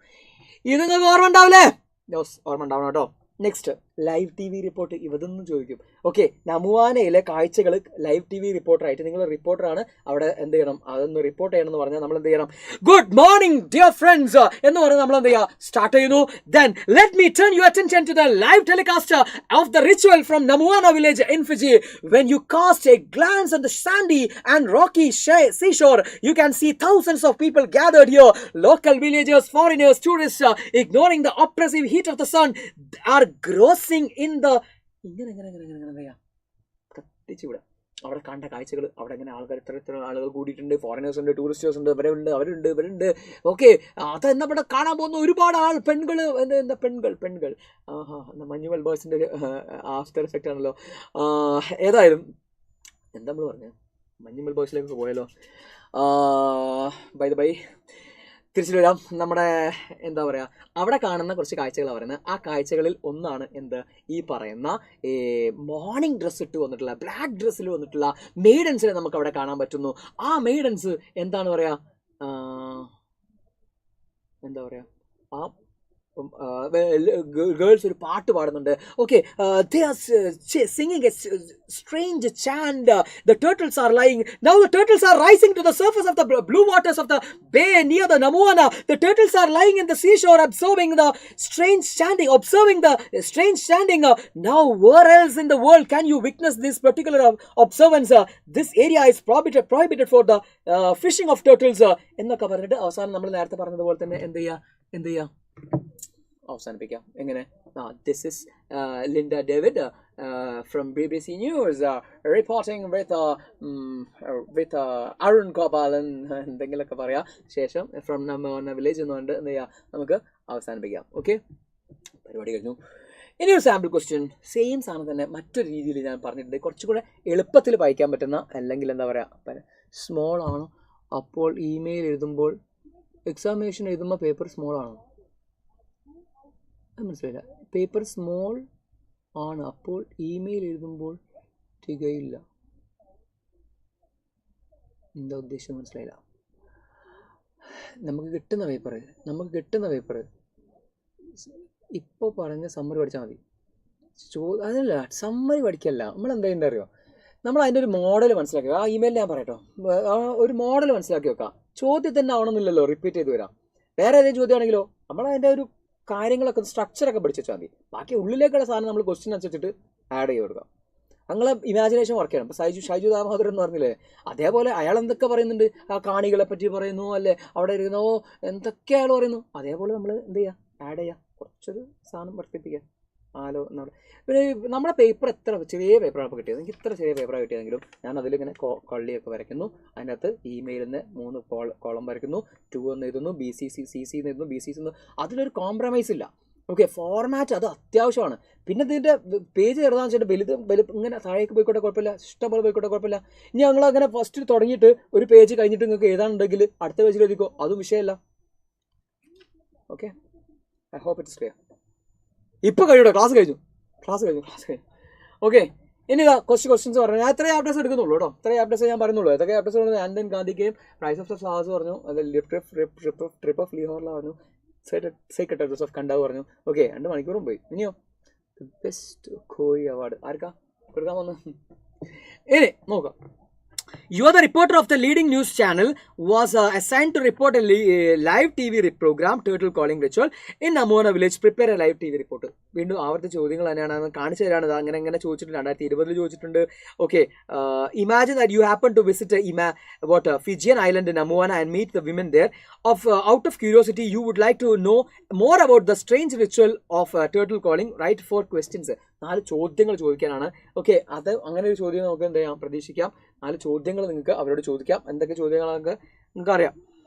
ഇത് നിങ്ങൾക്ക് ഓർമ്മ ഉണ്ടാവില്ലേ? ഓർമ്മ ഉണ്ടാവണം കേട്ടോ. Next live TV report. ഇവതൊന്നും ചോദിക്കും. ഓക്കെ, നമുവാനയിലെ കാഴ്ചകൾ ലൈവ് TV റിപ്പോർട്ടറായിട്ട് നിങ്ങൾ റിപ്പോർട്ടറാണ്, അവിടെ എന്ത് ചെയ്യണം, അതൊന്ന് റിപ്പോർട്ട് ചെയ്യണം എന്ന് പറഞ്ഞാൽ നമ്മൾ എന്ത് ചെയ്യണം, ഗുഡ് മോർണിംഗ് ഡിയർ ഫ്രണ്ട്സ് എന്ന് പറഞ്ഞാൽ നമ്മൾ എന്ത് ചെയ്യുക, സ്റ്റാർട്ട് ചെയ്യുന്നു. Then let me turn your attention to the live telecast of the ritual from Namuana village in Fiji. When you cast a glance on the sandy and rocky seashore, you can see thousands of people gathered here. Local villagers, foreigners, tourists, ignoring the oppressive heat of the sun, are grossing in the ഇങ്ങനെ കത്തിച്ചുവിടെ. അവിടെ കണ്ട കാഴ്ചകൾ, അവിടെ ഇങ്ങനെ ആൾക്കാർ ഇത്ര ആളുകൾ കൂടിയിട്ടുണ്ട്. ഫോറിനേഴ്സ് ഉണ്ട്, ടൂറിസ്റ്റേഴ്സ് ഉണ്ട്, അവരുണ്ട്. ഓക്കെ, അതെന്താ ഇവിടെ കാണാൻ പോകുന്ന ഒരുപാട് പെൺകൾ. എന്താ പെൺകൾ മഞ്ഞുമൽ ബോയ്സിൻ്റെ ആഫ്റ്റർ എഫക്റ്റ് ആണല്ലോ. ഏതായാലും എന്താ നമ്മൾ പറഞ്ഞത്, മഞ്ഞുമൽ ബോയ്സിലേക്ക് പോയല്ലോ. ബൈ തിരിച്ചു വരാം. നമ്മുടെ എന്താ പറയുക അവിടെ കാണുന്ന കുറച്ച് കാഴ്ചകളാണ് പറയുന്നത്. ആ കാഴ്ചകളിൽ ഒന്നാണ് എന്ത്, ഈ പറയുന്ന മോർണിംഗ് ഡ്രസ്സ് ഇട്ട് വന്നിട്ടുള്ള, ബ്ലാക്ക് ഡ്രസ്സിൽ വന്നിട്ടുള്ള മെയ്ഡൻസിനെ നമുക്ക് അവിടെ കാണാൻ പറ്റുന്നു. ആ മെയ്ഡൻസ് എന്താണ് പറയുക, എന്താ പറയുക, ആ ഗേൾസ് ഒരു പാട്ട് പാടുന്നുണ്ട്. Okay, they are singing a strange chant. The turtles are lying. Now the turtles are rising to the surface of the blue waters of the bay near the Namuana. The turtles are lying in the seashore observing the strange chanting. Now where else in the world can you witness this particular observance? This area is prohibited for the fishing of turtles. എന്നൊക്കെ പറഞ്ഞിട്ട് അവസാനം നമ്മൾ നേരത്തെ പറഞ്ഞതുപോലെ തന്നെ എന്ത് ചെയ്യുക അവസാനിപ്പിക്കാം. എങ്ങനെ, this is Linda David from BBC News reporting with Arun Gopalan എന്തെങ്കിലുമൊക്കെ പറയാം. ശേഷം ഫ്രം Namuana village എന്നുകൊണ്ട് എന്ത് ചെയ്യാം, നമുക്ക് അവസാനിപ്പിക്കാം. ഓക്കെ, പരിപാടി കഴിഞ്ഞു. ഇനി ഒരു സാമ്പിൾ ക്വസ്റ്റ്യൻ, സെയിം സാധനം തന്നെ മറ്റൊരു രീതിയിൽ ഞാൻ പറഞ്ഞിട്ടുണ്ട്. കുറച്ചുകൂടെ എളുപ്പത്തിൽ വായിക്കാൻ പറ്റുന്ന, അല്ലെങ്കിൽ എന്താ പറയുക സ്മോൾ ആണോ, അപ്പോൾ ഇമെയിൽ എഴുതുമ്പോൾ എക്സാമിനേഷൻ എഴുതുമ്പോൾ പേപ്പർ സ്മോൾ ആണോ, മനസ്സിലായില്ല. പേപ്പർ സ്മോൾ ആണ്, അപ്പോൾ ഇമെയിൽ എഴുതുമ്പോൾ തികയില്ല. എന്താ ഉദ്ദേശം മനസ്സിലായില്ല. നമുക്ക് കിട്ടുന്ന പേപ്പർ ഇപ്പോൾ പറഞ്ഞ സമ്മറി പഠിച്ചാൽ മതി. അതല്ല, സമ്മറി പഠിക്കല്ല. നമ്മൾ എന്താ ചെയ്യുന്നത് അറിയോ, നമ്മൾ അതിൻ്റെ ഒരു മോഡൽ മനസ്സിലാക്കി. ആ ഇമെയിൽ ഞാൻ പറയട്ടോ, ആ ഒരു മോഡൽ മനസ്സിലാക്കി വെക്കാം. ചോദ്യം തന്നെ ആവണമെന്നില്ലല്ലോ റിപ്പീറ്റ് ചെയ്ത് വരാം. വേറെ ഏതെങ്കിലും ചോദ്യമാണെങ്കിലോ നമ്മൾ അതിൻ്റെ ഒരു കാര്യങ്ങളൊക്കെ സ്ട്രക്ചറൊക്കെ പഠിച്ചു വെച്ചാൽ മതി. ബാക്കി ഉള്ളിലേക്കുള്ള സാധനം നമ്മൾ ക്വസ്റ്റ്യൻ അനുസരിച്ചിട്ട് ആഡ് ചെയ്ത് കൊടുക്കാം. നിങ്ങളെ ഇമാജിനേഷൻ വർക്ക് ചെയ്യണം. ഇപ്പോൾ ഷൈജു ദാമോദരൻ എന്ന് പറഞ്ഞില്ലേ, അതേപോലെ അയാൾ എന്തൊക്കെ പറയുന്നുണ്ട്, ആ കാണികളെ പറ്റി പറയുന്നു, അല്ലേ അവിടെ ഇരിക്കുന്നോ എന്തൊക്കെ അയാൾ പറയുന്നു, അതേപോലെ നമ്മൾ എന്ത് ചെയ്യുക, ആഡ് ചെയ്യുക, കുറച്ചൊരു സാധനം വർദ്ധിപ്പിക്കുക. പിന്നെ നമ്മുടെ പേപ്പർ എത്ര ചെറിയ പേപ്പറാണ് ഇപ്പോൾ കിട്ടിയത്, എനിക്ക് ഇത്ര ചെറിയ പേപ്പറാണ് കിട്ടിയതെങ്കിലും ഞാൻ അതിലിങ്ങനെ കള്ളിയൊക്കെ വരയ്ക്കുന്നു. അതിനകത്ത് ഇമെയിലിന് 3 കോളം വരയ്ക്കുന്നു, 2 എന്ന് എഴുതുന്നു, BCC CC എന്ന് എഴുതുന്നു, BCC എന്ന്. അതിലൊരു കോംപ്രമൈസ് ഇല്ല. ഓക്കെ, ഫോർമാറ്റ് അത് അത്യാവശ്യമാണ്. പിന്നെ ഇതിൻ്റെ പേജ് ചെറുതാന്ന് വെച്ചിട്ട് വലുത് ഇങ്ങനെ താഴേക്ക് പോയിക്കോട്ടെ കുഴപ്പമില്ല, ഇഷ്ടംപോലെ പോയിക്കോട്ടെ കുഴപ്പമില്ല. ഇനി ഞങ്ങൾ അങ്ങനെ ഫസ്റ്റ് തുടങ്ങിയിട്ട് ഒരു പേജ് കഴിഞ്ഞിട്ട് നിങ്ങൾക്ക് എഴുതാനുണ്ടെങ്കിൽ അടുത്ത പേജിൽ എഴുതിക്കോ, അതും വിഷയമല്ല. Okay, I hope it's clear. ഇപ്പോൾ കഴിയൂട്ടോ, ക്ലാസ് കഴിഞ്ഞു. ഓക്കെ, ഇനി ഇതാ കുറച്ച് ക്വസ്റ്റ്യൻസ് പറഞ്ഞു. ഞാൻ ഇത്രയും ചാപ്റ്റേഴ്സ് എടുക്കുന്നുള്ളൂ കേട്ടോ, ഇത്രയും ചാപ്റ്റേഴ്സ് ഞാൻ പറയുന്നുള്ളൂ. ഏതൊക്കെ ചാപ്റ്റേഴ്സ് പറഞ്ഞു? ആൻഡ് ഗാന്ധിക്കെയും പ്രൈസ് ഓഫ് ദ ഫ്ലവേഴ്സ് പറഞ്ഞു, അതായത് ട്രിപ്പ് ഓഫ് ലീഹോറില പറഞ്ഞു, സെക്രട്ടറീസ് ഓഫ് കണ്ടാവ് പറഞ്ഞു. ഓക്കെ, 2 മണിക്കൂറും പോയി. ഇനിയോ ബെസ്റ്റ് കോഴി അവാർഡ് ആർക്കാ കൊടുക്കാൻ വന്നു? ഇനി നോക്കാം. You are the reporter of the leading news channel was assigned to report a live TV program, turtle calling ritual in Namona village. Prepare a live TV report. വീണ്ടും ആവർത്തി ചോദ്യങ്ങൾ തന്നെയാണ് കാണിച്ചു തരാണ്. അങ്ങനെ ചോദിച്ചിട്ടുണ്ട്, 2020 ചോദിച്ചിട്ടുണ്ട്. Okay, imagine that you happen to visit Fijian island in Namoana and meet the women there. Out of curiosity, you would like to know more about the strange ritual of turtle calling. Write 4 questions. 4 ചോദ്യങ്ങൾ ചോദിക്കാനാണ്. Okay, അത് അങ്ങനെ ഒരു ചോദ്യം നമുക്ക് എന്താ ചെയ്യാം, പ്രതീക്ഷിക്കാം. 4 ചോദ്യങ്ങൾ നിങ്ങൾക്ക് അവരോട് ചോദിക്കാം. എന്തൊക്കെ ചോദ്യങ്ങളൊക്കെ നിങ്ങൾക്ക് അറിയാം.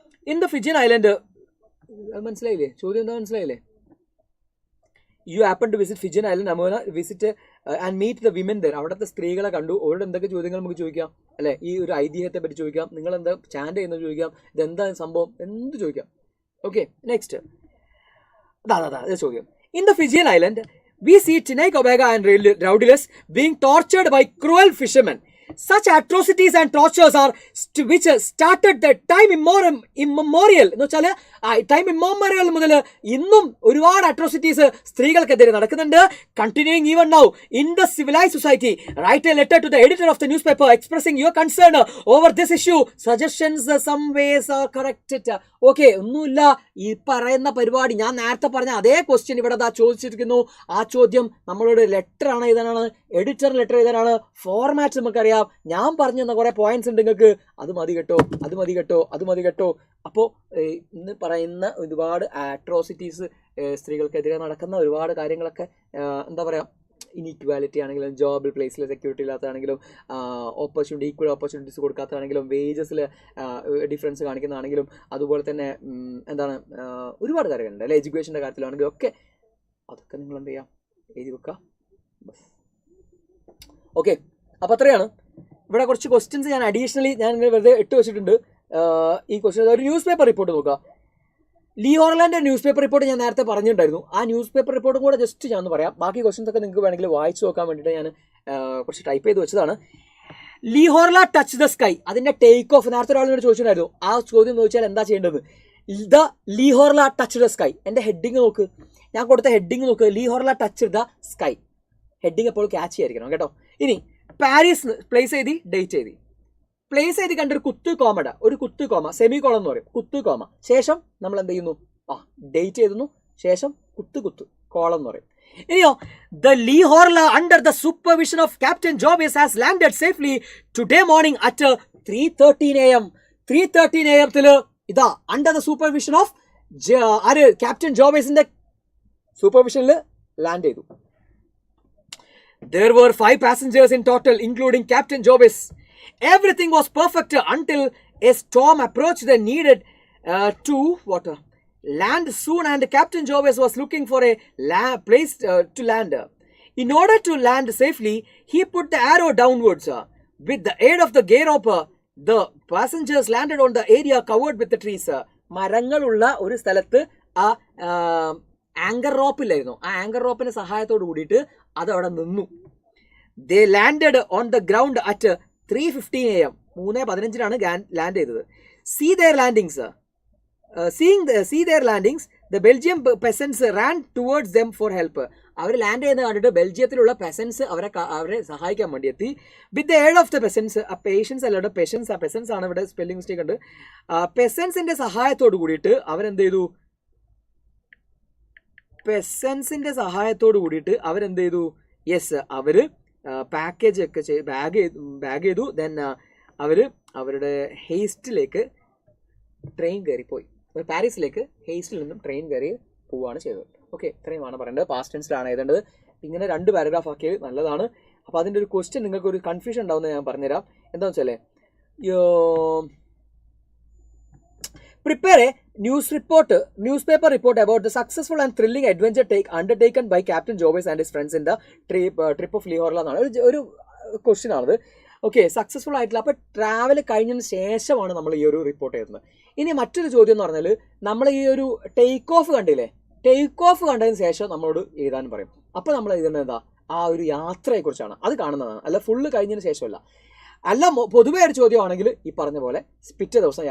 ഇൻ ദ ഫിജിയൻ ഐലൻഡ്, മനസ്സിലായില്ലേ ചോദ്യം? എന്താ മനസ്സിലായില്ലേ? You happen to visit Fijian island Amona, visit and meet the women there. അവിടുത്തെ സ്ത്രീകളെ കണ്ടു. അവരോട് എന്തൊക്കെ ചോദ്യങ്ങൾ നമുക്ക് ചോദിക്കാം, അല്ലെ? ഈ ഒരു ഐതിഹ്യത്തെ പറ്റി ചോദിക്കാം, നിങ്ങൾ എന്താ ചാൻഡ് ചെയ്യുന്നത് ചോദിക്കാം, ഇതെന്താ സംഭവം, എന്ത് ചോദിക്കാം. ഓക്കെ, നെക്സ്റ്റ് ചോദ്യം. In the Fijian island we see Tinai Kobega and Rowdilus being tortured by cruel fishermen. Such atrocities and tortures are which started the time immemorial. എന്ന് വെച്ചാൽ ടൈം ഇമ്മോമറിയൽ മുതൽ ഇന്നും ഒരുപാട് അട്രോസിറ്റീസ് സ്ത്രീകൾക്കെതിരെ നടക്കുന്നുണ്ട്. Continuing even now in the civilised society. Write a letter to the editor of the newspaper expressing your concern over this issue. Suggestions some ways are correct. Okay, ഒന്നുമില്ല, ഈ പറയുന്ന പരിപാടി ഞാൻ നേരത്തെ പറഞ്ഞ അതേ ക്വസ്റ്റ്യൻ ഇവിടെ ചോദിച്ചിരിക്കുന്നു. ആ ചോദ്യം നമ്മളോട് ലെറ്റർ ആണ് എഴുതാനാണ്, എഡിറ്റർ ലെറ്റർ എഴുതാനാണ്. ഫോർമാറ്റ് നമുക്കറിയാം. ഞാൻ പറഞ്ഞു തന്ന കുറെ പോയിന്റ്സ് ഉണ്ട് നിങ്ങൾക്ക്, അത് മതി കേട്ടോ. അപ്പോൾ ഇന്ന് പറയുന്ന ഒരുപാട് ആട്രോസിറ്റീസ്, സ്ത്രീകൾക്കെതിരെ നടക്കുന്ന ഒരുപാട് കാര്യങ്ങളൊക്കെ എന്താ പറയുക, ഇനീക്വാലിറ്റി ആണെങ്കിലും, ജോബ് പ്ലേസിൽ സെക്യൂരിറ്റി ഇല്ലാത്തതാണെങ്കിലും, ഈക്വൽ ഓപ്പർച്യൂണിറ്റീസ് കൊടുക്കാത്തതാണെങ്കിലും, വേജസിൽ ഡിഫറൻസ് കാണിക്കുന്നതാണെങ്കിലും, അതുപോലെ തന്നെ എന്താണ് ഒരുപാട് കാര്യങ്ങളുണ്ട് അല്ലെ, എഡ്യൂക്കേഷൻ്റെ കാര്യത്തിലാണെങ്കിലും ഒക്കെ. അതൊക്കെ നിങ്ങൾ എന്ത് ചെയ്യാം, എഴുതി വെക്കുക. ഓക്കെ, അപ്പോൾ അത്രയാണ്. ഇവിടെ കുറച്ച് ക്വസ്റ്റ്യൻസ് ഞാൻ അഡീഷണലി ഞാൻ വെറുതെ ഇട്ട് വെച്ചിട്ടുണ്ട്. ഈ ക്വസ്റ്റ്യൻ ഒരു ന്യൂസ് പേപ്പർ റിപ്പോർട്ട് നോക്കുക. ലീഹോർലാൻഡ് ന്യൂസ് പേപ്പർ റിപ്പോർട്ട് ഞാൻ നേരത്തെ പറഞ്ഞിട്ടുണ്ടായിരുന്നു. ആ ന്യൂസ് പേപ്പർ റിപ്പോർട്ടും കൂടെ ജസ്റ്റ് ഞാൻ ഒന്ന് പറയാം. ബാക്കി ക്വസ്റ്റ്യൻസ് ഒക്കെ നിങ്ങൾക്ക് വേണമെങ്കിൽ വായിച്ചു നോക്കാൻ വേണ്ടിയിട്ട് ഞാൻ കുറച്ച് ടൈപ്പ് ചെയ്ത് വെച്ചതാണ്. ലീഹോർല ടച്ച് ദ സ്കൈ, അതിൻ്റെ ടേക്ക് ഓഫ് നേരത്തെ ഒരാളിനോട് ചോദിച്ചിട്ടുണ്ടായിരുന്നു. ആ ചോദ്യം ചോദിച്ചാൽ എന്താ ചെയ്യേണ്ടത്? The Leehorla touch the sky. എൻ്റെ ഹെഡിങ് നോക്ക്, ഞാൻ കൊടുത്ത ഹെഡിങ് നോക്ക്, Leehorla touch the sky. Heading എപ്പോഴും ക്യാച്ച് ചെയ്യായിരിക്കണം കേട്ടോ. ഇനി പാരീസ് പ്ലേസ് ചെയ്തി, ഡേറ്റ് ചെയ്തി. പ്ലേസ് ചെയ്ത് കണ്ടൊരു ഒരു കുത്ത് കോമ, സെമി കോളം എന്ന് പറയും, കുത്ത് കോമ. ശേഷം നമ്മൾ എന്ത് ചെയ്യുന്നു, ഡേറ്റ് എഴുതുന്നു, ശേഷം കുത്ത് കോളം എന്ന് പറയും. ഇനിയോ, the Leehorla under the supervision of captain Jobis has landed safely today morning at 3:13 AM. 3:13 AM ഇതാ under the supervision of captain ജോബിസിന്റെ സൂപ്പർവിഷനിൽ ലാൻഡ് ചെയ്തു. There were 5 passengers in total, including Captain Jobis. Everything was perfect until a storm approached the needed to land soon, and Captain Jobis was looking for a place to land. In order to land safely, he put the arrow downwards. With the aid of the gear rope, the passengers landed on the area covered with the trees. മരങ്ങളുള്ള ഒരു സ്ഥലത്ത് ആ anchor റോപ്പില്ലായിരുന്നു. ആ anchor റോപ്പിന്റെ സഹായത്തോട് കൂടിയിട്ട് അതവിടെ നിന്നു. They landed on the ground at 3:15 AM. 3:15 land ചെയ്തത്. See their landings. see their landings, the Belgian peasants ran towards them for help. അവർ land ചെയ്യുന്നത് കണ്ടിട്ട് ബെൽജിയത്തിലുള്ള പെസൻസ് അവരെ സഹായിക്കാൻ വേണ്ടി എത്തി. With the aid of the peasants, ആ പേഷ്യൻസ് അല്ലാണ്ട് പെസൻസ്, ആ പെസൻസ് ആണ് ഇവിടെ സ്പെല്ലിംഗ് മിസ്റ്റേക്ക് ഉണ്ട്. പെസൻസിന്റെ സഹായത്തോട് കൂടിയിട്ട് അവരെന്ത് ചെയ്തു, പെസൻസിന്റെ സഹായത്തോട് കൂടിയിട്ട് അവരെന്ത് ചെയ്തു, യെസ് അവര് പാക്കേജ് ഒക്കെ ബാഗ് ചെയ്തു. ദെൻ അവര് അവരുടെ ഹേസ്റ്റിലേക്ക് ട്രെയിൻ കയറിപ്പോയി. പാരീസിലേക്ക് ഹേസ്റ്റിൽ നിന്നും ട്രെയിൻ കയറി പോവുകയാണ് ചെയ്തത്. ഓക്കെ, ഇത്രയുമാണ് പറയേണ്ടത്. പാസ്റ്റ് ടെൻസിലാണ് എഴുതേണ്ടത്. ഇങ്ങനെ 2 പാരഗ്രാഫ് ആക്കിയത് നല്ലതാണ്. അപ്പോൾ അതിൻ്റെ ഒരു ക്വസ്റ്റ്യൻ നിങ്ങൾക്ക് ഒരു കൺഫ്യൂഷൻ ഉണ്ടാവുന്നത് ഞാൻ പറഞ്ഞുതരാം. എന്താണെന്ന് വെച്ചാൽ, prepare a newspaper report about the successful and thrilling adventure undertaken by Captain Jobes and his friends in the trip of Leghor എന്നാണ് ഒരു ക്വസ്റ്റ്യൻ ആണത്. ഓക്കെ, സക്സസ്ഫുൾ ആയിട്ടില്ല. അപ്പോൾ ട്രാവൽ കഴിഞ്ഞതിന് ശേഷമാണ് നമ്മൾ ഈ ഒരു റിപ്പോർട്ട് എഴുതുന്നത്. ഇനി മറ്റൊരു ചോദ്യം എന്ന് പറഞ്ഞാൽ, നമ്മൾ ഈ ഒരു ടേക്ക് ഓഫ് കണ്ടില്ലേ, ടേക്ക് ഓഫ് കണ്ടതിന് ശേഷം നമ്മളോട് എഴുതാൻ പറയും. അപ്പോൾ നമ്മൾ എഴുതുന്നത് എന്താ, ആ ഒരു യാത്രയെക്കുറിച്ചാണ്. അത് കാണുന്നതാണ്, അല്ല ഫുള്ള് കഴിഞ്ഞതിന് ശേഷമല്ല. അല്ല പൊതുവേ ഒരു ചോദ്യമാണെങ്കിൽ ഈ പറഞ്ഞ പോലെ പിറ്റേ ദിവസം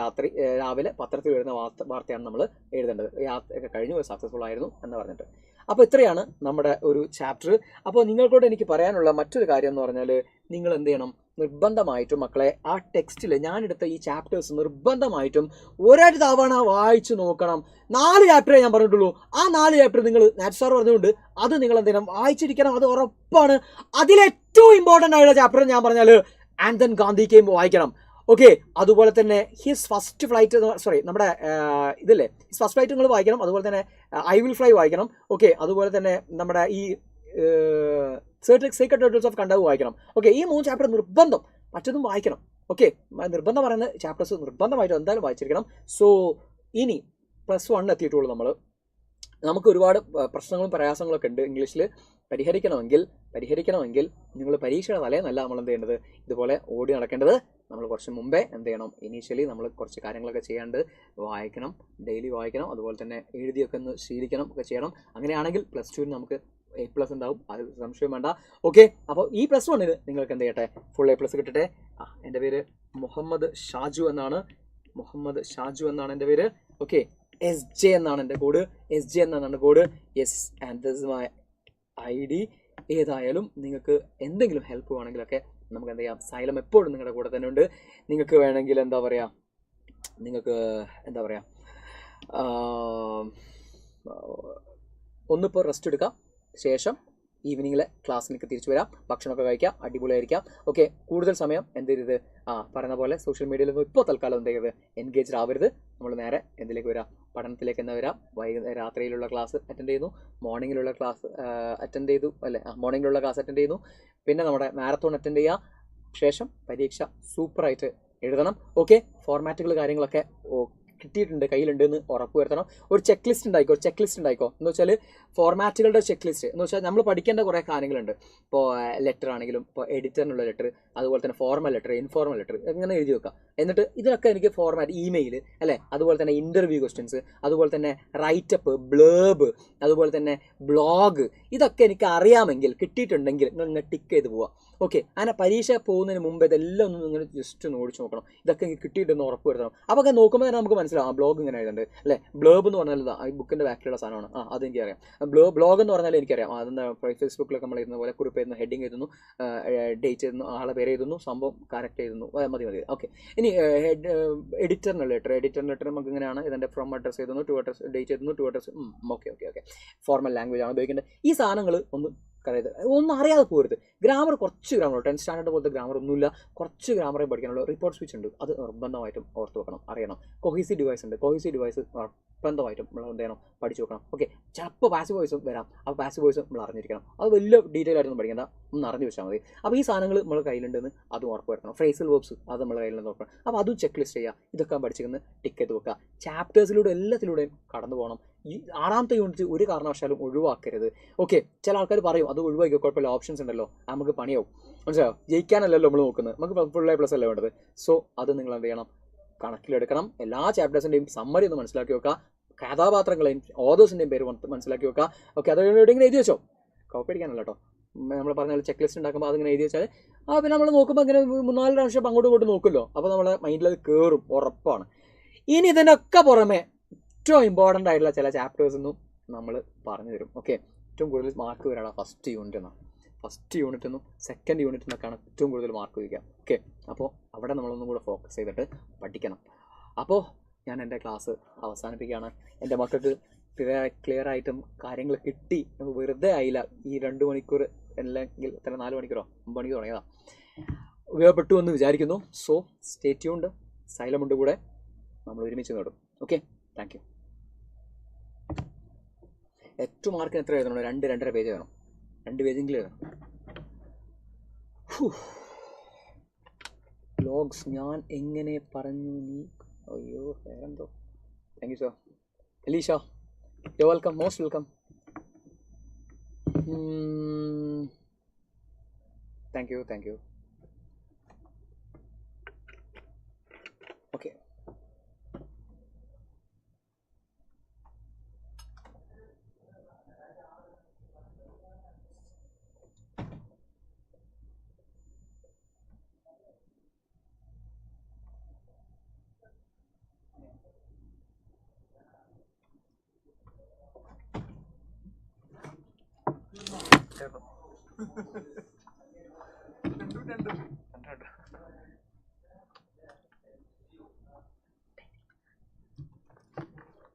രാവിലെ പത്രത്തിൽ വരുന്ന വാർത്തയാണ് നമ്മൾ എഴുതേണ്ടത്. യാത്രയൊക്കെ കഴിഞ്ഞു, സക്സസ്ഫുൾ ആയിരുന്നു എന്ന് പറഞ്ഞിട്ട്. അപ്പോൾ ഇത്രയാണ് നമ്മുടെ ഒരു ചാപ്റ്റർ. അപ്പോൾ നിങ്ങൾക്കോട് എനിക്ക് പറയാനുള്ള മറ്റൊരു കാര്യം എന്ന് പറഞ്ഞാൽ, നിങ്ങൾ എന്ത് ചെയ്യണം, നിർബന്ധമായിട്ടും മക്കളെ ആ ടെക്സ്റ്റിൽ ഞാനെടുത്ത ഈ ചാപ്റ്റേഴ്സ് നിർബന്ധമായിട്ടും ഒരൊരു തവണ വായിച്ചു നോക്കണം. 4 ചാപ്റ്ററേ ഞാൻ പറഞ്ഞിട്ടുള്ളൂ. ആ 4 ചാപ്റ്റർ നിങ്ങൾ നാറ്റ് സാർ പറഞ്ഞുകൊണ്ട് അത് നിങ്ങൾ എന്ത് ചെയ്യണം, വായിച്ചിരിക്കണം. അത് ഉറപ്പാണ്. അതിലേറ്റവും ഇമ്പോർട്ടൻ്റ് ആയുള്ള ചാപ്റ്റർ ഞാൻ പറഞ്ഞാൽ ആൻഡ് ദെൻ ഗാന്ധി കെയിം വായിക്കണം. ഓക്കെ, അതുപോലെ തന്നെ ഹിസ് ഫസ്റ്റ് ഫ്ലൈറ്റ്, നമ്മുടെ ഇതില്ലേ ഹിസ് ഫസ്റ്റ് ഫ്ലൈറ്റ് നിങ്ങൾ വായിക്കണം. അതുപോലെ തന്നെ ഐ വിൽ ഫ്ലൈ വായിക്കണം. ഓക്കെ, അതുപോലെ തന്നെ നമ്മുടെ ഈ സീക്രട്ട് ടേർട്ടിൽസ് ഓഫ് കണ്ടാവ് വായിക്കണം. ഓക്കെ, ഈ 3 ചാപ്റ്റർ നിർബന്ധം, മറ്റൊന്നും വായിക്കണം. ഓക്കെ, നിർബന്ധം പറയുന്ന ചാപ്റ്റേഴ്സ് നിർബന്ധമായിട്ട് എന്തായാലും വായിച്ചിരിക്കണം. സോ ഇനി +1 എത്തിയിട്ടുള്ളൂ നമ്മൾ. നമുക്ക് ഒരുപാട് പ്രശ്നങ്ങളും പ്രയാസങ്ങളൊക്കെ ഉണ്ട് ഇംഗ്ലീഷിൽ. പരിഹരിക്കണമെങ്കിൽ നിങ്ങൾ പരീക്ഷയുടെ തലേന്നല്ല നമ്മൾ എന്ത് ചെയ്യേണ്ടത്, ഇതുപോലെ ഓടി നടക്കേണ്ടത്. നമ്മൾ കുറച്ച് മുമ്പേ എന്ത് ചെയ്യണം, ഇനീഷ്യലി നമ്മൾ കുറച്ച് കാര്യങ്ങളൊക്കെ ചെയ്യാണ്ട് വായിക്കണം, ഡെയിലി വായിക്കണം. അതുപോലെ തന്നെ എഴുതിയൊക്കെ ഒന്ന് ശീലിക്കണം ഒക്കെ ചെയ്യണം. അങ്ങനെയാണെങ്കിൽ +2 നമുക്ക് A+ ഉണ്ടാവും, അത് സംശയം വേണ്ട. ഓക്കെ, അപ്പോൾ ഈ +1 നിങ്ങൾക്ക് എന്ത് ചെയ്യട്ടെ, ഫുൾ A+ കിട്ടട്ടെ. എൻ്റെ പേര് മുഹമ്മദ് ഷാജു എന്നാണ് എൻ്റെ പേര്. ഓക്കെ, SJ എന്നാണ് എൻ്റെ code. Yes, and this is my ID. ഏതായാലും നിങ്ങൾക്ക് എന്തെങ്കിലും ഹെൽപ്പ് വേണമെങ്കിലൊക്കെ നമുക്ക് എന്ത് ചെയ്യാം, സൈലം എപ്പോഴും നിങ്ങളുടെ കൂടെ തന്നെ ഉണ്ട്. നിങ്ങൾക്ക് വേണമെങ്കിൽ എന്താ പറയുക, ഒന്നിപ്പോൾ റെസ്റ്റ് എടുക്കാം, ശേഷം ഈവനിങ്ങിലെ ക്ലാസ്സിലേക്ക് തിരിച്ചു വരാം, ഭക്ഷണമൊക്കെ കഴിക്കാം, അടിപൊളിയായിരിക്കാം. ഓക്കെ, കൂടുതൽ സമയം എന്ത് ചെയ്യരുത്, പറയുന്ന പോലെ സോഷ്യൽ മീഡിയയിലൊന്നും ഇപ്പോൾ തൽക്കാലം എന്ത് ചെയ്യരുത്, എൻഗേജ്ഡ് ആവരുത്. നമ്മൾ നേരെ എന്തിലേക്ക് വരാം, പഠനത്തിലേക്ക് തന്നെ വരാം. രാത്രിയിലുള്ള ക്ലാസ് അറ്റൻഡ് ചെയ്യുന്നു, മോർണിംഗിലുള്ള ക്ലാസ് അറ്റൻഡ് ചെയ്തു അല്ലേ, മോർണിംഗിലുള്ള ക്ലാസ് അറ്റൻഡ് ചെയ്യുന്നു. പിന്നെ നമ്മുടെ മാരത്തോൺ അറ്റൻഡ് ചെയ്യുക. ശേഷം പരീക്ഷ സൂപ്പറായിട്ട് എഴുതണം. ഓക്കെ, ഫോർമാറ്റുകൾ കാര്യങ്ങളൊക്കെ കിട്ടിയിട്ടുണ്ട്, കയ്യിലുണ്ട് എന്ന് ഉറപ്പ് വരുത്തണം. ഒരു ചെക്ക് ലിസ്റ്റ് ഉണ്ടായിക്കോ എന്ന് വെച്ചാൽ ഫോർമാറ്റുകളുടെ ചെക്ക് ലിസ്റ്റ് എന്ന് വെച്ചാൽ നമ്മൾ പഠിക്കേണ്ട കുറേ കാര്യങ്ങളുണ്ട്. ഇപ്പോൾ ലെറ്റർ ആണെങ്കിലും, ഇപ്പോൾ എഡിറ്ററിനുള്ള ലെറ്റർ, അതുപോലെ തന്നെ ഫോർമൽ ലെറ്റർ, ഇൻഫോർമൽ ലെറ്റർ, അങ്ങനെ എഴുതി വെക്കുക. എന്നിട്ട് ഇതിനൊക്കെ എനിക്ക് ഫോർമാറ്റ്, ഇമെയിൽ അല്ലേ, അതുപോലെ തന്നെ ഇൻ്റർവ്യൂ ക്വസ്റ്റ്യൻസ്, അതുപോലെ തന്നെ റൈറ്റപ്പ്, ബ്ലേബ്, അതുപോലെ തന്നെ ബ്ലോഗ്, ഇതൊക്കെ എനിക്ക് അറിയാമെങ്കിൽ കിട്ടിയിട്ടുണ്ടെങ്കിൽ നിങ്ങൾ ടിക്ക് ചെയ്ത് പോവുക. ഓക്കെ, അങ്ങനെ പരീക്ഷ പോകുന്നതിന് മുമ്പ് ഇതെല്ലാം ഒന്ന് നിങ്ങൾ ജസ്റ്റ് ഒന്ന് ഓടിച്ച് നോക്കണം. ഇതൊക്കെ എനിക്ക് കിട്ടിയിട്ടെന്ന് ഉറപ്പ് വരുത്തണം. അപ്പോൾ ഒക്കെ നോക്കുമ്പോൾ തന്നെ നമുക്ക് മനസ്സിലാവും ബ്ലോഗ് ഇങ്ങനെ എഴുതുന്നുണ്ട് അല്ലേ. ബ്ലേബ് എന്ന് പറഞ്ഞാൽ ഈ ബുക്കിൻ്റെ ബാക്കിലുള്ള സാധനമാണ്. അതെനിക്കറിയാം. ബ്ലോഗ് എന്ന് പറഞ്ഞാൽ എനിക്കറിയാം. അതെന്താ ഫേസ്ബുക്കിലൊക്കെ നമ്മൾ എഴുതുന്ന പോലെ കുറിപ്പ് എഴുതുന്നു, ഹെഡിങ് എഴുതുന്നു, ഡേറ്റ് എഴുതുന്നു, ആളെ പേര് എഴുതുന്നു, സംഭവം കറക്റ്റ് എഴുതുന്നു, മതി. ഓക്കെ, ഇനി എഡിറ്ററിൻ്റെ ലെറ്റർ നമുക്ക് ഇങ്ങനെയാണ് ഇതിൻ്റെ ഫ്രം അഡ്രസ് എഴുതുന്നു, ടു അഡ്രസ്, ഡേറ്റ് എഴുതുന്നു, to address. Okay, formal language ആണ് ഉപയോഗിക്കേണ്ടത്. ഈ സാധനങ്ങൾ ഒന്നും അറിയാതെ പോരുത്. ഗ്രാമർ, കുറച്ച് ഗ്രാമർ, 10th സ്റ്റാൻഡേർഡ് പോലത്തെ ഗ്രാമർ ഒന്നുമില്ല, കുറച്ച് ഗ്രാമറേ പഠിക്കാനുള്ള. റിപ്പോർട്ട് സ്വിച്ച് ഉണ്ട്, അത് നിർബന്ധമായിട്ടും ഓർത്ത് വെക്കണം, അറിയണം. കൊഹീസീവ് ഡിവൈസ് ഉണ്ട്, കൊഹീസീവ് ഡിവൈസ് നിർബന്ധമായിട്ടും നമ്മൾ എന്ത് ചെയ്യണം, പഠിച്ചു വെക്കണം. ഓക്കെ, ചിലപ്പോൾ പാസീവ് വോയിസും വരാം, അപ്പോൾ പാസീവ് വോയിസ് നമ്മൾ അറിഞ്ഞിരിക്കണം. അത് വലിയ ഡീറ്റെയിൽ ആയിട്ടൊന്നും പഠിക്കേണ്ട, ഒന്ന് അറിഞ്ഞു വെച്ചാൽ മതി. അപ്പോൾ ഈ സാധനങ്ങൾ നമ്മൾ കയ്യിലുണ്ടെന്ന് അതും ഉറപ്പ് വരുത്തണം. ഫ്രേസൽ വേർബ്സ് അത് നമ്മൾ കയ്യിലുണ്ടെന്ന് നോക്കണം. അപ്പോൾ അതും ചെക്ക് ലിസ്റ്റ് ചെയ്യുക. ഇതൊക്കെ പഠിച്ചിരിക്കുന്നത് ടിക്ക് ചെയ്ത് വെക്കുക. ചാപ്റ്റേഴ്സിലൂടെ എല്ലാത്തിലൂടെയും കടന്നു പോകണം. ഈ 6ാമത്തെ യൂണിറ്റ് ഒരു കാരണവശാലും ഒഴിവാക്കരുത്. ഓക്കെ, ചില ആൾക്കാർ പറയും അത് ഒഴിവാക്കി, കുഴപ്പമില്ല, ഓപ്ഷൻസ് ഉണ്ടല്ലോ, നമുക്ക് പണിയാവും. മനസ്സിലാവും, ജയിക്കാനല്ലല്ലോ നമ്മൾ നോക്കുന്നത്, നമുക്ക് ഫുൾ A+ അല്ലേ വേണ്ടത്. സോ അത് നിങ്ങൾ എന്ത് ചെയ്യണം, കണക്കിലെടുക്കണം. എല്ലാ ചാപ്റ്റേഴ്സിൻ്റെയും സമ്മറി ഒന്ന് മനസ്സിലാക്കി വെക്കുക, കഥാപാത്രങ്ങളെയും ഓതേഴ്സിൻ്റെയും പേര് മനസ്സിലാക്കി വെക്കുക. ഓക്കെ, അത് എവിടെയെങ്കിലും എഴുതി വെച്ചോ, കോപ്പി അടിക്കാനല്ല കേട്ടോ. നമ്മൾ പറഞ്ഞാൽ ചെക്ക് ലിസ്റ്റ് ഉണ്ടാക്കുമ്പോൾ അതിങ്ങനെ എഴുതി വെച്ചാൽ പിന്നെ നമ്മൾ നോക്കുമ്പോൾ ഇങ്ങനെ 3-4 പ്രാവശ്യം അങ്ങോട്ടും ഇങ്ങോട്ടും നോക്കുമല്ലോ, അപ്പോൾ നമ്മളെ മൈൻഡിൽ അത് കയറും, ഉറപ്പാണ്. ഇനി ഇതിനൊക്കെ പുറമെ ഏറ്റവും ഇമ്പോർട്ടൻ്റ് ആയിട്ടുള്ള ചില ചാപ്റ്റേഴ്സൊന്നും നമ്മൾ പറഞ്ഞു തരും. ഓക്കെ, ഏറ്റവും കൂടുതൽ മാർക്ക് വരാനുള്ള ഫസ്റ്റ് യൂണിറ്റ് എന്നാണ്. ഫസ്റ്റ് യൂണിറ്റ് നിന്നും സെക്കൻഡ് യൂണിറ്റ് നിന്നൊക്കെയാണ് ഏറ്റവും കൂടുതൽ മാർക്ക് വയ്ക്കുക. ഓക്കെ, അപ്പോൾ അവിടെ നമ്മളൊന്നും കൂടെ ഫോക്കസ് ചെയ്തിട്ട് പഠിക്കണം. അപ്പോൾ ഞാൻ എൻ്റെ ക്ലാസ് അവസാനിപ്പിക്കുകയാണ്. എൻ്റെ മക്കൾക്ക് ക്ലിയർ ആയിട്ടും കാര്യങ്ങൾ കിട്ടി, നമുക്ക് വെറുതെ ആയില്ല. ഈ 2 മണിക്കൂർ അല്ലെങ്കിൽ എത്ര 4 മണിക്കൂറോ 5 മണിക്കൂർ തുടങ്ങിയതാണ്, ഉപയോഗപ്പെട്ടു എന്ന് വിചാരിക്കുന്നു. So stay tuned. സൈലമുണ്ട് കൂടെ, നമ്മൾ ഒരുമിച്ച് നേടും. Okay, thank you. ഏറ്റവും മാർക്കിന് എത്ര എഴുതണം? 2-2.5 പേജ് വേണം. 2 പേജെങ്കിലും എഴുതണം. ലോഗ്സ് ഞാൻ എങ്ങനെ പറഞ്ഞു നീ? അയ്യോ വേറെന്തോ. Thank you sir. Elisha, you welcome, most welcome. Thank you, thank you. Okay,